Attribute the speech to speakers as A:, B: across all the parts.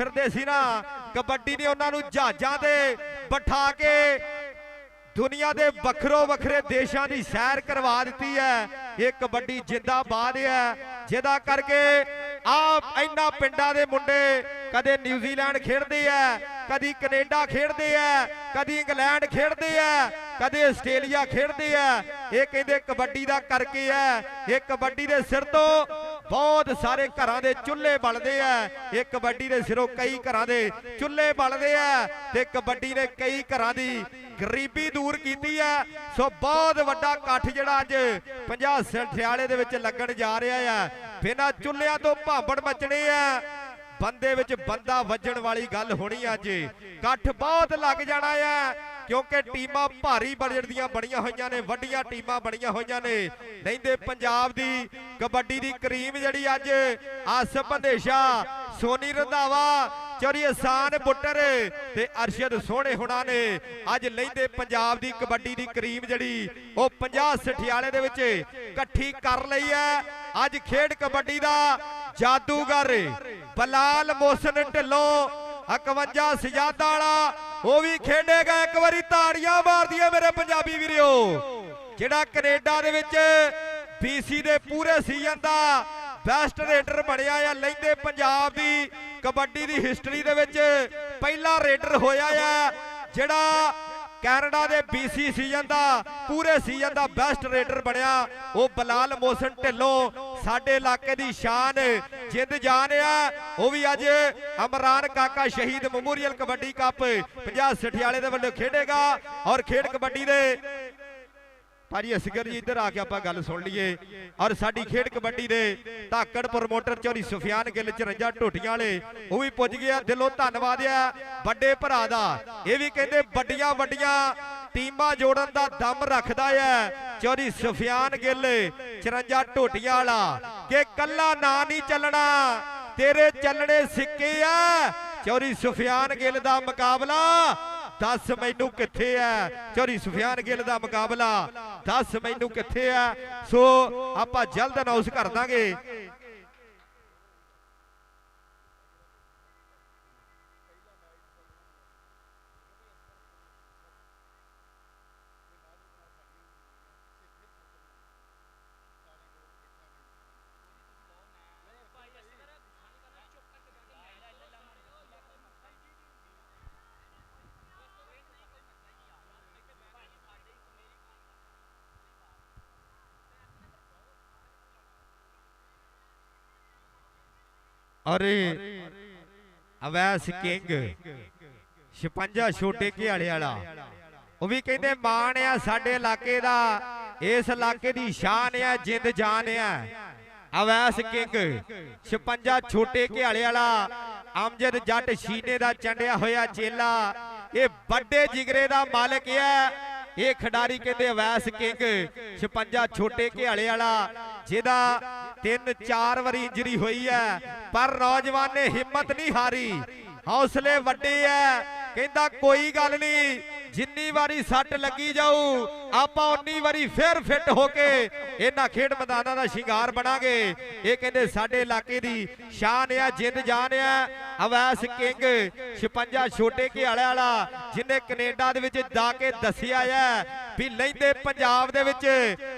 A: ਫਿਰਦੇ ਸੀ ਨਾ, कबड्डी ने उन्होंने जहाज़ां ते बिठा के दुनिया के वखरो वखरे देशों की सैर करवा दी है। ये कबड्डी जिंदाबाद है, जिदा करके आप इन्ना पिंडा दे मुंडे कदे न्यूजीलैंड खेडते हैं, कदी कनेडा खेडते हैं, कदी इंग्लैंड खेडते हैं, कदे आस्ट्रेलिया खेडते हैं। ये कहते कबड्डी का करके है। ये कबड्डी के सिर तो बहुत सारे घरों के चूल्हे बलते हैं। ये कबड्डी के सिरों कई घरों के चूल्हे बलते हैं ते कबड्डी ने कई घरों की गरीबी दूर की है। सो बहुत वड्डा कठ जिहड़ा अज 50 सठियाले दे विच लगन जा रहा है। बिना चुल्हियां तो भांबड़ मचने है, बंदे विच बंदा वजन वाली गल होनी अज। कठ बहुत लग जाना है क्योंकि टीमां भारी बजट दियां बणियां होईयां ने, वड्डियां टीमां बणियां होईयां ने। लैंदे पंजाब दी कबड्डी दी करीम जिहड़ी अज आसिफ बंदेशा, सोनी रंधावा, चौरी एहसान बुट्टर ते अरशद सोहणे हुणा ने अज लैंदे पंजाब दी कबड्डी दी करीम जिहड़ी ओ 50 सठियाले दे विच इकट्ठी कर लई है। अज खेड कबड्डी दा जादूगर बलाल मोहसिन ढिल्लों 51 सजादा वाला वो भी खेडेगा। एक बारी ताड़ियां मार दिए मेरे पंजाबी वीरो, जिहड़ा कनेडा दे विच BC दे पूरे सीजन दा बेस्ट रेडर बनया है। लैंदे पंजाब दी कबड्डी दी हिस्टरी दे विच पहला रेडर होया है जिहड़ा कैनेडा दे BC सीजन दा पूरे सीजन दा बेस्ट रेडर बनया। वो बलाल मोहसिन ढिल्लों साडे इलाके दी शान जिंद जान है। वो भी अज अमरान काका शहीद मेमोरियल कबड्डी कप 50 सठियाले दे वल्लों खेडेगा। और खेड कबड्डी दे भाजी असगर जी इधर आके आप गल सुन लीए। और साडी खेड कबड्डी दे धाकड़ प्रमोटर चौरी सुफियान गिल 54 टोटियां वाले वो भी पुज गया। दिलों धन्नवाद है बड़े भरा दा। ये भी कहते बड़ियां वड्डियां टीमां जोड़न दा दम रखदा है चौरी सुफियान गिल 54 टोटियां वाला कि कल्ला ना नहीं चलना, तेरे चलने सिक्के आ। चौरी सुफियान गिल दा मुकाबला 10 मैनू किथे है। चौरी सुफियान गिल दा मुकाबला 10 मैनू किथे है। सो आपां जल्द अनाउंस कर दांगे। और अवैस किंग 56 छोटे घियाले वाला वो भी कहते मान है साडे इलाके दा, इस इलाके दी शान है, जिंद जान है। अवैस किंग 56 छोटे घियाले वाला अमजद जट शीने दा चंडिया होया चेला, ये बड़े जिगरे दा मालिक है। ये खिडारी कहते अवैस किंग 56 छोटे घियाले वाला जिहदा 3-4 वारी इंजरी हुई है, पर नौजवान ने हिम्मत नहीं हारी, हौसले वड्डे है। कहता कोई गल नहीं, जिन्नी वारी सट लगी जाऊ आपां उन्नी वारी फिर फिट होके इन्हां खेड मैदानां दा शिंगार बनांगे। ये कहंदे साडे इलाके दी शान है, जिंद जान है। अवैस किंग 56 छोटे घियाले वाला जिन्हें कनेडा दे विच जाके दस्सिया है भी लैंदे पंजाब दे विच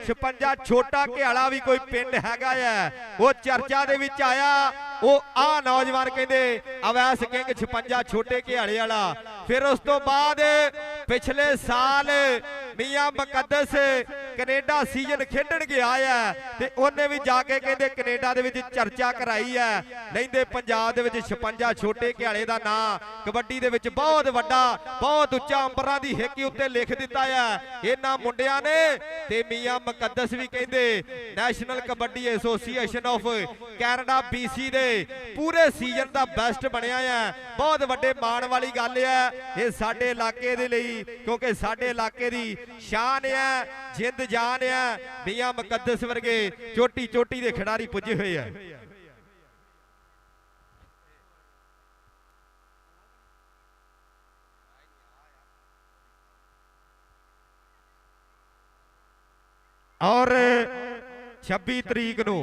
A: 56 छोटा घियाला भी कोई पिंड हैगा है, वो चर्चा दे विच आया। वो आ नौजवान कहंदे अवैस किंग 56 छोटे घियाले वाला। फिर उस तो बाद पिछले साल मियां मुकद्दस कनेडा सीजन खेडन गया है ते उन्हें भी जाके कहंदे कनेडा दे विच चर्चा कराई है। लैंदे पंजाब दे विच 56 छोटे घियाले दा नाम कबड्डी दे विच बहुत वड्डा, बहुत उच्चा अंबरां दी हिक्की उत्ते लिख दिता है इन्हां मुंडियां ने। ते मियां मुकद्दस भी कहंदे national kabaddi association of Canada BC दे पूरे सीजन दा बेस्ट बनया है। बहुत वड्डे मान वाली गल है ये साडे इलाके दे लई, क्योंकि साडे इलाके दी शान है, जिंद जान है। मियां मुकद्दस वर्गे चोटी चोटी दे खिडारी पुजे हुए हैं। और 26 तरीक नूं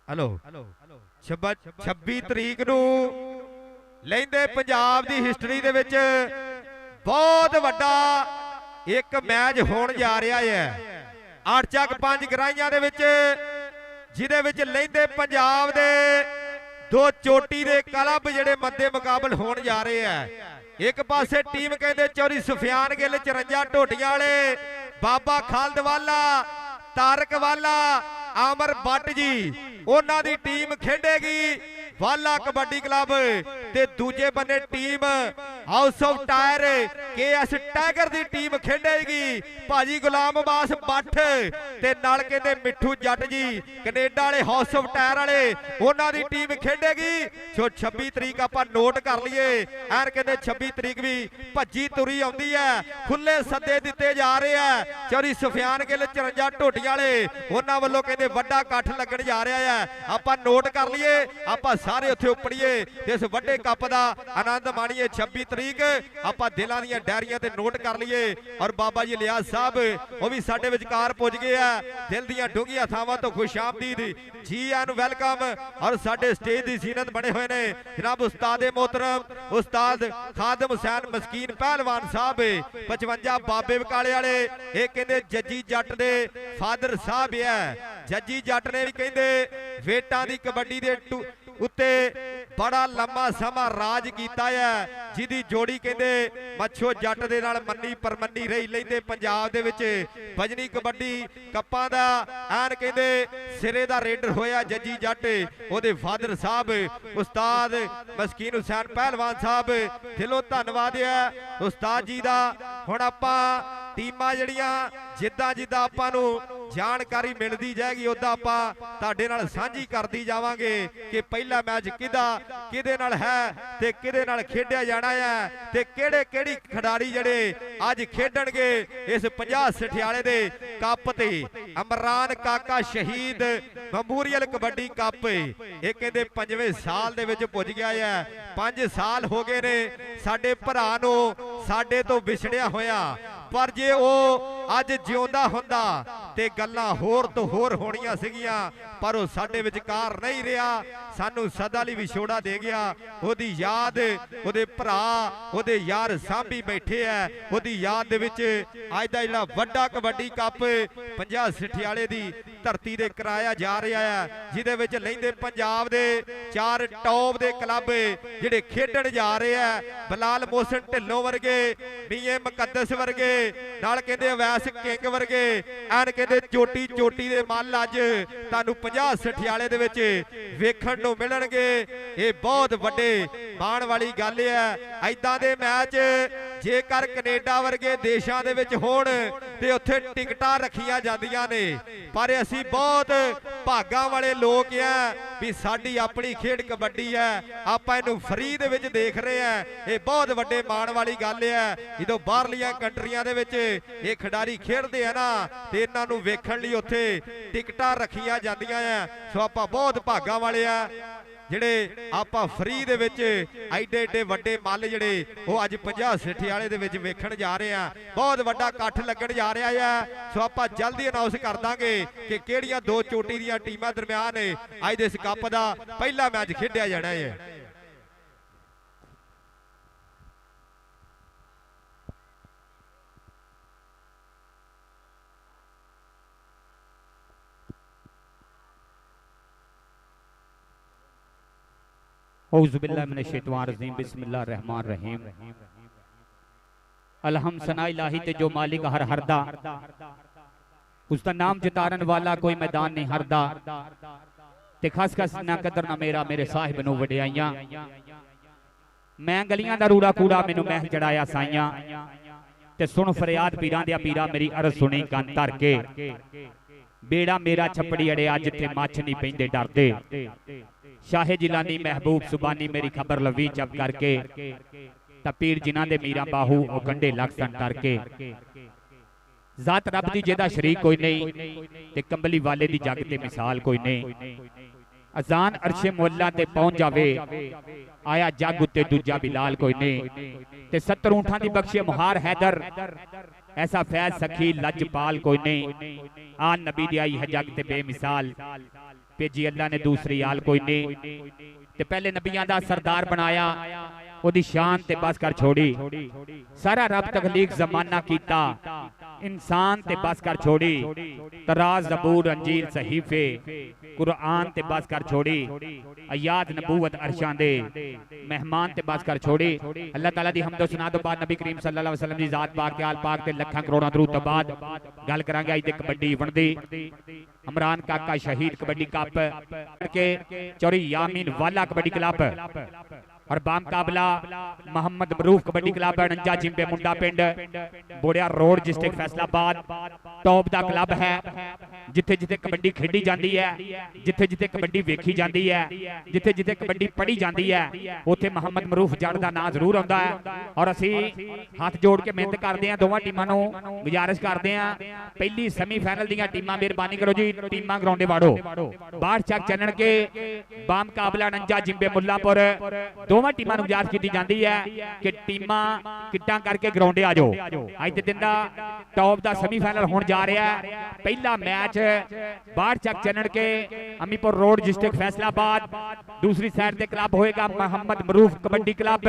A: हेलो 26 तरीक नू लैंदे पंजाब दी हिस्टरी दे विच बहुत वड्डा एक मैच होण जा रहा है। 8 ਚੱਕ 5 ਗਰਾਈਆਂ ਦੇ ਵਿੱਚ ਜਿਹਦੇ ਵਿੱਚ लैंदे पंजाब दे दो चोटी दे क्लब ਜਿਹੜੇ मद्दे मुकाबल होण जा रहे हैं। एक पासे टीम कहते चौरी सुफियान गिल 54 ढोटियां वाले बाबा खालद वाला तारक वाला आमर भट्ट जी उन्हां दी टीम खेडेगी वाला कबड्डी क्लब ते दूजे बन्ने team House of Tire KS Tiger दी टीम खेडेगी भाजी गुलाम अब्बास भट्ट ते नाल कहंदे मिठू जट जी कनेडा वाले हाउस ऑफ टायर वाले उन्हां दी टीम खेडेगी। सो 26 तरीक आपां नोट कर लईए ऐन कहंदे 26 तरीक भी भज्जी तुरी आउंदी है खुले सद्दे दिते जा रहे हैं। चौरी सुफियान गिल 54 ढोटियां वाले उन्हां वल्लों कहंदे वड्डा इकट्ठ लगन जा रहा है। आपां नोट कर लईए आपां सारे उत्थे उपड़िए इस वड्डे कप दा आनंद माणीए। 26 तरीक आपां दिलां दीयां डायरियां ते नोट कर लईए और बाबा जी लियाज साहब वो भी साडे विचकार पुज गए आ। दिल दीयां डूंघियां थावां तो खुश आमदीद जी एन वेलकम और साडे स्टेज दी जीनत बने हुए ने जनाब उस्ताद मोहतरम उस्ताद खादम हुसैन मस्कीन पहलवान साहब 55 बाबे बकाले वाले ये कहंदे जज्जी जट दे फादर साहब है। जज्जी जट ने भी कहंदे वेटां दी कबड्डी दे उत्ते बड़ा लंबा समा राज कीता है जिहदी जोड़ी कहंदे मच्छो जट दे नाल मन्नी परमन्नी रही लैंदे पंजाब दे विच भजनी कबड्डी कप्पां दा ऐन कहंदे सिरे दा रेडर होया जज्जी जट ओदे फादर साहब उस्ताद मस्कीन हुसैन पहलवान साहब दिलों धन्नवाद है उस्ताद जी दा। हुण आपां टीमां जड़ियां जिद्दां जिद्दां आपां नूं जानकारी मिलदी जाएगी उदा आपां तुहाडे नाल सांझी करदी जावांगे कि पहला मैच किहदे नाल है ते किहदे नाल खेडिया जाना है ते किहड़े खिडारी जड़े अज खेडणगे इस 50 सठियाले दे कप ते। अमरान काका शहीद मैमोरियल कबड्डी कप ये कहंदे 5वें साल दे विच पुज गया है। 5 साल हो गए ने साडे भरा नूं साडे तो विछड़िया होया पर जे वो अज जिउंदा हुंदा ते गल्लां होर तो होर होणियां सीगियां पर वो साडे विचकार नहीं रहा सानू सदा लई विछोड़ा दे गया। ओदी याद ओदे भरा ओदे यार सांभी बैठे है ओदी याद दे विच अज दा जिहड़ा वड्डा कबड्डी कप 50 सठियाले दी धरती दे कराया जा रहा है जिहदे विच लैंदे पंजाब दे 4 टॉप दे क्लब जिहड़े खेडण जा रहे हैं। बलाल मोहसिन ढिल्लों वर्गे बीए मुकद्दस वर्गे नाल कहंदे अवैस किंग वर्गे ऐन कहंदे चोटी चोटी दे मल अज तुहानू 50 सठियाले दे विच वेखण नूं मिलणगे। ये बहुत वड्डे माण वाली गल है। ऐदां दे मैच जेकर कनेडा वर्गे देशां दे विच होण ते उत्थे टिकटां रखियां जांदियां ने पर असीं बहुत भागां वाले लोग हैं भी साडी अपनी खेड कबड्डी है आपां इहनूं फ्री दे विच देख रहे हैं। ये बहुत वड्डे माण वाली गल है जदों बाहरलियां कंट्रियां दे विच ये खिडारी खेडदे हैं ना ते इन्हां नूं वेखण लई उत्थे टिकटां रखियां जांदियां हैं। सो आपां बहुत भागां वाले आ जिहड़े आपां फ्री दे विच एडे एडे वड्डे मल जिहड़े वो अज 50 सठियाले दे विच वेखण जा रहे हैं। बहुत वड्डा इकट्ठ लगन जा रहा है। सो आपां जल्दी अनाउंस कर दांगे कि किहड़ियां दो चोटी दीयां टीमां दरम्यान अज दे इस कप दा पहला मैच खेडिया जाना है।
B: औज़ुबिल्लाहि मिनश्शैतानिर्रजीम बिस्मिल्लाहिर्रहमानिर्रहीम अलहम सना इलाही ते जो मालिक हर हरदा उसका नाम चितारन वाला कोई मैदान नहीं हरदा ते खास खास ना कदर ना मेरा मेरे साहिब नूं वडियाइयां मैं गलियां दा रूड़ा कूड़ा मैनू महल चढ़ाया साइयां ते सुन फरियाद पीरां दिया पीरा मेरी अर्ज सुनी कंन धर के बेड़ा मेरा छपड़ी अड़े अज ते मच नहीं पेंदे डरदे शाहे जिलानी महबूब सुबानी मेरी खबर लवी जब करके तपीर जिन्हां दे मीरा बाहू ओ कंडे लख सन करके जात रब दी जेदा शरीक कोई नहीं ते कंबली वाले दी जग ते मिसाल कोई नहीं। अजान अरशे मुअल्ला ते पहुंच जावे आया जग उत्ते दूजा बिलाल कोई नहीं ते 70 ऊंठां दी बख्शे मुहार हैदर ऐसा फैज सखी लजपाल कोई नहीं। आन नबी दी आई है जग ते बेमिसाल, भेजी अल्लाह ने दूसरी आल कोई नहीं। ते पहले नबियां दा सरदार बनाया, ओदी शान ते बस कर छोड़ी। सारा रब तखलीक जमाना कीता, इंसान ते बस कर छोड़ी। तराज ज़बूर अंजील सहीफे कुरान ते बस कर छोड़ी। अयाद नबूवत अरशां दे मेहमान ते बस कर छोड़ी। अल्लाह ताला दी हमद सुना तो बाद नबी करीम सल्लल्लाहु अलैहि वसल्लम दी जात पाक ते आल पाक ते लखां करोड़ां दरूद तो बाद गल करांगे अज दे कबड्डी इवेंट दी। इमरान काका शहीद कबड्डी कप के चौरी यामीन वाला कबड्डी क्लब और बामकाबला मोहम्मद मरूफ कबड्डी क्लब अणंजा जिम्बे मुंडा पिंड Bodiya road district Faisalabad top दा क्लब है। जिथे जिथे कबड्डी खेडी जाती है, जिथे जिथे कबड्डी वेखी जाती है, जिथे जिथे कबड्डी पढ़ी जाती है, उत्थे मोहम्मद मरूफ जड़ का नाम जरूर आता है। और असी हाथ जोड़ के मेहनत करते हैं, दोवां टीमां नूं गुजारिश करते हैं पहली सेमीफाइनल दी टीमां मेहरबानी करो जी, टीमां ग्राउंडे वाड़ो। बाहर चक चलन के बामकाबला अणंजा जिम्बे मुल्लापुर दोवां टीमां नूं गुजारिश की जाती है कि टीमां किट्टां करके ग्राउंडे आ जाओ। अज दे दिन दा टॉप दा सेमीफाइनल होण जा रहा है। पहला मैच बाहर चक चलन के अमीपुर रोड डिस्ट्रिक्ट फैसलाबाद, दूसरी साइड ते क्लब होएगा मोहम्मद मरूफ कबड्डी क्लब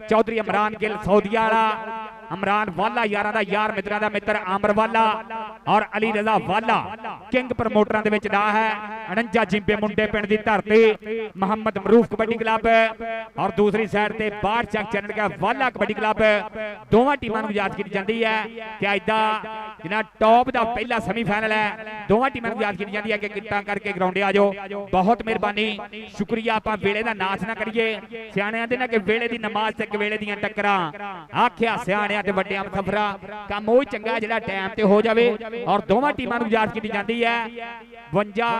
B: चौधरी इमरान गिल सऊदिया वाला, इमरान वाला यारां दा यार मित्रां दा मित्र आमर वाला और अली रजा वाला किंग प्रमोटरां दे विच नाम है। अणंजा जिम्बे मुंडे पिंड दी धरती मोहम्मद मरूफ कबड्डी क्लब और दूसरी साइड ते बाहर चक चलन का वाला कबड्डी क्लब। दोवां टीमां नूं गुजारिश की जाती है कि अज दा जिहड़ा टॉप दा पहला सेमीफाइनल है, दोवां टीमां नूं गुजारिश की जाती है कि किट्टां करके ग्राउंडे आ जाओ। बहुत मेहरबानी शुक्रिया। आपां वेले दा नाच ना करिए, सियाणियां दे ना कि वेले दी नमाज ते वेले दियां टक्करां आखिया सियाणियां ते वड्डियां मुसफरा काम ओही चंगा जिहड़ा टाइम ते हो जावे। और दोवां टीमां नूं गुजारिश की जाती है 52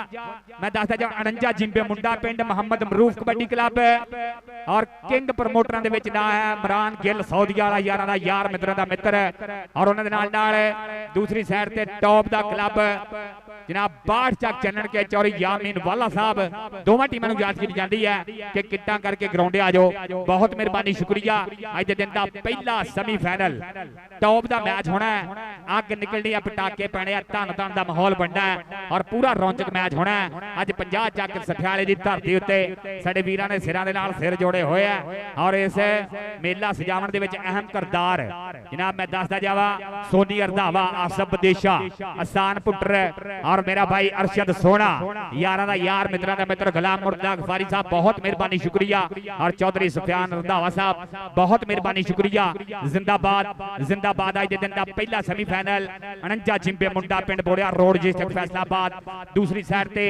B: मैं दसदा जा अणंजा जिम्बे मुंडा पिंड मोहम्मद मरूफ कबड्डी क्लब और किंग प्रमोटरां दे विच नाम है इमरान गिल सऊदिया वाला यारां दा यार मित्रां दा मित्र। और उन्हां दे नाल दूसरी साइड ते टॉप दा क्लब जनाब बाहर चक चलन के चौरी यामीन वाला साहब। दोवां टीमां नूं गुजारिश की जाती है कि किट्टां करके ग्राउंडे आ जाओ। बहुत मेहरबानी शुक्रिया। अज दे दिन दा पहला सेमीफाइनल टॉप दा मैच होना है, अग निकलनी है, पटाके पैने, धन धन दा माहौल बनना है और पूरा रौनक मैच होना है। अज 50 चक सठियाले दी धरती उत्ते साडे वीरां ने सिरां दे नाल सिर जोड़े होए है और इस मेला सजावण दे विच अहम किरदार जनाब मैं दसदा जावा सोनी रंधावा, आसफ बदेशा, आसान पुट्टर और मेरा भाई अरशद सोना यारां दा यार मित्रां दा मित्र गुलाम मुर्तजा गफारी साहब बहुत मेहरबानी शुक्रिया। और चौधरी सुफियान रंधावा साहब बहुत मेहरबानी शुक्रिया। जिंदाबाद जिंदाबाद। अज दे दिन दा पहला सेमीफाइनल अणंजा जिम्बे मुंडा पिंड बोड़िया रोड डिस्ट्रिक्ट फैसलाबाद, दूसरी साइड ते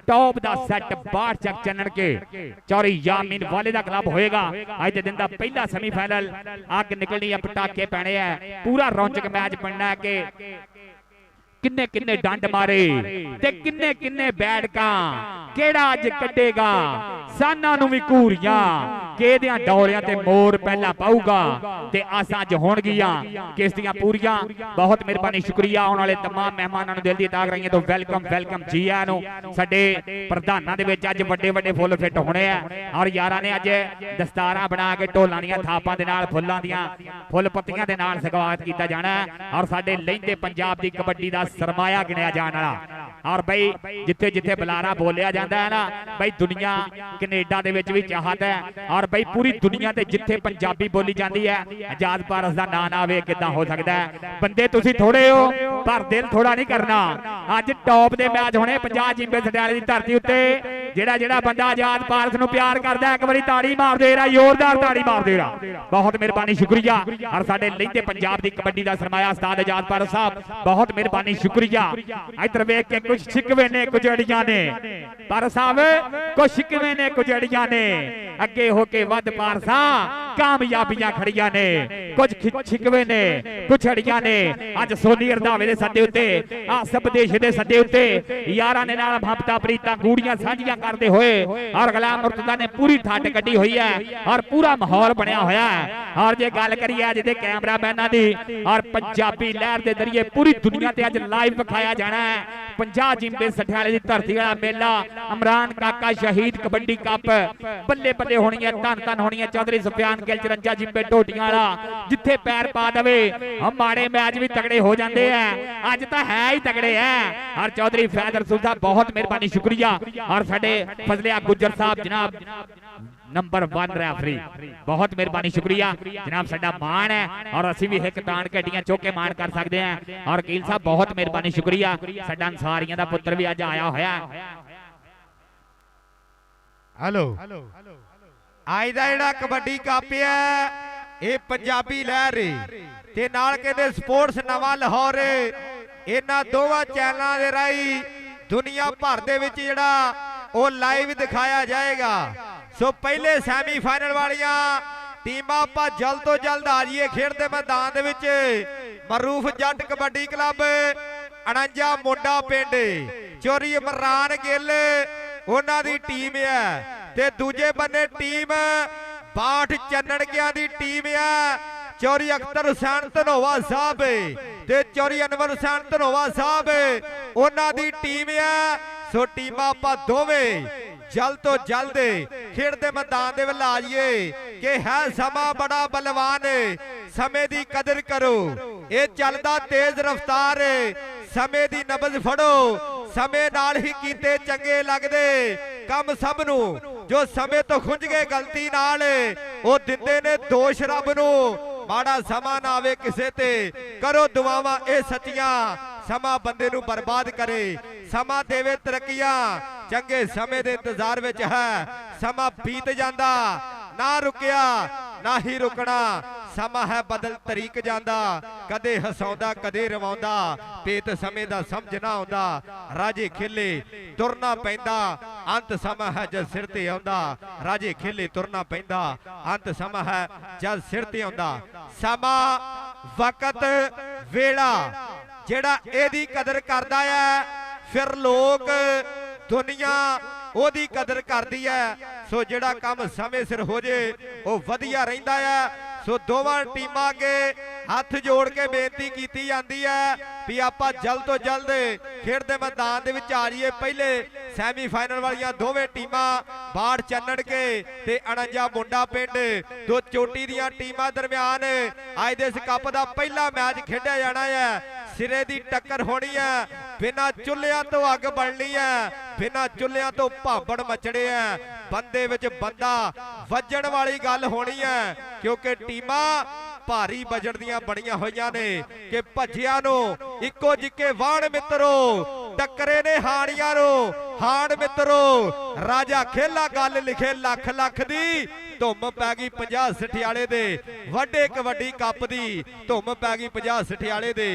B: टॉप दा सेट बाहर चक चलन के चौरी यामीन वाले दा क्लब होएगा। अज दे दिन दा पहला सेमीफाइनल अग निकलनी है, पटाके पैने है, पूरा रौनक मैच बनना है कि किन्ने किन्ने डंड मारे ते किन्ने किन्ने बैठकां केड़ा अज कड्डेगा साना नूं वी घूरियां केदियां डोरियां ते मोर पहला पाऊगा ते आसां अज होणगियां किश्तियां पूरियां। बहुत मेहरबानी शुक्रिया। आउण वाले तमाम मेहमानां नूं दिल दी ताक रहीए तो वेलकम वेलकम जी आयां नूं। साडे प्रधानां दे विच अज वड्डे वड्डे फुੱਲ फिट होणे आ और यारां ने अज दस्तारां बना के ढोलां दीयां थापां दे नाल फुੱਲਾਂ दीयां फुੱਲ पत्तियां दे नाल स्वागत कीता जाना और साडे लहिंदे पंजाब दी कबड्डी दा सरमाया गिणिया जाण वाला। और भाई जिथे जिथे बुलारा बोलिया जाता है ना भाई दुनिया कनेडा दे विच भी चाहत है और भाई पूरी दुनिया ते जिथे पंजाबी बोली जाती है आजाद भारत दा नाम आवे किदां हो सकता है। बंदे तुसी थोड़े हो पर दिल थोड़ा नहीं करना। अज टॉप दे मैच होने 50 जिम्बे सटियाले दी धरती उत्ते जेड़ा जेड़ा बंदा आजाद भारत नूं प्यार करदा है एक बारी ताड़ी मार दे रहा, जोरदार ताड़ी मार दे रहा। बहुत मेहरबानी शुक्रिया। और साडे लहिंदे पंजाब दी कबड्डी दा सरमाया उस्ताद आजाद भारत साहब बहुत मेहरबानी शुक्रिया। इधर वेख के कुछ शिकवे ने कुछ अड़ियां ने पर साहब कुछ शिकवे ने कुछ अड़ियां ने अगे होके वध पारसा कामयाबियां खड़ियां ने कुछ शिकवे ने कुछ अड़ियां ने। अज सोनी रंधावे दे सद्दे उत्ते आसफ बदेश दे सद्दे उत्ते यारां ने नाल मुहब्बतां प्रीतां गूड़ियां सांझियां करते हुए और गुलाम मुर्तजा ने पूरी ठट कड्डी हुई है और पूरा माहौल बनया होया है। और जे गल करिए अज दे कैमरामैनां दी और पंजाबी लहर के जरिए पूरी दुनिया ते अज लाइव दिखाया जाना है 50 जिम्बे सठियाले की धरती वाला मेला इमरान काका शहीद कबड्डी कप बल्ले बल्ले होनी है धन धन होनी है चौधरी सुफियान गिल 54 जिम्बे ढोटियां वाला जिथे पैर पा दवे हम माड़े मैच भी तगड़े हो जाते हैं अज तो है ही तगड़े है। और चौधरी फैज रसूल साहब बहुत मेहरबानी शुक्रिया और साडे फजलिया गुज्जर साहब जनाब नंबर 1 रेफरी बहुत मेहरबानी शुक्रिया जनाब साडा मान है और असी भी एक तान घटियां चौके मान कर सकते हैं। और कील साहब बहुत मेहरबानी शुक्रिया साडा अंसारियां दा पुत्र भी अज आया होया।
A: हेलो आज दा जिहड़ा कबड्डी कप है ये पंजाबी लहर ते नाल कहंदे स्पोर्ट्स नवा लाहौर इन्हां दोवां चैनलों दे राही दुनिया भर दे विच जिहड़ा वो लाइव दिखाया जाएगा। सो पहले सैमीफाइनल वालियां टीमां आपां जल्द तो जल्द आ जाइए खेड दे मैदान दे विच। मरूफ जट कबड्डी क्लब 49 मुंडा पिंड चोरी इमरान गिल उन्हां दी टीम है ते दूजे बन्ने टीम बाठ चन्नड़कियां दी टीम है चौरी अख्तर हुसैन धनोवा साहब ते चौरी अनवर हुसैन धनोवा साहब उन्हां दी टीम है। सो टीमां आपां दोवें जल्द तो जल्द खेड दे मैदान दे विच आ जाइए कि है समा बड़ा बलवान समय दी कदर करो ये चलदा तेज रफ्तार समय दी नबज फड़ो समय नाल ही कीते चंगे लगदे कम सब नू जो समय तो खुंज गए गलती नाल ओ दिंदे ने दोष रब नू माड़ा समा ना आवे किसे ते करो दुआवां ए सच्चियां समा बंदे नू बर्बाद करे समा देवे तरक्कियां चंगे समय दे इंतजार विच है समा बीत जांदा ना रुकिया ना ही रुकना समा है बदल तरीक जांदा कदे हसाउंदा कदे रवाउंदा पेत समय दा समझ ना आउंदा राजे खेले तुरना पैंदा अंत समा है जद सिर ते आउंदा राजे खेले तुरना पैंदा अंत समा है जद सिर ते आउंदा समा वक्त वेला जेड़ा एदी कदर करदा है फिर लोग दुनिया ओदी कदर करदी है। सो जेड़ा काम समय सिर हो जे ओ वधिया रहिंदा है। सो दोवां टीमां अगे हथ जोड़ के बेनती की जाती है भी आपां जल्द तो जल्द खेड दे मैदान दे विच आ जाइए। पहले सैमीफाइनल वालियां दोवें टीमां बाढ़ चन्नड़ के ते 49 मुंडा पिंड दो चोटी दियां टीमां दरम्यान अज दे इस कप दा पहला मैच खेडिया जाना है। सिरे दी टक्कर होनी है बिना चुल्हियां तो अग बढ़नी है बिना चुल्हियां तो भाबड़ मचड़े है बंदे विच बंदा वजन वाली गल होनी है क्योंकि टीमां भारी बजट दियां बणियां होईयां ने कि भज्जियां नूं इक्को जिक्के वाण मित्रो टक्करे ने हाणियां नूं हाण मित्रो राजा खेला गल लिखे लख लख दी धुम पै गई 50 सठियाले दे वड्डे कबड्डी कप दी धुम पै गई 50 सठियाले दे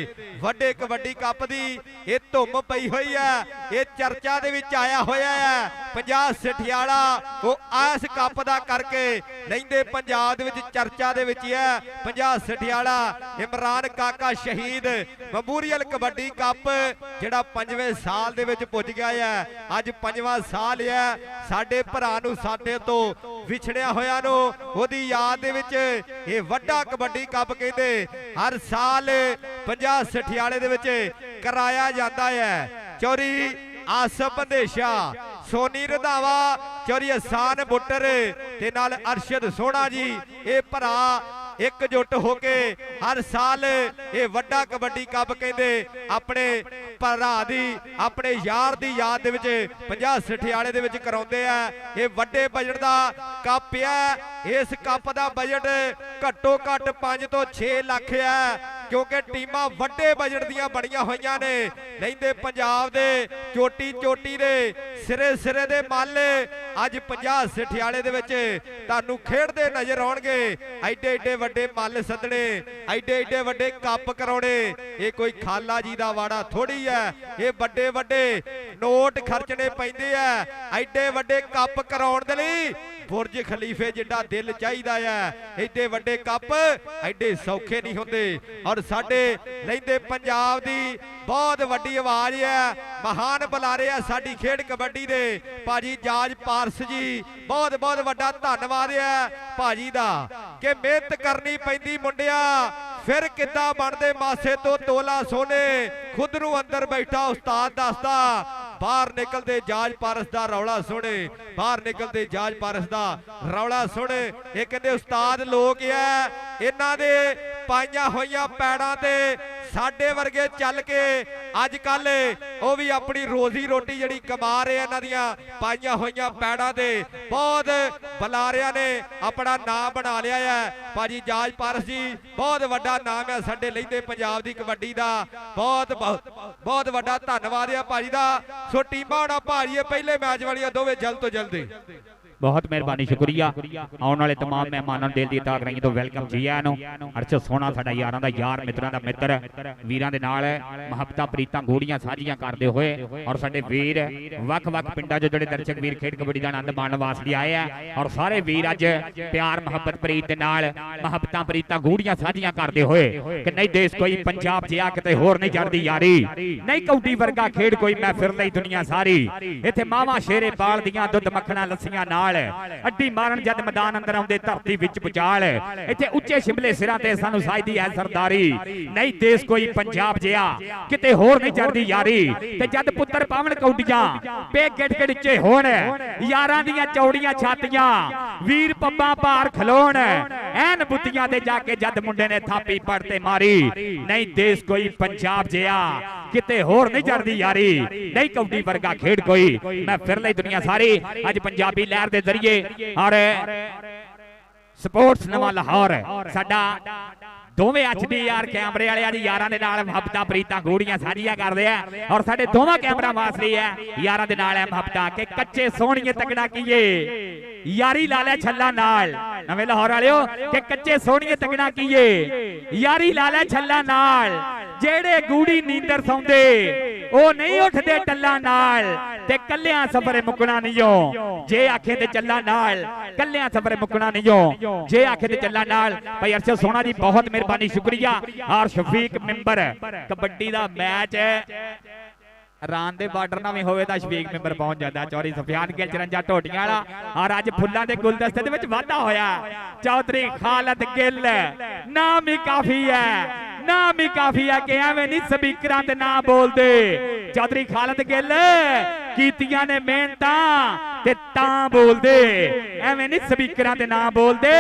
A: वड्डे कबड्डी कप दी ये धुम पई हुई है ये चर्चा दे विच आया होया है 50 सठियाला वो इस कप दा करके लैंदे पंजाब दे विच चर्चा दे विच है 50 सठियाला इमरान काका शहीद मैमोरियल कबड्डी कप जिहड़ा 5वें साल दे विच पुज गया है अज 5वां साल है साडे भरा नूं साडे तो विछड़िया होया नो ओदी याद दे विच ये वड्डा कबड्डी कप कहंदे हर साल 50 सठियाले दे विच कराया जाता है। चौरी आसफ बंदेशा सोनी रंधावा चौरी आसान बुट्टर ते नाल अरशद सोहना जी ये भरा एकजुट होके हर साल ये वड्डा कबड्डी कप कहंदे अपने भरा दी अपने यार दी याद दे विच 50 सठियाले दे विच कराउंदे आ। ये वड्डे बजट दा कप है इस कप दा बजट घट्टो घट 5 तो 6 लाख है क्योंकि टीमां वड्डे बजट दियां बणियां होईयां ने लैंदे पंजाब दे चोटी चोटी दे सिरे सिरे दे मल अज 50 सठियाले दे विच तुहानूं खेडदे नज़र आउणगे एडे एडे वड्डे मल सदने एडे एडे वड्डे कप कराउणे ये कोई खाला जी दा वाड़ा थोड़ी है ये वड्डे वड्डे नोट खर्चने पैंदे आ एडे वड्डे कप कराउण दे लई बुरज खलीफे जिड्डा दिल चाहिदा है एडे वड्डे कप एडे सौखे नहीं हुंदे और साडे लैंदे पंजाब दी बहुत वड्डी आवाज है, महान बुलारे है साडी खेड कबड्डी दे भाजी जाज पारस जी, बहुत बहुत वड्डा धन्नवाद है भाजी दा कि मेहनत करनी पैंदी मुंडिया, फिर किद्दां बनदे मासे तो तोला सोने, खुद नूं अंदर बैठा उस्ताद दसदा, बाहर निकलते जाज पारस दा रौला सुने, बाहर निकलते जाज पारस दा रौला सुने। ये कहते उस्ताद लोग है इन्हां दे पाइयां होइयां पैड़ां ते साडे वर्गे चल के अज कल वो भी अपनी रोजी रोटी जिहड़ी कमा रहे इन्हां दियां पाइयां होइयां पैड़ां ते। बहुत बुलारियां ने अपना नाम बना लिया है भाजी जाज पारस जी, बहुत वड्डा नाम है साडे लैंदे पंजाब दी कबड्डी दा, बहुत बहुत बहुत वड्डा धन्नवाद है भाजी दा। सो टीमां हुण भाजी पहले मैच वालियां दोवें जल्द तो जल्द
B: बहुत मेहरबानी शुक्रिया। आने वाले तमाम मेहमानों दिल दी ताक रही तो वेलकम जी आया नो। अर्शद सोना साडा यारां दा यार मित्रां दा मित्र वीरां दे नाल मुहब्बतां प्रीतां गोड़ियां साझियां करदे होए और साडे वीर वख-वख पिंडां जो जिहड़े दर्शक वीर खेड कबड्डी दा आनंद माणन वास्ते आए हैं और सारे वीर अज प्यार मुहब्बत प्रीत दे नाल मुहब्बतां प्रीतां गोड़ियां साझियां करदे होए कि नहीं देश कोई पंजाब जिहा किते होर नहीं चढ़दी यारी, नहीं कौडी वर्गा खेड कोई महफिल लई दुनिया सारी, इत्थे मावां शेरे पाल दियां दुੱਧ मक्खणा लस्सियां नाल अड्डी मारन जद मैदान अंदर आउंदे धरती विच पुचाल, इत्थे उच्चे शिमले सिरां ते सानू साजदी है सरदारी, नहीं देश कोई पंजाब जिहा किते होर नहीं चढ़दी यारी, ते जद पुत्तर पावन कौडियां पे गिड़ गिड़ उच्चे होण, यारां दियां चौड़ियां छातियां वीर पब्बां भार खलोण, ऐन बुत्तियां ते जाके जद मुंडे ने थापी पड़ते मारी, नहीं देश कोई पंजाब जिहा किते होर नहीं चढ़दी यारी, नहीं कौडी वर्गा खेड कोई मैं फिर लई दुनिया सारी। अज पंजाबी लहर दे जरिए और स्पोर्ट्स नवा लाहौर साडा दोवें HDR कैमरे वाले अज यारां दे नाल मुहब्बतां प्रीतां गोड़ियां साझियां करदे आ और साडे दोवां कैमरा वासली है यारां दे नाल है मुहब्बतां के कच्चे सोहणिए तगड़ा कीए यारी ला ले छल्ला नाल, नवें लाहौर वालिओ के कच्चे सोहणिए तगड़ा कीए यारी ला ले छल्ला नाल, जेड़े गूड़ी नींदर सौंदे ओ नहीं उठदे टल्ला नाल, ते कल्लियां सफर मुकना नहीं जे आखे ते चल्ला नाल, कल्लियां सफर मुकना नहीं जे आखे ते चल्ला नाल। भाई अर्शद सोना जी बहुत मेहरबानी शुक्रिया। और शफीक मेंबर कबड्डी दा मैच रान दे बार्डर ना भी होवे तां शफीक मेंबर पहुंच जाता, चौधरी सफियान गिल चरंजा ढोटियां वाला और अज फुल्लां दे गुलदस्ते दे विच वाधा होया, चौधरी खालिद गिल नाम ही काफी है, नाम ही काफी है कि एवें नहीं स्पीकरां ते ना बोलदे, चौधरी खालिद गिल कीतियां ने मेहनतां ते तां बोलदे, एवें नहीं स्पीकरां ते ना बोलदे,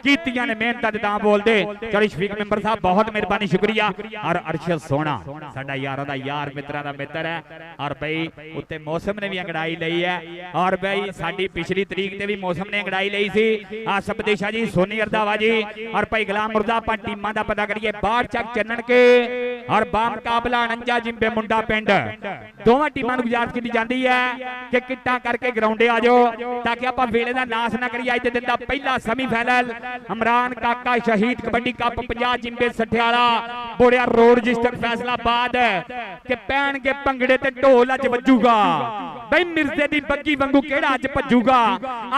B: कीतियां ने मेहनतां ते तां बोलदे। चौधरी शफीक मेंबर साहब बहुत मेहरबानी शुक्रिया। और अर्शद सोना साडा यारां दा यार मित्रां दा मित्र है और भाई उत्ते मौसम ने भी अंगड़ाई लई है और भाई साडी पिछली तरीक ते भी मौसम ने अंगड़ाई लई सी। आसफ देशा जी, सोनी रंधावा जी और भाई गुलाम मुर्दा अपन टीमां दा पता करिए। बाढ़ चक चन्नन के और बामुकाबला 49 जिम्बे मुंडा पिंड दोवां टीमां नूं गुजारिश कीती जांदी है कि किट्टां करके ग्राउंडे आ जाओ ताकि आपां वेले दा नास ना करिए। अज दे दिन दा पहला सेमीफाइनल इमरान काका शहीद कबड्डी कप 50 जिम्बे सठियाला बोड़िया रोड रजिस्टर फैसलाबाद के पैणगे भंगड़े ते ढोल अज वजूगा। भाई मिर्जे दी बग्गी वांगू केड़ा अज भजूगा।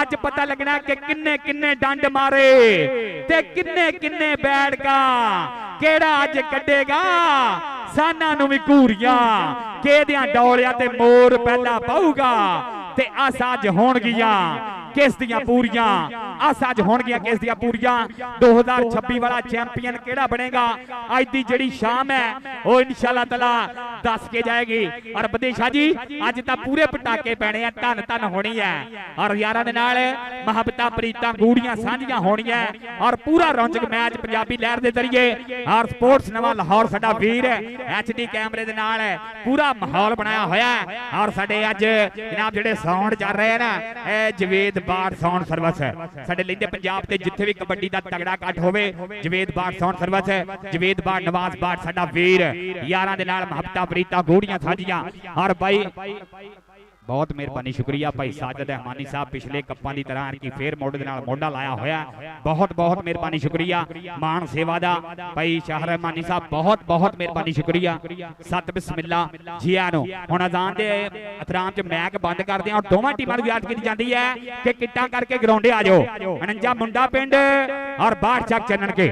B: अज पता लगना कि किन्ने किन्ने डंड मारे ते किन्ने किन्ने बैठगा केड़ा अज कड्डेगा साना नूं भी घूरियां केदियां डोलियां ते मोर पहला पाऊगा ते आस अज होणगियां किस दियां पूरियां आस अज होणगियां किस दियां पूरियां। 2026 वाला चैंपियन केड़ा बनेगा अज दी जड़ी शाम है वो इंशाअल्लाह ताला दस के जाएगी। और बदेशा जी अज तां पूरे पटाके पैणे हैं, धन धन होनी है और यारां दे नाल मुहब्बतां प्रीतां गूड़ियां सांझियां होणियां और पूरा रौनक मैच पंजाबी लहर दे जरिए और स्पोर्ट्स नवा लाहौर साडा वीर HD कैमरे दे नाल पूरा माहौल बनाया होया है। और साडे अज जनाब जेडे साउंड चल रहे हैं ना जवेद बार साउंड सर्विस साडे लैंदे पंजाब ते जिथे भी कबड्डी दा तगड़ा कट होवे जवेद बार साउंड सर्विस जवेद बार नवाज बार साडा वीर यारां दे नाल मुहब्बतां प्रीतां गूड़ियां साझियां। और भाई बहुत मेहरबानी शुक्रिया भाई साजिद रहमानी साहब पिछले कप्पां दी तरह की फेर मोड़ दे नाल मोढा लाया होया बहुत बहुत मेहरबानी शुक्रिया। मान सेवा दा भाई शाह रहमानी साहब बहुत बहुत मेहरबानी शुक्रिया। सत बिस्मिल्ला जी आनो हुण अजान दे एहतराम च मैक बंद कर दें और दोवां टीमां नूं याद कीती जांदी है कि किट्टां करके ग्राउंडे आ जाओ। 49 मुंडा पिंड और बाढ़ चक चन्नन के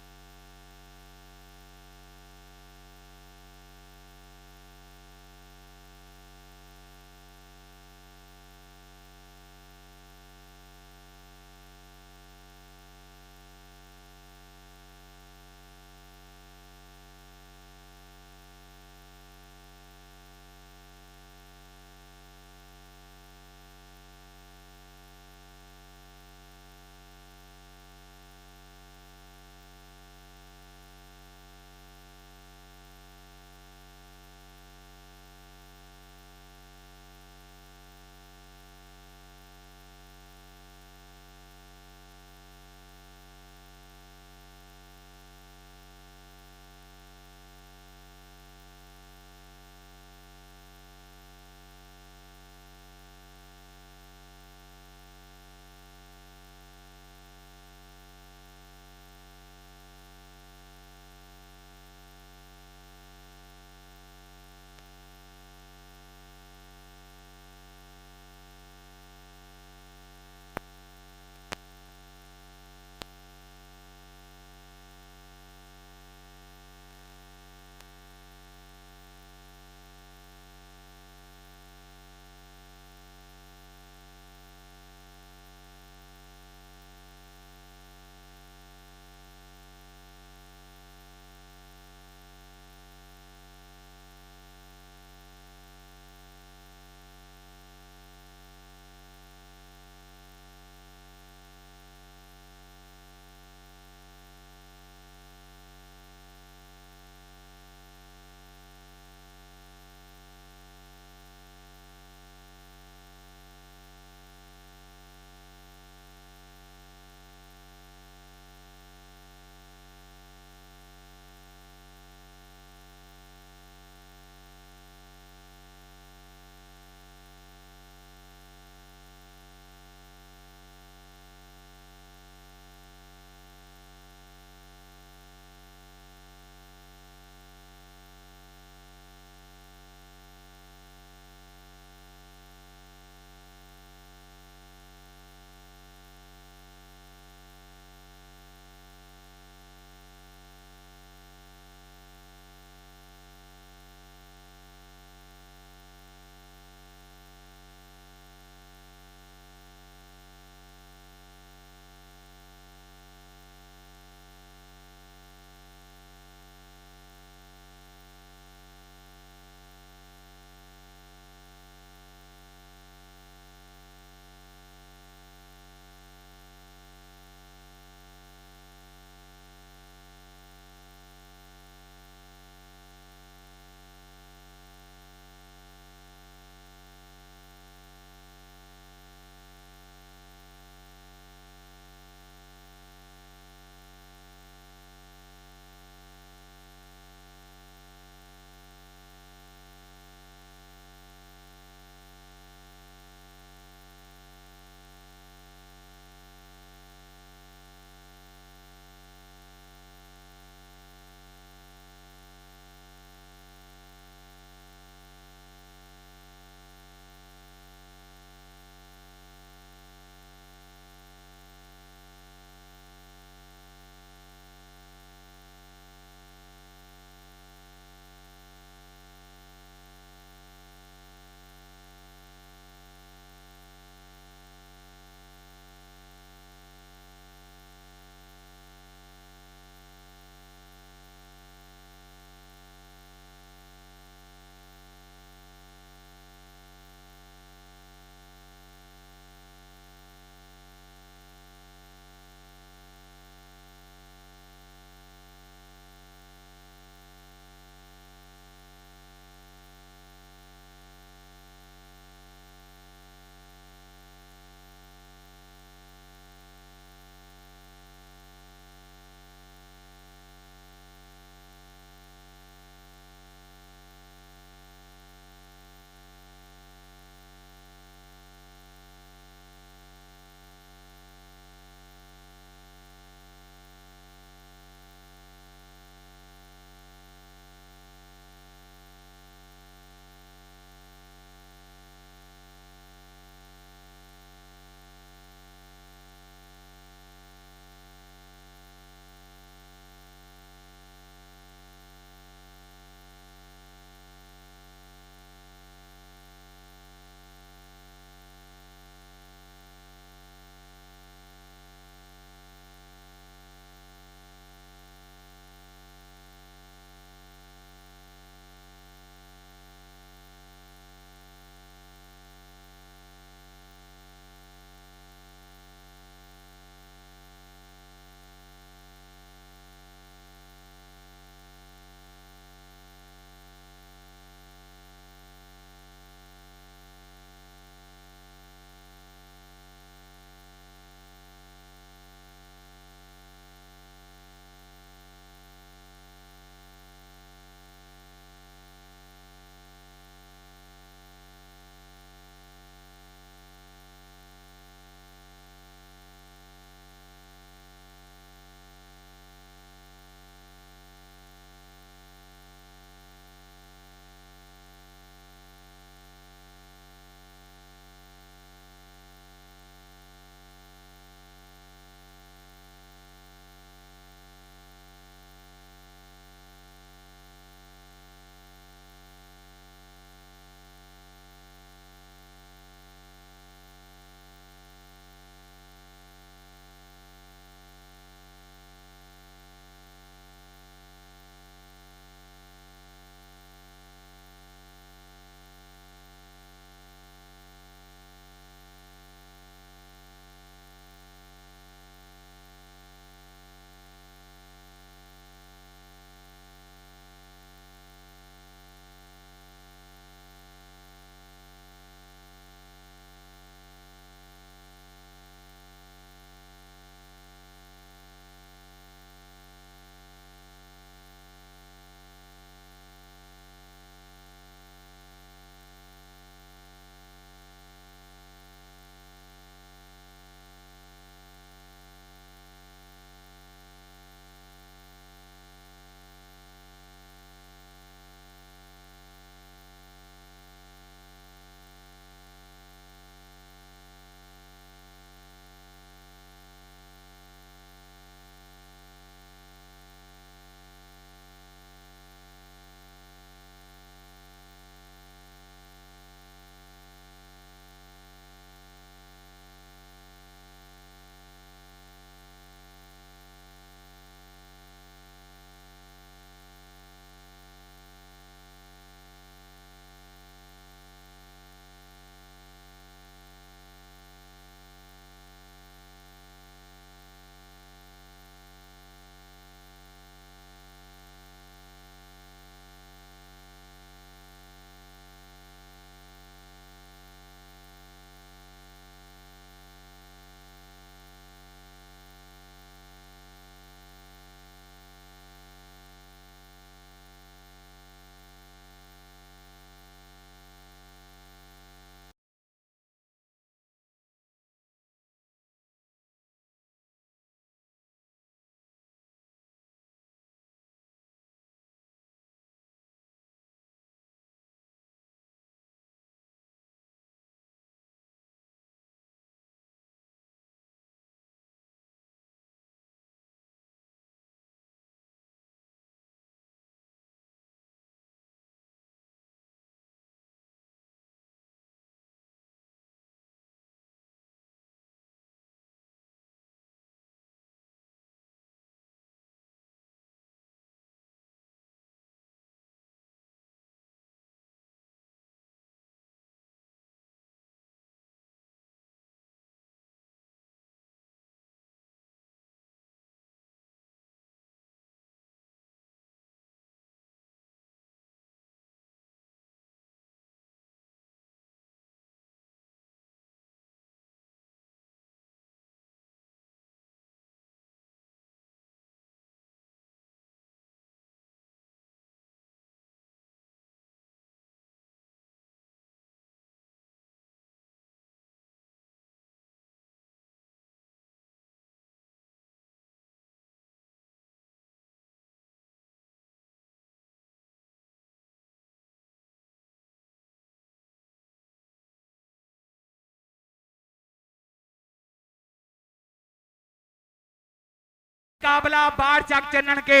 B: ਮੁਕਾਬਲਾ ਬਾੜ ਚੱਕ ਚੰਨਣ ਕੇ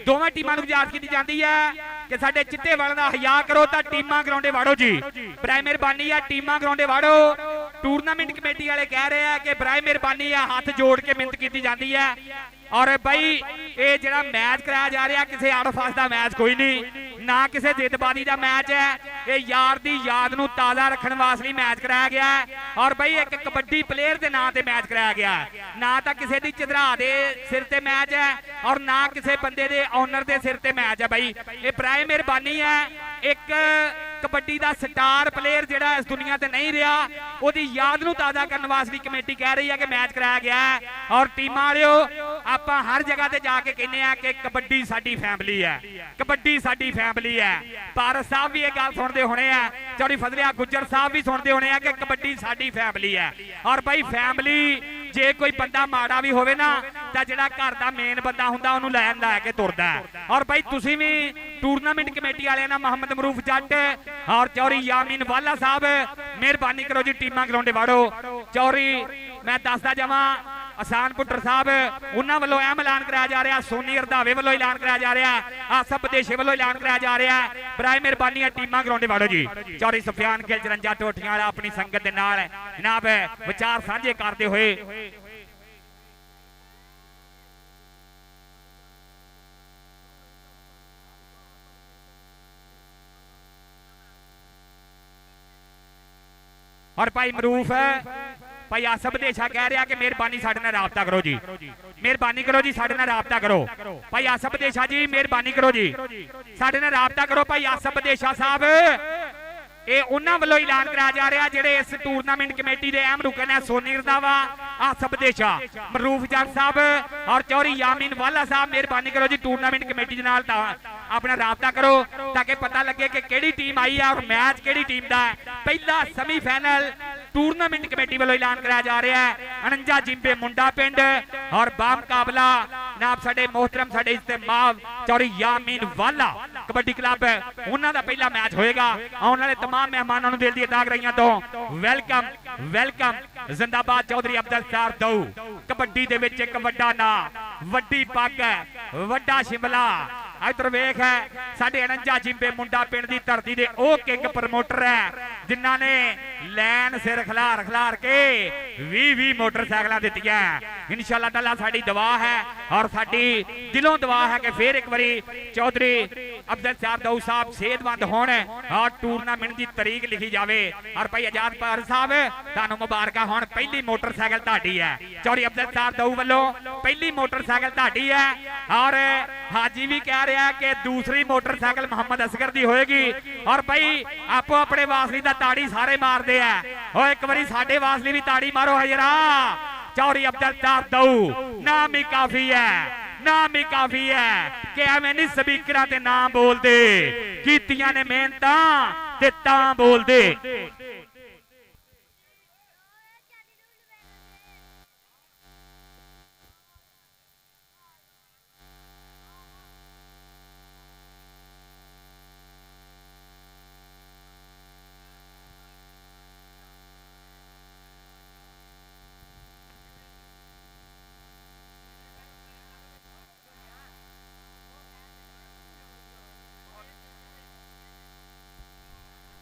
B: ਦੋਵੇਂ ਟੀਮਾਂ ਨੂੰ ਗੁਜ਼ਾਰਿਸ਼ ਕੀਤੀ ਜਾਂਦੀ ਹੈ ਕਿ ਸਾਡੇ ਚਿੱਟੇ ਵਾਲਾਂ ਦਾ ਹਿਆ ਕਰੋ ਤਾਂ ਟੀਮਾਂ ਗਰਾਉਂਡੇ ਵਾੜੋ ਜੀ। ਬਰਾਏ ਮਿਹਰਬਾਨੀ ਆ ਟੀਮਾਂ ਗਰਾਉਂਡੇ ਵਾੜੋ। ਟੂਰਨਾਮੈਂਟ ਕਮੇਟੀ ਵਾਲੇ ਕਹਿ ਰਹੇ ਆ ਕਿ ਬਰਾਏ ਮਿਹਰਬਾਨੀ ਆ ਹੱਥ ਜੋੜ ਕੇ ਮਿਹਨਤ ਕੀਤੀ ਜਾਂਦੀ ਹੈ। ਔਰ ਬਈ ਇਹ ਜਿਹੜਾ ਮੈਚ ਕਰਾਇਆ ਜਾ ਰਿਹਾ ਕਿਸੇ ਆਊਟ ਆਫ ਦਾ ਮੈਚ ਕੋਈ ਨਹੀਂ, ਨਾ ਕਿਸੇ ਜਿੱਤਬਾਜ਼ੀ ਦਾ ਮੈਚ ਹੈ। ਇਹ ਯਾਰ ਦੀ ਯਾਦ ਨੂੰ ਤਾਜ਼ਾ ਰੱਖਣ ਵਾਸਤੇ ਮੈਚ ਕਰਾਇਆ ਗਿਆ ਔਰ ਬਈ ਇੱਕ ਕਬੱਡੀ ਪਲੇਅਰ ਦੇ ਨਾਂ ਤੇ ਮੈਚ ਕਰਾਇਆ ਗਿਆ, ਨਾ ਤਾਂ ਕਿਸੇ ਦੀ ਚਿਤਰਾ ਦੇ ਸਿਰ ਤੇ ਮੈਚ ਹੈ ਔਰ ਨਾ ਕਿਸੇ ਬੰਦੇ ਦੇ ਓਨਰ ਦੇ ਸਿਰ ਤੇ ਮੈਚ ਹੈ। ਬਈ ਇਹ ਬਰਾਏ ਮਿਹਰਬਾਨੀ ਹੈ ਇੱਕ ਕਬੱਡੀ ਦਾ ਸਟਾਰ ਪਲੇਅਰ ਜਿਹੜਾ ਇਸ ਦੁਨੀਆ ਤੇ ਨਹੀਂ ਰਿਹਾ ਉਹਦੀ ਯਾਦ ਨੂੰ ਤਾਜ਼ਾ ਕਰਨ ਵਾਸਤੇ ਕਮੇਟੀ ਕਹਿ ਰਹੀ ਹੈ ਕਿ ਮੈਚ ਕਰਾਇਆ ਗਿਆ ਔਰ ਟੀਮਾਂ ਵਾਲਿਓ ਆਪਾਂ ਹਰ ਜਗ੍ਹਾ ਤੇ ਜਾ ਕੇ ਕਹਿੰਦੇ ਆ ਕਿ ਕਬੱਡੀ ਸਾਡੀ ਫੈਮਿਲੀ ਹੈ, ਕਬੱਡੀ ਸਾਡੀ ਫੈਮਿਲੀ ਹੈ। ਪਾਰਸ ਸਾਹਿਬ ਵੀ ਇਹ ਗੱਲ ਸੁਣਦੇ ਹੋਣੇ ਆ, ਚੌੜੀ ਫਜ਼ਲਿਆ ਗੁੱਜਰ ਸਾਹਿਬ ਵੀ ਸੁਣਦੇ ਹੋਣੇ ਆ ਕਿ ਕਬੱਡੀ ਸਾਡੀ ਫੈਮਿਲੀ ਹੈ। ਔਰ ਬਾਈ ਫੈਮਿਲੀ ਜੇ ਕੋਈ ਬੰਦਾ ਮਾੜਾ ਵੀ ਹੋਵੇ ਨਾ ਤਾਂ ਜਿਹੜਾ ਘਰ ਦਾ ਮੇਨ ਬੰਦਾ ਹੁੰਦਾ ਉਹਨੂੰ ਲੈ ਕੇ ਤੁਰਦਾ। ਔਰ ਬਾਈ ਤੁਸੀਂ ਵੀ ਟੂਰਨਾਮੈਂਟ ਕਮੇਟੀ ਵਾਲਿਆਂ ਨਾਲ ਮੁਹੰਮਦ ਮਰੂਫ ਜੱਟ ਔਰ ਚੌਰੀ ਯਾਮੀਨ ਵਾਲਾ ਸਾਹਿਬ ਮਿਹਰਬਾਨੀ ਕਰੋ ਜੀ ਟੀਮਾਂ ਗਰਾਉਂਡੇ ਵਾੜੋ। ਚੌਰੀ ਮੈਂ ਦੱਸਦਾ ਜਾਵਾਂ ਆਸਾਨ ਪੁੱਟਰ ਸਾਹਿਬ ਉਹਨਾਂ ਵੱਲੋਂ ਅਹਿਮ ਐਲਾਨ ਕਰਾਇਆ ਜਾ ਰਿਹਾ, ਸੋਨੀ ਰੰਧਾਵੇ ਵੱਲੋਂ ਐਲਾਨ ਕਰਾਇਆ ਜਾ ਰਿਹਾ, ਆਸਫ ਵਿਦੇਸ਼ੀ ਵੱਲੋਂ ਐਲਾਨ ਕਰਾਇਆ ਜਾ ਰਿਹਾ। ਬਰਾਏ ਮਿਹਰਬਾਨੀ ਆ ਟੀਮਾਂ ਗਰਾਉਂਡੇ ਵਾੜੋ ਜੀ। ਚੌਰੀ ਸੁਫਿਆਨ ਖਿਲ 54 ਟੋਟੀਆਂ ਵਾਲਾ ਆਪਣੀ ਸੰਗਤ ਦੇ ਨਾਲ ਜਨਾਬ ਵਿਚਾਰ ਸਾਂਝੇ ਕਰਦੇ ਹੋਏ और भाई मरूफ भाई आसफ देशा कह रहा कि मेहरबानी साडे नाल राबता करो जी, मेहरबानी करो जी साडे नाल राबता करो। भाई आसफ देशा जी मेहरबानी करो जी साडे नाल राबता करो। भाई आसफ देशा साहब ਇਹ ਉਹਨਾਂ ਵੱਲੋਂ ਐਲਾਨ ਕਰਾਇਆ ਜਾ ਰਿਹਾ ਜਿਹੜੇ ਇਸ ਟੂਰਨਾਮੈਂਟ ਕਮੇਟੀ ਦੇ ਅਹਿਮ ਰੁਕਨ ਹੈ, ਸੋਨੀ ਰੰਧਾਵਾ, ਆਸਫ ਦੇਸ਼ਾ, ਮਰੂਫ ਜੱਟ ਸਾਹਿਬ ਔਰ ਚੌਰੀ ਯਾਮੀਨ ਵਾਲਾ ਸਾਹਿਬ ਮਿਹਰਬਾਨੀ ਕਰੋ ਜੀ ਟੂਰਨਾਮੈਂਟ ਕਮੇਟੀ ਦੇ ਨਾਲ ਆਪਣਾ ਰਾਬਤਾ ਕਰੋ ਤਾਂ ਕਿ ਪਤਾ ਲੱਗੇ ਕਿ ਕਿਹੜੀ ਟੀਮ ਆਈ ਹੈ ਔਰ ਮੈਚ ਕਿਹੜੀ ਟੀਮ ਦਾ ਹੈ। ਪਹਿਲਾ ਸੈਮੀਫਾਈਨਲ ਟੂਰਨਾਮੈਂਟ ਕਮੇਟੀ ਵੱਲੋਂ ਐਲਾਨ ਕਰਾਇਆ ਜਾ ਰਿਹਾ ਹੈ 49 ਜਿੰਬੇ ਮੁੰਡਾ ਪਿੰਡ ਔਰ ਬਾਮਕਾਬਲਾ ਜਨਾਬ ਸਾਡੇ मोहतरम ਸਾਡੇ इस्तेमाल ਚੌਰੀ ਯਾਮੀਨ ਵਾਲਾ ਕਬੱਡੀ ਕਲੱਬ ਉਹਨਾਂ ਦਾ ਪਹਿਲਾ ਮੈਚ ਹੋਏਗਾ। ਆਉਣ ਵਾਲੇ तमाम ਮਹਿਮਾਨਾਂ ਨੂੰ ਦਿਲ ਦੀ ਅਦਾਗਰਾਈਆਂ ਤੋਂ ਵੈਲਕਮ ਵੈਲਕਮ। ਜ਼ਿੰਦਾਬਾਦ ਚੌਧਰੀ ਅਬਦੁਲ ਦਊ। ਕਬੱਡੀ ਦੇ ਵਿੱਚ ਇੱਕ ਵੱਡਾ ਨਾਂ, ਵੱਡੀ ਪੱਗ, ਵੱਡਾ ਸ਼ਿਮਲਾ। इधर वेख है साडे 49 जिंबे मुंडा पिंड दी धरती दे ओ किंग प्रमोटर है जिन्हां ने लैन सिर खलार के 20 मोटरसाइकिल दित्तियां। इंशाअल्लाह ताला साडी दुआ है और साडी दिलों दुआ है कि फिर एक बारी चौधरी अब्दुल दऊ साहब सेहतमंद होण और टूरनामेंट की तारीख लिखी जाए। और भाई आजाद पार साहब तुहानू मुबारक होण, पहली मोटरसाइकिल तुहाडी है। चौधरी अब्दुल दऊ वालों पहली मोटरसाइकिल तुहाडी है और हाजी भी कह रहा है कि दूसरी मोटरसाइकिल मोहम्मद असगर दी होएगी। और भाई आपो अपने वासली दा ताड़ी सारे मारते हैं और एक बारी साडे वासली भी ताड़ी मारो हजरा। चौधरी अब्दुल दऊ नाम ही काफी है, नाम ही काफी है कि एवें नहीं स्पीकर ते नाम बोलते, कीतियां ने मेहनतां ते तां बोलते।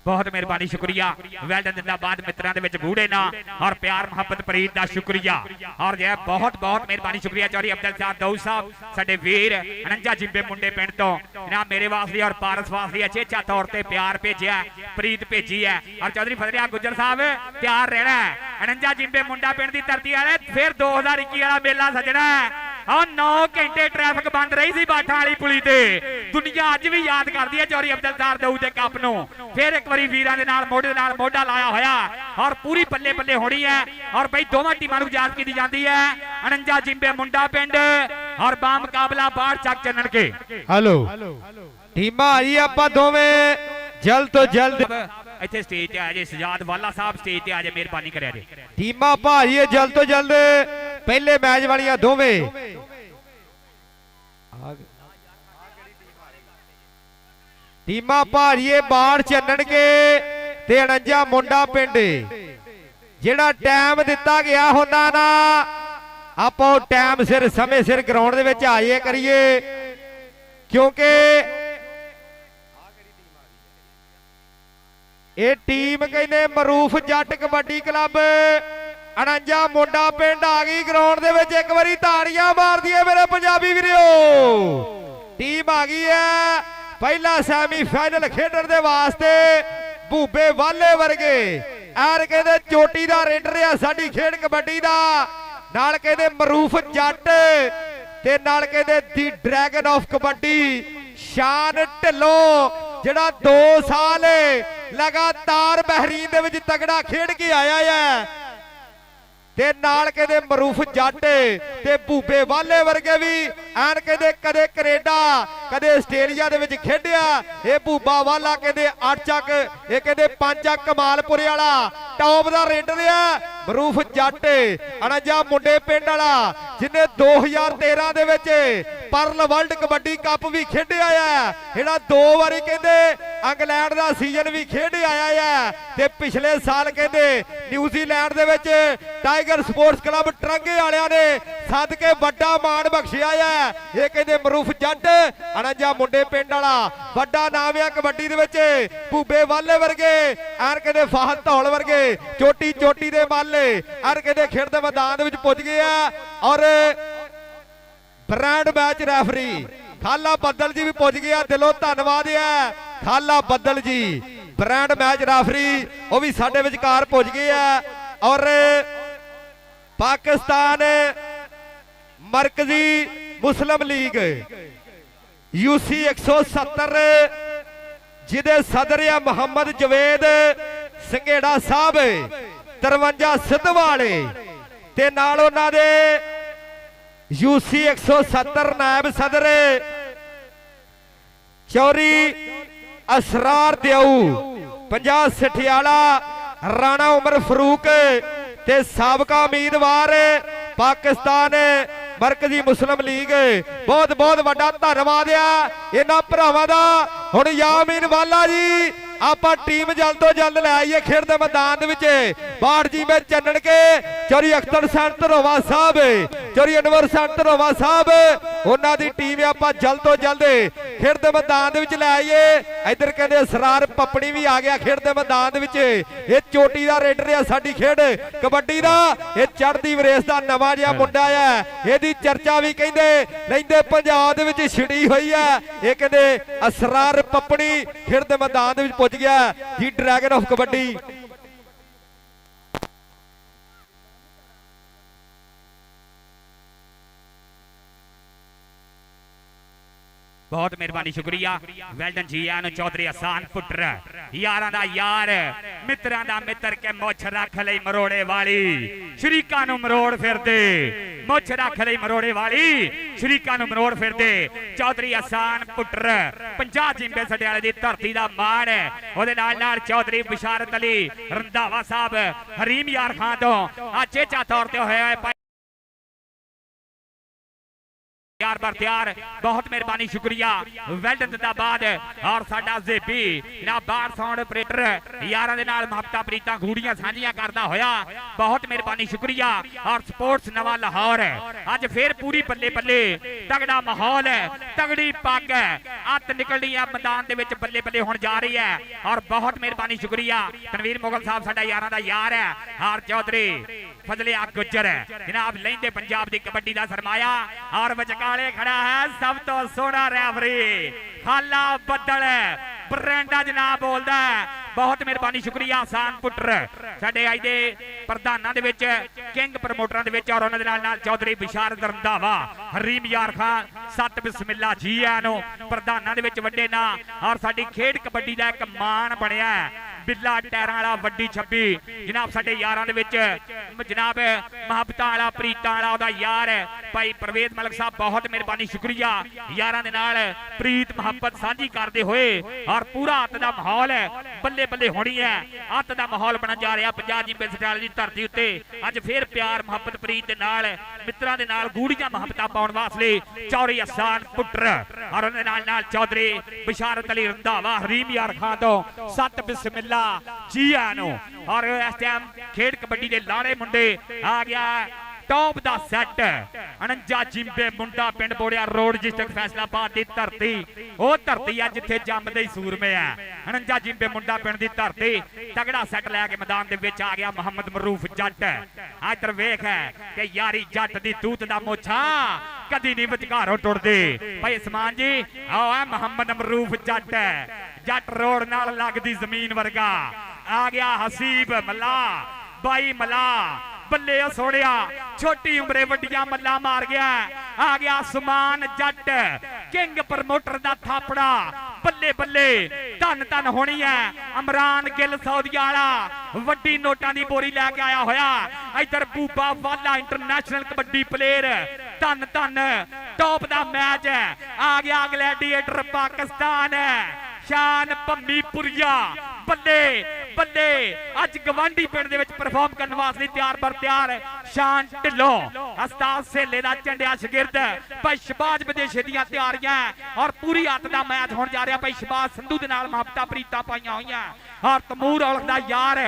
B: बहुत मेहरबानी शुक्रिया। वेल्डन जिंदाबाद मित्रों के विच गूढ़े ना और प्यार मोहब्बत प्रीत का शुक्रिया और जो बहुत बहुत मेहरबानी शुक्रिया। चौधरी अब्दुल दऊ साहब साडे वीर 49 जिंबे मुंडे पिंड तो ना मेरे वास्ते और पारस वास्ते अचेचा तौर पर प्यार भेजा, प्रीत भेजी है। और चौधरी फजलिया गुज्जर साहब तैयार रहना है 49 जिंबे मुंडा पिंड की धरती वाले फिर 2021 वाला मेला सजना है। और 9 घंटे ट्रैफिक बंद रही सी बाठा वाली पुली ते, दुनिया अज भी याद करती है चौधरी अब्दुल दऊ के कप नूं। फिर एक बारी वीरां दे नाल मोढे नाल मोढा लाया होया और पूरी बल्ले बल्ले होनी है। और भाई दोवां टीमां नूं याद की जाती है 49 जिंबे मुंडा पिंड और बा मुकाबला बाढ़ चक चन्नण के।
A: हेलो टीमां आई आपां दोवें जल्द तो जल्द
B: ਇੱਥੇ ਸਟੇਜ ਤੇ ਆ ਜੇ ਸਜਾਦ ਵਾਲਾ ਸਾਹਿਬ ਸਟੇਜ ਤੇ ਆ ਜੇ ਮਿਹਰਬਾਨੀ ਕਰਿਆ ਜੇ।
A: ਟੀਮਾਂ ਭਾਰੀਏ ਜਲਦ ਤੋਂ ਜਲਦ ਪਹਿਲੇ ਮੈਚ ਵਾਲੀਆਂ ਦੋਵੇਂ ਟੀਮਾਂ ਭਾਰੀਏ ਬਾੜ ਚੰਨਣਗੇ ਤੇ 49 ਮੁੰਡਾ ਪਿੰਡ। ਜਿਹੜਾ ਟਾਈਮ ਦਿੱਤਾ ਗਿਆ ਹੁੰਦਾ ਨਾ ਆਪਾਂ ਟਾਈਮ ਸਿਰ ਸਮੇਂ ਸਿਰ ਗਰਾਊਂਡ ਦੇ ਵਿੱਚ ਆਏ ਕਰੀਏ ਕਿਉਂਕਿ ਇਹ ਟੀਮ ਕਹਿੰਦੇ ਮਰੂਫ ਜੱਟ ਕਬੱਡੀ ਕਲੱਬ 49 ਮੁੰਡਾ ਪਿੰਡ ਆ ਗਈ ਗਰਾਊਂਡ ਦੇ ਵਿੱਚ। ਇੱਕ ਵਾਰੀ ਤਾੜੀਆਂ ਮਾਰ ਦਈਏ ਮੇਰੇ ਪੰਜਾਬੀ ਵੀਰੋ। ਟੀਮ ਆ ਗਈ ਹੈ ਪਹਿਲਾ ਸੈਮੀ ਫਾਈਨਲ ਖੇਡਣ ਦੇ ਵਾਸਤੇ। ਭੂਬੇ ਵਾਲੇ ਵਰਗੇ ਐਰ ਕਹਿੰਦੇ ਚੋਟੀ ਦਾ ਰੇਡਰ ਆ ਸਾਡੀ ਖੇਡ ਕਬੱਡੀ ਦਾ। ਨਾਲ ਕਹਿੰਦੇ ਮਰੂਫ ਜੱਟ ਤੇ ਨਾਲ ਕਹਿੰਦੇ ਦੀ ਡਰੈਗਨ ਆਫ ਕਬੱਡੀ ਸ਼ਾਨ ਢਿੱਲੋਂ ਜਿਹੜਾ 2 ਸਾਲ ਲਗਾਤਾਰ ਬਹਿਰੀਨ ਦੇ ਵਿੱਚ ਤਗੜਾ ਖੇਡ ਕੇ ਆਇਆ ਹੈ। ਤੇ ਨਾਲ ਕਹਿੰਦੇ ਮਰੂਫ ਜੱਟ ਤੇ ਭੂਬੇ ਵਾਲੇ ਵਰਗੇ ਵੀ ਐਨ ਕਹਿੰਦੇ ਕਦੇ ਕੈਨੇਡਾ ਕਦੇ ਆਸਟ੍ਰੇਲੀਆ ਦੇ ਵਿੱਚ ਖੇਡਿਆ। ਇਹ ਭੂਬਾ ਵਾਲਾ ਕਹਿੰਦੇ 8 ਚੱਕ ਇਹ ਕਹਿੰਦੇ 5 ਚੱਕ ਕਮਾਲਪੁਰੇ ਵਾਲਾ ਟੌਪ ਦਾ ਰੇਡਰ ਆ। ਮਰੂਫ ਜੱਟ 49 ਮੁੰਡੇ ਪਿੰਡ ਵਾਲਾ ਜਿਹਨੇ 2013 ਦੇ ਵਿੱਚ ਪਰਲ ਵਰਲਡ ਕਬੱਡੀ ਕੱਪ ਵੀ ਖੇਡਿਆ ਆ। ਜਿਹੜਾ 2 ਵਾਰੀ ਕਹਿੰਦੇ ਇੰਗਲੈਂਡ ਦਾ ਸੀਜ਼ਨ ਵੀ ਖੇਡ ਆਇਆ ਆ। ਤੇ ਪਿਛਲੇ ਸਾਲ ਕਹਿੰਦੇ ਨਿਊਜ਼ੀਲੈਂਡ ਦੇ ਵਿੱਚ ਟਾਈਗਰ ਸਪੋਰਟਸ ਕਲੱਬ ਟਰੰਗੇ ਵਾਲਿਆਂ ਨੇ ਸੱਦ ਕੇ ਵੱਡਾ ਮਾਣ ਬਖਸ਼ਿਆ ਆ। ਇਹ ਕਹਿੰਦੇ ਮਰੂਫ ਜੱਟ 49 ਮੁੰਡੇ ਪਿੰਡ ਵਾਲਾ ਵੱਡਾ ਨਾਮ ਆ ਕਬੱਡੀ ਦੇ ਵਿੱਚ। ਭੂਬੇ ਵਾਲੇ ਵਰਗੇ ਐਨ ਕਹਿੰਦੇ ਫਾਹਦ ਧੌਲ ਵਰਗੇ ਚੋਟੀ ਚੋਟੀ ਦੇ ਮਾਲੇ ਐਨ ਕਹਿੰਦੇ ਖੇਡ ਦੇ ਮੈਦਾਨ ਦੇ ਵਿੱਚ ਪੁੱਜ ਗਏ ਆ। ਔਰ ਬ੍ਰਾਂਡ ਮੈਚ ਰੈਫਰੀ ਖਾਲਾ ਬੱਦਲ ਜੀ ਵੀ ਪੁੱਜ ਗਿਆ। ਦਿਲੋਂ ਧੰਨਵਾਦ ਆ ਖਾਲਾ ਬੱਦਲ ਜੀ। ਬ੍ਰਾਂਡ ਮੈਚ ਰੈਫਰੀ ਉਹ ਵੀ ਸਾਡੇ ਵਿਚਕਾਰ ਪੁੱਜ ਗਏ ਆ। ਔਰ ਪਾਕਿਸਤਾਨ ਮਰਕਜ਼ੀ ਮੁਸਲਿਮ ਲੀਗ UC 170 ਜਿਹਦੇ ਸਦਰ ਆ ਮੁਹੰਮਦ ਜਵੇਦ ਸੰਘੇੜਾ ਸਾਹਿਬ 53 ਸਿੱਧਵਾਲੇ ਤੇ ਨਾਲ ਉਹਨਾਂ ਦੇ UC 170 ਨਾਇਬ ਸਦਰ ਚੌਰੀ ਅਸਰਾਰ ਦਿਉ 50 ਸਠਿਆਲਾ ਰਾਣਾ ਉਮਰ ਫਰੂਕ ਤੇ ਸਾਬਕਾ ਉਮੀਦਵਾਰ ਪਾਕਿਸਤਾਨ ਮਰਕਜ਼ੀ ਮੁਸਲਿਮ ਲੀਗ। ਬਹੁਤ ਬਹੁਤ ਵੱਡਾ ਧੰਨਵਾਦ ਆ ਇਹਨਾਂ ਭਰਾਵਾਂ ਦਾ। ਹੁਣ ਯਾਮੀਨ ਵਾਲਾ ਜੀ ਆਪਾਂ ਟੀਮ ਜਲਦ ਤੋਂ ਜਲਦ ਲੈ ਆਈਏ ਖੇਡ ਦੇ ਮੈਦਾਨ ਦੇ ਵਿੱਚ। ਬਾੜ ਜੀ ਮੈਂ ਚੰਨਣ ਕੇ ਚੌਰੀ ਅਖਤਰ ਸੰਤ ਧਰੋਵਾ ਸਾਹਿਬ ਚੌਰੀ ਅਨਵਰ ਸੰਤ ਧਰੋਵਾ ਸਾਹਿਬ ਉਹਨਾਂ ਦੀ ਟੀਮ ਆਪਾਂ ਜਲਦ ਤੋਂ ਜਲਦ ਖੇਡ ਦੇ ਮੈਦਾਨ ਦੇ ਵਿੱਚ ਲੈ ਆਈਏ। ਇੱਧਰ ਕਹਿੰਦੇ ਅਸਰਾਰ ਪੱਪਣੀ ਵੀ ਆ ਗਿਆ ਖੇਡ ਦੇ ਮੈਦਾਨ ਦੇ ਵਿੱਚ। ਇਹ ਚੋਟੀ ਦਾ ਰੇਡਰ ਆ ਸਾਡੀ ਖੇਡ ਕਬੱਡੀ ਦਾ। ਇਹ ਚੜ੍ਹਦੀ ਵਰੇਸ ਦਾ ਨਵਾਂ ਜਿਹਾ ਮੁੰਡਾ ਆ। ਇਹਦੀ ਚਰਚਾ ਵੀ ਕਹਿੰਦੇ ਲੈਂਦੇ ਪੰਜਾਬ ਦੇ ਵਿੱਚ ਛਿੜੀ ਹੋਈ ਆ। ਇਹ ਕਹਿੰਦੇ ਅਸਰਾਰ ਪੱਪਣੀ ਖੇਡ ਦੇ ਮੈਦਾਨ ਦੇ ਵਿੱਚ ਪੁੱਜ ਗਿਆ ਜੀ ਡਰੈਗਨ ਆਫ ਕਬੱਡੀ।
B: बहुत मेहरबानी शुक्रिया वेल्डन जी आन चौधरी आसान पुत्र यारां दा यार मित्रां दा मित्र के मुछ रख लई मरोड़े वाली शरीकां नूं मरोड़ फिरदे मुछ रख लई मरोड़े वाली शरीकां नूं मरोड़ फिरदे चौधरी आसान पुत्र 50 जिंबे सडियाले दी धरती दा मान ओदे नाल नाल चौधरी बिशारत अली रंधावा साहब हरीम यार खान तो आ चेचा तौर ते होया है यार बार तैयार। बहुत मेहरबानी शुक्रिया वेल्डन जिंदाबाद। और साडा जेपी जनाब बार साउंड ऑपरेटर यारां दे नाल मुहब्बतां प्रीतां गूड़ियां साझियां करदा होया बहुत मेहरबानी शुक्रिया। और स्पोर्ट्स नवा लाहौर अज फिर पूरी बल्ले बल्ले तगड़ा माहौल तगड़ी पग अत निकलनी है मैदान दे विच बल्ले बल्ले होण जा रही है। और बहुत मेहरबानी शुक्रिया तनवीर मुगल साहब साडा यारां दा यार है। हार चौधरी फजलिया गुज्जर जनाब लेंदे पंजाब दी कबड्डी दा सरमाया। और विचकाले खड़ा है सब तो सोहना रैफरी खाला बदल ब्रांडा जनाब बोलदा। बहुत मेहरबानी शुक्रिया आसान पुत्र साडे अज दे प्रधानां दे विच किंग प्रमोटरां दे विच। और उन्हां दे नाल चौधरी बिशारत रंधावा हरीम यार खान सत बिस्मिल्ला जी आनो प्रधानां दे विच वड्डे ना। और साडी खेड कबड्डी दा एक मान बनिया बिल्ला टैरां वाला वड्डी छब्बी जनाब साडे यारां दे विच जनाब मुहब्बतां वाला प्रीतां वाला ओहदा यार भाई परवेज मलिक साहब बहुत मेहरबानी शुक्रिया यारां दे नाल प्रीत मुहब्बत साझी करदे होए। और पूरा अत दा माहौल बल्ले बल्ले होनी है अत दा माहौल बन जा रहा 50 जिंबे सटाले दी धरती उत्ते। अज फिर प्यार मुहब्बत प्रीत दे नाल मित्रां दे नाल गूड़ियां मुहब्बतां पाउण वास्ते चौधरी आसान पुत्र और उहदे नाल नाल चौधरी बिशारत अली रंधावा हरीम यार खान तो सत बिस्मिल्ला जी आनो। और इस टाइम खेड कबड्डी दे लाड़े मुंडे आ गया टॉप दा सैट 49 जिंबे मुंडा पिंड बोड़िया रोड डिस्ट्रिक्ट फैसलाबाद की धरती वो धरती है जिथे जमदे ही सूरमे है 49 जिंबे मुंडा पिंड की धरती तगड़ा सैट लैके मैदान दे विच आ गया मोहम्मद मरूफ जट इधर वेख है कि यारी जट दी दूत दा मोछा कदी नहीं विचकारों टुरदे भाई उस्मान जी आओ है मोहम्मद मरूफ जट रोड नाल लगदी जमीन वर्गा आ गया हसीब मल्ला बाई मल्ला बल्ले सोनिया छोटी उम्रे वड्डियां मल्ला मार गया आ गया सुमान जट किंग प्रमोटर दा थापड़ा बल्ले बल्ले धन धन होनी है इमरान गिल सऊदिया वाला वड्डी नोटां दी बोरी लैके आया होया इधर बूबा वाला इंटरनेशनल कबड्डी प्लेयर धन धन टॉप दा मैच है आ गया ग्लैडिएटर पाकिस्तान शान भम्मीपुरिया बल्ले बल्ले अज गवांडी पिंड दे विच परफॉर्म करने वास्ते तैयार बर तैयार शान ढिल्लों उस्ताद सेले दा झंडिया शगिर्द भाई शबाज विदेशी दी तैयारियां और पूरी हत्थ दा मैच होने जा रहा भाई शबाज संधू दे नाल मुहब्बतां प्रीतां पाईयां होईयां और तमूर औलख दा यार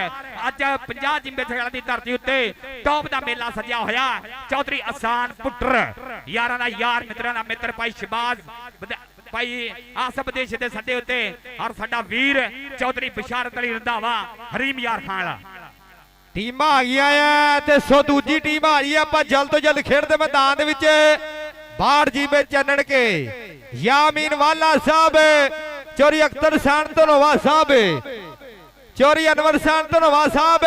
B: अज 50 जिंबे थेड़ा दी धरती उत्ते टॉप दा मेला सजिया होया चौधरी आसान पुट्टर यारां दा यार मित्रां दा मित्र भाई शबाज भाई आसफ देश दे सड्डे उत्ते और साडा वीर चौधरी बिशारत अली रंधावा हरीम यार खान वाला
A: टीम आ गई है सो दूजी टीम आ रही है आप जल्द तो जल्द खेड दे मैदान दे विच 62 जिंबे चन्नण के यामीन वाला साहब चौरी अख्तर सान धनोवा साहब चौरी अनवर सान धनोवा साहब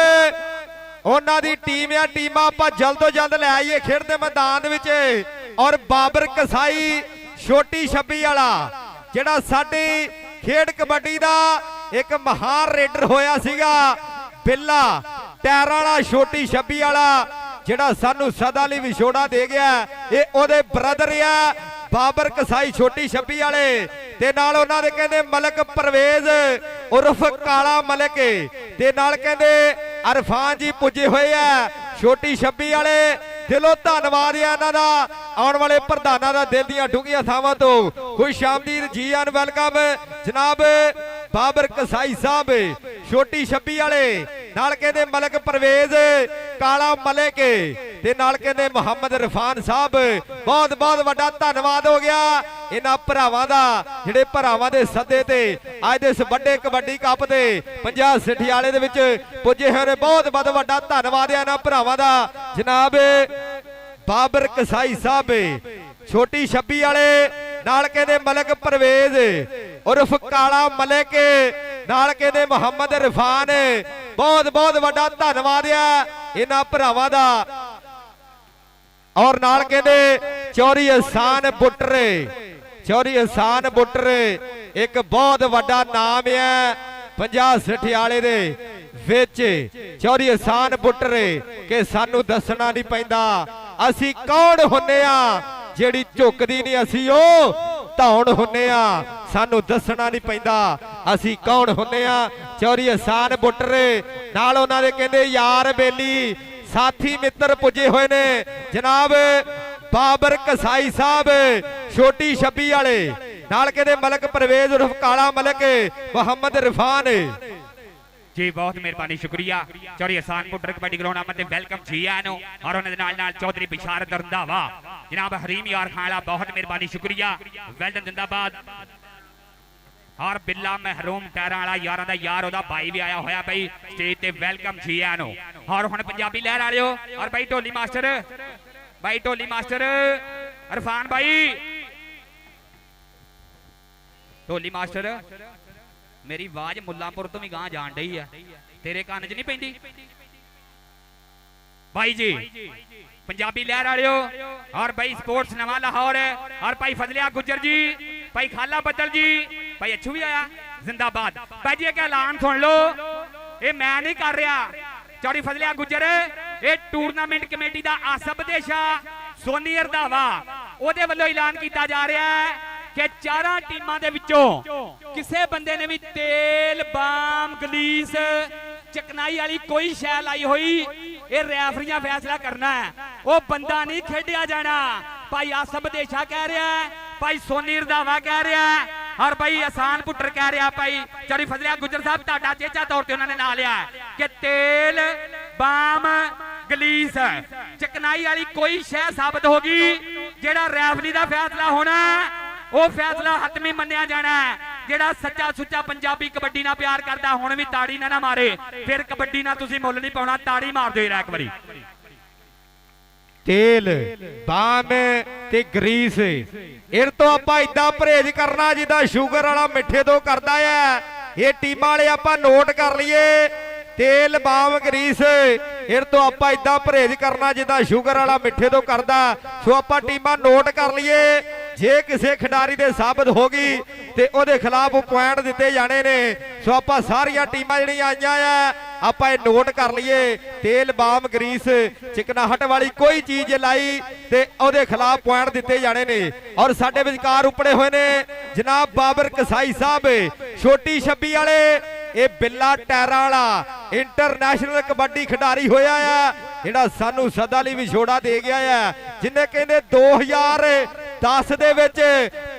A: उन्हां दी टीम या टीमां आप जल्द तो जल्द लै आईए खेड दे मैदान दे विच और बाबर कसाई छोटी छब्बी वाला जिहड़ा साडी खेड कबड्डी दा एक महान रेडर होया सीगा बिल्ला टैरां वाला छोटी छब्बी वाला जिहड़ा सानू सदा लई विछोड़ा दे गया ये ओदे ब्रदर आ बाबर कसाई छोटी छब्बी वाले ते नाल उन्हां दे कहंदे मलक परवेज उर्फ काला मलक ते नाल कहंदे अरफान जी पुजे होए आ छोटी छब्बी वाले दिलों धन्नवाद है इन्हां दा आने वाले प्रधाना दा दिल दियां डूंघियां थावां तो खुश आमदीद जी आन वेलकम जनाब बाबर कसाई साहब छोटी छब्बी वाले नाल कहंदे मलक परवेज काला मलिक ते नाल कहंदे मुहम्मद इरफान साहब बहुत बहुत वड्डा धन्नवाद हो गया इन्हां भरावां दा जिहड़े भरावां दे सद्दे ते अज दे इस वड्डे कबड्डी कप दे 50 सठियाले दे विच पुजे होए बहुत बहुत वड्डा धन्नवाद है इन्हां भरावां दा जनाब बाबर कसाई साहब छोटी छब्बी वाले नाल कहंदे मलक परवेज उर्फ काला मलिक नाल कहंदे मुहम्मद इरफान बहुत बहुत वड्डा धन्नवाद है इन्हां भरावां दा और नाल कहंदे चौरी आसान बुटरे चौरी आसान बुटरे एक बहुत वड्डा नाम है 50 सठियाले दे विच चौरी आसान बुटरे के सानू दसना नहीं पैंदा असी कौन हुन्ने आ जेड़ी झुकदी नहीं असी ओ धौण हुन्ने आ सानू दसना नहीं पैंदा असी कौन हुन्ने आ चौरी आसान बुटरे नाल उन्हां दे कहंदे यार बेली साथी मित्र पुजे हुए ने जनाब बाबर कसाई साहब छोटी छब्बी वाले नाल कहंदे मलक परवेज उर्फ काला मलिक मुहम्मद इरफान
B: जी बहुत मेहरबानी शुक्रिया चौरी आसान पुट्टर कबड्डी ग्राउंड आमद वेलकम जी आनो और उन्हें नाल नाल चौधरी बिशारत रंधावा जनाब हरीम यार खान बहुत मेहरबानी शुक्रिया वेलडन जिंदाबाद और बिल्ला महरूम टैरा वाला यारां दा यार ओदा भाई भी आया होया भाई स्टेज ते वेलकम जी आनो और हुण पंजाबी लहर वालियो और भाई ढोली मास्टर इरफान भाई ढोली मास्टर मेरी आवाज मुल्लांपुर तो भी गां जान रही है तेरे कान च नहीं पैंदी भाई जी पंजाबी लहर वालियो और भाई स्पोर्ट्स नवा लाहौर और भाई फजलिया गुजर जी भाई खाला बदल जी भाई अच्छू भी आया जिंदाबाद भाई जी एक ऐलान सुन लो ये मैं नहीं कर रहा चौड़ी फजलिया गुजर ये टूरनामेंट कमेटी का आसफ देशा सोनी रंधावा ओदे वल्लों ऐलान किया जा रहा है कि चारां टीमां दे विचों किसे बंदे ने भी तेल बाम गलीस चकनाई वाली कोई शै लाई हुई ये रैफरियां फैसला करना है वो बंदा नहीं खेडिया जाना भाई आसफ देशा कह रहा है भाई सोनी रंधावा कह रहा है और भाई आसान पुट्टर कह रहा भाई चौरी फजलिया गुजर साहब ताड़ा चेचा तौर पर उन्होंने ना लिया कि तेल बाम
C: ਗਲੀਸ ਚਕਨਾਈ ਵਾਲੀ ਕੋਈ ਸ਼ੈ ਸਾਬਤ ਹੋ ਗਈ। ਜਿਹੜਾ ਰੈਫਰੀ ਦਾ ਫੈਸਲਾ ਹੋਣਾ ਉਹ ਫੈਸਲਾ ਹਤਮੀ ਮੰਨਿਆ ਜਾਣਾ। ਜਿਹੜਾ ਸੱਚਾ ਸੁੱਚਾ ਪੰਜਾਬੀ ਕਬੱਡੀ ਨਾਲ ਪਿਆਰ ਕਰਦਾ ਹੁਣ ਵੀ ਤਾੜੀ ਨਾ ਮਾਰੇ, ਫਿਰ ਕਬੱਡੀ ਨਾਲ ਤੁਸੀਂ ਮੁੱਲ ਨਹੀਂ ਪਾਉਣਾ। ਤਾੜੀ ਮਾਰ ਦਿਓ ਇੱਕ ਵਾਰੀ।
A: ਤੇਲ ਬਾਮ ਤੇ ਗਰੀਸ ਇਹ ਤੋਂ ਆਪਾਂ ਇਦਾਂ ਪਰਹੇਜ਼ ਕਰਨਾ ਜਿੱਦਾਂ ਸ਼ੂਗਰ ਵਾਲਾ ਮਿੱਠੇ ਤੋਂ ਕਰਦਾ ਆ। ਇਹ ਟੀਮਾਂ ਵਾਲੇ ਆਪਾਂ ਨੋਟ ਕਰ ਲਈਏ। ਤੇਲ ਬਾਮ ਗਰੀਸ ਇਹ ਤੋਂ ਆਪਾਂ ਇਦਾਂ ਪਰਹੇਜ਼ ਕਰਨਾ ਜਿੱਦਾਂ ਸ਼ੂਗਰ ਵਾਲਾ ਮਿੱਠੇ ਤੋਂ ਕਰਦਾ। ਸੋ ਆਪਾਂ ਟੀਮਾਂ ਨੋਟ ਕਰ ਲਈਏ। ਜੇ ਕਿਸੇ ਖਿਡਾਰੀ ਦੇ ਸਾਬਤ ਹੋ ਗਈ ਤੇ ਉਹਦੇ ਖਿਲਾਫ ਪੁਆਇੰਟ ਦਿੱਤੇ ਜਾਣੇ ਨੇ। ਸੋ ਆਪਾਂ ਸਾਰੀਆਂ ਟੀਮਾਂ ਜਿਹੜੀਆਂ ਆਈਆਂ ਆ ਆਪਾਂ ਇਹ ਨੋਟ ਕਰ ਲਈਏ। ਤੇਲ ਬਾਮ ਗਰੀਸ ਚਿਕਨਾਹਟ ਵਾਲੀ ਕੋਈ ਚੀਜ਼ ਲਾਈ ਤੇ ਉਹਦੇ ਖਿਲਾਫ ਪੁਆਇੰਟ ਦਿੱਤੇ ਜਾਣੇ ਨੇ। ਔਰ ਸਾਡੇ ਵਿਚਕਾਰ ਉਪੜੇ ਹੋਏ ਨੇ ਜਨਾਬ ਬਾਬਰ ਕਸਾਈ ਸਾਹਿਬ, ਛੋਟੀ ਛੱਬੀ ਵਾਲੇ। ਇਹ ਬਿੱਲਾ ਟੈਰਾਂ ਵਾਲਾ ਇੰਟਰਨੈਸ਼ਨਲ ਕਬੱਡੀ ਖਿਡਾਰੀ ਹੋਇਆ ਆ, ਜਿਹੜਾ ਸਾਨੂੰ ਸਦਾ ਲਈ ਵਿਛੋੜਾ ਦੇ ਗਿਆ ਆ। ਜਿਨੇ ਕਹਿੰਦੇ 2010 ਦੇ ਵਿੱਚ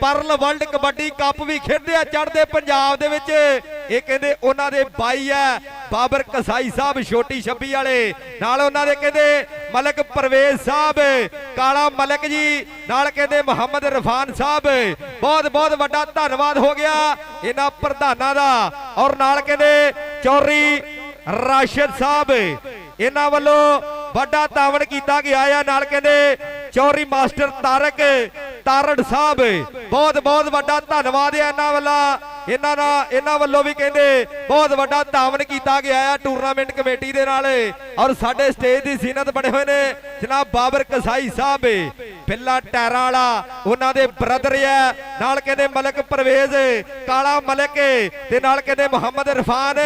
A: ਪਰਲ ਵਰਲਡ ਕਬੱਡੀ ਕੱਪ ਵੀ ਖੇਡਿਆ ਚੜ੍ਹਦੇ ਪੰਜਾਬ ਦੇ ਵਿੱਚ। ਇਹ ਕਹਿੰਦੇ ਉਹਨਾਂ ਦੇ ਬਾਈ ਆ ਬਾਬਰ ਕਸਾਈ ਸਾਹਿਬ ਛੋਟੀ ਛੱਬੀ ਵਾਲੇ। ਨਾਲ ਉਹਨਾਂ ਦੇ ਕਹਿੰਦੇ ਮਲਕ ਪਰਵੇਜ਼ ਸਾਹਿਬ, ਕਾਲਾ ਮਲਕ ਜੀ, ਨਾਲ ਕਹਿੰਦੇ ਮੁਹੰਮਦ ਇਰਫਾਨ ਸਾਹਿਬ। ਬਹੁਤ ਬਹੁਤ ਵੱਡਾ ਧੰਨਵਾਦ ਹੋ ਗਿਆ ਇਹਨਾਂ ਪ੍ਰਧਾਨਾਂ ਦਾ। ਔਰ ਨਾਲ ਕਹਿੰਦੇ ਚੌਰੀ ਰਾਸ਼ਿਦ ਸਾਹਿਬ, ਇਹਨਾਂ ਵੱਲੋਂ ਵੱਡਾ ਤਾਵਨ ਕੀਤਾ ਗਿਆ ਆ। ਨਾਲ ਕਹਿੰਦੇ ਚੌਰੀ ਮਾਸਟਰ ਤਾਰੜ ਸਾਹਿਬ, ਬਹੁਤ ਬਹੁਤ ਵੱਡਾ ਧੰਨਵਾਦ ਹੈ ਇਹਨਾਂ ਵੱਲੋਂ ਵੀ ਕਹਿੰਦੇ ਬਹੁਤ ਵੱਡਾ ਤਾਵਨ ਕੀਤਾ ਗਿਆ ਆ ਟੂਰਨਾਮੈਂਟ ਕਮੇਟੀ ਦੇ ਨਾਲ। ਔਰ ਸਾਡੇ ਸਟੇਜ ਦੀ ਜ਼ੀਨਤ ਬਣੇ ਹੋਏ ਨੇ ਜਨਾਬ ਬਾਬਰ ਕਸਾਈ ਸਾਹਿਬ, ਬਿੱਲਾ ਟੈਰਾਂ ਵਾਲਾ, ਉਹਨਾਂ ਦੇ ਬ੍ਰਦਰ ਹੈ। ਨਾਲ ਕਹਿੰਦੇ ਮਲਕ ਪਰਵੇਜ਼, ਕਾਲਾ ਮਲਕ ਤੇ ਨਾਲ ਕਹਿੰਦੇ ਮੁਹੰਮਦ ਇਰਫਾਨ।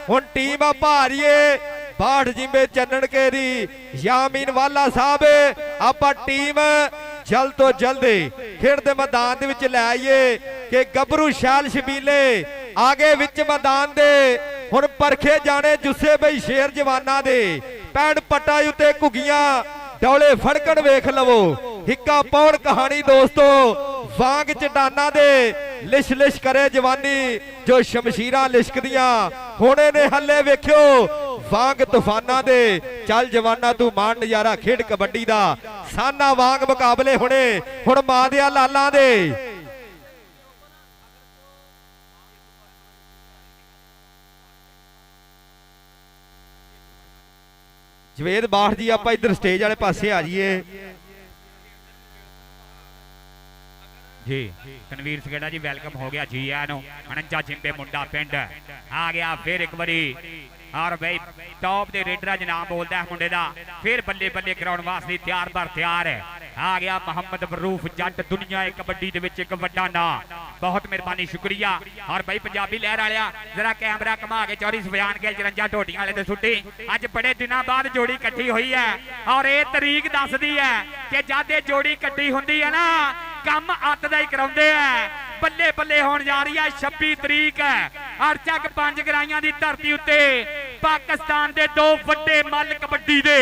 A: ਹੁਣ ਟੀਮ ਆ ਭਾਰੀਏ ਬਾੜ ਜਿੰਬੇ ਚੰਨਣਕੇ ਦੀ ਯਾਮੀਨ ਵਾਲਾ ਸਾਹਿਬ। ਆਪਾਂ ਟੀਮ ਜਲਦ ਤੋਂ ਜਲਦ ਖੇਡ ਦੇ ਮੈਦਾਨ ਦੇ ਵਿੱਚ ਲੈ ਆਈਏ ਕਿ ਗੱਭਰੂ ਸ਼ੈਲ ਸ਼ਬੀਲੇ ਆਗੇ ਵਿੱਚ ਮੈਦਾਨ ਦੇ ਹੁਣ ਪਰਖੇ ਜਾਣੇ ਜੁੱਸੇ ਬਈ ਸ਼ੇਰ ਜਵਾਨਾਂ ਦੇ। ਪੈਣ ਪੱਟਾ ਉੱਤੇ ਘੁੱਗੀਆਂ ਡੌਲੇ ਫੜਕਣ ਵੇਖ ਲਵੋ। ਹਿੱਕਾ ਪਾਉਣ ਕਹਾਣੀ ਦੋਸਤੋ ਵਾਂਗ ਚਟਾਨਾ ਦੇ ਲਿਸ਼ ਲਿਸ਼ ਕਰੇ ਜਵਾਨੀ ਜੋ ਸ਼ਮਸ਼ੀਰਾਂ ਲਿਸ਼ਕਦੀਆਂ ਹੋਣੇ ਨੇ ਹੱਲੇ ਵੇਖਿਓ ਵਾਂਗ ਤੂਫਾਨਾਂ ਦੇ। ਚੱਲ ਜਵਾਨਾ ਤੂੰ ਮਾਣ ਨਜ਼ਾਰਾ ਖੇਡ ਕਬੱਡੀ ਦਾ, ਸਾਨਾ ਵਾਂਗ ਮੁਕਾਬਲੇ ਹੋਣੇ ਹੁਣ ਮਾਂ ਦੇ ਲਾਲਾਂ ਦੇ। ਜਵੇਦ ਬਾਠ ਜੀ ਆਪਾਂ ਇੱਧਰ ਸਟੇਜ ਵਾਲੇ ਪਾਸੇ ਆ ਜਾਈਏ
C: ਜੀ। ਤਨਵੀਰ ਸਗੇੜਾ ਜੀ ਵੈਲਕਮ ਹੋ ਗਿਆ ਜੀ ਆਇਆਂ ਨੂੰ। 49 ਜਿੰਬੇ ਮੁੰਡਾ ਪਿੰਡ ਆ ਗਿਆ ਫਿਰ ਇੱਕ ਵਾਰੀ। ਔਰ ਬਈ ਟੌਪ ਦੇ ਰੇਡਰਾਂ ਜਨਾਬ ਬੋਲਦਾ ਮੁੰਡੇ ਦਾ। ਫਿਰ ਬੱਲੇ ਬੱਲੇ ਕਰਾਉਣ ਵਾਸਤੇ ਤਿਆਰ ਬਰ ਤਿਆਰ ਹੈ। ਆ ਗਿਆ ਮੁਹੰਮਦ ਬਰੂਫ ਜੱਟ, ਦੁਨੀਆ ਕਬੱਡੀ ਦੇ ਵਿੱਚ ਇੱਕ ਵੱਡਾ ਨਾਂ। ਬਹੁਤ ਮਿਹਰਬਾਨੀ ਸ਼ੁਕਰੀਆ। ਔਰ ਬਈ ਪੰਜਾਬੀ ਲਹਿਰ ਵਾਲਿਆ ਜਰਾ ਕੈਮਰਾ ਘੁਮਾ ਕੇ ਚੌਰੀ ਸੁਬਿਆਨ ਗਿੱਲ 54 ਢੋਟੀਆਂ ਵਾਲੇ ਤੇ ਸੁੱਟੀ। ਅੱਜ ਬੜੇ ਦਿਨਾਂ ਬਾਅਦ ਜੋੜੀ ਇਕੱਠੀ ਹੋਈ ਹੈ ਔਰ ਇਹ ਤਰੀਕ ਦੱਸਦੀ ਹੈ ਕਿ ਜਦ ਇਹ ਜੋੜੀ ਇਕੱਠੀ ਹੁੰਦੀ ਹੈ ਨਾ ਕੰਮ ਅੱਤ ਦਾ ਹੀ ਕਰਾਉਂਦੇ ਆ। ਬੱਲੇ ਬੱਲੇ ਹੋਣ ਜਾ ਰਹੀ ਹੈ 26 ਤਰੀਕ ਔਰ ਚੱਕ 5 ਗਰਾਈਆਂ ਦੀ ਧਰਤੀ ਉੱਤੇ ਪਾਕਿਸਤਾਨ ਦੇ ਦੋ ਵੱਡੇ ਮੱਲ ਕਬੱਡੀ ਦੇ।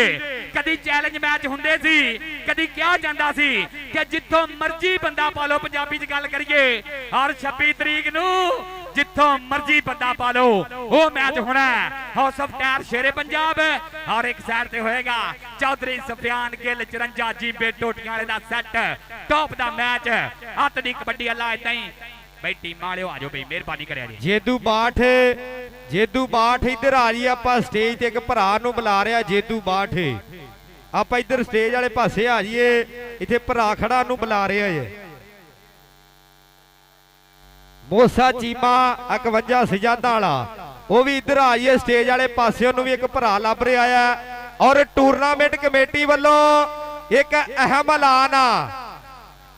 C: ਕਦੀ ਚੈਲੰਜ ਮੈਚ ਹੁੰਦੇ ਸੀ, ਕਦੀ ਕਿਹਾ ਜਾਂਦਾ ਸੀ ਕਿ ਜਿੱਥੋਂ ਮਰਜ਼ੀ ਬੰਦਾ ਪਾ ਲਓ, ਪੰਜਾਬੀ 'ਚ ਗੱਲ ਕਰੀਏ। ਔਰ 26 ਤਰੀਕ ਨੂੰ ਜਿੱਥੋਂ ਮਰਜ਼ੀ ਬੰਦਾ ਪਾ ਲਓ ਉਹ ਮੈਚ ਹੋਣਾ ਹਾਊਸ ਆਫ ਟਾਇਰ ਸ਼ੇਰੇ ਪੰਜਾਬ। ਔਰ ਇੱਕ ਸਾਈਡ ਤੇ ਹੋਏਗਾ ਚੌਧਰੀ ਸੁਫਿਆਨ ਗਿੱਲ 54 ਜੀਬੇ ਟੋਟੀਆਂ ਵਾਲੇ ਦਾ ਸੈੱਟ। ਟੌਪ ਦਾ ਮੈਚ ਹੱਥ ਦੀ ਕਬੱਡੀ ਅੱਲਾ ਇਦਾਂ ਹੀ ਬਈ ਟੀਮਾਂ ਵਾਲਿਓ ਆਜੋ ਬਈ ਮਿਹਰਬਾਨੀ ਕਰਿਆ ਜੀ।
A: ਜੇਦੂ ਬਾਠ ਇੱਧਰ ਆ ਜੀ। ਆਪਾਂ ਸਟੇਜ ਤੇ ਇੱਕ ਭਰਾ ਨੂੰ ਬੁਲਾ ਰਿਹਾ ਜੇਦੂ ਬਾਠ। ਆਪਾਂ ਇੱਧਰ ਸਟੇਜ ਵਾਲੇ ਪਾਸੇ ਆ ਜਾਈਏ। ਇੱਥੇ ਭਰਾ ਖੜਾ ਨੂੰ ਬੁਲਾ ਰਿਹਾ ਜੇ। ਮੋਸਾ ਚੀਮਾ 51 ਸਜਾਦਾ ਵਾਲਾ ਉਹ ਵੀ ਇੱਧਰ ਆ ਜਾਈਏ ਸਟੇਜ ਵਾਲੇ ਪਾਸੇ। ਉਹਨੂੰ ਵੀ ਇੱਕ ਭਰਾ ਲੱਭ ਰਿਹਾ ਆ। ਔਰ ਟੂਰਨਾਮੈਂਟ ਕਮੇਟੀ ਵੱਲੋਂ ਇੱਕ ਅਹਿਮ ਐਲਾਨ ਆ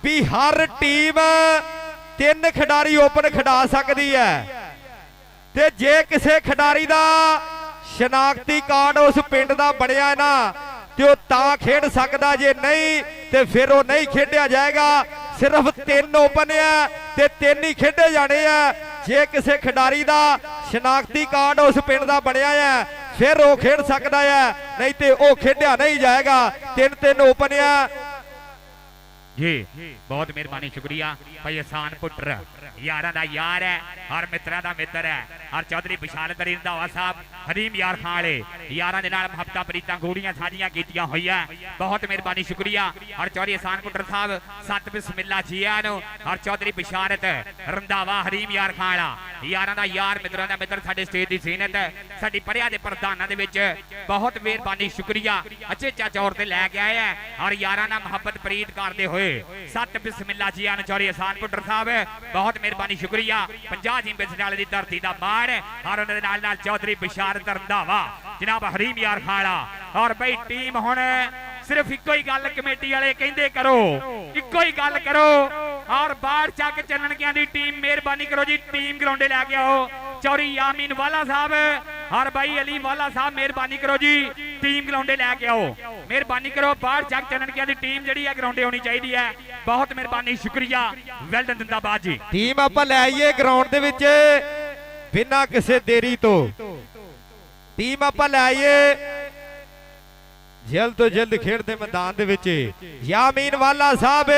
A: ਵੀ ਹਰ ਟੀਮ 3 ਖਿਡਾਰੀ ਓਪਨ ਖਿਡਾ ਸਕਦੀ ਹੈ। ਤੇ ਜੇ ਕਿਸੇ ਖਿਡਾਰੀ ਦਾ ਸ਼ਨਾਖਤੀ ਕਾਰਡ ਉਸ ਪਿੰਡ ਦਾ ਬਣਿਆ ਨਾ ਤੇ ਉਹ ਤਾਂ ਖੇਡ ਸਕਦਾ, ਜੇ ਨਹੀਂ ਤੇ ਫਿਰ ਉਹ ਨਹੀਂ ਖੇਡਿਆ ਜਾਏਗਾ। ਸਿਰਫ 3 ਓਪਨ ਆ ਤੇ 3 ਹੀ ਖੇਡੇ ਜਾਣੇ ਆ। ਜੇ ਕਿਸੇ ਖਿਡਾਰੀ ਦਾ ਸ਼ਨਾਖਤੀ ਕਾਰਡ ਉਸ ਪਿੰਡ ਦਾ ਬਣਿਆ ਆ ਫਿਰ ਉਹ ਖੇਡ ਸਕਦਾ ਆ, ਨਹੀਂ ਤੇ ਉਹ ਖੇਡਿਆ ਨਹੀਂ ਜਾਏਗਾ। 3 ਓਪਨ ਆ।
C: जी बहुत मेहरबानी शुक्रिया भाई एहसान पुत्र यारा दा यार है और मित्रा दा मित्र है और चौधरी विशाल रंधावा साहब हरीम यार खान वाले यारा दे नाल मुहब्बतां प्रीतां गूड़ियां साझियां कीतियां होईयां बहुत मेहरबानी शुक्रिया और चौधरी एहसान पुत्र साहब सत बिस्मिल्ला जिया नु और चौधरी बिशारत रंधावा हरीम यार खान वाला यारा दा यार मित्रा दा मित्र साडे स्टेज दी सीनत साडी परिया दे प्रधानां दे विच बहुत मेहरबानी शुक्रिया अच्छे तौर ते लैके आए हैं और यारा नाल मुहब्बत प्रीत करदे होए सत बिस्मिल्ला जी आन चौधरी एहसान पुत्र साहब बहुत मेहरबानी शुक्रिया 50 जिम्बे सजाले दी धरती दा मान और उन्हां दे नाल नाल चौधरी बिशारत रंधावा जनाब हरीम यार खाला और भाई टीम हुण सिर्फ इको ही गल कमेटी वाले कहंदे करो इको ही गल करो और बाढ़ चक चलणकियां दी टीम मेहरबानी करो जी टीम ग्राउंडे लैके आओ चौधरी यामीन वाला साहब और भाई अली वाला साहब मेहरबानी करो जी टीम ग्राउंडे लैके आओ मेहरबानी करो बाहर जग चलणकियां दी टीम जिहड़ी है ग्राउंडे होनी चाहिए है बहुत मेहरबानी शुक्रिया वेल डन जिंदाबाद जी
A: टीम आपां ले आईए ग्राउंड दे विच बिना किसी देरी तो टीम आपां ले आईए जल्द तो जल्द खेड दे मैदान दे विच यामीन वाला साहब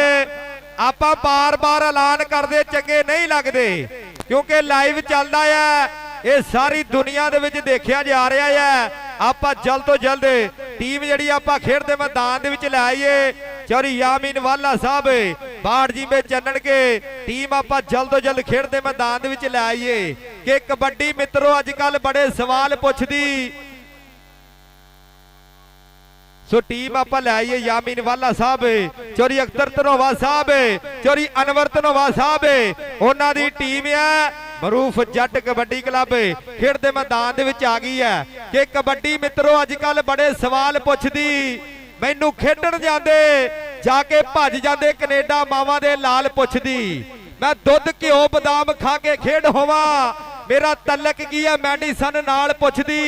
A: आपां बार-बार ऐलान करदे चंगे नहीं लगदे क्योंकि लाइव चलदा है ये सारी दुनिया दे विच देखिया जा रहा है आपां जल्द तो जल्द टीम जिहड़ी आपां खेड दे मैदान दे विच ले आईए चौधरी यामीन वाला साहब बाढ़ जी में चलण के टीम आपां जल्द तो जल्द खेड दे मैदान दे विच ले आईए कि कबड्डी मित्रों अजकल बड़े सवाल पुछदी सो टीम आप ले आइए यामीन वाला साहब चौधरी अख्तर धनोवा साहब चौधरी अनवर धनोवा साहब उन्हां दी टीम है मरूफ जट कबड्डी क्लब खेड दे मैदान दे विच आ गई है कि कबड्डी मित्रों अजकल बड़े सवाल पुछदी मैनू खेडण जांदे जाके भज जांदे कनेडा मावां दे लाल पुछदी मैं दुध घिओ बदाम खा के खेड होवां मेरा तलक की है मैडिसन नाल पुछदी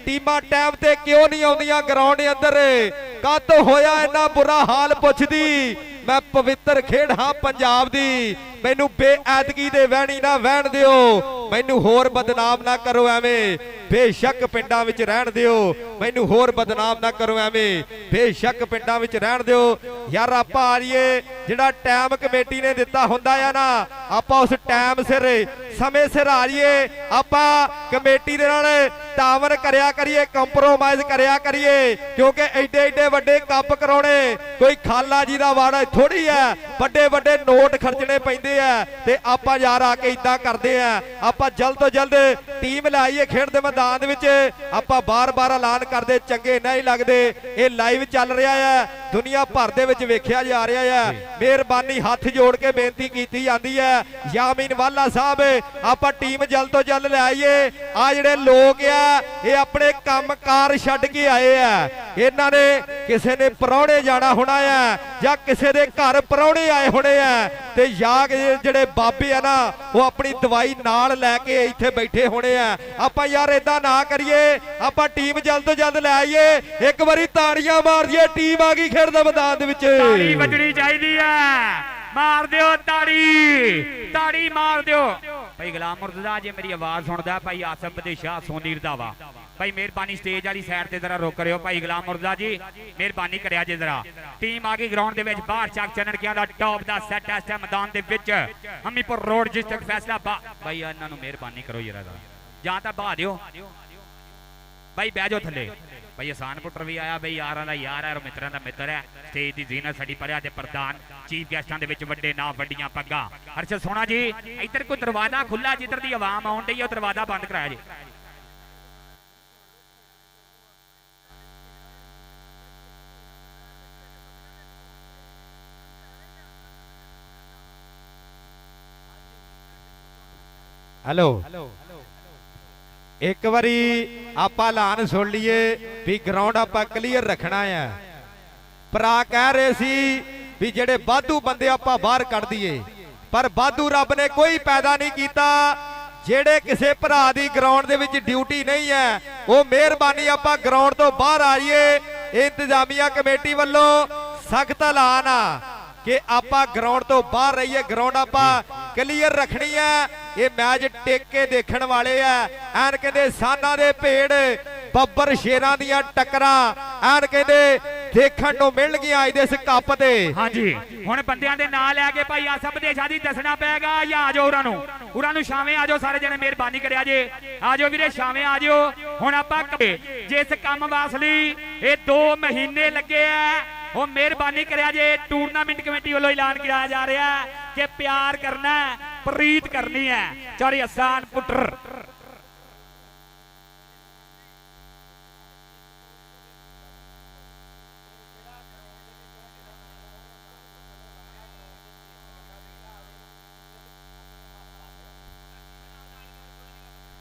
A: टीमां टाइम ते क्यों नहीं आउंदियां ग्राउंड अंदर कद होया इन्ना बुरा हाल पुछदी मैं पवित्र खेड हां पंजाब दी मैनू बेअदगी दे वहणी ना वहण दिओ मैनू होर बदनाम ना करो एवें बेशक पिंडां विच रहण दिओ मैनू होर बदनाम ना करो एवें बेशक पिंडां विच रहण दिओ यार आपां आ रहीए जिहड़ा टाइम कमेटी ने दिता हुंदा है ना आपां उस टाइम सिर समय सिर आ रहीए आपां कमेटी दे नाल तावन करया करिए कंप्रोमाइज करया करिए क्योंकि एडे एडे वड्डे कप कराउणे कोई खाला जी दा वाड़ा थोड़ी है वड्डे वड्डे नोट खर्चने पैंदे है ते आपां यार आके इदां करदे आ आपां जल्द तो जल्द टीम लाइए खेड दे मैदान दे विच आपां बार-बार ऐलान करदे चंगे नहीं लगदे ये लाइव चल रहा है दुनिया भर दे विच वेखिया जा रहा है मेहरबानी हाथ जोड़ के बेनती कीती जांदी है यामीन वाला साहब आपां टीम जल्द तो जल्द ले आइए आ जिहड़े लोग आ ये अपने काम कार छड्ड के आए हैं इन्हां ने किसी ने परौणे जाना होना है या किसी दे घर परौणे आए होने हैं ते याग जिहड़े बाबे आ ना वो अपनी दवाई नाल लैके इत्थे बैठे होने हैं आपां यार इदां ना करिए आपां टीम जल्द तो जल्द ले आइए एक बारी ताड़ियां मार दिए टीम आ गई खेड दे मैदान दे विच
C: ताड़ी वजनी चाहिदी है मार दिओ ताड़ी मार दिओ भाई गुलाम मुर्तजा जे मेरी आवाज सुनदा भाई आसफ बदे शाह सोनी रंधावा भाई मेहरबानी स्टेज वाली साइड ते जरा रोक करियो भाई गुलाम मुर्तजा जी मेहरबानी करिया जे जरा टीम आ गई ग्राउंड दे विच बाहर चक चनणकियां दा टॉप दा सेट इस टाइम मैदान दे विच हमीपुर रोड डिस्ट्रिक्ट फैसलाबाद भाई इन्हां नूं मेहरबानी करो जरा जां तां बहा दिओ भाई बह जाओ थल्ले भाई एहसान पुत्र भी आया भाई यारां दा यार है और मित्रां दा मित्र है स्टेज दी जीनत साडी परिया दे प्रधान चीफ गेस्टां दे विच वड्डे नाम वड्डियां पग्गां हर्षद सोना जी इधर कोई दरवाजा खुला जिधर दी आवाम आउण डई ओ दरवाजा बंद कराया जी
A: हेलो एक बारी आप ऐलान सुन लीए भी ग्राउंड आप क्लीयर रखना है भरा कह रहे सी भी जेड़े वाधू बंदे आप बाहर कढ़ दिए पर वाधू रब ने कोई पैदा नहीं किया जेड़े किसी भरा दी ग्राउंड दे विच ड्यूटी नहीं है वो मेहरबानी आप ग्राउंड तो बाहर आइए इंतजामिया कमेटी वालों सख्त ऐलान आ कि आप ग्राउंड तो बाहर रहिए ग्राउंड आप क्लीयर रखनी है ये मैच टेक के देखने वाले है एन कहते साना दे भेड़ ਬੱਬਰ ਸ਼ੇਰਾਂ ਦੀਆਂ ਟੱਕਰਾਂ ਐਨ ਕਹਿੰਦੇ ਦੇਖਣ ਨੂੰ ਮਿਲਣਗੀਆਂ ਅੱਜ ਦੇ ਇਸ ਕੱਪ ਤੇ।
C: ਹਾਂਜੀ ਹੁਣ ਬੰਦਿਆਂ ਦੇ ਨਾਂ ਲੈ ਕੇ ਭਾਈ ਆ ਸਭ ਦੇ ਸ਼ਾਦੀ ਦੱਸਣਾ ਪਏਗਾ ਜਾਂ ਆ ਜਾਓ ਉਰਾਂ ਨੂੰ ਛਾਵੇਂ ਆ ਜਾਓ ਸਾਰੇ ਜਣੇ ਮਿਹਰਬਾਨੀ ਕਰਿਆ ਜੇ ਆ ਜਾਓ ਵੀਰੇ ਛਾਵੇਂ ਆ ਜਾਓ। ਹੁਣ ਆਪਾਂ ਜਿਸ ਕੰਮ ਵਾਸਤੇ ਇਹ 2 ਮਹੀਨੇ ਲੱਗੇ ਆ ਉਹ ਮਿਹਰਬਾਨੀ ਕਰਿਆ ਜੇ ਟੂਰਨਾਮੈਂਟ ਕਮੇਟੀ ਵੱਲੋਂ ਐਲਾਨ ਕੀਤਾ ਜਾ ਰਿਹਾ ਕਿ ਪਿਆਰ ਕਰਨਾ ਪ੍ਰੀਤ ਕਰਨੀ ਹੈ ਚੌਰੀ ਅਸਾਨ ਪੁੱਟਰ।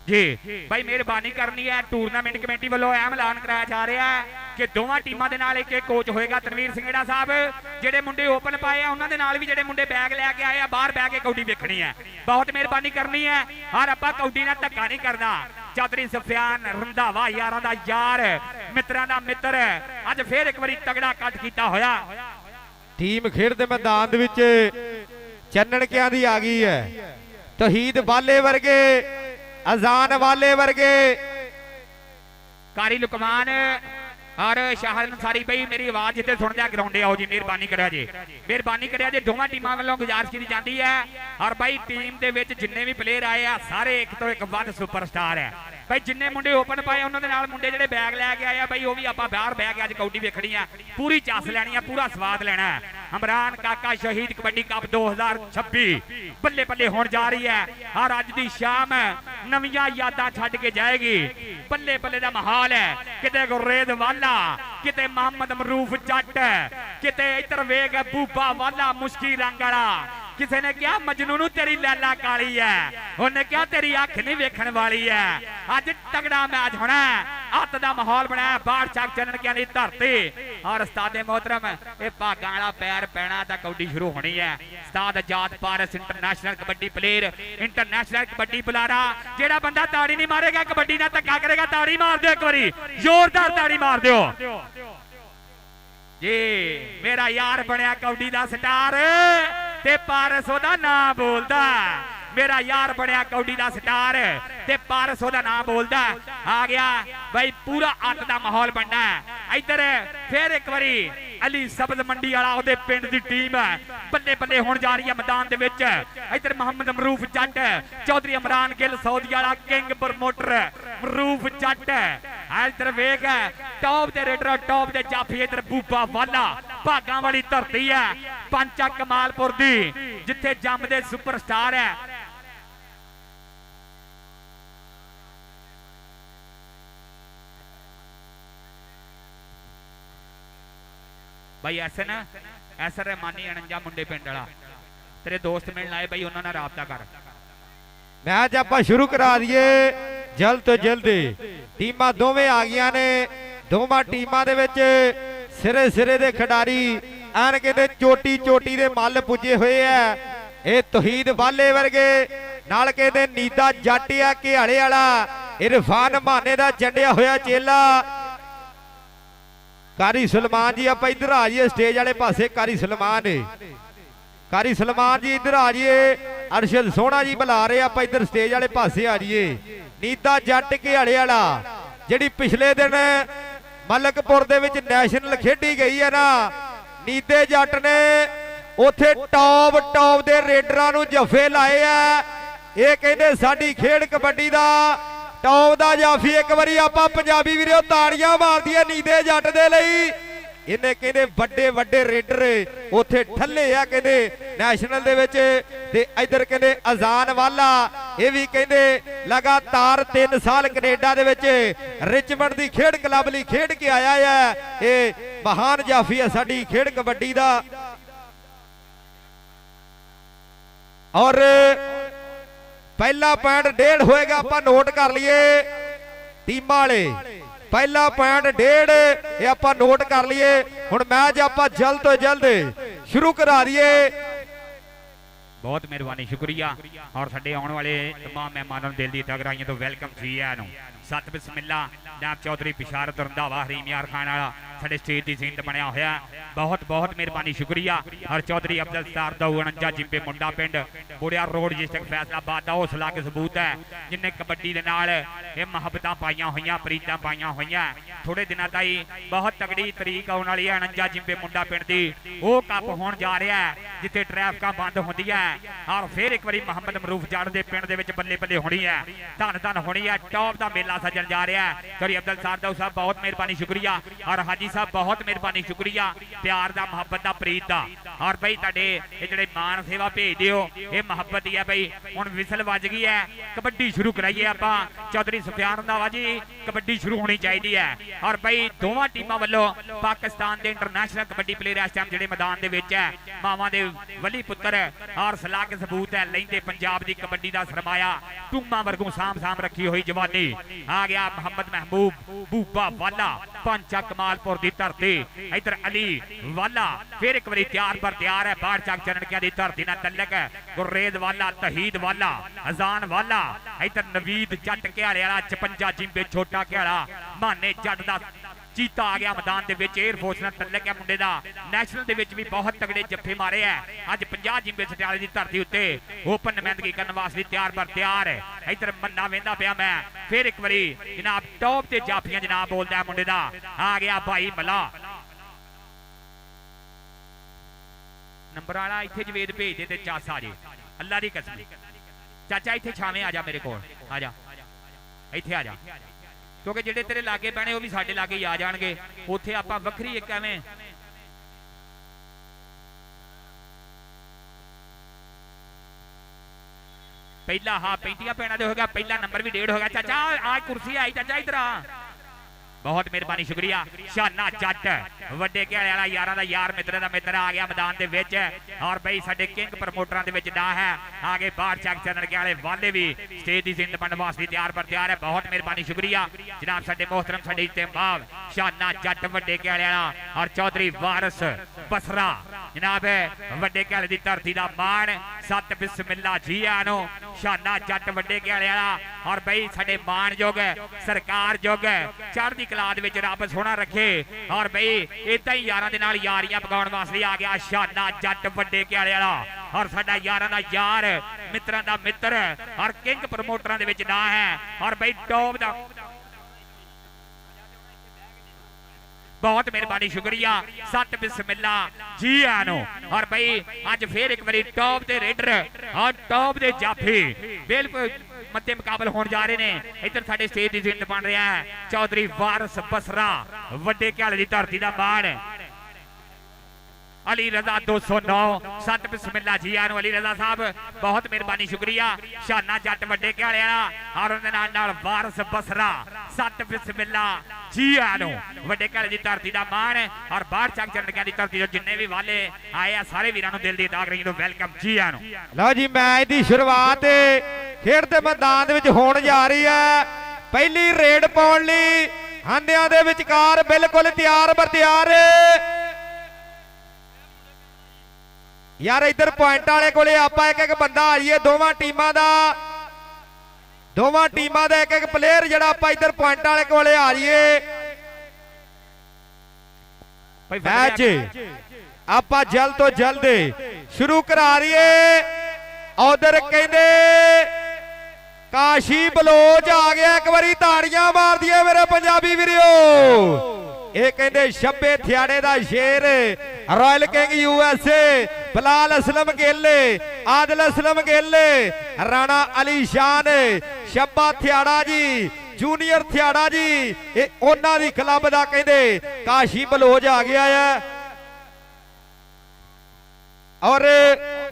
C: ਜੀ ਭਾਈ ਮਿਹਰਬਾਨੀ ਕਰਨੀ ਹੈ ਟੂਰਨਾਮੈਂਟ ਕਮੇਟੀ ਵੱਲੋਂ ਇਹ ਐਲਾਨ ਕਰਾਇਆ ਜਾ ਰਿਹਾ ਹੈ ਕਿ ਦੋਵਾਂ ਟੀਮਾਂ ਦੇ ਨਾਲ ਇੱਕ ਕੋਚ ਹੋਏਗਾ ਤਨਵੀਰ ਸਿੰਘੜਾ ਸਾਹਿਬ। ਜਿਹੜੇ ਮੁੰਡੇ ਓਪਨ ਪਾਏ ਆ ਉਹਨਾਂ ਦੇ ਨਾਲ ਵੀ ਜਿਹੜੇ ਮੁੰਡੇ ਬੈਗ ਲੈ ਕੇ ਆਏ ਆ ਬਾਹਰ ਬਹਿ ਕੇ ਕੌਡੀ ਵੇਖਣੀ ਹੈ। ਬਹੁਤ ਮਿਹਰਬਾਨੀ ਕਰਨੀ ਹੈ ਹਰ ਆਪਾਂ ਕੌਡੀ ਨਾਲ ਧੱਕਾ ਨਹੀਂ ਕਰਨਾ। ਚੌਧਰੀ ਸੁਫਿਆਨ ਰੰਧਾਵਾ ਯਾਰਾਂ ਦਾ ਯਾਰ ਮਿੱਤਰਾਂ ਦਾ ਮਿੱਤਰ ਅੱਜ ਫੇਰ ਇੱਕ ਵਾਰੀ ਤਗੜਾ ਕੱਟ ਕੀਤਾ ਹੋਇਆ।
A: ਟੀਮ ਖੇਡ ਦੇ ਮੈਦਾਨ ਦੇ ਵਿੱਚ ਚੰਨਣਕਿਆਂ ਦੀ ਆ ਗਈ ਹੈ। ਤੌਹੀਦ ਵਾਲੇ ਵਰਗੇ ਅਜ਼ਾਨ ਵਾਲੇ ਵਰਗੇ
C: कारी लुकमान और शाह अंसारी भाई मेरी आवाज जिते सुन जा ग्राउंडे आओ जी मेहरबानी करिया जे दोवां टीमां वालों गुजारिश की जाती है। और भाई टीम दे विच जिन्ने भी प्लेयर आए हैं सारे एक तो एक वध सुपरस्टार है भाई। जिन्ने मुंडे ओपन पाए उन्होंने नाल मुंडे जिहड़े बैग लैके आए भाई वो भी आपां बाहर बह के अज कौडी वेखणी है, पूरी चस लैनी है, पूरा स्वाद लेना है। इमरान काका शहीद कबड्डी कप 2026 बल्ले बल्ले होने जा रही है और अज दी शाम नवीं यादां छड्ड के जाएगी। बल्ले बल्ले दा माहौल है, किते गुरेद वाला, किते मोहम्मद मरूफ जट, किते इधर वेग बूबा वाला मुश्की रंग वाला। किसी ने क्या मजनू नू तेरी लैला काली है, उन्हें क्या तेरी अख नहीं वेखण वाली है। अज तगड़ा मैच होना, हत्थ दा माहौल बनाया बाहर चक चनकियां दी धरती और उस्ताद मोहतरम ये भागां वाला पैर पैना तां कौडी शुरू होनी है। उस्ताद Azad Paras international kabaddi player, international kabaddi बुलारा। जेड़ा बंदा ताड़ी नहीं मारेगा कबड्डी नाल धक्का करेगा, ताड़ी मार दो एक बारी, जोरदार ताड़ी मार दो जी। मेरा यार बनया कबड्डी दा स्टार ते पारस ओदा नाम बोलदा। मेरा यार बनया कौडी दा स्टार ते पारस ओदा नाम बोलदा। आ गया भाई पूरा अत दा माहौल बनना है। इधर फिर एक बारी अली सब्ज मंडी वाला ओदे पिंड दी टीम बल्ले बल्ले होने जा रही है मैदान दे विच। इधर मोहम्मद मरूफ जट, चौधरी इमरान गिल सऊदी वाला किंग प्रमोटर मरूफ जट। इधर वेख टॉप दे रेडर, टॉप दे जाफी, इधर बूबा वाला भागां वाली धरती है पंचा कमालपुर दी जिथे जमदे सुपरस्टार है। भाई ऐसा रहमानी अणंजा मुंडे पिंड वाला तेरे दोस्त मिलने आए भाई, उन्होंने राबता कर।
A: मैच आप शुरू करा दिए जल्द तो जल्द। टीमां दोवें आ गई ने, दोवां टीमां दे विच सिरे सिरे दे खिडारी एन कहते चोटी चोटी दे मल पुजे हुए है। ये तौहीद वाले वर्गे नाल कहते नीदा जाटिया घियाले वाला, इरफान माने दा जंडिया होया चेला कारी सलमान जी। आप इधर आ जाइए स्टेज वाले पासे, कारी सलमान है, कारी सलमान जी इधर आ जाइए। अरशद सोहना जी बुला रहे, आप इधर स्टेज वाले पासे आ जाइए। नीदा जट घियाले वाला जिहड़ी पिछले दिन मलकपुर दे विच नैशनल खेडी गई है ना, नीदे जट ने उथे टॉप टॉप दे रेडरां नूं जफे लाए है। ये कहंदे साडी खेड कबड्डी दा टॉप दा जाफी। एक बारी आपां पंजाबी वीरो ताड़ियां मार दिए नीदे जट दे लई। इन्हें कहंदे वड्डे वड्डे रेडर उथे ठल्ले आ कहंदे नैशनल दे विच। ते इधर कहंदे अजान वाला ये भी कहंदे लगातार 3 साल कनेडा दे विच रिचमंड दी खेड क्लब लई खेड के आया है। ये महान जाफी है साडी खेड कबड्डी दा। और पहला पॉइंट 1.5 होएगा, आप नोट कर लिए टीमां वाले। पहला पॉइंट 1.5 ये आप नोट कर लिए। हुण मैच आप जल्द तो जल्द शुरू करा दिए।
C: बहुत मेहरबानी शुक्रिया। और साडे आने वाले तमाम मेहमानों दिल दी तगराइयां तो वेलकम जी आनू। सत बिस्मिल्ला नाम चौधरी बिशारत रंधावा हरीम यार खान वाला साडे स्टेज दी सीन बनया होया। बहुत बहुत मेहरबानी शुक्रिया। और चौधरी अब्दुल सत्तार दा 49 जिम्बे मुंडा पिंड बुढ़िया रोड डिस्ट्रिक्ट फैसलाबाद का हौसला के सबूत है जिन्हें कबड्डी दे नाल ये मुहब्बतां पाइयां होइयां प्रीतां पाइयां होइयां। थोड़े दिनों ताई बहुत तगड़ी तरीक आने वाली है 49 जिम्बे मुंडा पिंड दी वो कप होण जा रहा है जिथे ट्रैफिकां बंद होंदियां और फिर एक बारी मोहम्मद मरूफ जड़ दे पिंड दे विच बल्ले बल्ले होनी है धन धन होनी है। टॉप दा मेला सजन जा रहा है। चौधरी अब्दुल सारदाऊ साहब बहुत मेहरबानी शुक्रिया। और हाजी साहब बहुत मेहरबानी शुक्रिया प्यार दा मुहब्बत दा प्रीत दा। और भाई तुहाडे ये जिहड़े मान सेवा भेज दिओ ये मुहब्बत ही है भाई। हुण विसल वज गई है कबड्डी शुरू कराइए आपां। चौधरी सुफियान रंधावा जी कबड्डी शुरू होनी चाहिए है। और भाई दोवां टीमां वल्लों पाकिस्तान के इंटरनेशनल कबड्डी प्लेयर इस टाइम जिहड़े मैदान दे विच है मावां दे वली पुत्तर और सलाह के सबूत है लैंदे पंजाब दी कबड्डी दा सरमाया टूमा वर्गों साम साम रखी हुई जवानी। आ गया मोहम्मद महबूब बूबा वाला पंचा कमालपुर की धरती। इधर अली वाला फिर एक बार तैयार पर तैयार है बाढ़ चक चरणकिया की धरती ना तलक गुरेज वाला तहीद वाला अजान वाला। इधर नवीद जट घियाले वाला 56 जिम्बे छोटा घियाला माने जट दा चीता आ गया मैदान दे विच। एयरफोर्स ने तलक है मुंडे दा नैशनल दे विच भी बहुत तगड़े जफ्फे मारे है। अज 50 जिम्बे सटियाले की धरती उत्ते ओपन नुमाइंदगी करने वास्ते तैयार पर तैयार है। इधर मन्ना वेंदा पिया मैं फिर एक बारी जनाब टॉप ते जाफियां जनाब बोलदा है मुंडे दा। आ गया भाई मला नंबर वाला इत्थे जवेद भेज दे ते चासा जी अल्लाह दी कसम चाचा इत्थे छावें आ जा मेरे कोल आ जा इत्थे आ जा क्योंकि जेडे तेरे लागे पैने वो भी साडे लागे ही आ जाणगे। उत्थे आपां वखरी एक एवें पहला हाँ 35 पैना दे हो गया पहला नंबर भी 1.5 हो गया। चाचा आज कुर्सी आई चाचा इधर आ बहुत मेहरबानी शुक्रिया। शाना जट वड्डे घियाले वाला यारां दा यार मित्र दा मित्र आ गया मैदान दे विच। और भाई साडे किंग प्रमोटरां दे विच ना है आगे बाहर चक चरण के वाले वाले भी स्टेज दी जिंद बनने वास्ते तैयार पर तैयार है। बहुत मेहरबानी शुक्रिया जनाब साडे मोहतरम साडे इत्तेमाम शाना जट वड्डे घियाले वाला और चौधरी वारिस बसरा जनाब वड्डे घियाले दी धरती दा मान। सत बिस्मिल्ला जी आनो शाना जट वड्डे घियाले वाला और भाई साडे मान योग सरकार योग चढ़दी कलाद विच रब सोना रखे। और भाई इदा ही यारां दे नाल यारियां पकाउण वास्ते आ गया शाना जट वड्डे घियाले वाला और साडा यारां दा यार मित्रां दा मित्र और किंग प्रमोटरां दे विच ना है। और भाई टॉप दा बहुत मेहरबानी शुक्रिया। सत बिस्मिल्ला जी आनो। और भाई अज फिर एक बारी टॉप दे रेडर और टॉप दे जाफी बिल्कुल मध्य मुकाबल होने जा रहे हैं। इधर साडे स्टेज दी जिंद बन रहा है चौधरी वारिस बसरा वड्डे घियाले दी धरती दा मान। अली रजा 209 सत बिस्मिल्ला जी आनो अली रजा साहब बहुत मेहरबानी शुक्रिया। शाना जट वड्डे घियाले वाला और उनदे नाल वारिस बसरा सत बिस्मिल्ला जी आनो वड्डे घियाले दी धरती दा मान। और बाहर चक चरणकिया दी धरती जो जिन्ने भी वाले आए आ सारे वीरां नूं दिल दी दागरी तो वेलकम जी आनो।
A: लो जी मैच दी शुरुआत खेड दे मैदान दे विच होण जा रही है। पहली रेड पाउण लई हांदियां दे विचकार बिल्कुल तैयार बर तैयार यार। इधर पॉइंट वाले कोले आपां एक एक बंदा आ जाइए दोवां टीमां दा एक एक प्लेयर जड़ा आपां इधर पॉइंट वाले कोले आ जाइए। मैच आपां जल्द तो जल्द शुरू करा रहीए। उधर कहंदे काशी बलोच आ गया एक बारी ताड़ियां मार दिए मेरे पंजाबी वीरियो। ये कहंदे शब्बे थियाड़े दा शेर royal king USA Bilal Aslam गेले आदिल असलम गेले राणा अली शान शब्बा थियाड़ा जी जूनियर थियाड़ा जी ये उन्हां दी क्लब दा कहंदे काशी बलोच आ गया है। और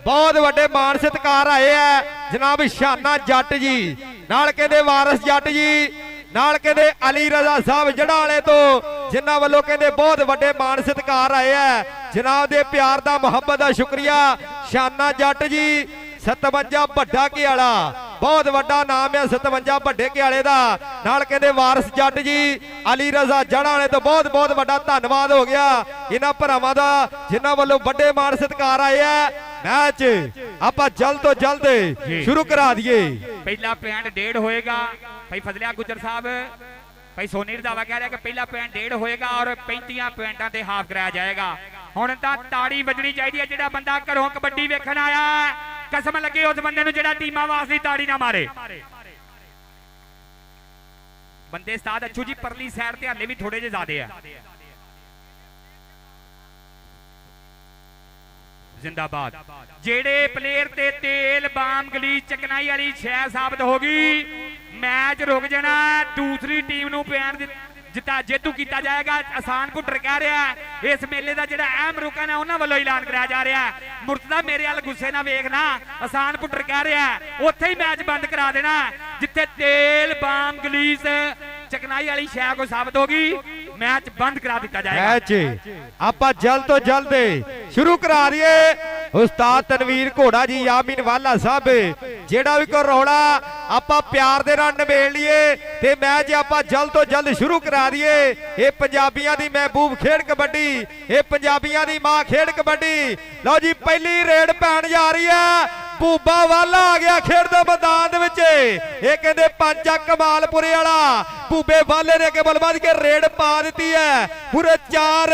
A: बहुत वड्डे मान सत्कार आए है जनाब शाना जट जी नाल कहंदे वारिस जट जी नाल कहंदे अली रजा साहब जड़ा वाले तो जिन्हां वल्लों कहंदे बहुत वड्डे मान सत्कार आए है। जनाब दे प्यार दा मुहब्बत दा शुक्रिया शाना जट जी 57 भड्डा घियाला बहुत वड्डा नाम है 57 भड्डे घियाले दा नाल कहंदे वारिस जट जी अली रजा जड़ा वाले तो बहुत बहुत वड्डा धन्नवाद हो गया इन्हां भरावां दा जिन्हां वल्लों वड्डे मान सत्कार आए है। ਮੈਚ ਆਪਾਂ ਜਲਦ ਤੋਂ ਜਲਦ ਸ਼ੁਰੂ ਕਰਾ ਦਈਏ।
C: ਪਹਿਲਾ ਪੁਆਇੰਟ 1.5 ਹੋਏਗਾ। ਭਾਈ ਫਜ਼ਲਿਆ ਗੁੱਜਰ ਸਾਹਿਬ, ਭਾਈ ਸੋਨੀ ਰੰਧਾਵਾ ਕਹਿ ਰਿਹਾ ਕਿ ਪਹਿਲਾ ਪੁਆਇੰਟ 1.5 ਹੋਏਗਾ ਔਰ 35 ਪੁਆਇੰਟਾਂ ਤੇ ਹਾਫ ਕਰਾਇਆ ਜਾਏਗਾ। ਹੁਣ ਤਾਂ ਤਾੜੀ ਵੱਜਣੀ ਚਾਹੀਦੀ ਹੈ। ਜਿਹੜਾ ਬੰਦਾ ਘਰੋਂ ਕਬੱਡੀ ਵੇਖਣ ਆਇਆ, ਕਸਮ ਲੱਗੇ ਉਸ ਬੰਦੇ ਨੂੰ ਜਿਹੜਾ ਟੀਮਾਂ ਵਾਸਤੇ ਤਾੜੀ ਨਾ ਮਾਰੇ। ਬੰਦੇ ਉਸਤਾਦ ਅੱਛੂ ਜੀ ਪਰਲੀ ਸਾਈਡ ਤੇ ਹਲੇ ਵੀ ਥੋੜੇ ਜਿਹੇ ਜ਼ਿਆਦੇ ਆ। जिंदाबाद। जेड़े प्लेयर ते तेल बाम गलीच चकनाई वाली छह साबित होगी, मैच रुक जाना। दूसरी टीम नूं पैण जिता जेतू किया जाएगा। आसान पुटर कह रहा है इस मेले का जिहड़ा अहम रुकन है उन्हां वल्लों ऐलान कराया जा रहा है। मुर्तदा मेरे वाल गुस्से ना वेखना, आसान पुटर कह रहा है उत्थे ही मैच बंद करा देना जिथे तेल बाम गलीच चकनाई वाली शह को साबित होगी, मैच बंद करा दिता जाएगा।
A: मैच ਆਪਾਂ जल्द तो जल्द शुरू करा दिए। उस्ताद तनवीर घोड़ा जी, यामीन वाला साहब, ਜਿਹੜਾ ਵੀ ਕੋਈ ਰੌਲਾ ਆਪਾਂ ਪਿਆਰ ਦੇ ਨਾਲ ਨਿਬੇੜ ਲਈਏ ਤੇ ਮੈਚ ਆਪਾਂ ਜਲਦ ਤੋਂ ਜਲਦ ਸ਼ੁਰੂ ਕਰਾ ਦਈਏ। ਇਹ ਪੰਜਾਬੀਆਂ ਦੀ ਮਹਿਬੂਬ ਖੇਡ ਕਬੱਡੀ, ਇਹ ਪੰਜਾਬੀਆਂ ਦੀ ਮਾਂ ਖੇਡ ਕਬੱਡੀ। ਲਓ ਜੀ ਪਹਿਲੀ ਰੇਡ ਪੈਣ ਜਾ ਰਹੀ ਹੈ। ਭੂਬਾ ਵਾਲਾ ਆ ਗਿਆ ਖੇਡ ਦੇ ਮੈਦਾਨ ਦੇ ਵਿੱਚ। ਇਹ ਕਹਿੰਦੇ ਪੰਜਾ ਕਮਾਲਪੁਰੇ ਵਾਲਾ ਭੂਬੇ ਵਾਲੇ ਨੇ ਕੇਵਲ ਵੱਧ ਕੇ ਰੇਡ ਪਾ ਦਿੱਤੀ ਹੈ। ਪੂਰੇ 4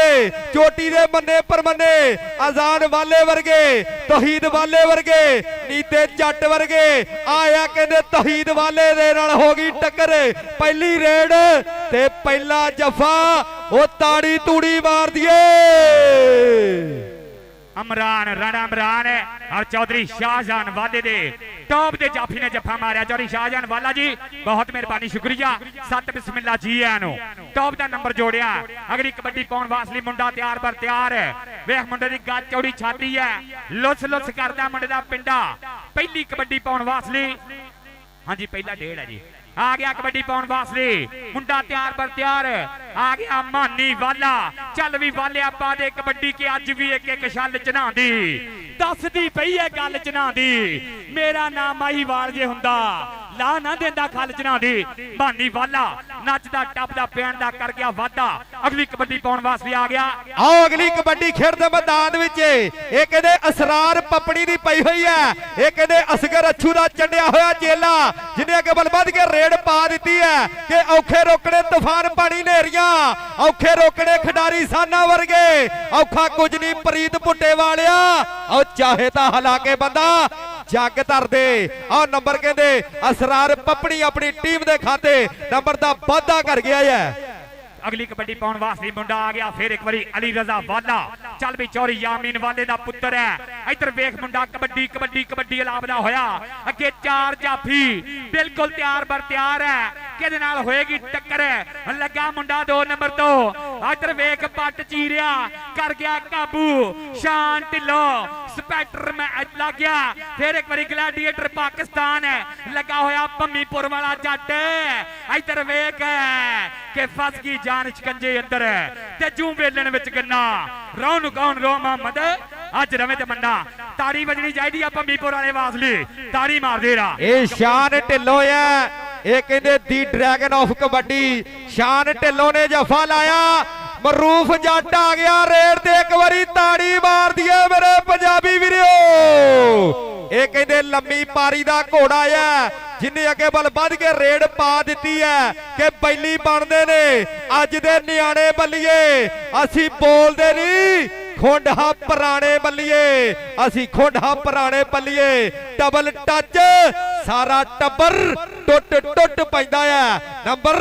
A: ਚੋਟੀ ਦੇ ਮੰਨੇ ਪਰਮੰਨੇ, ਆਜ਼ਾਨ ਵਾਲੇ ਵਰਗੇ, ਤੌਹੀਦ ਵਾਲੇ ਵਰਗੇ, ਨੀਤੇ ਜੱਟ ਵਰਗੇ ਆਇਆ। ਕਹਿੰਦੇ ਤੌਹੀਦ ਵਾਲੇ ਦੇ ਨਾਲ ਹੋ ਗਈ ਟੱਕਰ। ਪਹਿਲੀ ਰੇਡ ਤੇ ਪਹਿਲਾ ਜਫਾ ਉਹ ਤਾੜੀ ਤੂੜੀ ਮਾਰ ਦਈਏ।
C: अमरान राणा अमरान और चौधरी शाहजहान वाले दे टॉप दे जाफी ने जफा मारिया। चौधरी शाहजहान वाला जी बहुत मेहरबानी, शुक्रिया। 7 बिस्मिल्ला जी है टॉप का नंबर जोड़िया। अगली कबड्डी पाउण वास्ते मुंडा तैयार पर तैयार है। वेख मुंडे की गज चौड़ी छाती है, लुस लुस करता मुंडे का पिंडा। पहली कबड्डी पाउण वास्ते, हाँ जी पहला 1.5 है जी। आ गया कबड्डी पाउण वास्ते मुंडा तैयार पर तैयार। आ गया मानी वाला, चल भी वाले आपा दे कबड्डी के अज भी एक एक छल चना दी दसदी पई है गल चना दी। मेरा नाम माही वाल जे हुंदा ला ना देंदा खल चना दी। मानी वाला नचदा टपदा पैण दा कर गया वादा। अगली कबड्डी पाउण वास्ते आ गया।
A: आओ अगली कबड्डी खेड दे मैदान विच ये कहंदे असरार पपड़ी दी पई होई है। ये कहंदे असगर अच्छू दा चंडिया होया चेला जिन्हें अगे बल वध के रेड पा दी है कि औखे रोकने तूफान पानी नेरियां, औखे रोकने खिडारी साना वर्गे, औखा कुछ नहीं प्रीत पुट्टे वालिया। और चाहे ता हला के बंदा जग धर दे। और नंबर कहंदे असरार पपड़ी अपनी टीम दे खाते नंबर दा वादा कर गया है।
C: अगली कबड्डी पाउण वास्ते मुंडा आ गया फिर एक बारी अली रजा वाला। चल भी चौरी यामीन वाले दा पुत्र है। इधर वेख मुंडा कबड्डी कबड्डी कबड्डी अलापदा होया। अगे 4 जाफी बिल्कुल तैयार बर तैयार है। किहदे नाल होएगी टक्कर, लगा मुंडा 2 नंबर तो। इधर वेख पट चीरिया कर गया काबू। शान ढिल्लो स्पैक्टर में लग गया। फिर एक बारी ग्लैडिएटर पाकिस्तान है लगा होया भम्मीपुर वाला जट। इधर वेख के फस गई जान शिकंजे अंदर ते जू वेलन विच गन्ना। रौन कौन रो मोहम्मद अज रवे ते मन्ना। ताड़ी बजनी चाहिए भम्मीपुर वाले वासले, ताड़ी मार दे रहा।
A: ए शान ढिल्लो है, ये कहंदे दी ड्रैगन ऑफ कबड्डी शान ढिल्लो ने जफा लाया। मरूफ जट आ गया रेड ते एक बारी ताड़ी मार दिए मेरे पंजाबी वीरो। ये कहंदे लम्मी पारी दा घोड़ा है जिन्हें अगे बल वध के रेड पा दी है कि बैली बनते ने अज दे नियाणे बल्लीए। असी बोलते नहीं खोंडा पुराने बल्लीए, असी खोंडा पुराने बल्लीए। डबल टच सारा टब्बर टुट टुट पैंदा है। नंबर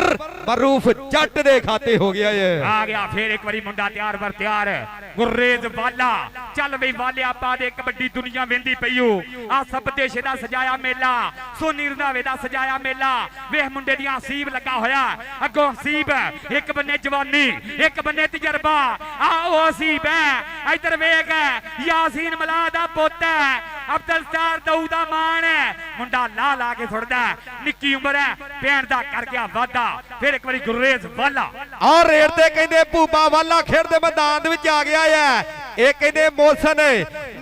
A: मरूफ जट दे खाते हो गया है।
C: आ गया फिर एक बारी मुंडा तैयार बर तैयार। गुर्रेज वाला चल बई वाले आपा दे कबड्डी दुनिया वेंदी पईओ। आ सब देश दा सजाया मेला, सोनी रंधावे दा सजाया मेला। वेख मुंडे दी हसीब लगा होया। अगों हसीब एक बन्ने जवानी एक बन्ने तजर्बा। आ ओ हसीब है। इधर वेख यासीन मला दा पुੱਤ है, अब्दुल स्टार दाऊदा मान है। मुंडा ला ला के छुड़दा, निक्की उम्र है, पैण दा कर गया वादा। फिर एक बारी गुरेज वाला
A: और रेड ते कहंदे भूबा वाला खेड दे मैदान विच आ गया है। ਇਹ ਕਹਿੰਦੇ ਮੋਸਨ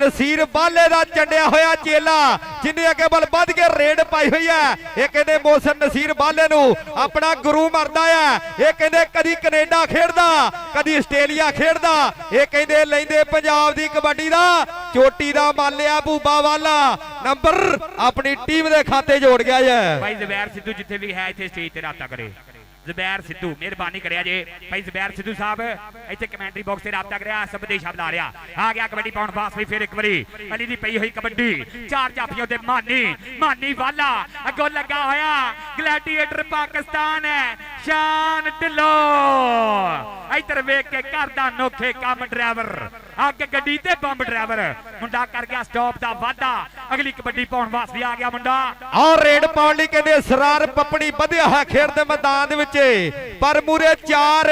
A: ਨਸੀਰ ਬਾਲੇ ਦਾ ਚੰਡਿਆ ਹੋਇਆ ਚੇਲਾ ਜਿੰਨੇ ਅੱਗੇ ਬਲ ਵੱਧ ਕੇ ਰੇਡ ਪਾਈ ਹੋਈ ਹੈ। ਇਹ ਕਹਿੰਦੇ ਮੋਸਨ ਨਸੀਰ ਬਾਲੇ ਨੂੰ ਆਪਣਾ ਗੁਰੂ ਮੰਨਦਾ ਆ। ਇਹ ਕਹਿੰਦੇ ਕਦੀ ਕੈਨੇਡਾ ਖੇਡਦਾ ਕਦੀ ਆਸਟ੍ਰੇਲੀਆ ਖੇਡਦਾ। ਇਹ ਕਹਿੰਦੇ ਲੈਂਦੇ ਪੰਜਾਬ ਦੀ ਕਬੱਡੀ ਦਾ ਚੋਟੀ ਦਾ ਮੰਨ ਲਿਆ ਭੂਬਾ ਵਾਲਾ ਨੰਬਰ ਆਪਣੀ ਟੀਮ ਦੇ ਖਾਤੇ ਜੋੜ ਗਿਆ ਹੈ।
C: ਭਾਈ ਜ਼ਬੈਰ ਸਿੱਧੂ ਜਿੱਥੇ ਵੀ ਹੈ ਇੱਥੇ ਸਟੇਜ ਤੇ ਰਾਬਤਾ ਕਰੇ। ਜ਼ਬੈਰ ਸਿੱਧੂ ਮਿਹਰਬਾਨੀ ਕਰਿਆ ਜੇ ਭਾਈ ਜ਼ਬੈਰ ਸਿੱਧੂ ਸਾਹਿਬ ਇੱਥੇ ਕਮੈਂਟਰੀ ਬਾਕਸ ਤੇ ਰਾਬਤਾ ਕਰਿਆ ਸੰਦੇਸ਼ ਬੁਲਾ ਰਿਹਾ। ਆ ਗਿਆ ਕਬੱਡੀ ਪਾਉਣ ਵਾਸਤੇ ਫਿਰ ਇੱਕ ਵਾਰੀ ਅਲੀ ਦੀ ਪਈ ਹੋਈ ਕਬੱਡੀ ਚਾਰ ਜਾਫੀਆਂ ਤੇ ਮਾਨੀ ਵਾਲਾ ਅੱਗੋਂ ਲੱਗਾ ਹੋਇਆ ਗਲੈਡੀਏਟਰ ਪਾਕਿਸਤਾਨ ਹੈ ਸ਼ਾਨ ਢਿੱਲੋਂ ਇੱਧਰ ਵੇਖ ਕੇ ਕਰਦਾ ਨੋਖੇ ਕੰਮ ਡਰਾਈਵਰ ਅੱਗ ਗੱਡੀ ਤੇ ਬੰਬ ਡਰਾਈਵਰ ਮੁੰਡਾ ਕਰ ਗਿਆ ਸਟਾਪ ਦਾ ਵਾਧਾ ਅਗਲੀ ਕਬੱਡੀ ਪਾਉਣ ਵਾਸਤੇ ਆ ਗਿਆ ਮੁੰਡਾ।
A: ਔਰ ਰੇਡ ਪਾਉਣ ਲਈ ਕਹਿੰਦੇ ਸਰਾਰ ਪੱਪਣੀ ਵਧਿਆ ਹੈ ਖੇਡ ਦੇ ਮੈਦਾਨ ਦੇ ਵਿੱਚ ਪਰ ਮੂਰੇ ਚਾਰ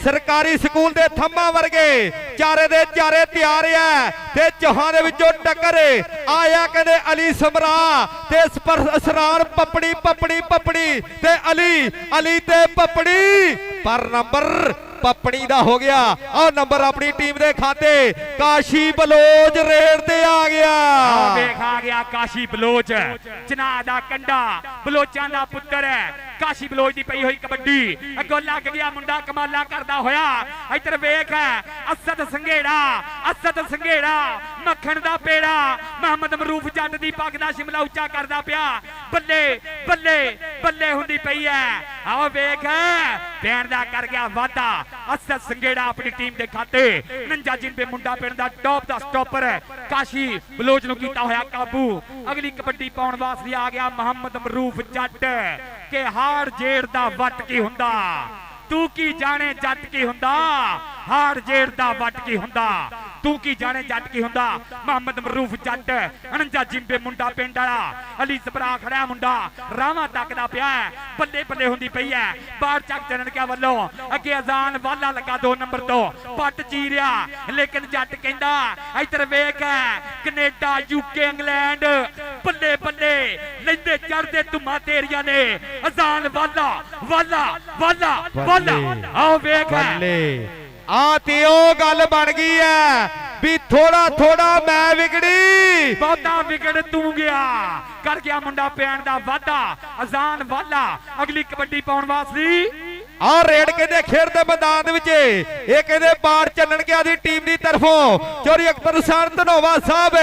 A: ਸਰਕਾਰੀ ਸਕੂਲ ਦੇ ਥੰਮਾਂ ਵਰਗੇ ਚਾਰੇ ਦੇ ਚਾਰੇ ਤਿਆਰ ਹੈ ਤੇ ਚੌਹਾਂ ਦੇ ਵਿੱਚੋਂ ਟੱਕਰ ਆਇਆ ਕਹਿੰਦੇ ਅਲੀ ਸਮਰਾ ਤੇ ਸਰਾਰ ਪੱਪਣੀ ਤੇ ਅਲੀ ਤੇ ਪੱਪਣੀ ਪਰ ਨੰਬਰ ਪੱਪਣੀ ਦਾ ਹੋ ਗਿਆ। ਆਹ ਨੰਬਰ ਆਪਣੀ ਟੀਮ ਦੇ ਖਾਤੇ ਕਾਸ਼ੀ ਬਲੋਚ ਰੇਡ ਤੇ ਆ ਗਿਆ।
C: ਵੇਖ ਆ ਗਿਆ ਕਾਸ਼ੀ ਬਲੋਚ ਚਨਾ ਦਾ ਕੰਡਾ ਬਲੋਚਾਂ ਦਾ ਪੁੱਤਰ ਹੈ। ਕਾਸ਼ੀ ਬਲੋਚ ਦੀ ਪਈ ਹੋਈ ਕਬੱਡੀ ਅੱਗੋਂ ਲੱਗ ਗਿਆ ਮੁੰਡਾ ਕਮਾਲਾ ਕਰਦਾ ਹੋਇਆ। ਇੱਧਰ ਵੇਖ ਅਸਦ ਸੰਘੇੜਾ ਮੱਖਣ ਦਾ ਪੇੜਾ ਮੁਹੰਮਦ ਮਰੂਫ ਜੱਟ ਦੀ ਪੱਗ ਦਾ ਸ਼ਿਮਲਾ ਉੱਚਾ ਕਰਦਾ ਪਿਆ। ਬੱਲੇ ਹੁੰਦੀ ਪਈ ਹੈ। ਆਓ ਵੇਖ ਭੈਣ ਦਾ ਕਰ ਗਿਆ ਵਾਧਾ ਅਸਦ ਸੰਘੇੜਾ ਆਪਣੀ ਟੀਮ ਦੇ ਖਾਤੇ 49 ਜਿੰਬੇ ਮੁੰਡਾ ਪਿੰਡ ਦਾ ਟੌਪ ਦਾ ਸਟਾਪਰ ਕਾਸ਼ੀ ਬਲੋਚ ਨੂੰ ਕੀਤਾ ਹੋਇਆ ਕਾਬੂ। ਅਗਲੀ ਕਬੱਡੀ ਪਾਉਣ ਵਾਸਤੇ ਆ ਗਿਆ ਮੁਹੰਮਦ ਮਰੂਫ ਜੱਟ ਕਿ ਹਾਰ ਜੇੜ ਦਾ ਵੱਟ ਕੀ ਹੁੰਦਾ ਤੂੰ ਕੀ ਜਾਣੇ ਜੱਟ ਕੀ ਹੁੰਦਾ ਹਾਰ ਜੇੜ ਦਾ ਵੱਟ ਕੀ ਹੁੰਦਾ ਤੂੰ ਕੀ ਜਾਣੇ ਜੱਟ ਕੀ ਹੁੰਦਾ। ਮੁਹੰਮਦ ਮਰੂਫ ਜੱਟ 49 ਜਿੰਬੇ ਮੁੰਡਾ ਪਿੰਡ ਵਾਲਾ ਅਲੀ ਸਪਰਾ ਖੜਿਆ ਮੁੰਡਾ ਰਾਵਾਂ ਤੱਕਦਾ ਪਿਆ ਬੱਲੇ ਹੁੰਦੀ ਪਈ ਹੈ। ਬਾਹਰ ਚੱਕ ਚੜਨਕਿਆ ਵੱਲੋਂ ਅੱਗੇ ਅਜ਼ਾਨ ਵਾਲਾ ਲੱਗਾ 2 ਨੰਬਰ ਤੋਂ ਪੱਟ ਚੀਰਿਆ ਲੇਕਿਨ ਜੱਟ ਕਹਿੰਦਾ ਇੱਧਰ ਵੇਖ ਕੈਨੇਡਾ ਯੂਕੇ ਇੰਗਲੈਂਡ ਬੱਲੇ ਲੈਂਦੇ ਚੜਦੇ ਧੁਮਾ ਤੇਰੀਆਂ ਨੇ ਅਜ਼ਾਨ ਵਾਲਾ ਆਓ ਵੇਖ
A: ਆ ਤੇ ਉਹ ਗੱਲ ਬਣ ਗਈ ਐ ਵੀ ਥੋੜਾ ਮੈਂ ਵਿਗੜੀ
C: ਬਹੁਤਾ ਵਿਗੜ ਤੂੰ ਗਿਆ ਕਰ ਗਿਆ ਮੁੰਡਾ ਪੈਣ ਦਾ ਵਾਧਾ ਅਜ਼ਾਨ ਵਾਲਾ ਅਗਲੀ ਕਬੱਡੀ ਪਾਉਣ ਵਾਸਤੇ
A: ਆ ਰੇਡ ਕਹਿੰਦੇ ਖੇਡ ਦੇ ਮੈਦਾਨ ਦੇ ਵਿੱਚ ਇਹ ਕਹਿੰਦੇ ਬਾੜ ਚੱਲਣ ਗਿਆ ਦੀ ਟੀਮ ਦੀ ਤਰਫੋਂ ਚੋਰੀ ਅਕਬਰ ਹੁਸੈਨ ਧਨੋਵਾ ਸਾਹਿਬ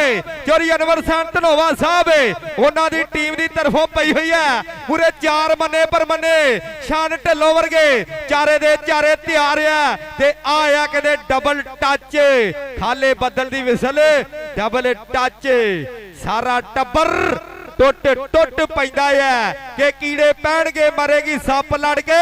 A: ਚੋਰੀ ਅਨਵਰ ਹੁਸੈਨ ਧਨੋਵਾ ਸਾਹਿਬ ਉਹਨਾਂ ਦੀ ਟੀਮ ਦੀ ਤਰਫੋਂ ਪਈ ਹੋਈ ਹੈ। ਪੂਰੇ 4 ਮੰਨੇ ਪਰ ਮੰਨੇ ਸ਼ਾਨ ਢਿੱਲੋਂ ਵਰਗੇ ਚਾਰੇ ਦੇ ਚਾਰੇ ਤਿਆਰ ਆ ਤੇ ਆਇਆ ਕਹਿੰਦੇ ਡਬਲ ਟੱਚ ਖਾਲੇ ਬੱਦਲ ਦੀ ਵਿਸਲ ਡਬਲ ਟੱਚ ਸਾਰਾ ਟੱਬਰ ਟੁੱਟ ਪੈਂਦਾ ਹੈ ਕਿ ਕੀੜੇ ਪੈਣਗੇ ਮਰੇਗੀ ਸੱਪ ਲੜ ਕੇ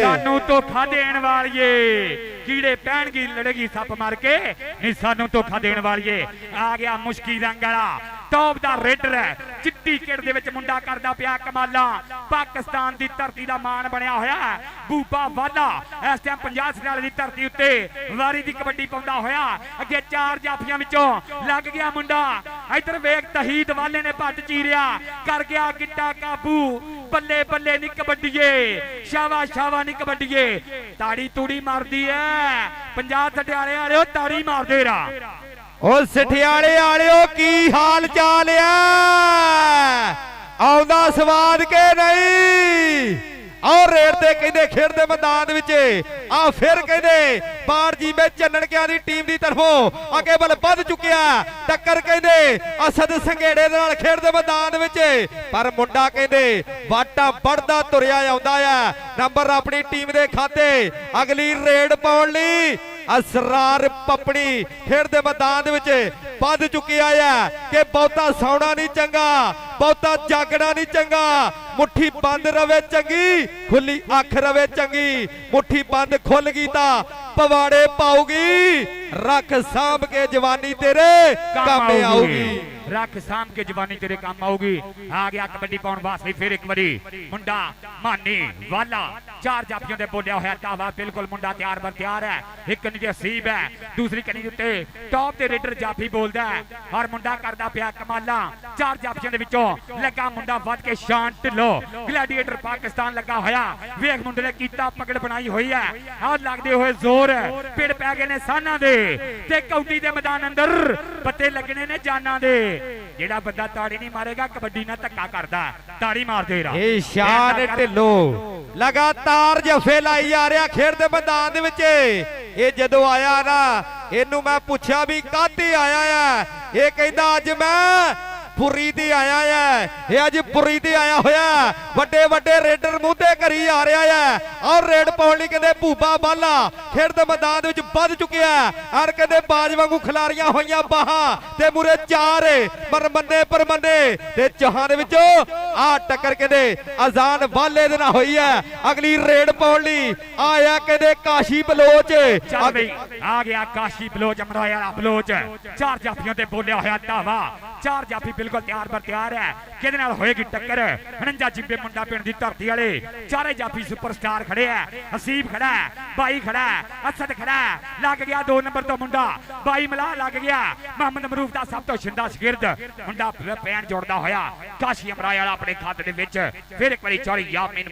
C: ਸਾਨੂੰ ਧੋਖਾ ਦੇਣ ਵਾਲੀਏ ਕੀੜੇ ਪੈਣਗੀ ਲੜੇਗੀ ਸੱਪ ਮਾਰ ਕੇ ਨਹੀਂ ਸਾਨੂੰ ਧੋਖਾ ਦੇਣ ਵਾਲੀਏ। ਆ ਗਿਆ ਮੁਸ਼ਕੀ ਰੰਗ ਵਾਲਾ ਟੌਪ ਦਾ ਰੇਡਰ ਹੈ ਚਿੱਟੀ ਕਿੜ ਦੇ ਵਿੱਚ ਮੁੰਡਾ ਕਰਦਾ ਪਿਆ ਕਮਾਲਾਂ ਪਾਕਿਸਤਾਨ ਦੀ ਧਰਤੀ ਦਾ ਮਾਣ ਬਣਿਆ ਹੋਇਆ ਬੂਬਾ ਵਾਲਾ ਇਸ ਟਾਈਮ ਪੰਜਾਬ ਸਰਾਲੇ ਦੀ ਧਰਤੀ ਉੱਤੇ ਵਾਰੀ ਦੀ ਕਬੱਡੀ ਪਾਉਂਦਾ ਹੋਇਆ ਅੱਗੇ 4 ਜਾਫੀਆਂ ਵਿੱਚੋਂ ਲੱਗ ਗਿਆ ਮੁੰਡਾ। ਇੱਧਰ ਵੇਖ ਤਹੀਦ ਵਾਲੇ ਨੇ ਪੱਟ ਚੀਰਿਆ ਕਰ ਗਿਆ ਗਿੱਟਾ ਕਾਬੂ ਬੱਲੇ ਨੀ ਕਬੱਡੀਏ ਸ਼ਾਵਾ ਨੀ ਕਬੱਡੀਏ ਤਾੜੀ ਤੂੜੀ ਮਾਰਦੀ ਐ ਪੰਜਾਬ ਸਟਿਆਲੇ ਵਾਲਿਓ ਤਾੜੀ ਮਾਰਦੇ ਰਾ
A: ਉਹ ਸਠਿਆਲੇ ਵਾਲਿਓ ਕੀ ਹਾਲ ਚਾਲ ਆ ਆਉਂਦਾ ਸਵਾਦ ਕੇ ਨਹੀਂ। ਔਰ ਰੇਡ ਤੇ ਕਹਿੰਦੇ ਖੇਡ ਦੇ ਮੈਦਾਨ ਵਿੱਚ ਆ ਫਿਰ ਕਹਿੰਦੇ ਬਾੜ ਜੀਬੇ ਚੰਨਣਕਿਆਂ ਦੀ ਟੀਮ ਦੀ ਤਰਫੋਂ ਅੱਗੇ ਬਲ ਵੱਧ ਚੁੱਕਿਆ ਟੱਕਰ ਕਹਿੰਦੇ ਅਸਦ ਸੰਘੇੜੇ ਦੇ ਨਾਲ ਖੇਡ ਦੇ ਮੈਦਾਨ ਵਿੱਚ ਪਰ ਮੁੰਡਾ ਕਹਿੰਦੇ ਵਾਟਾ ਵੱਢਦਾ ਤੁਰਿਆ ਆਉਂਦਾ ਆ ਨੰਬਰ ਆਪਣੀ ਟੀਮ ਦੇ ਖਾਤੇ ਅਗਲੀ ਰੇਡ ਪਾਉਣ ਲਈ ਅਸਰਾਰ ਪੱਪਣੀ ਖੇਡ ਦੇ ਮੈਦਾਨ ਦੇ ਵਿੱਚ ਵੱਧ ਚੁੱਕਿਆ ਆ ਕਿ ਬਹੁਤਾ ਸੌਣਾ ਨਹੀਂ ਚੰਗਾ ਬਹੁਤਾ ਜਾਗਣਾ ਨਹੀਂ ਚੰਗਾ ਮੁੱਠੀ ਬੰਦ ਰਵੇ ਚੰਗੀ ਖੁੱਲੀ ਅੱਖ ਰਵੇ ਚੰਗੀ ਮੁੱਠੀ ਬੰਦ ਖੁੱਲ ਗਈ ਤਾਂ ਪਵਾੜੇ ਪਾਉਗੀ ਰੱਖ ਸਾਂਭ ਕੇ ਜਵਾਨੀ ਤੇਰੇ ਕੰਮ ਆਊਗੀ
C: ਰੱਖ ਸਾਂਭ ਕੇ ਜਵਾਨੀ ਤੇਰੇ ਕੰਮ ਆਊਗੀ। ਆ ਗਿਆ ਕਬੱਡੀ ਪਾਉਣ ਵਾਸਤੇ ਫਿਰ ਇੱਕ ਵਾਰੀ ਮੁੰਡਾ ਮਾਨੀ ਵਾਲਾ 4 ਜਾਫੀਆਂ ਦੇ ਬੋਲਿਆ ਹੋਇਆ ਤਾਵਾ ਬਿਲਕੁਲ ਮੁੰਡਾ ਤਿਆਰ ਬਰ ਤਿਆਰ ਹੈ ਇੱਕ ਨਿੱਜੀ ਸੀਬ ਹੈ ਦੂਸਰੀ ਕਨੀ ਉੱਤੇ ਟੌਪ ਦੇ ਰੇਡਰ ਜਾਫੀ ਬੋਲਦਾ ਔਰ ਮੁੰਡਾ ਕਰਦਾ ਪਿਆ ਕਮਾਲਾਂ 4 ਜਾਫੀਆਂ ਦੇ ਵਿੱਚੋਂ ਲੱਗਾ ਮੁੰਡਾ ਵੱਧ ਕੇ ਸ਼ਾਨ ਢਿੱਲੋਂ ਗਲੈਡੀਏਟਰ ਪਾਕਿਸਤਾਨ ਲੱਗਾ ਹੋਇਆ ਵੇਖ ਮੁੰਡੇ ਨੇ ਕੀਤਾ ਪਕੜ ਬਣਾਈ ਹੋਈ ਹੈ ਆਹ ਲੱਗਦੇ ਹੋਏ ਜ਼ੋਰ ਪਿੜ ਪੈ ਗਏ ਨੇ ਸਾਨਾਂ ਦੇ ਤੇ ਕੌਡੀ ਦੇ ਮੈਦਾਨ ਅੰਦਰ ਪੱਤੇ ਲੱਗਣੇ ਨੇ ਜਾਨਾਂ ਦੇ ਜਿਹੜਾ ਬੰਦਾ ਤਾੜੀ ਨਹੀਂ ਮਾਰੇਗਾ ਕਬੱਡੀ ਨਾਲ ਧੱਕਾ ਕਰਦਾ ਤਾੜੀ ਮਾਰਦੇ ਰਾ
A: ਇਹ ਸ਼ਾਨ ਢਿੱਲੋਂ ਲਗਾਤਾਰ ਜਫੇ ਲਾਈ ਜਾ ਰਿਹਾ ਖੇਡ ਦੇ ਮੈਦਾਨ ਦੇ ਵਿੱਚ ਇਹ ਜਦੋਂ ਆਇਆ ਨਾ ਇਹਨੂੰ ਮੈਂ ਪੁੱਛਿਆ ਵੀ ਕਾਹਤੇ ਆਇਆ ਆ ਇਹ ਕਹਿੰਦਾ ਅੱਜ ਮੈਂ ਪੁਰੀ ਤੇ ਆਇਆ ਹੈ ਇਹ ਅੱਜ ਪੁਰੀ ਤੇ ਆਇਆ ਹੋਇਆ ਵੱਡੇ ਵੱਡੇ ਰੇਡਰ ਮੂੰਹ ਤੇ ਕਰੀ ਆ ਰਿਹਾ ਹੈ ਔਰ ਰੇਡ ਪਾਉਣ ਲਈ ਕਹਿੰਦੇ ਭੂਬਾ ਬਾਲਾ ਖੇਡ ਦੇ ਮੈਦਾਨ ਦੇ ਵਿੱਚ ਵੱਧ ਚੁੱਕਿਆ ਔਰ ਕਹਿੰਦੇ ਬਾਜ ਵਾਂਗੂ ਖਿਲਾਰੀਆਂ ਹੋਈਆਂ ਬਾਹਾਂ ਤੇ ਮੂਰੇ ਚਾਰ ਪਰਮੰਨੇ ਤੇ ਚਾਹਾਂ ਦੇ ਵਿੱਚੋਂ ਆ ਟੱਕਰ ਕਹਿੰਦੇ ਅਜ਼ਾਨ ਵਾਲੇ ਦੇ ਨਾਲ ਹੋਈ ਹੈ ਅਗਲੀ ਰੇਡ ਪਾਉਣ ਲਈ ਆਇਆ ਕਹਿੰਦੇ ਕਾਸ਼ੀ ਬਲੋਚ
C: ਚੱਲ ਬਈ ਆ ਗਿਆ ਕਾਸ਼ੀ ਬਲੋਚ ਅਮਰਾਇਆ ਵਾਲਾ ਬਲੋਚ ਚਾਰ ਜਾਫੀਆਂ ਤੇ ਬੋਲਿਆ ਹੋਇਆ ਧਾਵਾ ਚਾਰ ਜਾਫੀ ਬਿਲਕੁਲ ਤਿਆਰ ਬਰ ਤਿਆਰ ਹੈ ਕਿਹਦੇ ਨਾਲ ਹੋਏਗੀ ਟੱਕਰ 49 ਜਿੰਬੇ ਮੁੰਡਾ ਪਿੰਡ ਦੀ ਧਰਤੀ ਵਾਲੇ ਚਾਰੇ ਜਾਫੀ ਸੁਪਰਸਟਾਰ ਖੜੇ ਆ ਹਸੀਬ ਖੜਾ ਬਾਈ ਖੜਾ ਅਸਦ ਖੜਾ ਲੱਗ ਗਿਆ 2 ਨੰਬਰ ਤੋਂ ਮੁੰਡਾ ਬਾਈ ਮਲਾ ਲੱਗ ਗਿਆ ਮੁਹੰਮਦ ਮਰੂਫ ਦਾ ਸਭ ਤੋਂ ਸ਼ਿੰਦਾ ਸ਼ਗਿਰਦ ਮੁੰਡਾ ਪੈਣ ਜੋੜਦਾ ਹੋਇਆ ਕਾਸ਼ੀ ਅਮਰਾਇਆ ਵਾਲਾ ਆਪਣੇ ਖਾਤੇ ਦੇ ਵਿੱਚ ਫਿਰ ਇੱਕ ਵਾਰੀ ਚੌਰੀ ਯਾਮੀਨ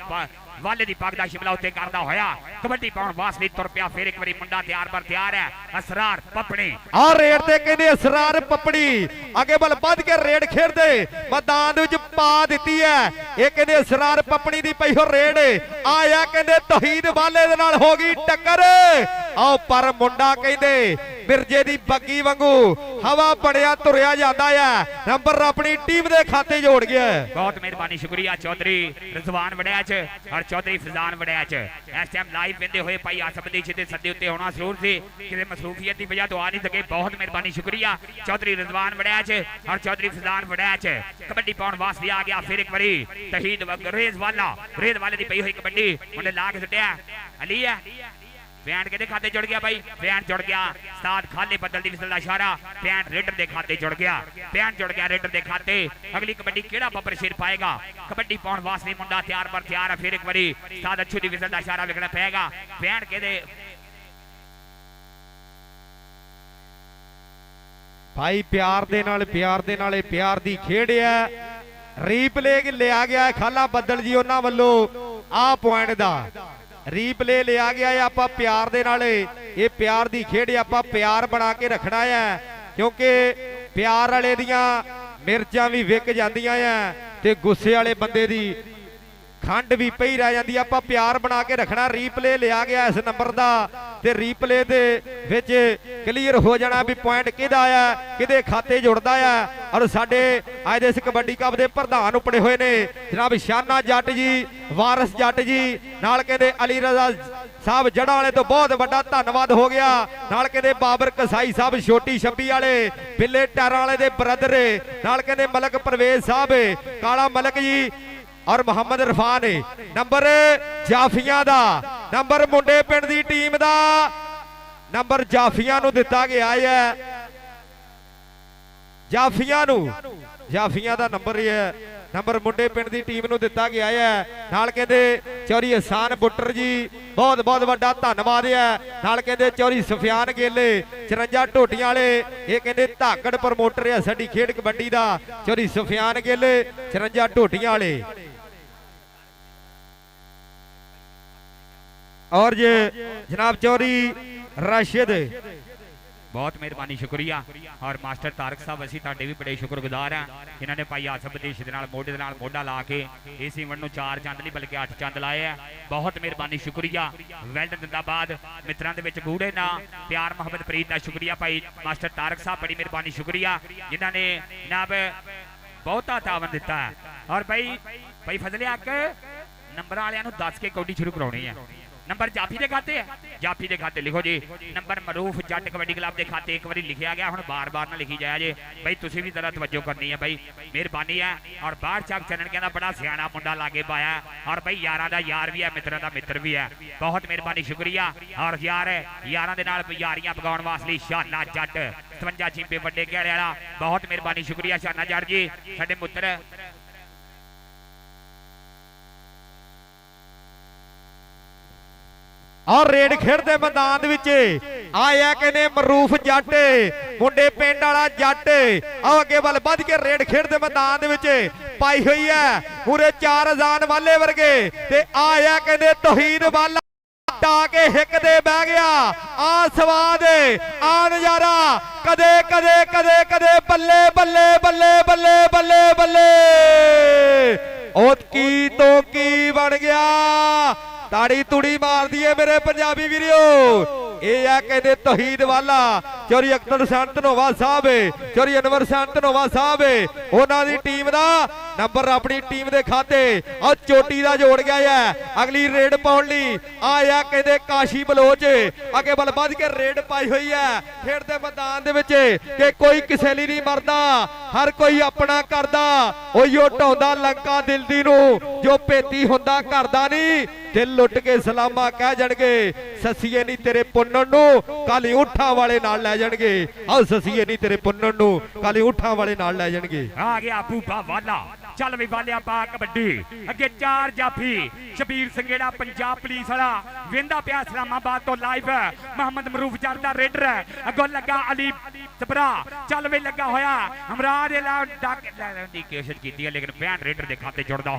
C: ਵਾਲੇ ਦੀ ਪੱਗ ਦਾ ਸ਼ਿਮਲਾ ਉੱਤੇ ਕਰਦਾ ਹੋਇਆ ਕਬੱਡੀ ਪਾਉਣ ਵਾਸਤੇ ਤੁਰ ਪਿਆ ਫਿਰ ਇੱਕ ਵਾਰੀ ਮੁੰਡਾ ਤਿਆਰ ਬਰ ਤਿਆਰ ਹੈ ਅਸਰਾਰ ਪੱਪਣੀ
A: ਆ ਰੇਡ ਤੇ ਕਹਿੰਦੇ ਅਸਰਾਰ ਪੱਪੜੀ ਅੱਗੇ ਬਲ ਵੱਧ ਕੇ ਰੇਡ ਖੇਡਦੇ ਮੈਦਾਨ ਵਿੱਚ ਪਾ ਦਿੱਤੀ ਹੈ ਇਹ ਕਹਿੰਦੇ ਅਸਰਾਰ ਪੱਪੜੀ ਦੀ ਪਈ ਹੋ ਰੇਡ ਆਇਆ ਕਹਿੰਦੇ ਤੌਹੀਦ ਵਾਲੇ ਦੇ ਨਾਲ ਹੋ ਗਈ ਟੱਕਰ ਆਓ ਪਰ ਮੁੰਡਾ ਕਹਿੰਦੇ ਮਿਰਜੇ ਦੀ ਬੱਗੀ ਵਾਂਗੂ ਹਵਾ ਬੜਿਆ ਤੁਰਿਆ ਜਾਂਦਾ ਆ ਨੰਬਰ ਆਪਣੀ ਟੀਮ ਦੇ ਖਾਤੇ ਜੋੜ ਗਿਆ
C: ਬਹੁਤ ਮਿਹਰਬਾਨੀ ਸ਼ੁਕਰੀਆ ਚੌਧਰੀ ਰਜ਼ਵਾਨ ਵੜਿਆ ਚ ਔਰ ਚੌਧਰੀ ਫਜ਼ਾਨ ਵੜਿਆ ਚ ਇਸ ਟਾਈਮ ਲਾਈਵ ਵੇਂਦੇ ਹੋਏ ਭਾਈ ਆਸਫ ਦੇ ਛੇ ਸੱਦੇ ਉੱਤੇ ਹੋਣਾ ਜ਼ਰੂਰ ਸੀ ਕਿਤੇ ਮਸਰੂਫੀਅਤ ਦੀ ਵਜ੍ਹਾ ਤੋਂ ਆ ਨਹੀਂ ਸਕੇ ਬਹੁਤ ਮਿਹਰਬਾਨੀ ਸ਼ੁਕਰੀਆ ਚੌਧਰੀ ਰਜ਼ਵਾਨ ਵੜਿਆ ਚ ਔਰ ਚੌਧਰੀ ਫਜ਼ਾਨ ਵੜਿਆ ਚ ਕਬੱਡੀ ਪਾਉਣ ਵਾਸਤੇ ਆ ਗਿਆ ਫਿਰ ਇੱਕ ਵਾਰੀ ਤਹੀਦ ਰੇਜ਼ ਵਾਲੇ ਦੀ ਪਈ ਹੋਈ ਕਬੱਡੀ ਉਹਨੇ ਲਾ ਕੇ ਸੁੱਟਿਆ ਅਲੀ ਹੈ ਪੈਂਟ ਕਿਹਦੇ ਖਾਤੇ ਜੁੜ ਗਿਆ ਬਾਈ ਪੈਂਟ ਜੁੜ ਗਿਆ ਉਸਤਾਦ ਖਾਲੇ ਬੱਦਲ ਦੀ ਵਿਸਲ ਦਾ ਇਸ਼ਾਰਾ ਪੈਂਟ ਰੇਡਰ ਦੇ ਖਾਤੇ ਜੁੜ ਗਿਆ ਪੈਂਟ ਜੁੜ ਗਿਆ ਰੇਡਰ ਦੇ ਖਾਤੇ ਅਗਲੀ ਕਬੱਡੀ ਕਿਹੜਾ ਬੱਬਰ ਸ਼ੇਰ ਪਾਏਗਾ ਕਬੱਡੀ ਪਾਉਣ ਵਾਸਤੇ ਮੁੰਡਾ ਤਿਆਰ ਪਰ ਤਿਆਰ ਹੈ ਫਿਰ ਇੱਕ ਵਾਰੀ ਉਸਤਾਦ ਅੱਛੂ ਦੀ ਵਿਸਲ ਦਾ ਇਸ਼ਾਰਾ ਵੇਖਣਾ ਪਏਗਾ ਪੈਂਟ ਕਿਹਦੇ
A: ਭਾਈ ਪਿਆਰ ਦੇ ਨਾਲ ਇਹ ਪਿਆਰ ਦੀ ਖੇਡ ਹੈ ਰੀਪਲੇ ਲਿਆ ਗਿਆ ਖਾਲਾ ਬੱਦਲ ਜੀ ਉਹਨਾਂ ਵੱਲੋਂ ਆ ਪੁਆਇੰਟ ਦਾ ਰੀਪਲੇ ਲਿਆ ਗਿਆ ਹੈ ਆਪਾਂ ਪਿਆਰ ਦੇ ਨਾਲ ਇਹ ਪਿਆਰ ਦੀ ਖੇਡ ਆਪਾਂ ਪਿਆਰ ਬਣਾ ਕੇ ਰੱਖਣਾ ਹੈ ਕਿਉਂਕਿ ਪਿਆਰ ਵਾਲੇ ਦੀਆਂ ਮਿਰਚਾਂ ਵੀ ਵਿਕ ਜਾਂਦੀਆਂ ਆ ਤੇ ਗੁੱਸੇ ਵਾਲੇ ਬੰਦੇ ਦੀ ਖੰਡ ਵੀ ਪਈ ਰਹਿ ਜਾਂਦੀ ਆਪਾਂ ਪਿਆਰ ਬਣਾ ਕੇ ਰੱਖਣਾ ਰੀਪਲੇ ਲਿਆ ਗਿਆ ਇਸ ਨੰਬਰ ਦਾ ਤੇ ਰੀਪਲੇ ਦੇ ਵਿੱਚ ਕਲੀਅਰ ਹੋ ਜਾਣਾ ਵੀ ਪੁਆਇੰਟ ਕਿਹਦਾ ਆ ਕਿਹਦੇ ਖਾਤੇ ਜੁੜਦਾ ਆ ਔਰ ਸਾਡੇ ਅੱਜ ਦੇ ਇਸ ਕਬੱਡੀ ਕੱਪ ਦੇ ਪ੍ਰਧਾਨ ਉਪੜੇ ਹੋਏ ਨੇ ਜਨਾਬ ਸ਼ਾਨਾ ਜੱਟ ਜੀ ਵਾਰਿਸ ਜੱਟ ਜੀ ਨਾਲ ਕਹਿੰਦੇ ਅਲੀ ਰਜ਼ਾ ਸਾਹਿਬ ਜੜਾਂ ਵਾਲੇ ਤੋਂ ਬਹੁਤ ਵੱਡਾ ਧੰਨਵਾਦ ਹੋ ਗਿਆ ਨਾਲ ਕਹਿੰਦੇ ਬਾਬਰ ਕਸਾਈ ਸਾਹਿਬ ਛੋਟੀ ਛੱਬੀ ਵਾਲੇ ਬਿੱਲੇ ਟਾਰਾਂ ਵਾਲੇ ਦੇ ਬ੍ਰਦਰ ਨਾਲ ਕਹਿੰਦੇ ਮਲਕ ਪਰਵੇਜ਼ ਸਾਹਿਬ ਕਾਲਾ ਮਲਕ ਜੀ ਔਰ ਮੁਹੰਮਦ ਰਫਾਨ ਨੰਬਰ ਜਾਫੀਆਂ ਦਾ ਨੰਬਰ ਮੁੰਡੇ ਪਿੰਡ ਦੀ ਟੀਮ ਦਾ ਨੰਬਰ ਜਾਫੀਆਂ ਨੂੰ ਦਿੱਤਾ ਗਿਆ ਹੈ ਜਾਫੀਆਂ ਦਾ ਨੰਬਰ ਹੈ ਨੰਬਰ ਮੁੰਡੇ ਪਿੰਡ ਦੀ ਟੀਮ ਨੂੰ ਦਿੱਤਾ ਗਿਆ ਹੈ ਨਾਲ ਕਹਿੰਦੇ ਚੌਰੀ ਹਸਾਨ ਬੁੱਟਰ ਜੀ ਬਹੁਤ ਬਹੁਤ ਵੱਡਾ ਧੰਨਵਾਦ ਹੈ ਨਾਲ ਕਹਿੰਦੇ ਚੌਰੀ ਸੁਫਿਆਨ ਗੇਲੇ 54 ਢੋਟੀਆਂ ਵਾਲੇ ਇਹ ਕਹਿੰਦੇ ਧਾਕੜ ਪ੍ਰਮੋਟਰ ਹੈ ਸਾਡੀ ਖੇਡ ਕਬੱਡੀ ਦਾ ਚੌਰੀ ਸੁਫਿਆਨ ਗੇਲੇ 54 ਢੋਟੀਆਂ ਵਾਲੇ और ये जनाब चौरी राशिद
C: बहुत मेहरबानी शुक्रिया और मास्टर तारक साहब असी तुहाडे भी बड़े शुक्रगुजार हैं इन्होंने भाई आसफ देश दे नाल मोढे ला के इस इवेंट नूं 4 चंद नहीं बल्कि 8 चंद लाए हैं बहुत मेहरबानी शुक्रिया वेल्डन जिंदाबाद मित्रां दे विच गूढ़े ना प्यार मोहम्मद प्रीत दा शुक्रिया भाई मास्टर तारक साहब बड़ी मेहरबानी शुक्रिया जिन्होंने जनाब बहुता तावन दिता है और भाई फजले हक नंबर वालियां नूं दस के कौडी शुरू कराउणी है नंबर जाफी के खाते है जाफी के खाते लिखो जी नंबर मरूफ जट कबड्डी क्लब के खाते एक बार लिखा गया हुण बार बार ना लिखी जाए जे भाई तुसीं भी जरा तवज्जो करनी है भाई मेहरबानी है और बाहर चक चनन कहना बड़ा सियाना मुंडा लागे पाया और भाई यारां दा यार भी है मित्रां दा मित्र भी है बहुत मेहरबानी शुक्रिया और यारां दे नाल यारियां पगाउण वास्ते शाना जट 57 चिंपे वड्डे घेड़े वाला बहुत मेहरबानी शुक्रिया शाना जट जी साडे पुत्र
A: ਔਰ ਰੇਡ ਖੇਡਦੇ ਮੈਦਾਨ ਦੇ ਵਿੱਚ ਆਇਆ ਕਹਿੰਦੇ ਮਰੂਫ ਜੱਟ ਮੁੰਡੇ ਪਿੰਡ ਵਾਲਾ ਜੱਟ ਆਓ ਅੱਗੇ ਵੱਲ ਵੱਧ ਕੇ ਰੇਡ ਖੇਡਦੇ ਮੈਦਾਨ ਦੇ ਵਿੱਚ ਪਾਈ ਹੋਈ ਹੈ ਪੂਰੇ 4 ਅਜ਼ਾਨ ਵਾਲੇ ਵਰਗੇ ਤੇ ਆਇਆ ਕਹਿੰਦੇ ਤੌਹੀਦ ਵਾਲਾ ਟਾ ਕੇ ਹਿੱਕ ਦੇ ਬਹਿ ਗਿਆ ਆ ਸਵਾਦ ਆ ਨਜ਼ਾਰਾ ਕਦੇ ਕਦੇ ਕਦੇ ਕਦੇ ਬੱਲੇ ਬੱਲੇ ਬੱਲੇ ਬੱਲੇ ਬੱਲੇ ਬੱਲੇ ਉਹ ਕੀ ਤੋਂ ਕੀ ਬਣ ਗਿਆ ਤਾੜੀ ਤੁੜੀ ਮਾਰਦੀ ਏ ਮੇਰੇ ਪੰਜਾਬੀ ਵੀਰੋ ਇਹ ਆ ਕਹਿੰਦੇ ਤੌਹੀਦ ਵਾਲਾ ਚੌਰੀ ਅਖਤਰ ਸੰਤ ਨੋਵਾ ਸਾਹਿਬ ਚੌਰੀ ਅਨਵਰ ਸੰਤ ਨੋਵਾ ਸਾਹਿਬ ਉਹਨਾਂ ਦੀ ਟੀਮ ਦਾ ਨੰਬਰ ਆਪਣੀ ਟੀਮ ਦੇ ਖਾਤੇ ਆ ਚੋਟੀ ਦਾ ਜੋੜ ਗਿਆ ਹੈ ਅਗਲੀ ਰੇਡ ਪਾਉਣ ਲਈ ਆਇਆ ਕਹਿੰਦੇ ਕਾਸ਼ੀ ਬਲੋਚ ਅੱਗੇ ਵੱਲ ਵੱਧ ਕੇ ਰੇਡ ਪਾਈ ਹੋਈ ਹੈ ਖੇਡਦੇ ਮੈਦਾਨ ਦੇ ਵਿੱਚ ਕਿ ਕੋਈ ਕਿਸੇ ਲਈ ਨਹੀਂ ਮਰਦਾ ਹਰ ਕੋਈ ਆਪਣਾ ਕਰਦਾ ਉਹੀਓ ਢਾਉਂਦਾ ਲੰਕਾ ਦਿਲ ਦੀ ਨੂੰ ਜੋ ਭੇਤੀ ਹੁੰਦਾ ਕਰਦਾ ਨਹੀਂ ਦਿਲ ਲੁੱਟ ਕੇ ਸਲਾਮਾ ਕਹਿ ਜਾਣਗੇ ਸਸੀਏ ਨਹੀਂ ਤੇਰੇ ਪੁੰਨਣ ਨੂੰ ਕਾਲੀ ਊਠਾਂ ਵਾਲੇ ਨਾਲ ਲੈ ਜਾਣਗੇ ਆਹ ਸਸੀਏ ਨਹੀਂ ਤੇਰੇ ਪੁੰਨਣ ਨੂੰ ਕਾਲੀ ਊਠਾਂ ਵਾਲੇ ਨਾਲ ਲੈ ਜਾਣਗੇ
C: ਆ ਗਿਆ ਬੂਬਾ ਵਾਲਾ ਚੱਲ ਵੀ ਵਾਲਿਆ ਪਾ ਕਬੱਡੀ ਅੱਗੇ 4 ਜਾਫੀ ਸ਼ਬੀਰ ਸੰਗੇੜਾ ਪੰਜਾਬ ਪੁਲਿਸ ਵਾਲਾ ਵੇਂਦਾ ਪਿਆ ਇਸਲਾਮਾਬਾਦ ਤੋਂ ਲਾਈਵ ਮੁਹੰਮਦ ਮਰੂਫ ਚੜਦਾ ਰੇਡਰ ਅੱਗੋਂ ਲੱਗਾ ਅਲੀ ਸਪਰਾ ਚੱਲ ਵੀ ਲੱਗਾ ਹੋਇਆ ਹਮਰਾਜ ਲਾ ਡੱਕ ਲੈਣ ਦੀ ਕੋਸ਼ਿਸ਼ ਕੀਤੀ ਹੈ ਲੇਕਿਨ ਭੈਣ ਰੇਡਰ ਦੇ ਖਾਤੇ ਜੁੜਦਾ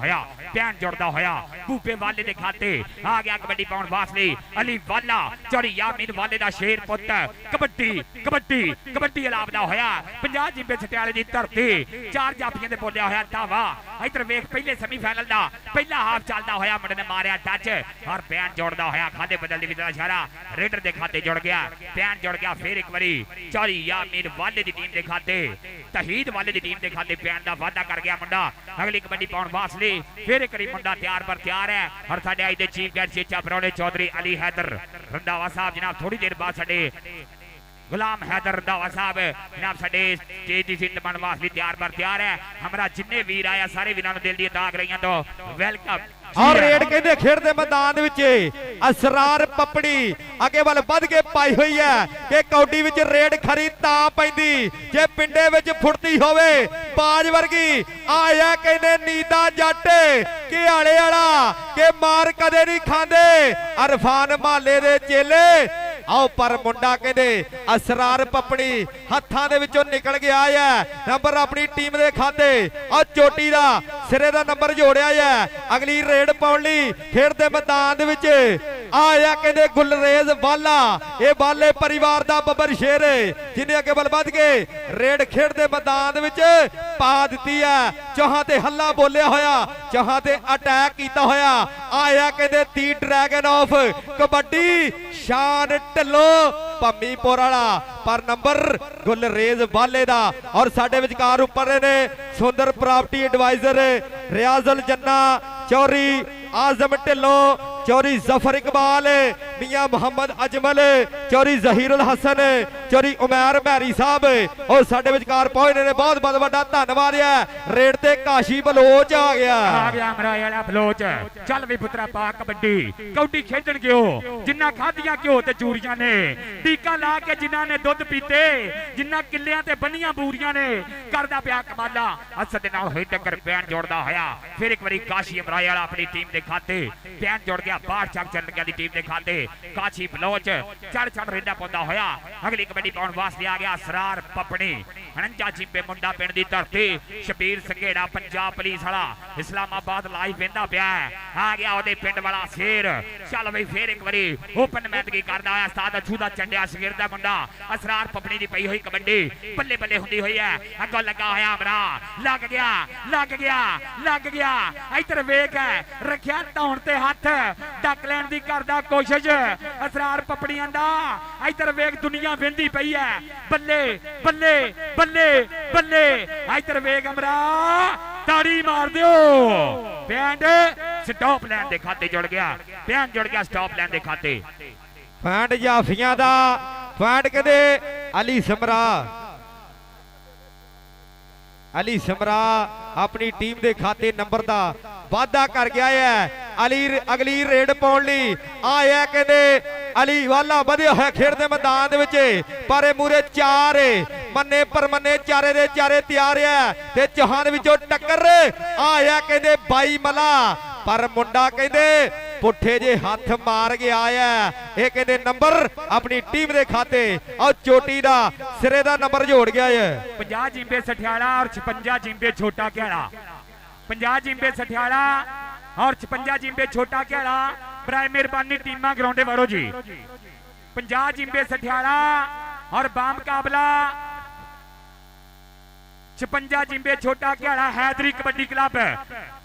C: ਹੋਇਆ ਬੂਬੇ ਵਾਲੇ ਦੇ ਖਾਤੇ ਆ ਗਿਆ ਕਬੱਡੀ ਪਾਉਣ ਵਾਸਤੇ ਅਲੀ ਵਾਲਾ ਚੌੜੀ ਯਾਮੀਨ ਵਾਲੇ ਦਾ ਸ਼ੇਰ ਪੁੱਤ ਕਬੱਡੀ ਲਾਭਦਾ ਹੋਇਆ 50 ਜਿੰਬੇ ਛਟਿਆਲੇ ਦੀ ਧਰਤੀ 4 ਜਾਫੀਆਂ ਦੇ ਬੋਲਿਆ ਹੋਇਆ ਧਾਵਾ ਇਧਰ ਵੇਖ ਪਹਿਲੇ ਸੈਮੀਫਾਈਨਲ ਦਾ ਪਹਿਲਾ ਹਾਫ ਚੱਲਦਾ ਹੋਇਆ ਮੁੰਡੇ ਨੇ ਮਾਰਿਆ ਟੱਚ ਔਰ ਭੈਣ ਜੋੜਦਾ ਹੋਇਆ ਖਾਤੇ ਬਦਲਦੀ ਵੀ ਦਾ ਇਸ਼ਾਰਾ ਰੇਡਰ ਦੇ ਖਾਤੇ ਜੁੜ ਗਿਆ ਭੈਣ ਜੁੜ ਗਿਆ ਫੇਰ ਇੱਕ ਵਾਰੀ ਚੌੜੀ ਯਾਮੀਨ ਵਾਲੇ ਦੀ ਟੀਮ ਦੇ ਖਾਤੇ ਤਹੀਦ ਵਾਲੇ ਦੀ ਟੀਮ ਦੇ ਖਾਤੇ ਭੈਣ ਦਾ ਵਾਅਦਾ ਕਰ ਗਿਆ ਮੁੰਡਾ ਅਗਲੀ ਕਬੱਡੀ ਪਾਉਣ ਵਾਸਤੇ ਫੇਰ ਇੱਕ ਵਾਰੀ ਮੁੰਡਾ ਤਿਆਰ ਹੈ ਔਰ ਸਾਡੇ ਅੱਜ ਦੇ ਚੀਫ ਗੈਸਟ ਚੇਚਾ ਪਰੌਣੇ ਚੌਧਰੀ ਅਲੀ ਹੈਦਰ ਰੰਧਾਵਾ ਸਾਹਿਬ ਜਨਾਬ ਥੋੜੀ ਦੇਰ ਬਾਅਦ ਸਾਡੇ गुलाम हैदर रंधावा साहब जनाब साडे स्टेज दी सीट बन वास्ते तैयार है हमारा जिन्ने वीर आया सारे वीरां नूं दिल दी दाग रहीआं तो वेलकम
A: और रेड कहते खेडते मैदान विच असरार पपड़ी अगे वाल वध के पाई हुई है कि कौडी विच रेड खरी तां पैंदी जे पिंडे विच फुर्ती होवे बाज वर्गी आया कहंदे नीदा जट कि आले वाला कि मार कदे नहीं खांदे अरफान माले दे चेले आओ पर मुंडा कहते असरार पपड़ी हत्थां दे विचों निकल गया है नंबर अपनी टीम दे खाते और चोटी दा सिरे दा नंबर जोड़िया है अगली रेड पाउण लई खेडदे मैदान दे विच आया कहते गुलरेज वाला ये वाले परिवार दा बब्बर शेर जिन्हें अगे बल वध के रेड खेडदे मैदान दे विच पा दित्ती है चौहां ते हल्ला बोलिया होया चौहां ते अटैक कीता होया आया कहते दी ड्रैगन ऑफ कबड्डी शान ढिल्लो भमीपुर वाला पर नंबर गुलरेज वाले दा और साडे विचकार उपर ने सुंदर प्रॉपर्टी एडवाइजर रियाजुल जन्ना चौरी आजम ढिल्लो चौरी जफर इकबाल मियां मोहम्मद अजमल चौरी जहीरुल हसन चौरी उमैर मैरी साहब और साडे विचकार पहुंचने ने बहुत बहुत बड़ा धन्यवाद है रेड ते काशी बलोच आ गया
C: अमराई वाला बलोच चल भी पुत्रा पा कबड्डी कौडी खेडण गयो जिन्ना खादियां घ्यो ते चूरियां ने टीका ला के जिन्ना ने दुध पीते जिन्ना किल्लियां ते बन्नियां बूरियां ने करदा पिया कमाला असद नाल होई टक्कर पैन जोड़दा होया फिर एक बारी काशी अमराई वाला अपनी टीम दे खाते पैन जोड़ गया बाहर चक चल गया दी टीम दे खाते काशी बलोच चढ़ रेडा पौंदा होया अगली कबड्डी पाउण वास्ते आ गया असरार पपड़ी 49 जिंबे मुंडा पिंड दी धरती शबीर संघेड़ा पंजाब पुलिस वाला इस्लामाबाद लाइव वेंदा पिया आ गया ओदे पिंड वाला शेर चल बई फिर एक बारी ओपन मैच की करदा होया उस्ताद अछूदा चंडिया शेर दा मुंडा असरार पपड़ी दी पई होई कबड्डी बल्ले बल्ले हुंदी होई है अगों लगा होया अमरा लग गया इधर वेख रखिया धौण ते हाथ डक लैण दी करदा कोशिश असरार पपड़ियां दा इधर वेख दुनिया वेंदी पई है बल्ले बल्ले बल्ले बल्ले इधर वेख अमरा ताड़ी मार दियो बैंड स्टॉप लैन दे खाते जुड़ गया स्टॉप लैन दे खाते
A: पैंट जाफियां दा पैंट कहदे अली समरा अपनी टीम दे खाते नंबर दा वादा कर गया है अगली रेड पाउण लई आया कहंदे अली वाला वधिया होया खेडदे मैदान दे विच पर मूरे 4 मन्ने पर मन्ने चारे दे चारे तैयार है ते चौहान विचों टक्कर आया कहंदे 22 मला पर मुंडा कहंदे ਪੁੱਠੇ ਜੇ ਹੱਥ ਮਾਰ ਗਿਆ ਆ। ਇਹ ਕਹਿੰਦੇ ਨੰਬਰ ਆਪਣੀ ਟੀਮ ਦੇ ਖਾਤੇ ਔਰ ਚੋਟੀ ਦਾ ਸਿਰੇ ਦਾ ਨੰਬਰ ਜੋੜ ਗਿਆ ਹੈ।
C: 50 ਜਿੰਬੇ ਸਠਿਆਲਾ ਔਰ 56 ਜਿੰਬੇ ਛੋਟਾ ਘੈਲਾ। 50 ਜਿੰਬੇ ਸਠਿਆਲਾ ਔਰ 56 ਜਿੰਬੇ ਛੋਟਾ ਘੈਲਾ। ਬਰਾਏ ਮਿਹਰਬਾਨੀ ਟੀਮਾਂ ਗਰਾਉਂਡੇ ਵਾਰੋ ਜੀ। 50 ਜਿੰਬੇ ਸਠਿਆਲਾ ਔਰ ਬਾਮ ਮੁਕਾਬਲਾ 56 ਜਿੰਬੇ ਛੋਟਾ ਘੈਲਾ ਹੈਦਰੀ ਕਬੱਡੀ ਕਲੱਬ।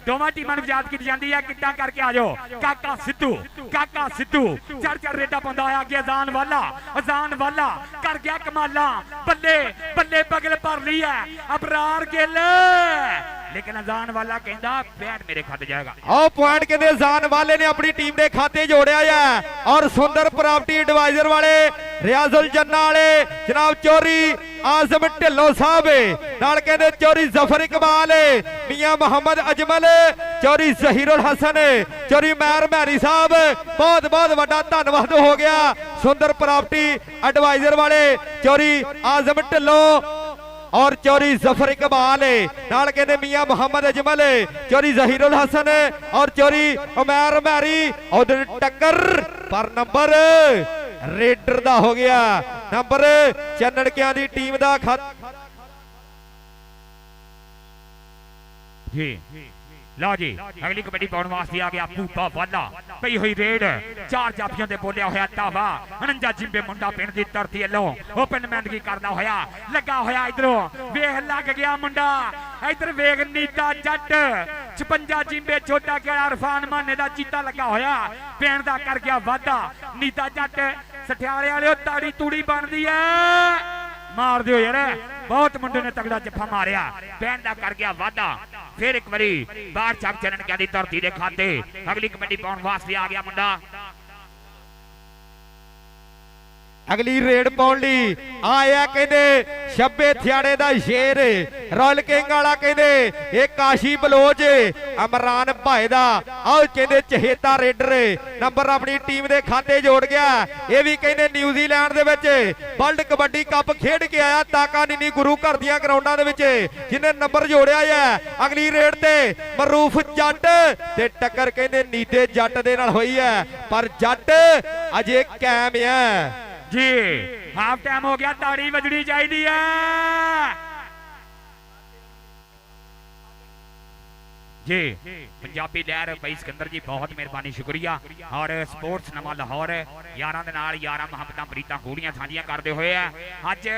C: ਦੋਵਾਂ ਟੀਮਾਂ ਨੂੰ ਯਾਦ ਕੀਤੀ ਜਾਂਦੀ ਹੈ। ਕਿੱਦਾਂ ਕਰਕੇ ਆ ਜਾਓ ਕਾਕਾ ਸਿੱਧੂ ਚੜ ਰੇਡਾ ਪਾਉਂਦਾ ਹੋਇਆ ਅੱਗੇ ਅਜ਼ਾਨ ਵਾਲਾ ਕਰ ਗਿਆ ਕਮਾਲਾ। ਬੱਲੇ ਬਗਲ ਭਰ ਲਈ ਹੈ ਅਬਰਾਰ ਗਿੱਲ, ਲੇਕਿਨ ਅਜ਼ਾਨ ਵਾਲਾ ਕਹਿੰਦਾ ਪੁਆਇੰਟ ਮੇਰੇ ਖਾਤੇ ਜਾਏਗਾ।
A: ਆਹ ਪੁਆਇੰਟ ਕਹਿੰਦੇ ਅਜ਼ਾਨ ਵਾਲੇ ਨੇ ਆਪਣੀ ਟੀਮ ਦੇ ਖਾਤੇ ਜੋੜਿਆ ਹੈ। ਔਰ ਸੁੰਦਰ ਪ੍ਰਾਪਰਟੀ ਐਡਵਾਈਜ਼ਰ ਵਾਲੇ ਰਿਆਜ਼ੁਲ ਜੰਨਾ ਵਾਲੇ ਜਨਾਬ ਚੋਰੀ ਆਜ਼ਮ ਢਿੱਲੋਂ ਸਾਹਿਬ ਨਾਲ ਕਹਿੰਦੇ ਚੋਰੀ ਜ਼ਫਰ ਇਕਬਾਲ ਮੀਆਂ ਮੁਹੰਮਦ ਅਜਮਲ ਚੋਰੀ ਜ਼ਹੀਰੁਲ ਹਸਨ ਚੋਰੀ ਮੈਰੀ ਸਾਹਿਬ ਬਹੁਤ ਬਹੁਤ ਵੱਡਾ ਧੰਨਵਾਦ ਹੋ ਗਿਆ। ਸੁੰਦਰ ਪ੍ਰਾਪਰਟੀ ਐਡਵਾਈਜ਼ਰ ਵਾਲੇ ਚੋਰੀ ਆਜ਼ਮ ਢਿੱਲੋਂ और चोरी जफर इकबाल नाल कहते मियां मुहम्मद अजमल चोरी जहीरुल हसन और चोरी उमैर मैरी उधर टक्कर पर नंबर रेडर दा हो गया। नंबर चन्नड़कियां दी टीम दा खत
C: जी। लो जी अगली कबड्डी पाने वास्ते आ गया पूपा वाला पई हुई रेड। 4 जाफियों दे बोलिया होया दावा 49 जिंबे मुंडा पिंड दी धरती लो ओपनमैंडगी करदा होया लगा होया। इधरों वेख लग गया मुंडा, इधर वेख नीता जट 56 जिंबे छोटा गया इरफान माने दा चीता लगा होया पिंड दा कर गया वादा। नीता जट सठियाले वाले ताड़ी तूड़ी बनदी है मार दियो यार, बहुत मुंडे ने तगड़ा जफा मारिया पिंड दा कर गया वादा। फिर एक बारी बाहर चक चलन क्या दी धरती दे खाते अगली कबड्डी पाउन वास्ते आ गया मुंडा।
A: अगली रेड पाउन ली आया कहते शब्बे थियाड़े दा शेर रॉयल किंग वाला कहते एक काशी बलोच अमरान भाई दा आओ कहते चहेता रेडर नंबर अपनी टीम दे खाते जोड़ गया। ये भी कहते न्यूजीलैंड दे विच वर्ल्ड कबड्डी कप खेड के आया ताका नीनी गुरु घर दियां ग्राउंडां दे विच जिन्हें नंबर जोड़िया है। अगली रेड ते मरूफ जट ते टक्कर कहते नीते जट दे नाल होई है पर जट अजे कायम है
C: जी। हाफ टाइम हो गया ताड़ी बजनी चाहिए जी। पंजाबी लहर भाई सिकंदर जी बहुत मेहरबानी शुक्रिया। और स्पोर्ट्स नवा लाहौर यारां दे नाल यारां मुहब्बतां प्रीतां गूड़ियां सांझियां करदे होए अज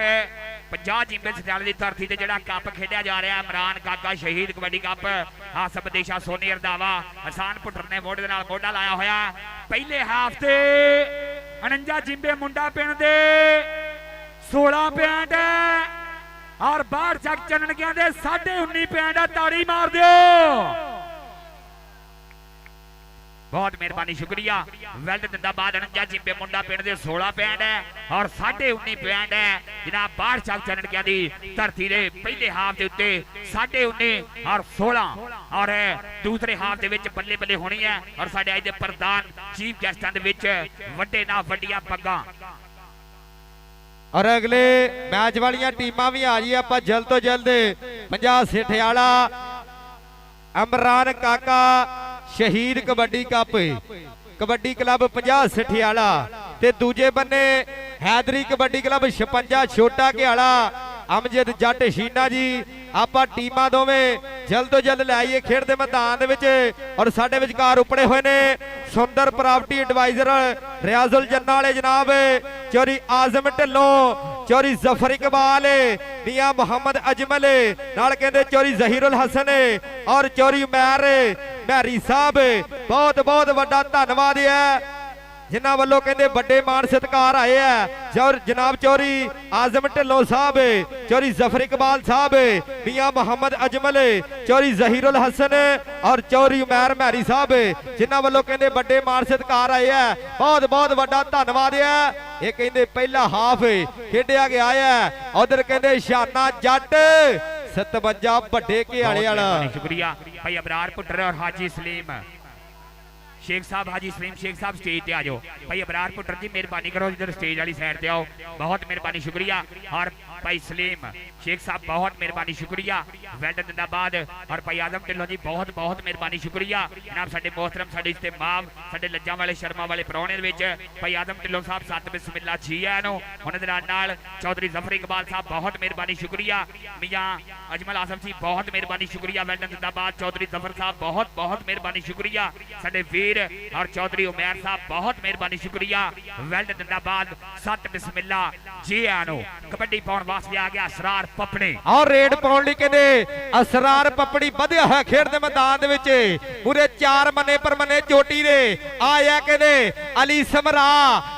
C: 50 जिंबे सत्याले दी धरती ते जिहड़ा कप खेडिया जा रहा है इमरान काका शहीद कबड्डी कप हासब देशा सोनी रंधावा हसान पुट्टर ने मोढे दे नाल मोढा लाया होया। पहले हाफ ते 49 जिंबे मुंडा पिंड दे 16 पॉइंट और बाहर चक चलन गया दे 19.5 पॉइंट ताड़ी मार दियो। बहुत मेहरबानी शुक्रिया। वेल्ड जिंदाबाद 49 जिंबे मुंडा पिंड दे 16 पॉइंट है और 19.5 पॉइंट है जनाब बाहर चक चलन गया दी धरती दे पहले हाफ के उत्ते 19.5 और 16 और दूसरे हाफ दे विच बल्ले बल्ले होनी है। और साडे अज दे प्रधान चीफ गेस्टां दे विच वड्डे ना वड्डियां पग्गां
A: और अगले मैच वालियां टीमां भी आ जी आप जल्द तो जल्द 50 सिठियाला अमरान काका शहीद कबड्डी कप कबड्डी क्लब 50 सिठियाला ते दूजे बन्ने हैदरी कबड्डी क्लब 56 छोटा घियाला अमजद जट शीना जी ਆਪਾਂ ਟੀਮਾਂ ਦੋਵੇਂ ਜਲਦ ਤੋਂ ਜਲਦ ਲੈ ਆਈਏ ਖੇਡ ਦੇ ਮੈਦਾਨ ਦੇ ਵਿੱਚ। ਔਰ ਸਾਡੇ ਵਿਚਕਾਰ ਉਪੜੇ ਹੋਏ ਨੇ ਸੁੰਦਰ ਪ੍ਰਾਪਰਟੀ ਐਡਵਾਈਜ਼ਰ ਰਿਆਜ਼ੁਲ ਜੰਨਾ ਵਾਲੇ ਜਨਾਬ ਚੋਰੀ ਆਜ਼ਮ ਢਿੱਲੋਂ ਚੋਰੀ ਜ਼ਫਰ ਇਕਬਾਲ ਮਿਆਂ ਮੁਹੰਮਦ ਅਜਮਲ ਨਾਲ ਕਹਿੰਦੇ ਚੋਰੀ ਜ਼ਹੀरुल हसन ਔਰ ਚੋਰੀ ਮੈਰੀ ਸਾਹਿਬ ਬਹੁਤ ਬਹੁਤ ਵੱਡਾ ਧੰਨਵਾਦ ਹੈ जिन्हां वालों कहते बड़े मान सत्कार आए हैं। और जनाब चौरी आजम ढिल्लों साहब चौरी जफर इकबाल साहब मियां मुहम्मद अजमल चौरी जहीरुल हसन और चौरी उमैर मैरी साहब जिन्हां वालों कहते बड़े मान सत्कार आए हैं बहुत बहुत बड़ा धन्यवाद है। ये कहते पहला हाफ खेडिया गया है उधर कहते शाना जट 57 बड़े घियाले वाला।
C: शुक्रिया भाई अबरार पुट्टर और हाजी सलीम शेख साहब हाजी सलीम शेख साहब स्टेज पे आ जाओ भाई अबरार पुट्टर जी मेहरबानी करो इधर स्टेज वाली साइड पे आओ बहुत मेहरबानी शुक्रिया। और भाई सलीम शेख साहब बहुत मेहरबानी शुक्रिया वेल्डन जिंदाबाद और भाई आजम ढिल्लों जी बहुत बहुत मेहरबानी शुक्रिया जनाब साडे मोहतरम साडे इस्तेमाम साडे लज्जा वाले शर्मा वाले परौने दे विच भाई आजम ढिल्लों साहब सत बिस्मिल्ला जी आया नो उन्हां दे नाल चौधरी जफर इकबाल साहब बहुत मेहरबानी शुक्रिया मियां अजमल आजम जी बहुत मेहरबानी शुक्रिया वेल्डन जिंदाबाद चौधरी जफर साहब बहुत बहुत मेहरबानी शुक्रिया साडे वीर और चौधरी उमैर साहब बहुत मेहरबानी शुक्रिया वेल्डन जिंदाबाद सत बिस्मिल्ला जी आया नो कबड्डी पाउण वास्ते आ गया असरार पपड़ी
A: और रेड पाउण लई कहंदे असरार पपड़ी ਵਧਿਆ ਹੈ ਖੇਡ ਦੇ ਮੈਦਾਨ ਦੇ ਵਿੱਚ ਪੂਰੇ 4 ਮੰਨੇ ਪਰ ਮੰਨੇ ਚੋਟੀ ਦੇ ਆਇਆ ਕਹਿੰਦੇ ਅਲੀ ਸਮਰਾ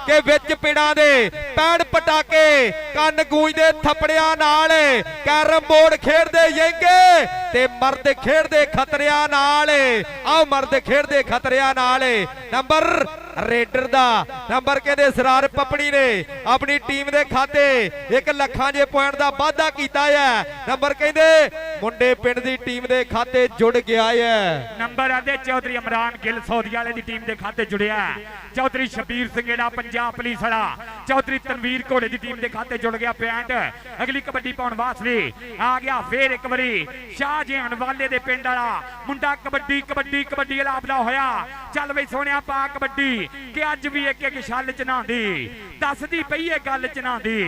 A: ਕੇ ਵਿੱਚ ਪਿੰਡਾਂ ਦੇ ਪੈਣ ਪਟਾਕੇ ਕੰਨ ਗੂੰਜਦੇ ਥੱਪੜਿਆਂ ਨਾਲ ਕੈਰਮ ਬੋਰਡ ਖੇਡਦੇ ਯੰਗੇ ਤੇ ਮਰਦ ਖੇਡਦੇ ਖਤਰਿਆਂ ਨਾਲ ਆਓ ਮਰਦ ਖੇਡਦੇ ਖਤਰਿਆਂ ਨਾਲ ਨੰਬਰ रेडर दा नंबर कहते असरार पपड़ी ने अपनी टीम के खाते 1 ਲੱਖਾਂ जे पॉइंट का वाधा किया है नंबर कहते मुंडे पिंड की टीम के खाते जुड़ गया है
C: नंबर आते चौधरी इमरान गिल सौदी वाले की टीम के खाते जुड़िया चौधरी शबीर सिंगेड़ा पंजाब पुलिस वाला चौधरी तनवीर घोड़े की टीम के खाते जुड़ गया पैंट अगली कबड्डी पाउण वास्ते आ गया फिर एक बारी शाहजहान वाले दे पिंड वाला मुंडा कबड्डी कबड्डी कबड्डी लाभदा होया चल बई सोहणिया पा कबड्डी कि अज भी एक एक छल च नहांदी दसदी पई है गल च नहांदी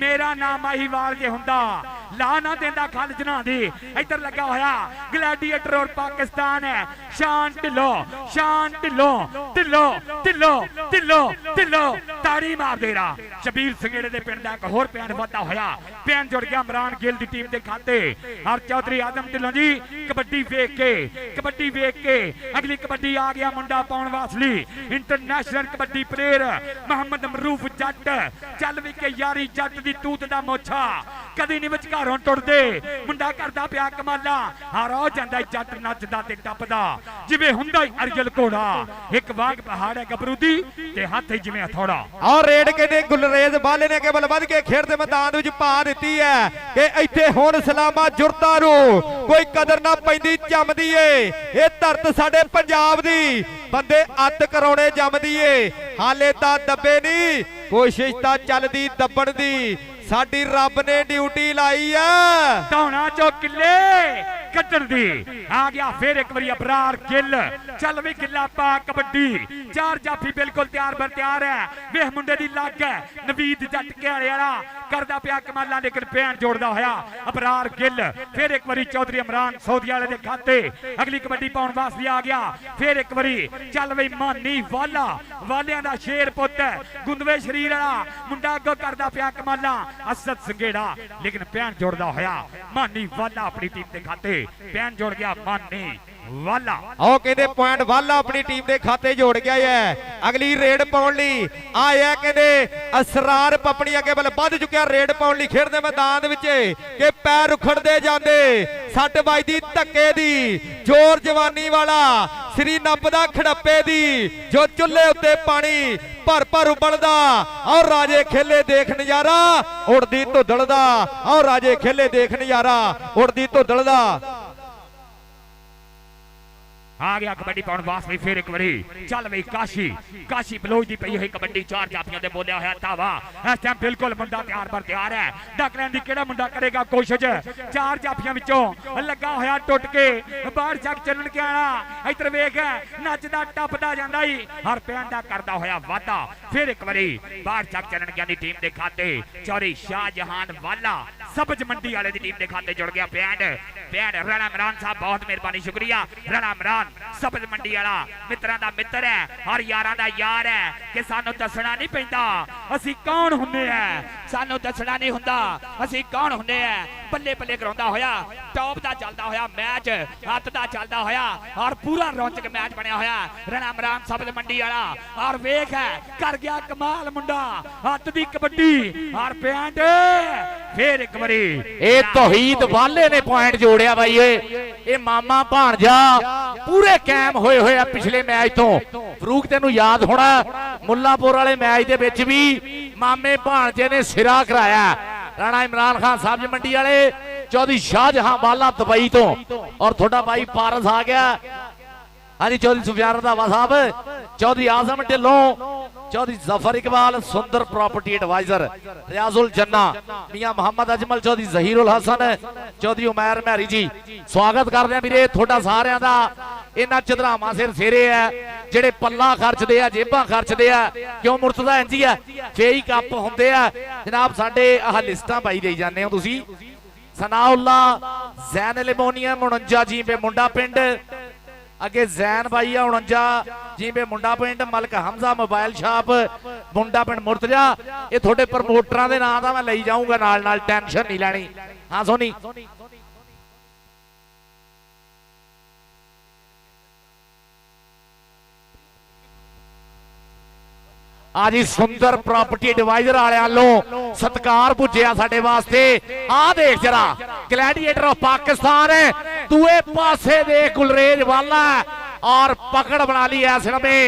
C: मेरा नाम माहीवाल जे हुंदा ला ना देंदा खल च नहांदी इधर लगा होया ग्लैडिएटर और पाकिस्तान है शान ढिल्लों ढिल्लों ढिल्लों ढिल्लों ढिल्लों ढिल्लों ताड़ी मार दे रहा शबीर सिंगेड़े दे पिंड दा एक होर पैन वाधा होया पैन जुड़ गया इमरान गिल दी टीम दे खाते और चौधरी आजम ढिल्लों जी कबड्डी वेख के अगली कबड्डी आ गया मुंडा पाउण वासली इंटरनेशनल कबड्डी प्लेयर मोहम्मद मरूफ जट चल भी के यारी जट दी तूत दा मोछा कदी नहीं विचकारों टुरदे मुंडा करदा पिया कमाला हार हो जांदा जट नचदा ते टपदा जिवें हुंदा ही अरजल घोड़ा एक वाग पहाड़ है गबरूदी ते हाथ जिवें हथौड़ा
A: और रेड कहते गुलरेज बाले ने केवल वध के खेड दे मैदान विच पा दित्ती है कि इत्थे हुण सलामा जुरतां नूं कोई कदर ना पैंदी जमदी ए ये धरत साडे पंजाब दी बंदे अत कराउणे जमदी ए हाले तां दब्बे नहीं कोशिश तां चलदी दब्बण दी साडी रब ने ड्यूटी लाई है
C: धौणा चो किले कट्टण दी आ गया फिर एक बारी अबरार गिल चल भी गिला पा कबड्डी 4 जाफी बिल्कुल तैयार बर तैयार है वेख मुंडे दी लग है नवीद जट घाले वाला करदा पिया कमाला लेकिन पैन जोड़दा होया अबरार गिल फिर एक बारी चौधरी इमरान सौदी वाले दे खाते अगली कबड्डी पाउण वास्ते आ गया फिर एक बारी चल बई मानी वाला वालियां दा शेर पुत गुंदवे शरीर वाला मुंडा अगो करदा पिया कमाला असद संगेड़ा लेकिन पैन जोड़दा होया मानी वाला अपनी टीम के खाते पैन जोड़ गया मानी वाला
A: आओ कहते पॉइंट वाला अपनी टीम के खाते जोड़ गया है अगली रेड पाउण लई आया कहते असरार पपड़ी अगे बल वध चुकिया रेड पाउण लई खेड दे मैदान विच कि पैर उखड़दे जांदे सट वजदी धक्के दी जोर जवानी वाला श्री नपदा खड़प्पे दी जो चुल्हे उत्ते पानी भर भर उबलदा और राजे खेले देख नजारा उड़दी धुदड़ दा और राजे खेले देख नजारा उड़दी धुदड़ दा
C: आ गया कबड्डी पाउण वास्ते फिर एक बारी चल बई काशी बलोच दी पई हुई कबड्डी 4 जाफियां दे बोलिया होया धावा इस टाइम बिल्कुल मुंडा तैयार बर तैयार है डकलैन दी केड़ा मुंडा करेगा कोशिश 4 जाफियां विचों लगा होया टुट के बाहर जग चलन के आना इधर वेख नचदा टपदा जांदा ही हर पैन दा करदा होया वादा फिर एक बारी बाहर जग चलन के दी टीम दे खाते चौधरी शाहजहान वाला सबज मंडी वाले दी टीम दे खाते जुड़ गया पैन राणा इमरान साहब बहुत मेहरबानी शुक्रिया राणा इमरान सबज मंडी वाला मित्रां दा मित्र है और यारां दा यार है कि सानू दसना नहीं पैंदा असी कौन हुंदे आ सानू दसना नहीं हुंदा असी कौन हुंदे आ बल्ले बल्ले कराउंदा होया टॉप दा चलदा होया मैच हत्थ दा चलदा होया और पूरा रोचक मैच बनया होया राणा इमरान सबज मंडी वाला और वेख है कर गया कमाल मुंडा हत्थ दी कबड्डी और पैंट फिर एक बारी
D: ए तौहीद वाले ने पॉइंट जोड़िया भाई ए मामा भाणजा पूरे कायम होए होए पिछले मैच तो फरूक तेनू याद होना मुल्लापुर वाले मैच दे विच भी मामे भाणजे ने सिरा कराया राणा इमरान खान साहब मंडी वाले चौधरी शाहजहां वाला दुबई तो और थोड़ा भाई पारस आ गया हाँ जी चौधरी सुफियान रंधावा साहब चौधरी आजम ढिल्लों चौधरी जफर इकबाल सुंदर प्रॉपर्टी एडवाइजर रियाजुल जन्ना मियां मोहम्मद अजमल चौधरी जहीरुल हसन चौधरी उमैर महरी जी स्वागत करते हैं वीरे थोड़ा सारिਆਂ ਦਾ ਇਹਨਾਂ ਚਦਰਾਵਾਂ ਸਿਰ ਫੇਰੇ ਆ ਜਿਹੜੇ ਪੱਲਾ ਖਰਚਦੇ ਆ ਜੇਬਾਂ ਖਰਚਦੇ ਆ ਕਿਉਂ ਮੁਰਤਜ਼ਾ ਇੰਜੀ ਆ ਫੇਈ ਕੱਪ ਹੁੰਦੇ ਆ ਜਨਾਬ ਸਾਡੇ ਆਹ ਲਿਸਟਾਂ ਪਾਈ ਦੇਈ ਜਾਂਦੇ ਹੋ ਤੁਸੀਂ ਸਨਾਉੱਲਾ ਜ਼ੈਨ ਐਲੂਮੀਨੀਅਮ 49 ਜੀਂਬੇ ਮੁੰਡਾ ਪਿੰਡ ਅੱਗੇ ਜ਼ੈਨ ਬਾਈ ਆ 49 ਜੀਂਬੇ ਮੁੰਡਾ ਪਿੰਡ ਮਲਕ ਹਮਜ਼ਾ ਮੋਬਾਈਲ ਸ਼ਾਪ ਮੁੰਡਾ ਪਿੰਡ ਮੁਰਤਜ਼ਾ ਇਹ ਤੁਹਾਡੇ ਪ੍ਰਮੋਟਰਾਂ ਦੇ ਨਾਂ ਦਾ ਮੈਂ ਲਈ ਜਾਊਂਗਾ ਨਾਲ ਨਾਲ ਟੈਨਸ਼ਨ ਨਹੀਂ ਲੈਣੀ ਹਾਂ ਸੋਨੀ आज सुंदर प्रॉपर्टी एडवाइजर वालों सत्कार पुज्या साडे वास्ते आ देख जरा ग्लैडिएटर ऑफ पाकिस्तान दूए पासे दे गुलरेज वाला और पकड़ बना ली है समय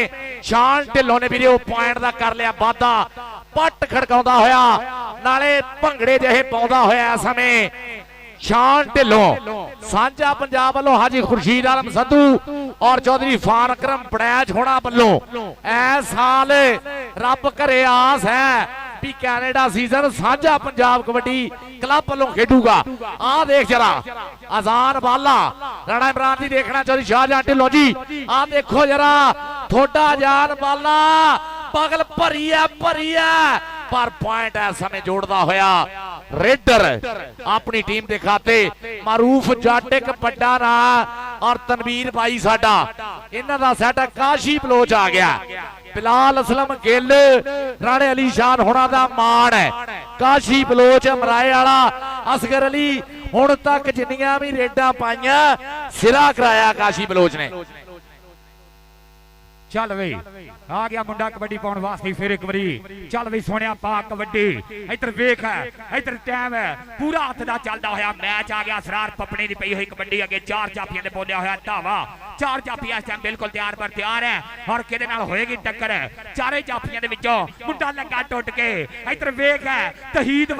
D: शान ढिल्लों ने भी पॉइंट का कर लिया वाधा पट खड़काउंदा होया नाले भंगड़े जहे पाउंदा होया समय शान ढिल्लों सांझा पंजाब वालों हाजी खुर्शीद आलम संधू और चौधरी फान अकरम पड़ैच होना वालों ऐ साल रब घरे आस है भी कैनेडा सीजन सांझा पंजाब कबड्डी क्लब वालों खेडूगा आ देख जरा अजान वाला राणा इमरान जी देखना चौधरी शाहजहां ढिल्लों जी आ देखो जरा थोड़ा जान वाला पगल भरी है पर पॉइंट है समय जोड़दा होया रेडर अपनी टीम दे खाते मारूफ जट एक बड़ा ना और तनवीर भाई साडा इन्हां दा सेट काशी बलोच आ गया बिलाल असलम गिल राणे अली शान होना दा मान है काशी बलोच मराए वाला असगर अली हुण तक जिन्नियां भी रेडां पाइयां सिरा कराया काशी बलोच ने
C: चल बई आ गया मुंडा कबड्डी पाउण वास्ते फिर एक बारी चल बई सोनिया पा कबड्डी इधर वेख है इधर टाइम है पूरा हथ दा चलदा होया मैच आ गया सरार पपनी दी पई हुई कबड्डी अगे चार जाफियां दे बोलिया होया धावा चार जाफियां इस टाइम बिल्कुल तैयार है और किदे नाल होएगी टक्कर चारे जाफियां दे विचों मुंडा लगा टुट के इधर वेख है तहीद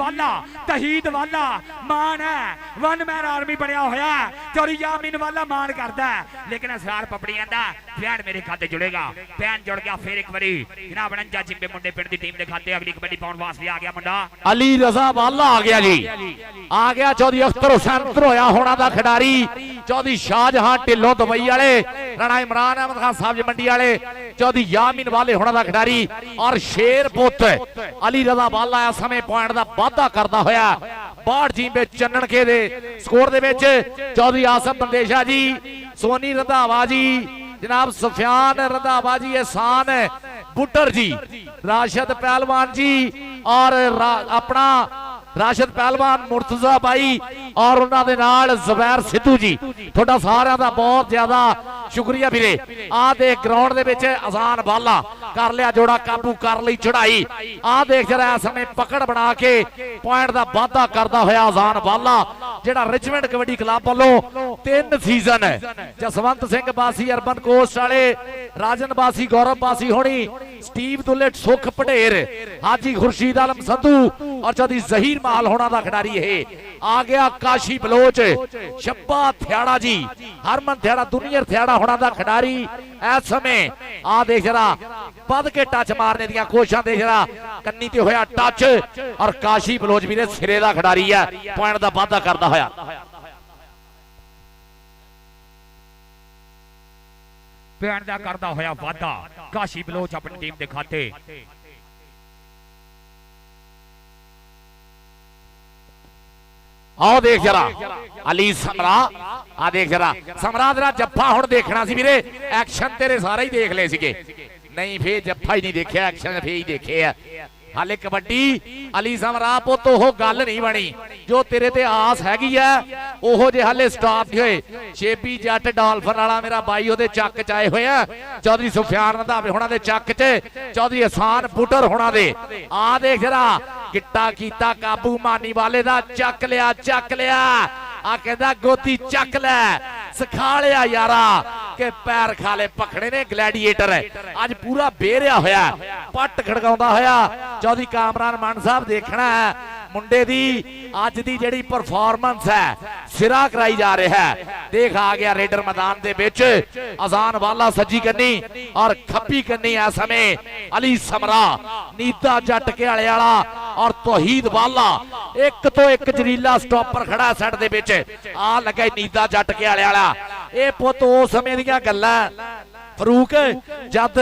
C: वाला मान है वन मैन आर्मी बनया होया चोरी यामीन वाला मान करदा लेकिन सरार पपड़ी आंदा बैठ मेरे खाते जुड़ेगा पैन जुड़ गया फिर एक बारी जनाब 49 जिम्बे मुंडे पिंड दी टीम दे खाते अगली कबड्डी पाउण वास्ते आ गया मुंडा
D: अली रजा वाला आ गया जी आ गया चौधरी अख्तर हुसैन धरोया होना दा खिडारी चौधरी शाहजहां ढिल्लों दुबई वाले राणा इमरान अहमद खान साहब जी मंडी वाले चौधरी यामीन वाले होना दा खिडारी और शेर पुत अली रजा वाला इस समय पॉइंट दा वाधा करदा होया 62 जिम्बे चन्नन के दे स्कोर दे विच चौधरी आसम बंदेशा जी सोनी रंधावा जी जनाब सुफियान रंधावा जी एहसान बुटर जी राशिद पहलवान जी और अपना राशिद पहलवान मुर्तजा भाई और उन्होंने नाल ज़ुबैर सिद्धू जी थोड़ा सारा दा बहुत ज्यादा शुक्रिया वीरे आ देख ग्राउंड दे विच अजान वाला कर लिया जोड़ा काबू कर ली चढ़ाई आ देख जरा इस समय पकड़ बना के पॉइंट दा वाधा करदा होया अजान वाला जेड़ा रिचमंड कबड्डी क्लब वालों 3 सीजन जसवंत सिंह बासी अर्बन कोस्ट वाले राजन बासी गौरव बासी होनी स्टीव दुलेट सुख पटेर हाजी खुर्शीद आलम संधू और चौधरी जहीर माल होना दा खिडारी है आ गया काशी बलोच शब्बा थियाड़ा जी हरमन थियाड़ा दुनिया थियाड़ा होना दा खिडारी इस समय आ देख जरा बद के टच मारने दियां कोशिशां देख जरा कन्नी ते होया टच और काशी बलोच वीरे सिरे दा खिडारी है पॉइंट दा वाधा करदा होया
C: पॉइंट दा करदा होया वाधा काशी बलोच अपनी टीम दे खाते
D: आओ देख जरा अली समरा आ देख जरा समरा जरा जफ्फा हुण देखना सी वीरे एक्शन तेरे सारे ही देख ले सीगे नहीं फिर जफ्फा ही नहीं देखा एक्शन फिर ही देखे है हाले कबड्डी अली समरा पुत ओह गल नहीं बनी जो तेरे ते आस हैगी है ओहो जे हाले स्टॉप नहीं होए शेबी जट डॉल्फिन वाला मेरा बाई ओदे चक च आए हुए हैं चौधरी सुफियान रंधावे होना दे चक च चौधरी एहसान बुटर होना दे आ देख जरा किट्टा कीता काबू मानी वाले दा चक लिया आ कहदा गोती चक ले सिखा लिया यारा के पैर खाले पकड़े ने ग्लैडिएटर अज पूरा बेरिया होया पट खड़काउंदा होया चौधरी कामरान मान साहब देखना है ਮੁੰਡੇ ਦੀ ਅੱਜ ਦੀ ਜਿਹੜੀ ਪਰਫਾਰਮੈਂਸ ਹੈ ਸਿਰਾ ਕਰਾਈ ਜਾ ਰਿਹਾ ਹੈ। ਦੇਖ ਆ ਗਿਆ ਰੇਡਰ ਮੈਦਾਨ ਦੇ ਵਿੱਚ ਅਜ਼ਾਨ ਵਾਲਾ ਸੱਜੀ ਕੰਨੀ ਔਰ ਖੱਬੀ ਕੰਨੀ ਇਸ ਸਮੇਂ ਅਲੀ ਸਮਰਾ ਨੀਤਾ ਜੱਟ ਘਿਆਲੇ ਵਾਲਾ ਔਰ ਤੌਹੀਦ ਵਾਲਾ ਇੱਕ ਤੋਂ ਇੱਕ ਜ਼ਰੀਲਾ ਸਟਾਪਰ ਖੜਾ ਸੈੱਟ ਦੇ ਵਿੱਚ ਆ ਲੱਗਾ ਨੀਤਾ ਜੱਟ ਘਿਆਲੇ ਵਾਲਾ। ਇਹ ਪੁੱਤ ਉਸ ਸਮੇਂ ਦੀਆਂ ਗੱਲਾਂ ਫਰੂਕ ਜਦ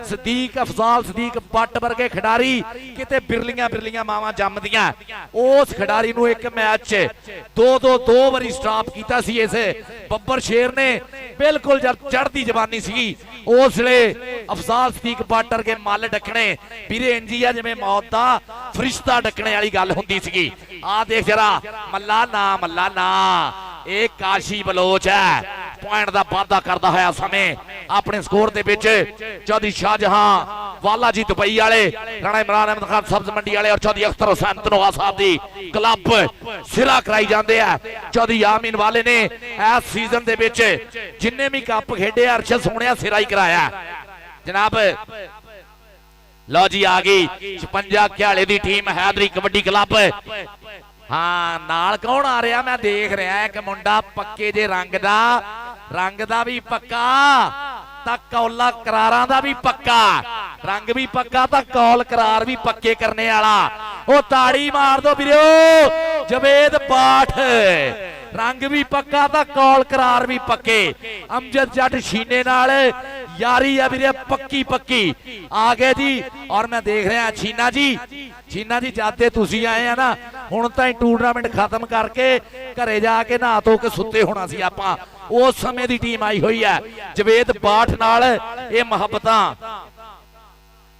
D: ਸਦੀਕ ਅਫਜ਼ਾਲ ਸਦੀਕ ਬੱਟ ਵਰਗੇ ਖਿਡਾਰੀ ਕਿਤੇ ਬਿਰਲੀਆਂ ਮਾਵਾਂ ਜੰਮਦੀਆਂ ਉਸ ਖਿਡਾਰੀ ਨੂੰ ਇੱਕ ਮੈਚ 'ਚ ਦੋ ਵਾਰੀ ਸਟਾਪ ਕੀਤਾ ਸੀ ਇਸ ਬੱਬਰ ਸ਼ੇਰ ਨੇ। ਬਿਲਕੁਲ ਜਦ ਚੜ੍ਹਦੀ ਜਵਾਨੀ ਸੀਗੀ ਉਸ ਵੇਲੇ ਅਫਜ਼ਾਲ ਸਦੀਕ ਬੱਟ ਵਰਗੇ ਮੱਲ ਡੱਕਣੇ ਵੀਰੇ ਇੰਜੀ ਆ ਜਿਵੇਂ ਮੌਤ ਦਾ ਫਰਿਸ਼ਤਾ ਡੱਕਣੇ ਵਾਲੀ ਗੱਲ ਹੁੰਦੀ ਸੀਗੀ। ਆ ਦੇਖ ਜਰਾ ਮੱਲਾ ਨਾ ਇਹ ਕਾਸ਼ੀ ਬਲੋਚ ਹੈ। ਪੁਆਇੰਟ ਦਾ ਵਾਅਦਾ ਕਰਦਾ ਹੋਇਆ ਸਮੇਂ ਆਪਣੇ ਸਕੋਰ ਦੇ ਵਿੱਚ ਚੌਧਰੀ ਸ਼ਾਹਜਹਾਂ ਵਾਲਾ ਜੀ ਦੁਬਈ ਵਾਲੇ ਰਾਣਾ ਇਮਰਾਨ ਅਹਿਮਦ ਖਾਨ ਸਬਜ਼ ਮੰਡੀ ਵਾਲੇ ਔਰ ਚੌਧਰੀ ਅਖਤਰ ਹੁਸੈਨ ਧਨੋਆ ਸਾਹਿਬ ਦੀ ਕਲੱਬ ਸਿਰਾ ਕਰਾਈ ਜਾਂਦੇ ਆ। ਚੌਧਰੀ ਆਮੀਨ ਵਾਲੇ ਨੇ ਇਸ ਸੀਜ਼ਨ ਦੇ ਵਿੱਚ ਜਿੰਨੇ ਵੀ ਕੱਪ ਖੇਡੇ ਅਰਸ਼ਦ ਸੋਹਣਿਆ ਸਿਰਾ ਹੀ ਕਰਾਇਆ ਜਨਾਬ। ਲਓ ਜੀ ਆ ਗਈ 56 ਘਿਆਲੇ ਦੀ ਟੀਮ ਹੈਦਰੀ ਕਬੱਡੀ ਕਲੱਬ। ਹਾਂ ਨਾਲ ਕੌਣ ਆ ਰਿਹਾ ਮੈਂ ਦੇਖ ਰਿਹਾ ਇੱਕ ਮੁੰਡਾ ਪੱਕੇ ਜੇ ਰੰਗ ਦਾ ਵੀ ਪੱਕਾ ਤਾਂ ਕੌਲਾ ਕਰਾਰਾਂ ਦਾ ਵੀ ਪੱਕਾ, ਰੰਗ ਵੀ ਪੱਕਾ ਤਾਂ ਕੌਲ ਕਰਾਰ ਵੀ ਪੱਕੇ ਕਰਨੇ ਵਾਲਾ। ਉਹ ਤਾੜੀ ਮਾਰ ਦੋ ਵੀਰੋ ਜਵੇਦ ਬਾਠ, ਰੰਗ ਵੀ ਪੱਕਾ ਤਾਂ ਕੌਲ ਕਰਾਰ ਵੀ ਪੱਕੇ। ਅਮਜਦ ਜੱਟ ਸ਼ੀਨੇ ਨਾਲ ਯਾਰੀ ਆ ਵੀਰੇ ਪੱਕੀ ਆ ਗਏ ਜੀ। ਔਰ ਮੈਂ ਦੇਖ ਰਿਹਾ ਛੀਨਾ ਜੀ ਜਦ ਤੇ ਤੁਸੀਂ ਆਏ ਆ ਨਾ ਹੁਣ ਤਾਂ ਟੂਰਨਾਮੈਂਟ ਖਤਮ ਕਰਕੇ ਘਰੇ ਜਾ ਕੇ ਨਹਾ ਧੋ ਕੇ ਸੁੱਤੇ ਹੋਣਾ ਸੀ ਆਪਾਂ। ਉਸ ਸਮੇਂ ਦੀ ਟੀਮ ਆਈ ਹੋਈ ਹੈ ਜਵੇਦ ਬਾਠ ਨਾਲ ਇਹ ਮੁਹੱਬਤਾਂ।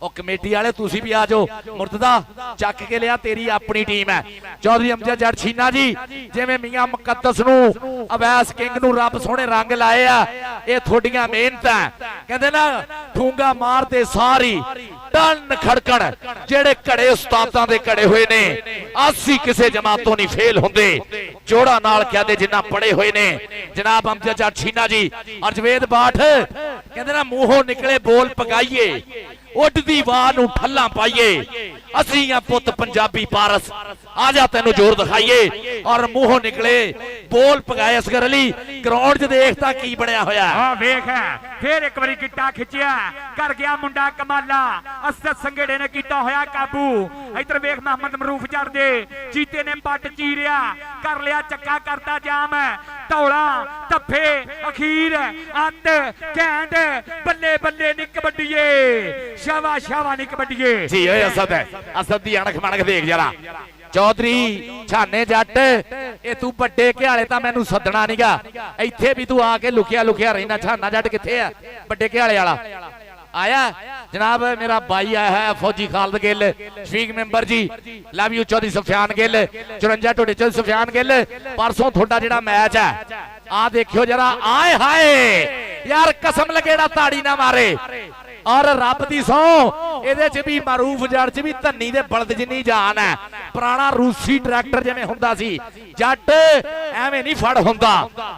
D: ਉਹ ਕਮੇਟੀ ਵਾਲੇ ਤੁਸੀਂ ਵੀ ਆ ਜਾਓ, ਮੁਰਤਜ਼ਾ ਚੱਕ ਕੇ ਲਿਆ ਤੇਰੀ ਆਪਣੀ ਟੀਮ ਹੈ। ਚੌਧਰੀ ਅਮਜਦ ਜੱਟ ਛੀਨਾ ਜੀ ਜਿਵੇਂ ਮੀਆਂ ਮੁਕੱਦਸ ਨੂੰ ਅਵੈਸ ਕਿੰਗ ਨੂੰ ਰੱਬ ਸੋਹਣੇ ਰੰਗ ਲਾਏ ਆ, ਇਹ ਤੁਹਾਡੀਆਂ ਮਿਹਨਤਾਂ ਕਹਿੰਦੇ ਨਾ ਠੂੰਗਾ ਮਾਰਦੇ ਸਾਰੀ ਟਨ ਖੜਕਣ ਜਿਹੜੇ ਘੜੇ ਉਸਤਾਦਾਂ ਦੇ ਘੜੇ ਹੋਏ ਨੇ 80 ਕਿਸੇ ਜਮਾਤੋਂ ਨਹੀਂ ਫੇਲ ਹੁੰਦੇ। ਜੋੜਾ ਨਾਲ ਕਹਦੇ ਜਿੰਨਾ ਪੜੇ ਹੋਏ ਨੇ ਜਨਾਬ ਅਮਜਦ ਜੱਟ ਛੀਨਾ ਜੀ ਔਰ ਜਵੇਦ ਬਾਠ ਕਹਿੰਦੇ ਨਾ ਮੂੰਹੋਂ ਨਿਕਲੇ ਬੋਲ ਪਗਾਈਏ ਉੱਡਦੀ ਵਾਹ ਨੂੰ ਠੱਲਾਂ ਪਾਈਏ ਅਸੀਂ ਆ ਪੁੱਤ ਪੰਜਾਬੀ ਪਾਰਸ ਆ ਜਾ ਤੈਨੂੰ ਜ਼ੋਰ ਦਿਖਾਈਏ। ਔਰ ਮੂੰਹੋਂ ਨਿਕਲੇ ਬੋਲ ਪਗਾਏ ਅਸਗਰ ਅਲੀ ਗਰਾਊਂਡ 'ਚ ਦੇਖਤਾ ਕੀ ਬਣਿਆ ਹੋਇਆ।
C: ਆ ਵੇਖ ਫੇਰ ਇੱਕ ਵਾਰੀ ਗਿੱਟਾ ਖਿੱਚਿਆ ਕਰ ਗਿਆ ਮੁੰਡਾ ਕਮਾਲਾ। ਅਸਦ ਸੰਘੇੜੇ ਨੇ ਕੀਤਾ ਹੋਇਆ ਕਾਬੂ। ਇੱਧਰ ਵੇਖ ਮੁਹੰਮਦ ਮਰੂਫ ਚੜਦੇ ਚੀਤੇ ਨੇ ਪੱਟ ਚੀਰਿਆ ਕਰ ਲਿਆ ਚੱਕਾ ਕਰਤਾ ਜਾਮ ਧੌਲਾ ਧੱਫੇ ਅਖੀਰ ਅੰਤ ਘੈਂਟ ਬੱਲੇ ਨੀ ਕਬੱਡੀਏ ਸ਼ਾਵਾ ਨੀ ਕਬੱਡੀਏ
D: ਜੀ ਓਏ ਅਸਦ ਦੀ ਅਣਖ ਮਣਖ ਦੇਖ ਜਰਾ। ਚੌਧਰੀ ਛਾਨੇ ਜੱਟ ਇਹ ਤੂੰ ਵੱਡੇ ਘਿਆਲੇ ਤਾਂ ਮੈਨੂੰ ਸੱਦਣਾ ਨੀਗਾ, ਇੱਥੇ ਵੀ ਤੂੰ ਆ ਕੇ ਲੁਕਿਆ ਰਹਿਣਾ। ਛਾਨਾ ਜੱਟ ਕਿੱਥੇ ਆ ਵੱਡੇ ਘਿਆਲੇ ਵਾਲਾ? ਆਇਆ ਜਨਾਬ ਮੇਰਾ ਭਾਈ ਆਇਆ ਹੈ फौजी Khalid Gill Shafiq member ji love you Chaudhary Sufiyan Gill 54 टोटे चौधरी सुफियान गिल परसों थोड़ा जेड़ा मैच है आ देखियो जरा आए हाय यार कसम लगेड़ा ताड़ी ना मारे और रब दी सौ ਇਹਦੇ ਚ ਵੀ ਮਾਰੂਫ ਜੜ ਚ ਵੀ ਧੰਨੀ ਦੇ ਬਲਦ ਜਿੰਨੀ ਜਾਨ ਹੈ। ਪੁਰਾਣਾ ਰੂਸੀ ਟਰੈਕਟਰ ਜਿਵੇਂ ਹੁੰਦਾ ਸੀ ਜੱਟ ਐਵੇਂ ਨਹੀਂ ਫੜ ਹੁੰਦਾ,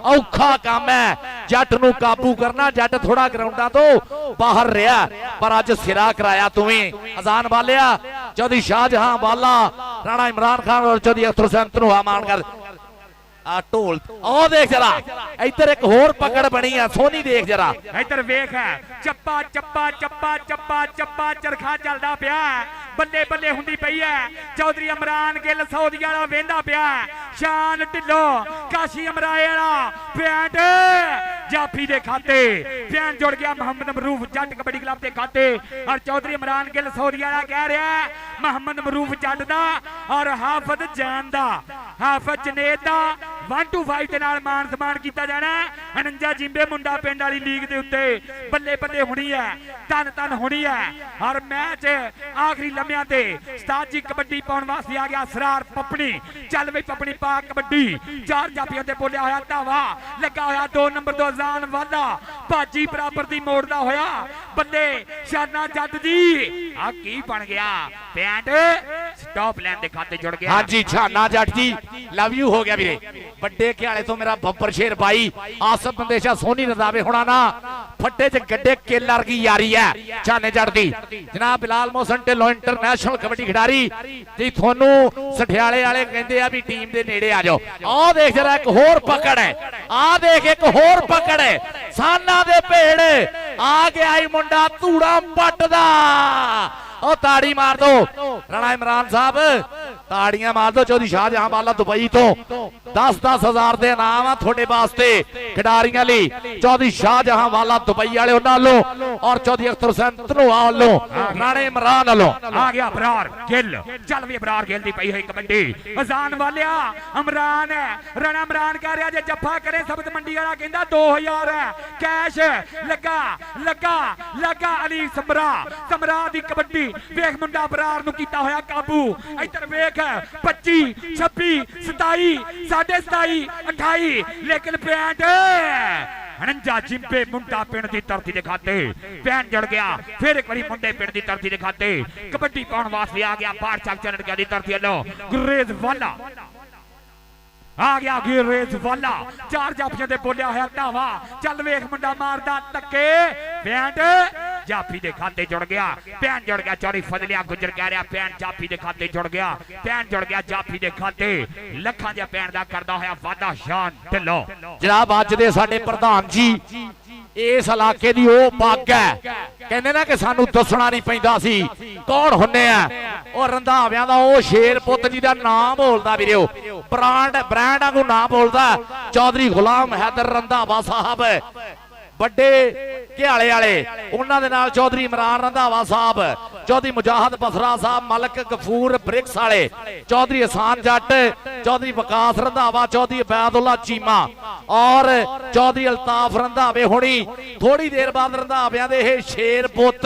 D: ਔਖਾ ਕੰਮ ਹੈ ਜੱਟ ਨੂੰ ਕਾਬੂ ਕਰਨਾ। ਜੱਟ ਥੋੜਾ ਗਰਾਊਂਡਾਂ ਤੋਂ ਬਾਹਰ ਰਿਹਾ ਪਰ ਅੱਜ ਸਿਰਾ ਕਰਾਇਆ ਤੂੰ ਵੀ। ਅਜ਼ਾਨ ਵਾਲਿਆ ਚੌਧਰੀ ਸ਼ਾਹਜਹਾਂ ਵਾਲਾ ਰਾਣਾ ਇਮਰਾਨ ਖਾਨ ਔਰ ਚੌਧਰੀ ਅਖਤਰ ਹੁਸੈਨ ਧਨੋਆ ਮਾਨ ਕਰ ਆ ਢੋਲ ਉਹ ਦੇਖ ਜਰਾ। ਇੱਧਰ ਇੱਕ ਹੋਰ ਪਕੜ ਬਣੀ ਆ ਸੋਹਣੀ ਦੇਖ ਜਰਾ।
C: ਇੱਧਰ ਵੇਖ ਚੱਪਾ ਚਰਖਾ ਚੱਲਦਾ ਪਿਆ ਬੱਲੇ ਹੁੰਦੀ ਪਈ ਐ। ਚੌਧਰੀ ਇਮਰਾਨ ਗਿੱਲ ਸੌਦੀ ਵਾਲਾ ਵੇਂਦਾ ਪਿਆ ਸ਼ਾਨ ਢਿੱਲੋ ਕਾਸ਼ੀ ਅਮਰਾਏ ਵਾਲਾ ਪੈਂਟ ਜਾਫੀ ਦੇ ਖਾਤੇ ਪੈਂਟ ਜੁੜ ਗਿਆ ਮੁਹੰਮਦ ਮਰੂਫ ਜੱਟ ਕਬੱਡੀ ਕਲੱਬ ਦੇ ਖਾਤੇ। ਔਰ ਚੌਧਰੀ ਇਮਰਾਨ ਗਿੱਲ ਸੌਦੀ ਵਾਲਾ ਕਹਿ ਰਿਹਾ ਮੁਹੰਮਦ ਮਰੂਫ ਜੱਟ ਦਾ ਔਰ ਹਾਫਜ਼ ਜਾਨ ਦਾ ਹਾਫਜ਼ ਜਨੇਦ ਦਾ 1 to 5 ਦੇ ਨਾਲ ਮਾਨ ਸਨਮਾਨ ਕੀਤਾ ਜਾਣਾ। 49 ਜਿੰਬੇ ਮੁੰਡਾ ਪਿੰਡ ਵਾਲੀ ਲੀਗ ਦੇ ਉੱਤੇ ਬੱਲੇ ਹੋਣੀ ਹੈ ਤਨ ਹੋਣੀ ਹੈ। ਔਰ ਮੈਚ ਆਖਰੀ ਲੰਮਿਆਂ ਤੇ ਉਸਤਾਦ ਜੀ ਕਬੱਡੀ ਪਾਉਣ ਵਾਸਤੇ ਆ ਗਿਆ ਸਰਾਰ ਪੱਪਣੀ। ਚੱਲ ਬਈ ਪੱਪਣੀ ਪਾ ਕਬੱਡੀ ਚਾਰ ਜਾਪੀਆਂ ਤੇ ਬੋਲਿਆ ਹੋਇਆ ਧਾਵਾ ਲੱਗਾ ਹੋਇਆ 2 ਨੰਬਰ ਤੋਂ ਅਜ਼ਾਨ ਵਾਲਾ ਬਾਜੀ ਬਰਾਬਰ ਦੀ ਮੋੜਦਾ ਹੋਇਆ ਬੱਲੇ ਸ਼ਾਨਾ ਜੱਟ ਜੀ। ਆ ਕੀ ਬਣ ਗਿਆ ਪੈਂਟ ਸਟਾਪ ਲੈਣ ਦੇ ਖਾਤੇ ਜੁੜ ਗਿਆ।
D: ਹਾਂਜੀ ਛਾਨਾ ਜੱਟ ਜੀ ਲਵ ਯੂ ਹੋ ਗਿਆ ਵੀਰੇ। ਵੱਡੇ ਘਿਆਲੇ ਤੋਂ ਮੇਰਾ ਬੱਬਰ ਸ਼ੇਰ ਬਾਈ ਆਸਫ ਬੰਦੇਸ਼ਾ ਸੋਨੀ ਰਜ਼ਾਵੇ ਹੋਣਾ ਨਾ ਫੱਟੇ 'ਚ ਗੱਡੇ ਕਿੱਲ ਵਰਗੀ ਯਾਰੀ ਹੈ ਛਾਨੇ ਜੜਦੀ ਜਨਾਬ ਬਿਲਾਲ ਮੋਹਸਨ ਢਿੱਲੋਂ ਇੰਟਰਨੈਸ਼ਨਲ ਕਬੱਡੀ ਖਿਡਾਰੀ ਜੀ ਤੁਹਾਨੂੰ ਸਠਿਆਲੇ ਵਾਲੇ ਕਹਿੰਦੇ ਆ ਵੀ ਟੀਮ ਦੇ ਨੇੜੇ ਆ ਜਾਓ। ਆਹ ਦੇਖ ਜਰਾ ਇੱਕ ਹੋਰ ਪਕੜ ਹੈ, ਆਹ ਦੇਖ ਇੱਕ ਹੋਰ ਪਕੜ ਹੈ ਸਾਨਾ ਦੇ ਭੇੜ ਆ ਗਿਆ ਈ ਮੁੰਡਾ ਧੂੜਾ ਪੱਟ ਦਾ। ਉਹ ਤਾੜੀ ਮਾਰ ਦੋ ਰਾਣਾ ਇਮਰਾਨ ਸਾਹਿਬ, ਤਾੜੀਆਂ ਮਾਰ ਦੋ। ਚੌਧਰੀ ਸ਼ਾਹਜਹਾਂ ਵਾਲਾ ਦੁਬਈ ਤੋਂ 10-10 ਹਜ਼ਾਰ ਦੇ ਇਨਾਮ ਆ ਤੁਹਾਡੇ ਵਾਸਤੇ ਖਿਡਾਰੀਆਂ ਲਈ। ਚੌਧਰੀ ਸ਼ਾਹਜਹਾਂ ਵਾਲਾ ਦੁਬਈ ਵਾਲੇ ਉਹਨਾਂ ਵੱਲੋਂ ਔਰ ਚੌਧਰੀ ਅਖਤਰ ਹੁਸੈਨ ਧਨੋਆ ਵੱਲੋਂ ਰਾਣਾ ਇਮਰਾਨ ਵੱਲੋਂ
C: ਆ ਗਿਆ ਬਰਾਰ ਗਿੱਲ। ਚੱਲ ਵੀ ਬਰਾਰ ਗਿੱਲ ਦੀ ਪਈ ਹੋਈ ਕਬੱਡੀ ਅਜ਼ਾਨ ਵਾਲਿਆ ਇਮਰਾਨ ਹੈ ਰਾਣਾ ਇਮਰਾਨ ਕਹਿ ਰਿਹਾ ਜੇ ਜੱਫਾ ਕਰੇ ਸਬਤ ਮੰਡੀ ਵਾਲਾ ਕਹਿੰਦਾ 2000 ਹੈ ਕੈਸ਼ ਲੱਗਾ ਲੱਗਾ ਲੱਗਾ ਅਲੀ ਸਮਰਾ ਦੀ ਕਬੱਡੀ ਵੇਖ ਮੁੰਡਾ ਬਰਾਰ ਨੂੰ ਕੀਤਾ ਹੋਇਆ ਕਾਬੂ। ਇੱਧਰ ਵੇਖ 25 26 27 27.5 28 ਲੇਕਿਨ ਪੈਂਟ 49 ਜਿੰਪੇ ਮੁੰਡਾ ਪਿੰਡ ਦੀ ਧਰਤੀ ਦੇ ਖਾਤੇ ਪੈਨ ਜੜ ਗਿਆ। ਫਿਰ ਇੱਕ ਵਾਰੀ ਮੁੰਡੇ ਪਿੰਡ ਦੀ ਧਰਤੀ ਦੇ ਖਾਤੇ ਕਬੱਡੀ ਪਾਉਣ ਵਾਸਤੇ ਆ ਗਿਆ ਬਾਹਰ ਚੱਕ ਚੱਲਣ ਗਿਆ ਦੀ ਧਰਤੀ ਵੱਲੋਂ ਗੁਰੇਜ਼ ਵਾਲਾ ਆ ਗਿਆ ਗੁਰੇਜ਼ ਵਾਲਾ। ਚਾਰ ਜਾਫੀਆਂ ਤੇ ਬੋਲਿਆ ਹੋਇਆ ਢਾਵਾ। ਚੱਲ ਵੇਖ ਮੁੰਡਾ ਮਾਰਦਾ ਧੱਕੇ ਪੈਂਟ ਜਾਫੀ ਦੇ ਖਾਤੇ ਜੁੜ ਗਿਆ ਪੈਨ ਜੁੜ ਗਿਆ। ਚੌੜੀ ਫਜ਼ਲਿਆ ਗੁਜਰ ਕਹਿ ਰਿਹਾ ਪੈਨ ਜਾਫੀ ਦੇ ਖਾਤੇ ਜੁੜ ਗਿਆ ਪੈਨ ਜੁੜ ਗਿਆ ਜਾਫੀ ਦੇ ਖਾਤੇ ਲੱਖਾਂ ਦੇ ਪੈਨ ਦਾ ਕਰਦਾ ਹੋਇਆ ਵਾਦਾ ਸ਼ਾਨ ਢਿੱਲੋਂ।
D: ਜਨਾਬ ਅੱਜ ਦੇ ਸਾਡੇ ਪ੍ਰਧਾਨ ਜੀ ਇਸ ਇਲਾਕੇ ਦੀ ਉਹ ਪੱਗ ਹੈ ਕਹਿੰਦੇ ਨਾ ਕਿ ਸਾਨੂੰ ਦੱਸਣਾ ਨਹੀਂ ਪੈਂਦਾ ਸੀ ਕੌਣ ਹੁੰਨੇ ਆ। ਉਹ ਰੰਧਾਵਿਆਂ ਦਾ ਉਹ ਸ਼ੇਰ ਪੁੱਤ ਜੀ ਦਾ ਨਾਮ ਬੋਲਦਾ ਵੀਰਿਓ ਬ੍ਰਾਂਡ ਵਾਂਗੂ ਨਾਮ ਬੋਲਦਾ ਚੌਧਰੀ ਗੁਲਾਮ ਹੈਦਰ ਰੰਧਾਵਾ ਸਾਹਿਬ ਵੱਡੇ ਘਿਆਲੇ ਵਾਲੇ। ਉਹਨਾਂ ਦੇ ਨਾਲ ਚੌਧਰੀ ਇਮਰਾਨ ਰੰਧਾਵਾ ਸਾਹਿਬ, ਚੌਧਰੀ ਮੁਜਾਹਦ ਬਸਰਾ ਸਾਹਿਬ, ਮਲਕ ਗਫੂਰ ਬ੍ਰਿਕਸ ਵਾਲੇ, ਚੌਧਰੀ ਹਸਾਨ ਜੱਟ, ਚੌਧਰੀ ਵਿਕਾਸ ਰੰਧਾਵਾ, ਚੌਧਰੀ ਅਬੈਦੁੱਲਾ ਚੀਮਾ ਔਰ ਚੌਧਰੀ ਅਲਤਾਫ ਰੰਧਾਵੇ ਹੋਣੀ। ਥੋੜੀ ਦੇਰ ਬਾਅਦ ਰੰਧਾਵਿਆਂ ਦੇ ਇਹ ਸ਼ੇਰ ਪੁੱਤ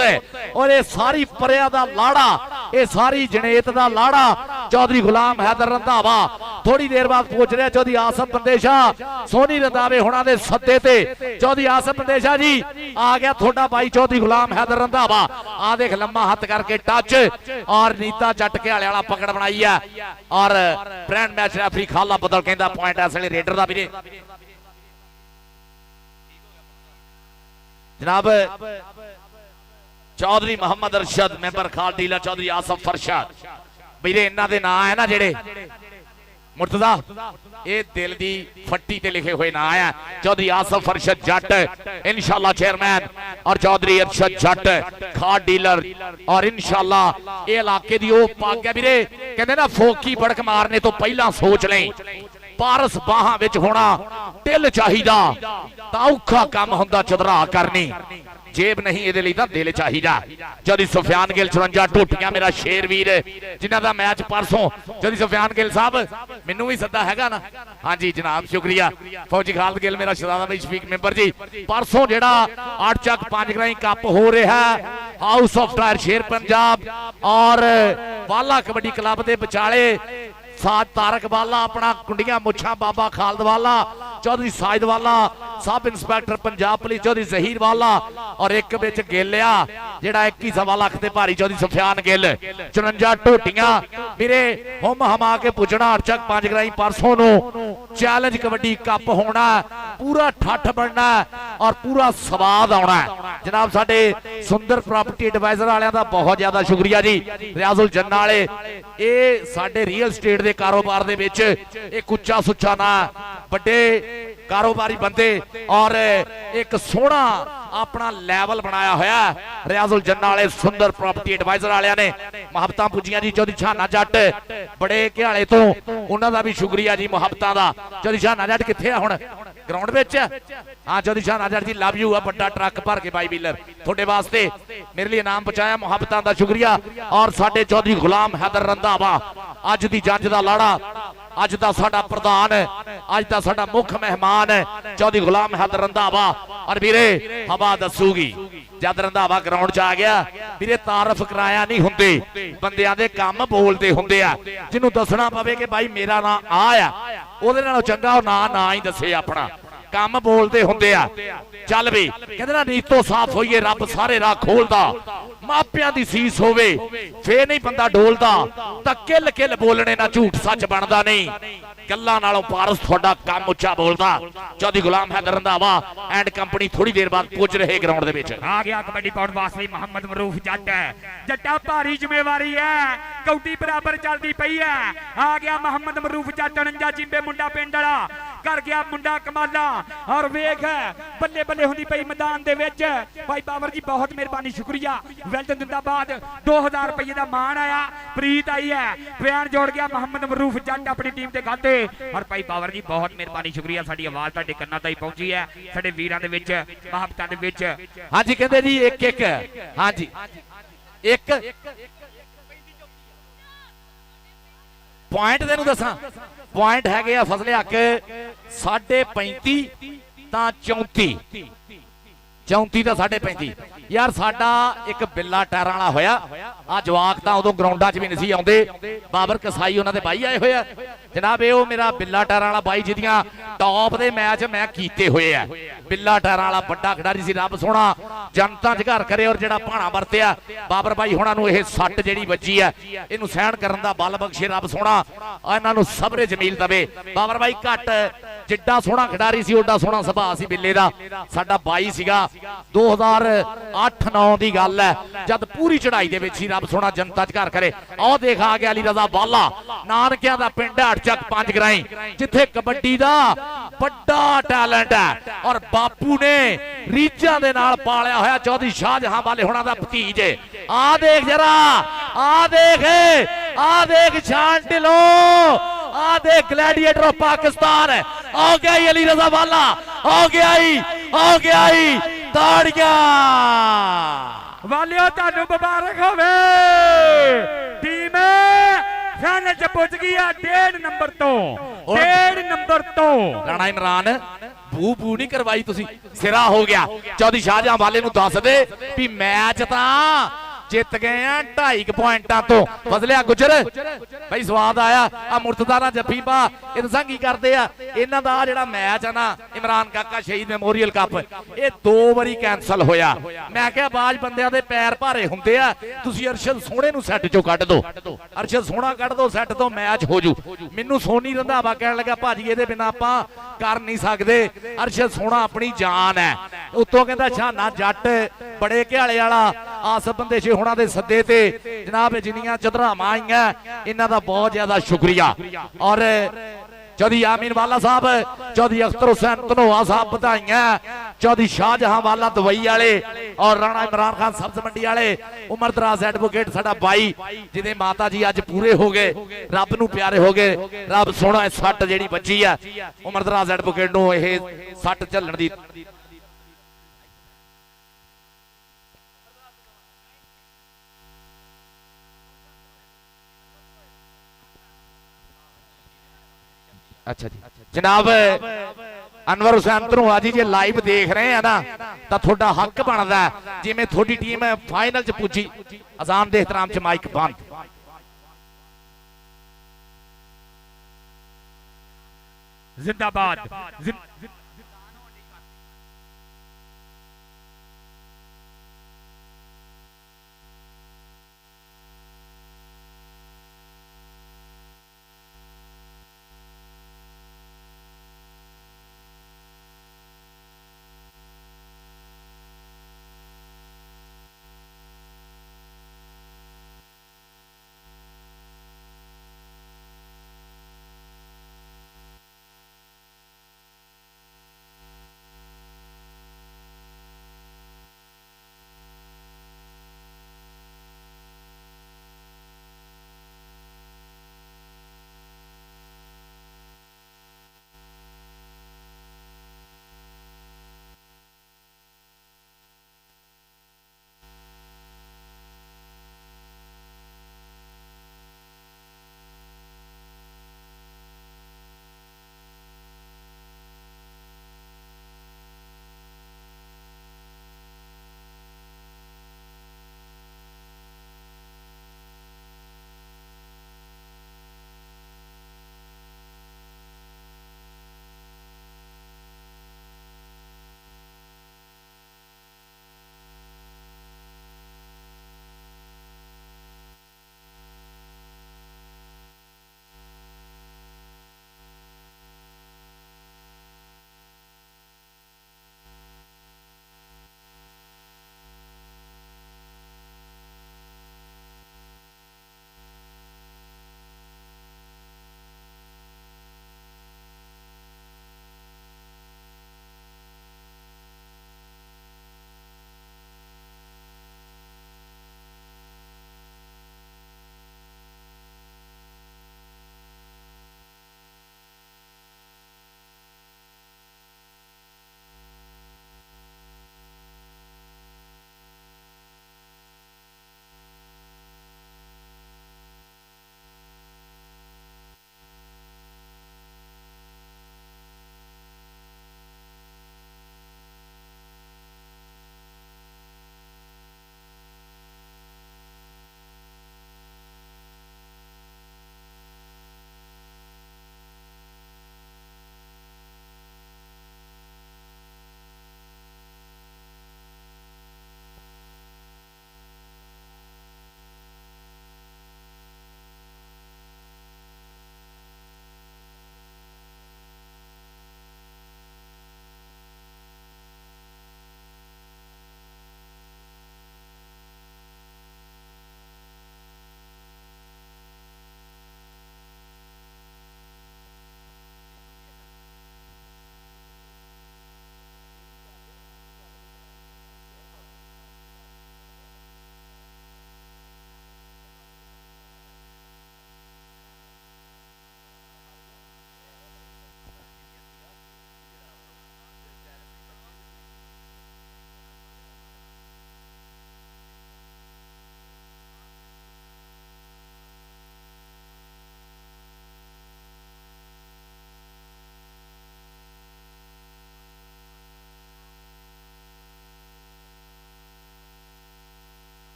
D: ਔਰ ਇਹ ਸਾਰੀ ਪਰਿਆ ਦਾ ਲਾੜਾ, ਇਹ ਸਾਰੀ ਜਨੇਤ ਦਾ ਲਾੜਾ ਚੌਧਰੀ ਗੁਲਾਮ ਹੈਦਰ ਰੰਧਾਵਾ ਥੋੜੀ ਦੇਰ ਬਾਅਦ ਪਹੁੰਚ ਰਿਹਾ। ਚੌਧਰੀ ਆਸਫ ਬੰਦੇਸ਼ਾ ਸੋਨੀ ਰੰਧਾਵੇ ਹੋਣਾ ਦੇ ਸੱਦੇ ਤੇ ਚੌਧਰੀ ਆਸਫ ਬੰਦੇਸ਼ਾ ਜੀ ਆ ਗਿਆ ਤੁਹਾਡਾ ਭਾਈ ਚੌਧਰੀ ਗੁਲਾਮ ਹੈਦਰ ਰੰਧਾਵਾ। ਆ ਦੇਖ ਲੰਮਾ ਹੱਥ ਕਰਕੇ ਟੱਚ ਔਰ ਨੀਤਾ ਜੱਟ ਘਿਆਲੇ ਵਾਲਾ ਪਕੜ ਬਣਾਈ ਆ ਔਰ ਬ੍ਰਾਂਡ ਮੈਚ ਰੈਫਰੀ ਖਾਲਾ ਬਦਲ ਕਹਿੰਦਾ ਪੁਆਇੰਟ ਇਸ ਵੇਲੇ ਰੇਡਰ ਦਾ ਵੀਰੇ। ਜਨਾਬ ਚੌਧਰੀ ਮੁਹੰਮਦ ਅਰਸ਼ਦ ਮੈਂਬਰ ਖਾਲ ਡੀਲਾ, ਚੌਧਰੀ ਆਸਫ ਫਰਸ਼ਦ ਵੀਰੇ ਇਹਨਾਂ ਦੇ ਨਾਂ ਹੈ ਨਾ ਜਿਹੜੇ ਮੁਰਤਜ਼ਾ ਇਹ ਦਿਲ ਦੀ ਫੱਟੀ ਤੇ ਲਿਖੇ ਹੋਏ ਨਾਂ ਆ। ਚੌਧਰੀ ਆਸਫ ਫਰਸ਼ਦ ਜੱਟ इंशाल्लाह चेयरमैन और चौधरी अरशद जट खाद डीलर और इंशाल्लाह ये इलाके दी ओ पग है वीरे कहंदे ना फोकी बड़क मारने तो पहला सोच लें पारस बाहां विच होना ढिल चाहिदा तां औखा काम हुंदा चदरा करनी जेब नहीं ये दिल चाहिए। चौधरी सुफियान गिल 54 टोटियां मेरा शेर वीर जिन्हां दा मैच परसों चौधरी सुफियान गिल साहब मैनू भी सदा हैगा ना। हाँ जी जनाब शुक्रिया। फौजी खालद गिल मेरा शहजादा भाई शफीक मेंबर जी परसों जेड़ा 8 चक 5 ग्राई कप हो रहा है हाउस ऑफ टायर शेर पंजाब और वाला कबड्डी क्लब के विचाले साथ तारक वाला अपना कुंडिया मुछा बाबा खालद वाला चौधरी साजिद वाला sub inspector Punjab police Chaudhary Zaheer वाला और एक बिच गेलिया जेड़ा 21 लाख के भारी चौधरी सुफियान गिल 54 टोटियां मेरे हुम हमा के पुजना 8 चक 5 ग्राई परसों चैलेंज कबड्डी कप होना पूरा ठठ बनना और पूरा स्वाद आना जनाब साडे सुंदर प्रॉपर्टी एडवाइजर वालियां दा बहुत ज्यादा शुक्रिया जी। रियाजुल जन्ना वाले ये साडे रियल स्टेट दे कारोबार दे विच एक उच्चा सुच्चा ना बड़े कारोबारी बंदे और एक सोहना अपना लैवल बनाया होया रियाजुल जन्ना वाले सुंदर प्रॉपर्टी एडवाइजर वालियां ने मुहब्बतां पुजियां जी। चौधरी छाना जट बड़े घियाले तो उन्हां दा भी शुक्रिया जी मुहब्बतां दा। चौधरी छाना जट कित्थे आ हुण ग्राउंड विच? हां चौधरी छाना जट जी लव यू आ बड़ा ट्रक भर के बाई व्हीलर थोड़े वास्ते मेरे लिए इनाम पहुंचाया मुहब्बतां दा शुक्रिया। और साडे चौधरी गुलाम हैदर रंधावा अज दी जंज दा लाड़ा अज दा साडा प्रधान अज दा साडा मुख मेहमान चौधरी गुलाम हैदर रंधावा और वीरे हवा दसूगी जद रंधावा ग्राउंड च आ गया वीरे तारफ कराया नहीं हुंदे बंदियां दे काम बोलदे हुंदे आ जिन्हों दसना पवे कि भाई मेरा नाम आ ओदे नालों चंगा ओ ना ही दसे अपना काम बोलते होंगे आ। चल भी कहते ना नीतो साफ होइए रब सारे राह खोलदा ਮਾਪਿਆਂ ਦੀ ਸੀਸ ਹੋਵੇ ਫੇਰ ਨਹੀਂ ਬੰਦਾ ਡੋਲਦਾ ਤਾਂ ਕਿੱਲ ਕਿੱਲ ਬੋਲਣੇ ਨਾਲ ਝੂਠ ਸੱਚ ਬਣਦਾ ਨਹੀਂ ਗੱਲਾਂ ਨਾਲੋਂ ਪਾਰਸ ਤੁਹਾਡਾ ਕੰਮ ਉੱਚਾ ਬੋਲਦਾ ਚੌਧਰੀ ਗੁਲਾਮ ਹੈਦਰ ਰੰਧਾਵਾ ਐਂਡ ਕੰਪਨੀ ਥੋੜੀ ਦੇਰ ਬਾਅਦ ਪੁੱਜ ਰਹੇ ਗਰਾਊਂਡ ਦੇ ਵਿੱਚ
C: ਆ ਗਿਆ ਕਬੱਡੀ ਪਾਉਣ ਵਾਸਤੇ ਮੁਹੰਮਦ ਮਰੂਫ ਜੱਟ ਜੱਟਾ ਭਾਰੀ ਜ਼ਿੰਮੇਵਾਰੀ ਹੈ ਕੌਡੀ ਬਰਾਬਰ ਚੱਲਦੀ ਪਈ ਹੈ ਆ ਗਿਆ ਮੁਹੰਮਦ ਮਰੂਫ ਜੱਟ 49 ਚਿੰਬੇ ਮੁੰਡਾ ਪਿੰਡ ਵਾਲਾ ਕਰ ਗਿਆ ਮੁੰਡਾ ਕਮਾਲਾ ਔਰ ਵੇਖ ਬੱਲੇ ਬੱਲੇ ਹੁੰਦੀ ਪਈ ਮੈਦਾਨ ਦੇ ਵਿੱਚ ਭਾਈ ਬਾਬਰ ਜੀ ਬਹੁਤ ਮਿਹਰਬਾਨੀ ਸ਼ੁਕਰੀਆ ਵੈਲਡਨ ਜਿੰਦਾਬਾਦ 2000 ਰੁਪਏ ਦਾ ਮਾਣ ਆਇਆ ਪ੍ਰੀਤ ਆਈ ਹੈ ਬਿਆਨ ਜੋੜ ਗਿਆ ਮੁਹੰਮਦ ਮਰੂਫ ਜੱਟ ਆਪਣੀ ਟੀਮ ਦੇ ਖਾਤੇ ਔਰ ਭਾਈ ਬਾਬਰ ਜੀ ਬਹੁਤ ਮਿਹਰਬਾਨੀ ਸ਼ੁਕਰੀਆ ਸਾਡੀ ਆਵਾਜ਼ ਤੁਹਾਡੇ ਕੰਨਾਂ ਤਾਈਂ ਪਹੁੰਚੀ ਹੈ ਸਾਡੇ ਵੀਰਾਂ ਦੇ ਵਿੱਚ ਮੁਹੱਬਤਾਂ ਦੇ ਵਿੱਚ
D: ਹਾਂਜੀ ਕਹਿੰਦੇ ਜੀ ਇੱਕ ਇੱਕ ਹਾਂਜੀ ਇੱਕ ਪੁਆਇੰਟ ਤੈਨੂੰ ਦੱਸਾਂ ਪੁਆਇੰਟ ਹੈਗੇ ਆ ਫਸਲੇ ਹੱਕ 35.5 ਤਾਂ 34 ਤਾਂ 35.5 ਯਾਰ ਸਾਡਾ ਇੱਕ ਬਿੱਲਾ ਟਾਇਰਾਂ ਵਾਲਾ ਹੋਇਆ ਆ ਜਵਾਕ ਤਾਂ ਉਦੋਂ ਗਰਾਊਂਡਾਂ 'ਚ ਵੀ ਨਹੀਂ ਸੀ ਆਉਂਦੇ ਬਾਬਰ ਕਸਾਈ ਉਹਨਾਂ ਦੇ ਬਾਈ ਆਏ ਹੋਏ ਆ ਜਨਾਬ ਇਹ ਉਹ ਮੇਰਾ ਬਿੱਲਾ ਟਾਇਰਾਂ ਵਾਲਾ ਬਾਈ ਜਿਹਦੀਆਂ ਟੌਪ ਦੇ ਮੈਚ ਮੈਂ ਕੀਤੇ ਹੋਏ ਆ ਬਿੱਲਾ ਟਾਇਰਾਂ ਵਾਲਾ ਵੱਡਾ ਖਿਡਾਰੀ ਸੀ ਰੱਬ ਸੋਹਣਾ ਜਨਤਾ ਚ ਘਰ ਕਰੇ ਔਰ ਜਿਹੜਾ ਭਾਣਾ ਵਰਤਿਆ ਬਾਬਰ ਬਾਈ ਹੁਣਾਂ ਨੂੰ ਇਹ ਸੱਟ ਜਿਹੜੀ ਵੱਜੀ ਆ ਇਹਨੂੰ ਸਹਿਣ ਕਰਨ ਦਾ ਬਲ ਬਖਸ਼ੇ ਰੱਬ ਸੋਹਣਾ ਇਹਨਾਂ ਨੂੰ ਸਬਰੇ ਜਮੀਲ ਦਵੇ ਬਾਬਰ ਬਾਈ ਘੱਟ ਜਿੱਡਾ ਸੋਹਣਾ ਖਿਡਾਰੀ ਸੀ ਓਡਾ ਸੋਹਣਾ ਸੁਭਾਅ ਸੀ ਬਿੱਲੇ ਦਾ ਸਾਡਾ ਬਾਈ ਸੀਗਾ 2008-9 ਦੀ ਗੱਲ ਹੈ ਜਦ ਪੂਰੀ ਚੜਾਈ ਦੇ ਵਿੱਚ ਸੀ ਰੱਬ ਸੋਹਣਾ ਜਨਤਾ ਚ ਘਰ ਕਰੇ ਆਹ ਦੇਖ ਆ ਗਿਆ ਅਲੀ ਰਜ਼ਾ ਬਾਲਾ ਨਾਨਕਿਆਂ ਦਾ ਪਿੰਡ ਚੱਕ 5 ਗਰਾਈ ਜਿੱਥੇ ਕਬੱਡੀ ਦਾ ਵੱਡਾ ਟੈਲੈਂਟ ਹੈ ਔਰ ਬਾਪੂ ਨੇ ਰੀਝਾਂ ਦੇ ਨਾਲ ਪਾਲਿਆ ਹੋਇਆ ਚੌਧਰੀ ਸ਼ਾਹਜਹਾਂ ਵਾਲੇ ਹੁਣਾਂ ਦਾ ਭਤੀਜ ਆ ਦੇਖ ਜਰਾ ਆ ਦੇਖ ਸ਼ਾਨ ਢਿੱਲੋਂ ਆ ਦੇਖ ਗਲੈਡੀਏਟਰ ਆਫ ਪਾਕਿਸਤਾਨ ਆ ਗਿਆ ਅਲੀ ਰਜ਼ਾ ਵਾਲਾ ਆ ਗਿਆ ਤਾੜੀਆਂ
C: ਵਾਲਿਓ ਤੁਹਾਨੂੰ ਮੁਬਾਰਕ ਹੋਵੇ ਟੀਮ ਫਾਈਨਲ ਚ ਪੁੱਜ ਗਈ ਆ 1.5 ਨੰਬਰ ਤੋਂ
D: ਰਾਣਾ ਇਮਰਾਨ ਬੂ ਨਹੀਂ ਕਰਵਾਈ ਤੁਸੀਂ ਸਿਰਾ ਹੋ ਗਿਆ ਚੌਧਰੀ ਸ਼ਾਹਜਹਾਂ ਵਾਲੇ ਨੂੰ ਦੱਸ ਦੇ ਵੀ ਮੈਚ ਤਾਂ ਜਿੱਤ ਗਏ ਆ 2.5 ਪੁਆਇੰਟਾਂ ਤੋਂ ਫਜ਼ਲਿਆ ਗੁਜਰ ਬਈ ਸਵਾਦ ਆਇਆ ਆ ਮੁਰਤਜ਼ਾ ਨਾਲ ਜੱਫੀ ਪਾ ਇਹ ਦੱਸਾਂ ਕੀ ਕਰਦੇ ਆ ਇਹਨਾਂ ਦਾ ਜਿਹੜਾ ਮੈਚ ਆ ਨਾ ਇਮਰਾਨ ਕਾਕਾ ਸ਼ਹੀਦ ਮੈਮੋਰੀਅਲ ਕੱਪ ਇਹ 2 ਵਾਰੀ ਕੈਨਸਲ ਹੋਇਆ ਮੈਂ ਕਿਹਾ ਬਾਜ ਬੰਦਿਆਂ ਦੇ ਪੈਰ ਭਾਰੇ ਹੁੰਦੇ ਆ ਤੁਸੀਂ ਅਰਸ਼ਦ ਸੋਹਣੇ ਨੂੰ ਸੈੱਟ ਚੋਂ ਕੱਢ ਦੋ ਅਰਸ਼ਦ ਸੋਹਣਾ ਕੱਢ ਦੋ ਸੈੱਟ ਤੋਂ ਮੈਚ ਹੋ ਜੂ ਮੈਨੂੰ ਸੋਨੀ ਰੰਧਾਵਾ ਕਹਿਣ ਲੱਗਾ ਭਾਜੀ ਇਹਦੇ ਬਿਨਾ ਆਪਾਂ ਕਰ ਨਹੀਂ ਸਕਦੇ ਅਰਸ਼ਦ ਸੋਹਣਾ ਆਪਣੀ ਜਾਨ ਹੈ ਉੱਤੋਂ ਕਹਿੰਦਾ ਛਾਨਾ ਜੱਟ ਬੜੇ ਘਿਆਲੇ ਵਾਲਾ ਆਸਫ ਬੰਦੇ ਛੇ ਹੁਣਾਂ ਦੇ ਸੱਦੇ ਤੇ ਜਨਾਬ ਜਿੰਨੀਆਂ ਚਦਰਾਵਾਂ ਆਈਆਂ ਇਹਨਾਂ ਦਾ ਬਹੁਤ ਜ਼ਿਆਦਾ ਸ਼ੁਕਰੀਆ ਔਰ चौधरी आमीन वाला साहब चौधरी अख्तर हुसैन धनोआ साहब बधाइयां चौधरी शाहजहां वाला दुबई वाले और राणा इमरान खान सब्ज मंडी वाले उमर दराज एडवोकेट साडा भाई जिहदे माता जी अज पूरे हो गए रब नूं प्यारे हो गए रब सोहना सट जिहड़ी बची है उमर दराज एडवोकेट नूं इह सट झल्लण दी अच्छा जी जनाब अनवर हुसैन धनोआ जी जे लाइव देख रहे हैं ना तो थोड़ा हक बनता है जिवें थोड़ी टीम फाइनल च पुजी अजान दे एहतराम च माइक बंद
C: जिंदाबाद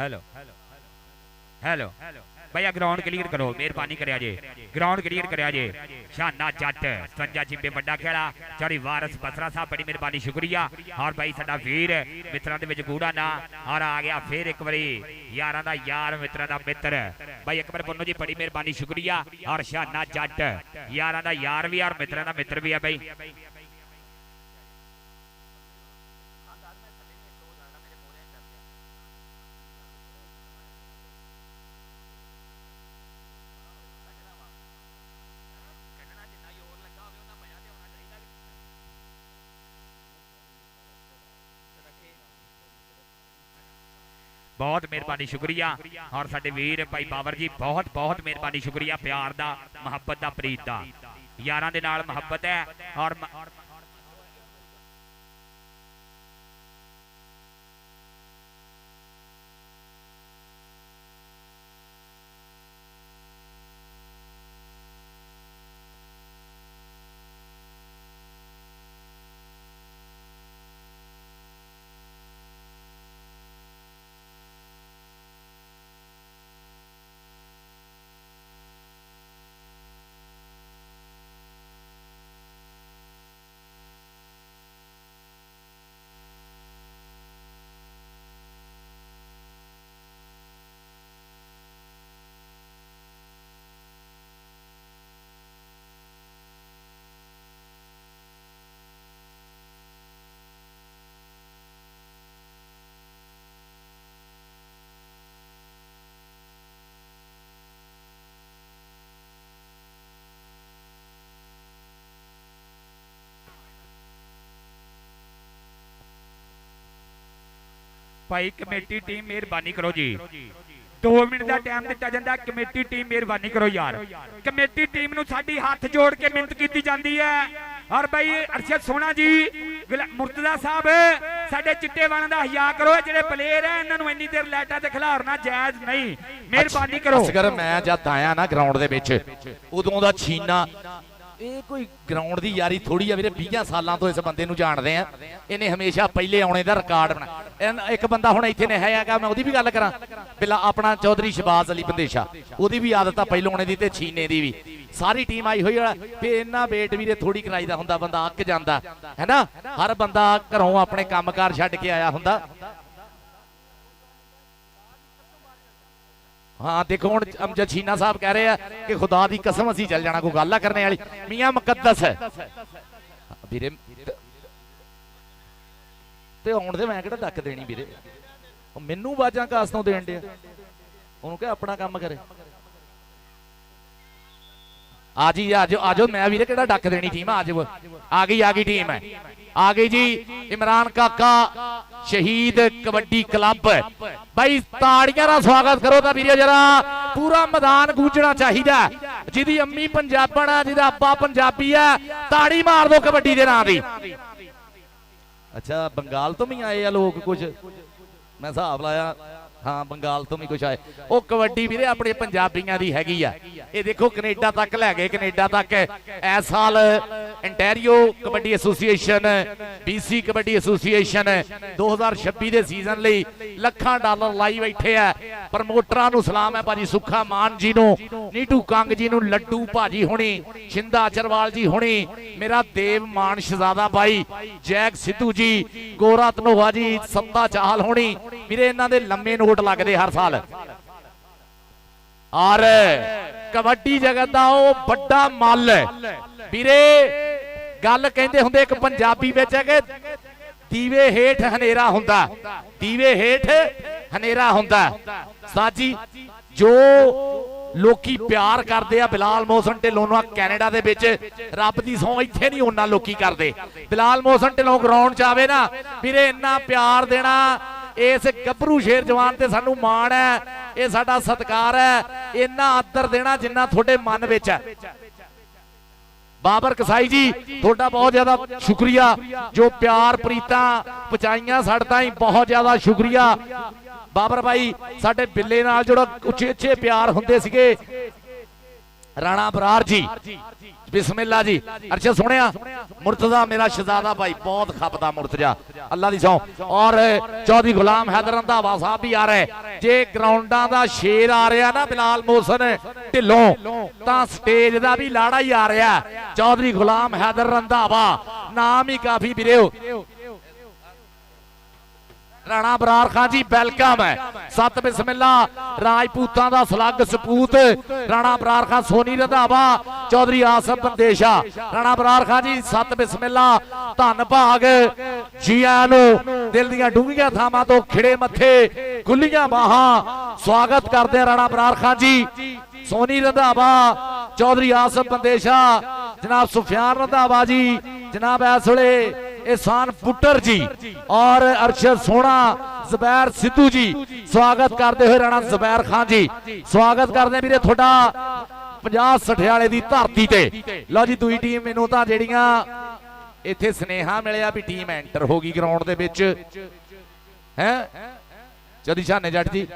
C: हेलो हेलो भैया ग्राउंड क्लियर करो मेहरबानी करिया जे ग्राउंड क्लियर करिया जे शाना जट 57 चिंबे बड़ा खेड़ा चौड़ी वारस बसरा साहब बड़ी मेहरबानी शुक्रिया और भाई साडा वीर मित्रां दे विच गूड़ा ना और आ गया फिर एक बारी यारां दा यार मित्रां दा मित्र भाई एक बार पुन्नू जी बड़ी मेहरबानी शुक्रिया और शाना जट यारां दा यार भी और मित्रां दा मित्र भी है भाई बहुत मेहरबानी शुक्रिया और साडे वीर भाई बाबर जी बहुत बहुत मेहरबानी शुक्रिया प्यार दा मुहब्बत दा प्रीत दा यारां दे नाल मुहब्बत है और भाई कमेटी टीम मेहरबानी करो जी 2 मिनट का टाइम दिता जाता कमेटी टीम मेहरबानी करो यार कमेटी टीम नूं साडी हाथ जोड़ के मिन्नत की जाती है और भाई अरशद सोना जी मुर्तजा साहब साडे चिट्टे वालों का हया करो जेडे प्लेयर है इन्हां नूं इन्नी देर लाइटां ते खिलारना जायज नहीं मेहरबानी करो
D: असगर मैं जद आया ना ग्राउंड दे विच उदों दा छीना ਇਹ ਕੋਈ ਗਰਾਊਂਡ ਦੀ ਯਾਰੀ ਥੋੜੀ ਆ ਵੀਰੇ 20 ਸਾਲਾਂ ਤੋਂ ਇਸ ਬੰਦੇ ਨੂੰ ਜਾਣਦੇ ਆ ਇਹਨੇ ਹਮੇਸ਼ਾ ਪਹਿਲੇ ਆਉਣੇ ਦਾ ਰਿਕਾਰਡ ਬਣਾ ਇੱਕ ਬੰਦਾ ਹੁਣ ਇੱਥੇ ਨੇ ਹੈਗਾ ਮੈਂ ਉਹਦੀ ਵੀ ਗੱਲ ਕਰਾਂ ਬਿਲਾ ਆਪਣਾ ਚੌਧਰੀ ਸ਼ਬਾਜ਼ ਅਲੀ ਬੰਦੇਸ਼ਾ ਉਹਦੀ ਵੀ ਆਦਤ ਆ ਪਹਿਲੇ ਆਉਣੇ ਦੀ ਤੇ ਛੀਨੇ ਦੀ ਵੀ ਸਾਰੀ ਟੀਮ ਆਈ ਹੋਈ ਆ ਤੇ ਇੰਨਾ ਵੇਟ ਵੀਰੇ ਥੋੜੀ ਕਰਾਈਦਾ ਹੁੰਦਾ ਬੰਦਾ ਅੱਕ ਜਾਂਦਾ ਹੈਨਾ ਹਰ ਬੰਦਾ ਘਰੋਂ ਆਪਣੇ ਕੰਮਕਾਰ ਛੱਡ ਕੇ ਆਇਆ ਹੁੰਦਾ हाँ देखो हुण अमजद छीना साहब कह रहे हैं कि खुदा दी कसम असीं चल जाना कोई गल करने वाली मियां मुकद्दस है वीरे ते आउण दे मैं किहड़ा डक देनी वीरे मैनू बाजां कास्तों देण दे ओनू कह अपना काम करे आज ही आजो मैं वीरे किहड़ा डक देनी टीम आज आ गई टीम है आ गई जी इमरान काका शहीद कबड्डी क्लब भाई ताड़ियां दा स्वागत करो ता वीरे जरा पूरा मैदान गूंजना चाहिए जिहदी अम्मी पंजाबण है जिहदा अब्बा पंजाबी है ताड़ी मार दो कबड्डी दे नां दी अच्छा बंगाल तो भी आए हैं लोग कुछ मैं हिसाब लाया हाँ बंगाल तो भी कुछ आए वो कबड्डी भी अपने पंजाबियों की हैगी आ ये देखो कनेडा तक लै गए कनेडा तक इस साल Ontario kabaddi association BC kabaddi association 2026 के सीजन लई लाखां डॉलर लाई बैठे है प्रमोटरां नूं सलाम है भाजी सुखा मान जी नूं नीटू कंग जी नूं लड्डू भाजी होनी शिंदा अचरवाल जी होनी मेरा देव मान शहजादा भाई जैक सिद्धू जी गोरा धनोआ जी सत्ता चाहल होनी मेरे इन्हां दे लम्मे नोट लगदे हर साल और कबड्डी जगत दा ओ बड़ा मल वीरे गल कहंदे हुंदे एक पंजाबी विच है कि दीवे हेठ हनेरा हुंदा दीवे हेठ हनेरा हुंदा साजी जो लोकी प्यार करते आ बिलाल मोहसन ढिल्लों नूं कैनेडा दे विच रब दी सौं इत्थे नहीं उन्ना लोकी करते बिलाल मोहसन ढिल्लों ग्राउंड च आवे ना वीरे इन्ना प्यार देना इस गभरू शेर जवान ते सानू मान है ये साडा सत्कार है इन्ना आदर देना जिन्ना थोड़े मन विच है बाबर कसाई जी थोड़ा बहुत ज्यादा शुक्रिया जो प्यार प्रीतां पहुंचाइयां साडे ताईं बहुत ज्यादा शुक्रिया बाबर भाई साडे बिल्ले नाल जोड़ा उच्चे उच्चे प्यार हुंदे सीगे राणा बरार जी बिस्मिल्ला जी। अच्छा सुनिया मुर्तजा मेरा शहजादा भाई बहुत खपदा मुर्तजा अल्लाह दी सौ। और चौधरी गुलाम हैदर रंधावा साहब भी आ रहे। जे ग्राउंडा दा शेर आ रहा ना बिलाल मोहसन ढिल्लों तां स्टेज दा भी लाड़ा ही आ रहा। चौधरी गुलाम हैदर रंधावा नाम ही काफी वीरे। राणा बरार खान जी वेलकम है। सत बिस्मिल्ला राजपूतां दा सलग सपूत राणा बरार खान सोनी रंधावा चौधरी आसफ बंदेशा। राणा बरार खान जी सत बिस्मिल्ला धन भाग जी आयां नूं दिल दीआं डूंघीआं थावां तो खिड़े मत्थे खुल्लियां बाहां स्वागत करदे हैं राणा बरार खान जी। सोनी रंधावा चौधरी आसफ बंदेशा जनाब सुफियान रंधावा जी जनाब इस वेले एहसान पुट्टर जी और अरशद सोना जुबैर सिद्धू जी स्वागत करते हुए राणा जुबैर खान जी स्वागत करते वीरे थोड़ा 50-60 वाले दी धरती ते। लो जी दूई टीम मैनू तां जेड़ियां इत्थे स्नेहा मिलिया भी टीम एंटर हो गई ग्राउंड दे विच हैं चौधरी शाने जट जी।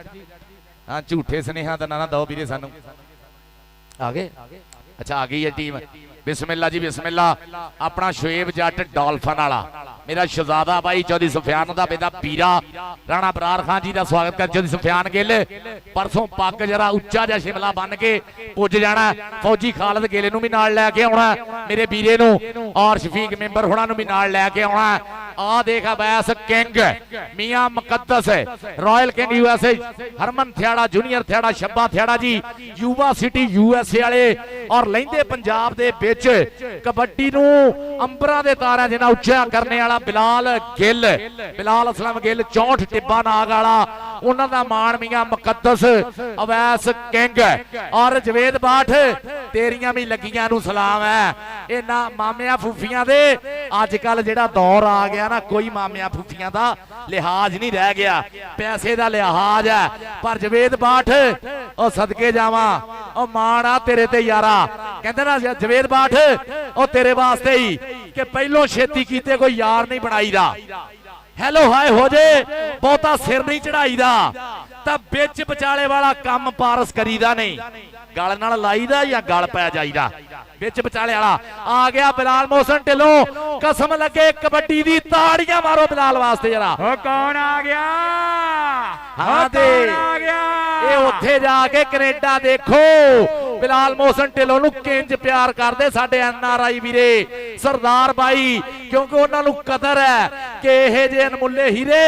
D: हाँ झूठे स्नेहा दा ना दो वीरे सानू आ गए। अच्छा आ गई है टीम बिस्मिल्ला जी बिस्मिल्ला। अपना शुएब जट डॉल्फिन वाला मेरा शहजादा भाई चौधरी सुफियान दा बेटा पीरा राणा बरार खान जी का स्वागत कर। चौधरी सुफियान गिल परसों पग जरा उच्चा जा शिमला बन के पुज जाना। फौजी खालिद गिल नूं भी नाल लैके आउणा मेरे वीरे नूं और शफीक मेंबर होना नूं भी नाल लैके आउणा। आ देख अवैस किंग मियां Muqaddas royal king USA Harman Thiara junior Thiara Shabba Thiara ji युवा सिटी यूएसए वाले और लैंदे पंजाब दे विच कबड्डी नूं अंबरां दे तारा जिन्ना उच्चा करने वाला बिलाल गिल बिलाल असलम गिल 64 टिब्बा नाग वाला उन्हां दा मान मियां मुकद्दस अवैस किंग और जवेद बाट तेरियां भी लगियां नूं सलाम है। इन्हां मामियां फूफियां दे अजकल जिहड़ा दौर आ गया ना कोई मामियां फूफियां दा लिहाज नहीं रह गया पैसे दा लिहाज है। पर जवेद बाट ओ सदके जावां ओ मान आ तेरे ते यारा कहंदे ना जवेद बाट ओ तेरे वास्ते ही कि पहलों छेती कीते कोई यार नहीं बनाईदा। हेलो हाय हो जे बहुता सिर नहीं चढ़ाईदा तां बिच विचाले वाला काम पारस करीदा नहीं गल नाल लाईदा या गल पै जाईदा बिच विचाले वाला। आ गया बिलाल मोहसन ढिल्लों कसम लगे कबड्डी दी ताड़ियां मारो बिलाल वास्ते जरा।
C: ओ कौन आ गया?
D: हाँ दे
C: आ गया
D: ये उत्थे जाके कनेडा देखो बिलाल मोहसन ढिल्लों नूं किंज प्यार करदे साडे एनआरआई वीरे सरदार भाई क्योंकि उन्हां नूं कदर है कि इह जे अनमुल्ले हीरे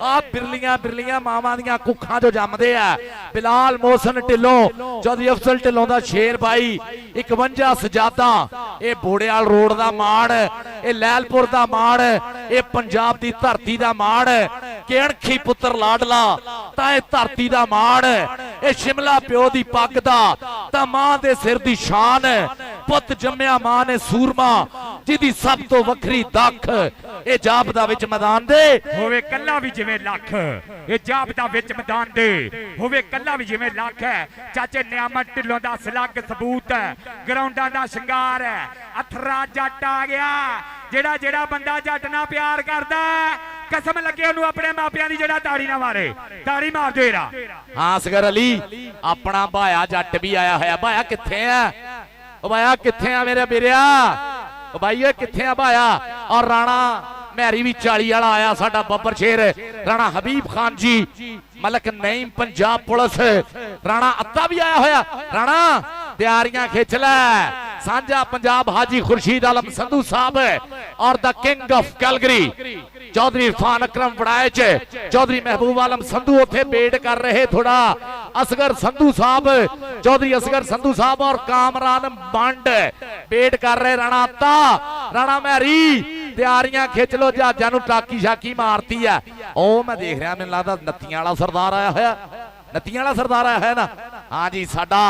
D: आ बिरलियां बिरलियां मावां दियां कुखां जो जमदे आ। बिलाल मोहसन ढिल्लों चौधरी अफजल ढिल्लों दा शेर भाई 51 सजादा ये बोड़ेवाल रोड दा मान ये लैलपुर दा मान ये पंजाब दी धरती दा मान कि अणखी पुत्र लाडला तां ये धरती दा मान ये शिमला प्यो दी पग दा तां मां दे सिर दी शान पुत जम्मिया मां ने सूरमा जिदी सब तो वखरी दख ये जापदा विच मैदान दे
C: होवे कल्ला भी जिवें लख ये जापदा विच मैदान दे होवे कल्ला भी जिवें लख है। चाचे नियामत ढिल्लों दा सलग सबूत है ग्राउंडां दा शंगार है। अथरा जट आ गया जेड़ा जेड़ा बंदा जट नाल प्यार करदा कसम लगे ओनू अपने मापियां दी जेड़ा ताड़ी ना मारे ताड़ी मार दे रा।
D: हाँ असगर अली अपना भाया जट भी आया होया। भाया किथे है ओ भाया किथे है मेरे वीरिया ओ भाई किथे है भाया। और राणा मैरी भी 40 वाला आया साडा बब्बर शेर राणा हबीब खान जी मलक नईम पंजाब पुलिस राणा अत्ता भी आया होया। राणा तैयारियां खिंच लै सांझा पंजाब हाजी खुर्शीद आलम संधू साहब और the king of Calgary Chaudhary Irfan Akram Waraich Chaudhary Mehboob Alam Sandhu उथे बेट कर रहे थोड़ा असगर संधू साहब चौधरी असगर संधू साहब और कामरान बंड बेट कर रहे। राणा अत्ता राणा मैरी तैयारियां खिंच लो जहाजा नूं टाकी शाकी मारती है। ओ मैं देख रहा मैनूं लगदा नत्तियां वाला सरदार आया होया नत्तियां वाला सरदार आया है ना। हाँ जी साडा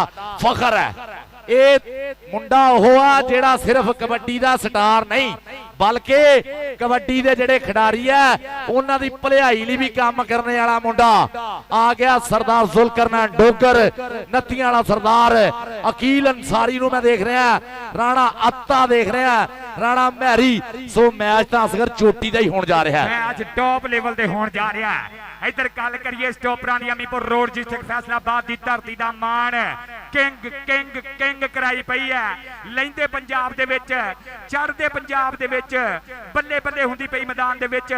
D: फखर है ये मुंडा ओह आ जेड़ा सिर्फ कबड्डी दा स्टार नहीं बल्कि कबड्डी दे जेड़े खिडारी है उन्हां दी भलाई लई भी काम करने वाला मुंडा आ गया। सरदार जुलकरनैन डोगर नत्तियां वाला सरदार अकील अंसारी नूं मैं देख रहा राणा अत्ता देख रहा राणा मैरी। सो मैच तां असगर चोटी दा ही होण जा रहा है
C: मैच टॉप लेवल ते होण जा रहा है। इधर गल करिए स्टॉपरां दी अमीपुर रोड डिस्ट्रिक्ट फैसलाबाद दी धरती दा मान ਕਿੰਗ ਕਿੰਗ ਕਿੰਗ ਕਰਾਈ ਪਈ ਹੈ। ਲੈਂਦੇ ਪੰਜਾਬ ਦੇ ਵਿੱਚ, ਚੜ੍ਹਦੇ ਪੰਜਾਬ ਦੇ ਵਿੱਚ, ਬੱਲੇ ਬੱਲੇ ਹੁੰਦੀ ਪਈ ਮੈਦਾਨ ਦੇ ਵਿੱਚ।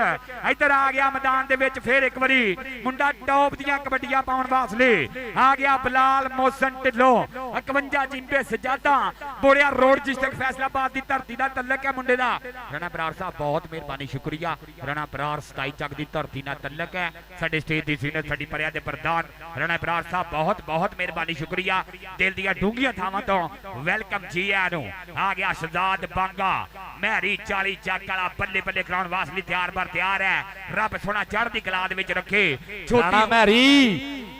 C: ਇੱਧਰ ਆ ਗਿਆ ਮੈਦਾਨ ਦੇ ਵਿੱਚ ਫੇਰ ਇੱਕ ਵਾਰੀ ਮੁੰਡਾ ਟੌਪ ਦੀਆਂ ਕਬੱਡੀਆਂ ਪਾਉਣ ਵਾਸਤੇ ਆ ਗਿਆ ਬਲਾਲ ਮੋਹਸਨ ਢਿੱਲੋਂ। 51 ਜਿੰਬੇ ਸਜਾਦਾ ਬੋੜਿਆ ਰੋਡ ਜਿਸਤਕ ਫੈਸਲਾਬਾਦ ਦੀ ਧਰਤੀ ਦਾ ਤਲਕ ਹੈ ਮੁੰਡੇ ਦਾ। ਰਾਣਾ ਬਰਾੜ ਸਾਹਿਬ ਬਹੁਤ ਮਿਹਰਬਾਨੀ, ਸ਼ੁਕਰੀਆ। ਰਾਣਾ ਬਰਾੜ 27 ਚੱਕ ਦੀ ਧਰਤੀ ਨਾਲ ਤਲਕ ਹੈ। ਸਾਡੇ ਸਟੇਜ ਦੀ ਸੀਨੀਅਰ ਸਾਡੀ ਪਰਿਆ ਦੇ ਪ੍ਰਧਾਨ ਰਾਣਾ ਬਰਾੜ ਸਾਹਿਬ ਬਹੁਤ ਬਹੁਤ ਮਿਹਰਬਾਨੀ, ਸ਼ੁਕਰੀਆ। ਦਿਲ ਦੀਆਂ ਡੂੰਘੀਆਂ ਥਾਵਾਂ ਤੋਂ ਵੈਲਕਮ ਜੀ ਆਇਆਂ ਨੂੰ। ਆ ਗਿਆ ਸ਼ਹਜ਼ਾਦ ਬਾਂਗਾ ਮਹਿਰੀ 40 ਚੱਕ ਵਾਲਾ ਬੱਲੇ ਬੱਲੇ ਕਰਾਉਣ ਵਾਸਤੇ ਤਿਆਰ ਬਰ ਤਿਆਰ ਹੈ। ਰੱਬ ਸੋਹਣਾ ਚੜ੍ਹਦੀ ਕਲਾ ਦੇ ਵਿੱਚ ਰੱਖੇ।
D: ਰਾਣਾ ਮਹਿਰੀ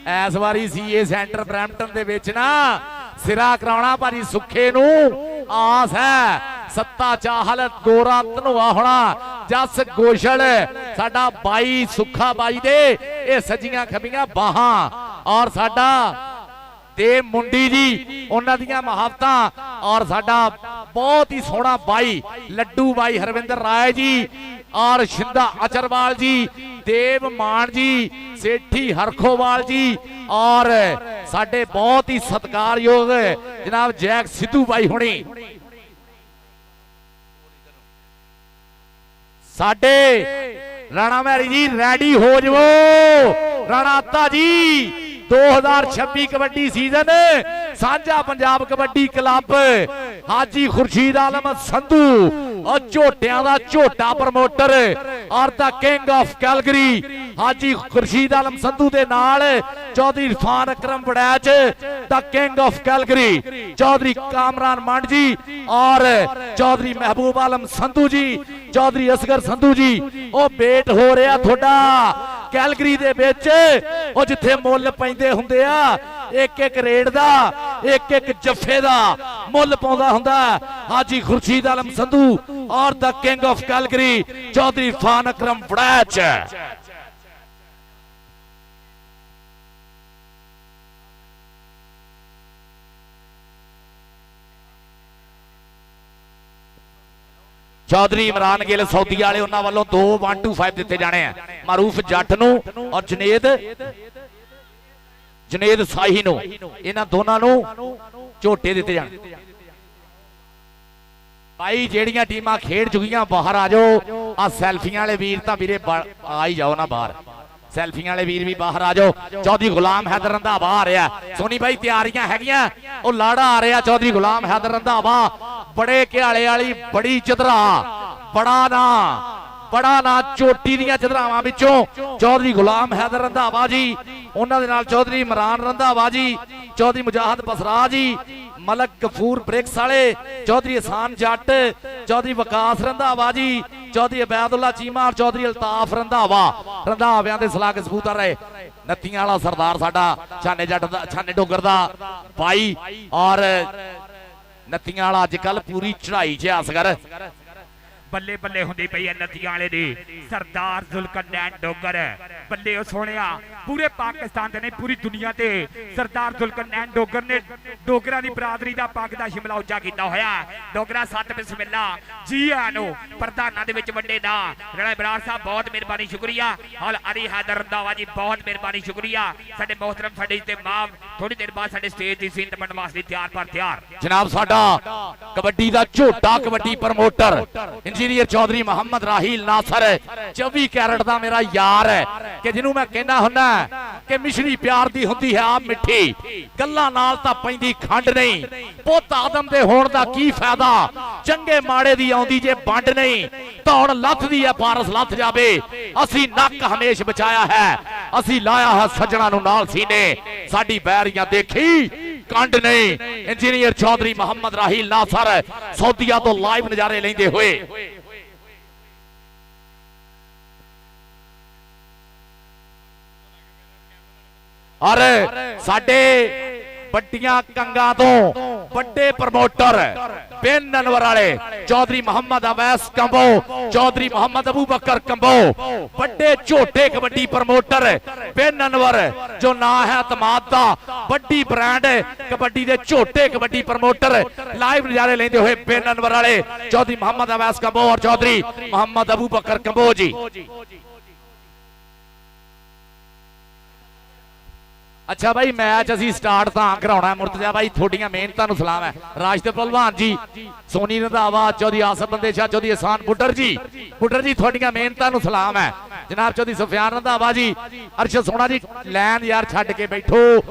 D: ਇਸ ਵਾਰੀ ਸੀਏ ਸੈਂਟਰ ਬਰੈਂਪਟਨ ਦੇ ਵਿੱਚ ਨਾ ਸਿਰਾ ਕਰਾਉਣਾ ਭਾਜੀ ਸੁੱਖੇ ਨੂੰ ਆਸ ਹੈ। ਸੱਤਾ ਚਾਹਲ ਗੋਰਾ ਧਨੋਆ ਹੋਣਾ ਜਸ ਗੋਸ਼ਲ ਸਾਡਾ ਬਾਈ ਸੁੱਖਾ ਬਾਈ ਦੇ ਇਹ ਸੱਜੀਆਂ ਖੱਬੀਆਂ ਬਾਹਾਂ ਔਰ ਸਾਡਾ ਦੇ ਮੁੰਡੀ ਜੀ ਉਹਨਾਂ ਦੀਆਂ ਮੁਹਾਬਤਾਂ ਔਰ ਸਾਡਾ ਬਹੁਤ ਹੀ ਸੋਹਣਾ ਬਾਈ ਲੱਡੂ ਬਾਈ ਹਰਵਿੰਦਰ ਰਾਏ ਜੀ ਔਰ ਸ਼ਿੰਦਾ ਅਚਰਵਾਲ ਜੀ, ਦੇਵ ਮਾਨ ਜੀ, ਸੇਠੀ ਹਰਖੋਵਾਲ ਜੀ ਔਰ ਸਾਡੇ ਬਹੁਤ ਹੀ ਸਤਿਕਾਰਯੋਗ ਜਨਾਬ ਜੈਕ ਸਿੱਧੂ ਬਾਈ ਹੁਣੀ। ਸਾਡੇ ਰਾਣਾ ਮਹਿਰੀ ਜੀ ਰੈਡੀ ਹੋ ਜਾਵੋ। ਰਾਣਾ ਅੱਤਾ ਜੀ 2026 ਕਬੱਡੀ ਸੀਜ਼ਨ ਸਾਂਝਾ ਪੰਜਾਬ ਕਬੱਡੀ ਕਲੱਬ ਹਾਜੀ ਖੁਰਸ਼ੀਦ ਆਲਮ ਸੰਧੂ ਔਰ ਝੋਟਿਆਂ ਦਾ ਝੋਟਾ ਪ੍ਰਮੋਟਰ ਔਰ ਦਾ ਕਿੰਗ ਆਫ ਕੈਲਗਰੀ ਹਾਜੀ ਖੁਰਸ਼ੀਦ ਆਲਮ ਸੰਧੂ ਦੇ ਨਾਲ ਚੌਧਰੀ ਇਰਫਾਨ ਅਕਰਮ ਵੜੈਚ ਦਾ king of Calgary Chaudhary Kamran Mand ji ਔਰ ਚੌਧਰੀ ਮਹਿਬੂਬ ਆਲਮ ਸੰਧੂ ਜੀ, ਚੌਧਰੀ ਅਸਗਰ ਸੰਧੂ ਜੀ। ਉਹ ਵੇਟ ਹੋ ਰਿਹਾ ਤੁਹਾਡਾ ਕੈਲਗਰੀ ਦੇ ਵਿੱਚ, ਉਹ ਜਿੱਥੇ ਮੁੱਲ ਪੈਂਦੇ ਹੁੰਦੇ ਆ ਇੱਕ ਇੱਕ ਰੇਡ ਦਾ, ਇੱਕ ਇੱਕ ਜੱਫੇ ਦਾ ਮੁੱਲ ਪਾਉਂਦਾ ਹੁੰਦਾ ਹਾਜੀ ਖੁਰਸ਼ੀਦ ਆਲਮ ਸੰਧੂ ਔਰ ਦਾ king of Calgary Chaudhary Irfan Akram Waraich. Chaudhary Imran Gill Saudi ਵਾਲੇ ਉਹਨਾਂ ਵੱਲੋਂ 2 125 ਦਿੱਤੇ ਜਾਣੇ ਆ ਮਾਰੂਫ ਜੱਟ ਨੂੰ ਔਰ ਜਨੇਦ ਸਾਹੀ ਨੂੰ, ਇਹਨਾਂ ਦੋਨਾਂ ਨੂੰ ਝੋਟੇ ਦਿੱਤੇ ਜਾਣ। ਭਾਈ ਜਿਹੜੀਆਂ ਟੀਮਾਂ ਖੇਡ ਚੁੱਕੀਆਂ ਬਾਹਰ ਆ ਜਾਓ। ਆ ਸੈਲਫੀਆਂ ਵਾਲੇ ਵੀਰ ਤਾਂ ਵੀਰੇ ਆ ਹੀ ਜਾਓ ਨਾ ਬਾਹਰ, ਸੈਲਫੀਆਂ ਵਾਲੇ ਵੀਰ ਵੀ ਬਾਹਰ ਆ ਜਾਓ। ਚੌਧਰੀ ਗੁਲਾਮ ਹੈਦਰ ਰੰਧਾਵਾ ਆ ਰਿਹਾ, ਸੋਨੀ ਬਾਈ ਤਿਆਰੀਆਂ ਹੈਗੀਆਂ, ਉਹ ਲਾੜਾ ਆ ਰਿਹਾ ਚੌਧਰੀ ਗੁਲਾਮ ਹੈਦਰ ਰੰਧਾਵਾ। ਬੜੇ ਘਿਆਲੇ ਵਾਲੀ ਬੜੀ ਚਦਰਾ, ਬੜਾ ਨਾ ਚੋਟੀ ਦੀਆਂ ਚਦਰਾਵਾਂ ਵਿੱਚੋਂ ਚੌਧਰੀ ਗੁਲਾਮ ਹੈਦਰ ਰੰਧਾਵਾ ਜੀ, ਉਹਨਾਂ ਦੇ ਨਾਲ ਚੌਧਰੀ ਇਮਰਾਨ ਰੰਧਾਵਾ ਜੀ, ਚੌਧਰੀ ਮੁਜਾਹਦ ਬਸਰਾ ਜੀ, ਮਲਕ ਗਫੂਰ ਬ੍ਰਿਕਸ ਵਾਲੇ, ਚੌਧਰੀ ਹਸਾਨ ਜੱਟ, ਚੌਧਰੀ ਵਕਾਸ ਰੰਧਾਵਾ ਜੀ, ਚੌਧਰੀ ਅਬੈਦੁੱਲਾ ਚੀਮਾ ਔਰ ਚੌਧਰੀ ਅਲਤਾਫ ਰੰਧਾਵਾ। ਰੰਧਾਵਿਆਂ ਦੇ ਸਲਾਕ ਸਬੂਤ ਰਹੇ। ਨੱਤੀਆਂ ਵਾਲਾ ਸਰਦਾਰ ਸਾਡਾ ਛਾਨੇ ਜੱਟ ਦਾ, ਛਾਨੇ ਡੋਗਰ ਦਾ ਭਾਈ ਔਰ ਨੱਤੀਆਂ ਵਾਲਾ ਅੱਜ ਕੱਲ ਪੂਰੀ ਚੜਾਈ 'ਚ ਅਸਗਰ
C: ਬੱਲੇ ਬੱਲੇ ਹੁੰਦੀ ਪਈ ਹੈ ਨਦੀਆਂ ਵਾਲੇ ਦੀ ਸਰਦਾਰ ਜ਼ੁਲਕਰਨੈਨ ਡੋਗਰ। ਬੱਲੇ ਉਹ ਸੋਹਣਿਆ ਪੂਰੇ ਪਾਕਿਸਤਾਨ ਤੇ ਨਹੀਂ ਪੂਰੀ ਦੁਨੀਆ ਤੇ ਸਰਦਾਰ ਜ਼ੁਲਕਰਨੈਨ ਡੋਗਰ ਨੇ ਡੋਗਰਾਂ ਦੀ ਬਰਾਦਰੀ ਦਾ ਪੱਗ ਦਾ ਸ਼ਿਮਲਾ ਉੱਚਾ ਕੀਤਾ ਹੋਇਆ। ਡੋਗਰਾ ਸੱਤ ਬਿਸਮਿਲ੍ਲਾ ਜੀ ਆਇਆਂ ਨੂੰ ਪ੍ਰਧਾਨਾਂ ਦੇ ਵਿੱਚ ਵੱਡੇ ਨਾ ਰਾਣਾ ਬਰਾੜ ਸਾਹਿਬ ਬਹੁਤ ਮਿਹਰਬਾਨੀ, ਸ਼ੁਕਰੀਆ। ਔਰ ਅਲੀ ਹੈਦਰ ਰੰਧਾਵਾ ਜੀ ਬਹੁਤ ਮਿਹਰਬਾਨੀ, ਸ਼ੁਕਰੀਆ। ਸਾਡੇ ਮੋਹਤਰਮ ਸਾਡੇ ਤੇ ਮਾਮ ਥੋੜੀ ਦੇਰ ਬਾਅਦ ਸਾਡੇ ਸਟੇਜ ਦੀ ਸੀਨ ਬਣਨ ਵਾਸਤੇ ਤਿਆਰ ਪਰ ਤਿਆਰ।
D: ਜਨਾਬ ਸਾਡਾ ਕਬੱਡੀ ਦਾ ਝੋਟਾ kabaddi promoter engineer Chaudhary Muhammad Raheel Nasir 24 carat ਦਾ ਮੇਰਾ ਯਾਰ ਹੈ ਕਿ ਜਿਹਨੂੰ ਮੈਂ ਕਹਿੰਦਾ ਹੁੰਦਾ ਕਿ ਮਿਸ਼ਰੀ ਪਿਆਰ ਦੀ ਹੁੰਦੀ ਹੈ ਆ ਮਿੱਠੀ, ਗੱਲਾਂ ਨਾਲ ਤਾਂ ਪੈਂਦੀ ਖੰਡ ਨਹੀਂ। ਪੁੱਤ ਆਦਮ ਦੇ ਹੋਣ ਦਾ ਕੀ ਫਾਇਦਾ, ਚੰਗੇ ਮਾੜੇ ਦੀ ਆਉਂਦੀ ਜੇ ਵੰਡ ਨਹੀਂ। ਧੌਣ ਲੱਥਦੀ ਹੈ ਪਾਰਸ ਲੱਥ ਜਾਵੇ, ਅਸੀਂ ਨੱਕ ਹਮੇਸ਼ ਬਚਾਇਆ ਹੈ, ਅਸੀਂ ਲਾਇਆ ਹੈ ਸੱਜਣਾ ਨੂੰ ਨਾਲ ਸੀਨੇ, ਸਾਡੀ ਬੈਰੀਆਂ ਦੇਖੀ ਕੰਡ ਨਹੀਂ। ਇੰਜੀਨੀਅਰ ਚੌਧਰੀ ਮੁਹੰਮਦ ਰਾਹੀਲ ਨਾਸਰ ਸੌਦੀਆ ਤੋਂ ਲਾਈਵ ਨਜ਼ਾਰੇ ਲੈਂਦੇ ਹੋਏ ਔਰ ਸਾਡੇ ਵੱਡੀਆਂ ਕੰਗਾਂ ਤੋਂ ਵੱਡੇ ਪ੍ਰਮੋਟਰ ਬਿਨ ਅਨਵਰ ਵਾਲੇ ਚੌਧਰੀ ਮੁਹੰਮਦ ਅਵੈਸ ਕੰਬੋ, ਚੌਧਰੀ ਮੁਹੰਮਦ ਅਬੂ ਬਕਰ ਕੰਬੋ, ਵੱਡੇ ਝੋਟੇ ਕਬੱਡੀ ਪ੍ਰਮੋਟਰ ਬਿਨ ਅਨਵਰ ਜੋ ਨਾਂ ਹੈ ਤਮਾਦ ਦਾ ਵੱਡੀ ਬ੍ਰਾਂਡ ਕਬੱਡੀ ਦੇ ਝੋਟੇ ਕਬੱਡੀ ਪ੍ਰਮੋਟਰ ਲਾਈਵ ਨਜ਼ਾਰੇ ਲੈਂਦੇ ਹੋਏ ਬਿਨ ਅਨਵਰ ਵਾਲੇ ਚੌਧਰੀ ਮੁਹੰਮਦ ਅਵੈਸ ਕੰਬੋ ਔਰ ਚੌਧਰੀ ਮੁਹੰਮਦ ਅਬੂ ਬਕਰ ਕੰਬੋ ਜੀ। ਅੱਛਾ ਬਾਈ ਮੈਚ ਅਸੀਂ ਸਟਾਰਟ ਤਾਂ ਕਰਾਉਣਾ ਮੁਰਤਜ਼ਾ ਬਾਈ ਤੁਹਾਡੀਆਂ ਮਿਹਨਤਾਂ ਨੂੰ ਸਲਾਮ ਹੈ। ਰਾਸ਼ਦ ਪਹਿਲਵਾਨ ਜੀ, ਸੋਨੀ ਰੰਧਾਵਾ, ਚੌਧਰੀ ਆਸਫ ਬੰਦੇਸ਼ਾ, ਚੌਧਰੀ ਅਹਿਸਾਨ ਬੁੱਢਰ ਜੀ ਤੁਹਾਡੀਆਂ ਮਿਹਨਤਾਂ ਨੂੰ ਸਲਾਮ ਹੈ। ਜਨਾਬ ਚੌਧਰੀ ਸੁਫਿਆਨ ਰੰਧਾਵਾ ਜੀ, ਅਰਸ਼ਦ ਸੋਨਾ ਜੀ, ਲੈਨ ਯਾਰ ਛੱਡ ਕੇ ਬੈਠੋ।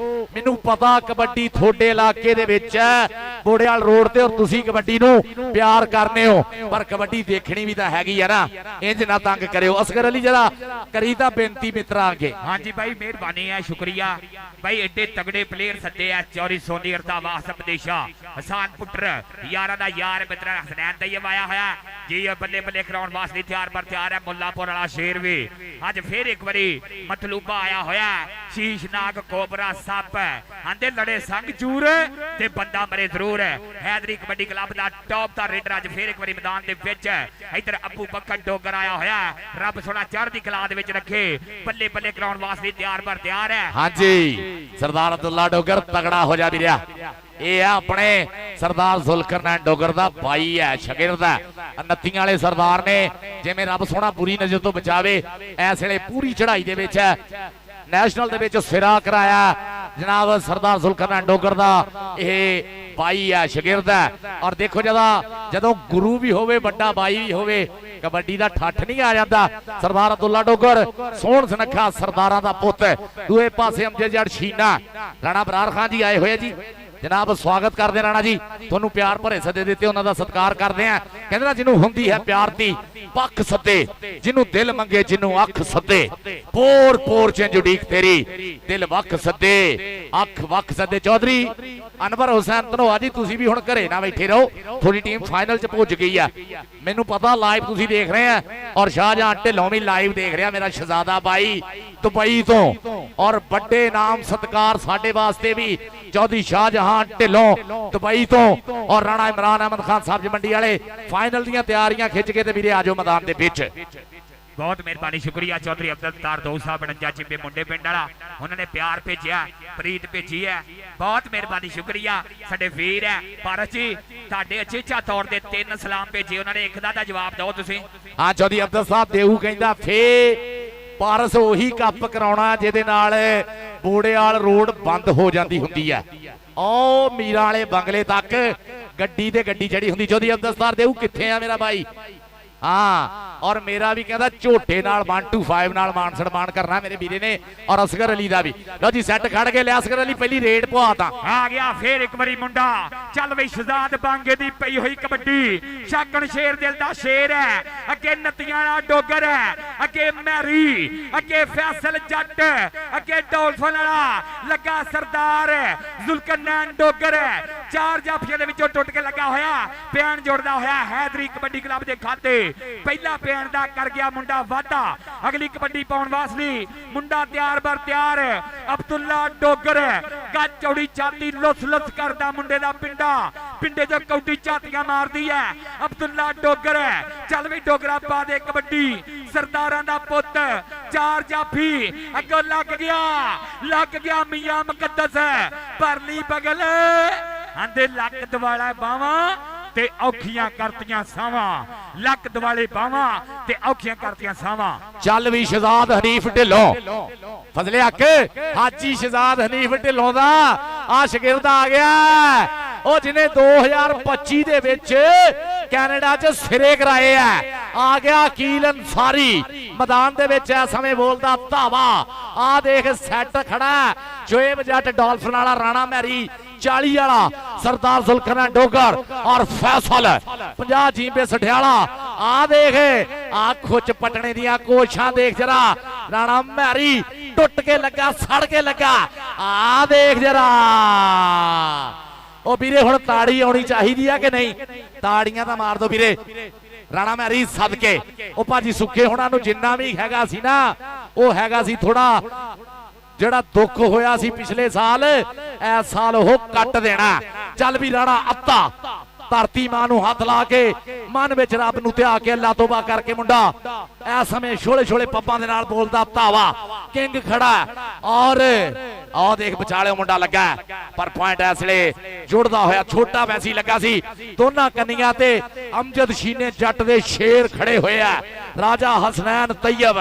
D: ਮੈਨੂੰ ਪਤਾ ਕਬੱਡੀ ਤੁਹਾਡੇ ਇਲਾਕੇ ਦੇ ਵਿੱਚ ਹੈ, ਬੋੜੇਵਾਲ ਰੋਡ ਤੇ, ਔਰ ਤੁਸੀਂ ਕਬੱਡੀ ਨੂੰ ਪਿਆਰ ਕਰਨੇ ਹੋ, ਪਰ ਕਬੱਡੀ ਦੇਖਣੀ ਵੀ ਤਾਂ ਹੈਗੀ ਹੈ ਨਾ, ਇੰਜ ਨਾ ਤੰਗ ਕਰਿਓ। ਅਸਗਰ ਅਲੀ ਜਰਾ ਕਰੀ ਤਾਂ ਬੇਨਤੀ ਮਿੱਤਰਾਂ ਅੱਗੇ।
C: ਹਾਂਜੀ ਬਾਈ ਮਿਹਰਬਾਨੀ ਹੈ, ਸ਼ੁਕਰੀਆ ਬਾਈ। ਐਡੇ ਤਗੜੇ ਪਲੇਅਰ ਸੱਦੇ ਆ, ਚੌਧਰੀ ਸੋਨੀ ਰੰਧਾਵਾ, ਆਸਫ ਬੰਦੇਸ਼ਾ, ਹਸਾਨ ਪੁੱਟਰ, ਯਾਰਾਂ ਦਾ ਯਾਰ ਮਿੱਤਰ ਹਸਨੈਨ ਤੈयब ਆਇਆ ਹੋਇਆ ਜੀ, ਬੱਲੇ ਬੱਲੇ ਕਰਾਉਣ ਵਾਸਤੇ ਤਿਆਰ ਹੈ। ਮੁੱਲਾਪੁਰ ਵਾਲਾ ਸ਼ੇਰ ਵੀ ਅੱਜ ਫੇਰ ਇੱਕ ਵਾਰੀ ਮਤਲੂਬਾ ਆਇਆ ਹੋਇਆ, ਸ਼ੀਸ਼ਨਾਗ ਕੋਬਰਾ ਸੱਪ ਆਂਦੇ ਲੜੇ ਸੰਗ ਚੂਰ ਤੇ ਬੰਦਾ ਮਰੇ ਜ਼ਰੂਰ। ਹੈਦਰੀ ਕਬੱਡੀ ਕਲੱਬ ਦਾ ਟੌਪ ਦਾ ਰੇਡਰ ਅੱਜ ਫੇਰ ਇੱਕ ਵਾਰੀ ਮੈਦਾਨ ਦੇ ਵਿੱਚ। ਇੱਧਰ ਅੱਬੂ ਬੱਕਰ ਡੋਗਰ ਆਇਆ ਹੋਇਆ, ਰੱਬ ਸੋਹਣਾ ਚੜ੍ਹਦੀ ਕਲਾ ਦੇ ਵਿੱਚ ਰੱਖੇ, ਬੱਲੇ ਬੱਲੇ ਕਰਾਉਣ ਵਾਸਤੇ ਤਿਆਰ ਹੈ।
D: ਹਾਂਜੀ ਸਰਦਾਰ ਅਬਦੁੱਲਾ ਡੋਗਰ ਤਗੜਾ ਹੋ ਜਾ ਵੀਰਿਆ। ਇਹ ਆ ਆਪਣੇ ਸਰਦਾਰ ਜ਼ੁਲਕਰਨੈਨ ਡੋਗਰ ਦਾ ਭਾਈ ਹੈ, ਸ਼ਾਗਿਰਦ ਹੈ। 29 ਵਾਲੇ ਸਰਦਾਰ ਨੇ, ਜਿਵੇਂ ਰੱਬ ਸੋਹਣਾ ਬੁਰੀ ਨਜ਼ਰ ਤੋਂ ਬਚਾਵੇ, ਇਸ ਵੇਲੇ ਪੂਰੀ ਚੜ੍ਹਾਈ ਦੇ ਵਿੱਚ ਹੈ। ਨੈਸ਼ਨਲ ਦੇ ਵਿੱਚ ਸਿਰਾ ਕਰਾਇਆ ਜਨਾਬ ਸਰਦਾਰ ਜ਼ੁਲਕਰਨੈਨ ਡੋਗਰ ਦਾ ਇਹ ਭਾਈ ਹੈ, ਸ਼ਾਗਿਰਦ ਹੈ। ਔਰ ਦੇਖੋ ਜਦੋਂ ਗੁਰੂ ਵੀ ਹੋਵੇ, ਵੱਡਾ ਭਾਈ ਵੀ ਹੋਵੇ, ਕਬੱਡੀ ਦਾ ਠੱਠ ਨਹੀਂ ਆ ਜਾਂਦਾ। ਸਰਦਾਰ ਅਬਦੁੱਲਾ ਡੋਗਰ ਸੋਹਣ ਸੁਨੱਖਾ ਸਰਦਾਰਾਂ ਦਾ ਪੁੱਤ, ਦੂਏ ਪਾਸੇ ਅਮਜਦ ਜੱਟ ਸ਼ੀਨਾ, ਰਾਣਾ ਬਰਾਰ ਖਾਨ ਜੀ ਆਏ ਹੋਏ ਜੀ। ਜਨਾਬ ਸਵਾਗਤ ਕਰਦੇ ਰਾਣਾ ਜੀ, ਤੁਹਾਨੂੰ ਪਿਆਰ ਭਰੇ ਸੱਦੇ ਦਿੱਤੇ, ਉਹਨਾਂ ਦਾ ਸਤਿਕਾਰ ਕਰਦੇ ਆ। ਕਹਿੰਦੇ ਨਾ ਜਿਹਨੂੰ ਹੁੰਦੀ ਹੈ ਪਿਆਰ ਦੀ ਪੱਖ ਸੱਦੇ, ਜਿਹਨੂੰ ਦਿਲ ਮੰਗੇ ਜਿਹਨੂੰ ਅੱਖ ਸੱਦੇ, ਪੋਰ ਪੋਰ ਚ ਜੁਡੀਕ ਤੇਰੀ ਦਿਲ ਵੱਖ ਸੱਦੇ ਅੱਖ ਵੱਖ ਸੱਦੇ। ਚੌਧਰੀ ਅਨਵਰ ਹੁਸੈਨ ਧਨੋਆ ਜੀ, ਤੁਸੀਂ ਵੀ ਹੁਣ ਘਰੇ ਨਾ ਬੈਠੇ ਰਹੋ, ਤੁਹਾਡੀ ਟੀਮ ਫਾਈਨਲ ਚ ਪਹੁੰਚ ਗਈ ਆ, ਮੈਨੂੰ ਪਤਾ ਲਾਈਵ ਤੁਸੀਂ ਦੇਖ ਰਹੇ ਆ, ਔਰ ਸ਼ਾਹਜਹਾਂ ਢਿੱਲੋਂ ਵੀ ਲਾਈਵ ਦੇਖ ਰਿਹਾ, ਮੇਰਾ ਸ਼ਹਜ਼ਾਦਾ ਬਾਈ ਦੁਬਈ ਤੋਂ। ਔਰ ਵੱਡੇ ਨਾਮ ਸਤਿਕਾਰ ਸਾਡੇ ਵਾਸਤੇ ਵੀ ਚੌਧਰੀ ਸ਼ਾਹਜਹਾਂ ਢਿੱਲੋਂ ਦੁਬਈ ਤੋਂ, ਔਰ ਰਾਣਾ ਇਮਰਾਨ ਅਹਿਮਦ ਖਾਨ ਸਾਹਿਬ ਜੀ ਮੰਡੀ ਵਾਲੇ ਫਾਈਨਲ ਦੀਆਂ ਤਿਆਰੀਆਂ ਖਿੱਚ ਕੇ ਤੇ ਵੀਰੇ ਆਜੋ ਮੈਦਾਨ ਦੇ ਵਿੱਚ।
C: ਬਹੁਤ ਮਿਹਰਬਾਨੀ, ਸ਼ੁਕਰੀਆ ਚੌਧਰੀ ਅਬਦੁਲ ਤਾਰ ਦੋ ਸਾਹਿਬ 49 ਚਿੰਬੇ ਮੁੰਡੇ ਪਿੰਡ ਵਾਲਾ, ਉਹਨਾਂ ਨੇ ਪਿਆਰ ਭੇਜਿਆ, ਪ੍ਰੀਤ ਭੇਜੀ ਹੈ, ਬਹੁਤ ਮਿਹਰਬਾਨੀ, ਸ਼ੁਕਰੀਆ ਸਾਡੇ ਵੀਰ ਹੈ। ਪਾਰਸ ਜੀ ਤੁਹਾਡੇ ਅਚੇਚਾ ਤੌਰ ਤੇ 3 ਸਲਾਮ ਭੇਜੇ, ਉਹਨਾਂ ਨੇ ਇੱਕ ਦਾ ਜਵਾਬ ਦਿਓ ਤੁਸੀਂ।
D: ਹਾਂ ਚੌਧਰੀ ਅਬਦੁਲ ਸਾਹਿਬ ਦੇਊ ਕਹਿੰਦਾ ਫੇ ਪਾਰਸ ਉਹੀ ਕੱਪ ਕਰਾਉਣਾ ਜਿਹਦੇ ਨਾਲ ਬੋੜੇਵਾਲ ਰੋਡ ਬੰਦ ਹੋ ਜਾਂਦੀ ਹੁੰਦੀ ਹੈ, ਉਹ ਮੀਰਾਂ ਵਾਲੇ ਬੰਗਲੇ ਤੱਕ ਗੱਡੀ ਤੇ ਗੱਡੀ ਚੜੀ ਹੁੰਦੀ। ਚੌਧਰੀ ਅਬਦੁਲ ਸਾਹਿਬ ਦੇਊ ਕਿੱਥੇ ਆ ਮੇਰਾ ਭਾਈ? ਹਾਂ ਔਰ ਮੇਰਾ ਵੀ ਕਹਿੰਦਾ ਝੋਟੇ ਨਾਲ 125 ਨਾਲ ਮਾਨ ਸਨਮਾਨ ਕਰਨਾ ਮੇਰੇ ਵੀਰੇ ਨੇ, ਔਰ ਅਸਗਰ ਅਲੀ ਦਾ ਵੀ। ਲਓ ਜੀ ਸੈੱਟ ਖੜ ਕੇ ਲਿਆ ਅਸਗਰ ਅਲੀ, ਪਹਿਲੀ ਰੇਡ ਪਵਾਤਾ।
C: ਆ ਗਿਆ ਫੇਰ ਇੱਕ ਵਾਰੀ ਮੁੰਡਾ, ਚੱਲ ਬਈ ਸ਼ਹਜ਼ਾਦ ਬਾਂਗੇ ਦੀ ਪਈ ਹੋਈ ਕਬੱਡੀ, ਸ਼ਾਗਣ ਸ਼ੇਰ ਦਿਲ ਦਾ ਸ਼ੇਰ ਹੈ, ਅੱਗੇ ਨਤੀਆਂ ਵਾਲਾ ਡੋਗਰ ਹੈ, ਅੱਗੇ ਮੈਰੀ, ਅੱਗੇ ਫੈਸਲ ਜੱਟ, ਅੱਗੇ ਡੋਲਫਨ ਵਾਲਾ ਲੱਗਾ ਸਰਦਾਰ ਜ਼ੁਲਕਰਨੈਨ ਡੋਗਰ। 4 ਜਾਫੀਆਂ ਦੇ ਵਿੱਚੋਂ ਟੁੱਟ ਕੇ ਲੱਗਾ ਹੋਇਆ, ਪਿਆਣ ਜੋੜਦਾ ਹੋਇਆ ਹੈਦਰੀ ਕਬੱਡੀ ਕਲੱਬ ਦੇ ਖਾਤੇ। ਪਹਿਲਾ ਪਿਆਣ ਦਾ ਕਰ ਗਿਆ ਮੁੰਡਾ ਵਾਧਾ, ਅਗਲੀ ਕਬੱਡੀ ਪਾਉਣ ਵਾਸਤੇ ਮੁੰਡਾ ਤਿਆਰ ਬਰ ਤਿਆਰ। ਅਬਦੁੱਲਾ ਡੋਗਰ ਗੱਜ ਚੌੜੀ ਛਾਤੀ ਲੁੱਸ ਲੁੱਸ ਕਰਦਾ ਮੁੰਡੇ ਦਾ ਪਿੰਡੇ ਚ ਕੌਡੀ ਝਾਤੀਆਂ ਮਾਰਦੀ ਹੈ ਅਬਦੁੱਲਾ ਡੋਗਰ। ਚੱਲ ਵੀ ਡੋਗਰਾ ਪਾ ਦੇ ਕਬੱਡੀ, ਸਰਦਾਰਾਂ ਦਾ ਪੁੱਤ। 4 ਜਾਫੀ ਅੱਗੋਂ ਲੱਗ ਗਿਆ ਮੀਆਂ ਮੁਕੱਦਸ, ਪਰਲੀ ਬਗਲ ਆਂਦੇ ਲੱਕ ਦਵਾਲਾ ਬਾਵਾਂ ਤੇ ਔਖੀਆਂ ਕਰਤੀਆਂ ਸਾਵਾਂ, ਲੱਕ ਦਿਵਾਲੇ ਬਾਵਾਂ ਤੇ ਔਖੀਆਂ ਕਰਤੀਆਂ ਸਾਵਾਂ।
D: ਚੱਲ ਵੀ ਸ਼ਹਜ਼ਾਦ ਹਨੀਫ ਢਿੱਲੋਂ, ਫਜ਼ਲੇ ਹੱਕ ਹਾਜੀ ਸ਼ਹਜ਼ਾਦ ਹਨੀਫ ਢਿੱਲੋਂ ਦਾ ਆ ਸ਼ਾਗਿਰਦ ਆ ਗਿਆ, ਉਹ ਜਿਹਨੇ 2025 ਦੇ ਵਿੱਚ ਕੈਨੇਡਾ 'ਚ ਸਿਰੇ ਕਰਾਏ ਆ ਗਿਆ ਅਕੀਲ ਅੰਸਾਰੀ ਮੈਦਾਨ ਦੇ ਵਿੱਚ ਇਸ ਸਮੇਂ ਬੋਲਦਾ ਧਾਵਾ। ਆ ਦੇਖ ਸੈੱਟ ਖੜਾ ਸ਼ੋਏਬ ਜੱਟ ਡਾਲਫਨ ਵਾਲਾ, ਰਾਣਾ ਮੈਰੀ 40 ਵਾਲਾ, ਸਰਦਾਰ ਜ਼ੁਲਕਰਨੈਨ ਡੋਗਰ ਔਰ ਫੈਸਲ 50 ਜੀਂਬੇ ਸਠਿਆਲਾ। ਆ ਦੇਖ ਆ ਖੁੱਚ ਪਟਣੇ ਦੀਆਂ ਕੋਸ਼ਾਂ ਦੇਖ ਜਰਾ, ਰਾਣਾ ਮੈਰੀ ਟੁੱਟ ਕੇ ਲੱਗਾ, ਸੜ ਕੇ ਲੱਗਾ। ਆ ਦੇਖ ਜਰਾ ਉਹ ਵੀਰੇ ਹੁਣ ਤਾੜੀ ਆਉਣੀ ਚਾਹੀਦੀ ਆ ਕਿ ਨਹੀਂ? ਤਾੜੀਆਂ ਤਾਂ ਮਾਰ ਦੋ ਵੀਰੇ। ਰਾਣਾ ਮੈਰੀ ਸਦਕੇ ਉਹ ਭਾਜੀ ਸੁੱਖੇ ਹੋਣਾ ਨੂੰ ਜਿੰਨਾ ਵੀ ਹੈਗਾ ਸੀ ਨਾ, ਉਹ ਹੈਗਾ ਸੀ ਥੋੜਾ ਜਿਹੜਾ ਦੁੱਖ ਹੋਇਆ ਸੀ ਪਿਛਲੇ ਸਾਲ, ਇਸ ਸਾਲ ਉਹ ਕੱਟ ਦੇਣਾ। ਚੱਲ ਵੀ ਰਾਣਾ ਅੱਤਾ ਧਰਤੀ ਮਾਂ ਨੂੰ ਹੱਥ ਲਾ ਕੇ ਮਨ ਵਿੱਚ ਰੱਬ ਨੂੰ ਧਿਆ ਕੇ ਅੱਲਾ ਤੋਬਾ ਕਰਕੇ ਮੁੰਡਾ ਇਸ ਸਮੇਂ ਛੋਲੇ ਛੋਲੇ ਪੱਪਾਂ ਦੇ ਨਾਲ ਬੋਲਦਾ ਧਾਵਾ ਕਿੰਗ ਖੜਾ। ਔਰ ਆਹ ਦੇਖ ਵਿਚਾਲੇ ਮੁੰਡਾ ਲੱਗਾ, ਪਰ ਪੁਆਇੰਟ ਇਸ ਵੇਲੇ ਜੁੜਦਾ ਹੋਇਆ ਛੋਟਾ ਵੈਸੀ ਲੱਗਾ ਸੀ। ਦੋਨਾਂ ਕੰਨੀਆਂ ਤੇ ਅਮਜਦ ਸ਼ੀਨੇ ਜੱਟ ਦੇ ਸ਼ੇਰ ਖੜੇ ਹੋਏ ਆ, राजा हसनैन तैयब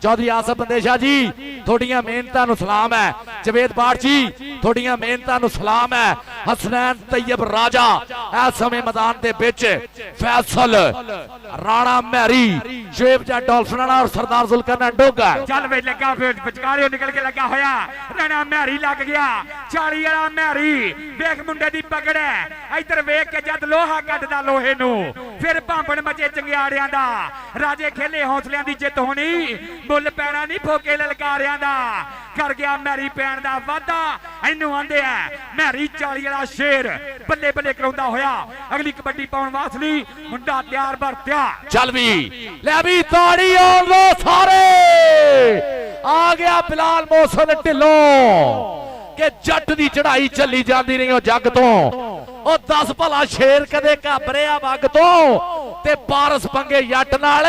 D: चौधरी आसफ बंदेशा जी थोड़ियां मेहनतां नूं सलाम है। जवेद बाट जी थोड़ियां मेहनतां नूं सलाम है। हसनैन तैयब राजा इस समय मैदान दे विच फैसल राणा महरी शेब जा डॉल्फिन और सरदार जुल्करनैन डोगा
C: चल वे लगा फिर विचकारे निकल के लगा होया राणा महरी लग गया 40 वाला महरी वेख मुंडे दी पकड़ है इधर वेख के जद लोहा कटदा लोहे नू फिर भांबण मचे चंगियाड़ियां दा राजे खेले हौसलियां दी जित होनी मुੱਲ पैना नहीं फोके ललकारियां दा कर गया महरी पैण दा वादा इनू आंदे है महरी 40 वाला शेर बल्ले बल्ले कराउंदा होया अगली कबड्डी पाउण वासली मुंडा तैयार बर तैयार
D: चल भी ले भी ताड़ी और लो सारे आ गया बिलाल मोहसिन ढिल्लों के जट दी चढ़ाई चली जाती रही जग तो 10 भला शेर कदे घबरिया वग तो ते पारस पंगे जट नाल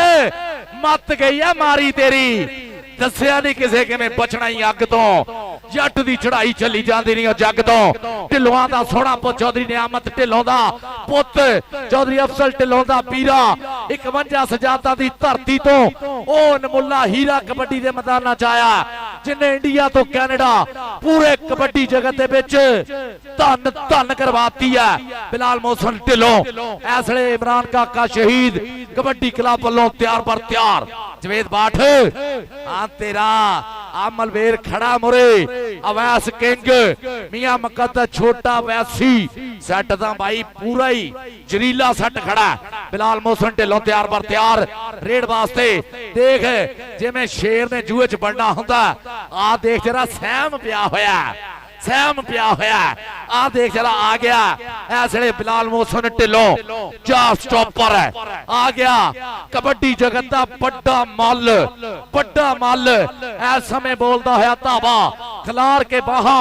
D: मत गई है मारी तेरी दसिया नहीं किसे किवें बचना ही अग तो जट दी चढ़ाई चली जाती रही जग तो ढिल्लों दा सोहना पुत चौधरी नियामत ढिल्लों दा पुत चौधरी अफसल ढिल्लों दा पीरा 51 सजादा दी धरती तो ओ नमुला हीरा कबड्डी दे मैदान च आया जिन्हें इंडिया तो कैनेडा पूरे कबड्डी जगत दे विच धन धन करवाती है बिलाल मोहसिन ढिल्लों इस वेले इमरान काका शहीद कबड्डी क्लब वालों तैयार पर तैयार जवेद बाट तेरा मलवेर खड़ा मुरे अवैस किंग मियां मकद छोटा वैसी सेट दा भाई पूरा ही जरीला सेट खड़ा बिलाल मोहसिन ढिल्लों तैयार पर तैयार रेड वास्ते देख जिवें शेर ने जूए च बनना हुंदा आ देख जरा सहम पिया होया सहम पिया होया आ देख जरा आ गया ऐसे बिलाल मोहसिन ढिल्लों चार स्टॉपर है आ गया कबड्डी जगत का बड़ा मल इस समय बोलता है धावा खिलार के बाहा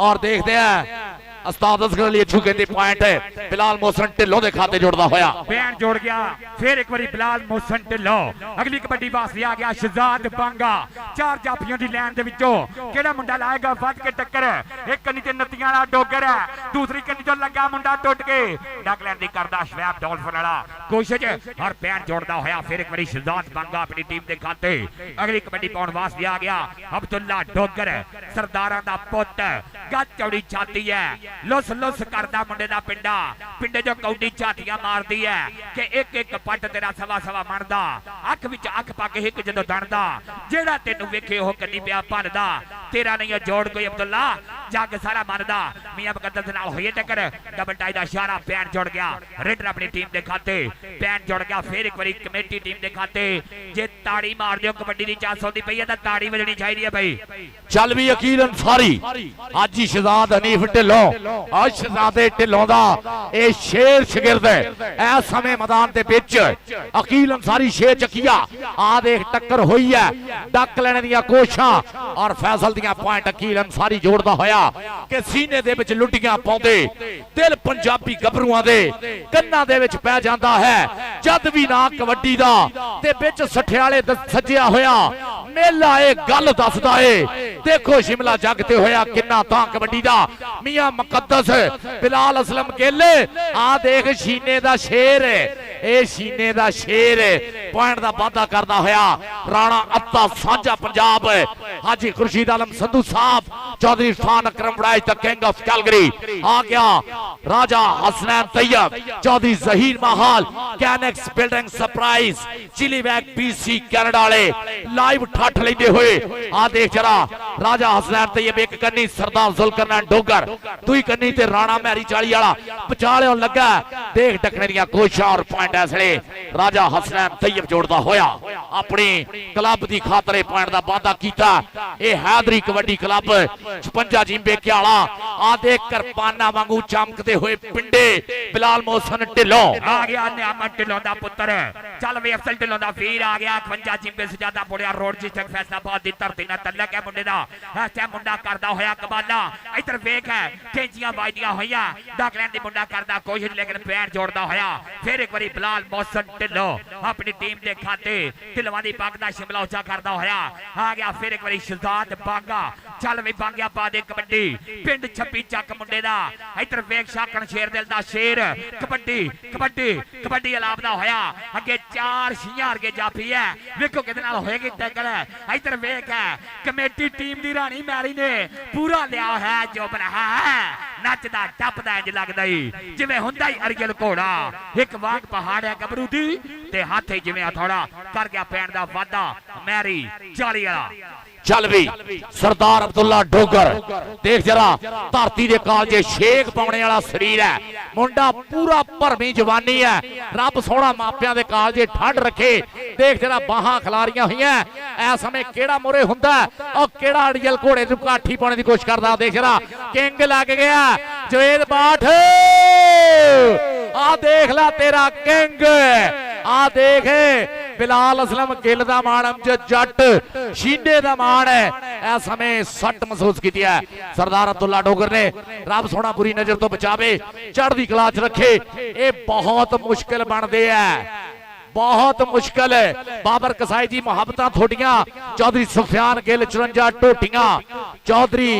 D: और देखते हैं उस्ताद असगर अली अच्छू कहते पॉइंट है बिलाल मोहसिन ढिल्लों दे खाते जुड़दा होया
C: बैन जोड़ गया फिर एक बारी बिलाल मोहसिन ढिल्लों अगली कबड्डी वास्ते आ गया शहजाद बांगा 4 जाफियों दी लाइन दे विचों केड़ा मुंडा लाएगा वध के टक्कर एक कन्नी ते नतियां वाला डोगर है दूसरी कन्नी जो लगा मुंडा टुट के डक लैंड दी करदा शवैब डॉल्फिन वाला कोशिश और बैन जोड़दा होया फिर एक बारी शहजाद बांगा अपनी टीम दे खाते अगली कबड्डी पाउण वास्ते आ गया अब्दुल्ला डोगर सरदारां दा पुत गज चौड़ी छाती है लुस लुस करदा मुंडे दा पिंडे जो कौडी झातियां मारदी है कि एक एक पट तेरा सवा सवा मनदा अख विच अख पा के हिक जदों दणदा जेड़ा तेनू वेखे हो कन्नी पिया भरदा तेरा नहीं जोड़ कोई अब्दुल्ला जग सारा मनदा मियां मुकद्दस नाल होई टक्कर डबल टाई दा इशारा पैन जुड़ गया रेडर अपनी टीम दे खाते पैन जुड़ गया फिर एक बारी कमेटी टीम दे खाते जे ताड़ी मार दियो कबड्डी दी चांस होंदी पई है तां ताड़ी वजनी चाहिदी है भाई
D: चल भी अकील अंसारी आज ही शहजाद हनीफ ढिल्लों आज शहजादे ढिल्लों दा ए शेर शिगिरद है इस समय मैदान दे विच अकील अंसारी शेर चकिया आ देख टक्कर होई है डक लेने दियां कोशिशां और फैसल दियां पॉइंट अकील अंसारी जोड़दा होया कि सीने दे विच लुटियां पाउंदे दिल पंजाबी गभरूआं दे कन्नां दे विच पै जांदा है जद भी ना कबड्डी दा ते विच सठियाले सज्जिया होया मेला ए गल दसदा ए देखो शिमला जग ते होया किन्ना तां कबड्डी दा मियां मुकद्दस बिलाल असलम केले आ देख शीने दा शेर ए शीने दा शेर पॉइंट दा वादा करदा होया राणा अत्ता साझा पंजाब हाजी खुर्शीद आलम संधू साहब चौधरी इरफान अकरम वड़ाई द किंग ऑफ कैलगरी आ गया Raja Hasnain Tayyab Chaudhary Zaheer Mahal Canex building surprise chilli bag PC Canada वाले लाइव ठठ लेंदे हुए आ देख जरा राजा हसनैन तैयब एक कन्नी सरदार जुल्करनैन डोगर दुई कन्नी ते राणा महरी 40 वाला विचालियों लगा देख डकने दियां कोशिशां और पॉइंट ऐसले राजा हसनैन तैयब जोड़दा होया अपनी क्लब दी खातरे पॉइंट दा वादा कीता ए हैदरी कबड्डी क्लब 56 जिंबे क्याला आ देख करपाना वांगू चमकदे हुए पिंडे बिलाल मोहसिन ढिल्लों
C: आ गया नियामत ढिल्लों दा पुत्र चल वे अफसल ढिल्लों दा वीर आ गया 51 जिंबे सजादा पुड़िया रोड जी तक फैसलाबाद दी धरती ना तलक है मुंडे दा ऐसा मुंडा करदा होया कबाला इधर वेख है टेंजियां वाजदियां होया डकलैंड दी मुंडा करदा कोशिश लेकिन पैर जोड़दा होया फिर एक बारी बिलाल मोहसिन ढिल्लों अपनी टीम दे खाते ढिल्लों दी पग दा शिमला उचा करदा होया आ गया फिर एक बारी शहजाद बांगा ਚੱਲ ਵੀ ਬਣ ਗਿਆ ਪਾ ਦੇ ਕਬੱਡੀ ਪਿੰਡ ਛੱਪੀ ਚੱਕ ਮੁੰਡੇ ਦਾ ਇੱਧਰ ਵੇਖ ਸ਼ਾਕਣ ਸ਼ੇਰ ਦਿਲ ਦਾ ਸ਼ੇਰ ਕਬੱਡੀ ਕਬੱਡੀ ਕਬੱਡੀ ਅਲਾਪਦਾ ਹੋਇਆ ਅੱਗੇ 4 ਛੀਆਂ ਅਰਗੇ ਜਾਫੀ ਹੈ ਵੇਖੋ ਕਿਹਦੇ ਨਾਲ ਹੋਏਗੀ ਟੈਕਲ ਇੱਧਰ ਵੇਖ ਕਮੇਟੀ ਟੀਮ ਦੀ ਰਾਣੀ ਮੈਰੀ ਨੇ ਪੂਰਾ ਲਿਆ ਹੈ ਜੋ ਬਣਾ ਨੱਚਦਾ ਟੱਪਦਾ ਇੰਜ ਲੱਗਦਾ ਈ ਜਿਵੇਂ ਹੁੰਦਾ ਹੀ ਅਰਗਲ ਘੋੜਾ ਇੱਕ ਵਾਂਗ ਪਹਾੜ ਹੈ ਗੱਭਰੂ ਦੀ ਤੇ ਹੱਥ ਜਿਵੇਂ ਹਥੌੜਾ ਕਰ ਗਿਆ ਪੈਣ ਦਾ ਵਾਦਾ ਮੈਰੀ 40 ਵਾਲਾ
D: ਚੱਲ ਵੀ ਸਰਦਾਰ ਅਬਦੁੱਲਾ ਡੋਗਰ ਦੇਖ ਜਰਾ ਧਰਤੀ ਦੇ ਕਾਲਜੇ ਛੇਕ ਪਾਉਣੇ ਵਾਲਾ ਸਰੀਰ ਹੈ ਮੁੰਡਾ ਪੂਰਾ ਭਰਮੀ ਜਵਾਨੀ ਹੈ ਰੱਬ ਸੋਹਣਾ ਮਾਪਿਆਂ ਦੇ ਕਾਲਜੇ ਠੰਡ ਰੱਖੇ ਦੇਖ ਜਰਾ ਬਾਹਾਂ ਖਿਲਾਰੀਆਂ ਹੋਈਆਂ ਇਸ ਸਮੇਂ ਕਿਹੜਾ ਮੋਰੇ ਹੁੰਦਾ ਉਹ ਕਿਹੜਾ ਅੜੀਅਲ ਘੋੜੇ ਨੂੰ ਕਾਠੀ ਪਾਉਣ ਦੀ ਕੋਸ਼ਿਸ਼ ਕਰਦਾ ਦੇਖ ਜਰਾ ਕਿੰਗ ਲੱਗ ਗਿਆ ਜਵੇਦ ਬਾਠ ਆ ਦੇਖ ਲੈ ਤੇਰਾ ਕਿੰਗ ਆ ਦੇਖ ਬਿਲਾਲ ਅਸਲਮ ਗਿੱਲ ਦਾ ਮਾਣ ਅਮਜਦ ਜੱਟ ਸ਼ੀਨੇ ਦਾ ਮਾਣ ਹੈ ਇਸ ਸਮੇਂ ਸੱਟ ਮਹਿਸੂਸ ਕੀਤੀ ਹੈ ਸਰਦਾਰ ਅਬਦੁੱਲਾ ਡੋਗਰ ਨੇ ਰੱਬ ਸੋਹਣਾ ਬੁਰੀ ਨਜ਼ਰ ਤੋਂ ਬਚਾਵੇ ਚੜ੍ਹਦੀ ਕਲਾ 'ਚ ਰੱਖੇ ਇਹ ਬਹੁਤ ਮੁਸ਼ਕਿਲ ਬਣਦੇ ਆ बहुत मुश्किल है बाबर कसाई जी मुहब्बत थोड़ियां चौधरी सुफियान गिल 54 टोटियां चौधरी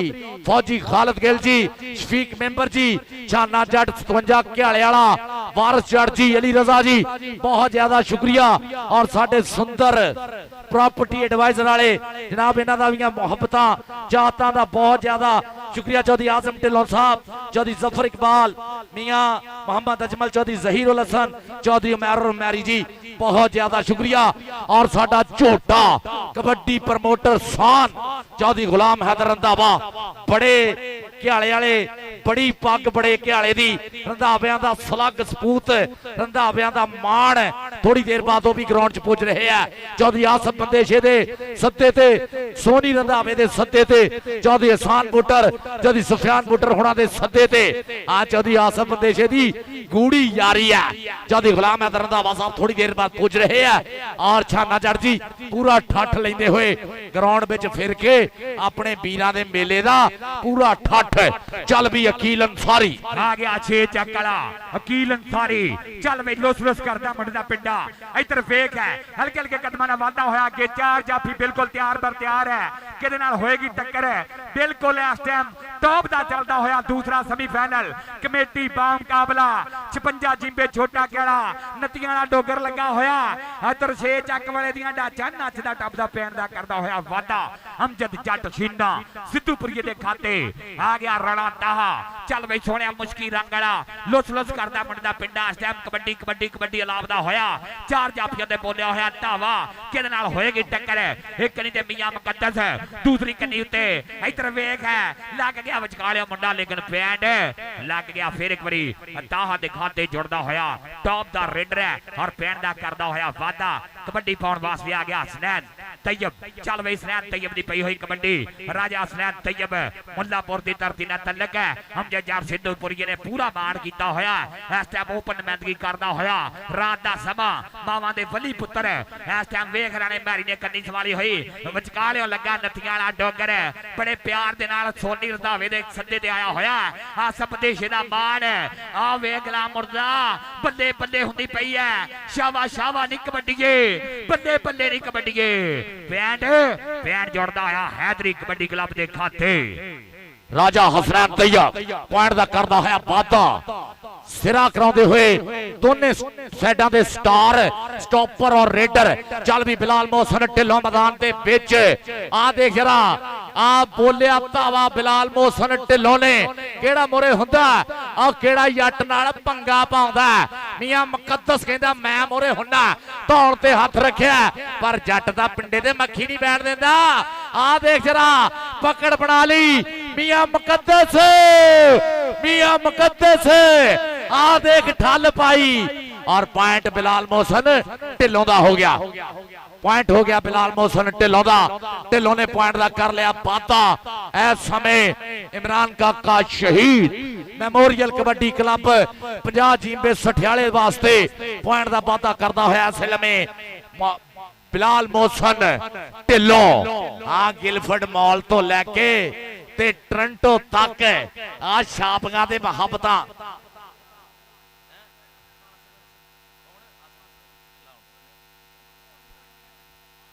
D: फौजी खालिद गिल जी शफीक मेंबर जी शाना जट 57 घियाले वाला वारिस जट जी अली रजा जी बहुत ज्यादा शुक्रिया और साडे सुंदर प्रॉपर्टी एडवाइजर वाले जनाब इन्हां दा भी मुहब्बत चाहतां दा बहुत ज्यादा शुक्रिया चौधरी आजम ढिल्लों साहब चौधरी जफर इकबाल मियां मोहम्मद अजमल चौधरी जहीर उल हसन चौधरी उमैर मैरी जी बहुत ज्यादा शुक्रिया और साडा झोटा कबड्डी प्रमोटर शान चौधरी गुलाम हैदर रंधावा बड़े घियाले वाले बड़ी पग बड़े घियाले दी रंधावियां दा सलग सपूत रंधावियां दा मान थोड़ी देर बाद वो भी ग्राउंड च पुज रहे हैं चौधरी आसफ बंदेशे दे सद्दे ते सोनी रंधावे दे सद्दे ते चौधरी हसान बुटर चौधरी सुफियान बुटर होना दे सद्दे ते आ चौधरी आसफ बंदेशे दी गूढ़ी यारी है चौधरी गुलाम हैदर रंधावा साहब थोड़ी देर बाद पुज रहे हैं और छाना जट जी पूरा ठठ लेंदे हुए ग्राउंड विच फिर के अपने वीरां दे मेले दा पूरा ठठ चल भी अकील अंसारी
C: आ गया 6 ਚੱਕ ਵਾਲਾ अकील अंसारी चल वे लोस करदा मुंडे दा पिंडा इधर वेख है हल्के हल्के कदमां नाल वाधा होया अगे 4 जाफी बिल्कुल तैयार बर तैयार है किदे नाल होएगी टक्कर बिल्कुल इस टाइम टॉप दा चलदा होया दूसरा सेमीफाइनल कमेटी बा मुकाबला 56 जिंबे छोटा केड़ा नतियां वाला डोगर लगा होया इधर 6 ਚੱਕ वाले दियां डाचा नचदा टपदा पैण दा करदा होया वाधा अमजद जट छीना सिद्धूपुरी दे खाते आ गया राणा ताहा चल बई सोहणिया मुश्की रंग वाला लुस करदा मुंडे दा पिंडा इस टाइम कबड्डी कबड्डी कबड्डी अलापदा होया 4 जाफियां दे बोलिया होया ढावा किदे नाल होएगी टक्कर एक कनी ते मियां मुकद्दस दूसरी कनी उत्ते इधर वेख है लग गया विचकाले मुंडा लेकिन पैंड लग गया फिर एक बारी ताहा दे खाते जुड़दा होया टॉप दा रेडर है और पैंड दा करदा होया वादा कबड्डी पाउण वास्ते आ गया हसनैन तैयब चल बई हसनैन तैयब दी पई होई कबड्डी राजा हसनैन तैयब मुल्लापुर दी धरती नाल तलक है हमजे जार सिद्धूपुरी ने पूरा मान कीता होया इस टाइम ओपन मैदानी करदा होया रात दा समा मावां दे वली पुत्र इस टाइम वेख राणे मैरी ने कन्नी सवाली होई विचकालियों लगा नथियां वाला डोगर बड़े प्यार दे नाल सोनी रंधावे दे सद्दे ते आया होया आ सपदेशे दा मान आ वेख ला मुर्दा बल्ले बल्ले हुंदी पई है शावा शावा नी कबड्डीए बल्ले बल्ले नी कबड्डीए पैंड पैंड जोड़दा होया हैदरी कबड्डी क्लब दे खाते
D: राजा हसनैन तैयब पॉइंट दा करदा होया वादा सिरा कराउंदे हुए दोने साइडां दे स्टार स्टॉपर और रेडर चल भी बिलाल मोहसन ढिल्लों मैदान दे विच आ देख जरा आ बोलिया धावा बिलाल मोहसन ढिल्लों ने केड़ा मोरे हुंदा आ केड़ा जट नाल पंगा पाउंदा मियां मुकद्दस कहंदा मैं मोरे हुन्ना धौण ते हथ रखिया पर जट दा पिंडे ते मक्खी नहीं बैठ देंदा आ देख जरा पकड़ बना ली मियां मुकद्दस आ देख ठल पाई और पॉइंट बिलाल मोहसन ढिल्लों दा हो गया पॉइंट हो गया बिलाल मोहसन ढिल्लों दा ढिल्लों ने पॉइंट दा कर लिया वादा इस समय इमरान काका शहीद मेमोरियल कबड्डी क्लब 50 जिम्बे सठियाले वास्ते पॉइंट दा वादा करदा होया इस लम्हे बिलाल मोहसन ढिल्लों आ गिलफर्ड मॉल तो लैके ते टोरंटो तक आ छापियां दे मुहब्बतां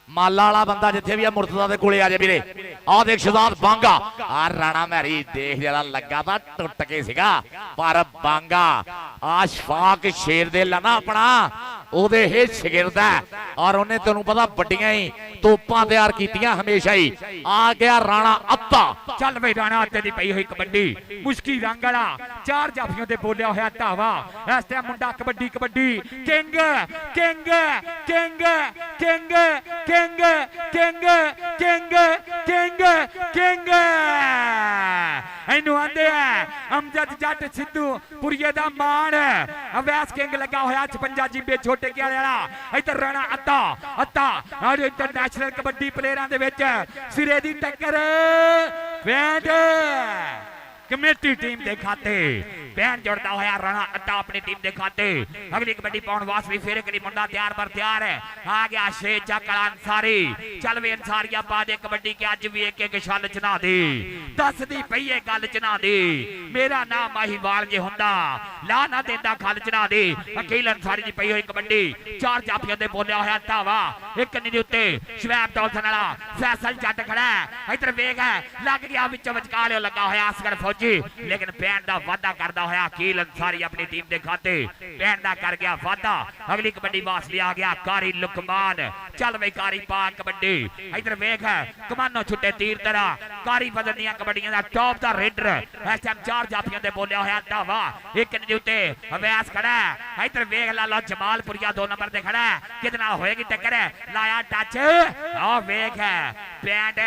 D: ਮਾਲਾ ਵਾਲਾ ਬੰਦਾ ਜਿੱਥੇ ਵੀ ਆ ਮੁਰਤਜ਼ਾ ਦੇ ਕੋਲੇ ਆ ਜਾ ਵੀਰੇ। ਆਹ ਦੇਖ ਸ਼ਹਜ਼ਾਦ ਬਾਂਗਾ ਆ ਰਾਣਾ ਮੈਰੀ ਦੇਖ ਜਿਹੜਾ ਲੱਗਾ ਤਾਂ ਟੁੱਟ ਕੇ ਸੀਗਾ ਪਰ ਬਾਂਗਾ ਆ ਸ਼ਫਾਕ ਸ਼ੇਰ ਦੇ ਲਾ ਨਾ ਆਪਣਾ ਉਹਦੇ ਇਹ ਸ਼ਗਿਰਦ ਹੈ ਔਰ ਉਹਨੇ ਤੈਨੂੰ ਪਤਾ ਵੱਡੀਆਂ ਹੀ ਤੋਪਾਂ ਤਿਆਰ ਕੀਤੀਆਂ ਹਮੇਸ਼ਾ ਹੀ। ਆ ਗਿਆ ਰਾਣਾ ਅੱਤਾ।
C: ਚੱਲ ਬਈ ਰਾਣਾ ਅੱਤੇ ਦੀ ਪਈ ਹੋਈ ਕਬੱਡੀ ਮੁਸ਼ਕੀ ਰੰਗ ਵਾਲਾ 4 ਜਾਫੀਆਂ ਤੇ ਬੋਲਿਆ ਹੋਇਆ ਧਾਵਾ। ਇਸ ਟਾਈਮ ਮੁੰਡਾ kabaddi kabaddi king king king king king king king king king ਇਹਨੂੰ ਆਂਦੇ ਆ ਅਮਜਦ ਜੱਟ ਸਿੱਧੂ ਪੁਰੀਏ ਦਾ ਮਾਣ। ਅਵੈਸ ਕਿੰਗ ਲੱਗਾ ਹੋਇਆ 56 ਜੀਬੇ ਛੋਟੇ ਕੇ ਵਾਲਾ। ਇੱਧਰ ਰਾਣਾ ਅੱਤਾ ਅੱਤਾ ਔਰ ਇੰਟਰਨੈਸ਼ਨਲ ਕਬੱਡੀ ਪਲੇਅਰਾਂ ਦੇ ਵਿੱਚ ਸਿਰੇ ਦੀ ਟੱਕਰ ਬੈਂਡ ਕਮੇਟੀ ਟੀਮ ਦੇ ਖਾਤੇ ਬੈਂਡ ਜੁੜਦਾ ਹੋਇਆ ਰਾਣਾ ਅੱਤਾ ਆਪਣੀ ਟੀਮ ਦੇ ਖਾਤੇ। ਅਗਲੀ ਕਬੱਡੀ ਪਾਉਣ ਵਾਸਤੇ ਫੇਰ ਕਰੀ ਮੁੰਡਾ ਤਿਆਰ ਬਰ ਤਿਆਰ ਹੈ। ਆ ਗਿਆ ਸ਼ੇ ਚੱਕਲ ਅੰਸਾਰੀ। ਚੱਲ ਵੇ ਅੰਸਾਰੀਆ ਪਾ ਦੇ ਕਬੱਡੀ ਕਿ ਅੱਜ ਵੀ ਇੱਕ ਇੱਕ ਛੱਲ ਚਨਾ ਦੇ ਦੱਸਦੀ ਪਈ ਇਹ ਗੱਲ ਚਨਾ ਦੇ ਮੇਰਾ ਨਾਮ ਮਾਹੀਵਾਲ ਜੇ ਹੁੰਦਾ ਲਾ ਨਾ ਦਿੰਦਾ ਖੱਲ ਚਨਾ ਦੇ। ਅਕੀਲ ਅੰਸਾਰੀ ਦੀ ਪਈ ਹੋਈ ਕਬੱਡੀ 4 ਜਾਫੀਆਂ ਦੇ ਬੋਲਿਆ ਹੋਇਆ ਧਾਵਾ। ਇੱਕ ਨੀ ਦੇ ਉੱਤੇ ਸ਼ਵੈਬ ਡੋਲਸਨ ਵਾਲਾ ਫੈਸਲ ਜੱਟ ਖੜਾ। ਇੱਧਰ ਵੇਖ ਲੱਗ ਗਿਆ ਵਿੱਚੋਂ ਵਿਚਕਾਲਿਓ ਲੱਗਾ ਹੋਇਆ ਅਸਗਰ ਫੌਜੀ ਲੇਕਿਨ ਬੈਂਡ ਦਾ ਵਾਅਦਾ ਕਰਦਾ ਹੋਇਆ ਅਕੀਲ ਅੰਸਾਰੀ ਆਪਣੀ ਟੀਮ ਦੇ ਖਾਤੇ ਬੈਂਡ ਦਾ ਕਰ ਗਿਆ ਵਾਅਦਾ। ਅਗਲੀ ਕਬੱਡੀ ਵਾਸਤੇ ਆ ਗਿਆ ਕਾਰੀ ਲੁਕਮਾਨ। ਚੱਲ ਬਈ ਕਾਰੀ ਪਾ ਕਬੱਡੀ। ਇੱਧਰ ਵੇਖ ਕਮਾਨੋ ਛੁੱਟੇ ਤੀਰ ਤਰ੍ਹਾਂ ਕਾਰੀ ਬਦਲਦੀਆਂ ਕਬੱਡੀਆਂ ਦਾ ਟੌਪ ਦਾ ਰੇਡਰ। ਇਸ ਟਾਈਮ 4 ਜਾਫੀਆਂ ਤੇ ਬੋਲਿਆ ਹੋਇਆ ਧਾਵਾ। ਇੱਕ ਦੇ ਉੱਤੇ ਅਵੈਸ ਖੜਾ। ਇੱਧਰ ਵੇਖ ਲਾਲੋ ਜਮਾਲਪੁਰੀਆ 2 ਨੰਬਰ ਤੇ ਖੜਾ। ਕਿਹਦੇ ਨਾਲ ਹੋਏਗੀ ਟੱਕਰ ਲਾਇਆ ਟੱਚ। ਆ ਵੇਖ ਬੈਂਡ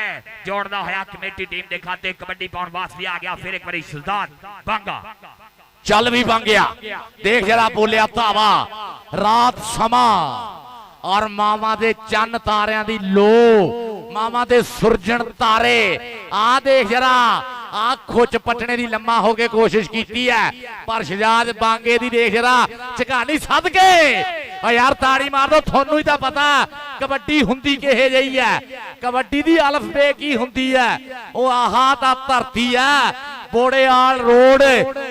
C: ਜੋੜਦਾ ਹੋਇਆ ਕਮੇਟੀ ਟੀਮ ਦੇ ਖਾਤੇ ਕਬੱਡੀ ਪਾਉਣ ਵਾਸਤੇ ਆ ਗਿਆ ਫਿਰ ਇੱਕ ਵਾਰੀ ਸ਼ਹਜ਼ਾਦ ਬਾਂਗਾ।
D: ਚੱਲ ਵੀ ਬਾਂਗਿਆ ਦੇਖ ਜਰਾ ਬੋਲਿਆ ਧਾਵਾ ਰਾਤ ਸਮਾਂ ਔਰ ਮਾਵਾਂ ਦੇ ਚੰਨ ਤਾਰਿਆਂ ਦੀ ਲੋ ਮਾਵਾਂ ਦੇ ਸੁਰਜਣ ਤਾਰੇ। ਆ ਦੇਖ ਜਰਾ ਆ ਖੁੱਚ ਪਟਣੇ ਦੀ ਲੰਮਾ ਹੋ ਕੇ ਕੋਸ਼ਿਸ਼ ਕੀਤੀ ਹੈ ਪਰ ਸ਼ਹਜ਼ਾਦ ਬਾਂਗੇ ਦੀ ਦੇਖ ਜਰਾ ਝਕਾਨੀ ਸੱਦ ਕੇ ਓ ਯਾਰ ਤਾੜੀ ਮਾਰ ਦੋ ਤੁਹਾਨੂੰ ਹੀ ਤਾਂ ਪਤਾ ਕਬੱਡੀ ਹੁੰਦੀ ਕਿਹੇ ਜਿਹੀ ਹੈ। ਕਬੱਡੀ ਦੀ ਅਲਫ ਬੇ ਕੀ ਹੁੰਦੀ ਹੈ ਉਹ ਆਹਾ ਤਾਂ ਧਰਤੀ ਹੈ ਬੋੜੇਆਲ ਰੋਡ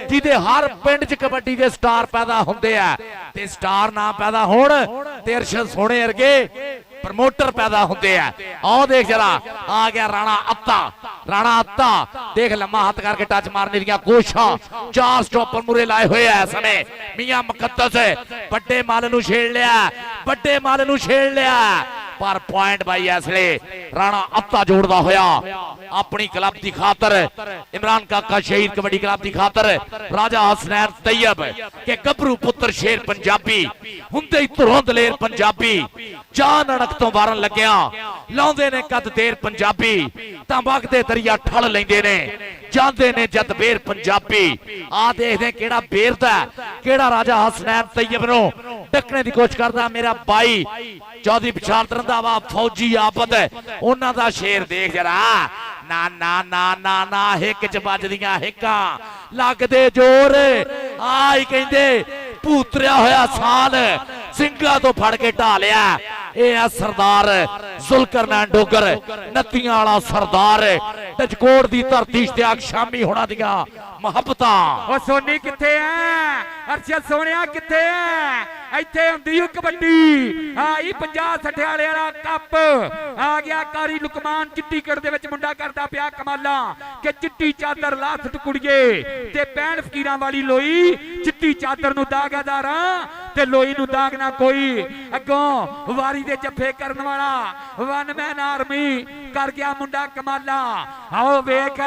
D: ਜਿਹਦੇ ਹਰ ਪਿੰਡ 'ਚ ਕਬੱਡੀ ਦੇ ਸਟਾਰ ਪੈਦਾ ਹੁੰਦੇ ਆ ਤੇ ਸਟਾਰ ਨਾ ਪੈਦਾ ਹੋਣ ਤੇ ਅਰਸ਼ਦ ਸੋਹਣੇ ਵਰਗੇ ਪ੍ਰਮੋਟਰ ਪੈਦਾ ਹੁੰਦੇ ਆ। ਆਹ ਦੇਖ ਜਰਾ ਆ ਗਿਆ ਰਾਣਾ ਅੱਤਾ ਦੇਖ ਲੰਮਾ ਹੱਥ ਕਰਕੇ ਟੱਚ ਮਾਰਨੇ ਦੀਆਂ ਕੋਸ਼ਾਂ। 4 ਸਟਾਪਰ ਮੂਰੇ ਲਾਏ ਹੋਏ ਆ ਸਮੇਂ ਮੀਆਂ ਮੁਕੱਦਸ ਵੱਡੇ ਮੱਲ ਨੂੰ ਛੇੜ ਲਿਆ ਪਰ ਪੁਆਇੰਟ ਬਾਈ ਐਸਲੇ ਰਾਣਾ ਅੱਤਾ ਜੋੜਦਾ ਹੋਇਆ ਆਪਣੀ ਕਲੱਬ ਦੀ ਖਾਤਰ ਇਮਰਾਨ ਕਾਕਾ ਸ਼ਹੀਦ ਕਬੱਡੀ ਕਲੱਬ ਦੀ ਖਾਤਰ ਰਾਜਾ ਹਸਨੈਨ ਤੈयब ਕਿ ਗੱਭਰੂ ਪੁੱਤਰ ਸ਼ੇਰ ਪੰਜਾਬੀ ਹੁੰਦੇ ਹੀ ਧੁਰੋਂ ਦਲੇਰ ਪੰਜਾਬੀ ਜਾਨ ਅਣਖ ਤੋਂ ਵਾਰਨ ਲੱਗਿਆ ਲਾਉਂਦੇ ਨੇ ਕਦ ਦੇਰ ਪੰਜਾਬੀ ਤਾਂ ਵਗਦੇ ਦਰਿਆ ਠੱਲ ਲੈਂਦੇ ਨੇ ਜਾਂਦੇ ਨੇ ਜਦ ਬੇਰ ਪੰਜਾਬੀ। ਆ ਦੇਖਦੇ ਕਿਹੜਾ ਬੇਰਦਾ ਕਿਹੜਾ ਰਾਜਾ ਹਸਨੈਨ ਤੈयब ਨੂੰ ਡੱਕਣੇ ਦੀ ਕੋਸ਼ਿਸ਼ ਕਰਦਾ ਮੇਰਾ ਬਾਈ ਚੌਧਰੀ ਵਿਸ਼ਾਲ ਰੰਧਾਵਾ ਫੌਜੀ ਆਬਦ ਉਹਨਾਂ ਦਾ ਸ਼ੇਰ ਦੇਖ ਜਰਾ ਨਾ ਨਾ ਨਾ ਨਾ ਨਾ ਹਿੱਕ ਚ ਵੱਜਦੀਆਂ ਹਿੱਕਾਂ ਲੱਗਦੇ ਜ਼ੋਰ ਆਈ ਕਹਿੰਦੇ ਭੂਤਰਿਆ ਹੋਇਆ ਸਾਲ ਸਿੰਘਾਂ ਤੋਂ ਫੜ ਕੇ ਢਾ ਲਿਆ। ਇਹ ਆ ਸਰਦਾਰ ਜ਼ੁਲਕਰਨੈਨ ਡੋਗਰ ਨੱਤੀਆਂ ਵਾਲਾ ਸਰਦਾਰ ਟਚਕੋਟ ਦੀ ਧਰਤੀ ਇਸ਼ਤਿਆਕ ਸ਼ਾਮੀ ਹੋਣਾ ਦੀਆਂ ਮੁਹੱਬਤਾਂ।
C: ਉਹ ਸੋਨੀ ਕਿੱਥੇ ਐ ਅਰਸ਼ਦ ਸੋਹਣਿਆ ਕਿੱਥੇ ਐ ਇੱਥੇ ਹੁੰਦੀ ਕਬੱਡੀ ਆਈ 50-60 ਵਾਲਾ ਕੱਪ ਆ ਗਿਆ ਕਾਰੀ ਲੁਕਮਾਨ ਚਿੱਟੀ ਕਿੜ ਦੇ ਵਿੱਚ ਮੁੰਡਾ ਕਰਦਾ ਪਿਆ ਕਮਾਲਾਂ ਕਿ ਚਿੱਟੀ ਚਾਦਰ ਲਾਥ ਟੁਕੜੀਏ ਤੇ ਪੈਣ ਫਕੀਰਾਂ ਵਾਲੀ ਲੋਈ ਚਿੱਟੀ ਚਾਦਰ ਨੂੰ ਦਾਗਾਦਾਰਾਂ ਤੇ ਲੋਈ ਨੂੰ ਦਾਗ ਨਾ ਕੋਈ। ਅੱਗੋਂ ਵਾਰੀ ਦੇ ਜੱਫੇ ਕਰਨ ਵਾਲਾ 1 ਮੈਨ ਆਰਮੀ ਕਰ ਗਿਆ ਮੁੰਡਾ ਕਮਾਲਾਂ। ਆਓ ਵੇਖ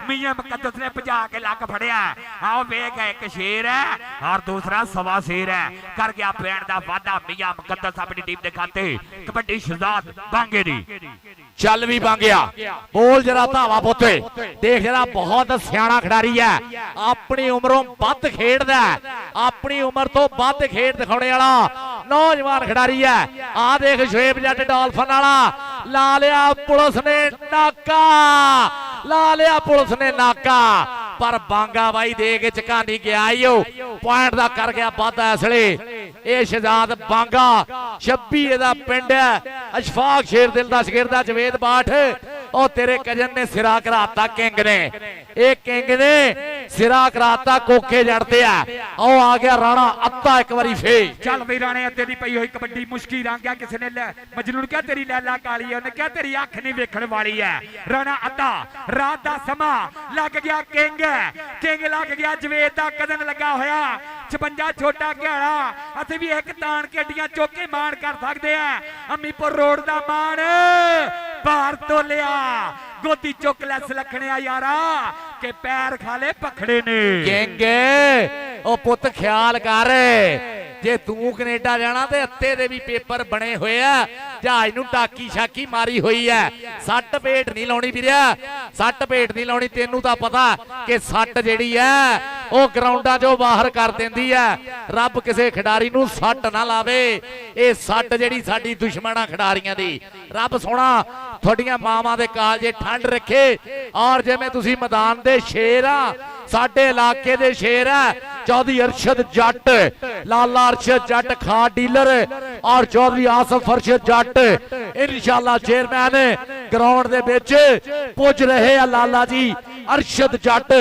C: ਮੀਆਂ ਮੁਕੱਦਸ ਨੇ ਭਜਾ ਕੇ ਲੱਕ ਫੜਿਆ। ਆਓ ਵੇਖ ਇੱਕ ਸ਼ੇਰ ਹੈ ਔਰ ਦੂਸਰਾ ਸਵਾ ਸ਼ੇਰ ਹੈ ਕਰ ਗਿਆ ਪੈਣ ਦਾ ਵਾਅਦਾ ਮੀਆਂ ਮੁਕੱਦਸ ਆਪਣੀ ਟੀਮ ਦੇ ਖਾਤੇ ਕਬੱਡੀ ਸ਼ਹਜ਼ਾਦ ਬਾਂਗੇ ਦੀ।
D: ਚੱਲ ਵੀ ਬਾਂਗਿਆ ਬੋਲ ਜਰਾ ਧਾਵਾ ਪੁੱਤੇ ਦੇਖ ਜਰਾ ਬਹੁਤ ਸਿਆਣਾ ਖਿਡਾਰੀ ਹੈ ਆਪਣੀ ਉਮਰੋਂ ਵੱਧ ਖੇਡਦਾ ਆਪਣੀ ਉਮਰ ਤੋਂ ਵੱਧ ਖੇਡ ਦਿਖਾਉਣੇ ਵਾਲਾ ਨੌਜਵਾਨ ਖਿਡਾਰੀ ਹੈ। ਆ ਦੇਖ ਸ਼ੁਏਬ ਜੱਟ ਡਾਲਫਨ ਵਾਲਾ ਲਾ ਲਿਆ ਪੁਲਿਸ ਨੇ ਨਾਕਾ ਪਰ ਬਾਂਗਾ ਬਾਈ ਦੇ ਕੇ ਝਕਾਨੀ ਗਿਆ ਈ ਉਹ ਪੁਆਇੰਟ ਦਾ ਕਰ ਗਿਆ ਵਾਧਾ ਇਸਲੇ ਇਹ ਸ਼ਹਜ਼ਾਦ ਬਾਂਗਾ 26 ਇਹਦਾ ਪਿੰਡ ਹੈ ਅਸ਼ਫਾਕ ਸ਼ੇਰ ਦਿਲ ਦਾ ਸ਼ਗਿਰਦ ਦਾ ਜਵੇਦ ਬਾਠ ਉਹ ਤੇਰੇ ਕਜਨ ਨੇ ਸਿਰਾ ਕਰਾਤਾ ਕਿੰਗ ਨੇ, ਇਹ ਕਿੰਗ ਨੇ ਸਿਰਾ ਕਰਾਤਾ ਕੋਕੇ ਜੜਦੇ ਆ। ਉਹ ਆ ਗਿਆ ਰਾਣਾ ਅੱਤਾ ਇੱਕ ਵਾਰੀ ਫੇਰ।
C: ਚੱਲ ਵੀ ਰਾਣੇ ਅੱਤੇ ਦੀ ਪਈ ਹੋਈ ਕਬੱਡੀ ਮੁਸ਼ਕੀ ਰੰਗਿਆ ਕਿਸੇ ਨੇ ਲੈ ਮਜਨੂ ਨੂੰ ਕਿਹਾ ਤੇਰੀ ਲੈਲਾ ਕਾਲੀ ਹੈ, ਉਹਨੇ ਕਿਹਾ ਤੇਰੀ ਅੱਖ ਨਹੀਂ ਵੇਖਣ ਵਾਲੀ ਹੈ। ਰਾਣਾ ਅੱਤਾ ਰਾਤ ਦਾ ਸਮਾਂ ਲੱਗ ਗਿਆ ਕਿੰਗ ਲੱਗ ਗਿਆ ਜਵੇਦ ਦਾ ਕਦਨ ਲੱਗਾ ਹੋਇਆ 56 ਛੋਟਾ ਘਿਆੜਾ। ਅਸੀਂ ਵੀ ਇੱਕ ਤਾਣ ਕੇ ਅੱਡੀਆਂ ਚੁੱਕ ਕੇ ਮਾਣ ਕਰ ਸਕਦੇ ਆ। ਅੰਮੀਪੁਰ ਰੋਡ ਦਾ ਮਾਣ ਭਾਰ ਤੋਲਿਆ ਗੋਦੀ ਚੁੱਕ ਲੈ ਸਲਖਣਿਆ ਯਾਰਾ ਕਿ ਪੈਰ ਖਾਲੇ ਪਖੜੇ ਨੇ।
D: ਕਿੰਗ ਉਹ ਪੁੱਤ ਖਿਆਲ ਕਰ, ਜੇ ਤੂੰ ਕੈਨੇਡਾ ਜਾਣਾ ਤੇ ਅੱਤੇ ਦੇ ਵੀ ਪੇਪਰ ਬਣੇ ਹੋਏ ਆ। ਜਹਾਜ਼ ਨੂੰ ਟਾਕੀ ਛਾਕੀ ਮਾਰੀ ਹੋਈ ਐ। ਸੱਟ ਪੇਟ ਨਹੀਂ ਲਾਉਣੀ ਵੀਰਿਆ, ਸੱਟ ਪੇਟ ਨਹੀਂ ਲਾਉਣੀ। ਤੈਨੂੰ ਤਾਂ ਪਤਾ ਕਿ ਸੱਟ ਜਿਹੜੀ ਐ ਉਹ ਗਰਾਊਂਡਾਂ 'ਚੋਂ ਬਾਹਰ ਕਰ ਦਿੰਦੀ ਐ। ਰੱਬ ਕਿਸੇ ਖਿਡਾਰੀ ਨੂੰ ਸੱਟ ਨਾ ਲਾਵੇ। ਇਹ ਸੱਟ ਜਿਹੜੀ ਸਾਡੀ ਦੁਸ਼ਮਣਾ ਖਿਡਾਰੀਆਂ ਦੀ, ਰੱਬ ਸੋਹਣਾ ਤੁਹਾਡੀਆਂ ਮਾਵਾਂ ਦੇ ਕਾਲਜੇ ਠੰਡ ਰੱਖੇ। ਔਰ ਜਿਵੇਂ ਤੁਸੀਂ ਮੈਦਾਨ ਦੇ ਸ਼ੇਰ ਆ, ਸਾਡੇ ਇਲਾਕੇ ਦੇ ਸ਼ੇਰ ਆ ਚੌਧਰੀ ਅਰਸ਼ਦ ਜੱਟ, ਲਾਲਾ ਅਰਸ਼ਦ ਜੱਟ ਖਾਦ ਡੀਲਰ ਔਰ ਚੌਧਰੀ ਆਸਫ ਅਰਸ਼ਦ ਜੱਟ ਇਨਸ਼ਾਅੱਲਾ ਚੇਅਰਮੈਨ ਗਰਾਊਂਡ ਦੇ ਵਿੱਚ ਪੁੱਜ ਰਹੇ ਆ। ਲਾਲਾ ਜੀ ਅਰਸ਼ਦ ਜੱਟ,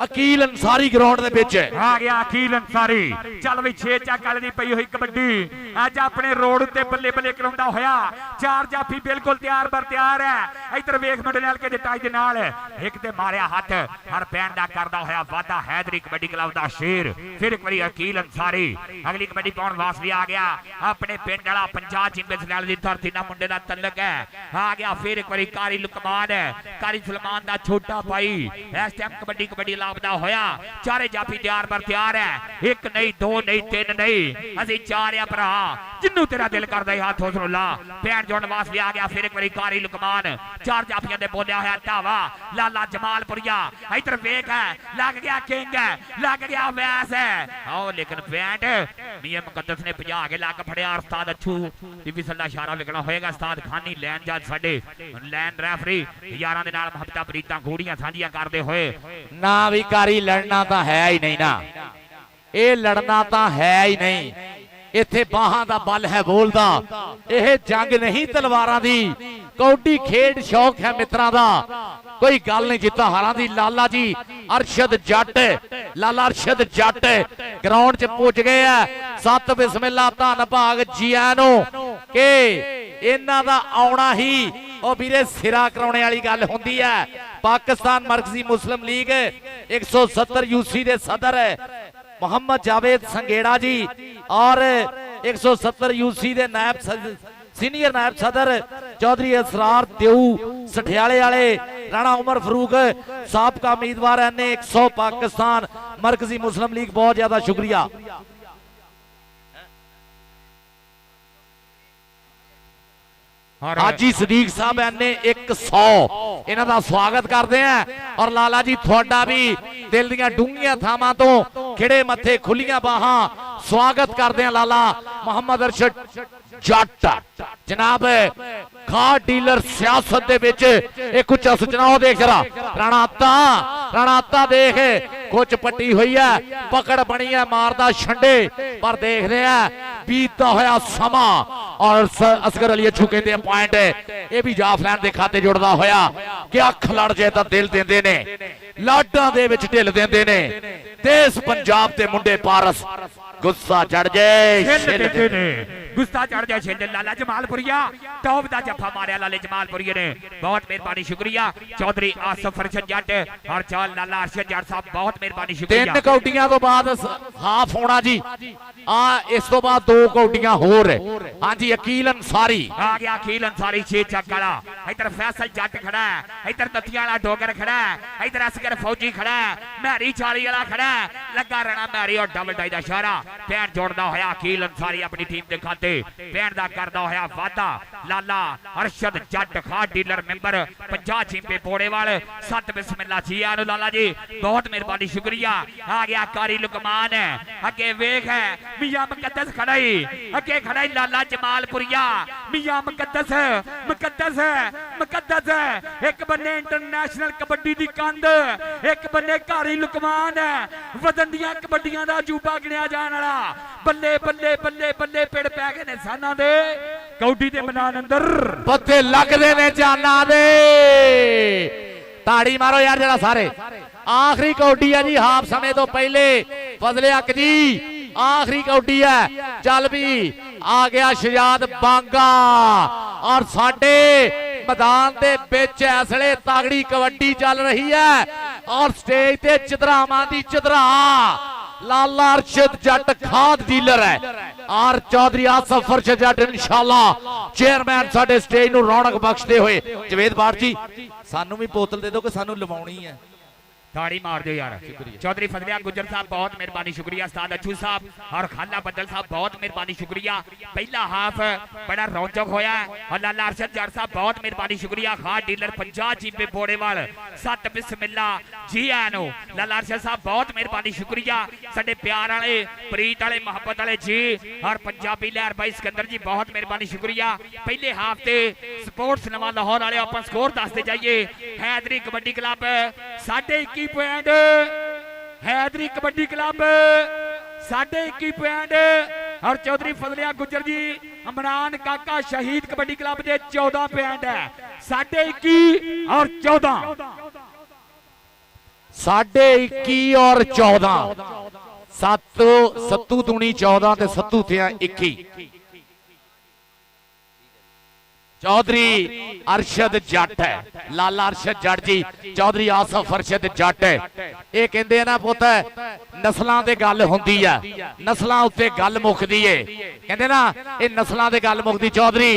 D: ਅਕੀਲ ਅੰਸਾਰੀ ਗਰਾਊਂਡ ਦੇ ਵਿੱਚ
C: ਆ ਗਿਆ। ਅਕੀਲ ਅੰਸਾਰੀ ਚੱਲ ਵੀ 6 ਚੱਕ ਵਾਲੇ ਦੀ ਪਈ ਹੋਈ ਕਬੱਡੀ ਅੱਜ ਆਪਣੇ ਰੋਡ ਉੱਤੇ ਬੱਲੇ ਬੱਲੇ ਕਰਾਉਂਦਾ ਹੋਇਆ। 4 ਜਾਫੀ ਬਿਲਕੁਲ ਤਿਆਰ ਬਰ ਤਿਆਰ ਹੈ। ਇੱਧਰ ਵੇਖ ਮੰਡਲ ਕੇ ਦਿੱਤਾ ਦੇ ਨਾਲ ਇੱਕ ਤੇ ਮਾਰਿਆ ਹੱਥ ਹਰ ਪੈਣ ਦਾ ਕਰਦਾ ਹੋਇਆ ਵਾਦਾ ਹੈਦਰੀ ਕਬੱਡੀ ਕਲੱਬ ਦਾ ਸ਼ੇਰ। ਫਿਰ ਇੱਕ ਵਾਰੀ ਅਕੀਲ ਅੰਸਾਰੀ ਅਗਲੀ ਕਬੱਡੀ ਪਾਉਣ ਵਾਸਤੇ ਆ ਗਿਆ। ਆਪਣੇ ਪਿੰਡ ਵਾਲਾ ਪੰਜਾਬ ਚੈਂਪੀਅਨਸ ਨਾਲ ਦੀ ਧਰਤੀ ਨਾਲ ਮੁੰਡੇ ਦਾ ਤਲਕ ਹੈ। ਆ ਗਿਆ ਫਿਰ ਇੱਕ ਵਾਰੀ ਕਾਰੀ ਲੁਕਮਾਨ, ਕਾਰੀ ਸੁਲਮਾਨ ਦਾ ਛੋਟਾ ਭਾਈ ਇਸ ਟਾਈਮ ਕਬੱਡੀ ਲਾਭਦਾ ਹੋਇਆ। ਚਾਰੇ ਜਾਫੀ ਤਿਆਰ ਬਰ ਤਿਆਰ ਹੈ। ਇੱਕ ਨਹੀਂ, ਦੋ ਨਹੀਂ, ਤਿੰਨ ਨਹੀਂ, ਅਸੀਂ 4 ਆ ਭਰਾ। ਜਿੰਨੂੰ ਤੇਰਾ ਦਿਲ ਕਰਦਾ ਹੱਥ ਉਸ ਨੂੰ ਲਾ। ਪੈਣ ਜੋੜਨ ਵਾਸਤੇ ਆ ਗਿਆ ਫਿਰ ਇੱਕ ਵਾਰੀ ਕਾਰੀ ਲੁਕਮਾਨ। 4 ਜਾਫੀਆਂ ਦੇ ਬੋਲਿਆ ਹੋਇਆ ਧਾਵਾ ਲਾਲਾ ਜਮਾਲਪੁਰੀਆ। ਇੱਧਰ ਵੇਖ ਹੈ ਲੱਗ ਗਿਆ ਕਿੰਗ, ਲੱਗ ਗਿਆ ਵੈਸ ਹੈ। ਆਓ ਲੇਕਿਨ ਪੈਂਟ ਮੀਆਂ ਮੁਕੱਦਸ ਨੇ ਭਜਾ ਕੇ ਲੱਗ ਫੜਿਆ। ਉਸਤਾਦ ਅਛੂ ਟੀਵੀ ਸੱਲਾ ਇਸ਼ਾਰਾ ਵਿਕਣਾ ਹੋਏਗਾ। ਉਸਤਾਦ ਖਾਨੀ ਲੈਣ ਜੱਜ ਸਾਡੇ ਲੈਣ ਰੈਫਰੀ ਯਾਰਾਂ ਦੇ ਨਾਲ ਮੁਹੱਬਤਾਂ ਪ੍ਰੀਤਾਂ ਗੂੜੀਆਂ ਸਾਂਝੀਆਂ ਕਰਦੇ ਹੋਏ।
D: ਨਾ ਵੀ ਕਾਰੀ ਲੜਨਾ ਤਾਂ ਹੈ ਹੀ ਨਹੀਂ ਨਾ, ਇਹ ਲੜਨਾ ਤਾਂ ਹੈ ਹੀ ਨਹੀਂ। ਇੱਥੇ ਬਾਹਾਂ ਦਾ ਬਲ ਹੈ ਬੋਲਦਾ। ਇਹ ਜੰਗ ਨਹੀਂ ਤਲਵਾਰਾਂ ਦੀ, ਕੌਡੀ ਖੇਡ ਸ਼ੌਕ ਹੈ ਮਿੱਤਰਾਂ ਦਾ। ਕੋਈ ਗੱਲ ਨਹੀਂ ਜਿੱਤਾਂ ਹਾਰਾਂ ਦੀ। ਲਾਲਾ ਜੀ ਅਰਸ਼ਦ ਜੱਟ, ਲਾਲਾ ਅਰਸ਼ਦ ਜੱਟ ਗਰਾਊਂਡ 'ਚ ਪੁੱਜ ਗਏ ਆ। 7 ਬਿਸਮਿਲ੍ਲਾ ਧੰਨ ਭਾਗ ਜੀਆਂ ਨੂੰ ਕਿ ਇਹਨਾਂ ਦਾ ਆਉਣਾ ਹੀ ਉਹ ਵੀਰੇ ਸਿਰਾ ਕਰਾਉਣੇ ਵਾਲੀ ਗੱਲ ਹੁੰਦੀ ਹੈ। ਪਾਕਿਸਤਾਨ ਮਰਕਜ਼ੀ ਮੁਸਲਿਮ ਲੀਗ 170 ਯੂਸੀ ਦੇ ਸਦਰ मोहम्मद जावेद संगेड़ा जी और 170 यूसी दे नायब सीनियर नायब सदर चौधरी असरार देऊ सठियाले वाले राणा उमर फरूक साबका उम्मीदवार एन 100 पाकिस्तान मरकजी मुस्लिम लीग। बहुत ज्यादा शुक्रिया। हाजी सदीक साहब एने 100 इन्हां दा स्वागत करते हैं। और लाला जी थोड़ा भी दिल दियां डूंघियां थावां तो खिड़े मथे खुलियां बाहां स्वागत करते हैं। लाला मोहम्मद अरशद जट जनाब खाद डीलर सियासत दे विच एक कुछ सुचनाओ देख जरा। राणाता देख कुछ पट्टी हुई है, पकड़ बनी है, मारदा छंडे पर देख रहे हैं बीतता होया समा। और असगर अली अच्छू कहते हैं पॉइंट ये भी जाफलैन के खाते जुड़दा होया कि अख लड़ जाए तो दिल देंदे ने, लाडां दे विच ढिल देंदे ने। देश पंजाब दे मुंडे पारस गुस्सा चढ़ जाए
C: गुस्सा चढ़ जाए छिल लाला जमालपुरिया टॉप दा जफा मारिया लाले जमालपुरिया ने। बहुत मेहरबानी शुक्रिया चौधरी आसफ अरशद जट और चौल लाला अरशद जट साहब बहुत मेहरबानी शुक्रिया।
D: 3 कौटियां तो बाद हाफ होना जी। इस तो बाद 2 कौटियां होर। हां जी अकील अंसारी
C: आ गया। अकील अंसारी 6 चक वाला। इधर फैसल जट खड़ा है, इधर दतिया वाला डोगर खड़ा है, इधर असगर फौजी खड़ा है, मैरी चाली वाला खड़ा है, लगा रहना मैरी और डबल डाई दा इशारा। पैर जोड़दा होया अकील अंसारी अपनी टीम दे खाते पैर दा करदा होया वादा। लाला अरशद जट खाद डीलर मेंबर 50 चिंपे पोड़ेवाल 7 बिस्मिल्लाह जी आनु लाला जी बहुत मेहरबानी शुक्रिया। आ गया कारी लुकमान अगे वेख है मियां मुकद्दस खड़ाई अगे खड़ाई लाला जमालपुरिया मियां मुकद्दस मुकद्दस एक बन्ने इंटरनेशनल कबड्डी दी कंध एक बन्ने कारी लुकमान वदन दियां कबड्डियां दा अजूबा गिणिया जाण वाला। बल्ले बल्ले बल्ले बल्ले पेड़ पै गए ने साना दे ਕੌਡੀ ਦੇ ਮੈਦਾਨ ਅੰਦਰ
D: ਪੱਤੇ ਲੱਗਦੇ ਨੇ ਜਾਨਾਂ ਦੇ। ਤਾੜੀ ਮਾਰੋ ਯਾਰ ਜਰਾ ਸਾਰੇ। ਆਖਰੀ ਕੌਡੀ ਹੈ ਜੀ ਹਾਫ ਸਮੇਂ ਤੋਂ ਪਹਿਲੇ। ਫਜ਼ਲੇ ਹੱਕ ਜੀ ਆਖਰੀ ਕੌਡੀ ਹੈ। ਚੱਲ ਵੀ ਆ ਗਿਆ ਸ਼ਜਾਦ ਬਾਂਗਾ ਔਰ ਸਾਡੇ मैदान दे विच इस वेले तगड़ी कबड्डी चल रही है और स्टेज ते चदरावां दी चदरा लाला अरशद जट खाद डीलर है और चौधरी आसफ फरशद जट इंशाअल्लाह चेयरमैन साडे स्टेज नूं रौनक बख्शदे हुए। जवेद बाट जी सानू भी बोतल दे दो कि सानू लवाउणी है।
C: ताड़ी मार दो यार। चौधरी फजलिया गुजर साहब बहुत मेहरबानी शुक्रिया। उस्ताद अच्छू साहब और खाला बदल साहब बहुत मेहरबानी शुक्रिया। पहला हाफ बड़ा रोचक होया और लाला अरशद जट साहब बहुत मेहरबानी शुक्रिया। खाद डीलर 50 जीपे बोड़ेवाल 7 बिस्मिल्ला जी आनो लाला अरशद साहब बहुत मेहरबानी शुक्रिया। साडे प्यार वाले प्रीत वाले मोहब्बत वाले जी और पंजाबी लहर भाई सिकंदर जी बहुत मेहरबानी शुक्रिया। पहले हाफ से स्पोर्ट्स नवा लाहौर वाले अपन स्कोर दसते जाइए। Haidri kabaddi club 21.5 point, Haidri kabaddi club 21.5 point और चौधरी फजलिया गुजर जी इमरान काका शहीद कबड्डी क्लब के 14 पॉइंट है। 21.5 और 14
D: 21.5 और 14 सत्तू दूनी 14 ते सत्तू थे 21। चौधरी अरशद जट है लाला अरशद जट जी चौधरी आसफ अरशद जट है। ये कहते हैं ना पुत नस्लों से गल होंदी है नस्लों उत्ते गल मुकदी है। कहते ना ये नस्लों से गल मुकदी। चौधरी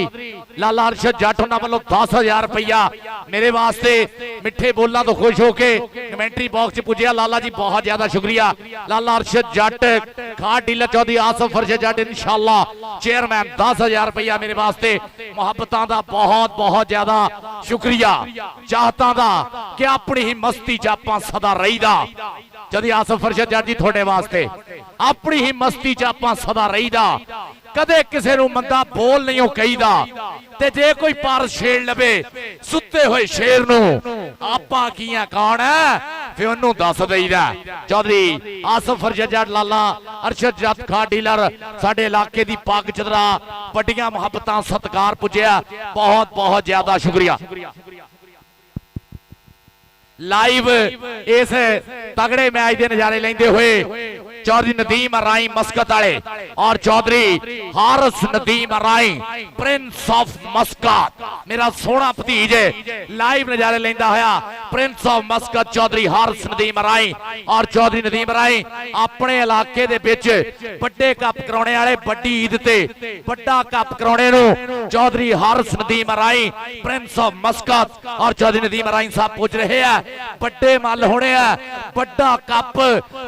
D: लाला अरशद जट उन्होंने वालों 10,000 रुपया मेरे वास्ते मिठे बोलों तो खुश होके कमेंट्री बॉक्स पुजया। लाला जी बहुत ज्यादा शुक्रिया। लाला अरशद जट खाद डीलर चौधरी आसफ अरशद जट इंशाअल्लाह चेयरमैन 10,000 रुपया मेरे वास्ते मोहब्बतां बहुत बहुत ज्यादा शुक्रिया। चाहता दा कि अपनी ही मस्ती च आपां सदा रहीदा। जदी आसफ फरशद जट जी थोड़े वास्ते अपनी ही मस्ती च आपां सदा रहीदा। कदे किसे नूं मंदा बोल नहीं कहीदा ते जे कोई पर छेड़ लवे सुते हुए शेर नूं आपां कीआं कौन है फिर उन्होंने दस दईदा। चौधरी आसफ फरशद जट लाला अरशद जट खाद डीलर साडे इलाके दी पग चदरा बड़ियां मुहब्बतां सत्कार पुजया। बहुत बहुत ज्यादा शुक्रिया। लाइव इस तगड़े मैच के नजारे लेंदे हुए चौधरी नदीम अराई मस्कत वाले और Chaudhary Haris Nadeem Arain prince of Muscat मेरा सोना भतीज लाइव नजारे लेंदा होया। Prince of Muscat Chaudhary Haris Nadeem Arain और चौधरी नदीम अराई अपने इलाके दे विच बड़े कप कराने वाले बड़ी ईद ते बड़ा कप कराने नूं चौधरी हारिस नदीम अराई प्रिंस ऑफ मस्कत और चौधरी नदीम अराई साहब पूछ रहे हैं। बड़े मल होने हैं बड़ा कप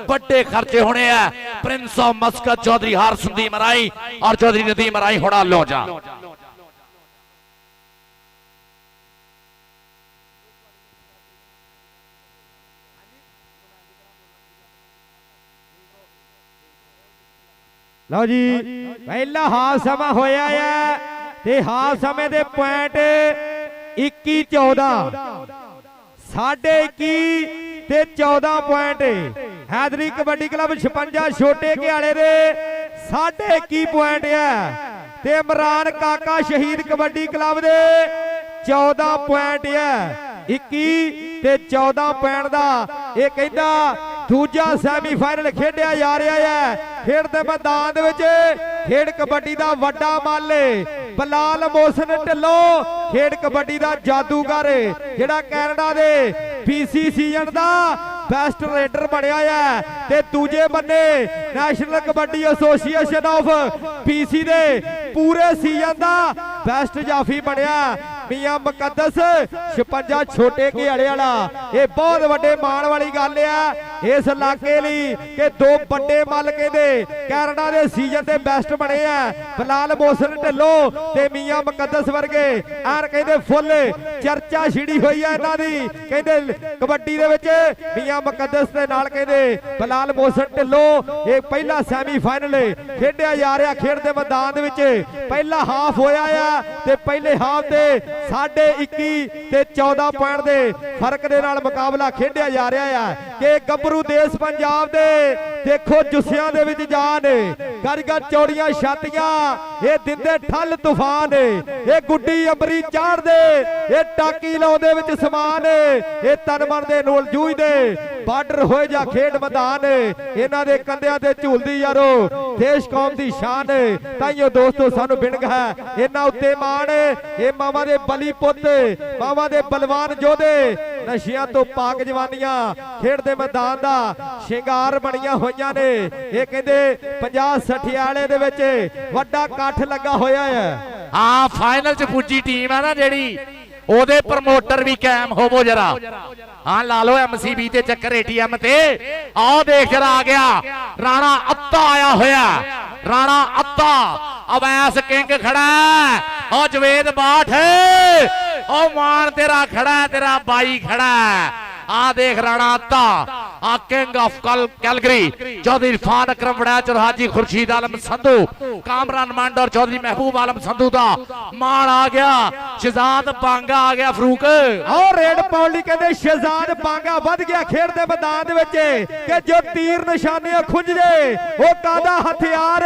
D: बड़े खर्चे होने हैं। Prince of Muscat Chaudhary Haris Nadeem Arain और चौधरी नदीम अराई होड़ा लो जा।
A: लो जी पहला हाफ समा होया है ते हाफ समय दे पॉइंट 21-14 21.5 ते 14 पॉइंट। हैदरी कबड्डी क्लब 56 छोटे घियाले दे 21.5 पॉइंट है ते इमरान काका शहीद कबड्डी क्लब दे 14 पॉइंट है। 21 ते 14 पॉइंट दा ये कहंदा दूजा सैमीफाइनल खेडिया जा रहा है। खेड दे मैदान दे विच खेड कबड्डी दा वड्डा मल बलाल मोहसिन ढिल्लो खेड कबड्डी दा जादूगर जिहड़ा कैनेडा दे BC सीजन दा बेस्ट रेडर बनया है ते दूजे बन्ने national kabaddi association of BC दे पूरे सीजन दा बेस्ट जाफी बनया मियां मुकद्दस 56 छोटे घियाले वाला। ये बहुत वड्डे मान वाली गल है इस इलाके लई कि दो बड़े मल कहंदे कैनेडा दे सीजन दे बेस्ट बने हैं बलाल मोहसिन ढिल्लो ते मियां मुकद्दस वर्गे ऐन कहंदे फुल चर्चा छिड़ी हुई है इन्हां दी। कहंदे कबड्डी दे विच मियां मुकद्दस दे नाल कहंदे बलाल मोहसिन ढिल्लो ये पहला सैमीफाइनल खेडिया जा रहा। खेड दे मैदान दे विच पहला हाफ होया है ते पहले हाफ दे 21.5 ते 14 पॉइंट दे फर्क दे नाल मुकाबला खेडिया जा रहा है कि गब्बरू ਗੱਭਰੂ ਦੇਸ਼ ਪੰਜਾਬ ਦੇ ਦੇਖੋ ਜੁੱਸਿਆਂ ਦੇ ਵਿੱਚ ਜਾਨ ਗੱਜ ਗੱਜ ਚੌੜੀਆਂ ਛਾਤੀਆਂ ਇਹ ਦਿੰਦੇ ਠੱਲ ਤੂਫਾਨ ਇਹ ਗੁੱਡੀ ਅੰਬਰੀ ਚਾੜਦੇ ਇਹ ਟਾਕੀ ਲਾਉਂਦੇ ਵਿੱਚ ਸਮਾਨ ਇਹ ਤਨ ਮਨ ਦੇ ਨਾਲ ਜੂਝਦੇ ਬਾਰਡਰ ਹੋਏ ਜਾਂ ਖੇਡ ਮੈਦਾਨ ਇਹਨਾਂ ਦੇ ਕੰਧਿਆਂ ਤੇ ਝੂਲਦੀ ਯਾਰੋ ਦੇਸ਼ ਕੌਮ ਦੀ ਸ਼ਾਨ ਤਾਈਓ ਦੋਸਤੋ ਸਾਨੂੰ ਬਿਣਗ ਹੈ ਇਹਨਾਂ ਉੱਤੇ ਮਾਣ ਇਹ ਮਾਵਾਂ ਦੇ ਬਲੀ ਪੁੱਤ ਮਾਵਾਂ ਦੇ ਬਲਵਾਨ ਯੋਧੇ ਨਸ਼ਿਆਂ ਤੋਂ ਪਾਕ ਜਵਾਨੀਆਂ ਖੇਡ ਦੇ ਮੈਦਾਨ ਦਾ ਸ਼ਿੰਗਾਰ ਬਣੀਆਂ ਹੋਈਆਂ ਨੇ ਇਹ ਕਹਿੰਦੇ 50-60 ਵਾਲੇ ਦੇ ਵਿੱਚ ਵੱਡਾ ਇਕੱਠ ਲੱਗਾ ਹੋਇਆ ਹੈ
D: ਹਾਂ ਫਾਈਨਲ 'ਚ ਪੁੱਜੀ ਟੀਮ ਹੈ ਨਾ ਜਿਹੜੀ ਉਹਦੇ ਪ੍ਰਮੋਟਰ ਵੀ ਕਾਇਮ ਹੋਵੋ ਜਰਾ ਹਾਂ ਲਾ ਲਓ MCB ਤੇ ਚੱਕਰ ATM ਤੇ ਆਹ ਦੇਖ ਜਰਾ ਆ ਗਿਆ ਰਾਣਾ ਅੱਤਾ ਆਇਆ ਹੋਇਆ ਰਾਣਾ ਅੱਤਾ ਅਵੈਸ ਕਿੰਗ ਖੜਾ ਉਹ ਜਵੇਦ ਬਾਠ ਉਹ ਮਾਨ ਤੇਰਾ ਖੜਾ ਤੇਰਾ ਬਾਈ ਖੜਾ ਆ ਦੇਖ ਰਾਣਾ ਅੱਤਾ ਆ king of Calgary Chaudhary Irfan Akram Waraich ਹਾਜੀ ਖੁਰਸ਼ੀਦ ਆਲਮ ਸੰਧੂ ਕਾਮਰਾਨ ਮੰਡ ਔਰ ਚੌਧਰੀ ਮਹਿਬੂਬ ਆਲਮ ਸੰਧੂ ਦਾ ਮਾਣ ਆ ਗਿਆ ਸ਼ਹਿਜ਼ਾਦ ਬਾਂਗਾ ਆ ਗਿਆ ਫਰੂਕ
A: ਔਰ ਰੇਡ ਪਾਉਣ ਲਈ ਕਹਿੰਦੇ ਸ਼ਹਿਜ਼ਾਦ ਬਾਂਗਾ ਵੱਧ ਗਿਆ ਖੇਡ ਦੇ ਮੈਦਾਨ ਦੇ ਵਿੱਚ ਕਿ ਜੋ ਤੀਰ ਨਿਸ਼ਾਨੇ ਖੁੰਝ ਜੇ ਉਹ ਕਾਦਾ ਹਥਿਆਰ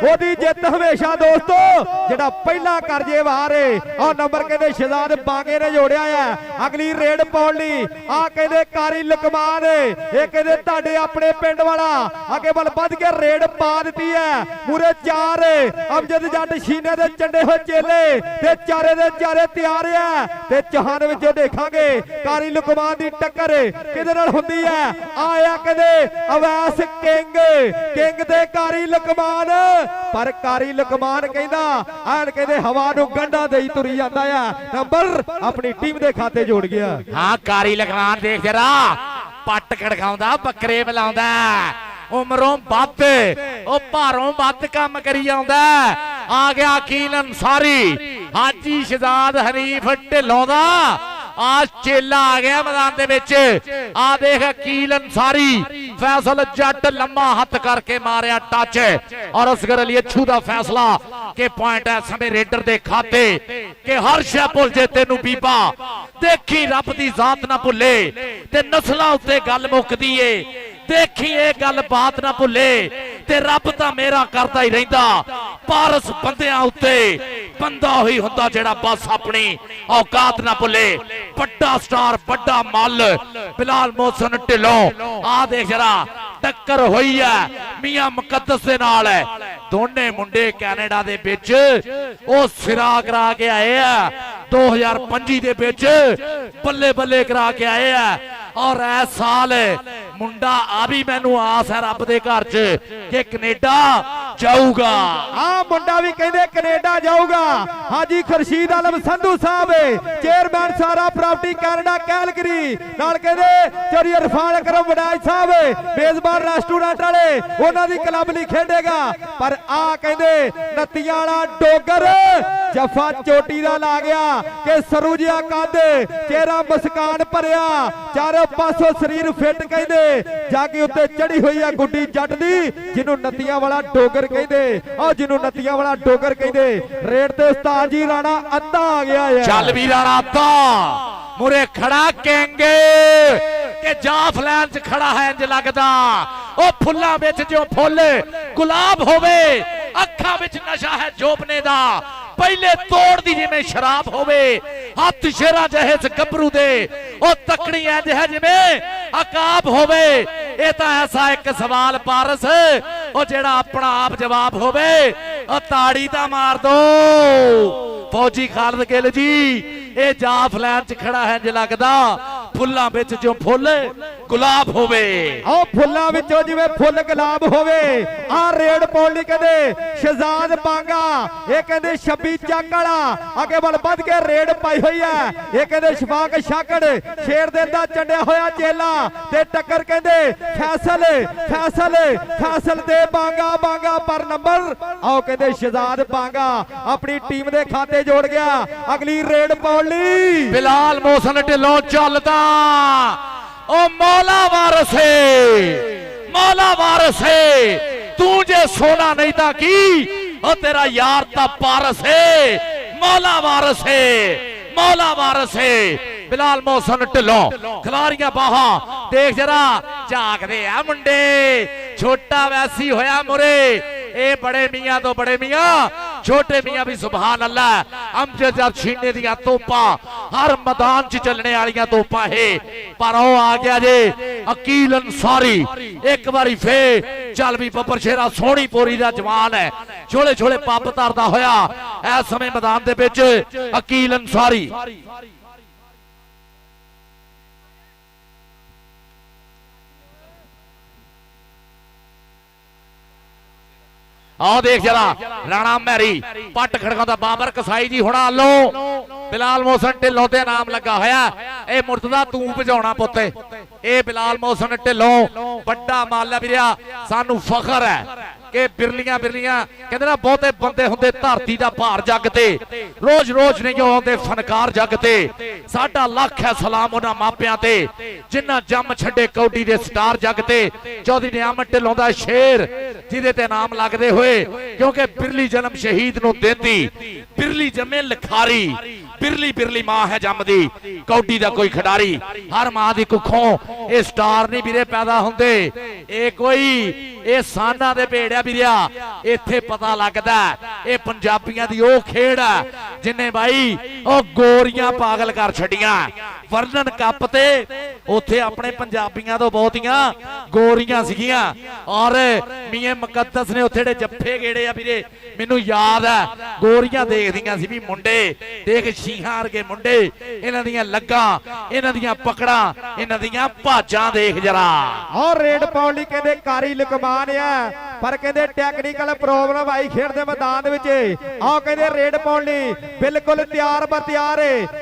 A: ਉਹਦੀ ਜਿੱਤ ਹਮੇਸ਼ਾ ਦੋਸਤੋ ਜਿਹੜਾ ਪਹਿਲਾਂ ਕਰ ਜੇ ਵਾਰ ਉਹ ਨੰਬਰ ਕਹਿੰਦੇ ਸ਼ਹਿਜ਼ਾਦ ਬਾਂਗੇ ਨੇ ਜੋੜਿਆ ਆ ਅਗਲੀ ਰੇਡ ਪਾਉਣ ਲਈ ਆ ਕਹਿੰਦੇ ਕਾਰੀ ਲਕਮਾਨ ਇਹ ਕਹਿੰਦੇ ਤੁਹਾਡੇ ਆਪਣੇ ਪਿੰਡ ਵਾਲਾ ਅੱਗੇ ਵੱਲ ਵੱਧ ਕੇ ਰੇਡ ਪਾ ਦਿੱਤੀ ਹੈ ਪੂਰੇ 4 ਅਮਜਦ ਜੱਟ ਸ਼ੀਨੇ ਦੇ ਚੰਡੇ ਹੋਏ ਚੇਲੇ ਤੇ ਚਾਰੇ ਦੇ ਚਾਰੇ ਤਿਆਰ ਹੈ ਤੇ ਚੌਹਾਨ ਵਿੱਚੋਂ ਦੇਖਾਂਗੇ ਕਾਰੀ ਲਕਮਾਨ ਦੀ ਟੱਕਰ ਕਿਹਦੇ ਨਾਲ ਹੁੰਦੀ ਹੈ ਆਇਆ ਕਹਿੰਦੇ ਅਵੈਸ ਕਿੰਗ ਤੇ ਕਾਰੀ ਲਕਮਾਨ ਪਰ ਕਾਰੀ ਲਕਮਾਨ ਕਹਿੰਦਾ ਐਨ ਕਹਿੰਦੇ ਹਵਾ ਨੂੰ ਗੰਢਾ ਦੇਈ ਤੁਰੀ ਜਾਂਦਾ ਆ ਨੰਬਰ ਆਪਣੀ ਟੀਮ ਦੇ ਖਾਤੇ ਜੋੜ ਗਿਆ
D: ਹਾਂ ਕਾਰੀ ਲਕਮਾਨ ਦੇਖ ਜਰਾ ਪੱਟ ਖੜਕਾਉਂਦਾ ਬੱਕਰੇ ਬੁਲਾਉਂਦਾ ਉਮਰੋਂ ਵੱਧ ਉਹ ਭਾਰੋਂ ਵੱਧ ਕੰਮ ਕਰੀ ਜਾਂਦਾ ਆ ਗਿਆ ਅਕੀਲ ਅੰਸਾਰੀ ਹਾਜੀ ਸ਼ਹਿਜ਼ਾਦ ਹਨੀਫ ਢਿੱਲੋਂ ਦਾ ਆ ਚੇਲਾ ਆ ਗਿਆ ਮੈਦਾਨ ਦੇ ਵਿੱਚ ਆ ਦੇਖ ਅਕੀਲ ਅੰਸਾਰੀ ਫੈਸਲ ਜੱਟ ਲੰਮਾ ਹੱਥ ਕਰਕੇ ਮਾਰਿਆ ਟੱਚ ਔਰ ਅਸਗਰ ਅਲੀ ਅੱਛੂ ਦਾ ਫੈਸਲਾ ਕਿ ਪੁਆਇੰਟ ਹੈ ਸਮੇਂ ਰੇਡਰ ਦੇ ਖਾਤੇ ਕਿ ਹਰ ਸ਼ੈ ਭੁੱਲ ਜੇ ਤੈਨੂੰ ਬੀਬਾ ਦੇਖੀ ਰੱਬ ਦੀ ਜ਼ਾਤ ਨਾ ਭੁੱਲੇ ਤੇ ਨਸਲਾਂ ਉੱਤੇ ਗੱਲ ਮੁੱਕਦੀ ਏ ਦੇਖੀ ਇਹ ਗੱਲ ਬਾਤ ਨਾ ਭੁੱਲੇ ਤੇ ਰੱਬ ਤਾਂ ਮੇਰਾ ਕਰਦਾ ਹੀ ਰਹਿੰਦਾ ਪਾਰਸ ਬੰਦਿਆਂ ਉੱਤੇ ਬੰਦਾ ਹੋਈ ਹੁੰਦਾ ਜਿਹੜਾ ਬਸ ਆਪਣੀ ਔਕਾਤ ਨਾ ਭੁੱਲੇ ਵੱਡਾ ਸਟਾਰ ਵੱਡਾ ਮੱਲ ਬਿਲਾਲ ਮੋਹਸਨ ਢਿੱਲੋਂ ਆ ਦੇਖ ਜਰਾ ਟੱਕਰ ਹੋਈ ਹੈ ਮੀਆਂ ਮੁਕੱਦਸ ਦੇ ਨਾਲ ਹੈ ਦੋਨੇ ਮੁੰਡੇ ਕੈਨੇਡਾ ਦੇ ਵਿੱਚ ਉਹ ਸਿਰਾ ਕਰਾ ਕੇ ਆਏ ਆ 2025 ਦੇ ਵਿੱਚ ਬੱਲੇ ਬੱਲੇ ਕਰਾ ਕੇ ਆਏ ਆ ਔਰ ਇਸ ਸਾਲ ਮੁੰਡਾ ਆ ਵੀ ਮੈਨੂੰ ਆਸ ਹੈ ਰੱਬ ਦੇ ਘਰ 'ਚ ਕਿ ਕੈਨੇਡਾ ਜਾਊਗਾ
A: ਆ ਮੁੰਡਾ ਵੀ ਕਹਿੰਦੇ ਕੈਨੇਡਾ ਜਾਊਗਾ ਹਾਜੀ ਖੁਰਸ਼ੀਦ ਆਲਮ ਸੰਧੂ ਸਾਹਿਬ ਚੇਅਰਮੈਨ ਸਾਰਾ ਪ੍ਰਾਪਰਟੀ ਕੈਨੇਡਾ ਕੈਲਗਰੀ ਨਾਲ ਕਹਿੰਦੇ ਚੌਧਰੀ ਇਰਫਾਨ ਅਕਰਮ ਵੜੈਚ ਸਾਹਿਬ ਮੇਜ਼ਬਾਨ ਰੈਸਟੋਰੈਂਟ ਵਾਲੇ ਉਹਨਾਂ ਦੀ ਕਲੱਬ ਲਈ ਖੇਡੇਗਾ ਪਰ ਆ ਕਹਿੰਦੇ ਨੱਤੀਆਂ ਵਾਲਾ ਡੋਗਰ ਜਫਾ ਚੋਟੀ ਦਾ ਲਾ ਗਿਆ ਕਿ ਸਰੂ ਜਿਹਾ ਕੱਦ ਚਿਹਰਾ ਮੁਸਕਾਨ ਭਰਿਆ ਚਾਰੋਂ ਪਾਸੋਂ ਸਰੀਰ ਫਿੱਟ ਕਹਿੰਦੇ ਜਾਗੀ ਉੱਤੇ ਚੜੀ ਹੋਈ ਆ ਗੁੱਡੀ ਜੱਟ ਦੀ ਜਿਹਨੂੰ ਨੱਤੀਆਂ ਵਾਲਾ ਡੋਗਰ ਕਹਿੰਦੇ ਆ ਜਿਹਨੂੰ ਨੱਤੀਆਂ ਵਾਲਾ ਡੋਗਰ ਕਹਿੰਦੇ ਰੇਡ ਤੇ ਉਸਤਾਦ ਜੀ ਰਾਣਾ ਅੱਧਾ ਆ ਗਿਆ ਹੈ
D: ਚੱਲ ਵੀ ਰਾਣਾ ਅੱਧਾ ਮੁਰੇ ਖੜਾ ਕਿੰਗ ਕਿ ਜਾਫ ਲਾਈਨ 'ਚ ਖੜਾ ਹੈ ਇੰਜ ਲੱਗਦਾ ਉਹ ਫੁੱਲਾਂ ਵਿੱਚ ਜੋ ਫੁੱਲ ਗੁਲਾਬ ਹੋਵੇ ਅੱਖਾਂ ਵਿੱਚ ਨਸ਼ਾ ਹੈ ਜੋਬਨੇ ਦਾ ਪਹਿਲੇ ਤੋੜ ਦੀ ਜਿਵੇਂ ਸ਼ਰਾਬ ਹੋਵੇ ਹੱਥ ਸ਼ੇਰਾ ਜਿਹੇ ਗੱਭਰੂ ਦੇ ਉਹ ਤਕੜੀ ਇੰਜ ਹੈ ਜਿਵੇਂ ਅਕਾਬ ਹੋਵੇ ਇਹ ਤਾਂ ਐਸਾ ਇੱਕ ਸਵਾਲ ਪਾਰਸ ਉਹ ਜਿਹੜਾ ਆਪਣਾ ਆਪ ਜਵਾਬ ਹੋਵੇ ਉਹ ਤਾੜੀ ਤਾਂ ਮਾਰ ਦੋ ਫੌਜੀ ਖਾਲਦ ਗਿੱਲ ਜੀ ਇਹ ਜਾਫ ਲਾਈਨ 'ਚ ਖੜਾ ਹੈ ਇੰਜ ਲੱਗਦਾ ਫੁੱਲਾਂ ਵਿੱਚ ਜੋ ਫੁੱਲ ਗੁਲਾਬ ਹੋਵੇ
A: ਉਹ ਫੁੱਲਾਂ ਵਿੱਚੋਂ ਜਿਵੇਂ ਫੁੱਲ ਗੁਲਾਬ ਹੋਵੇ ਆ ਰੇਡ ਪਾਉਣ ਲਈ ਕਹਿੰਦੇ ਸ਼ਹਿਜ਼ਾਦ ਬਾਂਗਾ ਇਹ ਕਹਿੰਦੇ 26 ਚੱਕ ਵਾਲਾ ਅੱਗੇ ਵੱਲ ਵੱਧ ਕੇ ਰੇਡ ਪਾਈ ਹੋਈ ਹੈ ਇਹ ਕਹਿੰਦੇ ਸ਼ਫਾਕ ਛਾਕੜ ਸ਼ੇਰ ਦਿਲ ਦਾ ਚੰਡਿਆ ਹੋਇਆ ਚੇਲਾ ਤੇ ਟੱਕਰ ਕਹਿੰਦੇ ਫੈਸਲ ਦੇ ਬਾਂਗਾ ਪਰ ਨੰਬਰ ਆਓ ਕਹਿੰਦੇ ਸ਼ਹਿਜ਼ਾਦ ਬਾਂਗਾ ਆਪਣੀ ਟੀਮ ਦੇ ਖਾਤੇ ਜੋੜ ਗਿਆ ਅਗਲੀ ਰੇਡ ਪਾਉਣ ਲਈ
D: ਬਿਲਾਲ ਮੋਹਸਨ ਢਿੱਲੋਂ ਚੱਲਦਾ ਉਹ ਮੌਲਾ ਵਾਰਸੇ ਤੂੰ ਜੇ ਸੋਨਾ ਨਹੀਂ ਤਾਂ ਕੀ ਉਹ ਤੇਰਾ ਯਾਰ ਤਾਂ ਪਾਰਸ ਏ ਮੌਲਾ ਵਾਰਸੇ ਬਿਲਾਲ ਮੋਹਸਨ ਢਿੱਲੋਂ ਖਿਲਾਰੀਆਂ ਬਾਹਾਂ ਦੇਖ ਜਰਾ ਝਾਕਦੇ ਆ ਮੁੰਡੇ ਛੋਟਾ ਵੈਸੀ ਹੋਇਆ ਮੁਰੇ ਇਹ ਬੜੇ ਮੀਆਂ ਤੋਂ ਬੜੇ ਮੀਆਂ ਛੋਟੇ ਮੀਆਂ ਵੀ ਸੁਭਾਨ ਅੱਲਾ ਅਮਜਦ ਛੀਨੇ ਦੀਆਂ ਤੋਪਾਂ ਹਰ ਮੈਦਾਨ 'ਚ ਚੱਲਣੇ ਵਾਲੀਆਂ ਤੋਪਾਂ ਇਹ ਪਰ ਉਹ ਆ ਗਿਆ ਜੇ ਅਕੀਲ ਅੰਸਾਰੀ ਇੱਕ ਵਾਰੀ ਫੇ ਚੱਲ ਵੀ ਬੱਬਰ ਸ਼ੇਰਾ ਸੋਹਣੀ ਪੋਰੀ ਦਾ ਜਵਾਨ ਹੈ ਛੋਲੇ ਛੋਲੇ ਪੱਪ ਧਰਦਾ ਹੋਇਆ ਇਸ ਸਮੇਂ ਮੈਦਾਨ ਦੇ ਵਿੱਚ ਅਕੀਲ ਅੰਸਾਰੀ ਆਹ ਦੇਖ ਜਰਾ ਰਾਣਾ ਮਹਿਰੀ ਪੱਟ ਖੜਕਾਉਂਦਾ ਬਾਬਰ ਕਸਾਈ ਜੀ ਹੁਣਾਂ ਵੱਲੋਂ ਬਿਲਾਲ ਮੋਹਸਨ ਢਿੱਲੋਂ ਤੇ ਨਾਮ ਲੱਗਾ ਹੋਇਆ ਇਹ ਮੁਰਤਜ਼ਾ ਤੂੰ ਭਜਾਉਣਾ ਪੁੱਤ ਇਹ ਬਿਲਾਲ ਮੋਹਸਨ ਢਿੱਲੋਂ ਵੱਡਾ ਮਾਲ ਹੈ ਵੀਰਿਆ ਸਾਨੂੰ ਫਖਰ ਹੈ ਕਿ ਬਿਰਲੀਆਂ ਕਹਿੰਦੇ ਨਾ ਬਹੁਤੇ ਬੰਦੇ ਹੁੰਦੇ ਧਰਤੀ ਦਾ ਭਾਰ ਜੱਗ ਤੇ ਰੋਜ਼ ਨਹੀਂ ਆਉਂਦੇ ਫਨਕਾਰ ਜੱਗ ਤੇ ਸਾਡਾ ਲੱਖ ਹੈ ਸਲਾਮ ਉਹਨਾਂ ਮਾਪਿਆਂ ਤੇ ਜਿਨ੍ਹਾਂ ਜੰਮ ਛੱਡੇ ਕੌਡੀ ਦੇ ਸਟਾਰ ਜੱਗ ਤੇ ਚੌਧਰੀ ਨਿਆਮਤ ਢਿੱਲੋਂ ਦਾ ਸ਼ੇਰ ਜਿਹਦੇ ਤੇ ਨਾਮ ਲੱਗਦੇ ਹੋਏ ਕਿਉਂਕਿ ਬਿਰਲੀ ਜਨਮ ਸ਼ਹੀਦ ਨੂੰ ਦਿੰਦੀ ਬਿਰਲੀ ਜੰਮੇ ਲਖਾਰੀ ਬਿਰਲੀ ਮਾਂ ਹੈ ਜੰਮਦੀ ਕੌਡੀ ਦਾ ਕੋਈ ਖਿਡਾਰੀ ਹਰ ਮਾਂ ਦੀ ਕੁੱਖੋਂ ਇਹ ਸਟਾਰ ਨਹੀਂ ਵੀਰੇ ਪੈਦਾ ਹੁੰਦੇ ਇਹ ਸਾਨਾਂ ਦੇ ਭੇੜਿਆ ਵੀਰਿਆ ਇੱਥੇ ਪਤਾ ਲੱਗਦਾ ਇਹ ਪੰਜਾਬੀਆਂ ਦੀ ਉਹ ਖੇਡ ਆ ਜਿੰਨੇ ਬਾਈ ਉਹ ਗੋਰੀਆਂ ਪਾਗਲ ਕਰ ਛੱਡੀਆਂ ਵਰਲਡ ਕੱਪ ਤੇ ਉੱਥੇ ਆਪਣੇ ਪੰਜਾਬੀਆਂ ਤੋਂ ਬਹੁਤੀਆਂ ਗੋਰੀਆਂ ਸੀਗੀਆਂ ਔਰ ਮੀਆਂ ਮੁਕੱਦਸ ਨੇ ਉੱਥੇ ਦੇ ਜੱਫੇ ਗੇੜੇ ਆ ਵੀਰੇ ਮੈਨੂੰ ਯਾਦ ਆ ਗੋਰੀਆਂ ਦੇਖਦੀਆਂ ਸੀ ਵੀ ਮੁੰਡੇ ਦੇਖ ਸ਼ੀਹਾਂ ਵਰਗੇ ਮੁੰਡੇ ਇਹਨਾਂ ਦੀਆਂ ਲੱਗਾ ਇਹਨਾਂ ਦੀਆਂ ਪਕੜਾਂ ਇਹਨਾਂ ਦੀਆਂ ਭਾਜਾਂ ਦੇਖ ਜਰਾ
A: ਔਰ ਰੇਡ ਪਾਉਣ ਲਈ ਕਹਿੰਦੇ ਕਾਰੀ ਲੁਕਮਾਨ ਆ ਪਰ ਕਹਿੰਦੇ ਟੈਕਨੀਕਲ ਪ੍ਰੋਬਲਮ ਆਈ ਖੇਡ ਦੇ ਮੈਦਾਨ ਦੇ ਵਿੱਚ ਆਹ ਕਹਿੰਦੇ ਰੇਡ ਪਾਉਣ ਲਈ ਬਿਲਕੁਲ ਤਿਆਰ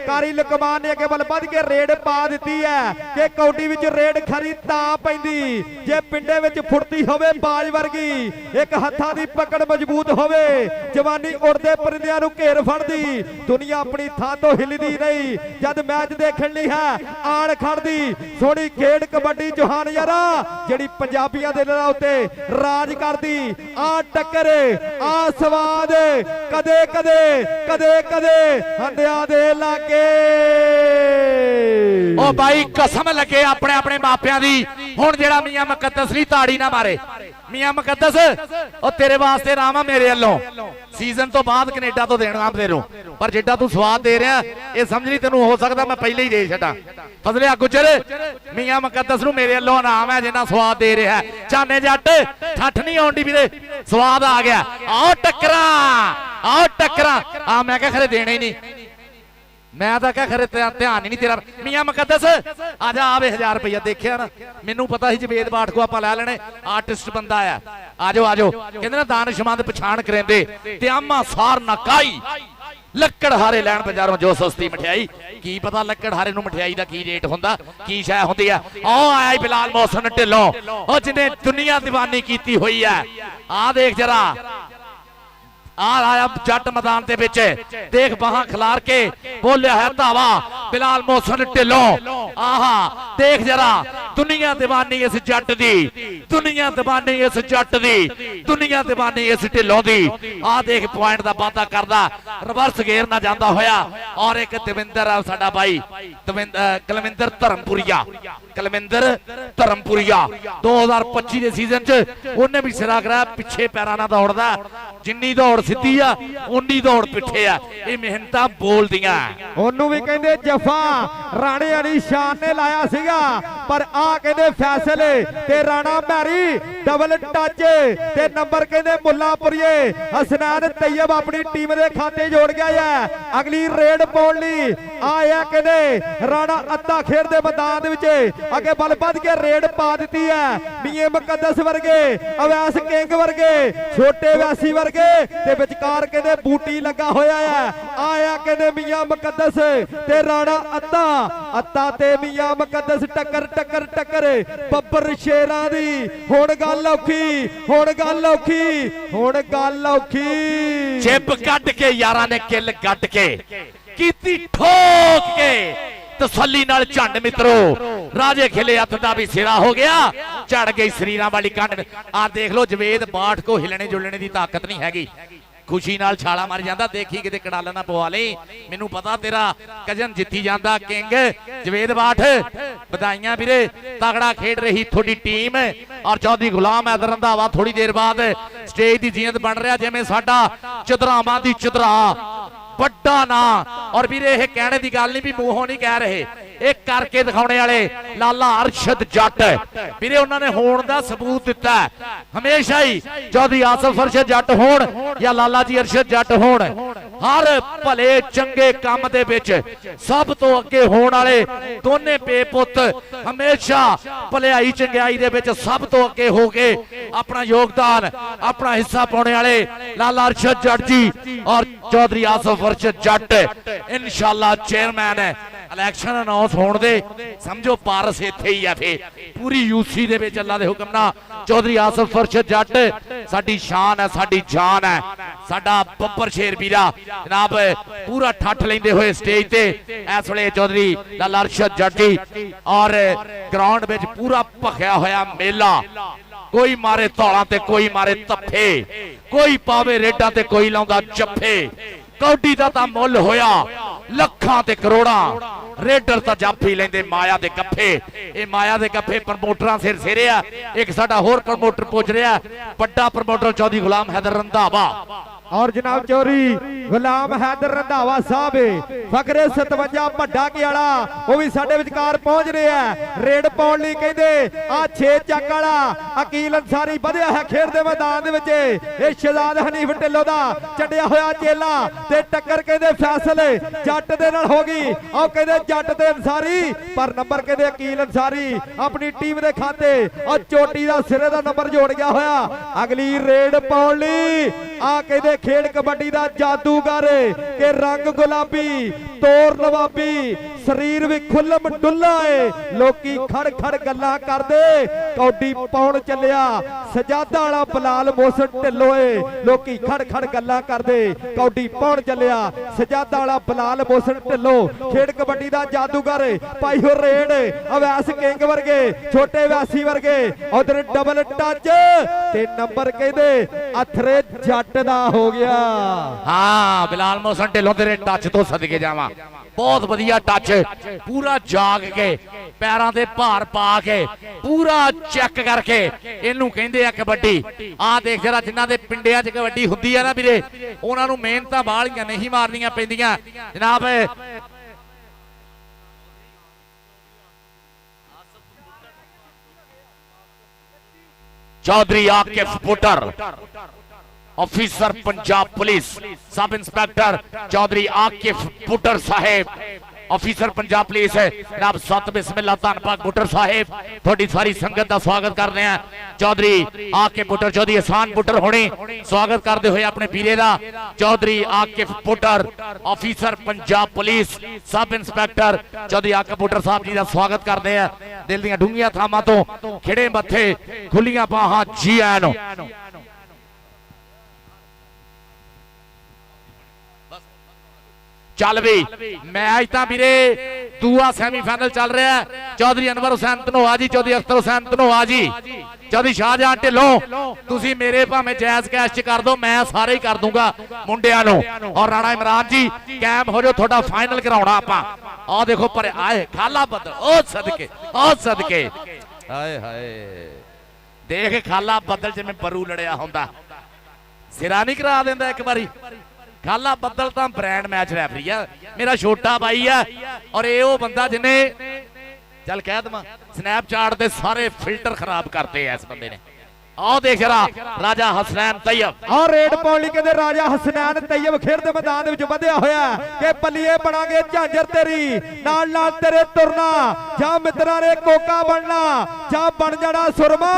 A: ਕਾਰੀ ਲੁਕਮਾਨ ਨੇ ਅੱਗੇ ਵੱਲ ਵੱਧ ਕੇ ਰੇਡ ਪਾ ਦਿੱਤੀ ਹੈ ਕਿ ਕੌਡੀ ਵਿੱਚ ਰੇਡ ਖਰੀ ਤਾਂ ਪੈਂਦੀ ਜੇ ਪਿੰਡੇ ਵਿੱਚ ਫੁਰਤੀ ਹੋਵੇ ਬਾਜ ਵਰਗੀ ਇੱਕ ਹੱਥਾਂ ਦੀ ਪਕੜ ਮਜ਼ਬੂਤ ਹੋਵੇ ਜਵਾਨੀ ਉੜਦੇ ਪਰਿੰਦਿਆਂ ਨੂੰ ਘੇਰ ਫੜਦੀ ਦੁਨੀਆ ਆਪਣੀ ਥਾਂ ਤੋਂ ਹਿੱਲਦੀ ਨਹੀਂ ਜਦ ਮੈਚ ਦੇਖਣ ਲਈ ਹੈ ਆਣ ਖੜਦੀ ਸੋਹਣੀ ਖੇਡ ਕਬੱਡੀ ਜਹਾਨ ਯਾਰਾ ਜਿਹੜੀ ਪੰਜਾਬੀਆਂ ਦੇ ਦਿਲਾਂ ਉੱਤੇ ਰਾਜ ਕਰਦੀ ਆ ਟੱਕਰ ਆ ਸਵਾਦ ਕਦੇ ਹੰਡਿਆਂ ਦੇ ਲਾਗੇ
D: ਉਹ ਬਾਈ ਕਸਮ ਲੱਗੇ ਆਪਣੇ ਮਾਪਿਆਂ ਦੀ ਹੁਣ ਜਿਹੜਾ ਮੀਆਂ ਮੁਕੱਦਸ ਨਹੀਂ ਤਾੜੀ ਨਾ ਮਾਰੇ ਮੀਆਂ ਮੁਕੱਦਸ ਉਹ ਤੇਰੇ ਵਾਸਤੇ ਰਾਮਾ ਮੇਰੇ ਵੱਲੋਂ ਸੀਜ਼ਨ ਤੋਂ ਬਾਅਦ ਕੈਨੇਡਾ ਤੋਂ ਦੇਣਾ ਤੈਨੂੰ ਪਰ ਜਿੱਡਾ ਤੂੰ ਸਵਾਦ ਦੇ ਰਿਹਾ ਇਹ ਸਮਝ ਨਹੀਂ ਤੈਨੂੰ ਹੋ ਸਕਦਾ ਮੈਂ ਪਹਿਲੇ ਹੀ ਦੇ ਛੱਡਾਂ ਫਜ਼ਲਿਆ ਗੁੱਜਰ ਮੀਆਂ ਮੁਕੱਦਸ ਨੂੰ ਮੇਰੇ ਵੱਲੋਂ ਨਾਮ ਹੈ ਜਿੰਨਾ ਸਵਾਦ ਦੇ ਰਿਹਾ ਚਾਨੇ ਜੱਟ ਠੱਠ ਨਹੀਂ ਆਉਂਦੀ ਵੀਰੇ ਸਵਾਦ ਆ ਗਿਆ ਆਓ ਟੱਕਰਾਂ ਆ ਮੈਂ ਕਿਹਾ ਖਰੇ ਦੇਣਾ ਹੀ ਨਹੀਂ ਮੈਂ ਤਾਂ ਕਿਹਾ ਖਰੇ ਧਿਆਨ ਹੀ ਨਹੀਂ ਤੇਰਾ ਮੀਆਂ ਮੁਕੱਦਸ ਆ ਜਾ ਆਵੇ 1000 ਰੁਪਇਆ ਦੇਖਿਆ ਨਾ ਮੈਨੂੰ ਪਤਾ ਸੀ ਜਵੇਦ ਬਾਠ ਕੋ ਆਪਾਂ ਲੈ ਲੈਣੇ ਆਰਟਿਸਟ ਬੰਦਾ ਆ ਆਜੋ ਕਹਿੰਦੇ ਨਾ ਦਾਨਿਸ਼ਮੰਦ ਪਛਾਣ ਕਰਿੰਦੇ ਤੇ ਆਮਾ ਸਾਰ ਨਾ ਕਾਈ ਲੱਕੜ ਹਾਰੇ ਲੈਣ ਬਾਜ਼ਾਰੋਂ ਜੋ ਸਸਤੀ ਮਠਿਆਈ ਕੀ ਪਤਾ ਲੱਕੜ ਹਾਰੇ ਨੂੰ ਮਠਿਆਈ ਦਾ ਕੀ ਰੇਟ ਹੁੰਦਾ ਕੀ ਸ਼ੈ ਹੁੰਦੀ ਆ ਆਹ ਆਇਆ ਬਿਲਾਲ ਮੋਹਸਨ ਢਿੱਲੋਂ ਉਹ ਜਿਹਨੇ ਦੁਨੀਆ ਦੀਵਾਨੀ ਕੀਤੀ ਹੋਈ ਹੈ ਆ ਦੇਖ ਜਰਾ ਆਇਆ ਜੱਟ ਮੈਦਾਨ ਦੇ ਵਿੱਚ ਦੇਖ ਬਾਹਾਂ ਖਿਲਾਰ ਕੇ ਬੋਲਿਆ ਹੈ ਧਾਵਾ ਬਿਲਾਲ ਮੋਹਸਨ ਢਿੱਲੋਂ ਆਹਾ ਦੇਖ ਜਰਾ ਦੁਨੀਆ ਦੀਵਾਨੀ ਇਸ ਜੱਟ ਦੀ ਦੁਨੀਆ ਦੀਵਾਨੀ ਇਸ ਢਿੱਲੋਂ ਦੀ ਆਹ ਦੇਖ ਪੁਆਇੰਟ ਦਾ ਵਾਅਦਾ ਕਰਦਾ ਰਿਵਰਸ ਗੇਅਰ ਨਾ ਜਾਂਦਾ ਹੋਇਆ ਔਰ ਇੱਕ ਦਵਿੰਦਰ ਸਾਡਾ ਬਾਈ ਕਲਵਿੰਦਰ ਧਰਮਪੁਰੀਆ 2025 ਦੇ ਸੀਜ਼ਨ 'ਚ ਉਹਨੇ ਵੀ ਸਿਰਾ ਕਰਾਇਆ ਪਿੱਛੇ ਪੈਰਾਂ ਨਾਲ ਦੌੜਦਾ ਜਿੰਨੀ ਦੌੜ ਸਿੱਧੀ ਆ ਉਨੀ ਦੌੜ ਪਿੱਛੇ ਆ ਇਹ ਮਿਹਨਤਾਂ ਬੋਲਦੀਆਂ
A: ਉਹਨੂੰ ਵੀ ਕਹਿੰਦੇ ਜਫਾ ਰਾਣੇ ਵਾਲੀ ਸ਼ਾਨ ਨੇ ਲਾਇਆ ਸੀਗਾ ਪਰ ਆ ਕਹਿੰਦੇ ਫੈਸਲੇ ਤੇ ਰਾਣਾ ਮਹਿਰੀ ਡਬਲ ਟੱਚ ਤੇ ਨੰਬਰ ਕਹਿੰਦੇ ਮੁੱਲਾਪੁਰੀਏ ਹਸਨੈਨ ਤੈयब ਆਪਣੀ ਟੀਮ ਦੇ ਖਾਤੇ ਜੋੜ ਗਿਆ ਹੈ ਅਗਲੀ ਰੇਡ ਪਾਉਣ ਲਈ ਆਇਆ ਕਹਿੰਦੇ ਰਾਣਾ ਅੱਧਾ ਖੇਡ ਦੇ ਮੈਦਾਨ ਦੇ ਵਿੱਚ ਅੱਗੇ ਬਲ ਵੱਧ ਕੇ ਰੇਡ ਪਾ ਦਿੱਤੀ ਹੈ ਮੀਆਂ ਮੁਕੱਦਸ ਵਰਗੇ ਅਵੈਸ ਕਿੰਗ ਵਰਗੇ ਛੋਟੇ ਵੈਸੀ ਵਰਗੇ ਤੇ ਵਿਚਕਾਰ ਕਹਿੰਦੇ ਬੂਟੀ ਲੱਗਾ ਹੋਇਆ ਹੈ ਆਇਆ ਕਹਿੰਦੇ ਮੀਆਂ ਮੁਕੱਦਸ ਤੇ ਰਾਣਾ ਅੱਤਾ ਤੇ ਮੀਆਂ ਮੁਕੱਦਸ ਟੱਕਰ ਬੱਬਰ ਸ਼ੇਰਾਂ ਦੀ ਹੁਣ ਗੱਲ ਔਖੀ
D: ਚਿੱਪ ਕੱਢ ਕੇ ਯਾਰਾਂ ਨੇ ਕਿੱਲ ਗੱਡ ਕੇ ਕੀਤੀ ਠੋਕ ਕੇ ਤਸੱਲੀ ਨਾਲ ਝੰਡ ਮਿੱਤਰੋ ਰਾਜੇ ਖਿਲੇ ਹੱਥ ਦਾ ਵੀ ਸਿਰਾ ਹੋ ਗਿਆ ਚੜ ਗਈ ਸਰੀਰਾਂ ਵਾਲੀ ਕੰਡ ਆ ਦੇਖ ਲੋ ਜਵੇਦ ਬਾਠ ਕੋ ਹਿਲਣੇ ਜੁਲਣੇ ਦੀ ਤਾਕਤ ਨਹੀਂ ਹੈਗੀ ਖੁਸ਼ੀ ਨਾਲ ਛਾਲਾ ਮਾਰ ਜਾਂਦਾ। ਦੇਖੀ ਕਿਤੇ ਕੜਾਲਾ ਨਾ ਪਵਾ ਲਈ। ਮੈਨੂੰ ਪਤਾ ਤੇਰਾ ਕਜਨ ਜਿੱਤੀ ਜਾਂਦਾ। ਕਿੰਗ ਜਵੇਦ ਬਾਠ ਵਧਾਈਆਂ ਵੀਰੇ, ਤਗੜਾ ਖੇਡ ਰਹੀ ਤੁਹਾਡੀ ਟੀਮ। ਔਰ ਚੌਧਰੀ ਗੁਲਾਮ हैदर रंधावा थोड़ी देर बाद स्टेज की जीत बन रहा जिवें साडा चतरावां दी चतरा ਵੱਡਾ ਨਾਂ। ਔਰ ਵੀਰੇ ਇਹ ਕਹਿਣੇ ਦੀ ਗੱਲ ਨਹੀਂ ਵੀ ਮੂੰਹੋਂ ਨਹੀਂ ਕਹਿ ਰਹੇ, ਇਹ ਕਰਕੇ ਦਿਖਾਉਣੇ ਵਾਲੇ ਲਾਲਾ ਅਰਸ਼ਦ ਜੱਟ ਵੀਰੇ, ਉਹਨਾਂ ਨੇ ਹੋਣ ਦਾ ਸਬੂਤ ਦਿੱਤਾ ਹਮੇਸ਼ਾ ਹੀ। ਚੌਧਰੀ ਆਸਫ ਅਰਸ਼ਦ ਜੱਟ ਹੋਣ ਜਾਂ ਲਾਲਾ ਜੀ ਅਰਸ਼ਦ ਜੱਟ ਹੋਣ, ਹਰ ਭਲੇ ਚੰਗੇ ਕੰਮ ਦੇ ਵਿੱਚ ਸਭ ਤੋਂ ਅੱਗੇ ਹੋਣ ਵਾਲੇ ਦੋਨੇ ਪੇਪੁੱਤ ਹਮੇਸ਼ਾ ਭਲਾਈ ਚੰਗਿਆਈ ਦੇ ਵਿੱਚ ਸਭ ਤੋਂ ਅੱਗੇ ਹੋ ਕੇ ਆਪਣਾ ਯੋਗਦਾਨ ਆਪਣਾ ਹਿੱਸਾ ਪਾਉਣੇ ਵਾਲੇ ਲਾਲਾ ਅਰਸ਼ਦ ਜੱਟ ਜੀ ਔਰ ਚੌਧਰੀ ਆਸਫ ਅਰਸ਼ਦ ਜੱਟ ਇਨਸ਼ਾਅੱਲਾ ਚੇਅਰਮੈਨ ਹੈ। ਇਲੈਕਸ਼ਨ ਅਨਾਉਂਸ ਹੋਣ ਦੇ ਸਮਝੋ ਪਾਰਸ ਇੱਥੇ ਹੀ ਆ। ਫੇ ਪੂਰੀ ਯੂਸੀ ਦੇ ਵਿੱਚ ਅੱਲਾ ਦੇ ਹੁਕਮ ਨਾਲ ਚੌਧਰੀ ਆਸਫ ਅਰਸ਼ਦ ਜੱਟ ਸਾਡੀ ਸ਼ਾਨ ਹੈ, ਸਾਡੀ ਜਾਨ ਹੈ, ਸਾਡਾ ਬੱਬਰ ਸ਼ੇਰ ਵੀਰਾ ਜਨਾਬ ਪੂਰਾ ਠੱਠ ਲੈਂਦੇ ਹੋਏ ਸਟੇਜ ਤੇ ਇਸ ਵੇਲੇ ਚੌਧਰੀ ਲਾਲਾ ਅਰਸ਼ਦ ਜੱਟ ਜੀ। ਔਰ ਗਰਾਊਂਡ ਵਿੱਚ ਪੂਰਾ ਭਖਿਆ ਹੋਇਆ ਮੇਲਾ, ਕੋਈ ਮਾਰੇ ਧੌਲਾਂ ਤੇ ਕੋਈ ਮਾਰੇ ਤੱਫੇ, ਕੋਈ ਪਾਵੇ ਰੇਡਾਂ ਤੇ ਕੋਈ ਲਾਉਂਦਾ ਜੱਫੇ। ਕੌਡੀ ਦਾ ਤਾਂ ਮੁੱਲ ਹੋਇਆ ਲੱਖਾਂ ਤੇ ਕਰੋੜਾਂ, ਰੇਡਰ ਤਾਂ ਜਾਫੀ ਲੈਂਦੇ ਮਾਇਆ ਦੇ ਗੱਫੇ। ਇਹ ਮਾਇਆ ਦੇ ਗੱਫੇ ਪ੍ਰਮੋਟਰਾਂ ਸਿਰ ਸਿਰਿਆ। ਇੱਕ ਸਾਡਾ ਹੋਰ ਪ੍ਰਮੋਟਰ ਪੁੱਜ ਰਿਹਾ, ਵੱਡਾ ਪ੍ਰਮੋਟਰ ਚੌਧਰੀ ਗੁਲਾਮ हैदर रंधावा।
A: और जनाब चौधरी गुलाम हैदर रंधावा साहब फकरे 57 भड्डा के वाला वो भी साडे विचकार पहुंच रहे हैं। रेड पाउण लई कहंदे आ 6 ਚੱਕ वाला अकील अंसारी ਵਧਿਆ है खेड दे मैदान दे विच। ਇਹ ਸ਼ਹਜ਼ਾਦ ਹਨੀਫ ਢਿੱਲੋਂ ਦਾ ਛੱਡਿਆ ਹੋਇਆ ਚੇਲਾ ਤੇ ਟੱਕਰ ਕਹਿੰਦੇ ਫੈਸਲੇ ਜੱਟ ਦੇ ਨਾਲ ਹੋ ਗਈ। ਆਹ ਕਹਿੰਦੇ ਜੱਟ ਤੇ ਅੰਸਾਰੀ, ਪਰ ਨੰਬਰ ਕਹਿੰਦੇ ਅਕੀਲ ਅੰਸਾਰੀ ਆਪਣੀ ਟੀਮ ਦੇ ਖਾਤੇ ਔਰ ਚੋਟੀ ਦਾ ਸਿਰੇ ਦਾ ਨੰਬਰ ਜੋੜ ਗਿਆ ਹੋਇਆ। ਅਗਲੀ ਰੇਡ ਪਾਉਣ ਲਈ ਆ ਕਹਿੰਦੇ खेड कबड्डी का जादूगर के रंग गुलाबी तोर नवाबी शरीर भी खुल्लम डुल्ला है। लोकी खड़ खड़ गल्लां करदे कौडी पाउण चलिया सजादा वाला बलाल मोहसिन ढिल्लों है। लोकी खड़ खड़ गल्लां करदे कौडी पाउण चलिया सजादा वाला बलाल मोहसिन ढिल्लों। खेड कबड्डी का जादूगर पाई हो रेड अवैस किंग वर्गे छोटे वैसी वर्गे उधर डबल टच ते नंबर कहदे अथरे जट दा हो गया।
D: हाँ बिलाल मोहसिन ढिल्लों तेरे टच तो सदके जावा, बहुत वधिया टच, पूरा जाग के पैरों से भार पा के पूरा चेक करके इनू कहंदे आ कबड्डी। आ देख जरा जिन्हां दे पिंडियां च कबड्डी हुंदी है ना वीरे, उन्हां नू मेहनतां बाहलियां नहीं मारनियां पैंदियां जनाब। Chaudhary Akif putter officer Punjab police sub inspector Chaudhary Akif Puttar साहेब ऑफिसर पंजाब पुलिस है जनाब। सत बिस्मिल्लाह धन्नवाद पुटर साहेब, थोड़ी सारी संगत का स्वागत कर रहे हैं। चौधरी आकिफ पुटर चौधरी एहसान पुटर होने स्वागत करते हुए अपने वीरे का। Chaudhary Akif putter officer Punjab police sub inspector Chaudhary Akif पुटर साहब जी का स्वागत करते हैं। दिल दी डूंघियां थावां तो खिड़े मथे खुलियां बाहां जी आए नो। चल भी मैच तो वीरे दूआ सैमीफाइनल चल रहा है। चौधरी अनवर हुसैन धनोआ जी, चौधरी अख्तर हुसैन धनोआ जी, चौधरी शाहजहां ढिल्लों तुसी मेरे भावें जायज कैश च कर दो, मैं सारे ही कर दूंगा मुंडियां नूं। और राणा इमरान जी कैम हो जाओ, थोड़ा फाइनल कराउणा आपां। आ देखो पर आए खाला बदल ओ सदके ओ सदके हाय हाय देख खाला बदल जिवें बरू लड़िया हुंदा सिरा नहीं करा दिंदा एक बारी। खाला बदल तो ब्रांड मैच रैफरी है, मेरा छोटा भाई है। और ये वो बंदा जिन्हें चल कह दमा स्नैपचैट के सारे फिल्टर खराब करते हैं इस बंदे ने। आओ देख जरा राजा हसनैन तैयब
A: और रेड पौली के राजा हसनैन तैयब खेड दे मैदान विच वधिया होया कि पल्लीए बनांगे झांजर तेरी नाल नाल तेरे तुरना जा मित्रा ने कोका बनना जा बन जाना सुरमा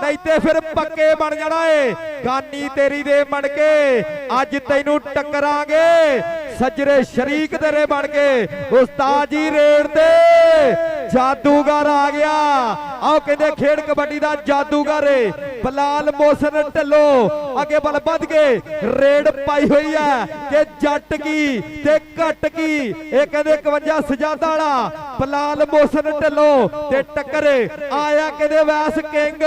A: नहीं ते फिर पक्के बन जाना है। गानी तेरी दे बन के अज तैनू टकरांगे सजरे शरीक तेरे बन के उस्ताद जी रेड दे जादूगर आ गया। ਆਓ ਕਹਿੰਦੇ ਖੇਡ ਕਬੱਡੀ ਦਾ ਜਾਦੂਗਰ ਬਲਾਲ ਮੋਹਸਨ ਢਿੱਲੋਂ ਅੱਗੇ ਬਲ ਵੱਧ ਕੇ ਰੇਡ ਪਾਈ ਹੋਈ ਹੈ ਕਿ ਜੱਟ ਕੀ ਤੇ ਘੱਟ ਕੀ। ਇਹ ਕਹਿੰਦੇ 51 ਸਜਾਦਾ ਵਾਲਾ ਬਲਾਲ ਮੋਹਸਨ ਢਿੱਲੋਂ ਤੇ ਟੱਕਰ ਆਇਆ ਕਹਿੰਦੇ ਵੈਸ ਕਿੰਗ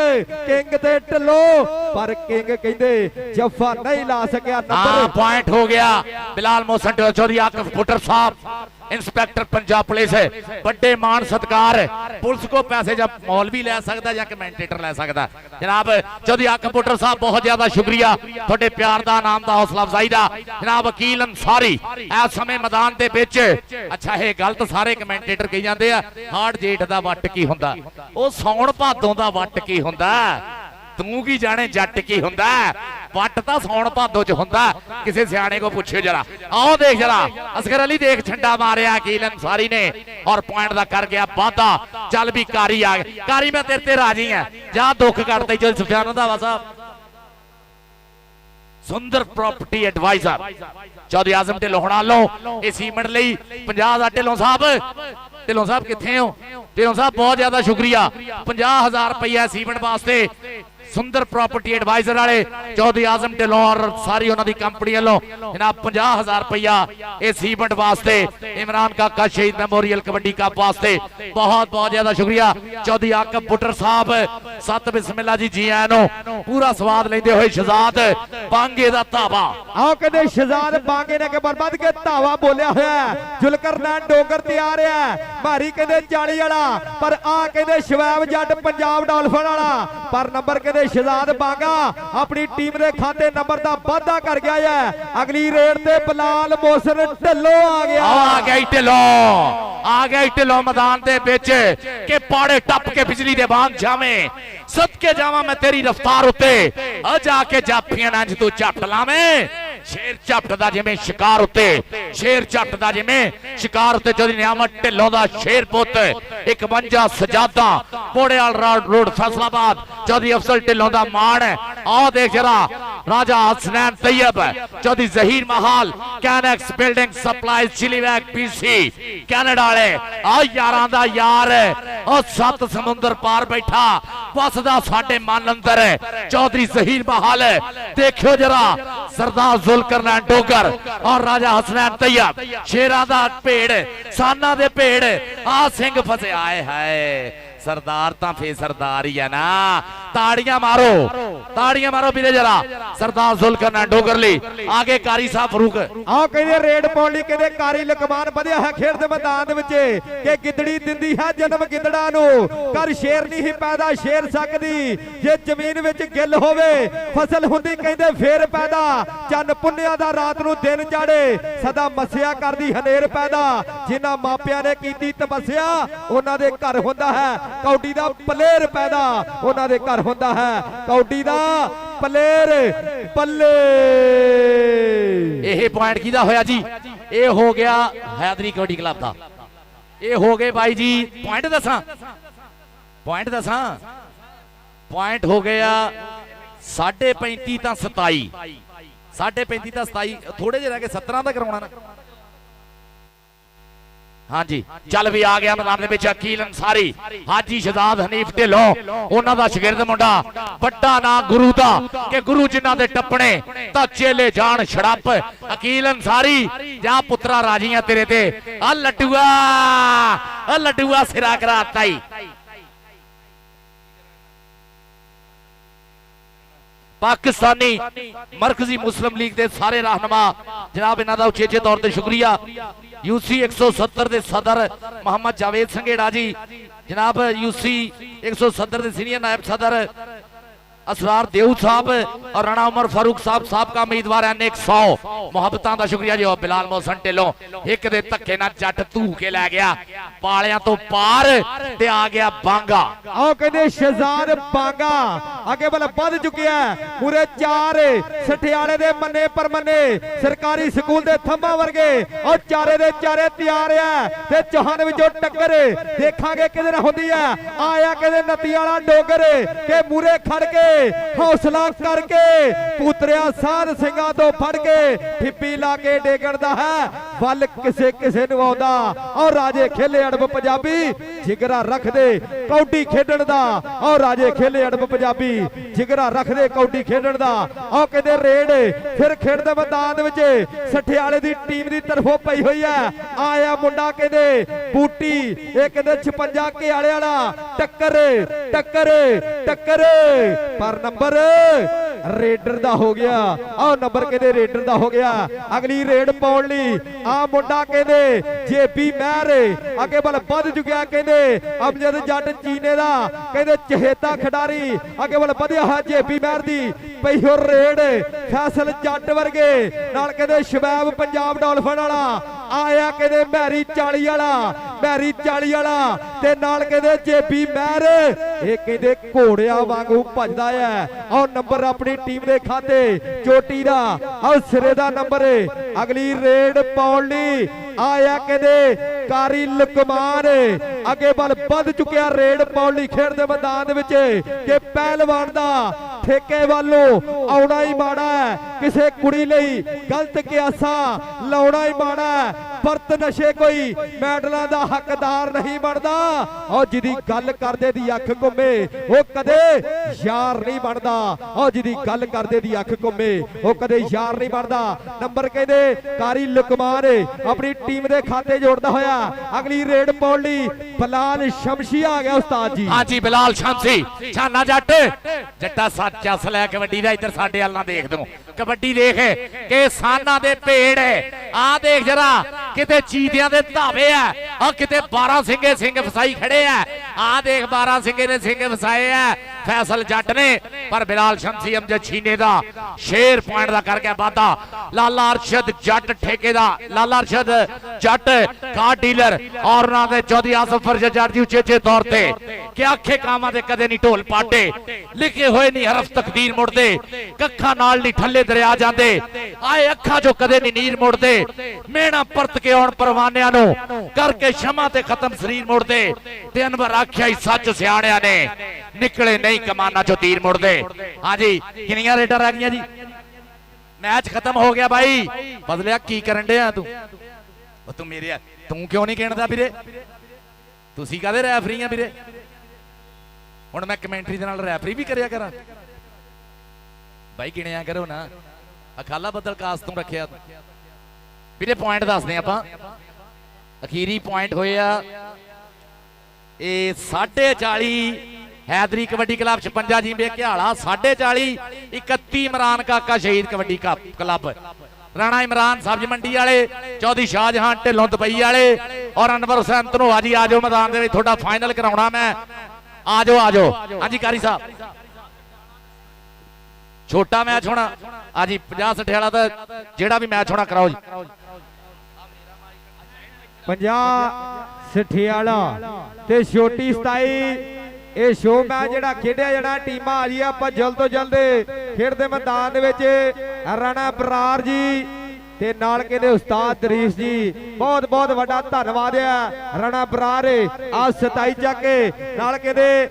A: ਤੇ ਢਿੱਲੋਂ, ਪਰ ਕਿੰਗ ਕਹਿੰਦੇ ਜੱਫਾ ਨਹੀਂ ਲਾ ਸਕਿਆ। ਨੰਬਰ
D: पॉइंट हो गया बिलाल मोहसन चौधरी आकिफ पुटर साहब इंस्पेक्टर पंजाब पुलिस है। बड़े मान सत्कार पुलिस को पैसे जब मौलवी ले सकता या कमेंटेटर ले सकता। जनाब चौधरी आकिफ पुटर साहब बहुत ज्यादा शुक्रिया थोड़े प्यार दा नाम दा हौसला अफजाई दा। जनाब वकील अंसारी इस समय मैदान दे विच अच्छा है गलत सारे कमेंटेटर कही जाते हैं हाड़ जेठ दा वट की हुंदा ओ सौण भादों दा वट की हुंदा तू की जाने जट की हुंदा वट तां सौण भादों च हुंदा किसी सियाणे को पूछो जरा। आओ देख जरा असगर अली देख छंडा मारिया वकील अंसारी ने और पॉइंट दा कर गया वादा। चल भी कारी आ गया कारी मैं तेरे ते राजी हां जा दुख करते जो सुफियान रंधावा साहब सुंदर प्रॉपर्टी एडवाइजर चौधरी आजम ढिल्लों हुणां लो इस सीमेंट लई 50 ढिल्लों साहब किथे हो ढिल्लों साहब बहुत ज्यादा शुक्रिया 50,000 रुपया सीमेंट वास्ते सुंदर प्रॉपर्टी एडवाइजर वाले चौधरी आजम ढिल्लों और सारी उन्होंने कंपनी वालों जनाब 50,000 रुपया इस सीमेंट वास्ते इमरान काका शहीद मेमोरियल कबड्डी कप वास्ते बहुत बहुत ज्यादा शुक्रिया। चौधरी आकिफ पुटर साहब सत बिस्मिल्लाह जी आए नो पूरा स्वाद लेंदे हुए शहजाद बांगे दा धावा।
A: आओ कहते शहजाद बांगे ने के बर्बाद के धावा बोलिया होया जुलकर नैन डोगर तैयार है भारी कहते 40 वाला पर आ कहते शवैब जट पंजाब डॉल्फिन वाला पर नंबर कहते शहजाद बांगा अपनी टीम के खाते नंबर का वाधा कर गया है। अगली रेड ते बलाल मोहसन ढिल्लों आ गया
D: ढिल्लों मैदान दे विच के पाड़े टप के बिजली दे बांग जावे सदके जावा मैं तेरी रफ्तार उत्ते आ जाके जाफियां इंज तू झट लावें शेर झपटदा जिवें शिकार उत्ते शेर झपटदा जिवें शिकार उत्ते चौधरी नियामत ढिल्लों दा शेर पुत 51 सजादा पोड़ेवाल रोड फैसलाबाद चौधरी अफसल ढिल्लों दा मान है। आओ देख जरा राजा Hasnain Tayyab Chaudhary Zaheer Mahal Canex building supply चिलीवैग PC Canada वाले आ यारां दा यार ओ 7 समुंदर पार बैठा वसदा साडे मन अंदर चौधरी जहीर महाल देखियो जरा सरदार जुल्करनैन डोगर और राजा हसनैन तैयब शेरां दा भेड़ साना दे भेड़ आ सिंह फसे आए हाय सरदार तां फिर सरदार ही है ना। ताड़ियां मारो बीरे जरा सरदार जुल्करनैन डोगर ली आगे कारी साहब फरूक
A: आओ कहते रेड पाउण लई कहते कारी लकमान बढ़िया है खेड दे मैदान दे विच कि गिदड़ी दिंदी है जन्म गिदड़ा नू कर शेर नहीं पैदा शेर सकदी जे जमीन विच गिल होवे फसल हुंदी कहते फेर पैदा चन पुन्निया दा रात नू दिन चढ़े सदा मस्या करदी हनेर पैदा जिन्हां मापियां ने कीती तपस्या उन्हां दे घर हुंदा है कौडी दा पलेर पैदा उन्हां दे घर हुंदा है कौडी दा पलेर पल्ले।
D: यह पॉइंट किदा होया जी ये हो गया हैदरी कबड्डी क्लब दा ये हो गए भाई जी पॉइंट दसा पॉइंट हो गया 35.5 ਤਾਂ 27 35.5 ਤਾਂ 27 थोड़े जे रह गए 17 ਦਾ ਕਰਾਉਣਾ ਨਾ। हाँ जी चल भी आ गया मैदान में अकील अंसारी हाजी शहजाद हनीफ ढिल्लों उन्हां दा शागिर्द मुंडा बड़ा ना गुरु दा के गुरु जिन्हां दे टपने तां चेले जान छड़प अकील अंसारी जा पुत्रा राजियां तेरे ते आ लड्डूआ सिरा कराता ही पाकिस्तानी मरकजी मुस्लिम लीग के सारे रहनुमा जनाब इन्हां दा उचेचे तौर ते शुक्रिया। यूसी 170 के सदर मोहम्मद जावेद संघेड़ा जी जनाब यूसी 170 के सीनियर नायब सदर असरार देऊ साहब और राणा उमर फारूक साहब साबका उम्मीदवार हैं 100 मुहब्बतां दा शुक्रिया जी। बिलाल मोहसन ढिल्लों एक दे धक्के नाल जट धू के लै गया पालियां तो पार ते आ गया बांगा।
A: आओ कहते शहजाद बांगा आगे बल बढ़ चुकिया पूरे 4 सठियाले दे मन्ने पर मन्ने सरकारी स्कूल दे थंबा वर्गे और चारे दे चारे तैयार है ते चौहान विचों टक्कर देखांगे किदे नाल हुंदी है। आया कहते नती वाला डोगर के मूरे खड़ के हौसला करके पुतरिया साध सिंघां तो फड़ के ठिप्पी ला के डेगड़दा है ਵੱਲ ਕਿਸੇ ਕਿਸੇ ਨੂੰ ਆਉਂਦਾ। ਔਰ ਰਾਜੇ ਖੇਲੇ ਅੜਬ ਪੰਜਾਬੀ ਜਿਗਰਾ ਰੱਖਦੇ ਕੌਡੀ ਖੇਡਣ ਦਾ। ਔਰ ਰਾਜੇ ਖੇਲੇ ਅੜਬ ਪੰਜਾਬੀ ਜਿਗਰਾ ਰੱਖਦੇ ਕੌਡੀ ਖੇਡਣ ਦਾ। ਔਰ ਕਹਿੰਦੇ ਰੇਡ ਫਿਰ ਖੇਡਦੇ ਮੈਦਾਨ ਦੇ ਵਿੱਚ ਸਠਿਆਲੇ ਦੀ ਟੀਮ ਦੀ ਤਰਫੋਂ ਪਈ ਹੋਈ ਹੈ। ਆਇਆ ਮੁੰਡਾ ਕਹਿੰਦੇ ਬੂਟੀ, ਇਹ ਕਹਿੰਦੇ 56 ਘਿਆਲੇ ਵਾਲਾ। ਟੱਕਰ ਟੱਕਰ ਟੱਕਰ ਪਰ ਨੰਬਰ ਰੇਡਰ ਦਾ ਹੋ ਗਿਆ। ਆਹ ਨੰਬਰ ਕਹਿੰਦੇ ਰੇਡਰ ਦਾ ਹੋ ਗਿਆ। ਅਗਲੀ ਰੇਡ ਪਾਉਣ ਲਈ ਆ ਮੁੰਡਾ ਕਹਿੰਦੇ ਜੇਬੀ ਮਹਿਰ ਅੱਗੇ ਵੱਲ ਵੱਧ ਚੁੱਕਿਆ। ਕਹਿੰਦੇ ਅਮਜਦ ਜੱਟ ਚੀਨੇ ਦਾ ਕਹਿੰਦੇ ਚਹੇਤਾ ਖਿਡਾਰੀ ਅੱਗੇ ਵੱਲ ਵਧਿਆ ਹੈ। ਜੇਬੀ ਮਹਿਰ ਦੀ ਪਈ ਹੋ ਰੇਡ ਫੈਸਲ ਜੱਟ ਵਰਗੇ ਨਾਲ ਕਹਿੰਦੇ ਸ਼ਬੈਬ ਪੰਜਾਬ ਡਾਲਫਨ ਵਾਲਾ ਆਇਆ। ਕਹਿੰਦੇ ਮੈਰੀ 40 ਵਾਲਾ ਮੈਰੀ 40 ਵਾਲਾ ਤੇ ਨਾਲ ਕਹਿੰਦੇ ਜੇਬੀ ਮਹਿਰ ਇਹ ਕਹਿੰਦੇ ਘੋੜਿਆਂ ਵਾਂਗੂ ਭੱਜਦਾ ਹੈ। ਔਰ ਨੰਬਰ ਆਪਣੀ ਟੀਮ ਦੇ ਖਾਤੇ ਚੋਟੀ ਦਾ ਔਰ ਸਿਰੇ ਦਾ ਨੰਬਰ। ਅਗਲੀ ਰੇਡ ਪਾਉਣ ਲਈ ਆਇਆ ਕਹਿੰਦੇ ਕਾਰੀ ਲੁਕਮਾਨ ਅੱਗੇ ਵੱਲ ਵੱਧ ਚੁੱਕਿਆ। ਰੇਡ ਪਾਉਣ ਲਈ ਖੇਡ ਦੇ ਮੈਦਾਨ ਦੇ ਵਿੱਚ ਕਿ ਪਹਿਲਵਾਨ ਦਾ ਠੇਕੇ ਵੱਲੋਂ ਆਉਣਾ ਹੀ ਮਾੜਾ ਹੈ। ਕਿਸੇ ਕੁੜੀ ਲਈ ਗਲਤ ਕਿਆਸਾ ਲਾਉਣਾ ਹੀ ਮਾੜਾ ਹੈ। ਵਰਤ ਨਸ਼ੇ ਕੋਈ ਮੈਡਲਾਂ ਦਾ ਹੱਕਦਾਰ ਨਹੀਂ ਬਣਦਾ। ਔਰ ਜਿਹਦੀ ਗੱਲ ਕਰਦੇ ਦੀ ਅੱਖ ਘੁੰਮੇ ਉਹ ਕਦੇ ਯਾਰ ਨਹੀਂ ਬਣਦਾ। ਔਰ ਜਿਹਦੀ ਗੱਲ ਕਰਦੇ ਦੀ ਅੱਖ ਘੁੰਮੇ ਉਹ ਕਦੇ ਯਾਰ ਨਹੀਂ ਬਣਦਾ। ਨੰਬਰ ਕਹਿੰਦੇ ਕਾਰੀ ਲੁਕਮਾਨ ਆਪਣੀ ਟੀਮ ਦੇ ਖਾਤੇ ਜੋੜਦਾ ਹੋਇਆ। ਅਗਲੀ ਰੇਡ ਪਾਉਣ ਲਈ ਬਲਾਲ ਸ਼ਮਸ਼ੀ ਆ ਗਿਆ ਉਸਤਾਦ ਜੀ।
D: ਹਾਂਜੀ ਬਲਾਲ ਸ਼ਮਸ਼ੀ ਛਾਨਾ ਜੱਟ ਜੱਟਾ ਸੱਚ ਅਸ ਲੈ ਕਬੱਡੀ ਦਾ। ਇੱਧਰ ਸਾਡੇ ਵੱਲ ਨਾ ਦੇਖ ਦੂੰ ਕਬੱਡੀ ਦੇਖ ਕਿ ਸਾਨਾ ਦੇ ਭੇੜ ਆ ਦੇਖ ਜਰਾ ਕਿਤੇ ਚੀਦਿਆਂ ਦੇ ਧਾਵੇ ਆ। ਆ ਕਿਤੇ 12 ਸਿੰਘੇ ਸਿੰਘ ਫਸਾਈ ਖੜੇ ਆ। ਆ ਦੇਖ 12 ਸਿੰਘੇ ਨੇ ਸਿੰਘ ਫਸਾਏ ਆ ਫੈਸਲ ਜੱਟ ਨੇ। ਪਰ ਬਿਲਾਲ ਸ਼ਮਸ਼ੀ ਅਮਜਦ ਛੀਨੇ ਦਾ ਸ਼ੇਰ ਪੁਆਇੰਟ ਦਾ ਕਰ ਗਿਆ ਵਾਧਾ। ਲਾਲਾ ਅਰਸ਼ਦ ਜੱਟ ਠੇਕੇ ਦਾ ਲਾਲਾ ਅਰਸ਼ਦ ਜੱਟ ਕਾਰ ਡੀਲਰ ਔਰ ਉਹਨਾਂ ਦੇ ਚੌਧਰੀ ਆਸਫ ਫਰਜ਼ਦ ਜੱਟ ਜੀ ਉਚੇਚੇ ਤੌਰ ਤੇ ਕਿ ਆਖੇ ਕਾਮਾਂ ਦੇ ਕਦੇ ਨਹੀਂ ਢੋਲ ਪਾਟੇ ਲਿਖੇ ਹੋਏ ਨਹੀਂ ਹਰਫ ਤਕਦੀਰ ਮੁੜਦੇ। ਕੱਖਾਂ ਨਾਲ ਨਹੀਂ ਠੱਲੇ ਦਰਿਆ ਜਾਂਦੇ ਆਏ ਅੱਖਾਂ ਚੋਂ ਕਦੇ ਨਹੀਂ ਨੀਰ ਮੁੜਦੇ। ਮਿਹਣਾ ਪਰਤ ਕੇ ਆਉਣ ਪਰਵਾਨਿਆਂ ਨੂੰ ਕਰਕੇ ਸ਼ਮਾ ਤੇ ਖਤਮ ਸਰੀਰ ਮੁੜਦੇ। ਤੇ ਅਨਵਰ ਆਖਿਆ ਹੀ ਸੱਚ ਸਿਆਣਿਆਂ ਨੇ ਨਿਕਲੇ ਨਹੀਂ ਕਮਾਨਾਂ ਚੋਂ ਤੀਰ ਮੁੜਦੇ। ਹਾਂਜੀ ਕਿੰਨੀਆਂ ਰੇਡਾਂ ਰਹਿ ਗਈਆਂ ਜੀ? ਮੈਚ ਖਤਮ ਹੋ ਗਿਆ ਬਾਈ। ਬਦਲਿਆ ਕੀ ਕਰਨ ਡਿਆ ਤੂੰ? ਉਹ ਤੂੰ ਮੇਰੇ ਤੂੰ ਕਿਉਂ ਨਹੀਂ ਗਿਣਦਾ ਵੀਰੇ? ਤੁਸੀਂ ਕਾਹਦੇ ਰੈਫਰੀ ਆ ਵੀਰੇ? ਹੁਣ ਮੈਂ ਕਮੈਂਟਰੀ ਦੇ ਨਾਲ ਰੈਫਰੀ ਵੀ ਕਰਿਆ ਕਰਾਂ ਬਾਈ? ਗਿਣਿਆ ਕਰੋ ਨਾ। ਅਖਾਲਾ ਬੱਦਲ ਕਾਸ ਤੋਂ ਰੱਖਿਆ ਵੀਰੇ। ਪੁਆਇੰਟ ਦੱਸਦੇ ਆਪਾਂ। ਅਖੀਰੀ ਪੁਆਇੰਟ ਹੋਏ ਆ ਇਹ 40.5 हैदरी कबड्डी क्लब 56 जींबे घियाला 40.5 31 इमरान काका शहीद कबड्डी क्लब राणा इमरान सब्ज मंडी वाले चौधरी शाहजहां ढिलों दुबई वाले और अनवर हुसैन धनोआ जी आ जाओ मैदान दे विच थोड़ा फाइनल कराउणा मैं। आ जाओ हाँ जी कारी साहब। छोटा मैच होना हाँ जी 50-60 वाला तो जेड़ा भी मैच होना कराओ जी।
A: 50-60 वाला ते छोटी 27 ਇਹ ਸ਼ੋ ਮੈਚ ਜਿਹੜਾ ਖੇਡਿਆ ਜਾਣਾ। ਟੀਮਾਂ ਆ ਜੀ ਆਪਾਂ ਜਲਦ ਤੋਂ ਜਲਦ ਖੇਡਦੇ ਮੈਦਾਨ ਦੇ ਵਿੱਚ। ਰਾਣਾ ਬਰਾਰ ਜੀ ਤੇ ਨਾਲ ਕਹਿੰਦੇ ਉਸਤਾਦ ਦਰੀਸ ਜੀ ਬਹੁਤ ਬਹੁਤ ਵੱਡਾ ਧੰਨਵਾਦ ਹੈ। ਰਾਣਾ ਬਰਾਰ ਆ 27 ਚੱਕ ਨਾਲ ਕਹਿੰਦੇ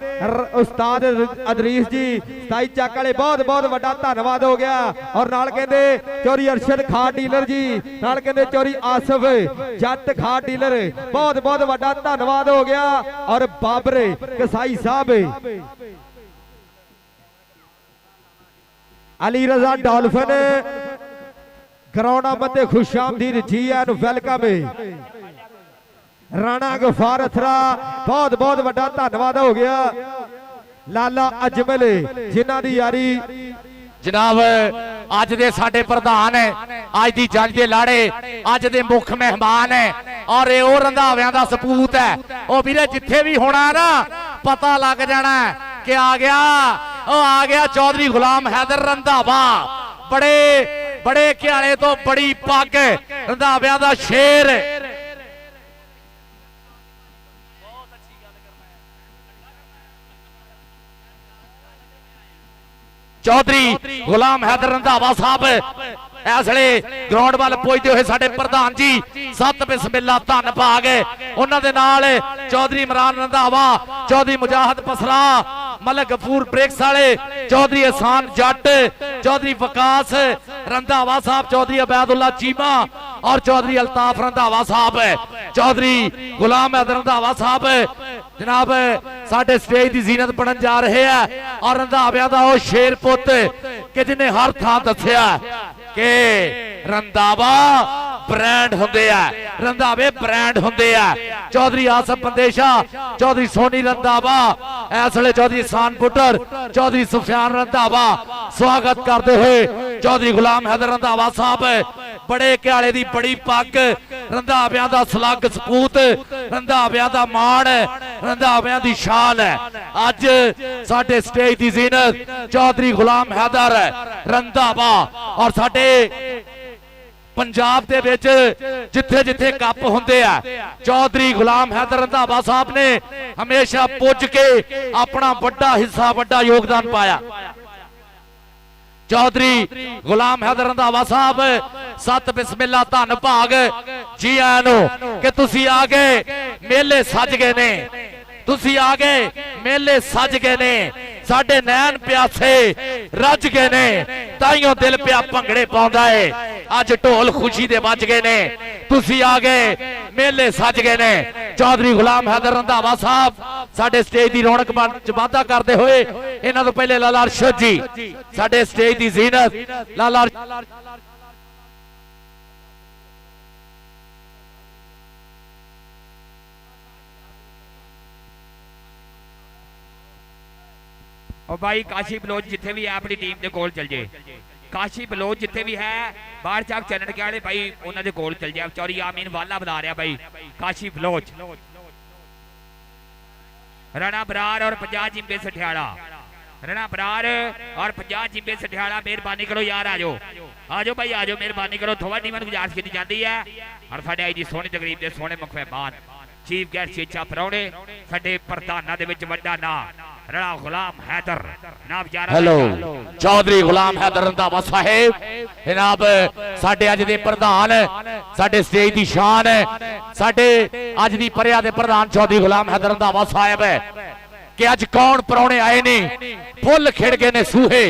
A: ਉਸਤਾਦ ਅਦਰੀਸ ਜੀ 27 ਚੱਕ ਵਾਲੇ ਬਹੁਤ ਬਹੁਤ ਵੱਡਾ ਧੰਨਵਾਦ ਹੋ ਗਿਆ। ਔਰ ਨਾਲ ਕਹਿੰਦੇ ਚੌਧਰੀ ਅਰਸ਼ਦ ਖਾਨ ਡੀਲਰ ਜੀ ਨਾਲ ਕਹਿੰਦੇ ਚੌਧਰੀ ਆਸਫ ਜੱਟ ਖਾਨ ਡੀਲਰ ਬਹੁਤ ਬਹੁਤ ਵੱਡਾ ਧੰਨਵਾਦ ਹੋ ਗਿਆ। ਔਰ ਬਾਬਰ ਕਸਾਈ ਸਾਹਿਬ ਅਲੀ ਰਜ਼ਾ ਡਾਲਫਨ ग्राउंड मते खुश आमदीद जी एंड वेलकम। राणा गफार अथरा बहुत बहुत बड़ा धन्यवाद हो गया। लाला अजमल जिन्हां दी यारी
D: जनाब अज दे साडे प्रधान है अज दी जंज दे लाड़े अज दे मुख मेहमान है और ये रंधावियां दा सपूत है। ओ वीरे जिथे भी होना ना पता लग जाना कि आ गया चौधरी गुलाम हैदर रंधावा। बड़े बड़े घियाले तो बड़ी पग रंधावियां दा शेर। चौधरी गुलाम हैदर रंधावा साहब इसले ग्राउंड वाल पहुंचते हुए साडे प्रधान जी सत बिस्मिल्ला धन भाग उन्हां दे नाल चौधरी इमरान रंधावा चौधरी मुजाहिद पसरा मलक गफूर ब्रेक्स वाले चौधरी एहसान जट चौधरी वकास रंधावा साहब चौधरी अबैदुल्ला चीमा और चौधरी अल्ताफ रंधावा साहब, चौधरी गुलाम हैदर रंधावा साहब जनाब साडे स्टेज की जीनत बनन जा रहे हैं। और रंधाविया का वो शेर पुत कि जिन्हें हर थां दस्सिया कि रंधावा ब्रांड हुंदे आ, रंधावे ब्रांड हुंदे आ। चौधरी आसफ बंदेशा, चौधरी सोनी रंधावा, इस वेले चौधरी सान पुटर, चौधरी सुफियान रंधावा स्वागत करते हुए चौधरी गुलाम हैदर रंधावा साहब, बड़े क्याले दी बड़ी पग, रंधावियां दा सलग सपूत, रंधावियां दा मान, रंधावियां दी शान है। अज साडे स्टेज दी जीनत चौधरी गुलाम हैदर रंधावा। और साडे पंजाब दे विच जिथे जिथे कप हुंदे आ चौधरी गुलाम हैदर रंधावा साहब ने हमेशा पुज के अपना बड़ा हिस्सा बड़ा योगदान पाया। चौधरी गुलाम हैदर रंधावा साहब सत बिस्मिल्ला धन भाग जी आया नो कि तुसी आ गए, मेले सज गए ने, तुसी आ गए, मेले सज गए ने, साडे नैन प्यासे रज गए ने, ताइयों दिल पिया भंगड़े पाउंदा है। अज ढोल खुशी दे बज गए ने, तुसी आ गए, मेले सज गए ने। चौधरी गुलाम हैदर रंधावा साहब साडे स्टेज की रौनक वाधा करते हुए इन्हां तों पहले लाला अरशद जी साडे स्टेज की जीनत लाला
C: और भाई काशी बलोच जिथे भी है अपनी टीम के कोल चल जाए, काशी बलोच जिथे भी है बाहर चाक चैनल के आले भाई उन्होंने कोल चल जाए। चौधरी आमीन वाला बता रहा भाई काशी बलोच, राणा बरार और 50 जिम्बे सठियाला, राणा बरार और 50 जिम्बे सठियाला मेहरबानी करो यार आ जाओ भाई आ जाओ, मेहरबानी करो। थोड़ा टीम गुजारिश की जाती है। और साडे आई जी सोहनी तकरीब के सोहने मुख मेहमान चीफ गेस्ट चेचा परौणे साडे प्रधाना दे विच वड्डा नाम राणा गुलाम हैदर नाम जारा।
D: हेलो चौधरी गुलाम हैदर रंधावा साहेब जनाब साडे अज दे प्रधान, साडे स्टेज दी शान, साडे अज दी परिया दे प्रधान चौधरी गुलाम हैदर रंधावा साहेब है कि अज कौन परौणे आए ने, फुल खिड़ गए ने सूहे।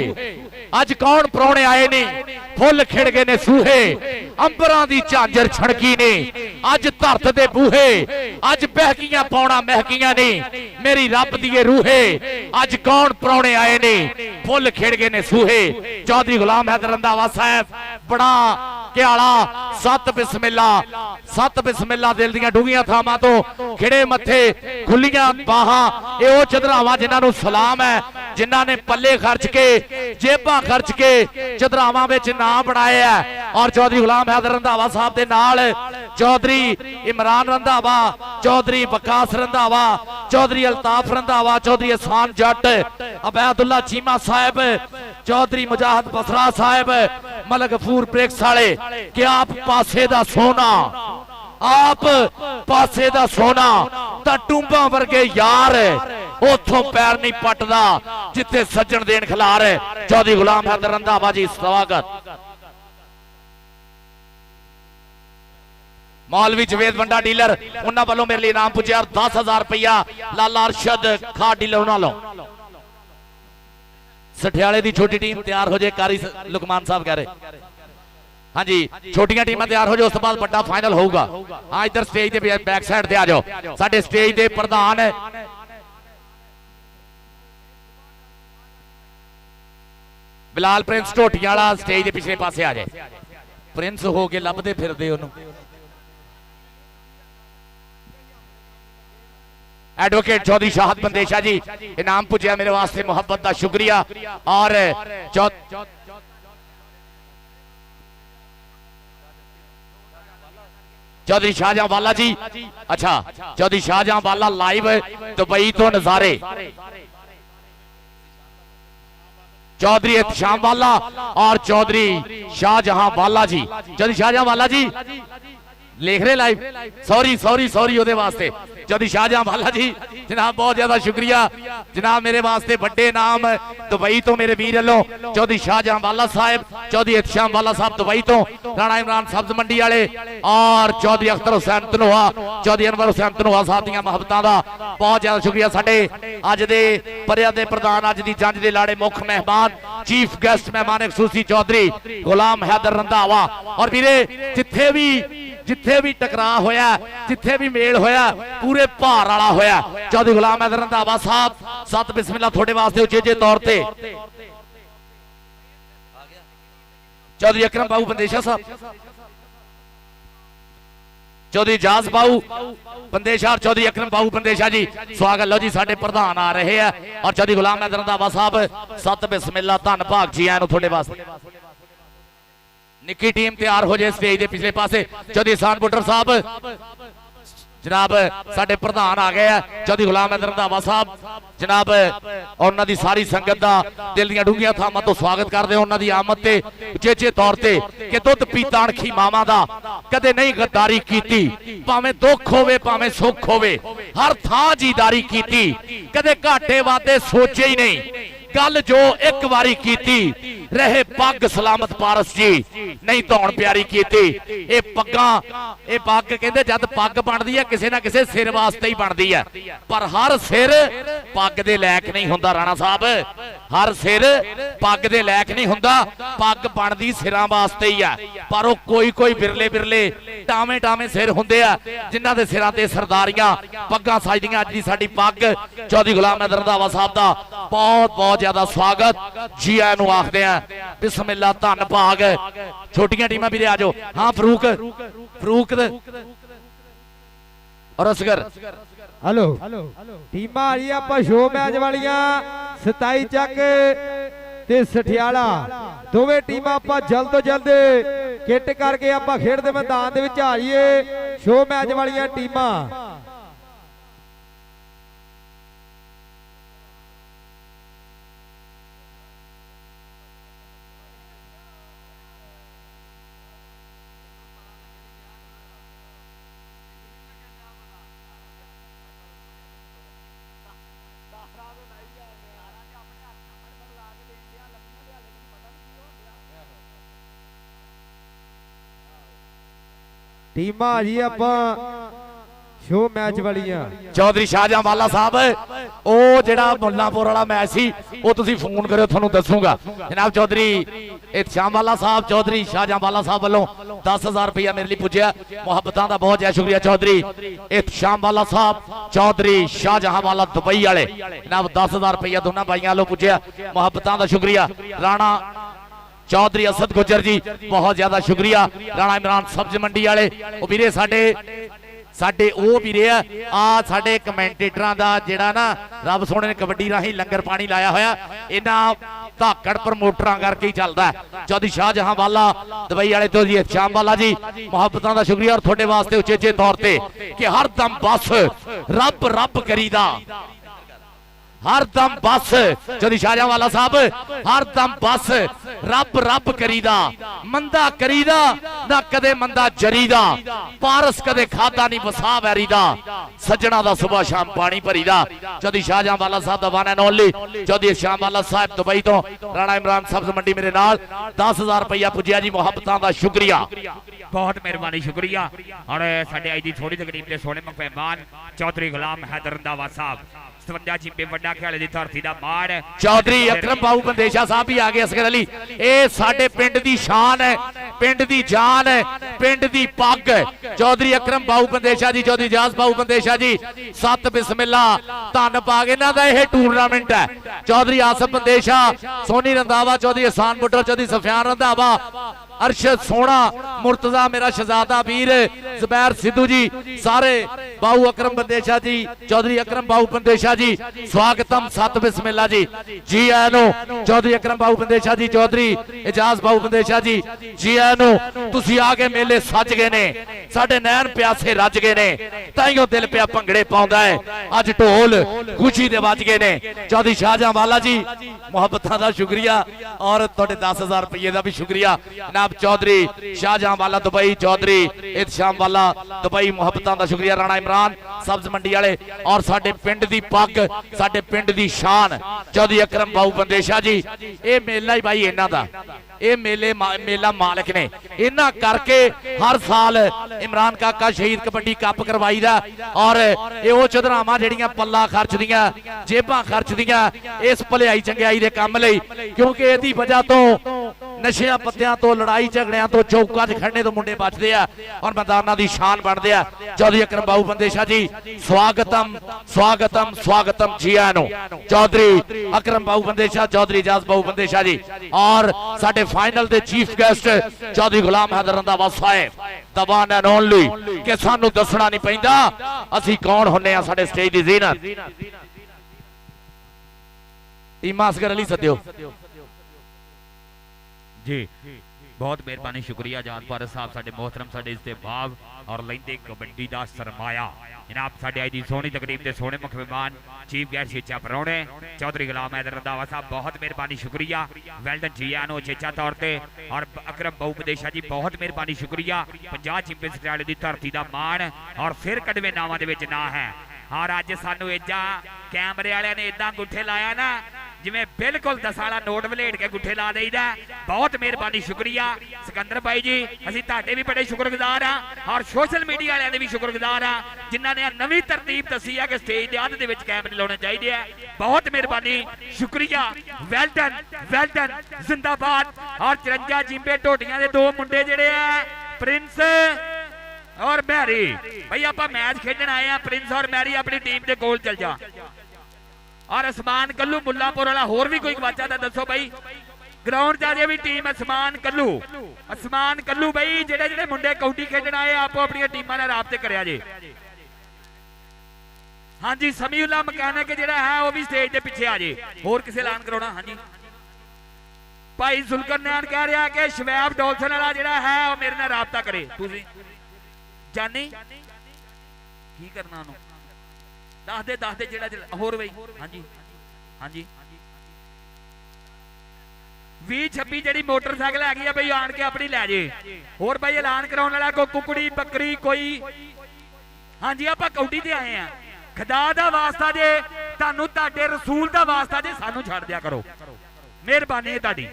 D: अज कौन परौणे आए ने, फुल खिड़ गए ने सूहे, अंबरां दी झांजर छड़की ने, अज धरत दे बूहे, अज बहकियां पौना महकियां ने, मेरी रब दी रूहे। अज कौन परौणे आए ने, फुल खिड़ गए ने सूहे। चौधरी गुलाम हैदर रंधावा साहब बड़ा क्याला सत बिस्मिल्ला दिल दियां डूंगियां थावां तो खिड़े मथे खुलियां बाहां, ये वो चदरावां जिन्हां नूं सलाम है, जिन्हां ने पल्ले खर्च के जेबां खर्च के चदरावां विच नाम बनाया है। और चौधरी गुलाम हैदर रंधावा साहब दे नाल चौधरी इमरान रंधावा, चौधरी वकास रंधावा, चौधरी अल्ताफ रंधावा, चौधरी एहसान जट, अबैदुल्ला चीमा साहब, चौधरी मुजाहिद बसरा साहब, मलक गफूर ब्रिक्स वाले कि आप पासे दा सोना, आप पासे दा सोना ता टूंबा वर्गे यार उथों पैर नहीं पटदा जिथे सज्जन देन खिलार। चौधरी गुलाम हैदर रंधावा जी स्वागत। मौलवी जवेद वंडा डीलर उन्हां वालों मेरे लिए इनाम पुज्या 10,000 रुपया लाला अरशद खाद डीलर उन्हां सठियाले दी छोटी टीम तैयार हो जाए, कारी लुकमान साहब कह रहे हाँ जी छोटियां टीमां तैयार हो जाओ, उस बाद बड़ा फाइनल होगा। हाँ इधर स्टेज दे बैक साइड ते आ जाओ। साडे स्टेज दे प्रधान बिलाल प्रिंस ढोटियां वाला स्टेज दे पिछले पासे आ जाए, प्रिंस हो के लभदे फिरदे ओनू। एडवोकेट चौधरी शाहद बंदेशा जी इनाम पुज्या मेरे वास्ते, मुहब्बत का शुक्रिया। और चौधरी शाहजहां वाला जी, अच्छा चौधरी शाहजहां वाला लाइव दुबई तो नजारे, चौधरी एहतशाम वाला और चौधरी शाहजहां वाला जी, चौधरी शाहजहां वाला जी लिख रहे लाइव, सॉरी ओदे वास्ते चौधरी शाहजहां वाला जी जनाब बहुत ज्यादा शुक्रिया जनाब मेरे वास्ते बड़े नाम दुबई तो मेरे वीर वालों चौधरी शाहजहां वाला साहब चौधरी एहतशाम वाला साहब दुबई तो राणा इमरान सब्ज मंडी वाले और चौधरी अख्तर हुसैन धनोआ चौधरी अनवर हुसैन धनोआ साहब दी मुहब्बतां दा बहुत ज्यादा शुक्रिया साडे अज दे परिया दे प्रधान अज दी जंज दे लाड़े मुख मेहमान चीफ गेस्ट मेहमान खसूसी चौधरी गुलाम हैदर रंधावा और वीरे जिथे भी टकरा होया जिथे भी मेल होया पूरे भार वाला होया चौधरी गुलाम हैदर रंधावा साहब सत बिस्मिल्लाह थोड़े वास्ते उचेचे तौर ते चौधरी अकरम बाबू बंदेशा साहब चौधरी जाज बाबू बंदेशा और चौधरी अकरम बाबू बंदेशा जी स्वागत लो जी साडे प्रधान आ रहे हैं और चौधरी गुलाम हैदर रंधावा साहब सत बिस्मिल्लाह धन भाग जी आए थोड़े वास्ते निक्की टीम तैयार हो जाए स्टेज के पिछले पासे चौधरी सान बुटर साहब जनाब साडे प्रधान आ गए हैं चौधरी गुलाम हैदर रंधावा साहब जनाब और उन्होंने सारी संगत का दिल दी डूंघियां थावां तो स्वागत करते हैं उन्होंने आमद से उचेचे तौर ते कि दुध पीता अणखी मावां दा कदे नहीं गद्दारी कीती भावें दुख होवे भावें सुख होवे हर थां जीदारी कीती कदे घाटे वादे सोचे ही नहीं गल जो एक बारी कीती रहे पग सलामत पारस जी नहीं धौन प्यारी कीती ये पग कहंदे जद पग बनदी है किसी ना किसी सिर वास्ते ही बनदी है पर हर सिर पग दे लायक नहीं हुंदा राणा साहब हर सिर पग दे लायक नहीं हुंदा पग बनदी सिरां वास्ते ही है पर वो कोई बिरले टावे सिर हुंदे आ जिन्हां दे सिरां ते सरदारियां पग्गां सजदियां अज दी साडी पग चौधरी गुलाम हैदर रंधावा साहब दा बहुत ज्यादा स्वागत जी आया नूं आखदे आ बिस्मिल्लाह धन भाग छोटियां टीमां भी आ जाओ हाँ फरूक और असगर
A: हेलो टीमां आ रही आपां शो मैच वालियां 27 ਚੱਕ ਤੇ ਸਠਿਆਲਾ ਦੋਵੇਂ ਟੀਮਾਂ ਆਪਾਂ ਜਲਦ ਤੋਂ ਜਲਦ ਕਿੱਟ ਕਰਕੇ ਆਪਾਂ ਖੇਡ ਦੇ ਮੈਦਾਨ ਦੇ ਵਿੱਚ ਆ ਜਾਈਏ ਸ਼ੋ ਮੈਚ ਵਾਲੀਆਂ ਟੀਮਾਂ टीमां जी आपां शो मैच वालियां
D: चौधरी शाहजहां वाला साहब ओ जेड़ा मुल्लापुर वाला मैच सी ओ तुसी फोन करो थानू दसूंगा जनाब चौधरी एहतशाम वाला साहब चौधरी शाहजहां वाला साहब वालों 10,000 रुपया मेरे लिए पुज्या मुहब्बतां दा बहुत ज्यादा शुक्रिया चौधरी एहतशाम वाला साहब चौधरी शाहजहां वाला दुबई वाले जनाब 10,000 रुपया दोनों भाइयों वालों पुज्या मुहब्बतां दा शुक्रिया राणा चौधरी असद गुजर जी बहुत ज्यादा शुक्रिया राणा इमरान सब्ज मंडी वाले वीरे साडे ओ वीरे आ साडे कमेंटेटरां दा जेड़ा ना रब सोने ने कबड्डी राही लंगर पानी लाया होया इन्हां धाकड़ प्रमोटरां करके ही चलदा है चौधरी शाहजहां वाला दुबई वाले चौधरी एहतशाम वाला जी मुहब्बतां दा शुक्रिया और थोड़े वास्ते उचेचे तौर ते कि हर दम बस रब करीदा हर दम बस चौधरी शाहजहां वाला साहब हर दम बस रब करीदा मंदा करीदा ना कदे मंदा जरीदा पारस कदे खादा नहीं वसा वैरीदा सज्जना दा सुबह शाम पानी भरीदा चौधरी शाहजहां वाला साहब दा वन एंड ओनली चौधरी शाम वाला साहब दुबई तो राणा इमरान सब्ज मंडी मेरे नाल 10,000 रुपया पुज्या जी मुहब्बतां दा शुक्रिया
C: बहुत मेहरबानी शुक्रिया और साडे आई दी थोड़ी तकरीब दे सोने मेहमान चौधरी गुलाम हैदर रंधावा साहब 57 जिम्बे वड्डा खेले दी धरती दा माण
D: चौधरी अकरम बाबू बंदेशा साहब भी आ गए असगर अली ए साडे पिंड दी शान है पिंड दी जान है पिंड दी पग चौधरी अकरम बाबू बंदेशा जी चौधरी जाज बाबू बंदेशा जी सत बिस्मिल्लाह धन पाग इन्हां दा यह टूर्नामेंट है चौधरी आसफ बंदेशा सोनी रंधावा चौधरी एहसान बुटर चौधरी सफियान रंधावा अरशद सोना मुर्तजा मेरा शहजादा वीर जुबैर सिद्धू जी सारे बाबू अकरम बंदेशा जी चौधरी अकरम बाबू बंदेशा जी स्वागतम सत बिस्मिल्लाह जी आया नो चौधरी अकरम बाबू बंदेशा जी चौधरी एजाज बाबू बंदेशा जी आया नो तुसी आ गए मेले सज गए ने साडे नैन प्यासे रज गए ने ताइयों दिल पिया भंगड़े पाउंदा है अज ढोल खुशी दे वज गए ने चौधरी शाहजहां वाला जी मुहब्बतां दा शुक्रिया और तुहाडे 10,000 रुपये दा भी शुक्रिया चौधरी शाहजहां वाला दुबई चौधरी एहतशाम वाला दुबई मुहब्बतां दा शुक्रिया राणा इमरान सब्ज मंडी वाले और साडे पिंड दी पग साडे पिंड दी शान चौधरी अकरम बाऊ बंदेशा जी। ये मेला ही भाई इन्हां दा, ये मेला मालिक ने इन्हां करके हर साल इमरान काका शहीद कबड्डी कप करवाई दा और ये वो चौधरावां जिहड़ियां पल्ला खर्चदियां जेबां खर्चदियां इस भलाई चंगियाई दे काम लई, क्योंकि इहदी वजह तो नशियां पत्तियां तो लड़ाई झगड़ियां तो चौकां 'च खड़ने तो मुंडे बचदे आ और मैदानां दी शान बनदे आ। चौधरी अकरम बाऊ बंदेशा जी स्वागतम स्वागतम स्वागतम जी आयां नूं। चौधरी अकरम बाऊ बंदेशा, चौधरी इजाज बाऊ बंदेशा जी और साडे फाइनल दे चीफ गेस्ट चौधरी गुलाम हैदर रंधावा साहिब, द वन एंड ओनली कि सानू दसना नहीं पैंदा असीं कौन हुन्ने आ। साडे स्टेज दी ज़ीनत ईमा असगर अली सद्यो
C: जी, बहुत मेहरबानी शुक्रिया जान पारस साहब साडे मोहतरम साडे इस्तेबाब और लैंदे कबड्डी दा सरमाया जनाब साडे आज दी सोहनी तकरीब दे सोहने मुख मेहमान चीफ गेस्ट चेचा परौणे चौधरी गुलाम हैदर रंधावा साहब, बहुत मेहरबानी शुक्रिया, वेलडन जी आनो चेचा तौर ते और अकरम बाऊ बंदेशा जी बहुत मेहरबानी शुक्रिया। 50 चैंपियंस खिडारी दी धरती दा मान और फिर कड़वे नावां दे विच ना है और अज सानू इजा कैमरे वाले ने इदा गुठे लाया ना जिवें बिल्कुल 10 वाला नोट वलेट के गुठे ला देईदा। बहुत मेहरबानी शुक्रिया सिकंदर भाई जी, असीं तुहाडे भी बड़े शुक्रगुजार हाँ और सोशल मीडिया वाले भी शुक्रगुजार हाँ जिन्हां ने नवीं तरतीब दसी है कि स्टेज के अध दे विच कैमरे लाने चाहिए है। बहुत मेहरबानी शुक्रिया, वेलडन वेलडन जिंदाबाद। और 53 जिंबे ढोटियां दे दो मुंडे जिहड़े आ प्रिंस और मैरी भाई आप मैच खेडन आए हैं, प्रिंस और मैरी अपनी टीम के कोल चल जा और असमान कल्लू मुल्लापुर वाला होर भी कोई गवाचा था दसो भाई ग्राउंड जाजे भी टीम असमान कल्लू भाई जेड़े जेड़े मुंडे कौडी खेडन आए आपो अपनी टीमां नाल राबते करया जे। हाँ जी समीउल्ला मकैनिक जेड़ा है वो भी स्टेज के पिछे आ जे। होर किसे ऐलान कराउणा? हाँ जी भाई जुल्कर नैन कह रहा है कि शवैब डॉल्सन वाला जेड़ा है वो मेरे नाल राबता करे। तुसीं जानी की करना उन्होंने दस दे जेड़ा होर भाई। हाँ जी हाँ जी 20-26 जी मोटरसाइकिल हैगी है भाई आन के अपनी लै जे। होर भाई ऐलान कराने वाला कोई कुकड़ी बकरी कोई? हाँ जी आप कौडी ते आए हैं, खुदा दा वास्ता जे तुहानू तुहाडे रसूल दा वास्ता जे सानू छड्ड दिया करो, मेहरबानी है तुहाडी।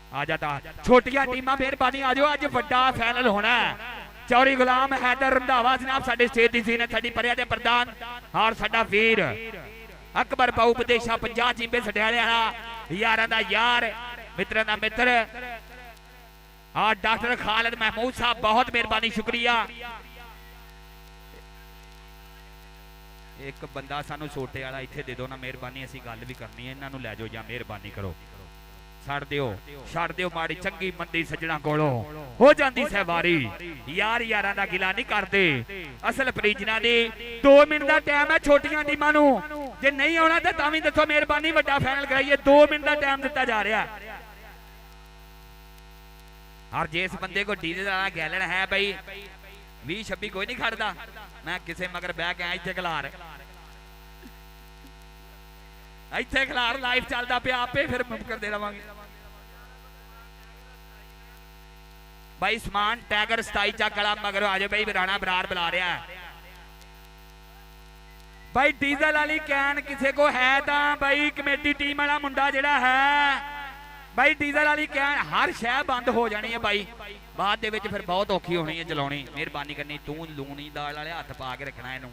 C: आ जाता छोटिया टीमां मेहरबानी आ जाओ, अज वड्डा फाइनल होना है। चौधरी गुलाम हैदर रंधावा जनाब साडे स्टेज दी सीन साडी परिया दे प्रधान और साडा वीर अकबर बाऊ बंदेशा 50 चींबे सटियाले वाला यारां दा यार मित्रां दा मित्र और डॉक्टर खालिद महमूद साहब बहुत मेहरबानी शुक्रिया। एक बंदा सानू सोटे वाला इत्थे दे दो ना मेहरबानी, असीं गल भी करनी है, इन्हां नूं लै जाओ जां मेहरबानी करो छड़ दिओ माड़ी चंगी मंदी सज्जणा कोलों हो जाती सहवारी। यार यारां दा गिला नहीं करते असल परिजनां दी। 2 मिनट का टाइम है छोटियां टीमां नूं, जे नहीं आउणा तां तां वी दसो मेहरबानी वड्डा फाइनल कराइए। 2 मिनट का टाइम दिता जा रहा है और जिस बंदे को डीजल वाला गैलन है भाई 20-26 कोई नहीं खड़दा, मैं किसे मगर बह के इत्थे खलार इत्थे खिलार लाइव चलता पे आपे फिर करते रवांगे भाई। समान टैगर 27 चा कला मगर आ जाओ भाई, राणा बरार बुला रहा है भाई। डीजल वाली कैन किसे को है तो भाई कमेटी टीम वाला मुंडा जिहड़ा है भाई डीजल वाली कैन हर शह बंद हो जानी है भाई, बाद दे विच फिर बहुत औखी होनी है चलाउणी। मेहरबानी करनी तू लूणी दाल वाले हथ पा के रखना इनू,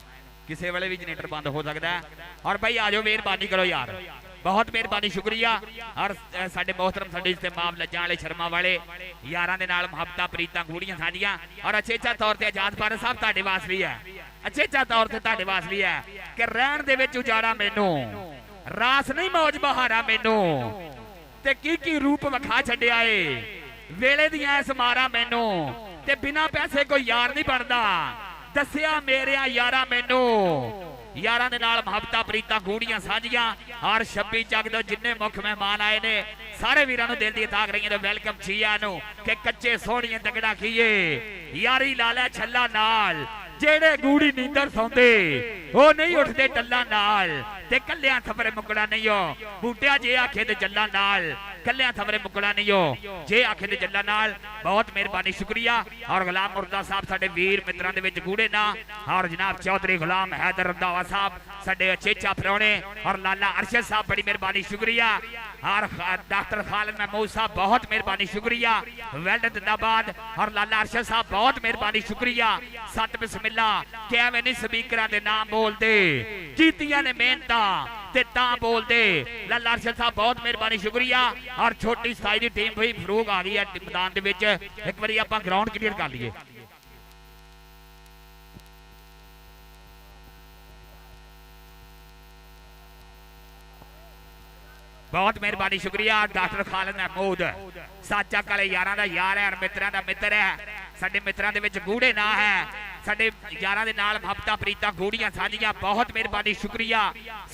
C: किसी वेले भी जनरेटर बंद हो सकता है। और भाई आ जाओ मेहरबानी करो यार, बहुत मेहरबानी शुक्रिया। और साडे मोहतरम साडे इस्तेमाल लज्जा वाले शर्मा वाले यारां दे नाल मुहब्बतां प्रीतां गूड़ियां साडियां और अचेचा तौर ते आजाद पारा साहब तुहाडे वास भी है, अचेचा तौर ते तुहाडे वास भी है कि रहण दे विच उजाड़ा मैनू रास नहीं मौज बहारा मैनू ते की रूप विखा छड्डिया ए वेले दियां इस मारा मैनू ते बिना पैसे कोई यार नहीं बनदा। दसिया मेरे यारा मैनू यारां दे नाल मुहब्बतां प्रीतां गूड़ियां साझियां और 26 जग दे जिन्ने मुख मेहमान आए ने सारे वीरां नूं दिल दी ताक रही है वेलकम छिया नूं कि कच्चे सोहणियां तगड़ा कीए यारी लाला छल्ला नाल ਜਿਹੜੇ ਗੂੜੀ ਨੀਂਦਰ ਸੌਂਦੇ ਉਹ ਨਹੀਂ ਉੱਠਦੇ ਟੱਲਾਂ ਨਾਲ ਤੇ ਕੱਲਿਆਂ ਸਫਰੇ ਮੁਕਣਾ ਨਹੀਂ ਹੋ ਬੂਟਿਆ ਜੇ ਆਖੇ ਤੇ ਜੱਲਾਂ ਨਾਲ ਕੱਲਿਆਂ ਸਫਰੇ ਮੁਕਣਾ ਨਹੀਂ ਹੋ ਜੇ ਆਖੇ ਤੇ ਜੱਲਾਂ ਨਾਲ ਬਹੁਤ ਮਿਹਰਬਾਨੀ ਸ਼ੁਕਰੀਆ ਔਰ ਗੁਲਾਮ ਮੁਰਦਾ ਸਾਹਿਬ ਸਾਡੇ ਵੀਰ ਮਿੱਤਰਾਂ ਦੇ ਵਿੱਚ ਗੂੜੇ ਨਾ ਔਰ ਜਨਾਬ ਚੌਧਰੀ ਗੁਲਾਮ हैदर रंधावा साहब ਸਾਡੇ ਅਚੇਚਾ ਫਰੌਣੇ ਔਰ ਲਾਲਾ ਅਰਸ਼ਦ ਸਾਹਿਬ ਬੜੀ ਮਿਹਰਬਾਨੀ ਸ਼ੁਕਰੀਆ और डॉक्टर खालिद महमूद साहब बहुत मेहरबानी शुक्रिया वेल्ड जिंदाबाद और लाला अरशद साहब बहुत मेहरबानी शुक्रिया सत बिस्मिल्ला कि एवें नहीं स्पीकरां दे नाम बोलते कीतियां ने मेहनतां ते तां बोलते लाला अरशद साहब बहुत मेहरबानी शुक्रिया और छोटी साई दी टीम भी फरूक आ गई है मैदान दे विच एक बारी आपां ग्राउंड क्लीयर कर लईए बहुत मेहरबानी शुक्रिया डॉक्टर खालिद महमूद साचा काले यारां दा यार है और मित्रां दा मित्र है साडे मित्रां दे विच गूढ़े ना है साडे यारां दे नाल मुहब्बतां प्रीतां गूढ़ियां साझियां बहुत मेहरबानी शुक्रिया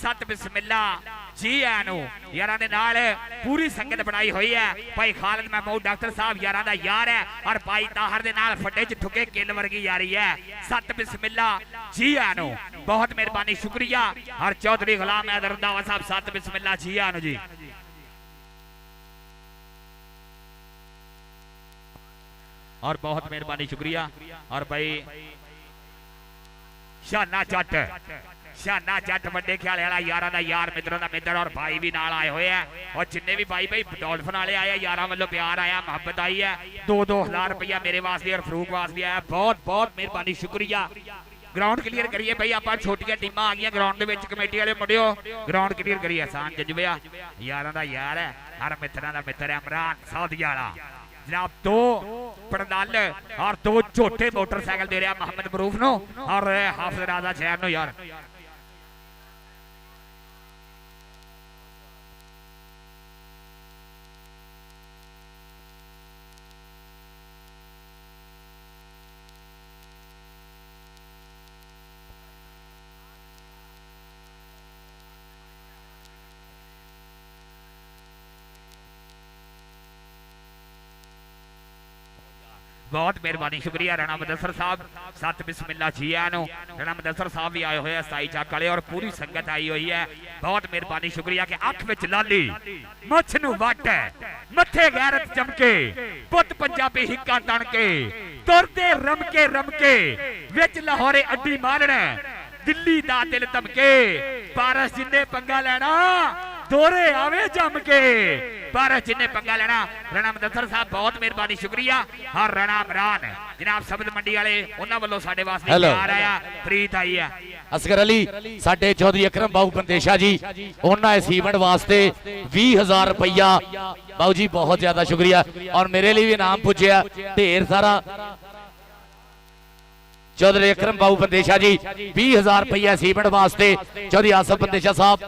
C: सत बिस्मिल्ला जी आनू यारां दे नाल पूरी संगत बनाई हुई है भाई खालिद महमूद डॉक्टर साहब यारां दा यार है और भाई ताहर दे नाल फटे च ठुके किल वर्गी यारी है सत बिस्मिल्ला जी आनू बहुत मेहरबानी शुक्रिया और चौधरी गुलाम हैदर रंधावा साहब सत बिस्मिल्ला जी आनू जी और बहुत मेहरबानी शुक्रिया और भाई शाना जट वड्डे ख्याले वाला यारां दा यार मित्रों दा मित्र और भाई भी नाल आए हुए हैं और जिन्ने भी भाई भाई डॉल्फिन वाले आए यारां वालों प्यार आया मोहब्बत आई है 2-2 रुपया मेरे वास्ते और फरूक वास्ते आया बहुत बहुत मेहरबानी शुक्रिया ग्राउंड क्लीयर करिए भाई आप छोटिया टीमां आ गई ग्राउंड के कमेटी वाले मुंडियो ग्राउंड क्लीयर करिए आसान जज्बिया यारां दा यार है हर मित्रां दा मित्र है इमरान सऊदी वाला जनाब 2 पड़दल और 2 छोटे मोटरसाइकिल दे रहा मोहम्मद मरूफ नो और हाफिज राजा शहर नो यार बहुत मेहरबानी शुक्रिया राणा मुदस्सर साहब सत बिस्मिल्ला जी आनो राणा मुदस्सर साहब भी आए हुए हैं साई चक वाले और पूरी संगत आई हुई है बहुत मेहरबानी शुक्रिया कि अख विच लाली मुछ नूं वट मथे गैरत चमके पुत पंजाबी हिक्का तन के तुरदे रमके विच लाहौरे अड्डी मारना दिल्ली दा दिल धमके पारस जिन्ने पंगा लेना दोरे आवे जम के पारस जिन्ने पंगा लेना राणा मुदस्सर साहब बहुत मेहरबानी शुक्रिया और राणा इमरान जनाब शब्द मंडी वाले उन्हां वल्लों साडे वास्ते प्यार आया प्रीत आई है
D: असगर अली साडे चौधरी अकरम बाबू बंदेशा जी उन्हां इस इवेंट वास्ते 20,000 रुपया बाबू जी बहुत ज्यादा शुक्रिया और मेरे लिए भी इनाम पूछया ढेर सारा चौधरी अकरम बाबू बंदेशा जी 20,000 रुपया इस इवेंट वास्ते चौधरी आसफ बंदेशा साहब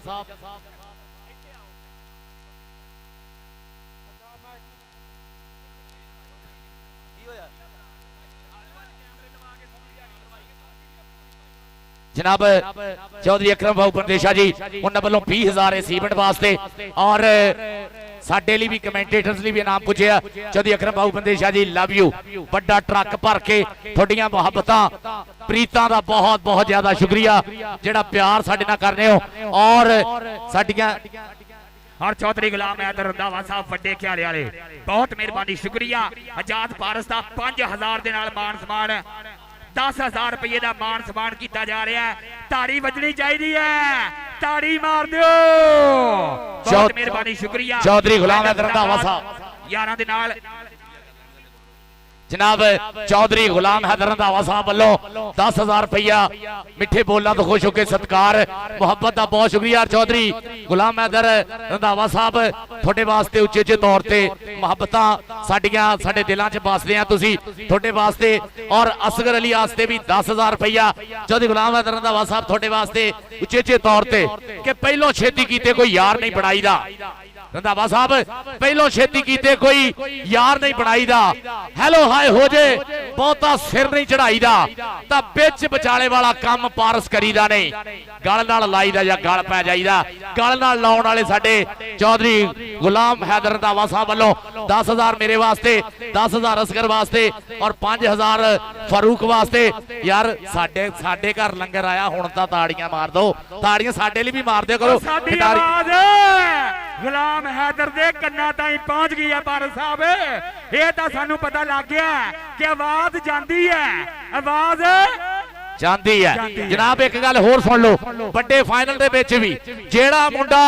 D: जनाब चौधरी अकरम बाबू बंदेशा जी उन्होंने वालों 20,000 इस इवेंट वास्ते और साडे लिए भी कमेंटेटर्स लिए भी इनाम पूछया चौधरी अकरम बाबू बंदेशा जी लव यू बड़ा ट्रक भर के थोड़ियां मुहब्बतां प्रीतां दा बहुत बहुत ज्यादा शुक्रिया जेड़ा प्यार साडे नाल कर रहे हो और साडियां
C: और चौधरी गुलाम हैदर रंधावा साहब वड्डे ख्याले वाले बहुत मेहरबानी शुक्रिया आजाद पारस दा 5,000 दे नाल मान सम्मान 10,000 रुपये का मान सम्मान किया जा रहा है ताड़ी बजनी चाहिए ताड़ी मार दो बहुत मेहरबानी शुक्रिया
D: चौधरी गुलाम हैदर रंधावा साहब
C: यारां दे नाल
D: जनाब चौधरी गुलाम हैदर रंधावा साहब वालों 10,000 रुपया मिठे बोलों तो खुश होकर सत्कार मुहब्बत का बहुत शुक्रिया चौधरी गुलाम हैदर रंधावा साहब थोड़े वास्ते उच्चे उच्चे तौर पर मुहब्बत साडियां साडे दिलों च बसदे हैं तुसी थोड़े वास्ते और असगर अली वास्ते भी 10,000 रुपया चौधरी गुलाम हैदर रंधावा साहब थोड़े वास्ते उच्चे उच्चे तौर पर कि पहलों छेती कीते कोई यार नहीं बनाई दा ਰੰਧਾਵਾ ਸਾਹਿਬ ਪਹਿਲੋਂ ਛੇਤੀ ਕੀਤੇ ਕੋਈ ਯਾਰ ਨਹੀਂ ਬਣਾਈਦਾ, ਹੈਲੋ ਹਾਏ ਹੋ ਜੇ ਬਹੁਤਾ ਸਿਰ ਨਹੀਂ ਚੜਾਈਦਾ, ਤਾਂ ਵਿੱਚ ਵਿਚਾਲੇ ਵਾਲਾ ਕੰਮ ਪਾਰਸ ਕਰੀਦਾ ਨਹੀਂ। ਗਲ ਨਾਲ ਲਾਈਦਾ ਜਾਂ ਗਲ ਪੈ ਜਾਈਦਾ। ਗਲ ਨਾਲ ਲਾਉਣ ਵਾਲੇ ਸਾਡੇ ਚੌਧਰੀ ਗੁਲਾਮ हैदर रंधावा साहब वालों 10,000 मेरे वास्ते, 10,000 असगर वास्ते और 5,000 फारूक वास्ते। यार साडे साडे घर लंगर आया, हुण तां ताड़ियां मार दो, ताड़ियां साडे लिए भी मार दिया करो।
C: गुलाम हैदर दे कन्ना ताईं पहुंच गई है बार साहब, ये तां सानू पता लग गया कि आवाज जांदी है, आवाज
D: ਜਾਂਦੀ ਹੈ। ਜਨਾਬ ਇੱਕ ਗੱਲ ਹੋਰ ਸੁਣ ਲਓ, ਵੱਡੇ ਫਾਈਨਲ ਦੇ ਵਿੱਚ ਵੀ ਜਿਹੜਾ ਮੁੰਡਾ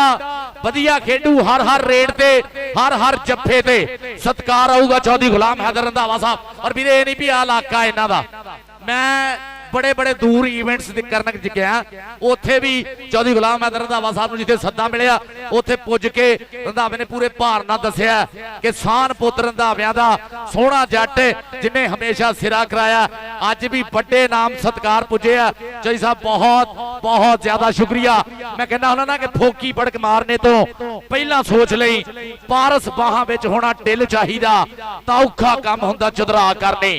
D: ਵਧੀਆ ਖੇਡੂ ਹਰ ਰੇਡ ਤੇ ਹਰ ਜੱਫੇ ਤੇ ਸਤਿਕਾਰ ਆਊਗਾ ਚੌਧਰੀ ਗੁਲਾਮ हैदर रंधावा साहब। और ਵੀਰੇ ਇਹ ਨਹੀਂ ਵੀ ਆ ਇਲਾਕਾ ਇਹਨਾਂ ਦਾ, ਮੈਂ बड़े बड़े दूर इवेंट्स करन गया, उत्थे भी चौधरी गुलाम हैदर रंधावा साहब नूं जिथे सद्दा मिलिया उत्थे पुज के रंधावे ने पूरे भार नाल दस्सिया कि सान पुत्र रंधावियां दा सोहना जट जिन्हें हमेशा सिरा कराया, अज भी बड़े नाम सत्कार पुजे आ। चौधरी साहब बहुत बहुत ज्यादा शुक्रिया। मैं कहना हुंदा ना कि फोकी बड़क मारने तो पहला सोच लई पारस बाहां विच होना दिल चाहिदा, तां औखा काम हुंदा चुदरा करने,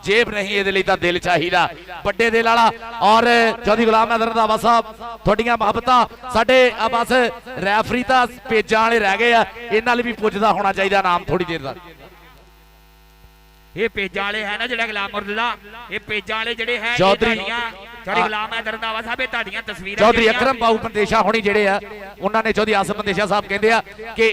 D: जेब नहीं इहदे लई तां दिल चाहिदा, बड़े दिल वाला। और चौधरी गुलाम हैदर रंधावा साहब थोड़ियां मुहब्बतां साडे बस रैफरी तां पेजां वाले रह गए आ, इन्हां लई भी पुजदा होना चाहिदा नाम थोड़ी देर तक।
C: ये पेजां वाले है ना जेड़ा गुलाम मुर्तजा, ये पेजां वाले जेड़े है
D: चौधरी
C: गुलाम हैदर रंधावा साहब ताड़ियां तस्वीरां
D: चौधरी अकरम बाबू बंदेशा होनी जेड़े आ उन्हां ने चौधरी आसिफ बंदेशा साहब कहंदे आ कि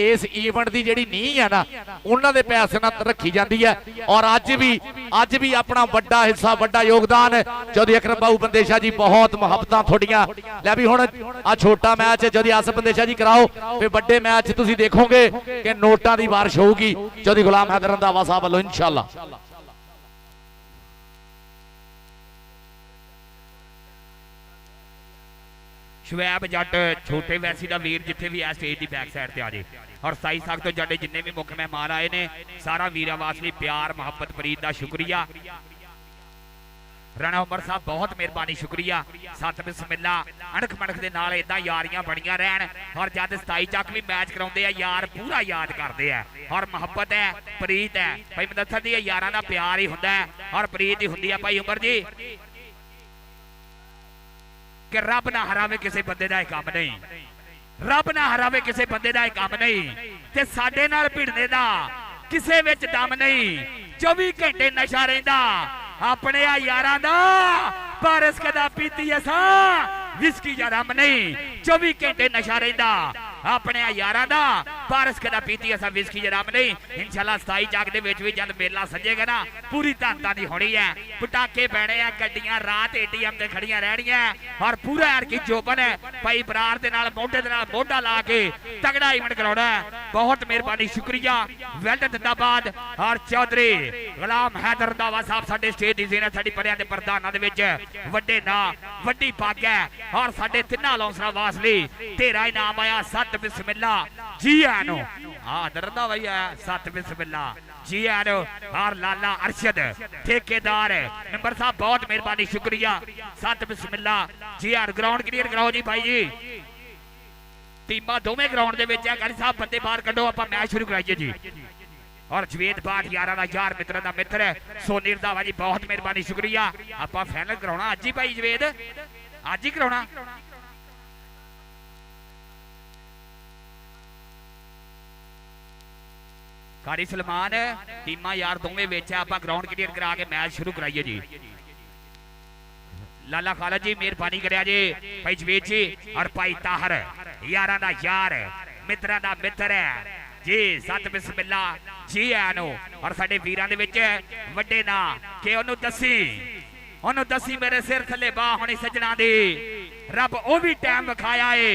D: इस इवेंट दी जेड़ी नींह है ना उन्हां दे पैसे नाल रखी जांदी है। और अज भी अपना बड़ा हिस्सा बड़ा योगदान चौधरी अकरम बाबू बंदेशा जी, बहुत मुहब्बतां थोड़ियां। लै भी हुण आ छोटा मैच चौधरी आसिफ बंदेशा जी कराओ, फिर बड़े मैच तुसीं देखोगे कि नोटां दी बारिश होगी चौधरी गुलाम हैदर रंधावा साहब वालों इंशाअल्लाह।
C: शवैब जट छोटे वैसी का वीर जिथे भी है स्टेज की बैक साइड से आ जाए। और साई साख तो जाडे जिन्ने भी मुख मेहमान आए ने सारा वीरा वासली प्यार मुहब्बत प्रीत का शुक्रिया। राणा उमर साहब बहुत मेहरबानी शुक्रिया। सत बिस्मिल्ला अणख मणख के नाल इदां यारियां बणियां रहन। और जब 27 चक भी मैच कराउंदे आ यार पूरा याद करते हैं और मुहब्बत है प्रीत है भाई मदरसा दी यारां दा प्यार ही हुंदा है और प्रीत ही हुंदी है। भाई उमर जी कि रब ना हरावे किसी बंदे दा काम नहीं, रब ना हरावे किसी बंदे दा काम नहीं, ते साडे नाल भिड़ने दा किसे विच दम नहीं। 24 घंटे नशा रहिंदा अपने यारां दा, पर इस कदा पीती असा विस्की या रम नहीं। 24 घंटे नशा रहिंदा अपने यारां दा, पर इस कदा पीती असा विस्की या रम नहीं। इंशाअल्लाह 27 जग दे विच भी जद मेला सजेगा ना पूरी धनता दी होनी है, पटाके पैने हैं, गड्डियां रात एटीएम ते खड़ियां रहनियां और पूरा यार की जोबन है भाई बरार दे नाल मोढे दे नाल मोढा ला के तगड़ा इवेंट कराउणा है। बहुत मेहरबानी शुक्रिया। वेल जिंदाबाद। और चौधरी गुलाम हैदर रंधावा साहब साडे स्टेज दी ज़ीनत साडी परियां दे प्रधानां दे विच वड्डे ना वड्डी पग है। और साडे तिन्ना लौंसरा वासली तेरा इनाम आया। सत बिस्मिल्ला जी आनो हाँ दरदा भैया सत बिस्मिल्ला जी आनो। और लाला अरशद ठेकेदार मेंबर साहब बहुत मेहरबानी शुक्रिया। सत बिस्मिल्ला जी आर। ग्राउंड क्लियर कराओ जी भाई जी, टीमां दोवें ग्राउंड दे विच है। गाड़ी साहब बंदे बाहर कड्डो आपां मैच शुरू कराइए जी। और जवेद बाट यारा दा यार मित्रों दा मित्र है सोनी रंधावा जी बहुत मेहरबानी शुक्रिया। आपां फाइनल कराउणा अज ही भाई जवेद अज ही कराउणा। कारी सलमान टीमां यार दोवें विच है। आपां ग्राउंड क्लियर करा के मैच शुरू कराइए जी। लाला खालद जी मेहरबानी करिया जी भाई जवेद जी। और भाई ताहर यारां दा यार मित्रां दा मित्र है जी। सत बिस्मिल्ला जी आनो। और साडे वीरां दे विच वड्डे ना कि ओनू दसी मेरे सिर थले बाह होनी सजना दी। रब ओ भी टाइम विखाया है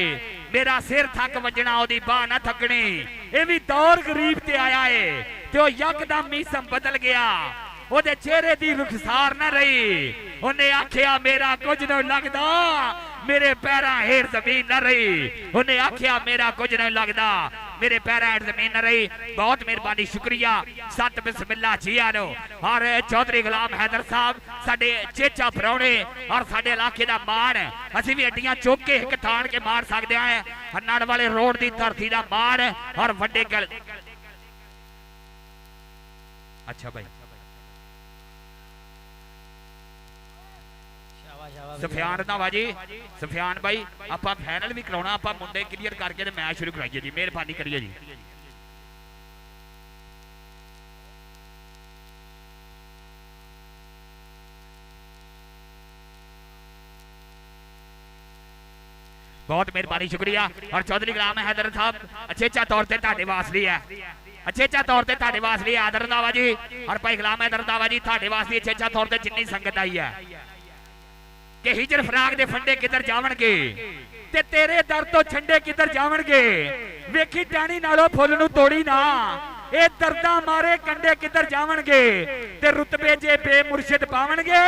C: मेरा सिर थक वजना ओदी बाह ना थकनी। ये भी दौर गरीब ते आया है ते ओ यकदम मौसम बदल गया। ओदे चेहरे दी रुखसार ना रही। उन्हें आखिया मेरा कुछ नहीं लगदा मेरे पैरां हेठ जमीन ना रही। उन्हें आखिया मेरा कुछ नहीं लगदा मेरे पैर हेठ जमीन न रही। बहुत मेहरबानी शुक्रिया सत बिस्मिल्ला जी आनो। और चौधरी गुलाम हैदर साहब साडे चेचा परौणे और साडे इलाके दा मान असीं भी अड्डियां चुक के एक थान के मार सकदे आ। नड़ वाले रोड दी धरती दा मान और वड्डे गल। अच्छा भाई सफियान रंधावा जी, सफियान भाई आपां फाइनल भी कराउणा, आपां मुंडे क्लीयर करके ते मैच शुरू कराइए जी, मेहरबानी करिए जी। बहुत मेहरबानी शुक्रिया। और चौधरी गुलाम हैदर साहब अचेचा तौर पर तुहाडे वास्ते है, अचेचा तौर पर तुहाडे वास्ते आदर रंधावा जी। और भाई गुलाम हैदर रंधावा जी तुहाडे वास्ते अचेचा तौर पर जिन्नी संगत आई है कि हिजर फराग दे फंडे किधर जावणगे ते तेरे दर तो छंडे किधर जावणगे। वेखी टाणी नालों फुल नूं तोड़ी ना, ए दर्दा मारे कंडे किधर जावणगे ते रुतबे जे बेमुर्शिद पावणगे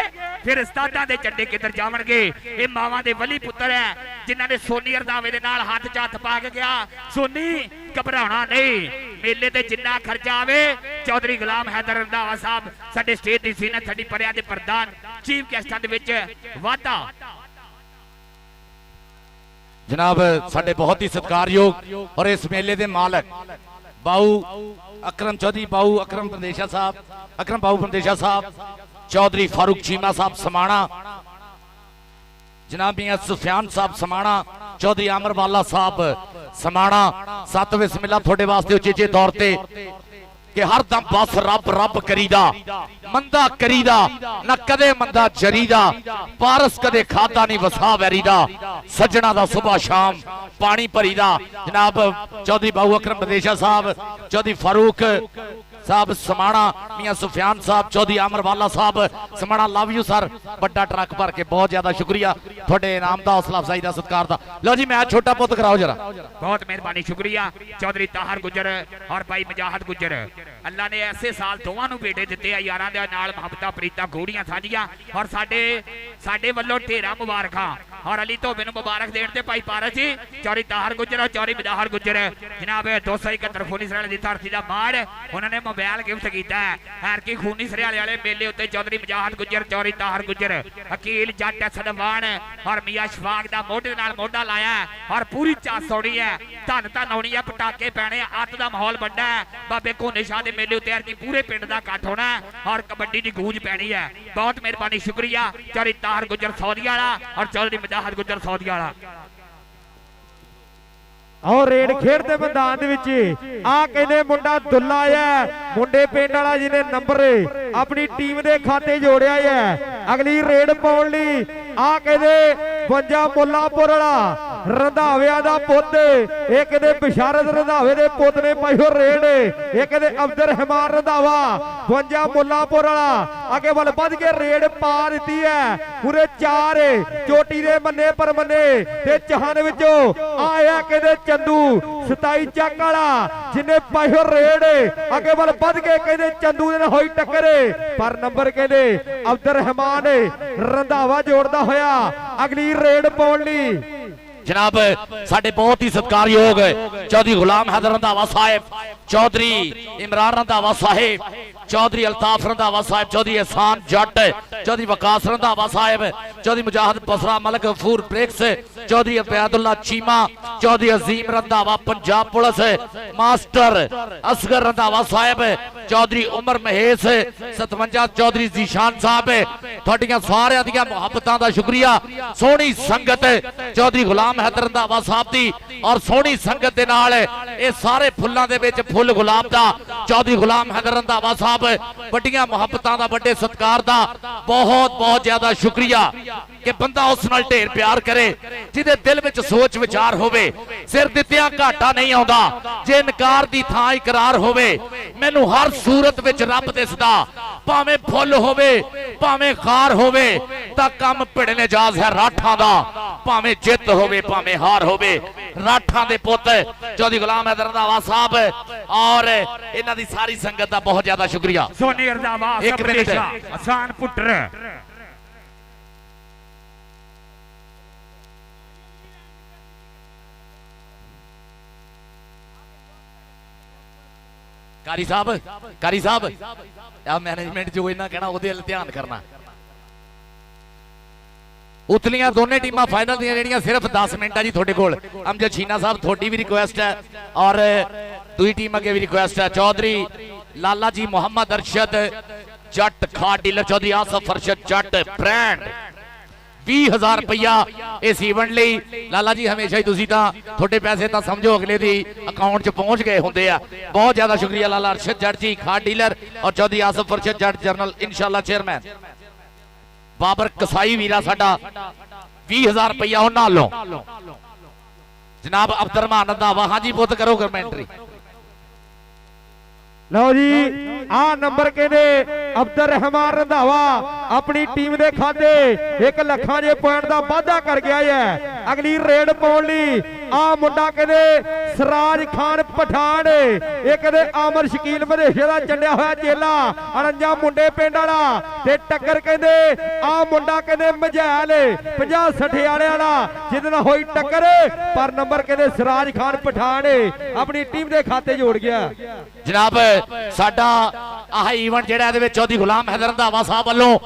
C: फिर उस्तादां दे चंडे किधर जावणगे। ए मावां दे वली पुत्तर है जिन्हां ने सोनी रंधावे दे नाल हाथ च हत्थ पा के गया। सोनी घबराउणा नहीं, मेले ते जिन्ना खर्चा आवे चौधरी गुलाम हैदर रंधावा साहब साडे स्टेट दी सीनत थड़ी परिया दे प्रधान चीफ गेस्टां दे विच वाधा।
D: जनाब साडे बहुत ही सत्कारयोग और इस मेले दे मालक बाऊ अकरम चौधरी, बाऊ अकरम पंदेशा साहब, अकरम बाऊ पंदेशा साहब, चौधरी फारूक चीमा साहब समाणा, जनाब मियां सुफियान साहब समाणा, चौधरी आमर वाला साहब समाणा। सत बिस्मिल्लाह थोड़े वास्ते उचेचे तौर ते कि हर दम बस रब रब करीदा, मंदा करीदा न कदे मंदा जरीदा, पारस कदे खादा नहीं वसा वैरीदा, सजना दा सुबह शाम पानी भरीदा। जनाब चौधरी बाबू अकरम बदेशा साहब, चौधरी फारूक साहब समाणा, मियां सुफियान साहब, चौधरी आमर वाला साहब समाणा, लव यू सर, बड़ा ट्रक भर के बहुत ज्यादा शुक्रिया थोड़े इनाम दा, हौसला अफजाई दा, सत्कार दा। लो जी मैच छोटा पुत कराओ जरा।
C: बहुत मेहरबानी शुक्रिया चौधरी ताहर गुजर और भाई मजाहद गुजर। अल्लाह ने ऐसे साल दोवां नूं बेटे दिते आ, यारां दे नाल मुहब्बतां प्रीतां गोड़ियां साझियां और साडे वल्लों ढेरा मुबारकां और अली धोबे नूं मुबारक देण ते भाई पारस जी, चौधरी ताहर गुजर और चौधरी मजाहद गुजर जनाब 271 खूनी सराले दी धरती दा माड़ उन्होंने मोबाइल गिफ्ट किया है। हरकी खूनी सरियाले वाले मेले उत्ते चौधरी मजाहद गुजर, चौधरी ताहर गुजर, अकील जट सदवान और मियां शफाक दा मोढे नाल मोढा लाया और पूरी चास होनी है, धन धन होनी है, पटाके पैने, अत दा माहौल बड़ा है। बाबे घोने शाह दे मेले उत्ते हरकी पूरे पिंड दा इकट्ठ होना है और कबड्डी दी गूंज पैनी है। बहुत मेहरबानी शुक्रिया चौधरी ताहर गुजर सौदी वाला और चौधरी मजाहद गुजर सौदी वाला।
A: और रेड खेडते मैदान दे विच आ कहंदे मुंडा दुल्ला है, मुंडे पिंड वाला जिन्हें नंबर अपनी टीम दे खाते जोड़िया है। अगली रेड पाउण लई आ कहंदे बंजा मुल्लापुर वाला रंधाविया दा पुੱਤ, एक कहंदे बिशारत रंधावे दे पुੱਤ ने पाई हो रेड, एक कहंदे अब्दुल रहमान रंधावा बंजा मुल्लापुर वाला आगे वल वध के रेड पा दित्ती है। पूरे 4 चोटी दे मन्ने पर मन्ने ते चहान विचों आया कहंदे चंदू 27 चक वाला जिन्हें पाई हो रेड, आगे वल वध के कहंदे चंदू दे होई टक्कर पर नंबर कहंदे अब्दुल रहमान रंधावा जोड़दा होया अगली रेड पाउण लई।
D: जनाब साडे बहुत ही सत्कारयोग चौधरी गुलाम हैदर रंधावा साहिब, चौधरी इमरान रंधावा साहिब, चौधरी अल्ताफ रंधावा साहिब, चौधरी एहसान जट, चौधरी वकास रंधावा साहिब, चौधरी मुजाहिद बसरा मलक गफूर ब्रिक्स, चौधरी अबैदुल्ला चीमा, चौधरी अजीम रंधावा पंजाब पुलिस, मास्टर असगर रंधावा साहिब, चौधरी उमर महेश 57, चौधरी जीशान साहब, थोड़ियां सारियां दियां मुहब्बतां दा शुक्रिया। सोहनी संगत चौधरी गुलाम हैदर रंधावा साहब दी और सोहनी संगत दे नाल ये सारे फुल्लां दे विच फुल गुलाब दा चौधरी गुलाम हैदर रंधावा साहब बड़ियां मुहब्बतां दा, बड़े सत्कार दा बहुत बहुत ज्यादा शुक्रिया कि बंदा उस नाल ढेर प्यार करे जिहदे दिल विच सोच विचार होवे। सिर दित्तियां घाटा नहीं आउंदा, जे इनकार दी थां इकरार होवे। मैनू हर सूरत विच रब दिसदा, भावें फुल होवे भावें खार होवे तां काम भिड़ने जाज है राठां दा, भावें जित होवे भावें हार होवे। राठां दे पुੱਤ चौधरी गुलाम हैदर रंधावा साहब और इन्हां दी सारी संगत दा बहुत ज्यादा शुक्रिया।
C: सोनी रंधावा
D: एक मिनट
C: आसान पुत्र
D: ਕਾਰੀ ਸਾਹਿਬ ਆ ਮੈਨੇਜਮੈਂਟ ਜੋ ਇਹਨਾਂ ਕਹਿਣਾ ਉਹਦੇ ਵੱਲ ਧਿਆਨ ਕਰਨਾ। ਉਤਲੀਆਂ ਦੋਨੇ ਟੀਮਾਂ ਫਾਈਨਲ ਦੀਆਂ ਜਿਹੜੀਆਂ ਸਿਰਫ 10 ਮਿੰਟ ਆ ਜੀ ਤੁਹਾਡੇ ਕੋਲ। ਅਮਜਦ ਸ਼ੀਨਾ ਸਾਹਿਬ ਤੁਹਾਡੀ ਵੀ ਰਿਕੁਐਸਟ ਹੈ ਔਰ ਦੂਜੀ ਟੀਮ ਅੱਗੇ ਵੀ ਰਿਕੁਐਸਟ ਹੈ। ਚੌਧਰੀ ਲਾਲਾ ਜੀ ਮੁਹੰਮਦ ਅਰਸ਼ਦ ਜੱਟ ਖਾਦ ਡੀਲਰ, ਚੌਧਰੀ ਆਸਫ ਅਰਸ਼ਦ ਜੱਟ ਬ੍ਰਾਂਡ 20,000 ਰੁਪਇਆ ਇਸ ਇਵੈਂਟ ਲਈ। ਲਾਲਾ ਜੀ ਹਮੇਸ਼ਾ ਹੀ ਤੁਸੀਂ ਤਾਂ ਤੁਹਾਡੇ ਪੈਸੇ ਤਾਂ ਸਮਝੋ ਅਗਲੇ ਦੀ ਅਕਾਊਂਟ 'ਚ ਪਹੁੰਚ ਗਏ ਹੁੰਦੇ ਆ। ਬਹੁਤ ਜ਼ਿਆਦਾ ਸ਼ੁਕਰੀਆ ਲਾਲਾ ਅਰਸ਼ਦ ਜੱਟ ਜੀ ਖਾਦ ਡੀਲਰ ਔਰ ਚੌਧਰੀ ਆਸਫ ਅਰਸ਼ਦ ਜੱਟ ਜਨਰਲ ਇਨਸ਼ਾਅੱਲਾ ਚੇਅਰਮੈਨ। ਬਾਬਰ ਕਸਾਈ ਵੀਰਾ ਸਾਡਾ 20,000 ਰੁਪਇਆ ਉਹਨਾਂ ਵੱਲੋਂ। ਜਨਾਬ ਅਬਦੁਰਰਹਿਮਾਨ ਰੰਧਾਵਾ, ਹਾਂਜੀ ਪੁੱਤ ਕਰੋ ਕਮੈਂਟਰੀ।
A: ਲਓ ਜੀ ਆ ਨੰਬਰ ਕਹਿੰਦੇ ਅਬਦੁਰਰਹਿਮਾਨ ਰੰਧਾਵਾ ਆਪਣੀ ਟੀਮ ਦੇ ਖਾਤੇ 1 ਲੱਖਾਂ ਦੇ ਪੁਆਇੰਟ ਦਾ ਵਾਅਦਾ ਕਰ ਗਿਆ ਹੈ। ਅਗਲੀ ਰੇਡ ਪਾਉਣ ਲਈ ਆ ਮੁੰਡਾ ਕਹਿੰਦੇ ਸਰਾਜ ਖਾਨ ਪਠਾਨ, ਇਹ ਕਹਿੰਦੇ ਆਮਰ ਸ਼ਕੀਲ ਮਧੇਸ਼ੇ ਦਾ ਚੰਡਿਆ ਹੋਇਆ ਚੇਲਾ 49 ਮੁੰਡੇ ਪਿੰਡ ਵਾਲਾ ਤੇ ਟੱਕਰ ਕਹਿੰਦੇ ਆ ਮੁੰਡਾ ਕਹਿੰਦੇ ਮਝੈਲ 50-60 ਵਾਲਿਆਂ ਦਾ ਜਿਹਦੇ ਨਾਲ ਹੋਈ ਟੱਕਰ, ਪਰ ਨੰਬਰ ਕਹਿੰਦੇ ਸਰਾਜ ਖਾਨ ਪਠਾਨ ਆਪਣੀ ਟੀਮ ਦੇ ਖਾਤੇ ਜੋੜ ਗਿਆ।
D: ਜਨਾਬ ਸਾਡਾ ਆਹ ਇਵੈਂਟ ਜਿਹੜਾ ਇਹਦੇ ਵਿੱਚ ਚੌਧਰੀ ਗੁਲਾਮ ਹੈਦਰ ਰੰਧਾਵਾ ਸਾਹਿਬ ਵੱਲੋਂ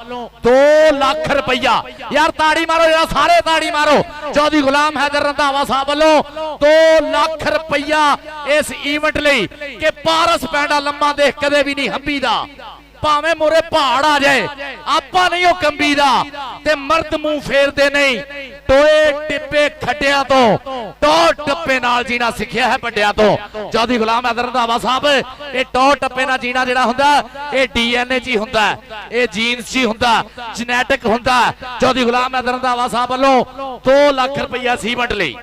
D: 2 ਲੱਖ ਰੁਪਇਆ, ਯਾਰ ਤਾੜੀ ਮਾਰੋ ਜਰਾ ਸਾਰੇ ਤਾੜੀ ਮਾਰੋ। ਚੌਧਰੀ ਗੁਲਾਮ ਹੈਦਰ ਰੰਧਾਵਾ ਸਾਹਿਬ ਵੱਲੋਂ 2 ਲੱਖ ਰੁਪਇਆ ਇਸ ਇਵੈਂਟ ਲਈ ਕਿ ਪਾਰਸ ਪੈਂਡਾ ਲੰਮਾ ਦੇਖ ਕਦੇ ਵੀ ਨਹੀਂ ਹੰਬੀਦਾ, ਭਾਵੇਂ ਮੋਰੇ ਪਹਾੜ ਆ ਜਾਏ ਆਪਾਂ ਨਹੀਂ ਉਹ ਕੰਬੀਦਾ, ਤੇ ਮਰਦ ਮੂੰਹ ਫੇਰਦੇ ਨਹੀਂ। ਟੋਏ ਟਿੱਪੇ ਖੱਡਿਆਂ ਤੋਂ ਟੌਰ ਟੱਪੇ ਨਾਲ ਜੀਣਾ ਸਿੱਖਿਆ ਹੈ ਵੱਡਿਆਂ ਤੋਂ। ਚੌਧਰੀ ਗੁਲਾਮ ਹੈਦਰ ਰੰਧਾਵਾ ਸਾਹਿਬ ਇਹ ਟੌਰ ਟੱਪੇ ਨਾਲ ਜੀਣਾ ਜਿਹੜਾ ਹੁੰਦਾ ਇਹ DNA 'ਚ ਹੀ ਹੁੰਦਾ, ਇਹ ਜੀਨਸ 'ਚ ਹੀ ਹੁੰਦਾ, ਜੈਨੇਟਿਕ ਹੁੰਦਾ। ਚੌਧਰੀ ਗੁਲਾਮ ਹੈਦਰ ਰੰਧਾਵਾ ਸਾਹਿਬ ਵੱਲੋਂ 2 ਲੱਖ ਰੁਪਇਆ ਸੀਮੈਂਟ ਲਈ।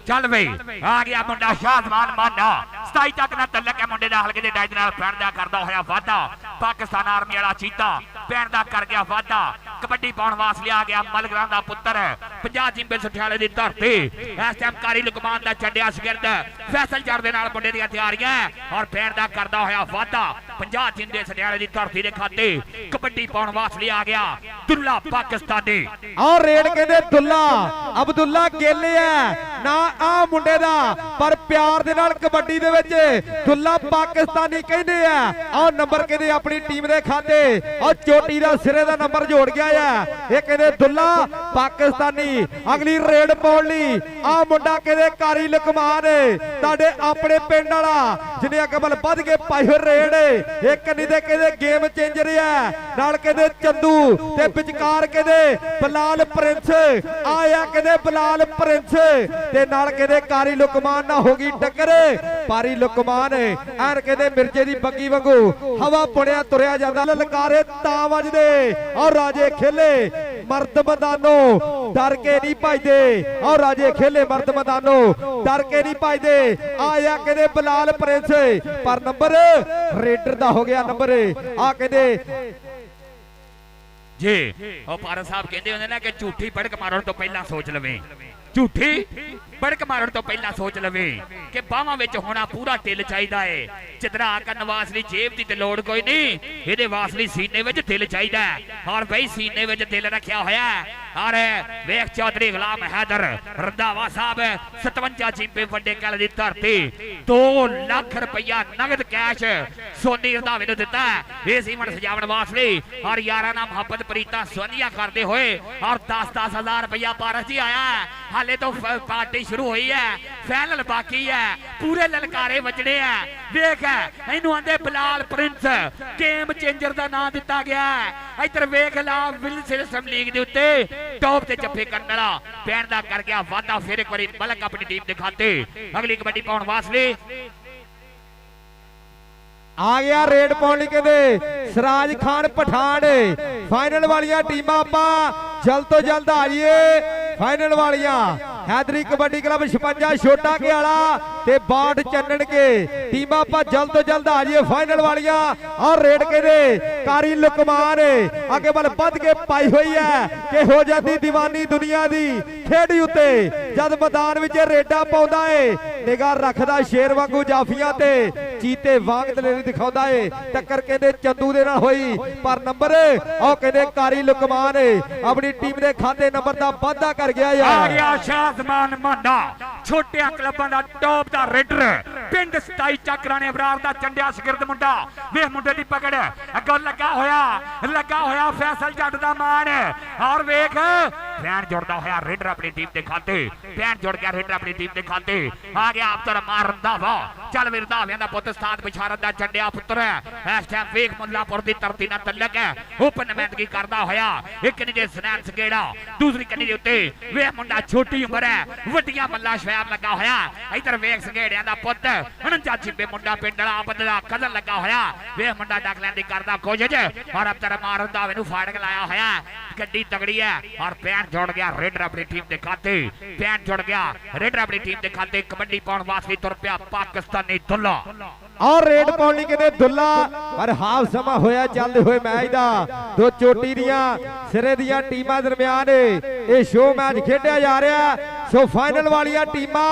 C: ਚੱਲ ਬਈ ਆ ਗਿਆ ਮੁੰਡਾ ਸ਼ਾਹਜ਼ਮਾਨ ਮਾਨਾ 27 ਤੱਕ ਨਾ ਤਲਕ ਹੈ ਮੁੰਡੇ ਦਾ ਹਲਕੇ ਦੇ ਡਾਇਜ ਨਾਲ ਪੈਣ ਦਾ ਕਰਦਾ ਹੋਇਆ ਵਾਧਾ। ਪਾਕਿਸਤਾਨ ਆਰਮੀ ਵਾਲਾ ਚੀਤਾ ਪੈਣ ਦਾ ਕਰ ਗਿਆ ਵਾਧਾ। ਕਬੱਡੀ ਪਾਉਣ ਵਾਸਤੇ ਆ ਗਿਆ ਮਲਗਰਾਂ ਦਾ ਪੁੱਤਰ 50 ਜਿੰਬੇ ਸਠਿਆਲੇ ਦੀ ਧਰਤੀ। ਇਸ ਟਾਈਮ ਕਾਰੀ ਲੁਕਮਾਨ ਦਾ ਛੱਡਿਆ ਸ਼ਗਿਰਦ ਫੈਸਲ ਚੜ ਦੇ ਨਾਲ ਮੁੰਡੇ ਦੀਆਂ ਤਿਆਰੀਆਂ ਔਰ ਪੈਣ ਦਾ ਕਰਦਾ ਹੋਇਆ ਵਾਧਾ। 50 ਜਿੰਬੇ ਸਠਿਆਲੇ ਦੀ ਧਰਤੀ ਦੇ ਖਾਤੇ ਕਬੱਡੀ ਪਾਉਣ ਵਾਸਤੇ ਆ ਗਿਆ ਦੁੱਲਾ ਪਾਕਿਸਤਾਨੀ।
A: ਔਰ ਰੇਡ ਕਹਿੰਦੇ ਦੁੱਲਾ ਅਬਦੁੱਲਾ ਗੇਲੇ ਹੈ ਨਾ ਆ ਮੁੰਡੇ ਦਾ, ਪਰ ਪਿਆਰ ਦੇ ਨਾਲ ਕਬੱਡੀ ਦੇ ਵਿੱਚ ਦੁੱਲਾ ਪਾਕਿਸਤਾਨੀ ਕਹਿੰਦੇ ਆ। ਆਹ ਨੰਬਰ ਕਹਿੰਦੇ ਆਪਣੀ ਟੀਮ ਦੇ ਖਾਤੇ ਔਰ ਚੋਟੀ ਦਾ ਸਿਰੇ ਦਾ ਨੰਬਰ ਜੋੜ ਗਿਆ ਹੈ। ਇਹ ਕਹਿੰਦੇ ਦੁੱਲਾ ਪਾਕਿਸਤਾਨੀ ਅਗਲੀ ਰੇਡ ਪਾਉਣ ਲਈ ਆਹ ਮੁੰਡਾ ਕਹਿੰਦੇ ਕਾਰੀ ਲੁਕਮਾਨ ਤੁਹਾਡੇ ਆਪਣੇ ਪਿੰਡ ਵਾਲਾ ਜਿਹਨੇ ਅਕਬਲ ਵੱਧ ਕੇ ਪਾਈ ਹੋਈ ਰੇਡ। ਇਹ ਕੰਨੀ ਦੇ ਕਹਿੰਦੇ ਗੇਮ ਚੇਂਜਰ ਹੈ, ਨਾਲ ਕਹਿੰਦੇ ਚੰਦੂ ਤੇ ਵਿਚਕਾਰ ਕਹਿੰਦੇ ਬਲਾਲ ਪ੍ਰਿੰਸ ਆਇਆ, ਕਹਿੰਦੇ ਬਲਾਲ ਪ੍ਰਿੰਸ ਤੇ ਨਾਲ ਕਹਿੰਦੇ ਕਾਰੀ ਲੁਕਮਾਨ ਨਾ ਹੋ ਗਈ ਟੱਕਰ। ਪਾਰੀ ਲੁਕਮਾਨ ਐਨ ਕਹਿੰਦੇ ਮਿਰਜੇ ਦੀ ਬੱਗੀ ਵਾਂਗੂ ਹਵਾ ਪੁਣਿਆ ਤੁਰਿਆ ਜਾਂਦਾ, ਲਲਕਾਰੇ ਤਾਂ ਵੱਜਦੇ ਔਰ ਰਾਜੇ ਖੇਲੇ ਮਰਦ ਮੈਦਾਨੋਂ ਡਰ ਕੇ ਨਹੀਂ ਭਜਦੇ। ਔਰ ਰਾਜੇ ਖੇਲੇ ਮਰਦ ਮੈਦਾਨੋਂ ਡਰ ਕੇ ਨਹੀਂ ਭਜਦੇ। ਆਇਆ ਕਹਿੰਦੇ ਬਲਾਲ ਪ੍ਰਿੰਸ, ਪਰ ਨੰਬਰ ਰੇਡਰ ਦਾ ਹੋ ਗਿਆ ਨੰਬਰ। ਆ ਕਹਿੰਦੇ
C: ਜੀ ਉਹ ਪਾਰਸ ਸਾਹਿਬ ਕਹਿੰਦੇ ਹੁੰਦੇ ਨੇ ਕਿ ਝੂਠੀ ਪੜਕ ਮਾਰਨ ਤੋਂ ਪਹਿਲਾਂ ਸੋਚ ਲਵੇ, ਝੂਠੀ ਬੜਕ ਮਾਰਨ ਤੋਂ ਪਹਿਲਾਂ ਸੋਚ ਲਵੇ ਕਿ ਬਾਹਾਂ ਵਿੱਚ ਹੋਣਾ ਪੂਰਾ ਢਿੱਲ ਚਾਹੀਦਾ ਏ। ਚਿਤਰਾ ਕਰਨ ਵਾਸਤੇ ਜੇਬ ਦੀ ਤੇ ਲੋੜ ਕੋਈ ਨਹੀਂ, ਇਹਦੇ ਵਾਸਤੇ ਸੀਨੇ ਵਿੱਚ ਦਿਲ ਚਾਹੀਦਾ। ਔਰ ਬਈ ਸੀਨੇ ਵਿੱਚ ਦਿਲ ਰੱਖਿਆ ਹੋਇਆ ਔਰ ਵੇਖ ਚੌਧਰੀ ਗੁਲਾਮ ਹੈਦਰ ਰੰਧਾਵਾ ਸਾਹਿਬ 57 ਜਿੰਬੇ ਵੱਡੇ ਕਲ ਦੀ ਧਰਤੀ 2 ਲੱਖ ਰੁਪਇਆ ਨਗਦ ਕੈਸ਼ ਸੋਨੀ ਰੰਧਾਵੇ ਨੂੰ ਦਿੱਤਾ ਇਸ ਇਵੈਂਟ ਸਜਾਵਣ ਵਾਸਤੇ। ਔਰ ਯਾਰਾਂ ਨਾਲ ਮੁਹੱਬਤ ਪ੍ਰੀਤਾਂ ਸੋਨੀਆਂ ਕਰਦੇ ਹੋਏ ਔਰ 10-10 ਹਜ਼ਾਰ ਰੁਪਇਆ ਪਾਰਸ ਜੀ ਆਇਆ। ਹਾਲੇ ਤੋਂ ਪਾਰਟੀ ਸ਼ੁਰੂ ਹੋਈ ਹੈ, ਫਾਈਨਲ ਬਾਕੀ ਹੈ, ਪੂਰੇ ਲਲਕਾਰੇ ਵੱਜਣੇ ਆ। ਵੇਖ ਇਹਨੂੰ ਆਂਦੇ ਬਲਾਲ ਪ੍ਰਿੰਸ, ਗੇਮ ਚੇਂਜਰ ਦਾ ਨਾਮ ਦਿੱਤਾ ਗਿਆ। ਇੱਧਰ ਵੇਖ ਲਾ ਵਿਲਸਨ ਲੀਗ ਦੇ ਉੱਤੇ ਟੌਪ ਤੇ ਜੱਫੇ ਕਰਨ ਵਾਲਾ ਪੈਣ ਦਾ ਕਰ ਗਿਆ ਵਾਧਾ। ਫਿਰ ਇੱਕ ਵਾਰੀ ਮਲਕ ਆਪਣੀ ਟੀਮ ਦੇ ਖਾਤੇ ਅਗਲੀ ਕਬੱਡੀ ਪਾਉਣ ਵਾਸਤੇ
A: ਆ ਗਿਆ। ਰੇਡ ਪਾਉਣ ਲਈ ਕਹਿੰਦੇ ਸਰਾਜ ਖਾਨ ਪਠਾਨ। ਫਾਈਨਲ ਵਾਲੀਆਂ ਟੀਮਾਂ ਆਪਾਂ ਜਲਦ ਤੋਂ ਜਲਦ ਆ ਜਾਈਏ। ਫਾਈਨਲ ਵਾਲੀਆਂ ਹੈਦਰੀ ਕਬੱਡੀ ਕਲੱਬ 56 ਛੋਟਾ ਕੇ ਵਾਲਾ ਤੇ 62 ਚੰਨਣ ਕੇ ਟੀਮਾਂ ਆਪਾਂ ਜਲਦ ਤੋਂ ਜਲਦ ਆ ਜਾਈਏ ਫਾਈਨਲ ਵਾਲੀਆਂ। ਔਰ ਰੇਡ ਕਹਿੰਦੇ ਕਾਰੀ ਲੁਕਮਾਨ ਅੱਗੇ ਵੱਲ ਵੱਧ ਕੇ ਪਾਈ ਹੋਈ ਹੈ ਕਿ ਹੋ ਜਾਂਦੀ ਦੀਵਾਨੀ ਦੁਨੀਆ ਦੀ ਖੇਡ ਉੱਤੇ ਜਦ ਮੈਦਾਨ ਵਿੱਚ ਰੇਡਾ ਪਾਉਂਦਾ ਏ, ਨਿਗਾਹ ਰੱਖਦਾ ਸ਼ੇਰ ਵਾਂਗੂ ਜਾਫੀਆਂ ਤੇ ਚੀਤੇ ਵਾਂਗ ਦਲੇਰੀ ਦਿਖਾਉਂਦਾ ਏ। ਟੱਕਰ ਕਹਿੰਦੇ ਚੰਦੂ ਦੇ ਨਾਲ ਹੋਈ, ਪਰ ਨੰਬਰ ਉਹ ਕਹਿੰਦੇ ਕਾਰੀ ਲੁਕਮਾਨ ਆਪਣੀ ਟੀਮ ਦੇ ਖਾਤੇ ਨੰਬਰ ਦਾ ਵਾਧਾ ਕਰ ਗਿਆ।
C: ਆ ਗਿਆ ਸ਼ਾਹਜ਼ਮਾਨ ਮਾਨਾ ਛੋਟਿਆਂ ਕਲੱਬਾਂ ਦਾ ਟੌਪ ਦਾ ਰੇਡਰ ਪਿੰਡ 27 ਚੱਕਰਾਂ ਨੇ ਅਬਰਾਰ ਦਾ ਚੰਡਿਆ ਸ਼ਗਿਰਦ ਮੁੰਡਾ ਵੇਖ ਮੁੰਡੇ ਦੀ ਪਕੜ ਅੱਗੋਂ ਲੱਗਾ ਹੋਇਆ ਫੈਸਲ ਜੱਟ ਦਾ ਮਾਣ ਔਰ ਵੇਖ ਪੈਣ ਜੁੜਦਾ ਹੋਇਆ ਰੇਡਰ ਆਪਣੀ ਟੀਮ ਦੇ ਖਾਤੇ ਪੈਣ ਜੁੜ ਗਿਆ ਰੇਡਰ ਆਪਣੀ ਟੀਮ ਦੇ ਖਾਤੇ ਆ ਗਿਆ ਅਬਤਰ ਮਾਰ ਰੰਧਾਵਾ ਚੱਲ ਵੀ ਰੰਧਾਵਿਆਂ ਦਾ ਪੁੱਤ ਉਸਤਾਦ ਬਿਸ਼ਾਰਤ ਦਾ ਚੰਡਿਆ ਪੁੱਤਰ ਹੈ ਇਸ ਟਾਈਮ ਵੇਖ ਮੁੱਲਾਪੁਰ ਦੀ ਧਰਤੀ ਨਾਲ ਤਲਕ ਹੈ ਓਪਨ ਨੁਮਾਇੰਦਗੀ ਕਰਦਾ ਹੋਇਆ ਇੱਕ ਕੰਨੀ ਦੇ ਸਨੈਨ ਸਗੇੜਾ ਦੂਸਰੀ ਕੰਨੀ ਦੇ ਉੱਤੇ ਵੇਖ ਮੁੰਡਾ ਛੋਟੀ ਉਮਰ ਹੈ ਵੱਡੀਆਂ ਮੱਲਾ ਸ਼ਵੈਬ ਲੱਗਾ ਹੋਇਆ ਇਧਰ ਵੇਖ ਸਗੇੜਿਆਂ ਦਾ ਪੁੱਤ 49 ਚਿੰਬੇ ਮੁੰਡਾ ਪਿੰਡਲਾ ਬਦਲਾ ਕਦਨ ਲੱਗਾ ਹੋਇਆ ਵੇਖ ਮੁੰਡਾ ਡਕ ਲੈਣ ਦੀ ਕਰਦਾ ਕੋਸ਼ਿਸ਼ ਔਰ ਅਬਤਰ ਮਾਰ ਰੰਧਾਵੇ ਨੂੰ ਫਾੜਕ ਲਾਇਆ ਹੋਇਆ ਗੱਡੀ ਤਗੜੀ ਹੈ ਔਰ ਪੈਣ ਜੁੜ ਗਿਆ ਰੇਡਰ ਆਪਣੀ ਟੀਮ ਦੇ ਖਾਤੇ ਪੈਣ ਜੁੜ ਗਿਆ ਰੇਡਰ ਆਪਣੀ ਟੀਮ ਦੇ ਖਾਤੇ ਕਬੱਡੀ ਪਾਉਣ ਵਾਸਤੇ ਤੁਰ ਪਿਆ ਪਾਕਿਸਤਾਨੀ ਦੁੱਲਾ
A: ਔਰ ਰੇਡ ਪਾਉਣ ਲਈ ਕਹਿੰਦੇ ਦੁੱਲਾ ਪਰ ਹਾਫ ਸਮਾਂ ਹੋਇਆ ਚੱਲਦੇ ਹੋਏ ਮੈਚ ਦਾ ਦੋ ਚੋਟੀ ਦੀਆਂ ਸਿਰੇ ਦੀਆਂ ਟੀਮਾਂ ਦਰਮਿਆਨ ਇਹ ਸ਼ੋ ਮੈਚ ਖੇਡਿਆ ਜਾ ਰਿਹਾ ਸੋ ਫਾਈਨਲ ਵਾਲੀਆਂ ਟੀਮਾਂ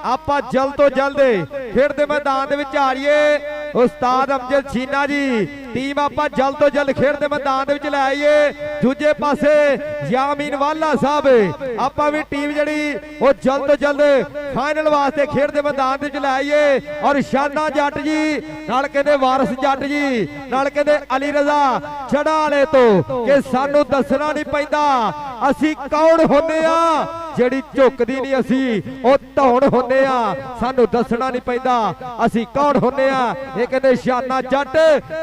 A: ਆਪਾਂ ਜਲਦ ਤੋਂ ਜਲਦ ਖੇਡ ਦੇ ਮੈਦਾਨ ਦੇ ਵਿੱਚ ਆ ਜਾਈਏ ਉਸਤਾਦ ਅਮਜਦ ਛੀਨਾ ਜੀ ਟੀਮ ਆਪਾਂ ਜਲਦ ਤੋਂ ਜਲਦ ਖੇਡ ਦੇ ਮੈਦਾਨ ਦੇ ਵਿੱਚ ਲੈ ਆਈਏ ਦੂਜੇ ਪਾਸੇ ਯਾਮੀਨ ਵਾਲਾ ਸਾਹਿਬ ਆਪਾਂ ਵੀ ਟੀਮ ਜਿਹੜੀ ਉਹ ਜਲਦ ਤੋਂ ਜਲਦ ਫਾਈਨਲ ਵਾਸਤੇ ਖੇਡ ਦੇ ਮੈਦਾਨ ਦੇ ਵਿੱਚ ਲੈ ਆਈਏ ਔਰ ਸ਼ਾਨਾ ਜੱਟ ਜੀ ਨਾਲ ਕਹਿੰਦੇ ਵਾਰਿਸ ਜੱਟ ਜੀ ਨਾਲ ਕਹਿੰਦੇ ਅਲੀ ਰਜ਼ਾ ਜੜਾ ਵਾਲੇ ਤੋਂ ਕਿ ਸਾਨੂੰ ਦੱਸਣਾ ਨਹੀਂ ਪੈਂਦਾ ਅਸੀਂ ਕੌਣ ਹੁੰਨੇ ਆ ਜਿਹੜੀ ਝੁਕਦੀ ਨਹੀਂ ਅਸੀਂ ਉਹ ਧੌਣ ਹੁੰਨੇ ਆ ਸਾਨੂੰ ਦੱਸਣਾ ਨਹੀਂ ਪੈਂਦਾ ਅਸੀਂ ਕੌਣ ਹੁੰਨੇ ਆ ਇਹ ਕਹਿੰਦੇ ਸ਼ਾਨਾ ਜੱਟ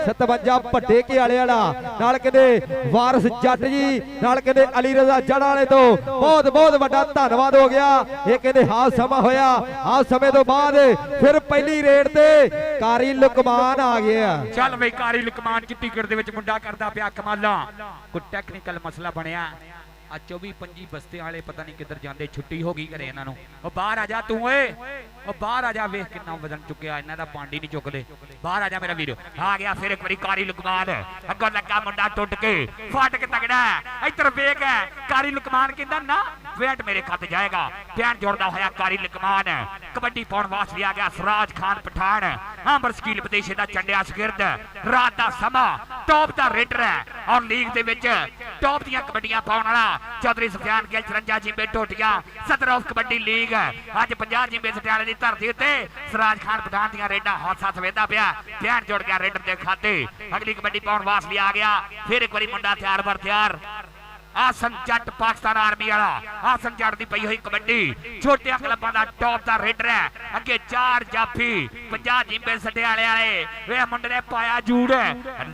A: 57 ਭੱਟੇ ਕੇ ਵਾਲੇ ਵਾਲਾ ਨਾਲ ਕਹਿੰਦੇ ਵਾਰਿਸ ਜੱਟ ਜੀ ਨਾਲ ਕਹਿੰਦੇ ਅਲੀ ਰਜ਼ਾ ਜੜਾ ਵਾਲੇ ਤੋਂ ਬਹੁਤ ਬਹੁਤ ਵੱਡਾ ਧੰਨਵਾਦ ਹੋ ਗਿਆ ਇਹ ਕਹਿੰਦੇ ਹਾਫ ਸਮਾਂ ਹੋਇਆ ਹਾਫ ਸਮੇਂ ਤੋਂ ਬਾਅਦ ਫਿਰ ਪਹਿਲੀ ਰੇਡ ਤੇ ਕਾਰੀ ਲੁਕਮਾਨ ਆ ਗਿਆ
C: ਚੱਲ ਬਈ ਕਾਰੀ ਲੁਕਮਾਨ ਕੀ ਟਿਕਟ ਦੇ ਵਿੱਚ ਮੁੰਡਾ ਕਰਦਾ ਪਿਆ ਕਮਾਲਾਂ ਕੋਈ ਟੈਕਨੀਕਲ ਮਸਲਾ ਬਣਿਆ ਆ 24-25 ਬਸਤੇ ਵਾਲੇ ਪਤਾ ਨਹੀਂ ਕਿੱਧਰ ਜਾਂਦੇ ਛੁੱਟੀ ਹੋ ਗਈ ਘਰੇ ਇਹਨਾਂ ਨੂੰ ਉਹ ਬਾਹਰ ਆ ਜਾ ਤੂੰ ਓਏ ਉਹ ਬਾਹਰ ਆ ਜਾ ਵੇਖ ਕਿੰਨਾ ਵਜ਼ਨ ਚੁੱਕਿਆ ਇਹਨਾਂ ਦਾ ਪਾਂਡੀ ਨਹੀਂ ਚੁੱਕਦੇ ਬਾਹਰ ਆ ਜਾ ਮੇਰਾ ਵੀਰ ਆ ਗਿਆ ਫਿਰ ਇੱਕ ਵਾਰੀ ਕਾਰੀ ਲੁਕਮਾਨ ਅੱਗੋਂ ਲੱਗਾ ਮੁੰਡਾ ਟੁੱਟ ਕੇ ਫਟ ਕੇ ਤਗੜਾ ਇੱਧਰ ਵੇਖ ਕਾਰੀ ਲੁਕਮਾਨ ਕਹਿੰਦਾ ਨਾ ਵੇਟ ਮੇਰੇ ਖੱਤ ਜਾਏਗਾ ਪੈਣ ਜੋੜਦਾ ਹੋਇਆ ਕਾਰੀ ਲੁਕਮਾਨ ਕਬੱਡੀ ਪਾਉਣ ਵਾਸਤੇ ਆ ਗਿਆ ਸਰਾਜ ਖਾਨ ਪਠਾਨ ਅੰਬਰ ਸਕੀਲ ਵਿਦੇਸ਼ੇ ਦਾ ਚੰਡਿਆ ਸ਼ਗਿਰਦ ਰਾਤ ਦਾ ਸਮਾਂ ਟੌਪ ਦਾ ਰੇਡਰ ਹੈ ਔਰ ਲੀਗ ਦੇ ਵਿੱਚ ਟੌਪ ਦੀਆਂ ਕਬੱਡੀਆਂ ਪਾਉਣ ਵਾਲਾ ਚੌਧਰੀ ਸੁਫਿਆਨ ਗਿੱਲ 54 ਜਿੰਬੇ ਟੋਟੀਆਂ ਸਦਰ ਆਫ ਕਬੱਡੀ ਲੀਗ ਅੱਜ 50 ਜਿੰਬੇ ਸਟਿਆਲੇ ਦੀ ਧਰਤੀ ਉੱਤੇ ਸਰਾਜ ਖਾਨ ਪਠਾਨ ਦੀਆਂ ਰੇਡਾਂ ਹੌਸਾ ਸਵੇਦਾ ਪਿਆ ਪੈਣ ਜੁੜ ਗਿਆ ਰੇਡਰ ਦੇ ਖਾਤੇ ਅਗਲੀ ਕਬੱਡੀ ਪਾਉਣ ਵਾਸਤੇ ਆ ਗਿਆ ਫਿਰ ਇੱਕ ਵਾਰੀ ਮੁੰਡਾ ਤਿਆਰ ਬਰ ਤਿਆਰ ਆਸਨ ਜੱਟ ਪਾਕਿਸਤਾਨ ਆਰਮੀ ਵਾਲਾ ਆਸਨ ਜੱਟ ਦੀ ਪਈ ਹੋਈ ਕਬੱਡੀ ਛੋਟਿਆਂ ਕਲੱਬਾਂ ਦਾ ਟੌਪ ਦਾ ਰੇਡਰ ਹੈ ਅੱਗੇ 4 ਜਾਫੀ 50 ਜਿੰਬੇ ਸਟਿਆਲੇ ਵਾਲੇ ਵੇ ਮੁੰਡੇ ਨੇ ਪਾਇਆ ਜੂੜ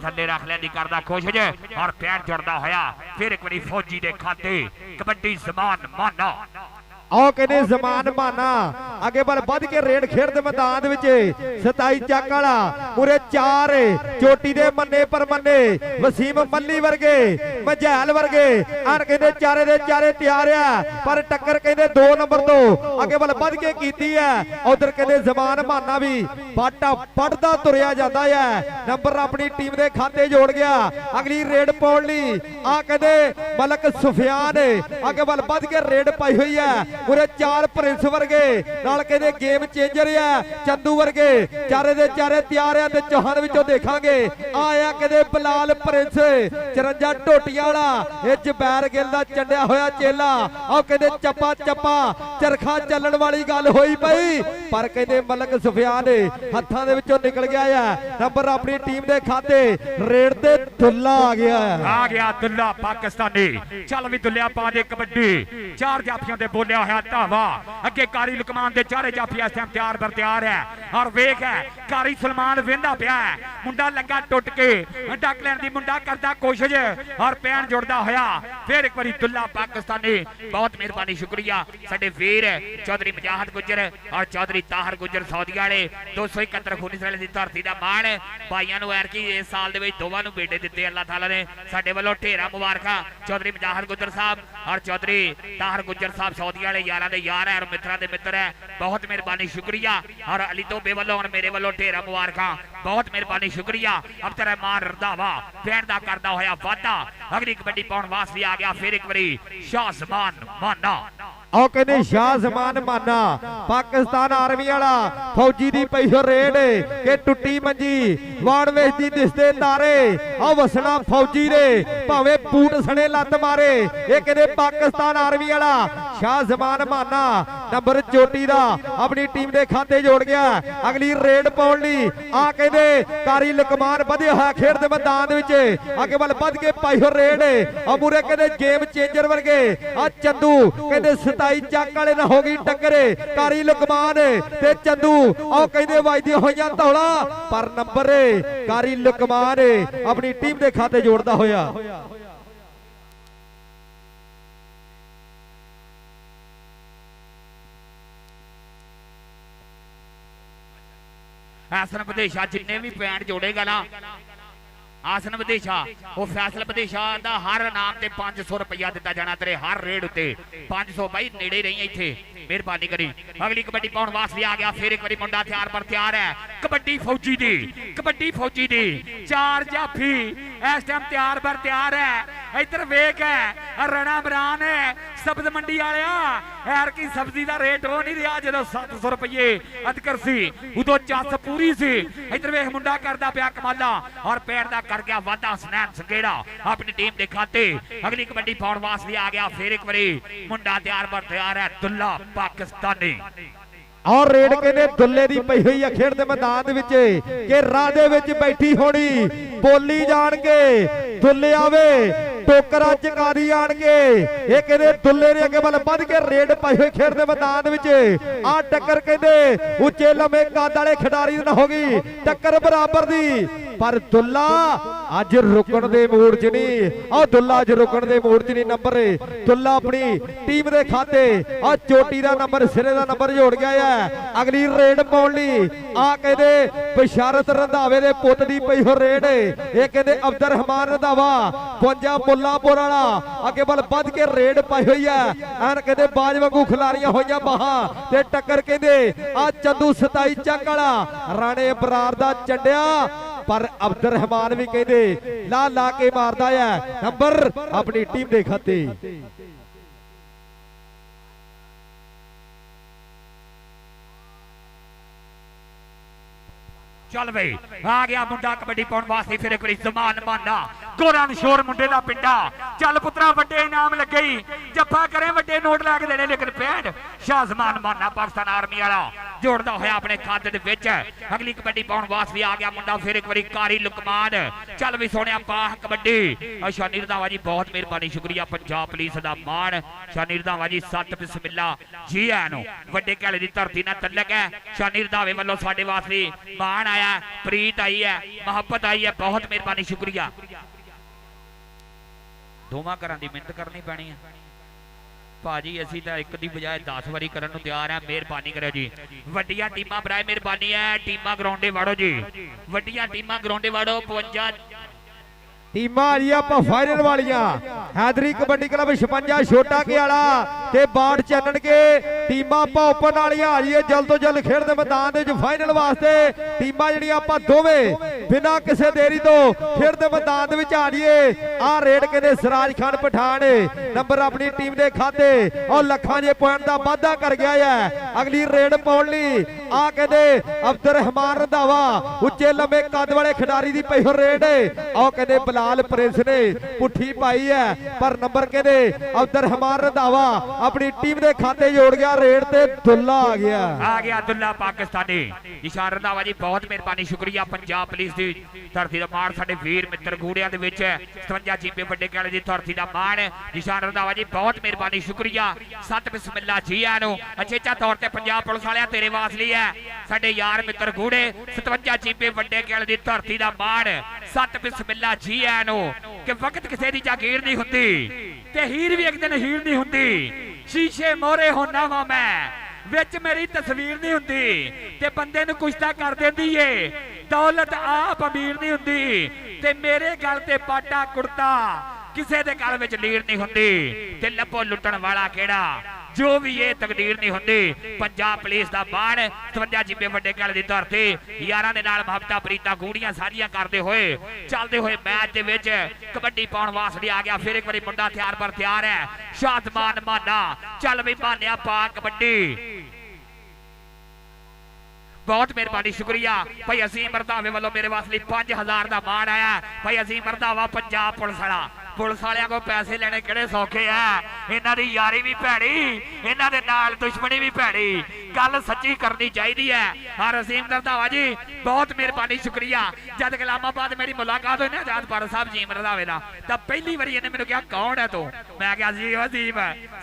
C: ਥੱਲੇ ਰੱਖ ਲੈਂਦੀ ਕਰਦਾ ਕੋਸ਼ਿਸ਼ ਔਰ ਪੈਣ ਜੁੜਦਾ ਹੋਇਆ ਫਿਰ ਇੱਕ ਵਾਰੀ ਫੌਜੀ ਦੇ ਖਾਤੇ ਕਬੱਡੀ ਜ਼ਮਾਨ ਮਾਨਾ
A: ਆਓ ਕਹਿੰਦੇ ਜ਼ਮਾਨ ਮਾਨਾ ਅੱਗੇ ਬਲ ਵੱਧ ਕੇ ਰੇਡ ਖੇਡ ਦੇ ਮੈਦਾਨ ਦੇ ਵਿੱਚ 27 ਚੱਕ ਵਾਲਾ ਪੂਰੇ 4 ਚੋਟੀ ਦੇ ਮੰਨੇ ਪਰ ਮੰਨੇ ਵਸੀਮ ਮੱਲੀ ਵਰਗੇ ਮਝੈਲ ਵਰਗੇ ਆਣ ਕਹਿੰਦੇ ਚਾਰੇ ਦੇ ਚਾਰੇ ਤਿਆਰ ਆ ਪਰ ਟੱਕਰ ਕਹਿੰਦੇ 2 ਨੰਬਰ ਤੋਂ ਅੱਗੇ ਬਲ ਵੱਧ ਕੇ ਕੀਤੀ ਹੈ ਉਧਰ ਕਹਿੰਦੇ ਜ਼ਮਾਨ ਮਾਨਾ ਵੀ ਬਾਟਾ ਪੜਦਾ ਤੁਰਿਆ ਜਾਂਦਾ ਹੈ ਨੰਬਰ ਆਪਣੀ ਟੀਮ ਦੇ ਖਾਤੇ ਜੋੜ ਗਿਆ ਅਗਲੀ ਰੇਡ ਪਾਉਣ ਲਈ ਆ ਕਹਿੰਦੇ ਮਲਕ ਸੁਫਿਆਨ ਅੱਗੇ ਬਲ ਵੱਧ ਕੇ ਰੇਡ ਪਾਈ ਹੋਈ ਹੈ ਪੂਰੇ 4 ਪ੍ਰਿੰਸ ਵਰਗੇ ਨਾਲ ਕਹਿੰਦੇ ਗੇਮ ਚੇਂਜਰ ਆ ਚੰਦੂ ਵਰਗੇ ਚਾਰੇ ਦੇ ਚਾਰੇ ਤਿਆਰ ਆ ਤੇ ਚੌਹਾਨ ਵਿੱਚੋਂ ਦੇਖਾਂਗੇ ਆਇਆ ਕਹਿੰਦੇ ਬਲਾਲ ਪ੍ਰਿੰਸ 54 ਢੋਟੀਆਂ ਵਾਲਾ ਇਹ ਜਬੈਰ ਗਿੱਲ ਦਾ ਚੰਡਿਆ ਹੋਇਆ ਚੇਲਾ ਆਹ ਕਹਿੰਦੇ ਚੱਪਾ ਚੱਪਾ ਚਰਖਾ ਚੱਲਣ ਵਾਲੀ ਗੱਲ ਹੋਈ ਪਈ ਪਰ ਕਹਿੰਦੇ ਮਲਕ ਸੁਫਿਆਨ ਹੱਥਾਂ ਦੇ ਵਿੱਚੋਂ ਨਿਕਲ ਗਿਆ ਆ ਨੰਬਰ ਆਪਣੀ ਟੀਮ ਦੇ ਖਾਤੇ ਰੇਡ ਤੇ ਦੁੱਲਾ ਆ ਗਿਆ
C: ਦੁੱਲਾ ਪਾਕਿਸਤਾਨੀ ਚੱਲ ਵੀ ਦੁੱਲਿਆ ਪਾ ਦੇ ਕਬੱਡੀ 4 ਜਾਫੀਆਂ ਤੇ ਬੋਲਿਆ ਹੋਇਆ ਧਾਵਾ ਅੱਗੇ ਕਾਰੀ ਲੁਕਮਾਨ ਦੇ ਚਾਰੇ ਜਾਫੀ ਇਸ ਟਾਈਮ ਤਿਆਰ ਬਰ ਤਿਆਰ ਹੈ ਔਰ ਵੇਖ ਕਾਰੀ ਸਲਮਾਨ ਵੇਂਦਾ ਪਿਆ ਮੁੰਡਾ ਲੱਗਾ ਟੁੱਟ ਕੇ ਡੱਕ ਲੈਣ ਦੀ ਮੁੰਡਾ ਕਰਦਾ ਕੋਸ਼ਿਸ਼ ਔਰ ਪੈਣ ਜੁੜਦਾ ਹੋਇਆ ਫਿਰ ਇੱਕ ਵਾਰੀ ਦੁੱਲਾ ਪਾਕਿਸਤਾਨੀ ਬਹੁਤ ਮਿਹਰਬਾਨੀ ਸ਼ੁਕਰੀਆ ਸਾਡੇ ਵੀਰ ਚੌਧਰੀ ਮਜਾਹਦ ਗੁੱਜਰ ਔਰ ਚੌਧਰੀ ਤਾਹਰ ਗੁੱਜਰ ਸੌਦੀ ਵਾਲੇ 271 ਖੂਨੀ ਸਰਾਲੇ ਦੀ ਧਰਤੀ ਦਾ ਮਾਣ ਭਾਈਆਂ ਨੂੰ ਐਰ ਕੀ ਇਸ ਸਾਲ ਦੇ ਵਿੱਚ ਦੋਵਾਂ ਨੂੰ ਬੇਟੇ ਦਿੱਤੇ ਅੱਲਾਹ ਤਾਲਾ ਨੇ ਸਾਡੇ ਵੱਲੋਂ ਢੇਰਾਂ ਮੁਬਾਰਕਾਂ ਚੌਧਰੀ ਮਜਾਹਦ ਗੁੱਜਰ ਸਾਹਿਬ ਔਰ ਚੌਧਰੀ ਤਾਹਰ ਗੁੱਜਰ ਸਾਹਿਬ ਸੌਦੀ ਵਾਲੇ यारा दे यार है और मित्रा दे मित्र है बहुत मेहरबानी शुक्रिया और अली तोबे वालों और मेरे वालों ढेरा मुबारकां बहुत मेहरबानी शुक्रिया अब तेरा मान रंधावा पैण दा करदा होया वादा अगली कबड्डी पाउण वास्ते आ गया फिर एक बारी शाह ज़मान माना
A: ਆਓ ਕਹਿੰਦੇ ਸ਼ਾਹ ਜ਼ਮਾਨ ਮਾਨਾ पाकिस्तान आर्मी वाला फौजी दी पई हो रेड के टुट्टी मंजी वाण वेचदी दिसदे नारे आ वसना फौजी दे भावें बूट सने लत मारे ये कहते पाकिस्तान आर्मी वाला शाह जमान माना नंबर चोटी दा अपनी टीम दे खाते जोड़ गया अगली रेड पाउण लई आ कहते कारी लकमान वधिया होया खेड दे मैदान विच अगे वल वध के पाई हो रेड आ मूरे कहते गेम चेंजर वर्गे आ चंदू कहते 27 ਚੱਕ ਵਾਲੇ ਨਾਲ ਹੋ ਗਈ ਟੱਕਰੇ कारी लकमान ते चंदू आओ कहते वजदियां होईयां धौला पर नंबर कारी लकमान अपनी टीम दे खाते जोड़दा होया
C: आसन विदेशा जिन्ने भी पैंट जोड़ेगा ना आसन विदेशा वो फैसल विदेशा दा हर नाम ते 500 रुपया दिता जाना तेरे हर रेड उत्ते 500 भाई नेड़े रही इत्थे मेहरबानी करी अगली कबड्डी पाउण वास्ते आ गया फिर एक बारी मुंडा तैयार पर तैयार है कबड्डी फौजी दी चार जाफी इस टाइम तैयार पर तैयार है इधर वेख है रणा बरान है सब्ज मंडी वालिया यार की सब्जी का रेट हो नहीं रहा जो 700 रुपये अधकर सी उदो चस पूरी सी इधर वेख मुंडा करदा पिया कमाला और पैर दा कर गया वादा स्नैन संगेड़ा अपनी टीम दे खाते अगली कबड्डी पाउण वास्ते आ गया फिर एक बारी मुंडा तैयार पर तैयार है दुल्ला पाकिस्तानी
A: और रेड कहने दुल्ले दी पई हुई है खेड दे मैदान विच के राह दे विच बैठी होनी बोली जाणगे दुल्ले आवे टोकरा चकारी आणगे ये कहते दुल्ले ने अगे बल वध के रेड पाई हुई खेड दे मैदान विच आ टक्कर कहते उच्चे लंबे कद वाले खिडारी ना होगी टक्कर बराबर दी पर दुल्ला अज रुकण दे मूड च नहीं आ दुल्ला अज रुकण दे मूड च नहीं नंबर दुल्ला अपनी टीम दे खाते आ चोटी दा नंबर सिरे दा नंबर जोड़ गया है अगली रेड पाउण लई आ कहते बशारत रंधावे दे पुत दी पई हो रेड ये कहते अब्दुल रहमान रंधावा 52 मुल्लापुर वाला अगे बल वध के रेड पाई हुई है एन कहते बाज वांगू खिलारियां होईयां बाहां ते टक्कर कहते आ चंदू 27 ਚੱਕ वाला राणे बरार दा चंडिया पर अब्दुल रहमान भी कहते ला ला के मारदा है नंबर अपनी टीम दे खाते
C: चल भाई आ गया मुंडा कबड्डी पाउण वास्ते फिर एक बारी जमान माना गोरान शोर मुंडे दा पिंडा चल पुत्रा वड्डे इनाम लगे जफ्फा करें वड्डे नोट लैके देने लेकिन पैंट शाह जमान माना पाकिस्तान आर्मी वाला जोड़दा होया अपने खाते दे विच अगली कबड्डी पाउण वास्ते आ गया मुंडा फिर एक बारी कारी लुकमान चल भी सोनिया पाह कबड्डी शानी रंधावा जी बहुत मेहरबानी शुक्रिया पंजाब पुलिस दा मान शानी रंधावा जी सत बिस्मिल्ला जी आनो वड्डे कहले दी धरती नाल तलक है शानी रंधावे वालों साडे वास्ते मान आया प्रीत आई है मोहब्बत आई है बहुत मेहरबानी शुक्रिया दोवां घरां दी मिहनत करनी पैनी है भाजी असीं तां एक दी बजाय 10 वारी करन नूं तैयार है मेहरबानी करो जी वड्डियां टीमां बराए मेहरबानी है टीमां ग्राउंडे वाड़ो जी वड्डियां टीमां ग्राउंडे वाड़ो 55
A: टीमां आ रही आपां फाइनल वालियां हैदरी कबड्डी क्लब 56 छोटा केआला ते बाड़ चैनन के टीमां आपां ओपन वालियां आ रही है जल्द तो जल्द खेड दे मैदान दे विच फाइनल वास्ते टीमां जिहड़ियां आपां दोवें बिना किसी देरी तो खेड दे मैदान दे विच आ रही है आ रेड कहते सिराज खान पठान नंबर अपनी टीम दे खाते और लखां जे पॉइंट दा वाधा कर गया है अगली रेड पाउण लई आ कहते अब्दुल रहमान रंधावा उच्चे लंबे कद वाले खिडारी दी पई हो रेड आओ कहते लाल प्रिंस ने पुठी पाई है पर नंबर कहते अब्दुल रहमान रंधावा अपनी टीम दे खाते जोड़ गया रेड ते दुल्ला आ गया
C: दुल्ला पाकिस्तानी निशान रंधावा जी बहुत मेहरबानी शुक्रिया पंजाब पुलिस दी धरती दा मान साडे वीर मित्र गूड़ियां दे विच 57 जीपे वड्डे कहले दी धरती दा मान निशान रंधावा जी बहुत मेहरबानी शुक्रिया सत बिस्मिल्ला जी आनो अचेचा तौर ते पंजाब पुलिस वालिया तेरे वास्ते है साडे यार मित्र गूड़े 57 जीपे वड्डे कहले दी धरती दा मान सत बिस्मिल्ला जी कि वक्त किसी की जागीर नहीं होती ते हीर भी एक दिन हीर नहीं होती शीशे मोरे होना वा मैं विच मेरी तस्वीर नहीं होती ते बंदे नूं कुछ कर देंदी है दौलत आप अमीर नहीं होती ते मेरे गल ते पाटा कुर्ता किसी दे गल विच लीर नहीं होती ते लभो लुटण वाला केड़ा जो भी ये तकदीर नहीं होंदी पंजाब पुलिस दा मान 57 जीपे वड्डे कहले दी धरती यारां दे नाल मोहब्बतां प्रीतां गूड़ियां सारियां करदे होए चलदे होए मैच दे विच कबड्डी पाउण वास्ते आ गया फिर एक बारी मुंडा तैयार पर तैयार है शाहजमान माना चल भी मानिया पा कबड्डी बहुत मेहरबानी शुक्रिया भाई असीम रंधावे वालों मेरे वास्ते 5000 का मान आया भाई असीम रंधावा पंजाब पुलिस वाला पुलिस वालियां को पैसे लेने किहड़े सौखे है इन्हां दी यारी भी भैड़ी इन्हां दे नाल दुश्मनी भी भैड़ी गल सच्ची करनी चाहिए है। और असीम रंधावा जी बहुत मेहरबानी शुक्रिया जब इस्लामाबाद मेरी मुलाकात हुई ना आजाद साहब जी रंधावे दा तां पहली बारी इन्हें मैनूं कहा कौन है तू मैं कहा जी असीम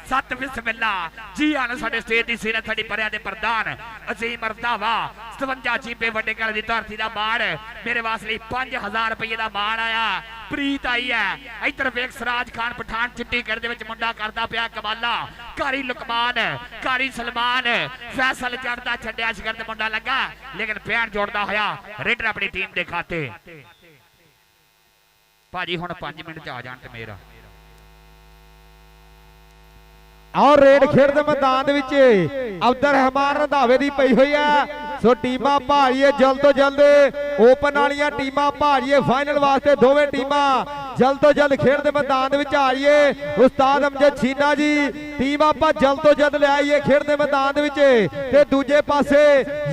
C: सत बिस्मिल्ला जी आन साडे स्टेज दी सीरत साडी परियां दे प्रधान असीम रंधावा 57 चीपे वड्डे कल दी धरती दा मान मेरे वास्ते 5000 रुपये का मान आया प्रीत आई है इधर वेख सराज खान पठान चिट्टी गढ़ दे विच मुंडा करदा पिया कमाला कारी लुकमान कारी सलमान फैसल चढ़दा छड्डिया शिकर ते मुंडा लगा लेकिन पैण जोड़दा होया रेडर अपनी टीम दे खाते भाजी हुण 5 मिनट आ जाण ते मेरा
A: और रेड खेड मैदान अब्दुल रहमान रंधावे दी पई हुई है सो टीमां भाड़िए जल्द तो जल्द ओपन वालियां टीमां भाड़िए फाइनल वास्ते दोवें टीमां जल्द तो जल्द खेड दे मैदान विच आइए उस्ताद अमजद छीना जी टीम आपां जल्द तो जल्द ले आइए खेड दे मैदान विच ते दूजे पासे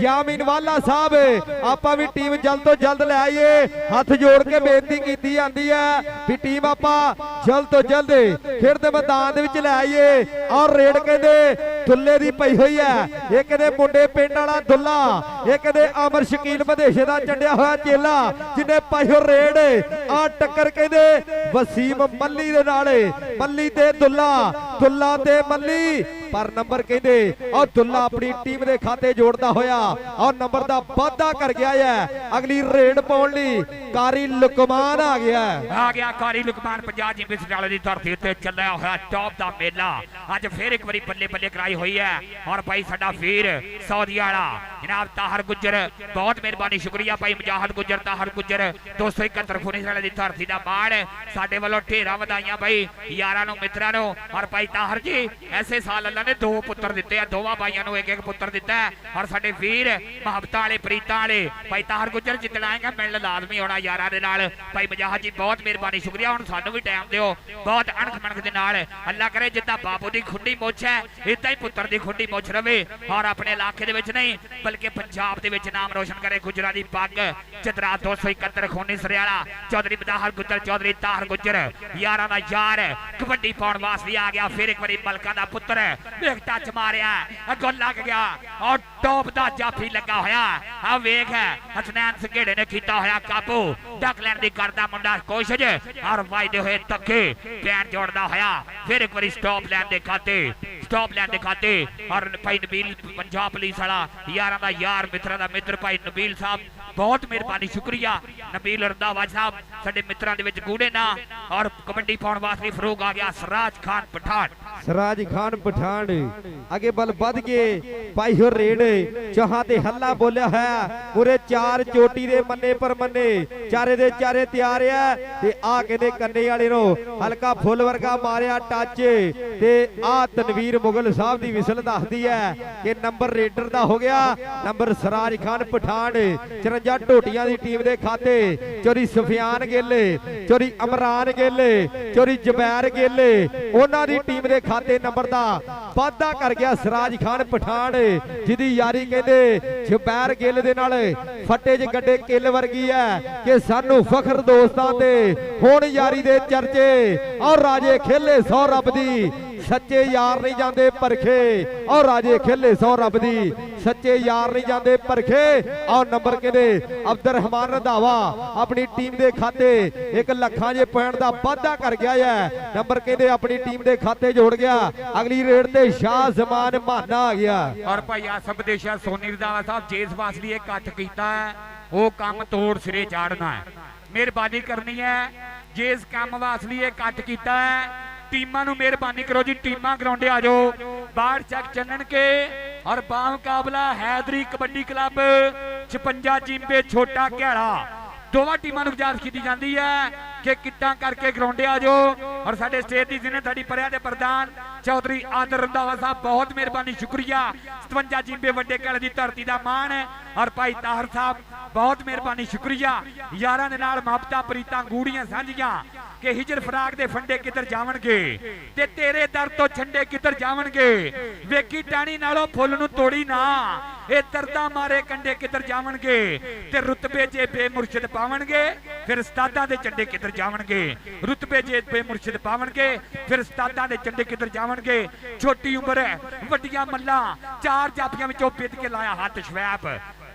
A: यामीन वाला साहब आपां भी टीम जल्द तो जल्द ले आइए हाथ जोड़ के बेनती कीती जांदी है भी टीम आपां जल्द तो जल्द खेड दे मैदान विच ले आइए और रेड कहते दुल्ले दी पई हुई है ये कहते मुंडे पिंड वाला दुल्ला ये कहते अमर शकील मधेशे दा चंडिया होया चेला जिन्हें पाई हो रेड आ टक्कर कहते वसीम मल्ली दे नाल मल्ली ते दुल्ला दुल्ला ते मल्ली पर नंबर कहते और दुल्ला अपनी टीम दे खाते जोड़दा होया और नंबर दा वाधा कर गया है अगली रेड पाउण लई कारी लुकमान आ गया
C: कारी लुकमान पंजाब जी बिस्टाले दी धरती ते चलिया होया टॉप दा मेला अज फिर एक बारी बल्ले बल्ले कराई हुई है और भाई साडा वीर सऊदी वाला जनाब ताहर गुज्जर बहुत मेहरबानी शुक्रिया भाई मुजाहिद गुज्जर ताहर गुज्जर 271 फुनी साडे दी धरती दा मान साडे वालों ढेरा वधाइयां भाई यारां नूं मित्रां नूं और भाई ताहर जी ऐसे साल अल्लाह ने 2 पुत्र दिते हैं दोवां भाइयों नूं एक पुत्र दिता है और साडे वीर मुहब्बतां वाले प्रीतां वाले भाई ताहर गुज्जर जितना आएगा मिलण लाजमी होना यारां दे नाल भाई मुजाहिद जी बहुत मेहरबानी शुक्रिया हुण सानूं भी टाइम दिओ बहुत अणख मनख दे नाल अल्लाह करे जिद्दां बाबू दी खुंडी मुछ है इदां ही पुत्र दी खुंडी मुछ रवे और अपने इलाके दे विच नहीं बल्कि पंजाब दे विच नाम रोशन करे गुजरां दी पग चतरा 271 खूनी सरियाला चौधरी बदाहर गुज्जर चौधरी ताहर गुज्जर यारां दा यार कबड्डी पाउण वास्ते आ गया फिर एक बारी मलका दा पुत्र वेख टच मारिया अगों लग गया और टॉप दा जाफी लगा होया आ वेख हसनैन संघेड़े ने कीता होया काबू डक लैण दी करदा मुंडा कोशिश और वायदे होए धक्के पैर जोड़दा होया फिर एक बारी स्टॉप लैण दे खाते और भाई नबील पंजाब पुलिस वाला यारां दा यार मित्रां दा मित्र भाई नबील साहब बहुत मेहरबानी शुक्रिया नबील रंधावा साहब साडे मित्रां दे विच गूढ़े ना और कबड्डी पाउण वास्ते फरूक आ गया सराज खान पठान आगे बल बद के पाई हो रेड चौहां ते हल्ला बोलिया है पूरे 4 चोटी दे मन्ने पर मन्ने चारे दे चारे तैयार है ते आ कहंदे कन्ने वाले नो हल्का फुल वर्गा मारिया टच ते आ तनवीर मुगल साहब दी विसल दसदी है कि नंबर रेडर दा हो गया नंबर सराज खान पठान 54 ढोटियां दी टीम दे खाते चोरी सुफियान गेले चोरी अमरान गेले चोरी जबैर गेले उन्हां दी टीम दे खाते नंबर दा वाधा कर गया सराज खान पठान जिदी यारी कहंदे जबैर गिल दे नाल फटे च गड्डे किल वर्गी है कि सानू फखर दोस्तां ते हुण यारी दे चर्चे और राजे खेले सौ रब दी सच्चे यार नहीं जाते परखे और राजे खेले सौ रब दी सच्चे यार नहीं जाते परखे और नंबर कहते अब्दुल रहमान रंधावा अपनी टीम दे खाते 1 लाखां जे पॉइंट दा वाधा कर गया है नंबर कहते अपनी टीम दे खाते जोड़ गया अगली रेड ते शाह जमान माना आ गया और भाई आसफ देशा सोनी रंधावा साहब जिस वास्ते कट कीता है वो काम तोड़ सिरे चाड़ना है मेहरबानी करनी है जिस काम वास्ते कट कीता है टीमां नूं मेहरबानी करो जी टीमां ग्राउंडे आ जाओ बाहर चक चन्नन के और बामुकाबला हैदरी कबड्डी क्लब 56 चिंबे छोटा घैड़ा दोवां टीमां नूं गुजारिश की जाती है कि किट्टां करके ग्राउंडे आ जाओ और साडे स्टेज दी जिन्हें साडी परिया दे प्रधान चौधरी आदर रंधावा साहब बहुत मेहरबानी शुक्रिया 57 चिंबे वड्डे घैड़े दी धरती दा मान और भाई ताहर साहब बहुत मेहरबानी शुक्रिया यारां दे नाल मुहब्बतां प्रीतां गूढ़ियां सांझियां कि हिजर फराक दे फंडे किधर जावणगे ते तेरे दर तो छंडे किधर जावणगे वेखी टाणी नालों फुल नूं तोड़ी ना ਇਹ ਦਰਦਾਂ ਮਾਰੇ ਕੰਡੇ ਕਿੱਧਰ ਜਾਵਣਗੇ ਤੇ ਰੁਤਬੇ ਜੇ ਬੇਮੁਰਸ਼ਿਦ ਪਾਵਣਗੇ ਫਿਰ ਉਸਤਾਦਾਂ ਦੇ ਝੰਡੇ ਕਿੱਧਰ ਜਾਵਣਗੇ ਰੁਤਬੇ ਜੇ ਬੇਮੁਰਸ਼ਿਦ ਪਾਵਣਗੇ ਫਿਰ ਉਸਤਾਦਾਂ ਦੇ ਝੰਡੇ ਕਿੱਧਰ ਜਾਵਣਗੇ ਛੋਟੀ ਉਮਰ ਹੈ ਵੱਡੀਆਂ ਮੱਲਾਂ ਚਾਰ ਜਾਫੀਆਂ ਵਿੱਚੋਂ ਪਿੱਟ ਕੇ ਲਾਇਆ ਹੱਥ ਸ਼ਵੈਬ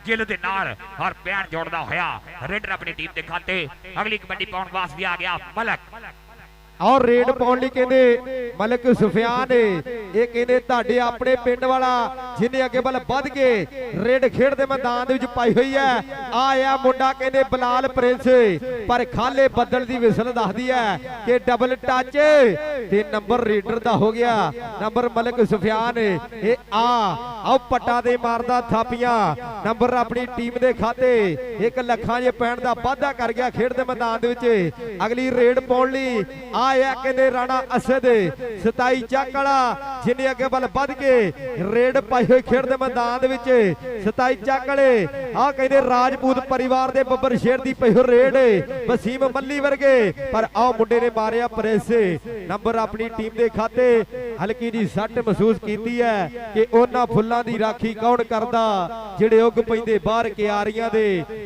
C: ਗਿੱਲ ਦੇ ਨਾਲ ਔਰ ਪੈਣ ਜੋੜਦਾ ਹੋਇਆ ਰੇਡਰ ਆਪਣੀ ਟੀਮ ਦੇ ਖਾਤੇ ਅਗਲੀ ਕਬੱਡੀ ਪਾਉਣ ਵਾਸਤੇ ਵੀ ਆ ਗਿਆ ਮਲਕ
A: ਔਰ ਰੇਡ ਪਾਉਣ ਲਈ ਕਹਿੰਦੇ ਮਲਕ ਸੁਫਿਆਨ ਇਹ ਕਹਿੰਦੇ ਤੁਹਾਡੇ ਆਪਣੇ ਪਿੰਡ ਵਾਲਾ ਜਿਹਨੇ ਅੱਗੇ ਵੱਲ ਵੱਧ ਕੇ ਰੇਡ ਖੇਡ ਦੇ ਮੈਦਾਨ ਦੇ ਵਿੱਚ ਪਾਈ ਹੋਈ ਹੈ ਆਇਆ ਮੁੰਡਾ ਕਹਿੰਦੇ ਬਲਾਲ ਪ੍ਰਿੰਸ ਪਰ ਖਾਲੇ ਬੱਦਲ ਦੀ ਵਿਸਲ ਦੱਸਦੀ ਹੈ ਕਿ ਡਬਲ ਟੱਚ ਤੇ ਨੰਬਰ ਰੇਡਰ ਦਾ ਹੋ ਗਿਆ ਨੰਬਰ ਮਲਕ ਸੁਫਿਆਨ ਇਹ ਆਓ ਪੱਟਾਂ ਦੇ ਮਾਰਦਾ ਥਾਪੀਆਂ ਨੰਬਰ ਆਪਣੀ ਟੀਮ ਦੇ ਖਾਤੇ 1 ਲੱਖਾਂ ਜੇ ਪੈਣ ਦਾ ਵਾਅਦਾ ਕਰ ਗਿਆ ਖੇਡ ਦੇ ਮੈਦਾਨ ਦੇ ਵਿੱਚ ਅਗਲੀ ਰੇਡ ਪਾਉਣ ਲਈ ਆਇਆ ਕਹਿੰਦੇ ਰਾਣਾ ਅਸਦ 27 ਚੱਕ ਵਾਲਾ ਜਿਹਨੇ ਅੱਗੇ ਵੱਲ ਵੱਧ ਕੇ ਰੇਡ ਪਾਈ ਹੋਈ ਖੇਡ ਦੇ ਮੈਦਾਨ ਦੇ ਵਿੱਚ 27 ਚੱਕ ਵਾਲੇ ਆ ਕਹਿੰਦੇ ਰਾਜਪੂਤ ਪਰਿਵਾਰ ਦੇ ਬੱਬਰ ਸ਼ੇਰ ਦੀ ਪਈ ਹੋਈ ਰੇਡ ਵਸੀਮ ਮੱਲੀ ਵਰਗੇ ਪਰ ਆਹ ਮੁੰਡੇ ਨੇ ਮਾਰਿਆ ਪ੍ਰੈਸ ਨੰਬਰ ਆਪਣੀ ਟੀਮ ਦੇ ਖਾਤੇ ਹਲਕੀ ਜੀ ਸੱਟ ਮਹਿਸੂਸ ਕੀਤੀ ਹੈ ਕਿ ਉਹਨਾਂ ਫੁੱਲਾਂ ਦੀ ਰਾਖੀ ਕੌਣ ਕਰਦਾ ਜਿਹੜੇ ਉੱਗ ਪੈਂਦੇ ਬਾਹਰ ਕਿਆਰੀਆਂ ਦੇ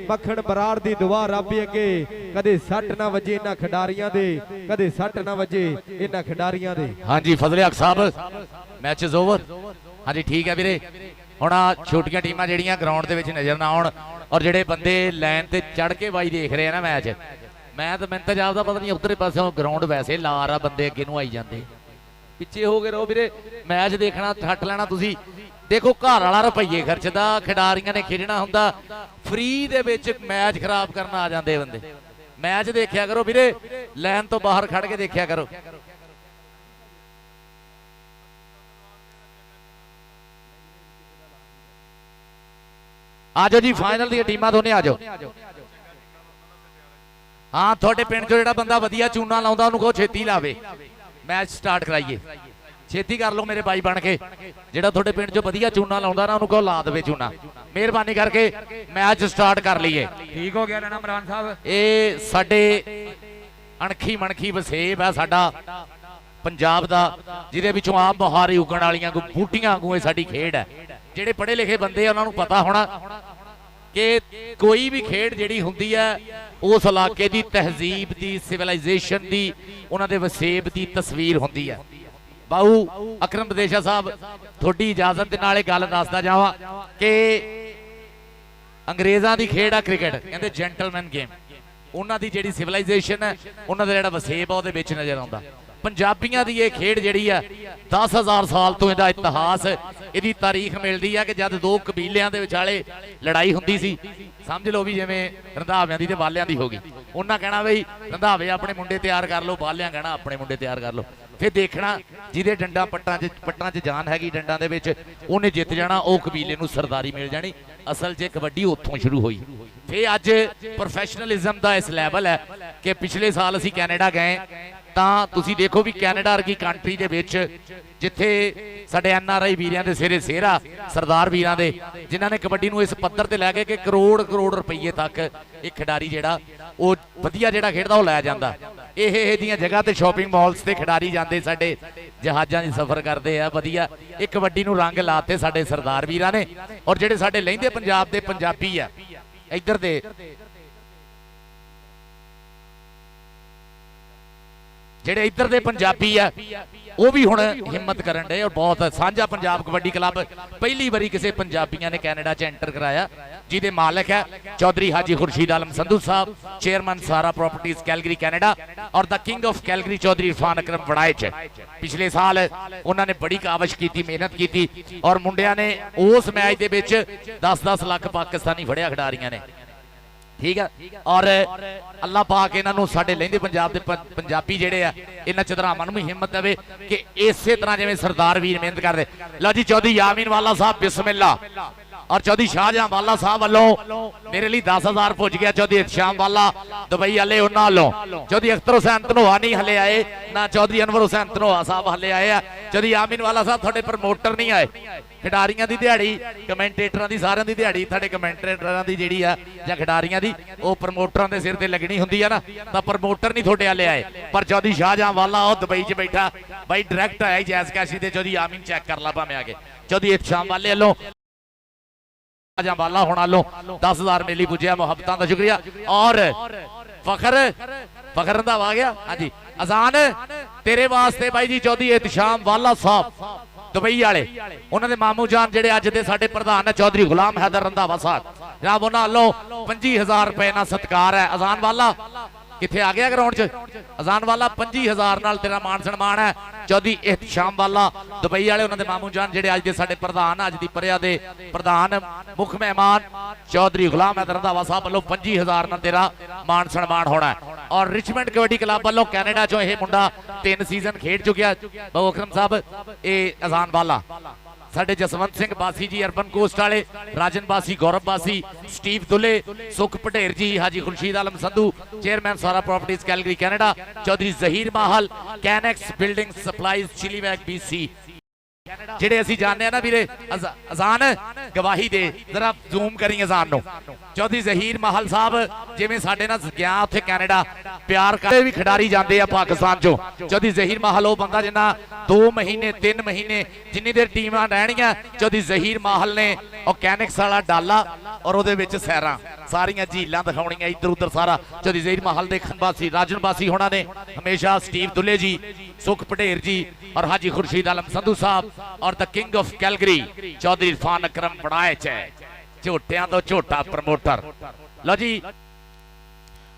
A: ਮੱਖਣ ਬਰਾੜ ਦੀ ਦੁਆ ਰੱਬ ਅੱਗੇ ਕਦੇ ਸੱਟ ਨਾ ਵੱਜੇ ਇਹਨਾਂ ਖਿਡਾਰੀਆਂ ਦੇ ਕਦੇ ਸੱਟ ਨਾ ਵੱਜੇ ਇਹਨਾਂ ਖਿਡਾਰੀਆਂ ਦੇ
D: ਹਾਂਜੀ ਫਜ਼ਲੇ ਹਕ ਸਾਹਿਬ ਮੈਚ ਇਜ਼ ਓਵਰ ਹਾਂਜੀ ਠੀਕ ਹੈ ਵੀਰੇ ਹੁਣ ਆ ਛੋਟੀਆਂ ਟੀਮਾਂ ਜਿਹੜੀਆਂ ਗਰਾਊਂਡ ਦੇ ਵਿੱਚ ਨਜ਼ਰ ਨਾ ਆਉਣ ਔਰ ਜਿਹੜੇ ਬੰਦੇ ਲਾਈਨ ਤੇ ਚੜ ਕੇ ਬਾਈ ਦੇਖ ਰਹੇ ਆ ਨਾ ਮੈਚ ਮੈਨੂੰ ਤਾਂ ਜਾਪਦਾ ਪਤਾ ਨਹੀਂ ਉਧਰੇ ਪਾਸਿਓਂ ਗਰਾਊਂਡ ਵੈਸੇ ਲਾਰ ਆ ਬੰਦੇ ਅੱਗੇ ਨੂੰ ਆਈ ਜਾਂਦੇ ਪਿੱਛੇ ਹੋ ਕੇ ਰਹੋ ਵੀਰੇ ਮੈਚ ਦੇਖਣਾ ਛੱਟ ਲੈਣਾ ਤੁਸੀਂ ਦੇਖੋ ਘਰ ਵਾਲਾ ਰੁਪਈਏ ਖਰਚਦਾ ਖਿਡਾਰੀਆਂ ਨੇ ਖੇਡਣਾ ਹੁੰਦਾ ਫ੍ਰੀ ਦੇ ਵਿੱਚ ਮੈਚ ਖਰਾਬ ਕਰਨ ਆ ਜਾਂਦੇ ਬੰਦੇ ਮੈਚ ਦੇਖਿਆ ਕਰੋ ਵੀਰੇ ਲਾਈਨ ਤੋਂ ਬਾਹਰ ਖੜ ਕੇ ਦੇਖਿਆ ਕਰੋ ਆਜੋ ਜੀ ਫਾਈਨਲ ਦੀਆਂ ਟੀਮਾਂ ਦੋਨੇ ਆਜੋ ਹਾਂ ਤੁਹਾਡੇ ਪਿੰਡ ਚੋਂ ਜਿਹੜਾ ਬੰਦਾ ਵਧੀਆ ਚੂਨਾ ਲਾਉਂਦਾ ਉਹਨੂੰ ਕਹੋ ਛੇਤੀ ਲਾਵੇ ਮੈਚ ਸਟਾਰਟ ਕਰਾਈਏ ਛੇਤੀ ਕਰ ਲਓ ਮੇਰੇ ਬਾਈ ਬਣ ਕੇ ਜਿਹੜਾ ਤੁਹਾਡੇ ਪਿੰਡ ਚੋਂ ਵਧੀਆ ਚੂਨਾ ਲਾਉਂਦਾ ਨਾ ਉਹਨੂੰ ਕਹੋ ਲਾ ਦੇਵੇ ਚੂਨਾ ਮਿਹਰਬਾਨੀ ਕਰਕੇ ਮੈਚ ਸਟਾਰਟ ਕਰ ਲਈਏ
C: ਠੀਕ ਹੋ ਗਿਆ ਨਾ ਇਮਰਾਨ ਸਾਹਿਬ
D: ਇਹ ਸਾਡੇ ਅਣਖੀ ਮਣਖੀ ਵਸੇਬ ਹੈ ਸਾਡਾ ਪੰਜਾਬ ਦਾ ਜਿਹਦੇ ਵਿੱਚੋਂ ਆਪ ਬਹਾਰੀ ਉਗਣ ਵਾਲੀਆਂ ਬੂਟੀਆਂ ਵਾਂਗੂ ਇਹ ਸਾਡੀ ਖੇਡ ਹੈ ਜਿਹੜੇ ਪੜ੍ਹੇ ਲਿਖੇ ਬੰਦੇ ਉਹਨਾਂ ਨੂੰ ਪਤਾ ਹੋਣਾ ਕਿ ਕੋਈ ਵੀ ਖੇਡ ਜਿਹੜੀ ਹੁੰਦੀ ਹੈ ਉਸ ਇਲਾਕੇ ਦੀ ਤਹਿਜ਼ੀਬ ਦੀ ਸਿਵਲਾਈਜੇਸ਼ਨ ਦੀ ਉਹਨਾਂ ਦੇ ਵਸੇਬ ਦੀ ਤਸਵੀਰ ਹੁੰਦੀ ਹੈ ਬਾਊ ਅਕਰਮ ਬਦੇਸ਼ਾ ਸਾਹਿਬ ਤੁਹਾਡੀ ਇਜਾਜ਼ਤ ਦੇ ਨਾਲ ਇਹ ਗੱਲ ਦੱਸਦਾ ਜਾਵਾਂ ਕਿ ਅੰਗਰੇਜ਼ਾਂ ਦੀ ਖੇਡ ਆ ਕ੍ਰਿਕਟ ਕਹਿੰਦੇ ਜੈਂਟਲਮੈਨ ਗੇਮ ਉਹਨਾਂ ਦੀ ਜਿਹੜੀ ਸਿਵਲਾਈਜੇਸ਼ਨ ਹੈ ਉਹਨਾਂ ਦਾ ਜਿਹੜਾ ਵਸੇਬ ਆ ਉਹਦੇ ਵਿੱਚ ਨਜ਼ਰ ਆਉਂਦਾ ਪੰਜਾਬੀਆਂ ਦੀ ਇਹ ਖੇਡ ਜਿਹੜੀ ਆ 10,000 ਸਾਲ ਤੋਂ ਇਹਦਾ ਇਤਿਹਾਸ ਇਹਦੀ ਤਾਰੀਖ ਮਿਲਦੀ ਆ ਕਿ ਜਦ ਦੋ ਕਬੀਲਿਆਂ ਦੇ ਵਿਚਾਲੇ ਲੜਾਈ ਹੁੰਦੀ ਸੀ ਸਮਝ ਲਓ ਵੀ ਜਿਵੇਂ ਰੰਧਾਵਿਆਂ ਦੀ ਤੇ ਬਾਲਿਆਂ ਦੀ ਹੋ ਗਈ ਉਹਨਾਂ ਕਹਿਣਾ ਬਈ ਰੰਧਾਵੇ ਆਪਣੇ ਮੁੰਡੇ ਤਿਆਰ ਕਰ ਲਓ ਬਾਲਿਆਂ ਕਹਿਣਾ ਆਪਣੇ ਮੁੰਡੇ ਤਿਆਰ ਕਰ ਲਓ ਫਿਰ ਦੇਖਣਾ ਜਿਹਦੇ ਡੰਡਾ ਪੱਟਾਂ 'ਚ ਜਾਨ ਹੈਗੀ ਡੰਡਾਂ ਦੇ ਵਿੱਚ ਉਹਨੇ ਜਿੱਤ ਜਾਣਾ ਉਹ ਕਬੀਲੇ ਨੂੰ ਸਰਦਾਰੀ ਮਿਲ ਜਾਣੀ ਅਸਲ 'ਚ ਕਬੱਡੀ ਉੱਥੋਂ ਸ਼ੁਰੂ ਹੋਈ ਫਿਰ ਅੱਜ ਪ੍ਰੋਫੈਸ਼ਨਲਿਜ਼ਮ ਦਾ ਇਸ ਲੈਵਲ ਹੈ ਕਿ ਪਿਛਲੇ ਸਾਲ ਅਸੀਂ ਕੈਨੇਡਾ ਗਏ ਤਾਂ ਤੁਸੀਂ ਦੇਖੋ ਵੀ ਕੈਨੇਡਾ ਵਰਗੀ ਕੰਟਰੀ ਦੇ ਵਿੱਚ ਜਿੱਥੇ ਸਾਡੇ NRI ਵੀਰਾਂ ਦੇ ਸਿਰੇ ਸਿਹਰਾ ਸਰਦਾਰ ਵੀਰਾਂ ਦੇ ਜਿਨ੍ਹਾਂ ਨੇ ਕਬੱਡੀ ਨੂੰ ਇਸ ਪੱਧਰ ਤੇ ਲੈ ਕੇ ਕਿ ਕਰੋੜ ਰੁਪਈਏ ਤੱਕ ਇੱਕ ਖਿਡਾਰੀ ਜਿਹੜਾ ਉਹ ਵਧੀਆ ਜਿਹੜਾ ਖੇਡਦਾ ਉਹ ਲੈ ਜਾਂਦਾ ਇਹ ਦੀਆਂ ਜਗ੍ਹਾ ਤੇ ਸ਼ਾਪਿੰਗ ਮਾਲਸ ਤੇ ਖਿਡਾਰੀ ਜਾਂਦੇ ਸਾਡੇ ਜਹਾਜ਼ਾਂ 'ਚ ਸਫ਼ਰ ਕਰਦੇ ਆ ਵਧੀਆ ਇਹ ਕਬੱਡੀ ਨੂੰ ਰੰਗ ਲਾਤੇ ਸਾਡੇ ਸਰਦਾਰ ਵੀਰਾਂ ਨੇ ਔਰ ਜਿਹੜੇ ਸਾਡੇ ਲਹਿੰਦੇ ਪੰਜਾਬ ਦੇ ਪੰਜਾਬੀ ਆ ਇੱਧਰ ਦੇ ਜਿਹੜੇ ਇੱਧਰ ਦੇ ਪੰਜਾਬੀ ਆ ਉਹ ਵੀ ਹੁਣ ਹਿੰਮਤ ਕਰਨ ਦੇ ਔਰ ਬਹੁਤ ਸਾਂਝਾ ਪੰਜਾਬ ਕਬੱਡੀ ਕਲੱਬ ਪਹਿਲੀ ਵਾਰੀ ਕਿਸੇ ਪੰਜਾਬੀਆਂ ਨੇ ਕੈਨੇਡਾ 'ਚ ਐਂਟਰ ਕਰਾਇਆ ਜਿਹਦੇ ਮਾਲਕ ਹੈ ਚੌਧਰੀ ਹਾਜੀ ਖੁਰਸ਼ੀਦ ਆਲਮ ਸੰਧੂ ਸਾਹਿਬ chairman Sara properties Calgary Canada ਔਰ ਦਾ king of Calgary Chaudhary Irfan Akram Waraich ਪਿਛਲੇ ਸਾਲ ਉਹਨਾਂ ਨੇ ਬੜੀ ਕਾਵਸ਼ ਕੀਤੀ ਮਿਹਨਤ ਕੀਤੀ ਔਰ ਮੁੰਡਿਆਂ ਨੇ ਉਸ ਮੈਚ ਦੇ ਵਿੱਚ 10-10 ਲੱਖ ਪਾਕਿਸਤਾਨੀ ਫੜਿਆ ਖਿਡਾਰੀਆਂ ਨੇ ਠੀਕ ਹੈ ਔਰ ਅੱਲਾਹ ਪਾਕ ਇਹਨਾਂ ਨੂੰ ਸਾਡੇ ਲਹਿੰਦੇ ਪੰਜਾਬ ਦੇ ਪੰਜਾਬੀ ਜਿਹੜੇ ਆ ਇਹਨਾਂ ਚਦਰਾਵਾਂ ਨੂੰ ਵੀ ਹਿੰਮਤ ਦੇਵੇ ਕਿ ਇਸੇ ਤਰ੍ਹਾਂ ਜਿਵੇਂ ਸਰਦਾਰ ਵੀਰ ਮਿਹਨਤ ਕਰਦੇ ਲਓ ਜੀ ਚੌਧਰੀ ਯਾਮੀਨ ਵਾਲਾ ਸਾਹਿਬ ਬਿਸਮਿਲ੍ਲਾ और चौधरी शाहजहां वाला साहब वालों मेरे लिए 10,000 पहुंच गया चौधरी श्याम वाला दुबई वाले उन्होंने चौधरी अख्तर हुसैन धनोआ नहीं हले आए ना चौधरी अनवर हुसैन धनोआ साहब हले आए हैं चौधरी आमीन वाला साहब थोड़े प्रमोटर नहीं आए खिडारियां दी दिहाड़ी कमेंटेटरां दी सारियां दी दिहाड़ी थोड़े कमेंटेटरां दी जिहड़ी आ जां खिडारियां दी वो प्रमोटरां दे सिर ते लगनी हुंदी है ना तां प्रमोटर नहीं थोड़े हले आए पर चौधरी शाहजहां वाला वो दुबई च बैठा भाई डायरैक्ट आया जैस कैशी ते चौधरी आमीन चेक कर ला भावें आके चौधरी शाम वाले वालों ਜਾਂ ਵਾਲਾ ਹੋਣਾ ਲੋ 10,000 ਮੇਲੀ ਪੁੱਜਿਆ ਮੁਹੱਬਤਾਂ ਦਾ ਸ਼ੁਕਰੀਆ। ਔਰ ਫਖਰ ਰੰਧਾਵਾ ਆ ਗਿਆ। ਹਾਂਜੀ ਅਜ਼ਾਨ ਤੇਰੇ ਵਾਸਤੇ ਬਾਈ ਜੀ ਚੌਧਰੀ ਇਤਸ਼ਾਮ ਵਾਲਾ ਸਾਹਿਬ ਦੁਬਈ ਵਾਲੇ, ਉਹਨਾਂ ਦੇ ਮਾਮੂ ਜਾਨ ਜਿਹੜੇ ਅੱਜ ਦੇ ਸਾਡੇ ਪ੍ਰਧਾਨ ਨੇ ਚੌਧਰੀ ਗੁਲਾਮ ਹੈਦਰ ਰੰਧਾਵਾ ਸਾਹਿਬ, ਜਨਾਬ ਉਹਨਾਂ ਵੱਲੋਂ 25,000 ਰੁਪਏ ਨਾਲ ਸਤਿਕਾਰ ਹੈ। ਅਜ਼ਾਨ ਵਾਲਾ ਕਿੱਥੇ ਆ ਗਿਆ ਗਰਾਊਂਡ 'ਚ? ਅਜ਼ਾਨ ਵਾਲਾ 25,000 ਨਾਲ ਤੇਰਾ ਮਾਣ ਸਨਮਾਨ ਹੈ। ਚੌਧਰੀ ਇਤਸ਼ਾਮ ਵਾਲਾ ਦੁਬਈ ਵਾਲੇ, ਉਹਨਾਂ ਦੇ ਮਾਮੂ ਜਾਨ ਜਿਹੜੇ ਅੱਜ ਦੇ ਸਾਡੇ ਪ੍ਰਧਾਨ, ਅੱਜ ਦੀ ਪਰਿਆ ਦੇ ਪ੍ਰਧਾਨ ਮੁੱਖ ਮਹਿਮਾਨ ਚੌਧਰੀ ਗੁਲਾਮ ਹੈਦਰ ਰੰਧਾਵਾ ਸਾਹਿਬ ਵੱਲੋਂ 25,000 ਨਾਲ ਤੇਰਾ ਮਾਣ ਸਨਮਾਨ ਹੋਣਾ। ਔਰ ਰਿਚਮੰਡ ਕਬੱਡੀ ਕਲੱਬ ਵੱਲੋਂ ਕੈਨੇਡਾ 'ਚੋਂ ਇਹ ਮੁੰਡਾ 3 ਸੀਜ਼ਨ ਖੇਡ ਚੁੱਕਿਆ ਬਹੁ ਅਕਰਮ ਸਾਹਿਬ, ਇਹ ਅਜ਼ਾਨ ਵਾਲਾ। ਸਾਡੇ ਜਸਵੰਤ ਸਿੰਘ ਬਾਸੀ ਜੀ ਅਰਬਨ ਕੋਸਟ ਵਾਲੇ, ਰਾਜਨ ਬਾਸੀ, ਗੌਰਵ ਬਾਸੀ, ਸਟੀਵ ਦੁੱਲੇ, ਸੁਖ ਪਟੇਰ ਜੀ, ਹਾਜੀ Khurshid Alam Sandhu chairman Sara properties Calgary Canada, Chaudhary Zaheer ਮਾਹਲ ਕੈਨੈਕਸ ਬਿਲਡਿੰਗ ਸਪਲਾਈਜ਼ ਚਿਲੀਵੈਗ BC, ਜਿਹੜੇ ਅਸੀਂ ਜਾਣਦੇ ਆ ਨਾ ਵੀਰੇ। ਅਜ਼ਾਨ ਗਵਾਹੀ ਦੇ ਜ਼ਰਾ ਜ਼ੂਮ ਕਰੀ ਅਜ਼ਾਨ ਨੂੰ। ਚੌਧਰੀ ਜ਼ਹੀਰ ਮਾਹਲ ਸਾਹਿਬ ਜਿਵੇਂ ਸਾਡੇ ਨਾਲ ਗਿਆ ਉੱਥੇ ਕੈਨੇਡਾ, ਪਿਆਰ ਕਰਦੇ ਵੀ ਖਿਡਾਰੀ ਜਾਂਦੇ ਆ ਪਾਕਿਸਤਾਨ ਚੋਂ। ਚੌਧਰੀ ਜ਼ਹੀਰ ਮਾਹਲ ਉਹ ਬੰਦਾ ਜਿੰਨਾ 2 ਮਹੀਨੇ 3 ਮਹੀਨੇ ਜਿੰਨੀ ਦੇਰ ਟੀਮਾਂ ਰਹਿਣੀਆਂ, ਚੌਧਰੀ ਜ਼ਹੀਰ ਮਾਹਲ ਨੇ ਉਹ ਕੈਨਿਕਸ ਵਾਲਾ ਡਾਲਾ ਔਰ ਉਹਦੇ ਵਿੱਚ ਸੈਰਾਂ ਸਾਰੀਆਂ ਝੀਲਾਂ ਦਿਖਾਉਣੀਆਂ ਇੱਧਰ ਉੱਧਰ ਸਾਰਾ। ਚੌਧਰੀ ਜ਼ਹੀਰ ਮਾਹਲ ਦੇ ਖਨਬਾਸੀ ਰਾਜਨ ਬਾਸੀ ਹੋਣਾ ਨੇ ਹਮੇਸ਼ਾ, ਸਟੀਵ ਦੁੱਲੇ ਜੀ, ਸੁਖ ਪਟੇਰ ਜੀ ਔਰ ਹਾਜੀ ਖੁਰਸ਼ੀਦ ਆਲਮ ਸੰਧੂ ਸਾਹਿਬ ਔਰ the king of Calgary Chaudhary Irfan Akram Waraich ਹੈ, ਝੋਟਿਆਂ ਤੋਂ ਝੋਟਾ ਪ੍ਰਮੋਟਰ। ਲਓ ਜੀ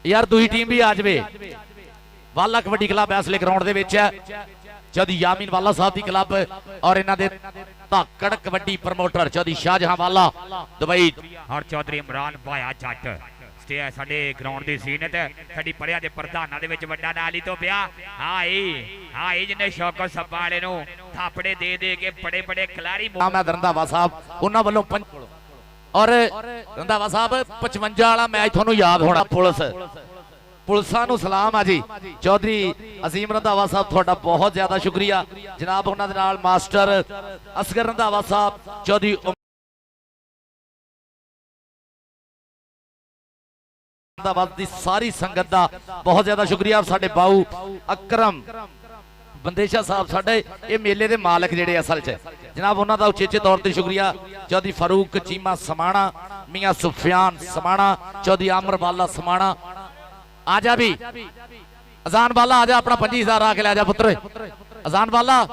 D: ਯਾਰ ਦੂਜੀ ਟੀਮ ਵੀ ਆ ਜਾਵੇ। ਵਾਲਾ ਕਬੱਡੀ ਕਲੱਬ ਇਸ ਲਈ ਗਰਾਊਂਡ ਦੇ ਵਿੱਚ ਹੈ। ਚੌਧਰੀ ਯਾਮੀਨ ਵਾਲਾ ਸਾਹਿਬ ਦੀ ਕਲੱਬ ਔਰ ਇਹਨਾਂ ਦੇ ਧਾਕੜ ਕਬੱਡੀ ਪ੍ਰਮੋਟਰ ਚੌਧਰੀ ਸ਼ਾਹਜਹਾਂ ਵਾਲਾ ਦੁਬਈ
C: ਔਰ ਚੌਧਰੀ ਇਮਰਾਨ ਭਾਇਆ ਜੱਟ ਸਾਡੇ ਗਰਾਊਂਡ ਦੀ ਸੀਨ ਤੇ ਸਾਡੀ ਪਰਿਆ ਦੇ ਪ੍ਰਧਾਨਾਂ ਦੇ ਵਿੱਚ ਵੱਡਾ ਨਾਲ ਹੀ ਤੋਂ ਪਿਆ। ਹਾਂ ਇਹ ਜਿਹਨੇ ਸ਼ੌਕਤ ਸੱਪਾ ਵਾਲੇ ਨੂੰ ਥਾਪੜੇ ਦੇ ਕੇ ਬੜੇ ਖਿਲਾੜੀ
D: ਮੈਂ ਰੰਧਾਵਾ ਸਾਹਿਬ ਉਹਨਾਂ ਵੱਲੋਂ ਔਰ ਰੰਧਾਵਾ ਸਾਹਿਬ 55 ਵਾਲਾ ਮੈਚ ਤੁਹਾਨੂੰ ਯਾਦ ਹੋਣਾ। ਪੁਲਿਸਾਂ ਨੂੰ ਸਲਾਮ ਆ ਜੀ। ਚੌਧਰੀ ਅਜ਼ੀਮ ਰੰਧਾਵਾ ਸਾਹਿਬ ਤੁਹਾਡਾ ਬਹੁਤ ਜ਼ਿਆਦਾ ਸ਼ੁਕਰੀਆ ਜਨਾਬ। ਉਹਨਾਂ ਦੇ ਨਾਲ ਮਾਸਟਰ ਅਸਗਰ ਰੰਧਾਵਾ ਸਾਹਿਬ, ਚੌਧਰੀ ਦੀ ਸਾਰੀ ਸੰਗਤ ਦਾ ਬਹੁਤ ਜ਼ਿਆਦਾ ਸ਼ੁਕਰੀਆ। ਸਾਡੇ ਬਾਊ ਅਕਰਮ ਬੰਦੇਸ਼ਾ ਸਾਹਿਬ ਸਾਡੇ ਇਹ ਮੇਲੇ ਦੇ ਮਾਲਕ ਜਿਹੜੇ ਅਸਲ 'ਚ ਜਨਾਬ, ਉਹਨਾਂ ਦਾ ਉਚੇਚੇ ਤੌਰ ਤੇ ਸ਼ੁਕਰੀਆ। ਚੌਧਰੀ ਫਾਰੂਕ ਚੀਮਾ ਸਮਾਣਾ, ਮੀਆਂ ਸੁਫਿਆਨ ਸਮਾਣਾ, ਚੌਧਰੀ ਆਮਰ ਵਾਲਾ ਸਮਾਣਾ। ਆ ਜਾ ਵੀ ਅਜ਼ਾਨ ਵਾਲਾ ਆ ਜਾ, ਆਪਣਾ 25,000 ਆ ਕੇ ਲੈ ਜਾ ਪੁੱਤਰ। ਅਜ਼ਾਨ ਵਾਲਾ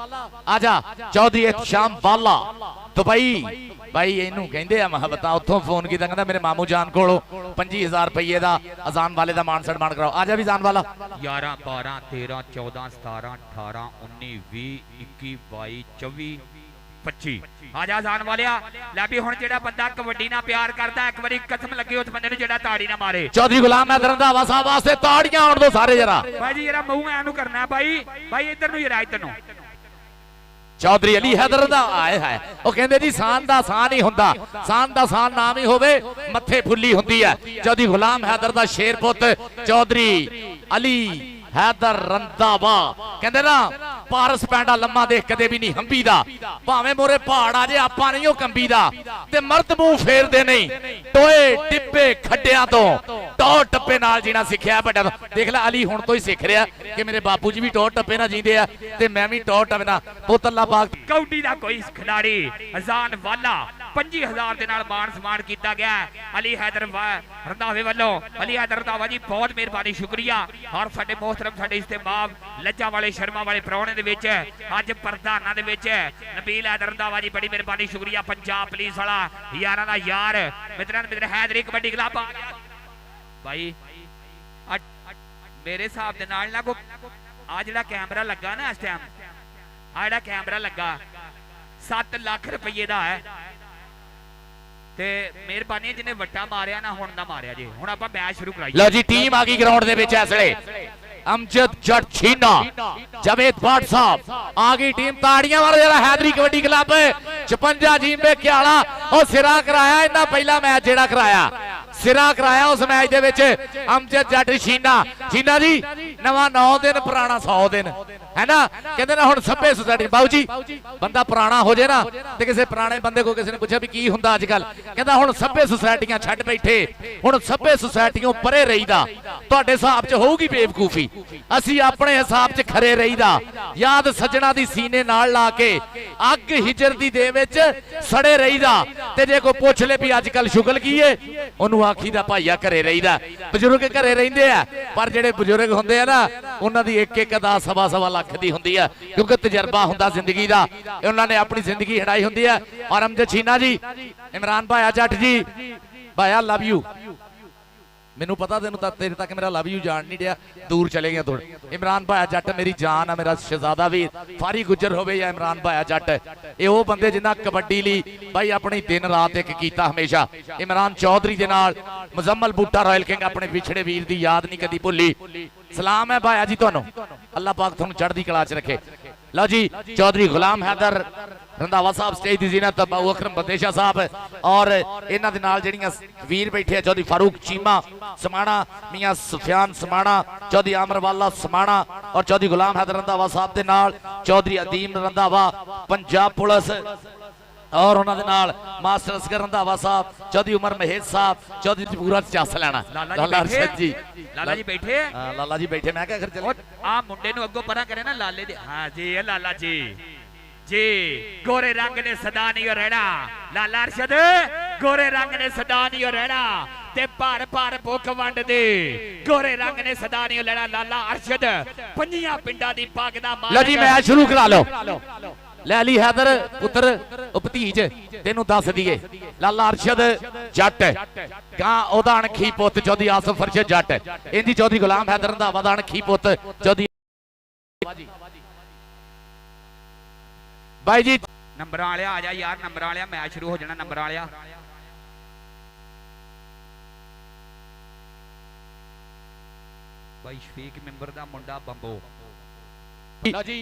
D: ਆ ਜਾ। ਚੌਧਰੀ ਇਤਸ਼ਾਮ ਵਾਲਾ ਦੁਬਈ ਬਾਈ ਇਹਨੂੰ ਕਹਿੰਦੇ ਆ ਮੁਹੱਬਤਾਂ। ਉੱਥੋਂ ਫੋਨ ਕੀਤਾ ਕਹਿੰਦਾ ਮੇਰੇ ਮਾਮੂ ਜਾਨ ਕੋਲੋਂ 25,000 ਰੁਪਏ ਦਾ ਅਜ਼ਾਨ ਵਾਲੇ ਦਾ ਮਾਣ ਸਨਮਾਨ ਕਰਾਓ। ਆ ਜਾ ਵੀ ਅਜ਼ਾਨ ਵਾਲਾ।
C: 11 12 13 14 17 18 19 20 21 22 24 25 ਆ ਜਾ ਅਜ਼ਾਨ ਵਾਲਿਆ। ਲੈ ਵੀ ਹੁਣ ਜਿਹੜਾ ਬੰਦਾ ਕਬੱਡੀ ਨਾਲ ਪਿਆਰ ਕਰਦਾ ਇੱਕ ਵਾਰੀ ਕਸਮ ਲੱਗੇ ਉਸ ਬੰਦੇ ਨੂੰ ਜਿਹੜਾ ਤਾੜੀ ਨਾ ਮਾਰੇ।
D: ਚੌਧਰੀ ਗੁਲਾਮ ਹੈਦਰ ਰੰਧਾਵਾ ਸਾਹਿਬ ਵਾਸਤੇ ਤਾੜੀਆਂ ਆਉਣ ਦੋ ਸਾਰੇ ਜਰਾ।
C: ਬਾਈ ਜੀ ਜਰਾ ਮੂੰਹ ਐਨੂੰ ਕਰਨਾ ਬਾਈ ਇੱਧਰ ਨੂੰ ਜਰਾ ਇੱਧਰ ਨੂੰ।
D: ਚੌਧਰੀ ਅਲੀ ਹੈਦਰ ਦਾ ਆਏ ਹੈ ਉਹ ਕਹਿੰਦੇ ਜੀ ਸਾਨ ਦਾ ਸਾਨ ਹੀ ਹੁੰਦਾ, ਸਾਨ ਦਾ ਸਾਨ ਨਾਮ ਹੀ ਹੋਵੇ ਮੱਥੇ ਫੁੱਲੀ ਹੁੰਦੀ ਹੈ। ਚੌਧਰੀ ਗੁਲਾਮ ਹੈਦਰ ਦਾ ਸ਼ੇਰ ਪੁੱਤ ਚੌਧਰੀ ਅਲੀ ਹੈਦਰ ਰੰਧਾਵਾ ਕਹਿੰਦੇ ਨਾ ਪਾਰਸ ਪੈਂਡਾ ਲੰਮਾ ਦੇਖ ਕਦੇ ਵੀ ਨਹੀਂ ਹੰਬੀ ਦਾ, ਭਾਵੇਂ ਮੋਰੇ ਪਹਾੜ ਆ ਜੇ ਆਪਾਂ ਨਹੀਂ ਉਹ ਕੰਬੀ ਦਾ, ਤੇ ਮਰਦ ਮੂੰਹ ਫੇਰਦੇ ਨਹੀਂ ਟੋਏ ਟਿੱਪੇ ਖੱਡਿਆਂ ਤੋਂ ਟੋ ਟੱਪੇ ਨਾਲ ਜੀਣਾ ਸਿੱਖਿਆ ਵੱਡਿਆਂ ਤੋਂ। ਦੇਖ ਲੈ ਅਲੀ ਹੁਣ ਤੋਂ ਹੀ ਸਿੱਖ ਰਿਹਾ ਕਿ ਮੇਰੇ ਬਾਪੂ ਜੀ ਵੀ ਟੋ ਟੱਪੇ ਨਾਲ ਜੀਂਦੇ ਆ ਤੇ ਮੈਂ ਵੀ ਟੋ ਟੱਪੇ ਨਾਲ। ਪੁੱਤ ਅੱਲਾ ਪਾਕ
C: ਕੌਡੀ ਦਾ ਕੋਈ ਖਿਡਾਰੀ ਅਜ਼ਾਨ ਵਾਲਾ 25,000 ਦੇ ਨਾਲ ਮਾਣ ਸਨਮਾਨ ਕੀਤਾ ਗਿਆ ਅਲੀ ਹੈਦਰ ਰੰਧਾਵੇ ਵੱਲੋਂ। ਅਲੀ ਹੈਦਰ ਰੰਧਾਵਾ ਜੀ ਬਹੁਤ ਮਿਹਰਬਾਨੀ ਸ਼ੁਕਰੀਆ। ਔਰ ਸਾਡੇ ਮੋਹਤਰਮ ਸਾਡੇ ਇਸਤੇਮਾਮ ਲੱਜਾ ਵਾਲੇ ਸ਼ਰਮਾ ਵਾਲੇ ਪ੍ਰਾਹੁਣੇ ਦੇ ਵਿੱਚ ਅੱਜ ਪ੍ਰਧਾਨਾਂ ਦੇ ਵਿੱਚ ਨਬੀਲ ਹੈਦਰ ਰੰਧਾਵਾ ਜੀ ਬੜੀ ਮਿਹਰਬਾਨੀ ਸ਼ੁਕਰੀਆ। ਪੰਜਾਬ ਪੁਲਿਸ ਵਾਲਾ ਯਾਰਾਂ ਦਾ ਯਾਰ ਮਿੱਤਰਾਂ ਮਿੱਤਰ ਹੈਦਰੀ ਕਬੱਡੀ ਕਲੱਬ ਆ ਗਿਆ ਭਾਈ। ਮੇਰੇ ਹਿਸਾਬ ਦੇ ਨਾਲ ਨਾ ਆ ਜਿਹੜਾ ਕੈਮਰਾ ਲੱਗਾ ਨਾ ਇਸ ਟਾਈਮ, ਆ ਜਿਹੜਾ ਕੈਮਰਾ ਲੱਗਾ 7 ਲੱਖ ਰੁਪਏ ਦਾ ਹੈ ਤੇ ਮਿਹਰਬਾਨੀ ਜਿਹਨੇ ਵੱਟਾ ਮਾਰਿਆ ਨਾ ਹੁਣ ਨਾ ਮਾਰਿਆ ਜੀ। ਹੁਣ ਆਪਾਂ ਮੈਚ ਸ਼ੁਰੂ ਕਰਾਈਏ।
D: ਲਓ ਜੀ ਟੀਮ ਆ ਗਈ ਗਰਾਊਂਡ ਦੇ ਵਿੱਚ ਇਸ ਵੇਲੇ। ਅਮਜਦ ਜੱਟ ਛੀਨਾ, ਜਾਵੇਦ ਭਾਟ ਸਾਹਿਬ ਆ ਗਈ ਟੀਮ। ਤਾੜੀਆਂ ਵਾਲਾ ਜਿਹੜਾ ਹੈਦਰੀ ਕਬੱਡੀ ਕਲੱਬ 56 ਜੀਂਬੇ ਕਿਆਲਾ ਉਹ ਸਿਰਾ ਕਰਾਇਆ ਇਹਨਾਂ ਪਹਿਲਾ ਮੈਚ ਜਿਹੜਾ ਕਰਾਇਆ ਸਿਰਾ ਕਰਾਇਆ ਉਸ ਮੈਚ ਦੇ ਵਿੱਚ ਅਮਜਦ ਜੱਟ ਛੀਨਾ ਜੀ ਨਵਾਂ 9 ਦਿਨ ਪੁਰਾਣਾ 100 ਦਿਨ ਹੈ ਨਾ। ਕਹਿੰਦੇ ਨਾ ਹੁਣ ਸੱਭੇ ਸੁਸਾਇਟੀ ਬਾਊ ਜੀ ਬੰਦਾ ਪੁਰਾਣਾ ਹੋ ਜੇ ਨਾ ਤੇ ਕਿਸੇ ਪੁਰਾਣੇ ਬੰਦੇ ਕੋ ਕਿਸੇ ਨੇ ਪੁੱਛਿਆ ਵੀ ਕੀ ਹੁੰਦਾ ਅੱਜ ਕੱਲ, ਕਹਿੰਦਾ ਹੁਣ ਸੱਭੇ ਸੁਸਾਇਟੀਆਂ ਛੱਡ ਬੈਠੇ, ਹੁਣ ਸੱਭੇ ਸੁਸਾਇਟੀਆਂ ਪਰੇ ਰਹੀਦਾ। ਤੁਹਾਡੇ ਹਿਸਾਬ 'ਚ ਹੋਊਗੀ ਬੇਵਕੂਫੀ, ਅਸੀਂ ਆਪਣੇ ਹਿਸਾਬ 'ਚ ਖਰੇ ਰਹੀਦਾ। ਯਾਦ ਸੱਜਣਾ ਦੀ ਸੀਨੇ ਨਾਲ ਲਾ ਕੇ ਅੱਗ ਹਿਜਰ ਦੀ ਦੇ ਵਿੱਚ ਸੜੇ ਰਹੀਦਾ। ਤੇ ਜੇ ਕੋਈ ਪੁੱਛ ਲੈ ਵੀ ਅੱਜ ਕੱਲ ਸ਼ੁਗਲ ਕੀ ਏ, ਉਹਨੂੰ ਆਖੀਦਾ ਭਾਈਆ ਘਰੇ ਰਹੀਦਾ। ਬਜ਼ੁਰਗ ਘਰੇ ਰਹਿੰਦੇ ਆ, ਪਰ ਜਿਹੜੇ ਬਜ਼ੁਰਗ ਹੁੰਦੇ ਆ ਨਾ ਉਹਨਾਂ ਦੀ ਇੱਕ ਇੱਕ ਦਾ ਸਵਾ ਲੱਖ ਦੀ ਹੁੰਦੀ ਆ, ਕਿਉਂਕਿ ਤਜਰਬਾ ਹੁੰਦਾ ਜ਼ਿੰਦਗੀ ਦਾ। ਉਹਨਾਂ ਨੇ ਆਪਣੀ ਜ਼ਿੰਦਗੀ ਹੜਾਈ ਹੁੰਦੀ ਆ। ਔਰ ਅਮਜਦ ਛੀਨਾ ਜੀ, ਇਮਰਾਨ ਭਾਇਆ ਜੱਟ ਜੀ, ਭਾਇਆ ਲਵ ਯੂ। ਮੈਨੂੰ ਪਤਾ ਤੈਨੂੰ ਤਾਂ ਤੇਰੇ ਤੱਕ ਮੇਰਾ ਲਵ ਯੂ ਜਾਣ ਨਹੀਂ ਰਿਹਾ, ਦੂਰ ਚਲੇ ਗਿਆ ਥੋੜੇ। ਇਮਰਾਨ ਭਾਇਆ ਜੱਟ ਮੇਰੀ ਜਾਨ ਆ, ਮੇਰਾ ਸ਼ਹਿਜ਼ਾਦਾ ਵੀਰ। ਫਾਰੀ ਗੁੱਜਰ ਹੋਵੇ ਜਾਂ ਇਮਰਾਨ ਭਾਇਆ ਜੱਟ, ਇਹ ਉਹ ਬੰਦੇ ਜਿਨ੍ਹਾਂ ਕਬੱਡੀ ਲਈ ਬਾਈ ਆਪਣੀ ਦਿਨ ਰਾਤ ਇੱਕ ਕੀਤਾ ਹਮੇਸ਼ਾ। ਇਮਰਾਨ ਚੌਧਰੀ ਦੇ ਨਾਲ ਮੁਜ਼ੰਮਲ ਬੂਟਾ ਰਾਇਲ ਕਿੰਗ ਆਪਣੇ ਵਿਛੜੇ ਵੀਰ ਦੀ ਯਾਦ ਨਹੀਂ ਕਦੀ ਭੁੱਲੀ। ਸਲਾਮ ਹੈ ਭਾਇਆ ਜੀ ਤੁਹਾਨੂੰ, ਅੱਲਾਹ ਪਾਕ ਤੁਹਾਨੂੰ ਚੜ੍ਹਦੀ ਕਲਾ 'ਚ ਰੱਖੇ। ਲਓ ਜੀ, ਚੌਧਰੀ ਗੁਲਾਮ ਹੈਦਰ ਰੰਧਾਵਾ ਸਾਹਿਬ ਸਟੇਜ ਦੀ ਜ਼ਿਨਤ, ਬਾਊ ਅਕਰਮ ਬੰਦੇਸ਼ਾ ਸਾਹਿਬ, ਔਰ ਇਹਨਾਂ ਦੇ ਨਾਲ ਜਿਹੜੀਆਂ ਵੀਰ ਬੈਠੇ ਆ, ਚੌਧਰੀ ਫਾਰੂਕ ਚੀਮਾ ਸਮਾਣਾ, ਮੀਆਂ ਸੁਫਿਆਨ ਸਮਾਣਾ, ਚੌਧਰੀ ਆਮਰਵਾਲਾ ਸਮਾਣਾ, ਔਰ ਚੌਧਰੀ ਗੁਲਾਮ ਹੈਦਰ ਰੰਧਾਵਾ ਸਾਹਿਬ ਦੇ ਨਾਲ ਚੌਧਰੀ ਅਦੀਮ ਰੰਧਾਵਾ ਪੰਜਾਬ ਪੁਲਿਸ, ਔਰ ਉਹਨਾਂ ਦੇ ਨਾਲ ਮਾਸਟਰ ਅਸਗਰ ਰੰਧਾਵਾ ਸਾਹਿਬ, ਚੌਧਰੀ ਉਮਰ ਮਹੇਸ਼ ਸਾਹਿਬ, ਚੌਧਰੀ ਪੂਰਾ ਚੱਸ ਲੈਣਾ। ਲਾਲਾ ਅਰਸ਼ਦ ਜੀ,
C: ਲਾਲਾ ਜੀ ਬੈਠੇ,
D: ਹਾਂ ਲਾਲਾ ਜੀ ਬੈਠੇ। ਮੈਂ ਕਿਹਾ ਅਗਰ ਚਲੇ
C: ਆ ਮੁੰਡੇ ਨੂੰ ਅੱਗੋਂ ਪਰਾਂ ਕਰੇ ਨਾ ਲਾਲੇ ਦੇ। ਹਾਂ ਜੀ, ਇਹ ਲਾਲਾ ਜੀ ਜੀ, ਗੋਰੇ ਰੰਗ ਨੇ ਸਦਾ ਨਹੀਂ ਰਹਿਣਾ। ਲਾਲਾ ਅਰਸ਼ਦ, ਗੋਰੇ ਰੰਗ ਨੇ ਸਦਾ ਨਹੀਂ ਰਹਿਣਾ ਤੇ ਭਰ ਭਰ ਭੁੱਖ ਵੰਡ ਦੇ, ਗੋਰੇ ਰੰਗ ਨੇ ਸਦਾ ਨਹੀਂ ਲੈਣਾ। ਲਾਲਾ ਅਰਸ਼ਦ ਪੰਜੀਆਂ ਪਿੰਡਾਂ ਦੀ ਪੱਗ ਦਾ ਮਾਲਕ।
D: ਲਓ ਜੀ, ਮੈਚ ਸ਼ੁਰੂ ਕਰਾ ਲਓ। ਲੈ ਅਲੀ ਹੈਦਰ ਪੁੱਤਰ ਭਤੀਜ, ਤੈਨੂੰ ਦੱਸ ਦਈਏ ਲਾਲਾ ਅਰਸ਼ਦ ਜੱਟ ਗਾਂ ਉਹਦਾ ਅਣਖੀ ਪੁੱਤ ਚੌਧਰੀ ਆਸਫ ਫਰਸ਼ਦ ਜੱਟ, ਇੰਦੀ ਚੌਧਰੀ ਗੁਲਾਮ ਹੈਦਰ ਰੰਧਾਵਾ ਦਾ ਅਣਖੀ ਪੁੱਤ ਚੌਧਰੀ ਬਾਈ ਜੀ।
C: ਨੰਬਰਾਂ ਵਾਲਿਆ ਆ ਜਾ ਯਾਰ, ਨੰਬਰਾਂ ਵਾਲਿਆ ਮੈਚ ਸ਼ੁਰੂ ਹੋ ਜਾਣਾ। ਨੰਬਰਾਂ ਵਾਲਿਆ ਬਾਈ ਸ਼ਫੀਕ ਮੈਂਬਰ ਦਾ ਮੁੰਡਾ ਬੰਬੋ।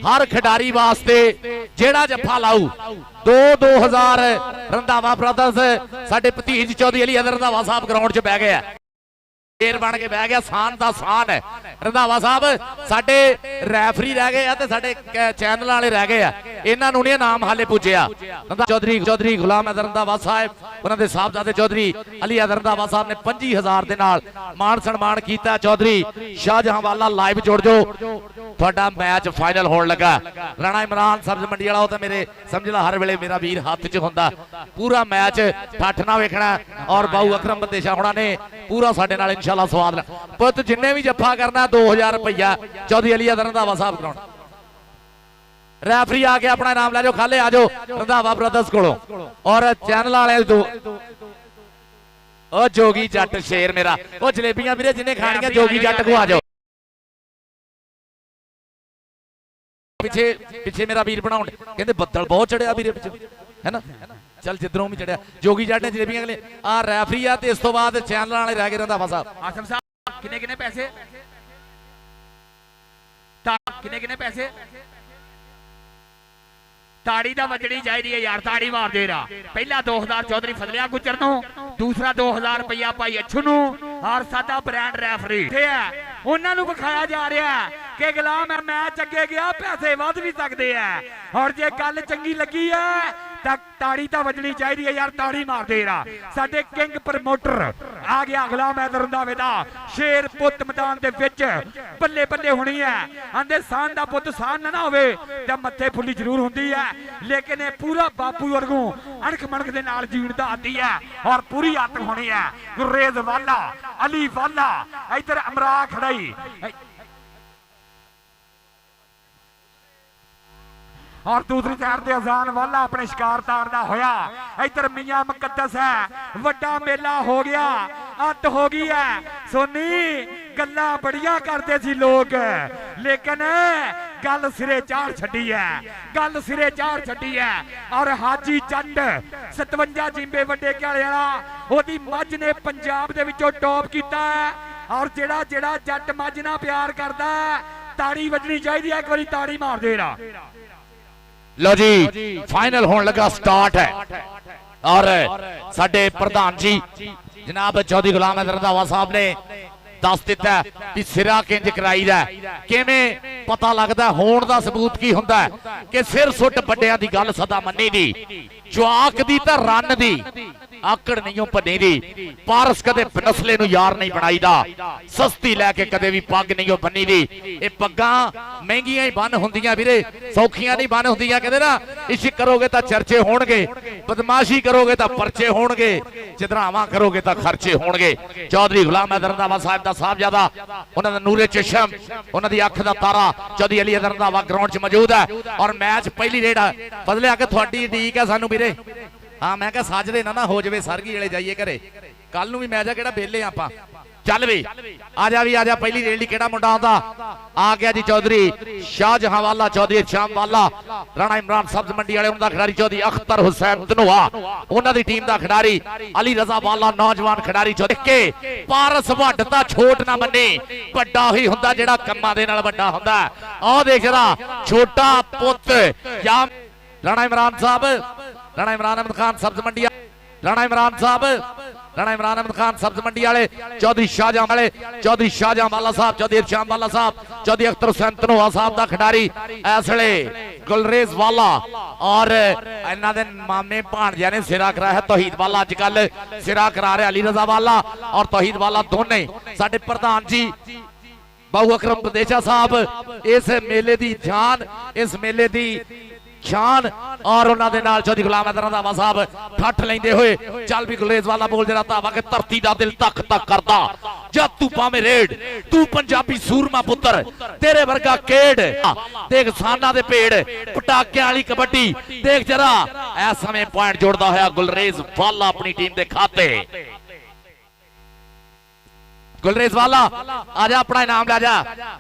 D: ਹਰ ਖਿਡਾਰੀ ਵਾਸਤੇ ਜਿਹੜਾ ਜੱਫਾ ਲਾਊ 2000 ਰੰਧਾਵਾ ਬ੍ਰਦਰਸ ਸਾਡੇ ਭਤੀਜ ਚੌਧਰੀ ਅਲੀ ਹੈਦਰ ਰੰਧਾਵਾ ਸਾਹਿਬ ਗਰਾਊਂਡ 'ਚ ਬਹਿ ਗਏ ਆ, ਸ਼ੇਰ ਬਣ ਕੇ ਬਹਿ ਗਿਆ। ਸਾਨ ਦਾ ਸਾਨ ਹੈ ਰੰਧਾਵਾ ਸਾਹਿਬ, ਸਾਡੇ ਰੈਫਰੀ ਰਹਿ ਗਏ ਆ ਤੇ ਸਾਡੇ ਚੈਨਲ ਵਾਲੇ ਰਹਿ ਗਏ ਆ, ਇਹਨਾਂ ਨੂੰ ਨਹੀਂ ਨਾਮ ਹਾਲੇ ਪੁੱਜਿਆ। ਚੌਧਰੀ ਗੁਲਾਮ ਹੈਦਰ ਰੰਧਾਵਾ ਸਾਹਿਬ, ਉਹਨਾਂ ਦੇ ਸਾਹਿਬਜ਼ਾਦੇ ਚੌਧਰੀ ਅਲੀ ਹੈਦਰ ਰੰਧਾਵਾ ਸਾਹਿਬ ਨੇ 25000 ਦੇ ਨਾਲ ਮਾਣ ਸਨਮਾਨ ਕੀਤਾ। ਚੌਧਰੀ ਸ਼ਾਹਜਹਾਂ ਵਾਲਾ ਲਾਈਵ ਜੁੜ ਜਾਓ, ਤੁਹਾਡਾ ਮੈਚ ਫਾਈਨਲ ਹੋਣ ਲੱਗਾ। ਰਾਣਾ ਇਮਰਾਨ ਸਬਜ਼ ਮੰਡੀ ਵਾਲਾ, ਉਹ ਤਾਂ ਮੇਰੇ ਸਮਝ ਲਾ ਹਰ ਵੇਲੇ ਮੇਰਾ ਵੀਰ ਹੱਥ 'ਚ ਹੁੰਦਾ। ਪੂਰਾ ਮੈਚ ਠੱਠ ਨਾਲ ਵੇਖਣਾ, ਔਰ ਬਾਊ ਅਕਰਮ ਬੰਦੇਸ਼ਾ ਹੋਣਾ ਨੇ ਪੂਰਾ ਸਾਡੇ ਨਾਲ ਇੰਸ਼ਾਅੱਲਾ ਸਵਾਦ ਲੈ। ਪੁੱਤ ਜਿੰਨੇ ਵੀ ਜੱਫਾ ਕਰਨਾ 2000 ਰੁਪਇਆ ਚੌਧਰੀ ਅਲੀ ਹੈਦਰ ਰੰਧਾਵਾ ਸਾਹਿਬ ਕਰਾਉਣ। ਰੈਫਰੀ ਆ ਕੇ ਆਪਣਾ ਨਾਮ ਲੈ ਜਾਓ, ਖਾਲੇ ਆ ਜਾਓ ਰੰਧਾਵਾ ਬ੍ਰਦਰਸ ਕੋਲੋਂ। ਔਰ ਚੈਨਲ ਵਾਲੇ ਦੋ, ਉਹ ਜੋਗੀ ਜੱਟ ਸ਼ੇਰ ਮੇਰਾ, ਉਹ ਜਲੇਬੀਆਂ ਵੀਰੇ ਜਿੰਨੇ ਖਾਣੀਆਂ ਜੋਗੀ ਜੱਟ ਕੋ ਆ ਜਾਓ। ਪਿੱਛੇ ਮੇਰਾ ਵੀਰ ਬਣਾਉਣ ਕਹਿੰਦੇ ਬੱਦਲ ਬਹੁਤ ਚੜਿਆ ਵੀਰੇ ਪਿੱਛੇ, ਹੈ ਨਾ। ਚੱਲ ਜਿੱਧਰੋਂ ਵੀ ਚੜਿਆ ਜੋਗੀ ਜੱਟ ਨੇ ਜਲੇਬੀਆਂ ਅਗਲੇ ਆ ਰੈਫਰੀ ਆ, ਤੇ ਇਸ ਤੋਂ ਬਾਅਦ ਚੈਨਲ ਵਾਲੇ ਰਹਿ ਗਏ ਰੰਧਾਵਾ ਸਾਹਿਬ।
C: ਆਸਮ ਸਾਹਿਬ ਕਿੰਨੇ ਪੈਸੇ, ਕਿੰਨੇ ਪੈਸੇ? ਤਾੜੀ ਦਾ ਵੱਜਣੀ ਚਾਹੀਦੀ ਹੈ ਯਾਰ, ਤਾੜੀ ਮਾਰ ਦੇ ਰਾ। ਪਹਿਲਾ 2000 ਚੌਧਰੀ ਫਜ਼ਲਿਆ ਗੁੱਜਰ ਨੂੰ, ਦੂਸਰਾ 2000 ਰੁਪਇਆ ਭਾਈ ਅੱਛੂ ਨੂੰ, ਔਰ ਸਾਡਾ ਬ੍ਰਾਂਡ ਰੈਫਰੀ ਉਹਨਾਂ ਨੂੰ ਵਿਖਾਇਆ ਜਾ ਰਿਹਾ ਕਿ ਗੁਲਾਮ ਮੈਚ ਅੱਗੇ ਗਿਆ, ਪੈਸੇ ਵੱਧ ਵੀ ਸਕਦੇ ਆ। ਔਰ ਜੇ ਗੱਲ ਚੰਗੀ ਲੱਗੀ ਹੈ ਤਾਂ ਤਾੜੀ ਤਾਂ ਵੱਜਣੀ ਚਾਹੀਦੀ ਹੈ ਯਾਰ, ਤਾੜੀ ਮਾਰ ਦੇ ਰਾ। ਸਾਡੇ ਕਿੰਗ ਪ੍ਰਮੋਟਰ ਆ ਗਿਆ ਗੁਲਾਮ ਹੈਦਰ ਰੰਧਾਵੇ ਦਾ ਸ਼ੇਰ ਪੁੱਤ ਮੈਦਾਨ ਦੇ ਵਿੱਚ, ਬੱਲੇ ਬੱਲੇ ਹੋਣੀ ਹੈ। ਆਂਦੇ ਸਾਨ ਦਾ ਪੁੱਤ ਸਾਨ ਨਾ ਹੋਵੇ ਤਾਂ ਮੱਥੇ ਫੁੱਲੀ ਜ਼ਰੂਰ ਹੁੰਦੀ ਹੈ, ਲੇਕਿਨ ਇਹ ਪੂਰਾ ਬਾਪੂ ਵਰਗੂ ਅਣਖ ਮਣਖ ਦੇ ਨਾਲ ਜੀਣ ਦਾ ਆਦੀ ਹੈ, ਔਰ ਪੂਰੀ ਆਤਮ ਹੋਣੀ ਹੈ। ਗੁਰਰੇਜ਼ ਵਾਲਾ, ਅਲੀ ਵਾਲਾ, ਇਧਰ ਅਮਰਾ ਖੜਾਈ, ਔਰ ਦੂਸਰੀ ਸਾਈਡ ਤੇ ਅਜ਼ਾਨ ਵਾਲਾ ਆਪਣੇ ਸ਼ਿਕਾਰ ਤਾਰਦਾ ਹੋਇਆ। ਇੱਧਰ ਮੀਆਂ ਮੁਕੱਦਸ ਹੈ, ਵੱਡਾ ਮੇਲਾ ਹੋ ਗਿਆ, ਅੱਤ ਹੋ ਗਈ ਹੈ। ਸੋਨੀ ਗੱਲਾਂ ਬੜੀਆਂ ਕਰਦੇ ਸੀ ਲੋਕ, ਲੇਕਿਨ ਗੱਲ ਸਿਰੇ ਚਾੜ ਛੱਡੀ ਹੈ, ਗੱਲ ਸਿਰੇ ਚਾੜ ਛੱਡੀ ਹੈ। ਔਰ ਹਾਜੀ ਚੰਦ 57 ਜਿੰਬੇ ਵੱਡੇ ਘਾਲੇ ਵਾਲਾ, ਉਹਦੀ ਮੱਝ ਨੇ ਪੰਜਾਬ ਦੇ ਵਿੱਚੋਂ ਟੌਪ ਕੀਤਾ ਹੈ। ਔਰ ਜਿਹੜਾ ਜੱਟ ਮੱਝ ਨਾਲ ਪਿਆਰ ਕਰਦਾ, ਤਾੜੀ ਵੱਜਣੀ ਚਾਹੀਦੀ ਹੈ, ਇੱਕ ਵਾਰੀ ਤਾੜੀ ਮਾਰ ਦੇ ਰਾ।
D: ਲੋ ਜੀ ਫਾਈਨਲ ਹੋਣ ਲੱਗਾ, ਸਟਾਰਟ ਹੈ। ਔਰ ਸਾਡੇ ਪ੍ਰਧਾਨ ਜੀ ਜਨਾਬ ਚੌਧਰੀ ਗੁਲਾਮ ਹੈਦਰ ਰੰਧਾਵਾ ਸਾਹਿਬ ਨੇ ਦੱਸ ਦਿੱਤਾ ਕਿ ਸਿਰਾ ਕਿੰਜ ਕਰਾਈਦਾ, ਕਿਵੇਂ ਪਤਾ ਲੱਗਦਾ, ਹੋਣ ਦਾ ਸਬੂਤ ਕੀ ਹੁੰਦਾ ਕਿ ਸਿਰ ਸੁੱਟ ਵੱਡਿਆਂ ਦੀ ਗੱਲ ਸਦਾ ਮੰਨੀ ਦੀ, ਜਵਾਕ ਦੀ ਤਾਂ ਰੰਨ ਦੀ, ਆਕੜ ਨਹੀਂ ਭੰਨੀ ਦੀ। ਪਾਰਸ ਕਦੇ ਨਸਲੇ ਨੂੰ ਯਾਰ ਨਹੀਂ ਬਣਾਈਦਾ, ਸਸਤੀ ਲੈ ਕੇ ਕਦੇ ਵੀ ਪੱਗ ਨਹੀਂ ਬੰਨੀ ਦੀ। ਇਹ ਪੱਗਾਂ ਮਹਿੰਗੀਆਂ ਹੀ ਬੰਨ ਹੁੰਦੀਆਂ ਵੀਰੇ, ਸੌਖੀਆਂ ਨਹੀਂ ਬੰਨ ਹੁੰਦੀਆਂ। ਕਹਿੰਦੇ ਨਾ ਇਸ਼ਕ ਕਰੋਗੇ ਤਾਂ ਚਰਚੇ ਹੋਣਗੇ, ਬਦਮਾਸ਼ੀ ਕਰੋਗੇ ਤਾਂ ਪਰਚੇ ਹੋਣਗੇ, ਚਿਤਰਾਵਾਂ ਕਰੋਗੇ ਤਾਂ ਖਰਚੇ ਹੋਣਗੇ। ਚੌਧਰੀ ਗੁਲਾਮ ਹੈਦਰ ਰੰਧਾਵਾ ਸਾਹਿਬ ਦਾ ਸਾਹਿਬਜ਼ਾਦਾ, ਉਹਨਾਂ ਦਾ ਨੂਰੇ ਚਸ਼ਮ, ਉਹਨਾਂ ਦੀ ਅੱਖ ਦਾ ਤਾਰਾ ਚੌਧਰੀ ਅਲੀ ਹੈਦਰ ਰੰਧਾਵਾ ਗਰਾਊਂਡ 'ਚ ਮੌਜੂਦ ਹੈ। ਔਰ ਮੈਚ ਪਹਿਲੀ ਰੇਡ ਬਦਲਿਆ ਕਿ ਤੁਹਾਡੀ ਉਡੀਕ ਹੈ ਸਾਨੂੰ ਵੀਰੇ। ਹਾਂ ਮੈਂ ਕਿਹਾ ਸਾਜਰੇ ਨਾ ਹੋ ਜਾਵੇ, ਸਰਗੀ ਵਾਲੇ ਜਾਈਏ ਘਰੇ, ਕੱਲ ਨੂੰ ਵੀ ਮੈਚ ਆ, ਕਿਹੜਾ ਵਿਹਲੇ ਆਪਾਂ। ਚੱਲ ਵੀ ਆ ਜਾ ਵੀ ਆ ਜਾ, ਪਹਿਲੀ ਰੇਡ ਲਈ ਕਿਹੜਾ ਮੁੰਡਾ ਆਉਂਦਾ ਆ ਗਿਆ ਜੀ। ਚੌਧਰੀ ਸ਼ਾਹਜਹਾਂ ਵਾਲਾ, ਚੌਧਰੀ ਸ਼ਾਮ ਵਾਲਾ, ਰਾਣਾ ਇਮਰਾਨ ਸਬਜ਼ ਮੰਡੀ ਵਾਲੇ ਉਹਨਾਂ ਦਾ ਖਿਡਾਰੀ ਚੌਧਰੀ ਅਖਤਰ ਹੁਸੈਨ ਧਨੋਆ, ਉਹਨਾਂ ਦੀ ਟੀਮ ਦਾ ਖਿਡਾਰੀ ਅਲੀ ਰਜ਼ਾ ਵਾਲਾ, ਨੌਜਵਾਨ ਖਿਡਾਰੀ ਚੌਧਰੀ ਪਾਰਸ ਵੱਡ ਤਾਂ ਛੋਟ ਨਾ ਮੰਨੀ, ਵੱਡਾ ਹੀ ਹੁੰਦਾ ਜਿਹੜਾ ਕੰਮਾਂ ਦੇ ਨਾਲ ਵੱਡਾ ਹੁੰਦਾ। ਆਹ ਦੇਖ ਜਰਾ ਛੋਟਾ ਪੁੱਤ ਜਾਂ ਰਾਣਾ ਇਮਰਾਨ ਸਾਹਿਬ, ਰਾਣਾ ਇਮਰਾਨ ਅਹਿਮਦ ਖਾਨ ਸਬਜ਼ ਮੰਡੀ, ਰਾਣਾ ਇਮਰਾਨ ਸਾਹਿਬ, ਰਾਣਾ ਇਮਰਾਨ ਅਹਿਮਦ ਖਾਨ ਸਬਜ਼ ਮੰਡੀ ਵਾਲੇ, ਚੌਧਰੀ ਸ਼ਾਹਜਹਾਂ ਵਾਲੇ, ਚੌਧਰੀ ਸ਼ਾਹਜਹਾਂ ਵਾਲਾ ਸਾਹਿਬ, ਚੌਧਰੀ ਇਰਸ਼ਾਦ ਵਾਲਾ ਸਾਹਿਬ, ਚੌਧਰੀ ਅਖਤਰ ਹੁਸੈਨ ਧਨੋਆ ਸਾਹਿਬ ਦਾ ਖਿਡਾਰੀ ਇਸ ਵੇਲੇ ਗੁਲਰੇਜ਼ ਵਾਲਾ। ਔਰ ਇਹਨਾਂ ਦੇ ਮਾਮੇ ਭਾਣਜਿਆਂ ਨੇ ਸਿਰਾ ਕਰਾਇਆ ਹੈ ਤੌਹੀਦ ਵਾਲਾ, ਅੱਜ ਕੱਲ ਸਿਰਾ ਕਰਾ ਰਿਹਾ ਅਲੀ ਰਜ਼ਾ ਵਾਲਾ ਔਰ ਤੌਹੀਦ ਵਾਲਾ ਦੋਨੇ। ਸਾਡੇ ਪ੍ਰਧਾਨ ਜੀ ਬਾਹੂ ਅਕਰਮ ਬਦੇਸ਼ਾ ਸਾਹਿਬ ਇਸ ਮੇਲੇ ਦੀ ਜਾਨ, ਇਸ ਮੇਲੇ ਦੀ ਸ਼ਾਨ, ਔਰ ਉਹਨਾਂ ਦੇ ਨਾਲ ਚੌਧਰੀ ਗੁਲਾਮ ਹੈਦਰ ਰੰਧਾਵਾ ਸਾਹਿਬ ਠੱਠ ਲੈਂਦੇ ਹੋਏ। ਚੱਲ ਵੀ ਗੁਲਰੇਜ਼ ਵਾਲਾ ਬੋਲ ਜਿਹੜਾ ਧਾਵਾ ਕਿ ਧਰਤੀ ਦਾ ਦਿਲ ਤੱਕ ਤੱਕ ਕਰਦਾ, ਜਦ ਤੂੰ ਪਾਵੇਂ ਰੇਡ, ਤੂੰ ਪੰਜਾਬੀ ਸੂਰਮਾ ਪੁੱਤਰ, ਤੇਰੇ ਵਰਗਾ ਕੇੜ। ਦੇਖ ਸਾਨਾ ਦੇ ਭੇੜ, ਪਟਾਕਿਆਂ ਵਾਲੀ ਕਬੱਡੀ ਦੇਖ ਜਰਾ। ਇਸ ਸਮੇਂ ਪੁਆਇੰਟ ਜੋੜਦਾ ਹੋਇਆ ਗੁਲਰੇਜ਼ ਵਾਲਾ ਆਪਣੀ ਟੀਮ ਦੇ ਖਾਤੇ। ਗੁਲਰੇਜ਼ ਵਾਲਾ ਆ ਜਾ, ਆਪਣਾ ਇਨਾਮ ਲੈ ਜਾ।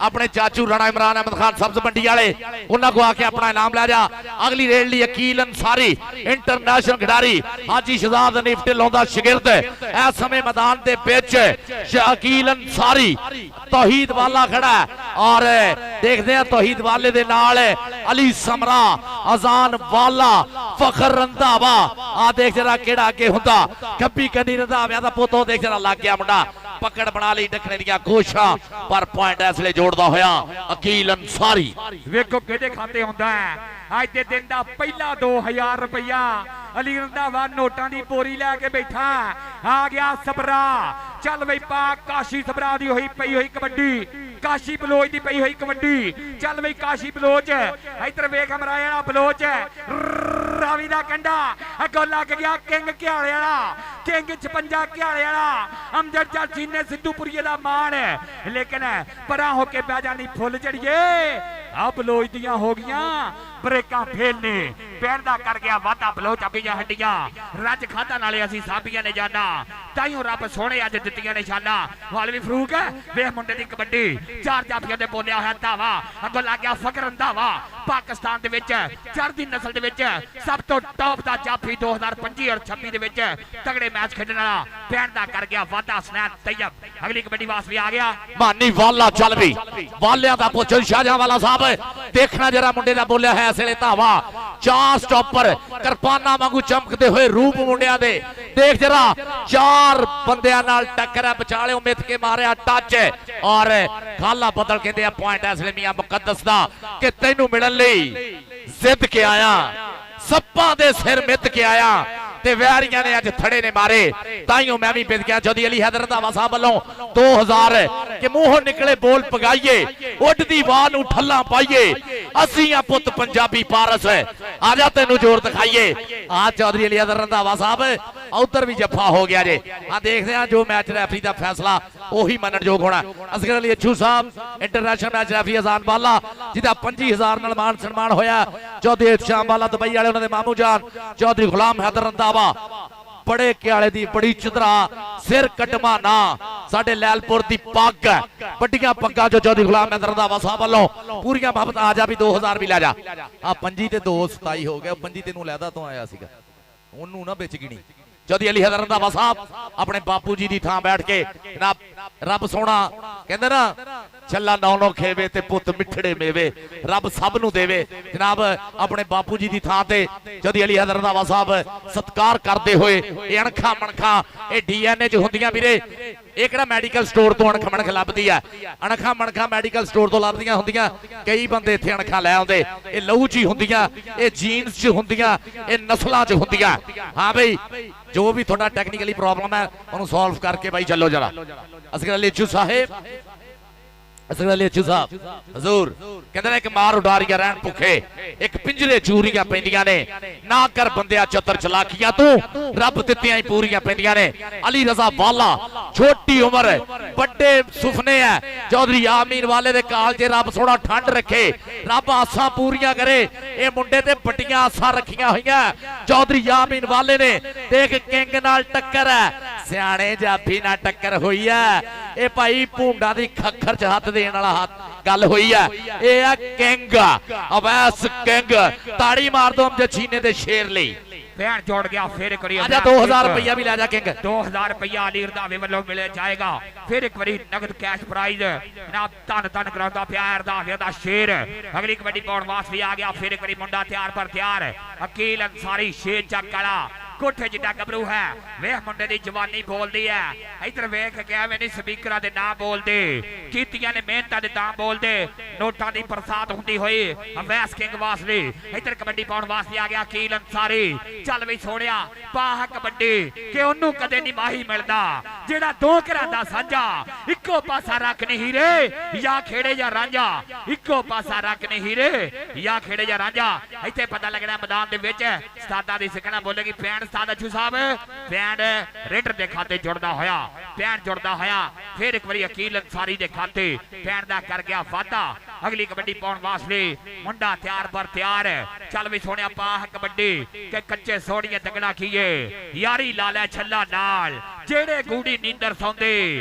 D: ਆਪਣੇ ਚਾਚੂ ਰਾਣਾ ਇਮਰਾਨ ਅਹਿਮਦ ਖਾਨ ਸਬਜ਼ ਮੰਡੀ ਵਾਲੇ, ਉਹਨਾਂ ਕੋ ਆ ਕੇ ਆਪਣਾ ਇਨਾਮ ਲੈ ਜਾ। ਅਗਲੀ ਰੇਡ ਲਈ ਅਕੀਲ ਅੰਸਾਰੀ ਇੰਟਰਨੈਸ਼ਨਲ ਖਿਡਾਰੀ ਹਾਜੀ ਸ਼ਹਜ਼ਾਦ ਹਨੀਫ ਢਿੱਲੋਂ ਦਾ ਸ਼ਾਗਿਰਦ ਇਸ ਸਮੇਂ ਮੈਦਾਨ ਦੇ ਵਿੱਚ ਅਕੀਲ ਅੰਸਾਰੀ। ਤੌਹੀਦ ਵਾਲਾ ਖੜਾ ਔਰ ਦੇਖਦੇ ਆ ਤੌਹੀਦ ਵਾਲੇ ਦੇ ਨਾਲ ਅਲੀ ਸਮਰਾ, ਅਜ਼ਾਨ ਵਾਲਾ, ਫਖਰ ਰੰਧਾਵਾ। ਆ ਦੇਖ ਜਰਾ ਕਿਹੜਾ ਅੱਗੇ ਹੁੰਦਾ, ਖੱਬੀ ਕੰਨੀ ਰੰਧਾਵਿਆਂ ਦਾ ਪੁੱਤ। ਉਹ ਦੇਖ ਜਰਾ ਲੱਗ ਗਿਆ ਮੁੰਡਾ, ਪਕੜ ਬਣਾ ਲਈ ਡੱਕਣੇ ਦੀਆਂ ਕੋਸ਼ਾਂ, ਪਰ ਪੁਆਇੰਟ ਇਸ ਵੇਲੇ ਜੋੜਦਾ ਹੋਇਆ ਅਕੀਲ ਅੰਸਾਰੀ।
C: ਵੇਖੋ ਕਿਹਦੇ ਖਾਤੇ ਹੁੰਦਾ ਹੈ ਅੱਜ ਦੇ ਦਿਨ ਦਾ ਪਹਿਲਾ 2000 ਰੁਪਇਆ। ਅਲੀ ਰੰਧਾਵਾ ਨੋਟਾਂ ਦੀ ਬੋਰੀ ਲੈ ਕੇ ਬੈਠਾ, ਆ ਗਿਆ ਸਬਰਾ। ਚੱਲ ਬਈ ਪਾ ਕਾਸ਼ੀ ਸਬਰਾ ਦੀ ਹੋਈ ਪਈ ਹੋਈ ਕਬੱਡੀ, ਕਾਸ਼ੀ ਬਲੋਚ ਦੀ ਪਈ ਹੋਈ ਕਬੱਡੀ। ਚੱਲ ਬਈ ਕਾਸ਼ੀ ਬਲੋਚ, ਇੱਧਰ ਵੇਖ ਹਮਰਾਏ ਵਾਲਾ ਬਲੋਚ, ਰਾਵੀ ਦਾ ਕੰਡਾ ਅੱਗੋਂ ਲੱਗ ਗਿਆ ਕਿੰਗ ਘਿਆਲੇ ਵਾਲਾ, ਕਿੰਗ 56 ਘਿਆਲੇ ਵਾਲਾ, ਅਮਜਦ ਜੱਟ ਸੀਨੇ ਸਿੱਧੂਪੁਰੀਏ ਦਾ ਮਾਣ। ਲੇਕਿਨ ਪਰਾਂ ਹੋ ਕੇ ਬਹਿ ਜਾਣੀ ਫੁੱਲ ਚੜੀਏ, ਆ ਬਲੋਚ ਦੀਆਂ ਹੋ ਗਈਆਂ ਬ੍ਰੇਕਾਂ ਫੇਲਨੇ, ਪੈਰ ਦਾ ਕਰ ਗਿਆ ਵਾਧਾ ਬਲੋਚ ਆਪਣੀਆਂ ਹੱਡੀਆਂ ਰੱਜ ਖਾਦਾ ਨਾਲੇ ਅਸੀਂ ਸਾਬੀਆਂ ਨੇ ਜਾਣਾ, ਤਾਈਓ ਰੱਬ ਸੋਹਣੇ ਅੱਜ ਦਿੱਤੀਆਂ ਨਿਸ਼ਾਨਾ। ਵਾਲਵੀ ਫਰੂਕ ਵੇਖ ਮੁੰਡੇ ਦੀ ਕਬੱਡੀ, ਚਾਰ ਜਾਫੀਆਂ ਦੇ ਬੋਲਿਆ ਹੋਇਆ ਧਾਵਾ, ਅੱਗੋਂ ਲੱਗ ਗਿਆ ਫਖਰ ਰੰਧਾਵਾ। ਪਾਕਿਸਤਾਨ ਦੇ ਵਿੱਚ ਚੜ੍ਹਦੀ ਨਸਲ ਦੇ ਵਿੱਚ ਸਭ ਤੋਂ ਟੌਪ ਦਾ ਜਾਫੀ 2025 ਔਰ 26 ਦੇ ਵਿੱਚ ਤਗੜੇ ਮੈਚ ਖੇਡਣ ਵਾਲਾ, ਪੈਰ ਦਾ ਕਰ ਗਿਆ ਵਾਧਾ ਸਨੈਨ ਤੈਯਬ। ਅਗਲੀ ਕਬੱਡੀ ਵਾਸ ਵੀ ਆ ਗਿਆ
D: ਮਾਨੀ ਵਾਲਾ। ਚੱਲ ਵੀ ਵਾਲਿਆਂ ਦਾ ਪੁੱਛ ਸ਼ਾਹਜਹਾਂ ਵਾਲਾ ਸਾਹਿਬ, ਦੇਖਣਾ ਜਰਾ ਮੁੰਡੇ ਦਾ ਬੋਲਿਆ ਹੈ ਇਸ ਵੇਲੇ ਧਾਵਾ। ਚਾਰ ਸਟਾਪਰ ਕਿਰਪਾਨਾਂ ਵਾਂਗੂ ਚਮਕਦੇ ਹੋਏ ਰੂਪ ਮੁੰਡਿਆਂ ਦੇ, ਦੇਖ ਜਰਾ ਚਾਰ ਬੰਦਿਆਂ ਨਾਲ ਟੱਕਰ, ਵਿਚਾਲਿਓਂ ਮਿੱਥ ਕੇ ਮਾਰਿਆ ਟੱਚ ਔਰ ਖਾਲਾ ਬਦਲ ਕਹਿੰਦੇ ਆ ਪੁਆਇੰਟ ਇਸ ਵੇਲੇ ਮੀਆਂ ਮੁਕੱਦਸ ਦਾ ਕਿ ਤੈਨੂੰ ਮਿਲਣ ਲਈ ਜ਼ਿੱਦ ਕੇ ਆਇਆ, ਸੱਪਾਂ ਦੇ ਸਿਰ ਮਿੱਥ ਕੇ ਆਇਆ ਤੇ ਵੈਰੀਆਂ ਨੇ ਅੱਜ ਥੜੇ ਨੇ ਮਾਰੇ। ਤਾਈਓ ਮੈਂ ਵੀ ਬਿੱਦ ਗਿਆ ਚੌਧਰੀ ਅਲੀ ਹੈਦਰ ਰੰਧਾਵਾ ਸਾਹਿਬ ਵੱਲੋਂ 2000 ਕਿ ਮੂੰਹੋਂ ਨਿਕਲੇ ਬੋਲ ਪਗਾਈਏ, ਉੱਡਦੀ ਵਾਹ ਨੂੰ ਠੱਲਾਂ ਪਾਈਏ, ਅਸੀਂ ਆ ਪੁੱਤ ਪੰਜਾਬੀ ਪਾਰਸ, ਆ ਜਾ ਤੈਨੂੰ ਜ਼ੋਰ ਦਿਖਾਈਏ। ਆ ਚੌਧਰੀ ਅਲੀ ਹੈਦਰ ਰੰਧਾਵਾ ਸਾਹਿਬ ਉਧਰ ਵੀ ਜੱਫਾ ਹੋ ਗਿਆ ਜੇ। ਆ ਦੇਖਦੇ ਆ ਜੋ ਮੈਚ ਰੈਫਰੀ ਦਾ ਫੈਸਲਾ ਉਹੀ ਮੰਨਣਯੋਗ ਹੋਣਾ। ਅਸਗਰ ਅਲੀ ਅੱਛੂ ਸਾਹਿਬ ਇੰਟਰਨੈਸ਼ਨਲ ਮੈਚ ਰੈਫਰੀ ਅਜ਼ਾਨ ਵਾਲਾ, ਜਿਹਦਾ 25000 ਨਾਲ ਮਾਨ ਸਨਮਾਨ ਹੋਇਆ। ਚੌਧਰੀ ਸ਼ਾਮ ਵਾਲਾ ਦੁਬਈ ਵਾਲੇ, ਉਹਨਾਂ ਦੇ ਮਾਮੂ ਜਾਨ ਚੌਧਰੀ ਗੁਲਾਮ ਹੈਦਰ ਰੰਧਾਵਾ। ਬੜੇ ਘਿਆਲੇ ਦੀ ਬੜੀ ਚੁਦਰਾ, ਸਿਰ ਕਟਮਾ ਨਾ, ਸਾਡੇ ਲੈਲਪੁਰ ਦੀ ਪੱਗ, ਵੱਡੀਆਂ ਪੱਗਾਂ ਜੋ ਚੌਧਰੀ ਗੁਲਾਮ ਹੈਦਰ ਰੰਧਾਵਾ ਸਾਹਿਬ ਵੱਲੋਂ ਪੂਰੀਆਂ ਮੁਹੱਬਤ। ਆ ਜਾ ਵੀ 2000 ਵੀ ਲੈ ਜਾ। ਆ 25 ਤੇ 2 27 ਹੋ ਗਿਆ, 25 ਤੈਨੂੰ ਲੈਦਾ ਤੋਂ ਆਇਆ ਸੀਗਾ, ਉਹਨੂੰ ਨਾ ਵਿੱਚ ਗਿਣੀ। ਚੌਧਰੀ ਅਲੀ ਹੈਦਰ ਰੰਧਾਵਾ ਸਾਹਿਬ ਆਪਣੇ ਬਾਪੂ ਜੀ ਦੀ ਥਾਂ ਬੈਠ ਕੇ ਜਨਾਬ, ਰੱਬ ਸੋਹਣਾ ਕਹਿੰਦੇ ਨਾ ਛੱਲਾ 9 ਖੇਵੇ ਤੇ ਪੁੱਤ ਮਿੱਠੜੇ ਮੇਵੇ, ਰੱਬ ਸਭ ਨੂੰ ਦੇਵੇ। ਜਨਾਬ ਆਪਣੇ ਬਾਪੂ ਜੀ ਦੀ ਥਾਂ ਤੇ ਚੌਧਰੀ ਅਲੀ ਹੈਦਰ ਰੰਧਾਵਾ ਸਾਹਿਬ ਸਤਿਕਾਰ ਕਰਦੇ ਹੋਏ ਇਹ ਅਣਖਾਂ ਮਣਖਾਂ ਇਹ DNA 'ਚ ਹੁੰਦੀਆਂ ਵੀਰੇ। ਇਹ ਕਿਹੜਾ ਮੈਡੀਕਲ ਸਟੋਰ ਤੋਂ ਅਣਖ ਮਣਖ ਲੱਭਦੀ ਆ। ਅਣਖਾਂ ਮਣਖਾਂ ਮੈਡੀਕਲ ਸਟੋਰ ਤੋਂ ਲੱਭਦੀਆਂ ਹੁੰਦੀਆਂ। ਕਈ ਬੰਦੇ ਇੱਥੇ ਅਣਖਾਂ ਲੈ ਆਉਂਦੇ। ਇਹ ਲਹੂ 'ਚ ਹੀ ਹੁੰਦੀਆਂ, ਇਹ ਜੀਨਸ 'ਚ ਹੁੰਦੀਆਂ, ਇਹ ਨਸਲਾਂ 'ਚ ਹੁੰਦੀਆਂ। ਹਾਂ ਬਈ ਜੋ ਵੀ ਤੁਹਾਡਾ ਟੈਕਨੀਕਲੀ ਪ੍ਰੋਬਲਮ ਹੈ ਉਹਨੂੰ ਸੋਲਵ ਕਰਕੇ ਬਾਈ ਚੱਲੋ ਜਰਾ। ਅਸਗਰ ਅਲੀ ਅੱਛੂ ਸਾਹਿਬ, ਅਸਗਰ ਅਲੀ ਅੱਛੂ ਸਾਹਿਬ ਹਜ਼ੂਰ ਕਹਿੰਦੇ ਨੇ ਕਿ ਮਾਰ ਉਡਾਰੀਆਂ ਰਹਿਣ ਭੁੱਖੇ, ਇੱਕ ਪਿੰਜਰੇ ਚੂਰੀਆਂ ਪੈਂਦੀਆਂ ਨੇ, ਨਾ ਕਰ ਬੰਦਿਆ ਚਤਰ ਚਲਾਕੀਆਂ ਤੂੰ, ਰੱਬ ਦਿੱਤੀਆਂ ਹੀ ਪੂਰੀਆਂ ਪੈਂਦੀਆਂ ਨੇ। ਅਲੀ ਰਜ਼ਾ ਵਾਲਾ ਛੋਟੀ ਉਮਰ ਵੱਡੇ ਸੁਪਨੇ ਹੈ। ਚੌਧਰੀ ਆਮੀਨ ਵਾਲੇ ਦੇ ਕਾਲ 'ਚ ਰੱਬ ਸੋਹਣਾ ਠੰਡ ਰੱਖੇ, ਰੱਬ ਆਸਾਂ ਪੂਰੀਆਂ ਕਰੇ। ਇਹ ਮੁੰਡੇ ਤੇ ਵੱਡੀਆਂ ਆਸਾਂ ਰੱਖੀਆਂ ਹੋਈਆਂ ਚੌਧਰੀ ਆਮੀਨ ਵਾਲੇ ਨੇ। ਤੇ ਇੱਕ ਕਿੰਗ ਨਾਲ ਟੱਕਰ ਹੈ, ਸਿਆਣੇ ਜਾਫੀ ਨਾਲ ਟੱਕਰ ਹੋਈ ਹੈ। ਇਹ ਭਾਈ ਭੂੰਡਾ ਦੀ ਖੱਖਰ 'ਚ ਹੱਥ ਦੇਣ ਵਾਲਾ ਹੱਥ ਗੱਲ ਹੋਈ ਹੈ। ਇਹ ਆ ਕਿੰਗ ਅਵੈਸ ਕਿੰਗ। ਤਾੜੀ ਮਾਰ ਦੋ ਅਮਜਦ ਦੇ ਸ਼ੇਰ ਲਈ।
C: ਭੈਣ ਜੋੜ ਗਿਆ ਫਿਰ ਕਰੀ
D: ਆਜਾ 2000 ਰੁਪਇਆ ਵੀ ਲੈ ਜਾ ਕਿੰਗ।
C: 2000 ਰੁਪਇਆ ਅਲੀ ਰੰਧਾਵੇ ਵੱਲੋਂ ਮਿਲਿਆ ਜਾਏਗਾ। ਫਿਰ ਇੱਕ ਵਾਰੀ ਨਗਦ ਕੈਸ਼ ਪ੍ਰਾਈਜ਼ ਨਾ ਧੰਨ ਧੰਨ ਕਰਾਉਂਦਾ ਪਿਆ ਰੰਧਾਵੇ ਦਾ ਸ਼ੇਰ। ਅਗਲੀ ਕਬੱਡੀ ਪਾਉਣ ਵਾਸਤੇ ਆ ਗਿਆ। ਫਿਰ ਇੱਕ ਵਾਰੀ ਮੁੰਡਾ ਤਿਆਰ ਪਰ ਤਿਆਰ। ਅਕੀਲ ਅੰਸਾਰੀ ਸ਼ੇਰ ਚੱਕ ਵਾਲਾ ਕੋਠੇ ਜਿੱਡਾ ਗੱਭਰੂ ਹੈ। ਵੇਖ ਮੁੰਡੇ ਦੀ ਜਵਾਨੀ ਬੋਲਦੀ ਹੈ। ਇਧਰ ਵੇਖ ਕੇ ਐਵੇਂ ਨਹੀਂ ਸਪੀਕਰਾਂ ਦੇ ਨਾਂ ਬੋਲਦੇ, ਕੀਤੀਆਂ ਨੇ ਮਿਹਨਤਾਂ ਦੇ ਤਾਂ ਬੋਲਦੇ। ਨੋਟਾਂ ਦੀ ਬਰਸਾਤ ਹੁੰਦੀ ਹੋਈ ਅਵੈਸ ਕਿੰਗ ਵਾਸਤੇ ਇਧਰ ਕਬੱਡੀ ਪਾਉਣ ਵਾਸਤੇ ਆ ਗਿਆ ਅਕੀਲ ਅੰਸਾਰੀ। ਚੱਲ ਵੀ ਸੋਹਣਿਆ ਪਾਹ ਕਬੱਡੀ ਕਿ ਉਹਨੂੰ ਕਦੇ ਨਹੀਂ ਮਾਹੀ ਮਿਲਦਾ ਜਿਹੜਾ ਦੋ ਘਰਾਂ ਦਾ ਸਾਂਝਾ। ਇੱਕੋ ਪਾਸਾ ਰੱਖ ਨਹੀਂ ਹੀਰੇ ਜਾਂ ਖੇੜੇ ਜਾਂ ਰਾਂਝਾ, ਇੱਕੋ ਪਾਸਾ ਰੱਖ ਨਹੀਂ ਹੀਰੇ ਜਾਂ ਖੇੜੇ ਜਾਂ ਰਾਂਝਾ। ਇੱਥੇ ਪਤਾ ਲੱਗਣਾ ਮੈਦਾਨ ਦੇ ਵਿੱਚ ਸਤਾਦਾ ਦੀ ਸਿੱਖਣਾ ਬੋਲੇਗੀ ਪੈਣ ਸਤਾਦ ਅੱਛੂ ਸਾਹਿਬ। ਪੈਣ ਰੇਡਰ ਦੇ ਖਾਤੇ ਜੁੜਦਾ ਹੋਇਆ, ਪੈਣ ਜੁੜਦਾ ਹੋਇਆ। ਫਿਰ ਇੱਕ ਵਾਰੀ ਅਕੀਲ ਅੰਸਾਰੀ ਦੇ ਖਾਤੇ ਪੈਣ ਦਾ ਕਰ ਗਿਆ ਵਾਧਾ। ਅਗਲੀ ਕਬੱਡੀ ਪਾਉਣ ਵਾਸਤੇ ਮੁੰਡਾ ਤਿਆਰ ਪਰ ਤਿਆਰ। ਚੱਲ ਵੀ ਸੋਹਣਿਆ ਪਾਹ ਕਬੱਡੀ ਕਿ ਕੱਚੇ ਸੋਹਣੀਏ ਤਗੜਾ ਕੀਏ ਯਾਰੀ ਲਾ ਲੈ ਛੱਲਾ ਨਾਲ। ਜਿਹੜੇ ਗੂੜੀ ਨੀਂਦਰ ਸੌਂਦੇ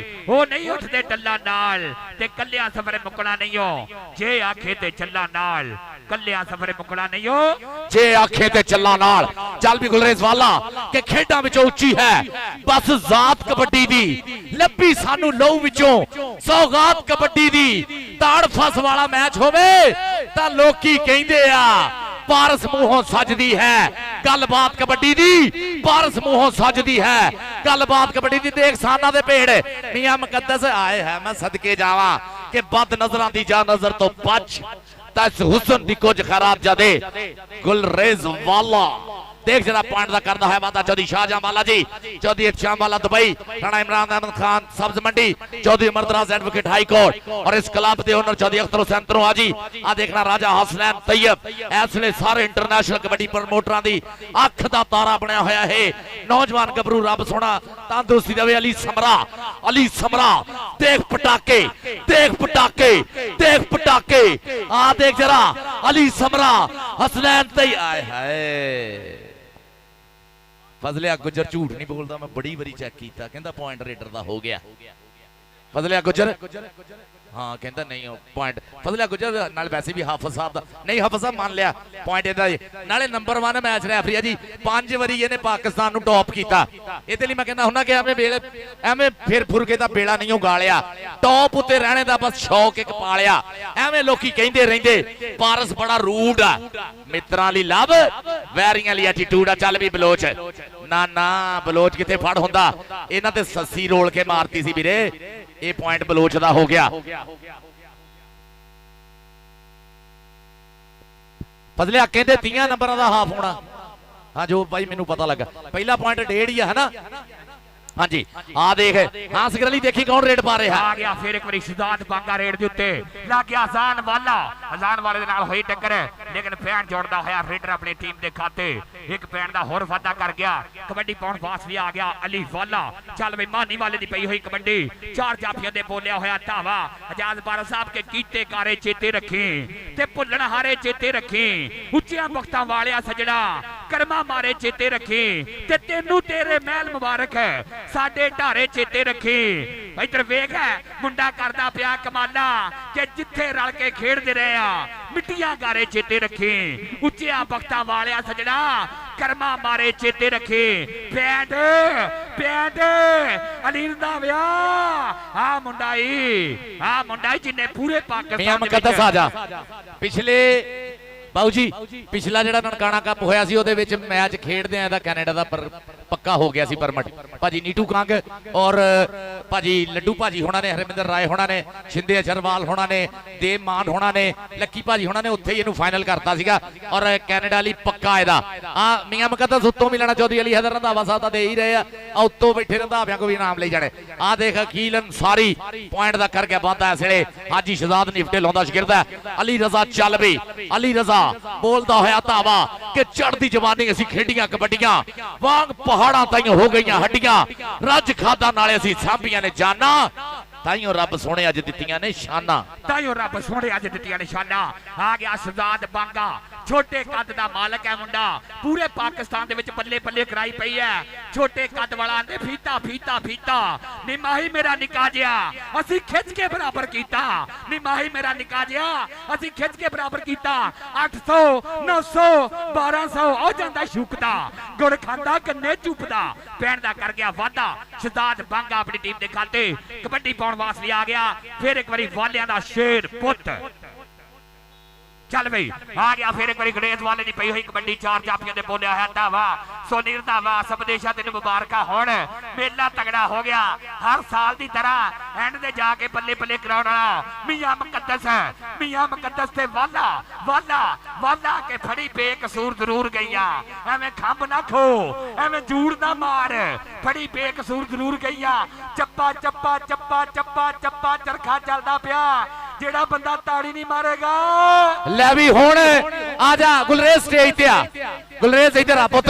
C: ਉਹ ਨਹੀਂ ਉੱਠਦੇ ਟੱਲਾ ਨਾਲ। ਤੇ ਕੱਲਿਆ ਸਫਰੇ ਮੁੱਕਣਾ ਨਹੀਂ ਹੋ ਜੇ ਆਖੇ ਤੇ ਚੱਲਾ ਨਾਲ। ਕੱਲਿਆ ਸਫਰੇ ਮੁੱਕਣਾ ਨਹੀਂ ਹੋ
D: ਜੇ ਆਖੇ ਤੇ ਚੱਲਾ ਨਾਲ। ਚੱਲ ਵੀ ਗੁਲਰੇਜ਼ ਵਾਲਾ ਕਿ ਖੇਡਾਂ ਵਿੱਚੋਂ ਉੱਚੀ ਹੈ ਬਸ ਜ਼ਾਤ ਕਬੱਡੀ ਦੀ। ਲੱਭੀ ਸਾਨੂੰ ਲਹੂ ਵਿੱਚੋਂ ਸੌਗਾਤ ਕਬੱਡੀ ਦੀ। ਤਾੜ ਫਸ ਵਾਲਾ ਮੈਚ ਹੋਵੇ ਤਾਂ ਲੋਕੀ ਕਹਿੰਦੇ ਆ ਪਾਰਸ ਮੂੰਹੋਂ ਸੱਜਦੀ ਹੈ ਗੱਲਬਾਤ ਕਬੱਡੀ ਦੀ। ਪਾਰਸ ਮੂੰਹੋਂ ਸੱਜਦੀ ਹੈ ਗੱਲਬਾਤ ਕਬੱਡੀ ਦੀ। ਦੇਖ ਸਾਨਾ ਦੇ ਭੇੜ ਮੀਆਂ ਮੁਕੱਦਸ ਆਏ ਹੈ ਮੈਂ ਸਦਕੇ ਜਾਵਾਂ ਕਿ ਬਦ ਨਜ਼ਰਾਂ ਦੀ ਜਾ ਨਜ਼ਰ ਤੋਂ ਬਚ ਤਸ ਹੁਸਨ ਦੀ ਕੁਝ ਖਰਾਬ ਜਾਦੇ। ਗੁਲਰੇਜ਼ ਵਾਲਾ देख जरा पॉइंट का करता है वादा चौधरी शाहजहां वाला जी, चौधरी श्याम वाला दुबई, राणा इमरान अहमद खान सब्ज मंडी, चौधरी मर्दराज एडवोकेट हाई कोर्ट और इस क्लब के ओनर चौधरी अख्तर हुसैन तरोहाजी। आ देखना राजा हसनैन तैयब इसलिए सारे इंटरनेशनल कबड्डी प्रमोटरां दी अख दा तारा बनया होया है। नौजवान गबरू रब सोना तंदुरुस्ती देवे। अली समरा, अली समरा देख पटाके, देख पटाके, देख पटाके। आ देख जरा अली समरा हसनैन तैयब। आए हाय फजलिया गुजर झूठ नहीं बोलता, मैं बड़ी बारी चेक किया कहता पॉइंट रेडर का हो गया। फजलिया गुजर हाँ कहता नहीं पॉइंट फजलिया गुजर नाल वैसे भी हाफिज साहब दा नहीं, हाफिज साहब मान लिया पॉइंट इहदा नाले नंबर 1 मैच रेफरी है जी। 5 वारी इहने पाकिस्तान नूं टॉप कीता। इहदे लई मैं कहना हुंदा कि एवें फिर फुरके दा बेड़ा नहीं उगालिया, टॉप उत्ते रहने दा बस शौक एक पालिया। एवें लोकी कहंदे रहिंदे पारस बड़ा रूड आ, मित्रां लई लव वैरियां लई एटीट्यूड आ। चल भी बलोच ना ना बलोच किथे फड़ हुंदा, इन्हां ते सस्सी रोल के मारती सी वीरे। ये पॉइंट बलोच दा हो गया। फजलिया कहते 30 नंबर का हाफ होना। हाँ जो भाई मैनू पता लगा पहला पॉइंट 1.5 ही है ना। हाँ जी आ देख हाँ सिगर अली देखी कौन रेड पा रहे हैं।
C: आ गया फिर एक बारी सिद्धांत बांगा रेड दे उत्ते लग गया अजान वाला। अजान वाले दे नाल होई टक्कर लेकिन पैन जोड़दा होया रेडर अपनी टीम दे खाते एक पैन दा होर वादा कर गया। कबड्डी पाउण पास भी आ गया अली वाला। चल बई मानी वाले दी पई हुई कबड्डी चार जाफियां दे बोलिया होया धावा। आजाद बारा साहब के कीते कारे चेते रखी ते भुल्लण हारे चेते रखी। उच्चियां मुक्तां वालिया सजड़ा कर्मा मारे चेते रखी ते तेनू तेरे महल मुबारक है साडे ढारे चेते रखी। इधर वेख है मुंडा करदा पिया कमाला कि जिथे रल के खेडदे रहे आ मिट्टियां गारे चेते रखी। उच्चियां बख्तां वालिया सजड़ा कर्मा मारे चेते रखी। पैंट पैंट अली रंधावे आ मुंडाई जिन्ने पूरे पाकिस्तान
D: मुकद्दस आ जा। पिछले बाऊ जी पिछला जिहड़ा ननकाना कप होया सी उहदे विच मैच खेडदे आ दा कैनेडा दा ਪੱਕਾ ਹੋ ਗਿਆ ਸੀ ਪਰਮਿਟ। ਭਾਜੀ ਨੀਟੂ ਕੰਗ ਔਰ ਭਾਜੀ ਲੱਡੂ ਭਾਜੀ ਹੋਣਾ ਨੇ, ਹਰਮਿੰਦਰ ਰਾਏ ਹੋਣਾ ਨੇ, ਸ਼ਿੰਦੇ ਅਚਰਵਾਲ ਹੋਣਾ ਨੇ, ਦੇਵ ਮਾਨ ਹੋਣਾ ਨੇ, ਲੱਕੀ ਭਾਜੀ ਹੋਣਾ ਨੇ ਉੱਥੇ ਹੀ ਇਹਨੂੰ ਫਾਈਨਲ ਕਰਤਾ ਸੀਗਾ ਔਰ ਕੈਨੇਡਾ ਲਈ ਪੱਕਾ ਇਹਦਾ। ਆ ਮੀਆਂ ਮੁਕੱਦਸ ਉੱਤੋਂ ਮਿਲਣਾ ਚੌਧਰੀ ਅਲੀ ਹੈਦਰ ਰੰਧਾਵਾ ਸਾਹਿਬ ਤਾਂ ਦੇ ਹੀ ਰਹੇ ਆ, ਉੱਤੋਂ ਬੈਠੇ ਰੰਧਾਵਿਆਂ ਕੋ ਵੀ ਇਨਾਮ ਲਈ ਜਾਣੇ। ਆ ਦੇਖ ਅਕੀਲ ਅਨਸਾਰੀ ਪੁਆਇੰਟ ਦਾ ਕਰ ਗਿਆ ਵਾਧਾ ਇਸ ਵੇਲੇ। ਹਾਜੀ ਸ਼ਹਜ਼ਾਦ ਨਿਫਟੇ ਲਾਉਂਦਾ ਸ਼ਗਿਰਦ ਹੈ। ਅਲੀ ਰਜ਼ਾ ਚੱਲ ਵੀ, ਅਲੀ ਰਜ਼ਾ ਬੋਲਦਾ ਹੋਇਆ ਧਾਵਾ ਕਿ ਚੜ੍ਹਦੀ ਜਵਾਨੀ ਅਸੀਂ ਖੇਡੀਆਂ ਕਬੱਡੀਆਂ ਵਾਂਗ ਪਹਾੜਾਂ ਤਾਈਂ ਹੋ ਗਈਆਂ ਹੱਡੀਆਂ, ਰੱਜ ਖਾਦਾ ਨਾਲੇ ਅਸੀਂ ਸਾਂਭੀਆਂ ਨੇ ਜਾਨਾਂ, ਤਾਈਓ ਰੱਬ ਸੋਹਣੇ ਅੱਜ ਦਿੱਤੀਆਂ ਨੇ ਸ਼ਾਨਾਂ,
C: ਤਾਈਓ ਰੱਬ ਸੋਹਣੇ ਅੱਜ ਦਿੱਤੀਆਂ ਨਿਸ਼ਾਨਾ। ਆ ਗਿਆ ਸ਼ਹਜ਼ਾਦ ਬਾਂਗਾ, ਛੋਟੇ ਕੱਦ ਦਾ ਮਾਲਕ ਹੈ ਮੁੰਡਾ, ਪੂਰੇ ਪਾਕਿਸਤਾਨ ਦੇ ਵਿੱਚ ਬੱਲੇ ਬੱਲੇ ਕਰਾਈ ਪਈ ਹੈ। ਛੋਟੇ ਕੱਦ ਵਾਲਾ ਆਂਦੇ ਫੀਤਾ ਫੀਤਾ ਫੀਤਾ, ਨਿਮਾਹੀ ਮੇਰਾ ਨਿੱਕਾ ਜਿਹਾ ਅਸੀਂ ਖਿੱਚ ਕੇ ਬਰਾਬਰ ਕੀਤਾ, ਨਿਮਾਹੀ ਮੇਰਾ ਨਿੱਕਾ ਜਿਹਾ ਅਸੀਂ ਖਿੱਚ ਕੇ ਬਰਾਬਰ ਕੀਤਾ। 800 900 1200 ਆ ਜਾਂਦਾ ਸ਼ੁਕਦਾ, ਗੁੜ ਖਾਂਦਾ ਕੰਨੇ ਚੁੱਪਦਾ, ਪੈਣ ਦਾ ਕਰ ਗਿਆ ਵਾਧਾ। ਸ਼ਹਜ਼ਾਦ ਬਾਂਗਾ ਆਪਣੀ ਟੀਮ ਦੇ ਖਾਤੇ ਕਬੱਡੀ ਪਾਉਣ ਵਾਸਤੇ ਆ ਗਿਆ। ਫਿਰ ਇੱਕ ਵਾਰੀ ਵਾਲਿਆਂ ਦਾ ਸ਼ੇਰ ਪੁੱਤ ਚੱਲ ਬਈ ਆ ਗਿਆ। ਫਿਰ ਇੱਕ ਵਾਰੀ ਗਣੇਸ਼ ਵਾਲੇ ਦੀ ਪਈ ਹੋਈ ਕਬੱਡੀ, ਚਾਰ ਜਾਫੀਆਂ ਦੇ ਬੋਲਿਆ ਹੈ ਧਾਵਾ। ਸੋਨੀਰ ਧਾਵਾ ਸਬਦੇਸ਼ਾ ਤੈਨੂੰ ਮੁਬਾਰਕਾਂ ਹੋਣ, ਮੇਲਾ ਤਗੜਾ ਹੋ ਗਿਆ। ਹਰ ਸਾਲ ਦੀ ਤਰ੍ਹਾਂ ਐਂਡ ਤੇ ਜਾ ਕੇ ਬੱਲੇ ਬੱਲੇ ਕਰਾਉਣ ਵਾਲਾ ਮੀਆਂ ਮੁਕੱਦਸ ਹੈ। ਮੀਆਂ ਮੁਕੱਦਸ ਤੇ ਵਾਲਾ ਵਾਲਾ ਵਾਲਾ ਕੇ ਫੜੀ ਬੇਕਸੂਰ ਜ਼ਰੂਰ ਗਈਆਂ, ਐਵੇਂ ਖੰਭ ਨਾ ਖੋ, ਐਵੇਂ ਜੂੜ ਨਾ ਮਾਰ, ਫੜੀ ਬੇਕਸੂਰ ਜ਼ਰੂਰ ਗਈਆਂ। ਚੱਪਾ ਚੱਪਾ ਚੱਪਾ ਚੱਪਾ ਚੱਪਾ ਚਰਖਾ ਚੱਲਦਾ ਪਿਆ, ਜਿਹੜਾ ਬੰਦਾ ਤਾੜੀ ਨਹੀਂ ਮਾਰੇਗਾ।
D: ਲੈ ਵੀ ਹੁਣ ਆ ਜਾ ਗੁਲਰੇਜ਼ ਸਟੇਜ ਤੇ ਆ, ਗੁਲਰੇਜ਼ ਇੱਧਰ ਆ ਪੁੱਤ,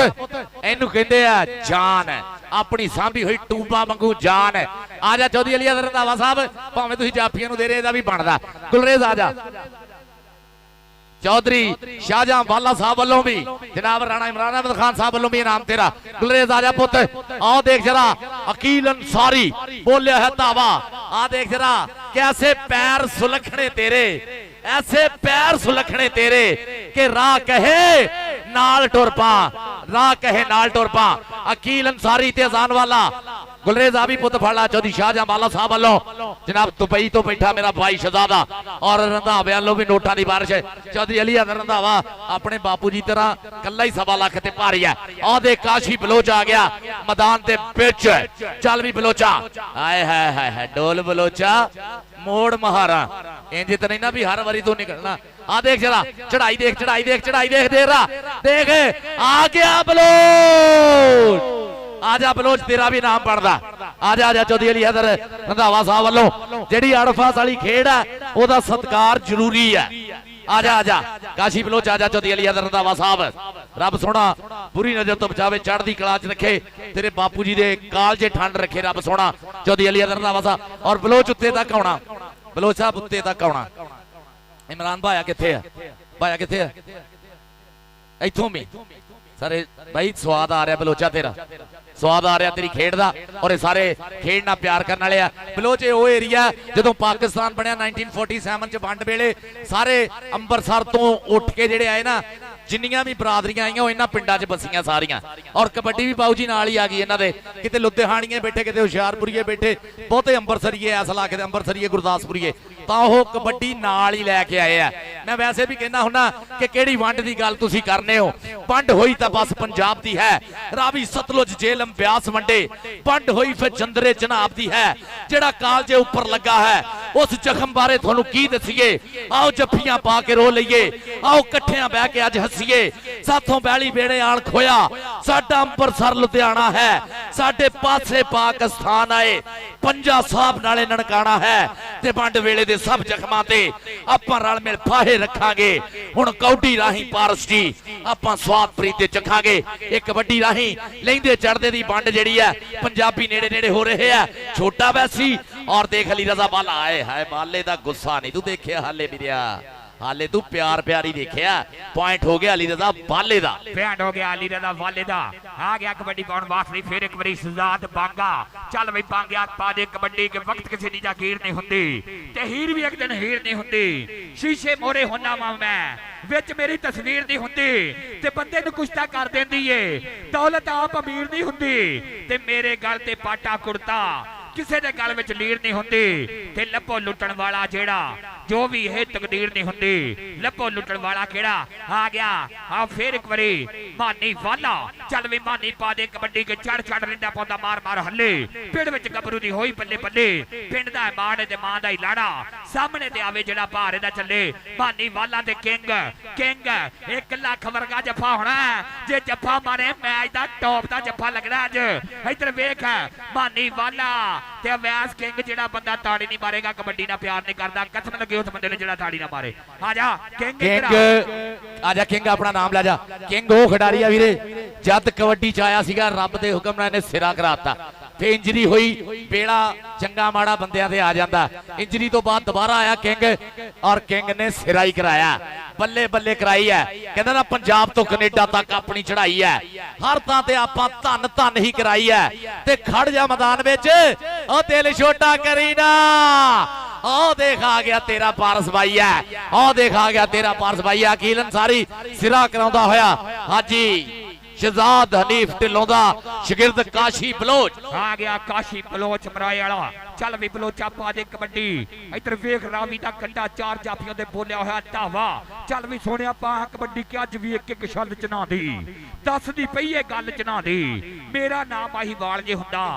D: ਇਹਨੂੰ ਕਹਿੰਦੇ ਆ ਜਾਨ ਹੈ, ਆਪਣੀ ਸਾਂਭੀ ਹੋਈ ਟੂਬਾ ਵਾਂਗੂ ਜਾਨ ਹੈ। ਆ ਜਾ ਚੌਧਰੀ ਅਲੀ ਹੈਦਰ ਰੰਧਾਵਾ ਸਾਹਿਬ, ਭਾਵੇਂ ਤੁਸੀਂ ਜਾਫੀਆਂ ਨੂੰ ਦੇ ਰਹੇ ਇਹਦਾ ਵੀ ਬਣਦਾ। ਗੁਲਰੇਜ਼ ਆ ਜਾ। ਚੌਧਰੀ ਸ਼ਾਹਜਹਾਂ ਵਾਲਾ ਸਾਹਿਬ ਵੱਲੋਂ ਵੀ, ਜਨਾਬ ਰਾਣਾ ਇਮਰਾਨ ਅਹਿਮਦ ਖਾਨ ਸਾਹਿਬ ਵੱਲੋਂ ਵੀ ਇਨਾਮ ਤੇਰਾ। ਗੁਲਰੇਜ਼ ਆ ਜਾ ਪੁੱਤ, ਆਓ ਦੇਖ ਜਰਾ ਅਕੀਲ ਅਨਸਾਰੀ ਬੋਲਿਆ ਹੈ ਧਾਵਾ। ਆ ਦੇਖ ਜਰਾ कैसे पैर सुलखने तेरे, ऐसे पैर सुलखने तेरे कि राह कहे नाल टुर पा, राह कहे नाल टुर पा। अकील अंसारी ते अजान वाला गुलरेज आ भी पुत फड़ा चौधरी शाहजहां वाला साहब वालों, जनाब दुबई तो बैठा मेरा भाई शहजादा और रंधावे वालों भी नोटा की बारिश है। चौधरी अली हैदर रंधावा अपने बापू जी तरह कला ही सवा लाख ते भारी है। आदे काशी बलोच आ गया मैदान के बिच, चल भी बलोचा, आए है डोल बलोचा मोड़ महारा, इंज तो नहीं ना भी हर बारी तो निकलना। आ देख जरा चढ़ाई देख चढ़ाई देख चढ़ाई देख दे रहा देख, आ गया बलोच, आजा बलोच तेरा भी नाम पढ़दा। आजा आजा चौधरी अली हैदर रंधावा साहब वालों जेड़ी अड़फास वाली खेड है ओदा सत्कार जरूरी है। आजा आजा काशी बलोच, आजा चौधरी अली हैदर रंधावा साहब, रब सोना बुरी नजर तो बचावे, चढ़दी कला च रखे, तेरे बापू जी दे कालजे ठंड रखे रब सोना। चौधरी अली हैदर रंधावा साहब और बलोच उत्ते तक आउणा, बलोच साहब उत्ते तक आउणा। इमरान भाया किथे है, भाया किथे है, इथों भी सारे भाई स्वाद आ रहा बलोचा, तेरा स्वाद आ रहा तेरी खेड दा, और ये सारे खेड ना प्यार करने वाले आ। बलोच वो एरिया जो पाकिस्तान बनया 1947 च वंड वेले सारे अंबरसर तो उठ के जेड़े आए ना, जिन्नियां भी बरादरियां आईयां वो इन्हां पिंडां च बसियां सारियां, और कबड्डी भी बाऊ जी नाल ही आ गई इन्हां दे, किते लुधियाणीए बैठे किते हुशियारपुरीए बैठे, बहुते अंबरसरीए इस इलाके दे अंबरसरीए गुरदासपुरीए तां ओह कबड्डी नाल ही लैके आए आ। मैं वैसे भी कहना हुन्ना कि किहड़ी वंड दी गल तुसीं करने हो, वंड होई तां बस पंजाब दी है, रावी सतलुज झेलम ब्यास वंडे, वंड होई फिर चंदरे जनाब दी है, जेड़ा कालजे उपर लगा है उस जख्म बारे तुहानूं की दसीए। आओ जफ्फियां पा के रो लईए, आओ इकट्ठियां बह के अज हसीए, साथों बैली बेड़े आण खोया, साडा अंबरसर लुधियाना है, साडे पासे पाकिस्तान आए, पंजा साहब नाले ननकाना है, ते वंड वेले दे सब जख्मां ते आपां रल मिल फाहे रखांगे। हुण कौडी राही पारस जी आपां स्वाद प्रीत ते चखांगे, एक कबड्डी राही लैंदे चढ़दे दी वंड जेड़ी है पंजाबी नेड़े नेड़े हो रहे है। छोटा वैसी और देख अली रजा बाला आए है, बाले दा गुस्सा नहीं तू देखिया हाले मेरिया, हाले तू प्यार प्यारी देखिया, पॉइंट हो गया अली रजा बाले दा,
C: पॉइंट हो गया अली रजा बाले दा। आ गया कबड्डी पाउण वास्ते फिर एक बारी शहजाद बांगा, चल बई बांगिया पा दे कबड्डी के वक्त किसी दी जागीर नहीं हुंदी ते हीर भी एक दिन हीर नहीं हुंदी, शीशे मोरे हुन्ना वा मैं विच मेरी तस्वीर नहीं हुंदी ते बंदे नूं कुश्ता कर देंदी है, दौलत आप अमीर नहीं हुंदी ते मेरे गल ते पाटा कुर्ता ਕਿਸੇ ਦੇ ਗਲ ਵਿੱਚ ਲੀਰ ਨਹੀਂ ਹੁੰਦੀ ਤੇ ਲੱਭੋ ਲੁੱਟਣ ਵਾਲਾ ਜਿਹੜਾ जो भी है तकदीर नहीं होंदी लभो लुटन वाला केड़ा आ गया आ फिर एक बारी मानी वाला चल भी मानी पा दे कबड्डी के चढ़ चढ़ रिंदा पौंदा मार मार हल्ले पिंड विच गबरू दी होई बल्ले बल्ले पिंड दा मां ते मां दा ही लाड़ा सामने ते आवे जेड़ा भारे दा चले मानी वाला ते किंग किंग 1 लाख वर्गा जफा होना जे जफा मारे मैच दा टॉप दा जफा लगना अज इधर वेख मानी वाला ते वैस किंग जेड़ा बंदा ताड़ी नहीं मारेगा कबड्डी ना प्यार नहीं करदा कसम लगे उस बंदे ने जेड़ा ताड़ी ना मारे आजा किंग
D: आजा किंग अपना नाम ला जा किंग वो खिडारी आ वीरे जद कबड्डी च आया सीगा रब दे हुक्म नाल ने सिरा कराता फिर इंजरी हुई बेड़ा चंगा माड़ा बंदियां ते आ जांदा इंजरी तो बाद दोबारा आया किंग और किंग ने सिरा ही कराया बल्ले बल्ले कराई है कहंदा ना पंजाब तो कनेडा तक अपनी चढ़ाई है हर थां ते आपां धन धन ही कराई है ते खड़ जा मैदान विच ओ दिल छोटा करी ना ओ देख आ गया तेरा पारस भाई है ओ देख आ गया तेरा पारस भाई है अकील अंसारी सिरा कराउंदा होया हाजी शहजाद हनीफ ढिल्लों दा शागिर्द काशी बलोच
C: आ गया काशी बलोच मराए वाला चल भी बलोचा पा दे कबड्डी इधर वेख रावी दा कंडा 4 जाफियों दे बोलिया होया धावा चल भी सोनिया पा कबड्डी के अज भी एक एक छल च ना दी दस दी पई है गल च ना दी मेरा नाम आही वाल जे हुंदा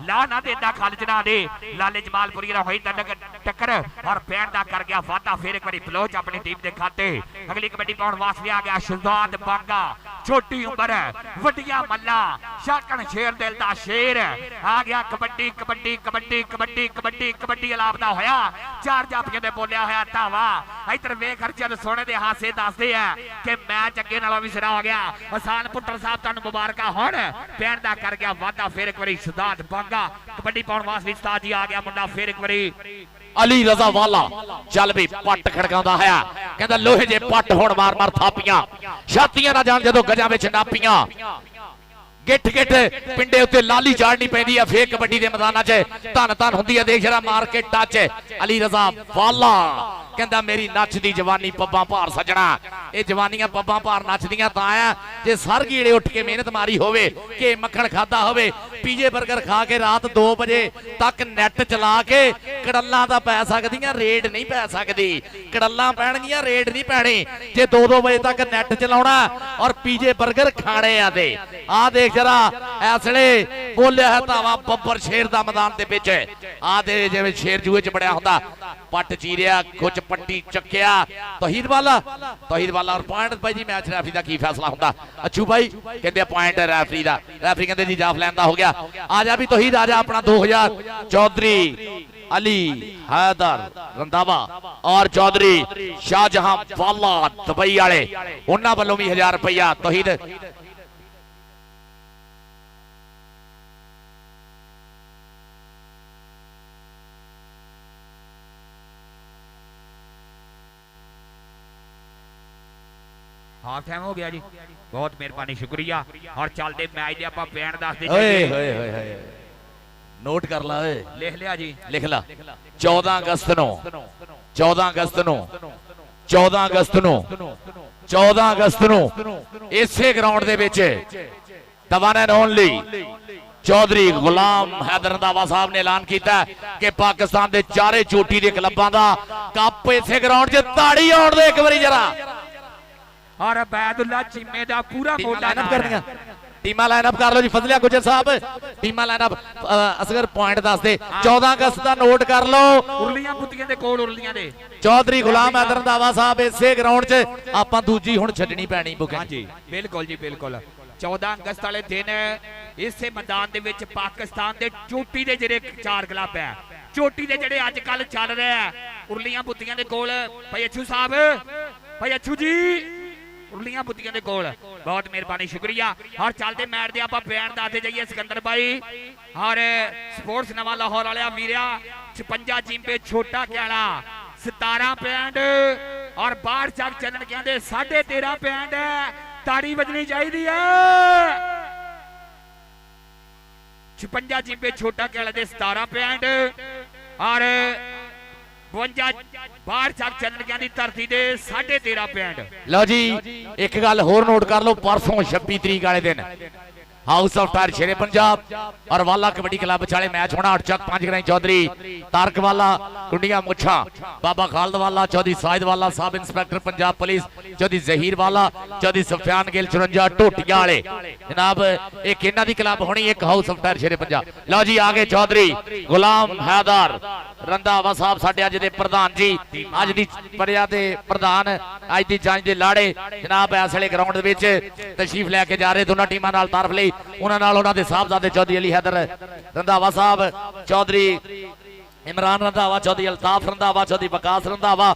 C: ला ना देंदा खल च ना दे लाले जमालपुरी दा होई टक्कर और पैर दा कर गया वादा फिर एक बारी बलोच अपनी टीम दे खाते अगली कबड्डी पाउण वास्ते आ गया शहजाद बांगा छोटी उम्र वडिया मल्ला शाकन शेर दिल दा शेर आ गया कबड्डी कबड्डी कबड्डी कबड्डी कबड्डी कबड्डी अलापदा होया 4 जाफियां दे बोलिया होया धावा इधर वेख हरचंद सोने दे हासे दसदे है कि मैच अगे नालों भी सिरा हो गया आसान पुत्र साहब तुहानू मुबारक हुण पैर दा कर गया वादा फिर एक बारी शहजाद बांगा कबड्डी पाउण वास्ते उस्ताद जी आ गया मुंडा फिर एक बारी
D: अली रजा वाला चल भी पट खड़काउंदा है कहंदा लोहे जे पट हुण मार मार थापियां छातियां ना जान जदों गजां विच नापियां गिठ गिठ पिंडे उत्ते लाली चाड़नी पैंदी है फेक कबड्डी दे मैदानां च धन धन हुंदी है देख जरा मार के टच अली रजा वाला कहंदा मेरी नचदी जवानी पब्बां भार सजना ये जवानियां पब्बां भार नचदियां तां आ जे सर गीड़े उठ के मेहनत मारी होवे के मक्खण खादा होवे पीजे बर्गर खा के रात 2 बजे तक नेट चला के कड़ल्लां दा पै सकदियां रेड नहीं पै सकदी कड़ल्लां पैणगियां रेड नहीं पैणी जे 2-2 बजे तक नेट चलाउणा और पीजे बर्गर खाणे आ दे आ देख जरा ऐसले बोलिया है धावा बब्बर शेर दा मैदान दे विच आ दे जिवें शेर जूए च बड़िया हुंदा पट चीरिया कुछ पट्टी चक्किया तौहीद वाला और पॉइंट भाई जी मैच रेफरी दा की फैसला हुंदा अच्छू भाई कहंदे पॉइंट रेफरी दा रेफरी कहंदे जी जाफ लैन दा हो गया आ जा भी तौहीद आ जा अपना 2000 चौधरी अली हैदर रंधावा और चौधरी शाहजहां वाला दुबई वाले उन्हां वल्लों भी 1000 रुपया तौहीद
C: हाफ टाइम हो गया जी बहुत मेहरबानी शुक्रिया और चलते मैच दे आपां पैण दस दे
D: नोट कर ला
C: लिख लिया जी
D: लिख ला 14 अगस्त नो 14 अगस्त नो 14 अगस्त नो 14 अगस्त नो इसे ग्राउंड दे विच the one and only Chaudhary Ghulam Haider Randhawa साहब ने ऐलान किया कि पाकिस्तान के चारे चोटी के क्लबां दा कप इसे ग्राउंड च ताड़ी आउण दे एक बारी जरा
C: और अबैदुल्ला चीमे दा पूरा मोटा
D: लाइनअप कर दिया टीम लाइनअप कर लो जी फजलिया गुजर साहब टीम लाइनअप असगर पॉइंट दस दे 14 अगस्त का नोट कर लो
C: उरलियां बुत्तियां दे कोल उरलियां दे
D: चौधरी गुलाम हैदर रंधावा साहब इसे ग्राउंड च आपां दूजी हुण छड्डनी पैणी बुकिंग
C: जी बिल्कुल जी बिल्कुल 14 अगस्त वाले दिन इसे मैदान दे विच पाकिस्तान दे चोटी दे जेरे 4 क्लब है चोटी दे जेरे अजकल चल रहे हैं उरलियां बुत्तियां दे कोल भाई अच्छू साहब भाई अच्छू जी उरलियां बुत्तियां दे कोल बहुत मेहरबानी शुक्रिया और चलते मैच दे आपां पैण दसदे जाइए सिकंदर भाई और स्पोर्ट्स नवा लाहौर वाले वीरा 56 जिंपे छोटा क्याला 17 पैंट और बाहर चक चलन कहते 13.5 पैंट ताड़ी बजनी चाहिए है 56 जिंपे छोटा क्याला दे 17 पैंट और 52 बाहर चक चलन की धरती दे 13.5 पैंट
D: लो जी एक गल होर नोट कर लो परसों 26 तरीक वाले दिन हाउस ऑफ टायर शेरे पंजाब और वाला कबड्डी क्लब विचाले मैच होना। अटचक पांचग्राई चौधरी तारक वाला कुंडिया मुछा बाबा खालद वाला चौधरी साहिद वाला sub inspector Punjab police Chaudhary Zaheer वाला चौधरी सफियान गिल 54 टोटिया वाले जनाब एक इन्हां दी क्लब होनी एक हाउस ऑफ टायर शेरे पंजाब। लो जी आगे चौधरी गुलाम हैदर रंधावा साहब साडे अज दे प्रधान जी अज दी परिया दे प्रधान अज दी जंज दे लाड़े जनाब इस वेले ग्राउंड दे विच तशरीफ लैके जा रहे दोनों टीमां नाल तारफ लई उन्हां नाल उन्हां दे साहबजादे चौधरी अली हैदर रंधावा साहब चौधरी इमरान रंधावा चौधरी अल्ताफ रंधावा चौधरी वकास रंधावा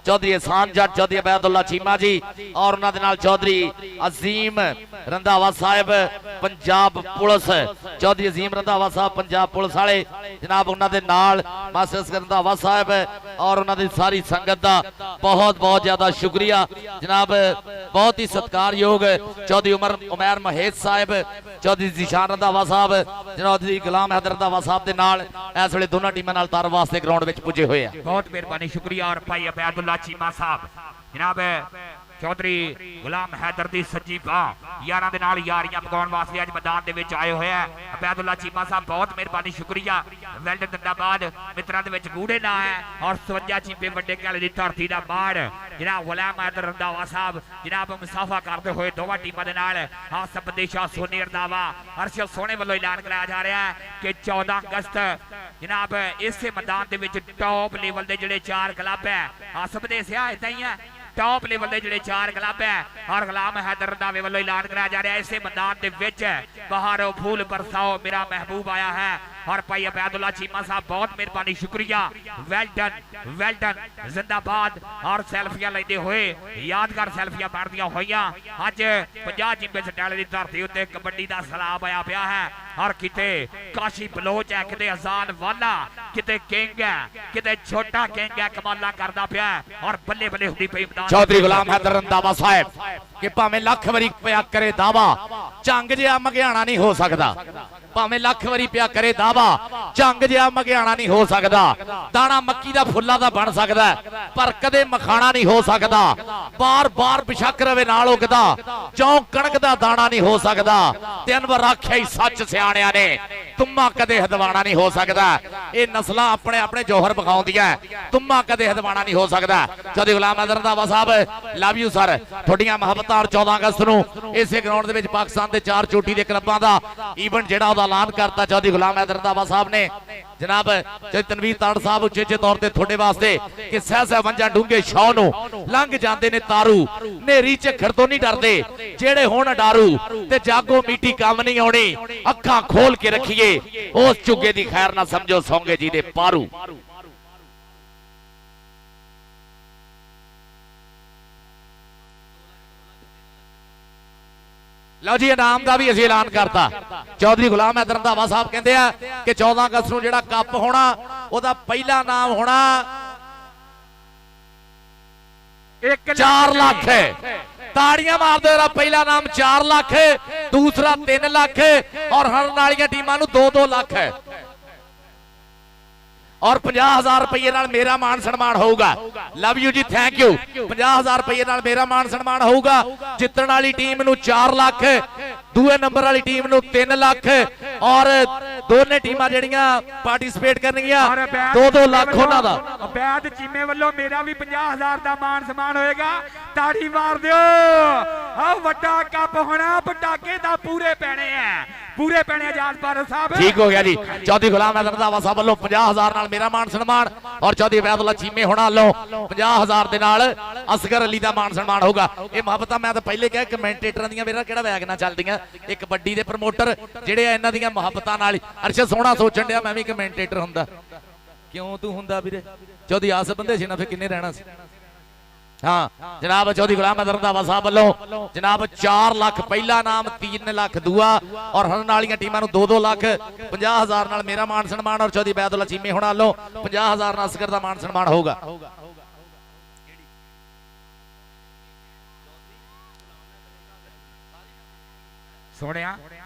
D: चौधरी एहसान जट चौधरी अबैदुल्ला चीमा जी और उन्हां दे नाल चौधरी अजीम रंधावा साहब पंजाब पुलिस चौधरी अजीम रंधावा साहब पंजाब पुलिस वाले जनाब उन्हां दे नाल मास्टर रंधावा साहब और उन्हां दी सारी संगत दा बहुत बहुत ज्यादा शुक्रिया जनाब बहुत ही सत्कारयोग चौधरी उमर महेश साहब चौधरी जिशान रंधावा साहब चौधरी गुलाम हैदर रंधावा साहब दे नाल इस वेले दोनों टीमां नाल तार वास्ते ग्राउंड विच पुजे हुए हैं।
C: बहुत मेहरबानी शुक्रिया और भाई अबैदुल्ला चीमा साहब जनाब चौधरी गुलाम हैदर दी सज्जी बाह यारां दे नाल यारियां पकाउण वास्ते अज मैदान दे विच आए हुए हैं। अबैदुल्ला चीमा साहब बहुत मेहरबानी शुक्रिया। वेल्ड जिंदाबाद मित्रां दे विच गूढ़े ना है और 57 चीपे वड्डे कहले दी धरती दा माण जनाब गुलाम हैदर रंधावा साहब जनाब मुसाफा करते हुए दोवां टीमां दे नाल आसफ देशा सोनी रंधावा अर्शद सोने वालों ऐलान कराया जा रहा है कि 14 अगस्त जनाब इसे मैदान दे विच टॉप लेवल दे जिहड़े 4 क्लब है आसफ दे सिया इदां ही है टॉप लेवल दे जिहड़े 4 क्लब है और गुलाम हैदर रंधावे वालों ऐलान कराया जा रहा है इसे मैदान दे विच बहारो फूल बरसाओ मेरा महबूब आया है और भाई अबैदुल्ला चीमा साहब बहुत मेहरबानी शुक्रिया। वेल डन जिंदाबाद और सेल्फियां लेते हुए यादगार सेल्फियां मारदियां होइयां अज 50 चीमे सटाले दी धरती उत्ते कबड्डी दा सलाब आया पिया है और किते काशी बलोच है किते अजान वाला किते किंग है किते छोटा किंग है कमाला करदा पिया और बल्ले बल्ले हुंदी पई मैदान
D: चौधरी गुलाम हैदर रंधावा साहब कि भावें लख वारी पिया करे दावा झंग जिहा मघियाणा नहीं हो सकदा भावें लख वारी पिया करे दावा झंग जिहा मघियाणा नहीं हो सकदा दाना मक्की दा फुल्ला दा बन सकदा पर कदे मखाना नहीं हो सकदा बार बार बेशक रवे नाल उगदा चौं कणक दा दाना नहीं हो सकदा तीन बार आख्या ही सच सियाणियां ने तुम्मा कदे हदवाना नहीं हो सकदा ये नस्लां अपने अपने जौहर विखाउंदियां तुम्मा कदे हदवाना नहीं हो सकदा। चौधरी गुलाम हैदर रंधावा साहब लव यू सर थोड़ियां मुहब्बतां और 14 अगस्त नूं इसे ग्राउंड दे विच पाकिस्तान दे 4 चोटी दे क्लबां दा इवेंट जिहड़ा ओहदा ऐलान करता चौधरी गुलाम हैदर रंधावा साहब ने जनाब तनवीर ताड़ साहब उचेचे तौर ते थोड़े वास्ते कि सह वंजा डूंगे शौ नूं लंघ जांदे ने तारू नेरी झक्खड़ तो नहीं डरदे जेड़े होण डारू ते जागो मीठी काम नहीं आउणी अखां खोल के रखिए उस झुग्गे दी खैर ना समझो सौंगे जी दे पारू। लो जी इनाम का भी असीं ऐलान करता चौधरी गुलाम हैदर रंधावा साहब कहते हैं कि 14 अगस्त नूं जिहड़ा कप होना ओहदा पहला नाम होना 4 लाख है ताड़ियां मार दो पहला नाम 4 लाख है दूसरा 3 लाख और हरण वाली टीमां नूं 2-2 लाख है और 50,000 रुपये नाल मेरा मान सम्मान होगा। लव यू जी थैंक यू 50,000 रुपये नाल मेरा मान सम्मान होगा जितने वाली टीम नूं 4 लाख दूए नंबर वाली टीम नूं 3 लाख और दोने टीमां जेहड़ियां पार्टिसिपेट करनगियां 2-2 लाख उन्हां दा।
C: अबैद चीमे वालों मेरा भी 50,000 दा मान सम्मान होएगा ताड़ी मार दिओ आ वड्डा कप होना पटाके दा पूरे पैणे आजाद पारो साहब
D: ठीक हो गया जी। चौधरी गुलाम हैदर रंधावा साहब वालों 50,000 नाल मेरा मान सम्मान और चौधरी अबैदुल्ला चीमे होना वालों 50,000 दे नाल असगर अली दा मान सम्मान होगा। ये मुहब्बत मैं तो पहले कहा कमेंटेटरां दियां मेरा किहड़ा वैगना चलदियां एक कबड्डी दे प्रमोटर जेड़े इन्हां दियां मुहब्बतां नाल अर्शद सोहना सोचण दिया मैं भी कमेंटेटर हुंदा क्यों तू हुंदा वीरे चौधरी आस बंदे सी ना फिर किन्ने रहना सी। हाँ जनाब चौधरी गुलाम हैदर रंधावा साहब वालों जनाब 4 लाख पहला नाम 3 लाख दूआ और हरण वाली टीमां नूं 2-2 लाख 50,000 नाल मेरा मान सम्मान और चौधरी अबैदुल्ला चीमे होना वालों 50,000 नाल असगर दा मान सम्मान होगा।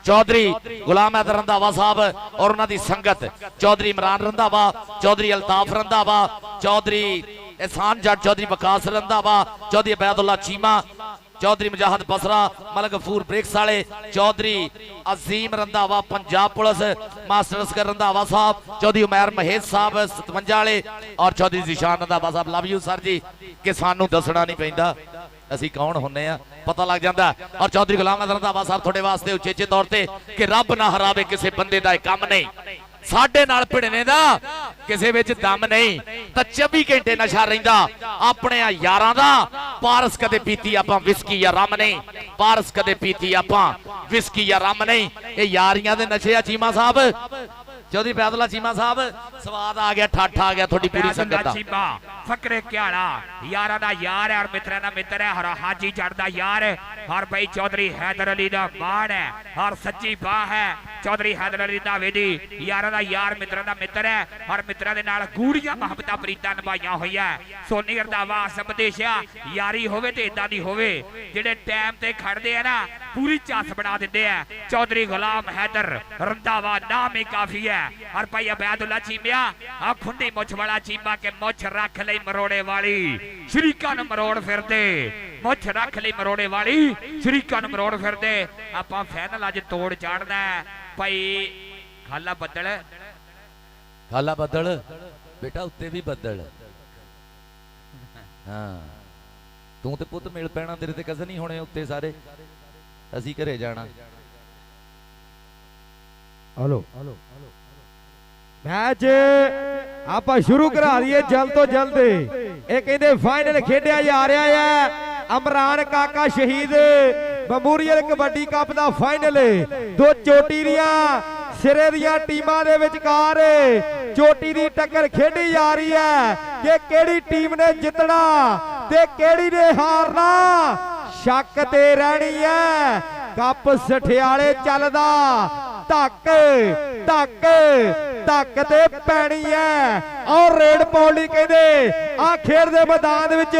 D: चौधरी गुलाम हैदर रंधावा साहब और उन्हां दी संगत चौधरी इमरान रंधावा चौधरी अल्ताफ रंधावा चौधरी एहसान जट चौधरी वकास रंधावा चौधरी अबैदुल्ला चीमा चौधरी मुजाहिद बसरा, मलक गफूर ब्रिक्स वाले, चौधरी अजीम रंधावा पंजाब पुलिस, मास्टर असगर रंधावा साहब, चौधरी उमैर महेश साहब 57 वाले और चौधरी जिशान रंधावा साहब। लव यू सर जी कि सानू दसना नहीं पैंदा ਅਸੀਂ कौन ਹੁੰਨੇ आ, पता लग जाता। और चौधरी गुलाम अहमद रंधावा साहब थोड़े वास्ते उचेचे तौर ते कि रब ना हरावे किसी बंदे दा काम नहीं, साडे नाल भिड़ने दा किसे विच दम नहीं, तां 24 घंटे नशा रहिंदा अपने यारां दा। पारस कदे पीती आपां विस्की या रम नहीं, पारस कदे पीती आपां विस्की या रम नहीं, ये यारियां दे नशे आ चीमा साहब। चौधरी फैसला चीमा साहब स्वाद आ गया, ठठ आ गया थोड़ी पूरी संगत दा।
C: चीमा फकरे क्याड़ा यारा दा यार है और मित्रा दा मित्र है, हर हाजी जट दा यार है, और भाई चौधरी हैदर अली दा मान है और सच्ची बाह है। चौधरी हैदर अली दा वेदी यारा दा यार मित्रा दा मित्र है और मित्रा दे नाल गूढ़ियां मुहब्बतां प्रीतां निभाईयां होईयां। सोनी रंधावा संदेशा यारी होवे ते इदां दी होवे जेड़े टाइम ते खड़दे है ना पूरी चास बना दिंदे है। चौधरी गुलाम हैदर रंधावा नाम ही काफी है। और भाई अबैदुल्ला चीमिया आ खुंडी मुछ वाला चीमा के मुछ रख ले मरोड़े वाली शरीकां नूं मरोड़ फिरदे, मुछ रख ले मरोड़े वाली शरीकां नूं मरोड़ फिरदे। आपां फाइनल अज तोड़ चाड़ना है भाई। खाला बदल,
D: खाला बदल बेटा उत्ते भी बदल। हाँ तू ते पुत मिल पैना, तेरे ते कज़न ही होने उत्ते सारे, असी घरे जाना।
A: हेलो मैच ਆਪਾਂ ਸ਼ੁਰੂ ਕਰਾ ਦਈਏ ਜਲਦ ਤੋਂ ਜਲਦ। ਇਹ ਕਹਿੰਦੇ ਫਾਈਨਲ ਖੇਡਿਆ ਜਾ ਰਿਹਾ ਹੈ ਅਮਰਾਨ ਕਾਕਾ ਸ਼ਹੀਦ ਮੈਮੋਰੀਅਲ ਕਬੱਡੀ ਕੱਪ ਦਾ ਫਾਈਨਲ। ਦੋ ਚੋਟੀ ਦੀਆਂ ਸਿਰੇ ਦੀਆਂ ਟੀਮਾਂ ਦੇ ਵਿਚਕਾਰ ਚੋਟੀ ਦੀ ਟੱਕਰ ਖੇਡੀ ਜਾ ਰਹੀ ਹੈ ਕਿ ਕਿਹੜੀ ਟੀਮ ਨੇ ਜਿੱਤਣਾ ਤੇ ਕਿਹੜੀ ਨੇ ਹਾਰਨਾ, ਸ਼ੱਕ ਤੇ ਰਹਿਣੀ ਹੈ। ਕੱਪ ਸਠਿਆਲੇ ਚੱਲਦਾ, ਧੱਕ ਧੱਕ ਧੱਕ ਤੇ ਪੈਣੀ ਹੈ। ਔਰ ਰੇਡ ਪਾਉਣ ਲਈ ਕਹਿੰਦੇ ਆ ਖੇਡ ਦੇ ਮੈਦਾਨ ਵਿੱਚ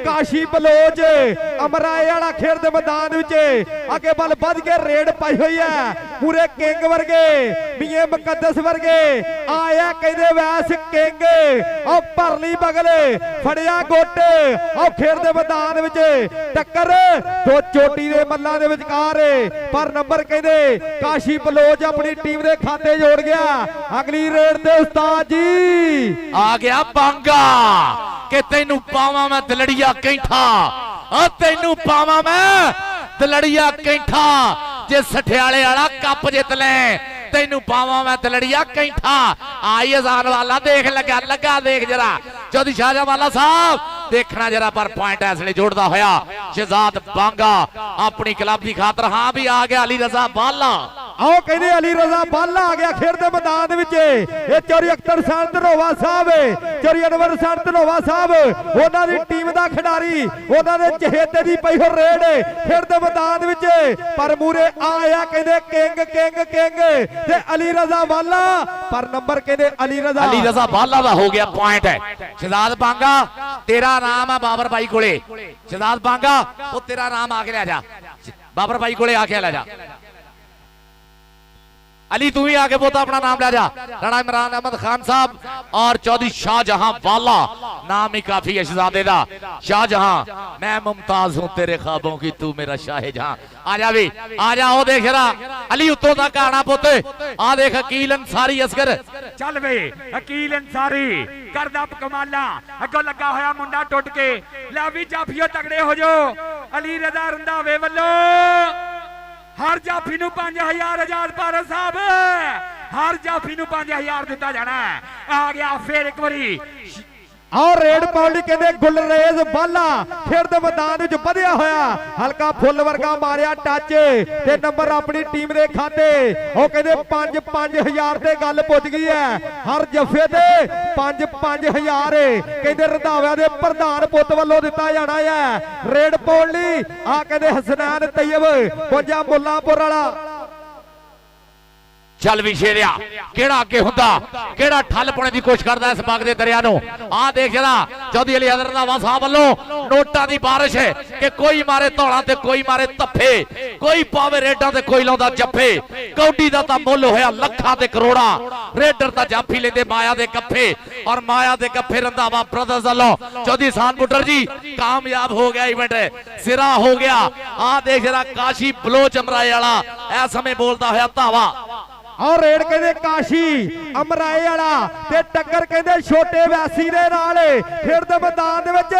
A: ਕਾਸ਼ੀ ਬਲੋਚ ਅਮਰਾਏ ਵਾਲਾ ਖੇਡ ਦੇ ਮੈਦਾਨ ਵਿੱਚ ਅੱਗੇ ਵੱਲ ਵੱਧ ਕੇ ਰੇਡ ਪਾਈ ਹੋਈ ਹੈ। ਪੂਰੇ ਕਿੰਗ ਵਰਗੇ ਮੀਏ ਮੁਕੱਦਸ ਵਰਗੇ ਆਇਆ ਕਹਿੰਦੇ ਵੈਸ ਕਿੰਗ ਉਹ ਭਰਲੀ ਬਗਲ ਫੜਿਆ ਗੁੱਟ ਉਹ ਖੇਡ ਦੇ ਮੈਦਾਨ ਵਿੱਚ ਟੱਕਰ ਦੋ ਚੋਟੀ ਦੇ ਮੱਲਾਂ ਦੇ ਵਿਚਕਾਰ। ਪਰ ਨੰਬਰ ਕਹਿੰਦੇ ਕਾਸ਼ੀ ਬਲੋਚ ਆਪਣੀ ਟੀਮ ਦੇ ਖਾਤੇ ਜੋੜ ਗਿਆ। ਅਗਲੀ ਰੇਡ ਤੇ ਉਸਤਾਦ ਜੀ
D: आ गया बांगा कि तेनू पावा मैं दलड़िया कैंठा, तेनू पावा मैं दलड़िया कैंठा। जे सठियाले वाला कप जित ले तेनू पावा मैं दलड़िया कैंठा। आई अजान वाला देख लगा लगा देख जरा चौधरी शाहजहां वाला साहब देखना जरा पर पॉइंट इसलिए जोड़ता होया शहजाद बांगा अपनी क्लब की खातर। हाँ भी आ गया अली रजा बाला।
A: आओ कहते अली रजा बाला आ गया खेड दे मैदान विच। ये चौधरी अख्तर सन धनोवा साहब, चौधरी अनवर सन धनोवा साहब उन्हां दी टीम दा खिडारी उन्हां दे चहेते दी पई हो रेड खेड दे मैदान विच। पर मूरे आया कहते किंग किंग किंग ते अली रजा बाला। पर नंबर कहते अली रजा
D: बाला दा हो गया पॉइंट है। शहजाद बांगा तेरा नाम है बाबर भाई कोले। शहजाद बांगा वो तेरा नाम आके ले जा, बाबर भाई कोले आके ले जा। अली तू ही आगे बोता अपना नाम ले जा। राणा इमरान अहमद खान साहब और चौधरी शाहजहां वाला नाम ही काफी है शहजादे दा। शाहजहां मैं मुमताज हूं तेरे ख्वाबों की तू मेरा शाहजहां। आजा भी आजा ओ देख रहा अली उत्तों तक आना पुत। आ देख अकील अंसारी असगर
C: चल वे अकील अंसारी करदा कमाला अगो लगा होया मुंडा टुट के ला भी जाफियो तगड़े हो जो। अली रजा रंधावे वल्लों हर जाफी नूं 5000 आजाद पारस साहब हर जाफी नूं 5000 दिता जाना है। आ गया फिर एक बारी
A: और रेड पाउंड कहते गुलरेज बाला खेड दे मैदान विच वधिया होया हल्का फुल वर्गा मारिया टच ते नंबर अपनी टीम दे खाते। ओ कहते 5-5000 ते गल पुज गई है। हर जफे ते 5-5000 कहते रंधावा दे प्रधान पुत वल्लों दिता जाना है। रेड पाउंड लई आ कहते हसनैन तैयब 52 मुल्लापुर वाला
D: ਚੱਲ ਵੀ ਸ਼ੇਰਿਆ ਕਿਹੜਾ ਅੱਗੇ ਹੁੰਦਾ, ਕਿਹੜਾ ਠੱਲ ਪਾਉਣੇ ਦੀ ਕੋਸ਼ਿਸ਼ ਕਰਦਾ ਇਸ ਬਾਗ ਦੇ ਦਰਿਆ ਨੂੰ। ਆਹ ਦੇਖ ਜਰਾ ਚੌਧਰੀ ਅਲੀ ਹੈਦਰ ਰੰਧਾਵਾ ਸਾਹਿਬ ਵੱਲੋਂ ਨੋਟਾਂ ਦੀ ਬਾਰਿਸ਼ ਹੈ ਕਿ ਕੋਈ ਮਾਰੇ ਧੌਲਾਂ ਤੇ ਕੋਈ ਮਾਰੇ ਧੱਫੇ, ਕੋਈ ਪਾਵੇ ਰੇਡਾਂ ਤੇ ਕੋਈ ਲਾਉਂਦਾ ਜੱਫੇ। ਕੌਡੀ ਦਾ ਤਾਂ ਮੁੱਲ ਹੋਇਆ ਲੱਖਾਂ ਤੇ ਕਰੋੜਾਂ, ਰੇਡਰ ਤਾਂ ਜਾਫੀ ਲੈਂਦੇ ਮਾਇਆ ਦੇ ਗੱਫੇ, ਔਰ ਮਾਇਆ ਦੇ ਗੱਫੇ ਰੰਧਾਵਾ ਬ੍ਰਦਰਜ਼ ਵੱਲੋਂ ਚੌਧਰੀ ਇਹਸਾਨ ਬੁੱਟਰ ਜੀ ਕਾਮਯਾਬ ਹੋ ਗਿਆ, ਇਵੈਂਟ ਸਿਰਾ ਹੋ ਗਿਆ। ਆਹ ਦੇਖ ਜਰਾ ਕਾਸ਼ੀ ਬਲੋਚ ਅਮਰਾਏ ਵਾਲਾ ਇਸ ਸਮੇਂ ਬੋਲਦਾ ਹੋਇਆ ਧਾਵਾ।
A: ਔਰ ਰੇਡ ਕਹਿੰਦੇ ਕਾਸ਼ੀ ਅਮਰਾਏ ਵਾਲਾ ਤੇ ਟੱਕਰ ਕਹਿੰਦੇ ਛੋਟੇ ਵੈਸੀ ਦੇ ਨਾਲ ਫਿਰਦੇ ਮੈਦਾਨ ਦੇ ਵਿੱਚ,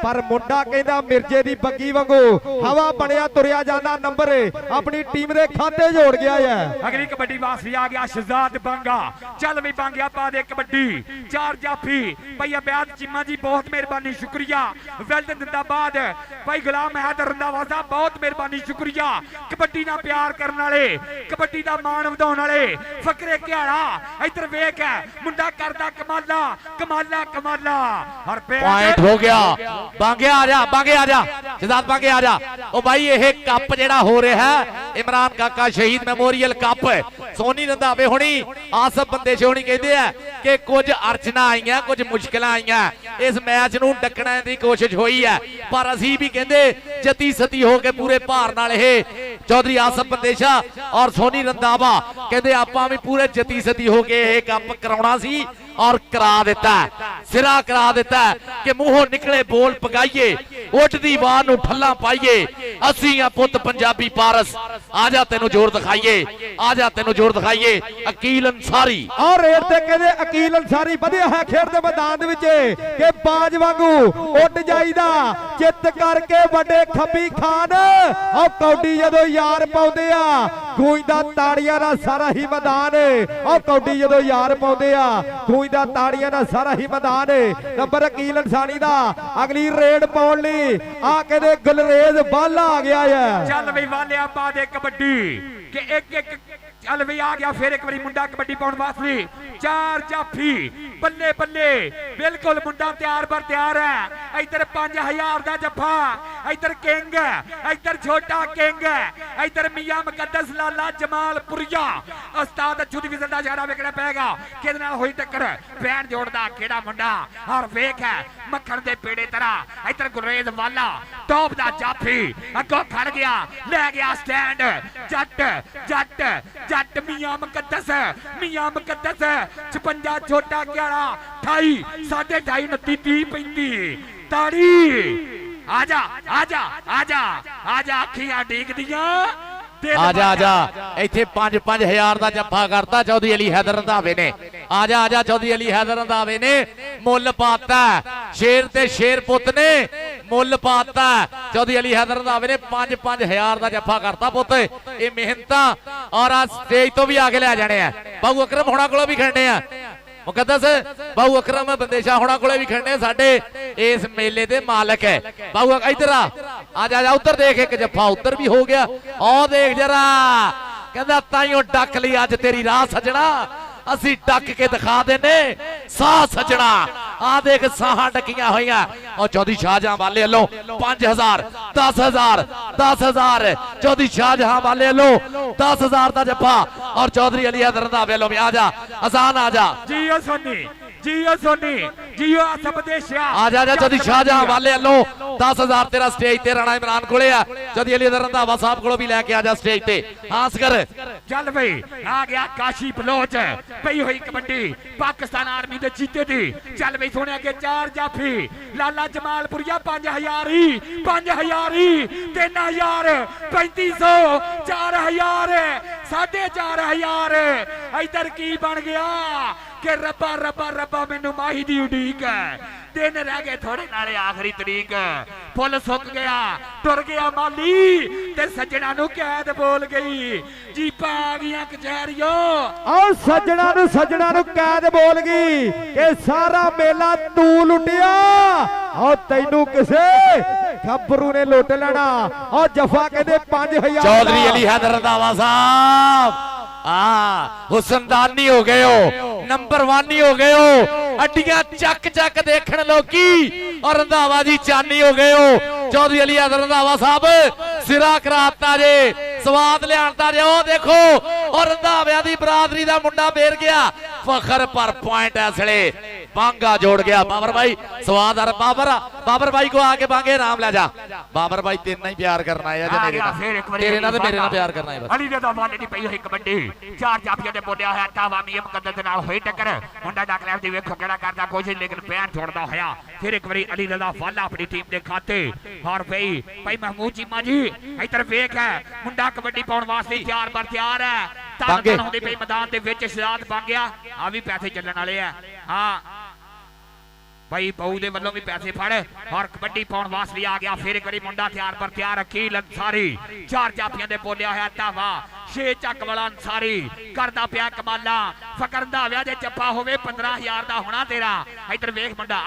A: ਪਰ ਮੁੰਡਾ ਕਹਿੰਦਾ ਮਿਰਜੇ ਦੀ ਬੱਗੀ ਵਾਂਗੂ ਹਵਾ ਬਣਿਆ ਤੁਰਿਆ ਜਾਂਦਾ, ਨੰਬਰ ਆਪਣੀ ਟੀਮ ਦੇ ਖਾਤੇ ਜੋੜ ਗਿਆ ਹੈ।
C: ਅਗਲੀ ਕਬੱਡੀ ਵਾਸੀ ਆ ਗਿਆ ਸ਼ਹਜ਼ਾਦ ਬਾਂਗਾ। ਚੱਲ ਵੀ ਬਾਂਗਿਆ ਪਾ ਦੇ ਕਬੱਡੀ, ਚਾਰ ਜਾਫੀ ਭਾਈ ਅਬਿਆਦ ਚੀਮਾ ਜੀ ਬਹੁਤ ਮਿਹਰਬਾਨੀ ਸ਼ੁਕਰੀਆ। ਵੈਲਡਨ ਜਿੰਦਾਬਾਦ ਭਾਈ ਗੁਲਾਮ ਹੈਦਰ ਰੰਧਾਵਾ ਸਾਹਿਬ ਬਹੁਤ ਮਿਹਰਬਾਨੀ ਸ਼ੁਕਰੀਆ। ਕਬੱਡੀ ਨਾਲ ਪਿਆਰ ਕਰਨ ਵਾਲੇ, ਕਬੱਡੀ ਦਾ ਮਾਣ ਵਧਾਉਣ ਵਾਲੇ ਫਕਰੇ ਘਿਆਲਾ। ਇੱਧਰ ਵੇਖ ਮੁੰਡਾ ਕਰਦਾ ਕਮਾਲਾ ਕਮਾਲਾ ਕਮਾਲਾ। ਹਰ
D: ਪੁਆਇੰਟ ਹੋ ਗਿਆ। ਬਾਂਗੇ ਆ ਜਾ, ਬਾਂਗੇ ਆ ਜਾ, ਸ਼ਹਜ਼ਾਦ ਬਾਂਗੇ ਆ ਜਾ। ਉਹ ਬਾਈ ਇਹ ਕੱਪ ਜਿਹੜਾ ਹੋ ਰਿਹਾ ਇਮਰਾਨ ਕਾਕਾ ਸ਼ਹੀਦ ਮੈਮੋਰੀਅਲ ਕੱਪ, ਸੋਨੀ ਰੰਧਾਵੇ ਹੋਣੀ ਆਸਫ ਬੰਦੇਸ਼ ਹੋਣੀ ਕਹਿੰਦੇ ਆ ਕਿ ਕੁਝ ਅੜਚਨਾ ਆਈਆਂ, ਕੁਝ ਮੁਸ਼ਕਲਾਂ ਆਈਆਂ, ਇਸ ਮੈਚ ਨੂੰ ਡੱਕਣ ਦੀ ਕੋਸ਼ਿਸ਼ ਹੋਈ ਹੈ, ਪਰ ਅਸੀਂ ਵੀ ਕਹਿੰਦੇ ਜਤੀ ਸਤੀ ਹੋ ਕੇ ਪੂਰੇ ਭਾਰ ਨਾਲ ਇਹ ਚੌਧਰੀ ਆਸਫ ਬੰਦੇਸ਼ਾ ਔਰ ਸੋਨੀ ਰੰਧਾਵਾ ਕਹਿੰਦੇ ਆਪਾਂ ਵੀ ਪੂਰੇ ਜਤੀ ਸਤੀ ਹੋ ਕੇ ਇਹ ਕੰਮ ਕਰਾਉਣਾ ਸੀ ਔਰ ਕਰਾ ਦਿੱਤਾ, ਸਿਰਾ ਕਰਾ ਦਿੱਤਾ ਕਿ ਮੂੰਹੋਂ ਨਿਕਲੇ ਬੋਲ ਪਗਾਈਏ, ਉੱਠਦੀ ਵਾਰ ਨੂੰ ਠੱਲਾਂ ਪਾਈਏ। ਅਸੀਂ ਆ ਪੁੱਤ ਪੰਜਾਬੀ ਪਾਰਸ, ਆ ਜਾ ਤੈਨੂੰ ਜ਼ੋਰ ਦਿਖਾਈਏ, ਆ ਜਾ ਤੈਨੂੰ ਜ਼ੋਰ ਦਿਖਾਈਏ। ਅਕੀਲ ਅੰਸਾਰੀ
A: ਔਰ ਰੇਡ ਤੇ ਕਹਿੰਦੇ ਅਕੀਲ ਅੰਸਾਰੀ ਵਧਿਆ ਹੈ ਖੇਡ ਦੇ ਮੈਦਾਨ ਦੇ ਵਿੱਚ ਕਿ ਬਾਜ ਵਾਂਗੂ ਉੱਡ ਜਾਈਦਾ, ਚਿੱਤ ਕਰਕੇ ਵੱਡੇ ਖੱਬੀ ਖਾਨ। ਔਰ ਕੌਡੀ ਜਦੋਂ ਯਾਰ ਪਾਉਂਦੇ ਆ ਗੂੰਜਦਾ ਤਾੜੀਆਂ ਦਾ ਸਾਰਾ ਹੀ ਮੈਦਾਨ। ਔਰ ਕੌਡੀ ਜਦੋਂ ਯਾਰ ਪਾਉਂਦੇ ਆ ਗੂੰਜਦਾ ਤਾੜੀਆਂ ਦਾ ਸਾਰਾ ਹੀ ਮੈਦਾਨ। ਨੰਬਰ ਅਕੀਲ ਅੰਸਾਰੀ ਦਾ ਅਗਲੀ ਰੇਡ ਪਾਉਣ ਲਈ ਆ ਕਹਿੰਦੇ ਗੁਲਰੇਜ਼ ਬਾਲਾ ਆ ਗਿਆ ਹੈ।
C: ਚੱਲ ਬਈ ਵਾਲਿਆ ਪਾ ਦੇ ਕਬੱਡੀ ਕਿ ਇੱਕ ਇੱਕ। ਚੱਲ ਵੀ ਆ ਗਿਆ ਫਿਰ ਇੱਕ ਵਾਰੀ ਮੁੰਡਾ ਕਬੱਡੀ ਪਾਉਣ ਵਾਸਤੇ, ਚਾਰ ਜਾਫੀ ਬੱਲੇ ਬੱਲੇ ਬਿਲਕੁਲ ਮੁੰਡਾ ਤਿਆਰ ਬਰ ਤਿਆਰ ਹੈ। ਇੱਧਰ 5000 ਦਾ ਜੱਫਾ, ਇੱਧਰ ਕਿੰਗ, ਇੱਧਰ ਛੋਟਾ ਕਿੰਗ, ਇੱਧਰ ਮੀਆਂ ਮੁਕੱਦਸ ਲਾਲਾ ਜਮਾਲਪੁਰੀਆ। ਉਸਤਾਦ ਅਛੂ ਦੀ ਵਿਜ਼ਲ ਦਾ ਇਸ਼ਾਰਾ ਵੇਖਣਾ ਪਏਗਾ ਕਿਹਦੇ ਨਾਲ ਹੋਈ ਟੱਕਰ। ਬੈਣ ਜੋੜਦਾ ਕਿਹੜਾ ਮੁੰਡਾ, ਹਰ ਵੇਖ ਹੈ ਮੱਖਣ ਦੇ ਪੇੜੇ ਤਰ੍ਹਾਂ। ਇੱਧਰ ਗੁਰਰੇਜ਼ ਵਾਲਾ ਟੌਪ ਦਾ ਜਾਫੀ ਅੱਗੋਂ ਖੜ ਗਿਆ, ਲੈ ਗਿਆ ਸਟੈਂਡ। ਜੱਟ ਜੱਟ ਜੱਟ ਮੀਆਂ ਮੁਕੱਦਸ, ਮੀਆਂ ਮੁਕੱਦਸ 56 ਛੋਟਾ 11 28 2.5 29 30 35 ਤਾੜੀ। ਆਜਾ ਆਜਾ ਆਜਾ ਆਜਾ ਅੱਖੀਆਂ ਡੀਕਦੀਆਂ।
D: ਆਜਾ ਆਜਾ ਇੱਥੇ 5-5000 ਦਾ ਜੱਫਾ ਕਰਤਾ ਚੌਧਰੀ ਅਲੀ ਹੈਦਰ ਰੰਧਾਵੇ ਨੇ। ਆਜਾ ਆਜਾ ਚੌਧਰੀ ਅਲੀ ਹੈਦਰ ਰੰਧਾਵੇ ਨੇ ਮੁੱਲ ਪਾਤਾ, ਸ਼ੇਰ ਤੇ ਸ਼ੇਰ ਪੁੱਤ ਨੇ ਮੁੱਲ ਪਾਤਾ। ਚੌਧਰੀ ਅਲੀ ਹੈਦਰ ਰੰਧਾਵੇ ਨੇ 5-5000 ਦਾ ਜੱਫਾ ਕਰਤਾ ਪੁੱਤ। ਇਹ ਮਿਹਨਤਾਂ ਔਰ ਆ ਸਟੇਜ ਤੋਂ ਵੀ ਆ ਕੇ ਲੈ ਜਾਣੇ ਆ। ਬਾਬੂ ਅਕਰਮ ਹੋਣਾ ਕੋਲੋਂ ਵੀ ਖੜਨੇ ਆ, ਮੁਕੱਦਸ ਬਾਬੂ ਅਕਰਮ ਬੰਦੇਸ਼ਾ ਹੋਣਾ ਕੋਲੇ ਵੀ ਖੜਨੇ ਸਾਡੇ ਇਸ ਮੇਲੇ ਦੇ ਮਾਲਕ ਹੈ। ਬਾਬੂ ਇੱਧਰ ਆ ਜਾ ਜਾ, ਉੱਧਰ ਦੇਖ ਇੱਕ ਜੱਫਾ ਉੱਧਰ ਵੀ ਹੋ ਗਿਆ। ਉਹ ਦੇਖ ਜਰਾ ਕਹਿੰਦਾ ਤਾਈਓ ਡੱਕ ਲਈ ਅੱਜ ਤੇਰੀ ਰਾਹ ਸਜਣਾ, ਅਸੀਂ ਡੱਕ ਕੇ ਦਿਖਾ ਦੇਨੇ ਸਾਹ ਸਜਣਾ। ਆ ਦੇਖ ਸਾਹਾਂ ਡੱਕੀਆਂ ਹੋਈਆਂ। ਉਹ ਚੌਧਰੀ ਸ਼ਾਹਜਹਾਂ ਵਾਲੇ ਵੱਲੋਂ 5000 10000 10000 ਚੌਧਰੀ ਸ਼ਾਹਜਹਾਂ ਵਾਲੇ ਵੱਲੋਂ 10000 ਦਾ ਜੱਫਾ ਔਰ ਚੌਧਰੀ ਅਲੀ ਹੈਦਰ ਰੰਧਾਵੇ ਵੱਲੋਂ ਵੀ ਆ ਜਾ ਆਸਾਨ ਆ ਜਾ।
C: JIO Soni JIO Soni JIO ਆਸਫ ਦੇਸ਼ਾ
D: ਆ ਜਾ ਚੌਧਰੀ ਸ਼ਾਹਜਹਾਂ ਵਾਲੇ ਵੱਲੋਂ 10000 ਤੇਰਾ ਸਟੇਜ ਤੇ ਰਾਣਾ ਇਮਰਾਨ ਕੋਲੇ ਆ। ਚੌਧਰੀ ਅਲੀ ਹੈਦਰ ਰੰਧਾਵਾ ਸਾਹਿਬ ਕੋਲੋਂ ਵੀ ਲੈ ਕੇ ਆ ਜਾ ਸਟੇਜ ਤੇ। ਹਾਸ ਕਰ
C: ਚੱਲ ਬਈ ਆ ਗਿਆ ਕਾਸ਼ੀ ਬਲੋਚ ਪਈ ਹੋਈ ਕਬੱਡੀ ਪਾਕਿਸਤਾਨ ਆਰਮੀ ਦੇ ਚੀਤੇ ਦੀ। ਚੱਲ ਬਈ ਸੋਹਣਿਆ ਕੇ ਚਾਰ ਜਾਫੀ ਲਾਲਾ ਜਮਾਲਪੁਰੀਆ 5000 ਹੀ 5000 ਹੀ 3000 3500 4000 4500। ਇੱਧਰ ਕੀ ਬਣ ਗਿਆ ਕਿ ਰੱਬਾ ਰੱਬਾ ਰੱਬਾ ਮੈਨੂੰ ਮਾਹੀ ਦੀ ਉਡੀਕ ਹੈ। ਦਿਨ ਰਹਿ ਗਏ ਥੋੜੇ ਨਾਲੇ ਆਖਰੀ ਤਰੀਕ, ਫੁੱਲ ਸੁੱਕ ਗਿਆ ਟੁਰ ਗਿਆ ਮਾਲੀ ਤੇ ਸੱਜਣਾ ਨੂੰ ਕੈਦ ਬੋਲ ਗਈ। ਜੀਪਾਂ ਆ ਗਈਆਂ ਕਚਹਿਰੀਓ।
A: ਆਹ ਸੱਜਣਾ ਨੂੰ ਕੈਦ ਬੋਲ ਗਈ ਕਿ ਸਾਰਾ ਮੇਲਾ ਤੂੰ ਲੁੱਟਿਆ, ਆਹ ਤੈਨੂੰ ਕਿਸੇ ਗੱਭਰੂ ਨੇ ਲੁੱਟ ਲੈਣਾ। ਆਹ ਜਫਾ ਕਹਿੰਦੇ 5000
D: ਚੌਧਰੀ ਅਲੀ ਹੈਦਰ ਰੰਧਾਵਾ ਸਾਹਿਬ ਹੁਸਨਦਾਨੀ ਹੋ ਗਏ ਹੋ, ਨੰਬਰ 1 ਹੀ ਹੋ ਗਏ ਹੋ। ਅੱਡੀਆਂ ਚੱਕ ਚੱਕ ਦੇਖਣ ਲੋਕੀ ਔਰ ਰੰਧਾਵਾ ਜੀ ਚਾਨੀ ਹੋ ਗਏ ਹੋ। ਚੌਧਰੀ ਅਲੀ ਹੈਦਰ ਰੰਧਾਵਾ ਸਾਹਿਬ ਸਿਰਾ ਕਰਾਤਾ ਜੇ ਸਵਾਦ ਲਿਆਂਦਾ ਜੇ ਉਹ ਦੇਖੋ ਔਰ ਰੰਧਾਵਿਆਂ ਦੀ ਬਰਾਦਰੀ ਦਾ ਮੁੰਡਾ ਫੇਰ ਗਿਆ ਫਖਰ ਪਰ ਪੁਆਇੰਟ ਇਸ ਵੇਲੇ ਬਾਂਗਾ ਜੋੜ ਗਿਆ ਬਾਬਰ ਭਾਈ ਸਵਾਦ ਆ ਬਾਬਰ ਭਾਈ ਕੋ ਆ ਕੇ ਬਾਂਗੇ ਆਰਾਮ ਲੈ ਜਾ ਬਾਬਰ ਭਾਈ ਤੇਰੇ ਨਾਲ ਹੀ ਪਿਆਰ ਕਰਨਾ ਹੈ ਜਾਂ ਮੇਰੇ ਨਾਲ ਤੇਰੇ ਨਾਲ ਤੇ ਮੇਰੇ ਨਾਲ ਪਿਆਰ ਕਰਨਾ ਹੈ ਬਸ
C: ਅਲੀ ਦੇ ਦਾ ਵਾਲੇ ਦੀ ਪਈ ਹੋਈ ਕਬੱਡੀ ਚਾਰ ਜਾਫੀਆਂ ਦੇ ਬੋਲਿਆ ਹੋਇਆ ਤਾਵਾ ਮੀਮ ਮੁਕੱਦਰ ਦੇ ਨਾਲ ਹੋਈ ਟੱਕਰ ਮੁੰਡਾ ਡਾਕਲੈਫ ਦੀ ਵੇਖੋ ਕਿਹੜਾ ਕਰਦਾ ਕੋਸ਼ਿਸ਼ ਲੇਕਿਨ ਪੈਰ ਛੋੜਦਾ ਹੋਇਆ ਫਿਰ ਇੱਕ ਵਾਰੀ ਅਲੀ ਦਾ ਵਾਲਾ ਆਪਣੀ ਟੀਮ ਦੇ ਖਾਤੇ ਹਾਰ ਪਈ ਭਾਈ ਮਹਿਮੂਦ ਚੀਮਾ ਜੀ ਇੱਧਰ ਵੇਖ ਹੈ ਮੁੰਡਾ ਕਬੱਡੀ ਪਾਉਣ ਵਾਸਤੇ ਤਿਆਰ ਬਰ ਤਿਆਰ ਹੈ ਤਾਂ ਹੁੰਦੀ ਪਈ ਮੈਦਾਨ ਦੇ ਵਿੱਚ ਸ਼ਰਾਤ ਬਣ ਗਿਆ ਆ ਵੀ ਪੈਸੇ ਚੱਲਣ ਵਾਲੇ ਆ ਹਾਂ ਭਾਈ ਬਾਊ ਦੇ ਵੱਲੋਂ ਵੀ ਪੈਸੇ ਫੜ ਔਰ ਕਬੱਡੀ ਪਾਉਣ ਵਾਸਤੇ ਆ ਗਿਆ ਫਿਰ ਇੱਕ ਵਾਰੀ ਮੁੰਡਾ ਤਿਆਰ ਪਰ ਤਿਆਰ ਅਕੀਲ ਅੰਸਾਰੀ ਚਾਰ ਜਾਫੀਆਂ ਦੇ ਬੋਲਿਆ ਹੋਇਆ ਤਾਵਾ 6 ਚੱਕ ਵਾਲਾ ਅੰਸਾਰੀ ਕਰਦਾ ਪਿਆ ਕਮਾਲਾਂ ਫਕਰ ਰੰਧਾਵਿਆਂ ਦੇ ਚੱਪਾ ਹੋਵੇ 15000 ਦਾ ਹੋਣਾ ਤੇਰਾ ਇੱਧਰ ਵੇਖ ਮੁੰਡਾ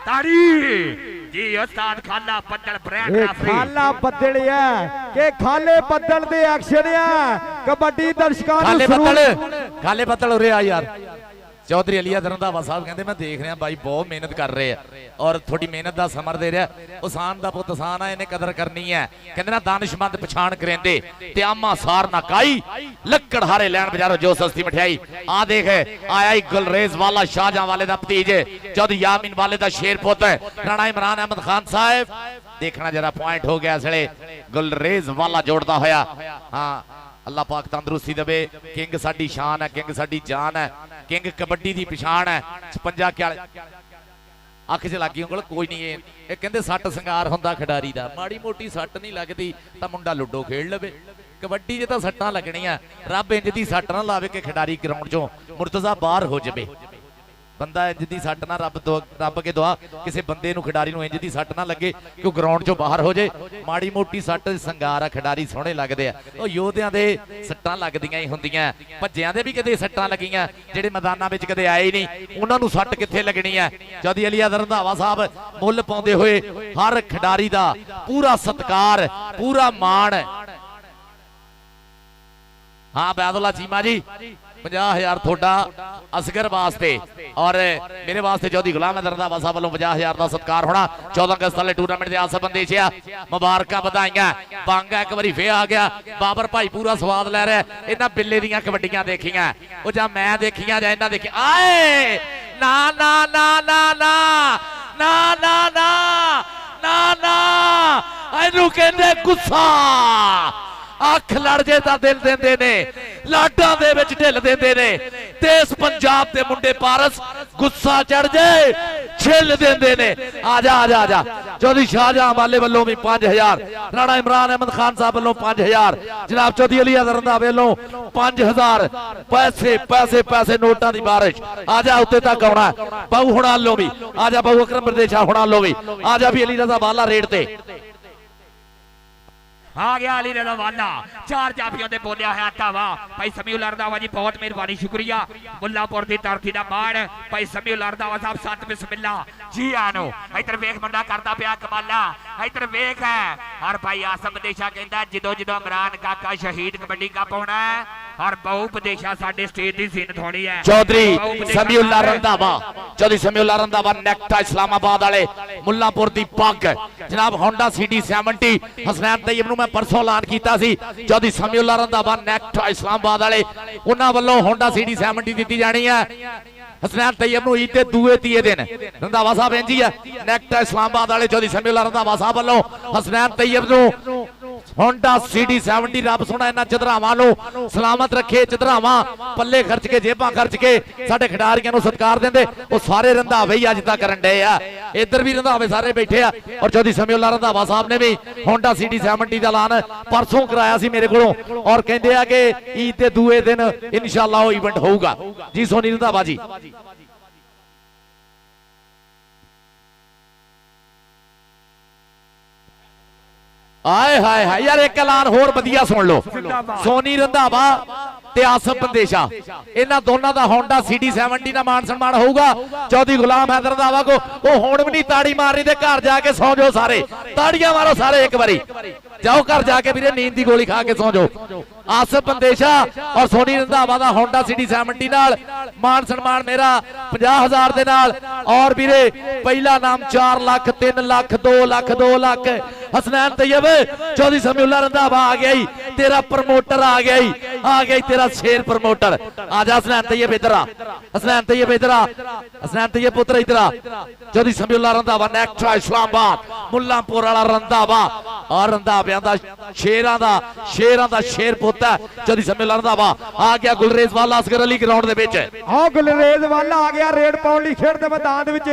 C: ਤਾੜੀ ਜੀ ਉਸਤਾਦ ਖਾਲਾ ਬੱਦਲ ਬ੍ਰਾਂਡ
A: ਇਹ ਖਾਲਾ ਬੱਦਲ ਹੈ ਕਿ ਖਾਲੇ ਬੱਦਲ ਦੇ ਐਕਸ਼ਨ ਆ ਕਬੱਡੀ ਦਰਸ਼ਕਾਂ ਨੂੰ
D: ਖਾਲੇ ਬੱਦਲ ਉਰੇ ਆ ਯਾਰ ਚੌਧਰੀ ਅਲੀਆ ਰੰਧਾਵਾ ਸਾਹਿਬ ਕਹਿੰਦੇ ਮੈਂ ਦੇਖ ਰਿਹਾ ਬਾਈ ਬਹੁਤ ਮਿਹਨਤ ਕਰ ਰਹੇ ਆ ਔਰ ਥੋੜੀ ਮਿਹਨਤ ਦਾ ਸਮਰ ਦੇ ਰਿਹਾ ਉਸਾਨ ਦਾ ਪੁੱਤ ਆਸਾਨ ਆ ਇਹਨੇ ਕਦਰ ਕਰਨੀ ਹੈ ਕਹਿੰਦੇ ਨਾ ਦਾਨਿਸ਼ਮੰਦ ਪਛਾਣ ਕਰੇਂਦੇ ਤੇ ਆਮਾ ਸਾਰ ਨਾ ਕਾਈ ਲੱਕੜ ਹਾਰੇ ਲੈਣ ਬਾਜ਼ਾਰੋਂ ਜੋ ਸਸਤੀ ਮਠਿਆਈ ਆ ਦੇਖ ਆਇਆ ਹੀ ਗੁਲਰੇਜ਼ ਵਾਲਾ ਸ਼ਾਹਜਹਾਂ ਵਾਲੇ ਦਾ ਭਤੀਜ ਚੌਧਰੀ ਯਾਮੀਨ ਵਾਲੇ ਦਾ ਸ਼ੇਰ ਪੁੱਤ ਰਾਣਾ ਇਮਰਾਨ ਅਹਿਮਦ ਖਾਨ ਸਾਹਿਬ ਦੇਖਣਾ ਜਰਾ ਪੁਆਇੰਟ ਹੋ ਗਿਆ ਇਸ ਵੇਲੇ ਗੁਲਰੇਜ਼ ਵਾਲਾ ਜੋੜਦਾ ਹੋਇਆ ਹਾਂ ਅੱਲਾਹ ਪਾਕ ਤੰਦਰੁਸਤੀ ਦੇਵੇ ਕਿੰਗ ਸਾਡੀ ਸ਼ਾਨ ਹੈ ਕਿੰਗ ਸਾਡੀ ਜਾਨ ਹੈ ਕਿੰਗ ਕਬੱਡੀ ਦੀ ਪਛਾਣ ਹੈ 56 ਅੱਖ 'ਚ ਲੱਗੀ ਉਂਗਲ ਕੋਈ ਨਹੀਂ ਇਹ ਕਹਿੰਦੇ ਸੱਟ ਸਿੰਗਾਰ ਹੁੰਦਾ ਖਿਡਾਰੀ ਦਾ ਮਾੜੀ ਮੋਟੀ ਸੱਟ ਨਹੀਂ ਲੱਗਦੀ ਤਾਂ ਮੁੰਡਾ ਲੁੱਡੋ ਖੇਡ ਲਵੇ ਕਬੱਡੀ 'ਚ ਤਾਂ ਸੱਟਾਂ ਲੱਗਣੀਆਂ ਰੱਬ ਇੰਜ ਦੀ ਸੱਟ ਨਾ ਲਾਵੇ ਕਿ ਖਿਡਾਰੀ ਗਰਾਊਂਡ 'ਚੋਂ ਮੁਰਤਜ਼ਾ ਬਾਹਰ ਹੋ ਜਾਵੇ ਬੰਦਾ ਇੰਜ ਦੀ ਸੱਟ ਨਾ ਰੱਬ ਕੇ ਦੁਆ ਕਿਸੇ ਬੰਦੇ ਨੂੰ ਖਿਡਾਰੀ ਨੂੰ ਇੰਜ ਦੀ ਸੱਟ ਨਾ ਲੱਗੇ ਕਿ ਉਹ ਗਰਾਊਂਡ 'ਚੋਂ ਬਾਹਰ ਹੋ ਜੇ ਮਾੜੀ ਮੋਟੀ ਸੱਟ ਸਿੰਗਾਰ ਆ ਖਿਡਾਰੀ ਸੋਹਣੇ ਲੱਗਦੇ ਆ ਉਹ ਯੋਧਿਆਂ ਦੇ ਸੱਟਾਂ ਲੱਗਦੀਆਂ ਹੀ ਹੁੰਦੀਆਂ ਭੱਜਿਆਂ ਦੇ ਵੀ ਕਦੇ ਸੱਟਾਂ ਲੱਗੀਆਂ ਜਿਹੜੇ ਮੈਦਾਨਾਂ ਵਿੱਚ ਕਦੇ ਆਏ ਨਹੀਂ ਉਹਨਾਂ ਨੂੰ ਸੱਟ ਕਿੱਥੇ ਲੱਗਣੀ ਹੈ ਚੌਧਰੀ ਅਲੀਆ ਰੰਧਾਵਾ ਸਾਹਿਬ ਮੁੱਲ ਪਾਉਂਦੇ ਹੋਏ ਹਰ ਖਿਡਾਰੀ ਦਾ ਪੂਰਾ ਸਤਿਕਾਰ ਪੂਰਾ ਮਾਣ ਹਾਂ ਬੈਦੁੱਲਾ ਚੀਮਾ ਜੀ 50,000 ਤੁਹਾਡਾ ਅਸਗਰ ਵਾਸਤੇ ਔਰ ਮੇਰੇ ਵਾਸਤੇ ਚੌਧਰੀ ਗੁਲਾਮ ਰੰਧਾਵਾ ਸਾਹਿਬ ਵੱਲੋਂ 50,000 ਦਾ ਸਤਿਕਾਰ ਹੋਣਾ 14 ਅਗਸਤ ਵਾਲੇ ਟੂਰਨਾਮੈਂਟ ਦੇ ਆਸਾ ਬੰਦੇ ਚ ਮੁਬਾਰਕਾਂ ਵਧਾਈਆਂ ਬਾਂਗਾ ਇੱਕ ਵਾਰੀ ਫੇਰ ਆ ਗਿਆ ਬਾਬਰ ਭਾਈ ਪੂਰਾ ਸਵਾਦ ਲੈ ਰਿਹਾ ਇਹਨਾਂ ਬਿੱਲੇ ਦੀਆਂ ਕਬੱਡੀਆਂ ਦੇਖੀਆਂ ਉਹ ਜਾਂ ਮੈਂ ਦੇਖੀਆਂ ਜਾਂ ਇਹਨਾਂ ਦੇਖੀ ਆਏ ਨਾ ਨਾ ਨਾ ਨਾ ਨਾ ਨਾ ਨਾ ਨਾ ਨਾ ਨਾ ਇਹਨੂੰ ਕਹਿੰਦੇ ਗੁੱਸਾ ਅੱਖ ਲੜ ਜੇ ਤਾਂ ਦਿਲ ਦਿੰਦੇ ਨੇ ਲਾਡਾਂ ਦੇ ਵਿੱਚ ਢਿੱਲ ਦਿੰਦੇ ਨੇ ਤੇ ਇਸ ਪੰਜਾਬ ਦੇ ਮੁੰਡੇ ਪਾਰਸ ਗੁੱਸਾ ਚੜ ਜੇ ਛਿੱਲ ਦਿੰਦੇ ਨੇ ਆ ਜਾ ਚੌਧਰੀ ਸ਼ਾਹਜਹਾਂ ਵਾਲੇ ਵੱਲੋਂ ਵੀ 5000 ਰਾਣਾ ਇਮਰਾਨ ਅਹਿਮਦ ਖਾਨ ਸਾਹਿਬ ਵੱਲੋਂ 5000 ਜਨਾਬ ਚੌਧਰੀ ਅਲੀਆ ਰੰਧਾਵੇ ਵੱਲੋਂ 5000 ਪੈਸੇ ਨੋਟਾਂ ਦੀ ਬਾਰਿਸ਼ ਆ ਜਾ ਉੱਤੇ ਤੱਕ ਆਉਣਾ ਬਾਹੂ ਹੁਣਾਂ ਵੱਲੋਂ ਵੀ ਆ ਜਾ ਬਾਹੂ ਅਕਰਮ ਪ੍ਰਦੇਸ਼ਾ ਹੁਣਾਂ ਵੱਲੋਂ ਵੀ ਆ ਜਾ ਵੀ ਅਲੀ ਰਜ਼ਾ ਵਾਲਾ ਰੇਡ ਤੇ
C: आ गया अली रज़ा वाला चार जाफियों ने बोलिया है तावा भाई समीउल रंधावा जी बहुत मेहरबानी शुक्रिया मुल्लापुर दी धरती दा मान भाई समीउल रंधावा साहब सत बिस्मिल्लाह जी आनो इधर वेख मुंडा करदा पिया कमाला इधर वेख है और भाई आसम देशा कहंदा जिदो इमरान काका शहीद कबड्डी कप होना है और बहु प्रदेशा साडे स्टेज दी जीनत होनी है
D: चौधरी समीउल रंधावा नेक्टा इस्लामाबाद वाले मुल्लापुर दी पग जनाब होंडा सिटी 70 हसनैन तैयब मैं परसों ऐलान किया चौधरी समीउल रंधावा नेक्ट इस्लामाबाद वाले उन्होंने वालों होंडा सिटी 70 दी जानी है हसनैन तैयब ईद के दूए तीए दिन रंधावा साहब इंजी है नेक्ट इस्लामाबाद वाले चौधरी समीउल रंधावा साहब वालों हसनैन तैयब होंडा सिटी 70 रब सोना इन्हां चधरावां नूं सलामत रखे चधरावां पल्ले खर्च के जेबां खर्च के साडे खिडारियां नूं सत्कार देंदे वो सारे रंधावे ही अज तक करन डे आ इधर भी रंधावे सारे बैठे आ और चौधरी समीउल रंधावा साहब ने भी होंडा सिटी 70 का ऐलान परसों कराया सी मेरे कोलों और कहंदे आ कि ईद के दूए दिन इंशाअल्लाह वो इवेंट होगा जी सोनी रंधावा जी आए हाय हाय यार एक ऐलान होर वधिया सुन लो सोनी रंधावा ते आसफ बंदेशा इन्हां दोनों का होंडा सिटी 70 का मान सम्मान होगा चौधरी गुलाम हैदर रंधावा को वो हुण भी नहीं ताड़ी मार रही घर जाके सौ जाओ सारे ताड़ियां मारो सारे एक बारी जाओ घर जाके वीरे नींद की गोली खा के सौ जाओ आसफ बंदेशा और सोनी रंधावा का होंडा सिटी 70 नाल मान सम्मान मेरा 50,000 दे नाल और वीरे पहला नाम 4 लाख 3 लाख 2 लाख 2 लाख हसनैन तैयब चौधरी समीउल्लाह रंधावा आ गया ही, तेरा प्रमोटर आ गया ही, आ गया तेरा शेर प्रमोटर। आजा हसनैन तैयब इधर आ, हसनैन तैयब इधर आ, हसनैन तैयब पुत्र इधर आ। चौधरी समीउल्लाह रंधावा नेक्स्ट ट्राई इस्लामाबाद मुल्लांपुर वाला रंधावा और रंधावियां दा शेरां दा शेर पुत है चौधरी समीउल्लाह रंधावा। आ गया गुलरेज वाला असगर अली ग्राउंड दे विच,
A: हाँ गुलरेज वाला आ गया रेड पाउन लई खेड दे मैदान दे विच।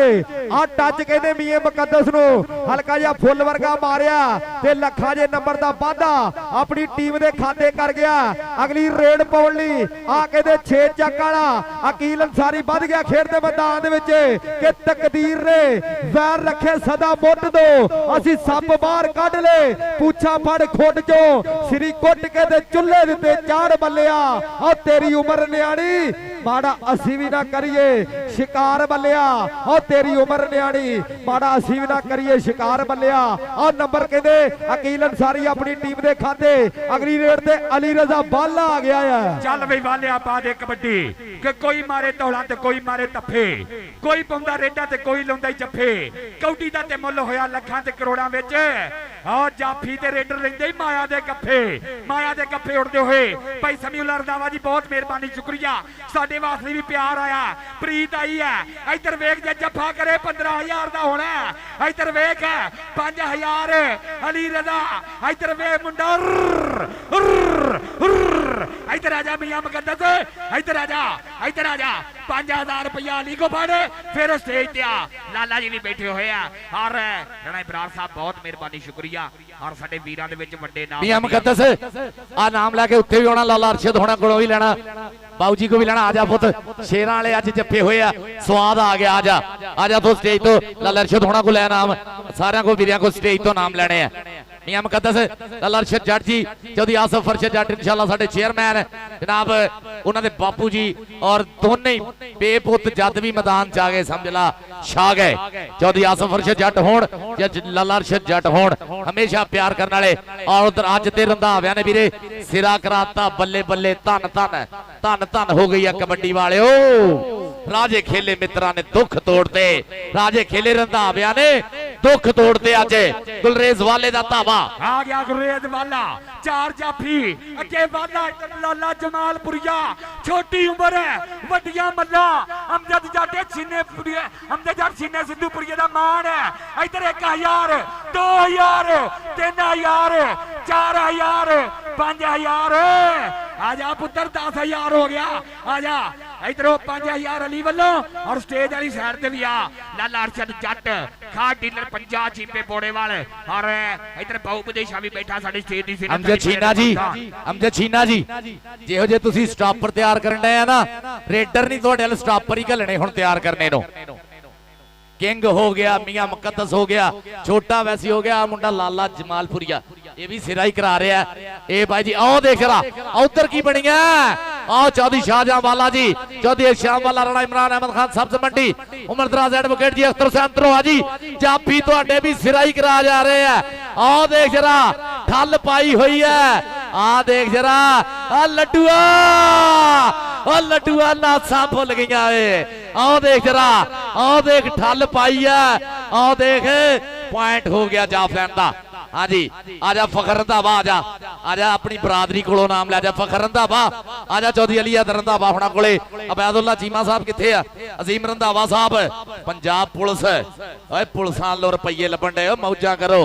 A: आ टच कहंदे मियां मुकद्दस नूं हल्का जिहा फुੱਲ वर्गा मारिया ते ਲੱਖਾਂ जे नंबर दा वाधा अपनी टीम दे खाते कर गया। अगली रेड पाउन लई आ कहंदे 6 ਚੱਕ वाला अकील अंसारी वध गया खेड दे मैदान दे विच कि तकदीर ने वैर रखे सदा मुੱਢ दो ਅਸੀਂ ਸੱਪ बाहर ਕੱਢ ले पूछा फड़ खुट चो सिरी कुट के ते चुल्हे दिते चाड़ बल्लिया। और तेरी उम्र न्याणी माड़ा असी भी ना करिए शिकार बल्लिया। और तेरी उम्र न्याणी माड़ा असी भी ना करिए शिकार बल्लिया। और नंबर कहते अकील अंसारी अपनी टीम दे खाते अगली रेड ते अली रजा बाला आ गया है।
C: चल बई वालिया पा दे कबड्डी कि कोई मारे तौला ते कोई मारे तफे, कोई पाउंदा रेडा ते कोई लाउंदा जफे। कौडी दा ते मुੱਲ होया ਲੱਖਾਂ ते करोड़ां विच। और जाफी ते रेडर लेंदे माया दे गप्फे उड़दे हुए। भाई समीउल्लाह रंधावा जी बहुत मेहरबानी शुक्रिया, साडे वास्ते भी प्यार आया। प्रीत आई है इधर वेख जे जफा करे 15,000 दा होना। इधर वेख 5,000 अली रजा। इधर वे मुंडा इधर आजा मियां मुकद्दस, इधर आजा 5,000 रुपया अली को फड़ फिर स्टेज ते आ। लाला जी भी बैठे हुए हैं और राणा इब्रार साहब बहुत मेहरबानी शुक्रिया। और साडे वीरां दे विच वड्डे नाम
D: मियां मुकद्दस आ नाम लैके उत्थे भी होना, लाला अरशद होना कोलों भी लेना, बाबू जी को भी लेना। आजा पुत शेरां वाले अज जप्पे हुए आ, स्वाद आ गया। आजा तो स्टेज तो लाला अरशद होना को लै नाम, सारियां को वीरियां को स्टेज तो नाम लेने हैं। मियां मुकद्दस लाला अरशद जट जी चौधरी आसफ फरशद जट इंशाअल्लाह साडे चेयरमैन जनाब उन्हां दे बापू जी और दोने बेपुत जद भी मैदान च आ गए समझ ला छा गए। चौधरी आसफ फरशद जट होण या लाला अरशद जट होण हमेशा प्यार करने वाले। और उधर अज ते रंधावियां ने वीरे सिरा कराता, बल्ले बल्ले धन धन धन हो गई है कबड्डी वाले। राजे खेले मित्रा ने दुख तोड़ते, राजे खेले रंधावियां ने दुख तोड़ते। अज गुलरेज वाले दा धावा
C: आ गया, गुलरेज वाला 4 जाफी अगे वाला लाला जमालपुरिया। छोटी उम्र है वड्डियां मल्ला अमजद जाटे सीनेपुरिया, अमजद जाट सीने सिद्धूपुरिया दा मान है। इधर 1,000 2,000 3,000 4,000 5,000 आजा पुत्र 10,000 हो गया। आजा इधरों 5,000 अली वालों और स्टेज वाली साइड ते भी आ लाला अरशद जट खाद डीलर पंजाब चीपे बोड़े वाले। और इधर बहु विदेशा भी बैठा साडी स्टेज दी सीने।
D: अमजद छीना जी जिहो जे तुसी स्टॉपर तैयार करन डे आ ना, रेडर नहीं तुहाडे अल स्टॉपर ही घलने हुण तैयार करने नो। किंग हो गया, मियां मुकद्दस हो गया, छोटा वैसी हो गया, मुंडा लाला जमालपुरिया ये भी सिरा ही करा रहा है। ए भाई जी आओ देख रहा उधर की बनी है। आओ चौधरी शाहजहां वाला जी, चौधरी श्याम वाला, राणा इमरान अहमद खान सब्ज मंडी, उमर दराज एडवोकेट जी, अख्तर हुसैन तरोआ जी, जाफी तुहाडे भी सिरा ही करा जा रहे हैं। आओ देख जरा ठल पाई हुई है। आ देख जरा लड्डूआ नासा भुल गई। आओ देख जरा, आओ देख ठल पाई है। आओ देख पॉइंट हो गया जाफलैन का। हाँ जी आजा फखर रंधावा, आजा अपनी बरादरी को नाम लै जा फखर रंधावा। आजा चौधरी अली रंधावा होना कोले। अबैदुल्ला चीमा साहब किथे आ, अजीम रंधावा साहब पंजाब पुलिस। ओए पुलिसां लो रुपये लभण डे, मौजा करो,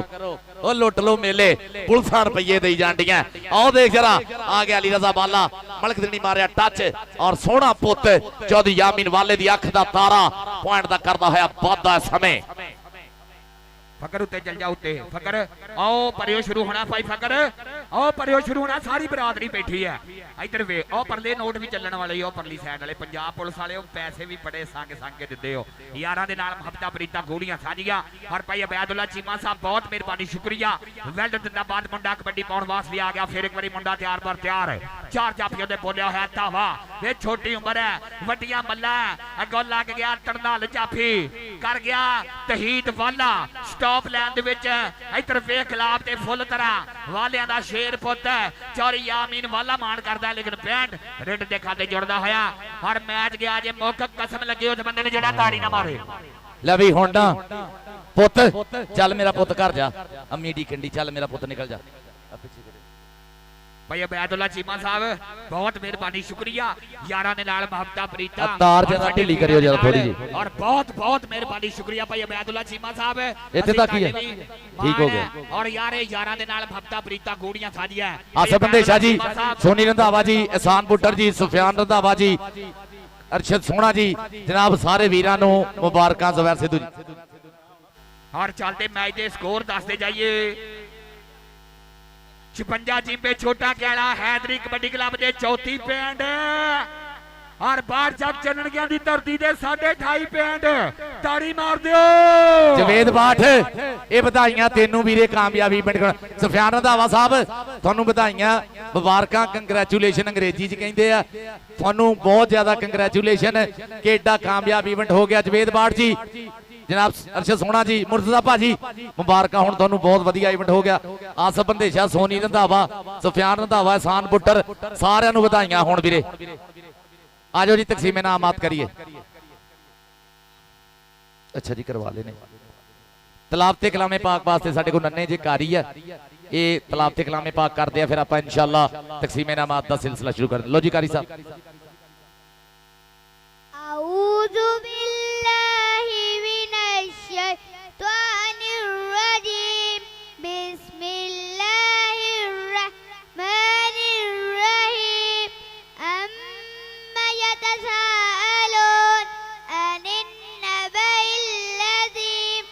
D: ओ लुट लो मेले, पुलिसां रुपये देई जांदियां। आओ देख जरा आ गया अली रजा बाला, मलक दिनी मारिया टच और सोहना पुत चौधरी यामीन वाले दी अख दा तारा पॉइंट दा करदा होया वाधा समय।
C: फकर उत्ते चल जा उत्ते फकर। आओ परियो शुरू होना भाई फकर, आओ परियो शुरू होना। सारी बरादरी बैठी है इधर वे। आओ परले नोट भी चलने वाले हो, परली साइड वाले पंजाब पुलिस वाले पैसे भी बड़े संग के दिते हो। यारां दे नाल मुहब्बतां प्रीतां गोलियां साजियां। और भाई अबैदुल्ला चीमा साहब बहुत मेहरबानी शुक्रिया। वेल्ड जिंदाबाद मुंडा कबड्डी पाउण वास्ते आ गया। फिर एक बारी मुंडा तैयार पर तैयार 4 जाफियों दे बोलिया होया धावा। वे छोटी उम्र है वड्डियां मल्ला अगों लग गया तरनाल जाफी कर गया तहीद वाला टॉप लाइन दे विच। इधर वे खिलाफ ते फुल तरह वालियां दा शेर पुत चौधरी यामीन वाला मान करदा, लेकिन पैंट रेड दे खाते जुड़दा होया। हर मैच गया जे मुख कसम लगी उस बंदे ने जेड़ा ताड़ी ना मारे।
D: ले भी हुण ਪੁੱਤ ਚੱਲ ਮੇਰਾ ਪੁੱਤ ਘਰ ਜਾ, ਅੰਮੀ ਡੀ ਕੰਡੀ, ਚੱਲ ਮੇਰਾ ਪੁੱਤ ਨਿਕਲ ਜਾ।
C: ਭਾਈ ਅਬੈਦੁੱਲਾ ਚੀਮਾ ਸਾਹਿਬ ਬਹੁਤ ਮਿਹਰਬਾਨੀ, ਸ਼ੁਕਰੀਆ ਯਾਰਾਂ ਦੇ ਨਾਲ ਮੁਹੱਬਤਾਂ ਪ੍ਰੀਤਾਂ
D: ਤਾਰ ਜਰਾ ਢਿੱਲੀ ਕਰਿਓ ਜਰਾ ਥੋੜੀ ਜੀ,
C: ਔਰ ਬਹੁਤ ਬਹੁਤ ਮਿਹਰਬਾਨੀ, ਸ਼ੁਕਰੀਆ ਭਾਈ ਅਬੈਦੁੱਲਾ ਚੀਮਾ ਸਾਹਿਬ।
D: ਇੱਥੇ ਤੱਕ ਹੀ ਹੈ, ਠੀਕ ਹੋ ਗਿਆ।
C: ਔਰ ਯਾਰ ਇਹ ਯਾਰਾਂ ਦੇ ਨਾਲ ਮੁਹੱਬਤਾਂ ਪ੍ਰੀਤਾਂ ਗੋੜੀਆਂ ਸਾਜੀਆਂ।
D: ਆਸਫ ਬੰਦੇਸ਼ਾ ਜੀ, ਸੋਨੀ ਰੰਧਾਵਾ ਜੀ, ਇਹਸਾਨ ਬੁੱਟਰ ਜੀ, ਸੁਫਿਆਨ ਰੰਧਾਵਾ ਜੀ, ਅਰਸ਼ਦ ਸੋਹਣਾ ਜੀ, ਜਨਾਬ ਸਾਰੇ ਵੀਰਾਂ ਨੂੰ ਮੁਬਾਰਕਾਂ। ਜ਼ਵੈਰ ਸਿੱਧੂ ਜੀ।
C: ਔਰ ਚੱਲਦੇ ਮੈਚ ਦੇ ਸਕੋਰ ਦੱਸਦੇ ਜਾਈਏ। 56 ਜਿੰਬੇ ਛੋਟਾ ਕੈਲਾ ਹੈਦਰੀ ਕਬੱਡੀ ਕਲੱਬ ਦੇ 34 ਪਿੰਡ ਔਰ ਬਾਹਰ ਜੱਗ ਚੰਨਣਗਿਆਂ ਦੀ ਧਰਤੀ ਦੇ 28.5 ਪਿੰਡ। ਤਾੜੀ ਮਾਰ ਦਿਓ
D: ਜਵੇਦ ਬਾਠ, ਇਹ ਵਧਾਈਆਂ ਤੈਨੂੰ ਵੀਰੇ, ਕਾਮਯਾਬੀ ਪਿੰਡ। ਸੁਫਿਆਨ ਰੰਧਾਵਾ ਸਾਹਿਬ ਤੁਹਾਨੂੰ ਵਧਾਈਆਂ, ਮੁਬਾਰਕਾਂ, ਕੰਗ੍ਰੈਚੁਲੇਸ਼ਨ ਅੰਗਰੇਜ਼ੀ ਚ ਕਹਿੰਦੇ ਆ, ਤੁਹਾਨੂੰ ਬਹੁਤ ਜ਼ਿਆਦਾ ਕੰਗ੍ਰੈਚੁਲੇਸ਼ਨ ਕਿ ਏਡਾ ਕਾਮਯਾਬ ਇਵੈਂਟ ਹੋ ਗਿਆ। ਜਵੇਦ ਬਾਠ ਜੀ, ਜਨਾਬ ਅਰਸ਼ਦ ਸੋਹਣਾ ਜੀ, ਮੁਰਤਜ਼ਾ ਭਾਜੀ ਮੁਬਾਰਕਾਂ, ਹੁਣ ਤੁਹਾਨੂੰ ਬਹੁਤ ਵਧੀਆ ਇਵੈਂਟ ਹੋ ਗਿਆ। ਆਸਫ ਬੰਦੇਸ਼ਾ, ਸੋਨੀ ਰੰਧਾਵਾ, ਸੁਫਿਆਨ ਰੰਧਾਵਾ, ਇਹਸਾਨ ਬੁੱਟਰ, ਸਾਰਿਆਂ ਨੂੰ ਵਧਾਈਆਂ ਹੁਣ ਵੀਰੇ। ਆਜੋ ਜੀ ਤਕਸੀਮ ਇਨਾਮਾਤ ਕਰੀਏ। ਅੱਛਾ ਜੀ ਕਰਵਾ ਲੈਨੇ। ਤਲਾਬ ਤੇ ਕਲਾਮੇ ਪਾਕ ਵਾਸਤੇ ਸਾਡੇ ਕੋਲ ਨੰਨੇ ਜੇ ਕਾਰੀ ਹੈ, ਇਹ ਤਲਾਬ ਤੇ ਕਲਾਮੇ ਪਾਕ ਕਰਦੇ ਆ, ਫਿਰ ਆਪਾਂ ਇਨਸ਼ਾਅੱਲਾ ਤਕਸੀਮ ਇਨਾਮਾਤ ਦਾ ਸਿਲਸਿਲਾ ਸ਼ੁਰੂ ਕਰ। ਲੋ ਜੀ ਕਾਰੀ ਸਾਹਿਬ।
E: ਆਊਜ਼ੂ ਬਿल्लाहि मिनश शैतानिर रजीम बिस्मिल्लाहिर रहमानिर रहीम अम्मा यतसाअलून अनिन नबइल अज़ीम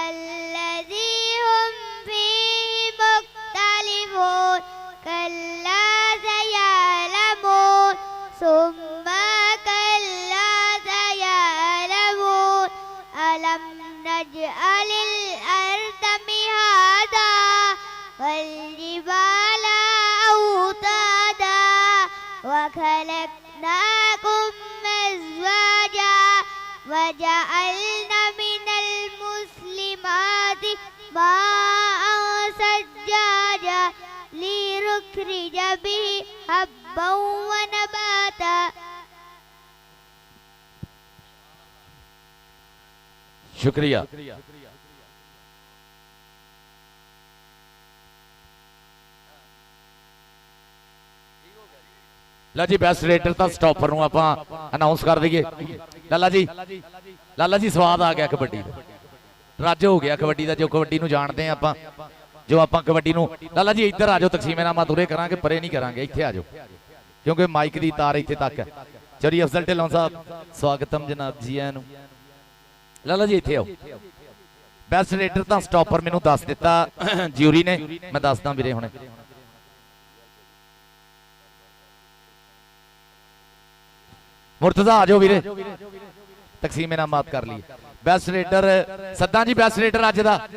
E: الذي هم فيه مختلفون كلا سيعلمون ثم كلا سيعلمون ألم نجعل الأرض مهادا والجبال أوتادا وخلقناكم أزواجا وجعلنا من المسلمات ماء سجاجا لنخرج به حبا ونباتا।
D: शुक्रिया। ला जी बेस्ट रेटर तो स्टॉपर आप अनाउंस कर दईए। लाला जी स्वाद आ गया कबड्डी, रज हो गया कबड्डी का, जो कबड्डी नूं जानते हैं आप, जो आप कबड्डी नूं। लाला जी इधर आ जाओ, तकसीम इनामात उरे करांगे, परे नहीं करांगे, इत्थे आ जाओ क्योंकि माइक की तार इत्थे तक है। चौधरी अफजल ढिल्लों साहब स्वागतम जनाब जी आयां नूं। लाला जी इत्थे आओ। बेस्ट रेडर तो स्टॉपर मैनू दस दिता ज्यूरी ने, मैं दसदा वीरे हुणे। मुर्तजा आ जाओ वीरे, तकसीम इनामात कर लिए। बेस्ट रेडर सद्दा जी, बेस्ट रेडर अज दा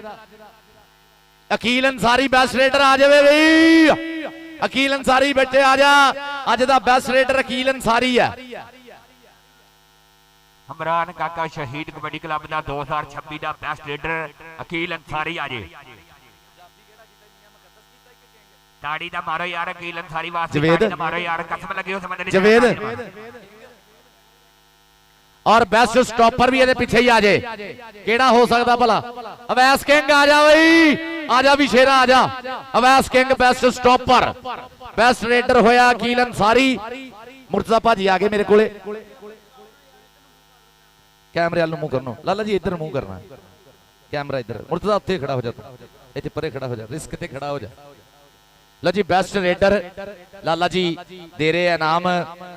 D: अकील अंसारी, बेस्ट रेडर आ जावे बई, अकील अंसारी बेटे आ जा, अज दा बेस्ट रेडर अकील अंसारी है।
C: इमरान काका शहीद कबड्डी क्लब का 2026 का बेस्ट रेडर अकील अंसारी आ जे। ताड़ी दा मारो यार अकील अंसारी वास्ते, ताड़ी दा मारो यार, कसम लगी उस बंदे ने।
D: जवेद और बेस्ट स्टॉपर भी ये पीछे ही आ जाए, केड़ा हो सकता भला? अवैस किंग आ जा बई, आ जा भी शेरा आ जा। Awais king best stopper, best raider होया अकील अंसारी। मुर्तजा भाजी आ गए मेरे कोले, कैमरे वाल मुंह करना। लाला जी इधर मुंह करना, कैमरा इधर। मुर्तजा उत्थे खड़ा हो जाता, इत्थे परे खड़ा हो जा, रिस्क ते खड़ा हो जा। लो जी बेस्ट रेडर लाला जी दे रहे हैं नाम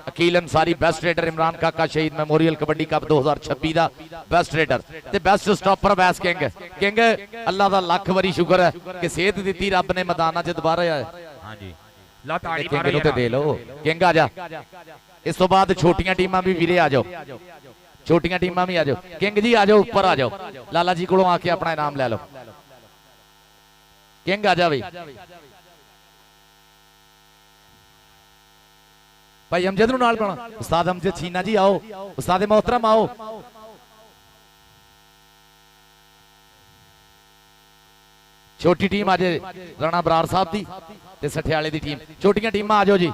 D: अकील अंसारी, बेस्ट रेडर इमरान काका शहीद मेमोरियल कबड्डी कप 2026 का बेस्ट रेडर ते बेस्ट स्टॉपर बैस किंग। किंग अल्लाह का लख वारी शुक्र है कि सेहत दी रब ने मैदान च दोबारा आया।
C: हां जी ला ताड़ी
D: मारो यार, दे लो किंग आ जा। इस तो बाद छोटियां टीमां भी वीरे आ जाओ, छोटियां टीमां भी आ जाओ। किंग जी आ जाओ, ऊपर आ जाओ, लाला जी कोलों आके अपना इनाम ले लो। किंग आ जा भाई। भाई अमजद नूं नाल पाना, उस्ताद अमजद छीना जी आओ, उस्ताद मोहतरम आओ। छोटी टीम आज राणा बरार साहब दी ते सठियाले दी टीम, छोटियां टीमां आ जाओ जी,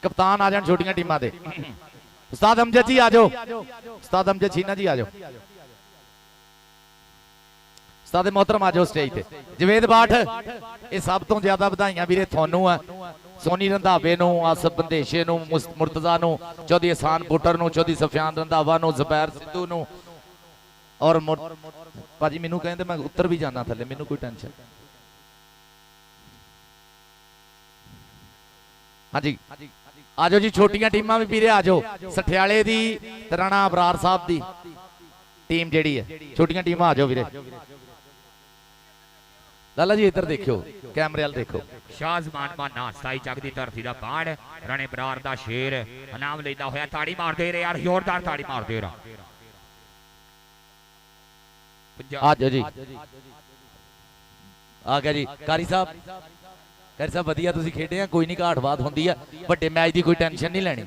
D: कप्तान आ जान छोटियां टीमां दे। उस्ताद अमजद जी आ जाओ, उस्ताद अमजद छीना जी आ जाओ। ਉਸਤਾਦ ਮੁਹਤਰਮ ਆ ਜਾਓ ਸਟੇਜ ਤੇ। ਜਵੇਦ ਬਾਠ, ਇਹ ਸਭ ਤੋਂ ਜ਼ਿਆਦਾ ਵਧਾਈਆਂ ਵੀਰੇ ਤੁਹਾਨੂੰ ਆ, ਸੋਨੀ ਰੰਧਾਵੇ ਨੂੰ, ਆਸਫ ਬੰਦੇਸ਼ੇ ਨੂੰ, ਮੁਰਤਜ਼ਾ ਨੂੰ, ਚੌਧਰੀ ਹਸਾਨ ਬੁੱਟਰ ਨੂੰ, ਚੌਧਰੀ ਸਫਿਆਨ ਰੰਧਾਵਾ ਨੂੰ, ਜ਼ਬੈਰ ਸਿੱਧੂ ਨੂੰ, ਔਰ ਭਾਜੀ ਮੈਨੂੰ ਕਹਿੰਦੇ ਮੈਂ ਉੱਤਰ ਵੀ ਜਾਣਾ ਥੱਲੇ, ਮੈਨੂੰ ਕੋਈ ਟੈਨਸ਼ਨ। ਹਾਂਜੀ ਆ ਜਾਓ ਜੀ, ਛੋਟੀਆਂ ਟੀਮਾਂ ਵੀ ਵੀਰੇ ਆ ਜਾਓ। ਸਠਿਆਲੇ ਦੀ ਤੇ ਰਾਣਾ ਅਬਰਾਰ ਸਾਹਿਬ ਦੀ ਟੀਮ ਜਿਹੜੀ ਹੈ, ਛੋਟੀਆਂ ਟੀਮਾਂ ਆ ਜਾਓ ਵੀਰੇ। ਲਾਲਾ ਜੀ ਇੱਧਰ ਦੇਖਿਓ, ਕੈਮਰੇ ਵੱਲ ਦੇਖੋ।
C: ਸ਼ਾਹਜ਼ਮਾਨ ਮਾਨਾ 27 ਚੱਕ ਦੀ ਧਰਤੀ ਦਾ ਬਾੜ, ਰਾਣੇ ਬਰਾਰ ਦਾ ਸ਼ੇਰ ਇਨਾਮ ਲੈਂਦਾ ਹੋਇਆ। ਤਾੜੀ ਮਾਰਦੇ ਰਹੇ ਯਾਰ, ਜ਼ੋਰਦਾਰ ਤਾੜੀ ਮਾਰਦੇ ਰਹੇ।
D: ਆ ਜਾਓ ਜੀ, ਆ ਗਿਆ ਜੀ ਕਾਰੀ ਸਾਹਿਬ। ਕਾਰੀ ਸਾਹਿਬ ਵਧੀਆ ਤੁਸੀਂ ਖੇਡੇ ਆ, ਕੋਈ ਨਹੀਂ, ਘਾਟ-ਬਾਤ ਹੁੰਦੀ ਆ, ਵੱਡੇ ਮੈਚ ਦੀ ਕੋਈ ਟੈਨਸ਼ਨ ਨਹੀਂ ਲੈਣੀ,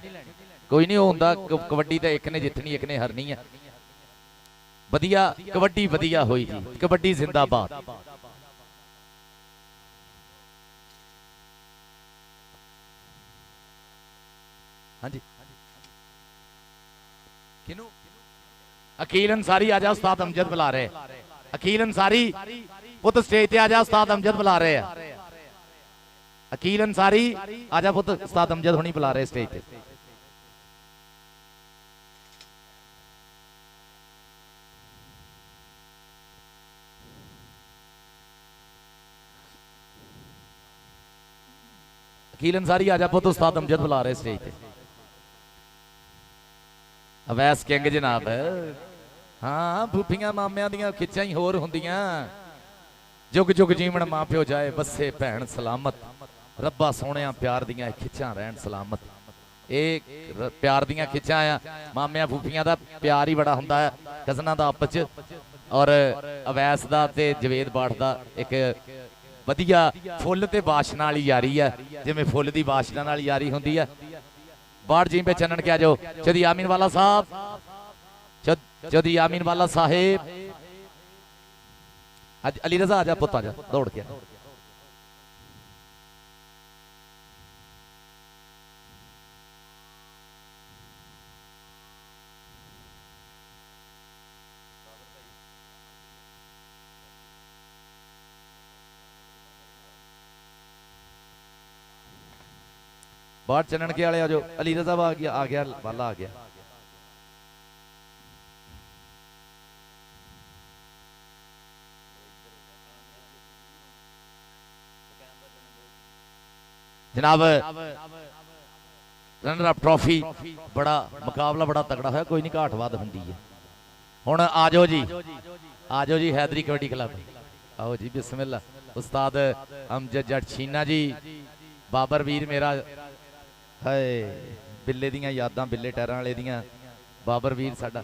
D: ਕੋਈ ਨਹੀਂ। ਉਹ ਹੁੰਦਾ ਕਬੱਡੀ ਤਾਂ ਇੱਕ ਨੇ ਜਿੱਤਣੀ, ਇੱਕ ਨੇ ਹਾਰਨੀ ਆ। ਵਧੀਆ ਕਬੱਡੀ ਵਧੀਆ ਹੋਈ ਜੀ, ਕਬੱਡੀ ਜ਼ਿੰਦਾਬਾਦ। ਹਾਂਜੀ ਕਿਨੂੰ? ਅਕੀਲ ਅੰਸਾਰੀ ਆ ਜਾ, ਉਸਤਾਦ ਅਮਜਦ ਬੁਲਾ ਰਹੇ। ਅਕੀਲ ਅੰਸਾਰੀ ਪੁੱਤ ਸਟੇਜ ਤੇ ਆ ਜਾ, ਉਸਤਾਦ ਅਮਜਦ ਬੁਲਾ ਰਹੇ ਆ। ਅਕੀਲ ਅੰਸਾਰੀ ਆ ਜਾ ਪੁੱਤ, ਉਸਤਾਦ ਅਮਜਦ ਹੁਣੀ ਬੁਲਾ ਰਹੇ ਸਟੇਜ ਤੇ। ਅਕੀਲ ਅੰਸਾਰੀ ਆ ਜਾ ਪੁੱਤ, ਉਸਤਾਦ ਅਮਜਦ ਬੁਲਾ ਰਹੇ ਸਟੇਜ ਤੇ। ਅਵੈਸ ਕਿੰਗ ਜਨਾਬ, ਹਾਂ ਫੂਫੀਆਂ ਮਾਮਿਆਂ ਦੀਆਂ ਖਿੱਚਾਂ ਹੀ ਹੋਰ ਹੁੰਦੀਆਂ। ਜੁਗ ਜੁਗ ਜੀਵਨ ਮਾਂ ਪਿਓ ਜਾਏ ਬੱਸੇ ਭੈਣ ਸਲਾਮਤ, ਰੱਬਾ ਸੋਹਣਿਆ ਪਿਆਰ ਦੀਆਂ ਖਿੱਚਾਂ ਰਹਿਣ ਸਲਾਮਤ। ਇਹ ਪਿਆਰ ਦੀਆਂ ਖਿੱਚਾਂ ਆ, ਮਾਮਿਆਂ ਫੂਫੀਆਂ ਦਾ ਪਿਆਰ ਹੀ ਬੜਾ ਹੁੰਦਾ ਹੈ, ਕਜ਼ਨਾਂ ਦਾ ਆਪਸ ਚ। ਔਰ ਅਵੈਸ ਦਾ ਤੇ ਜਵੇਦ ਬਾਠ ਦਾ ਇੱਕ ਵਧੀਆ ਫੁੱਲ ਤੇ ਬਾਸ਼ਨਾ ਵਾਲੀ ਯਾਰੀ ਹੈ, ਜਿਵੇਂ ਫੁੱਲ ਦੀ ਬਾਸ਼ਨਾ ਨਾਲ ਯਾਰੀ ਹੁੰਦੀ ਹੈ। बाढ़ जी पे चनन क्या जो चौधरी आमीन वाला साहब, चौधरी आमीन वाला साहेब। आज अली रजा आजा पुत, आजा दौड़ के। बाढ़ चनन के वाले जो अली रजा आ गया वाला आ गया। जनाब रनर अप ट्रॉफी बड़ा मुकाबला बड़ा तगड़ा है, कोई नहीं घाटवाद होंगी है। हुण आ जाओ जी, आ जाओ जी हैदरी कबड्डी क्लब, आओ जी बिस्मिल्लाह। उस्ताद अमजद जट छीना जी, बाबर वीर मेरा है, बिल्ले दियां यादां, बिल्ले टैरां वाले दियां, बाबर वीर साडा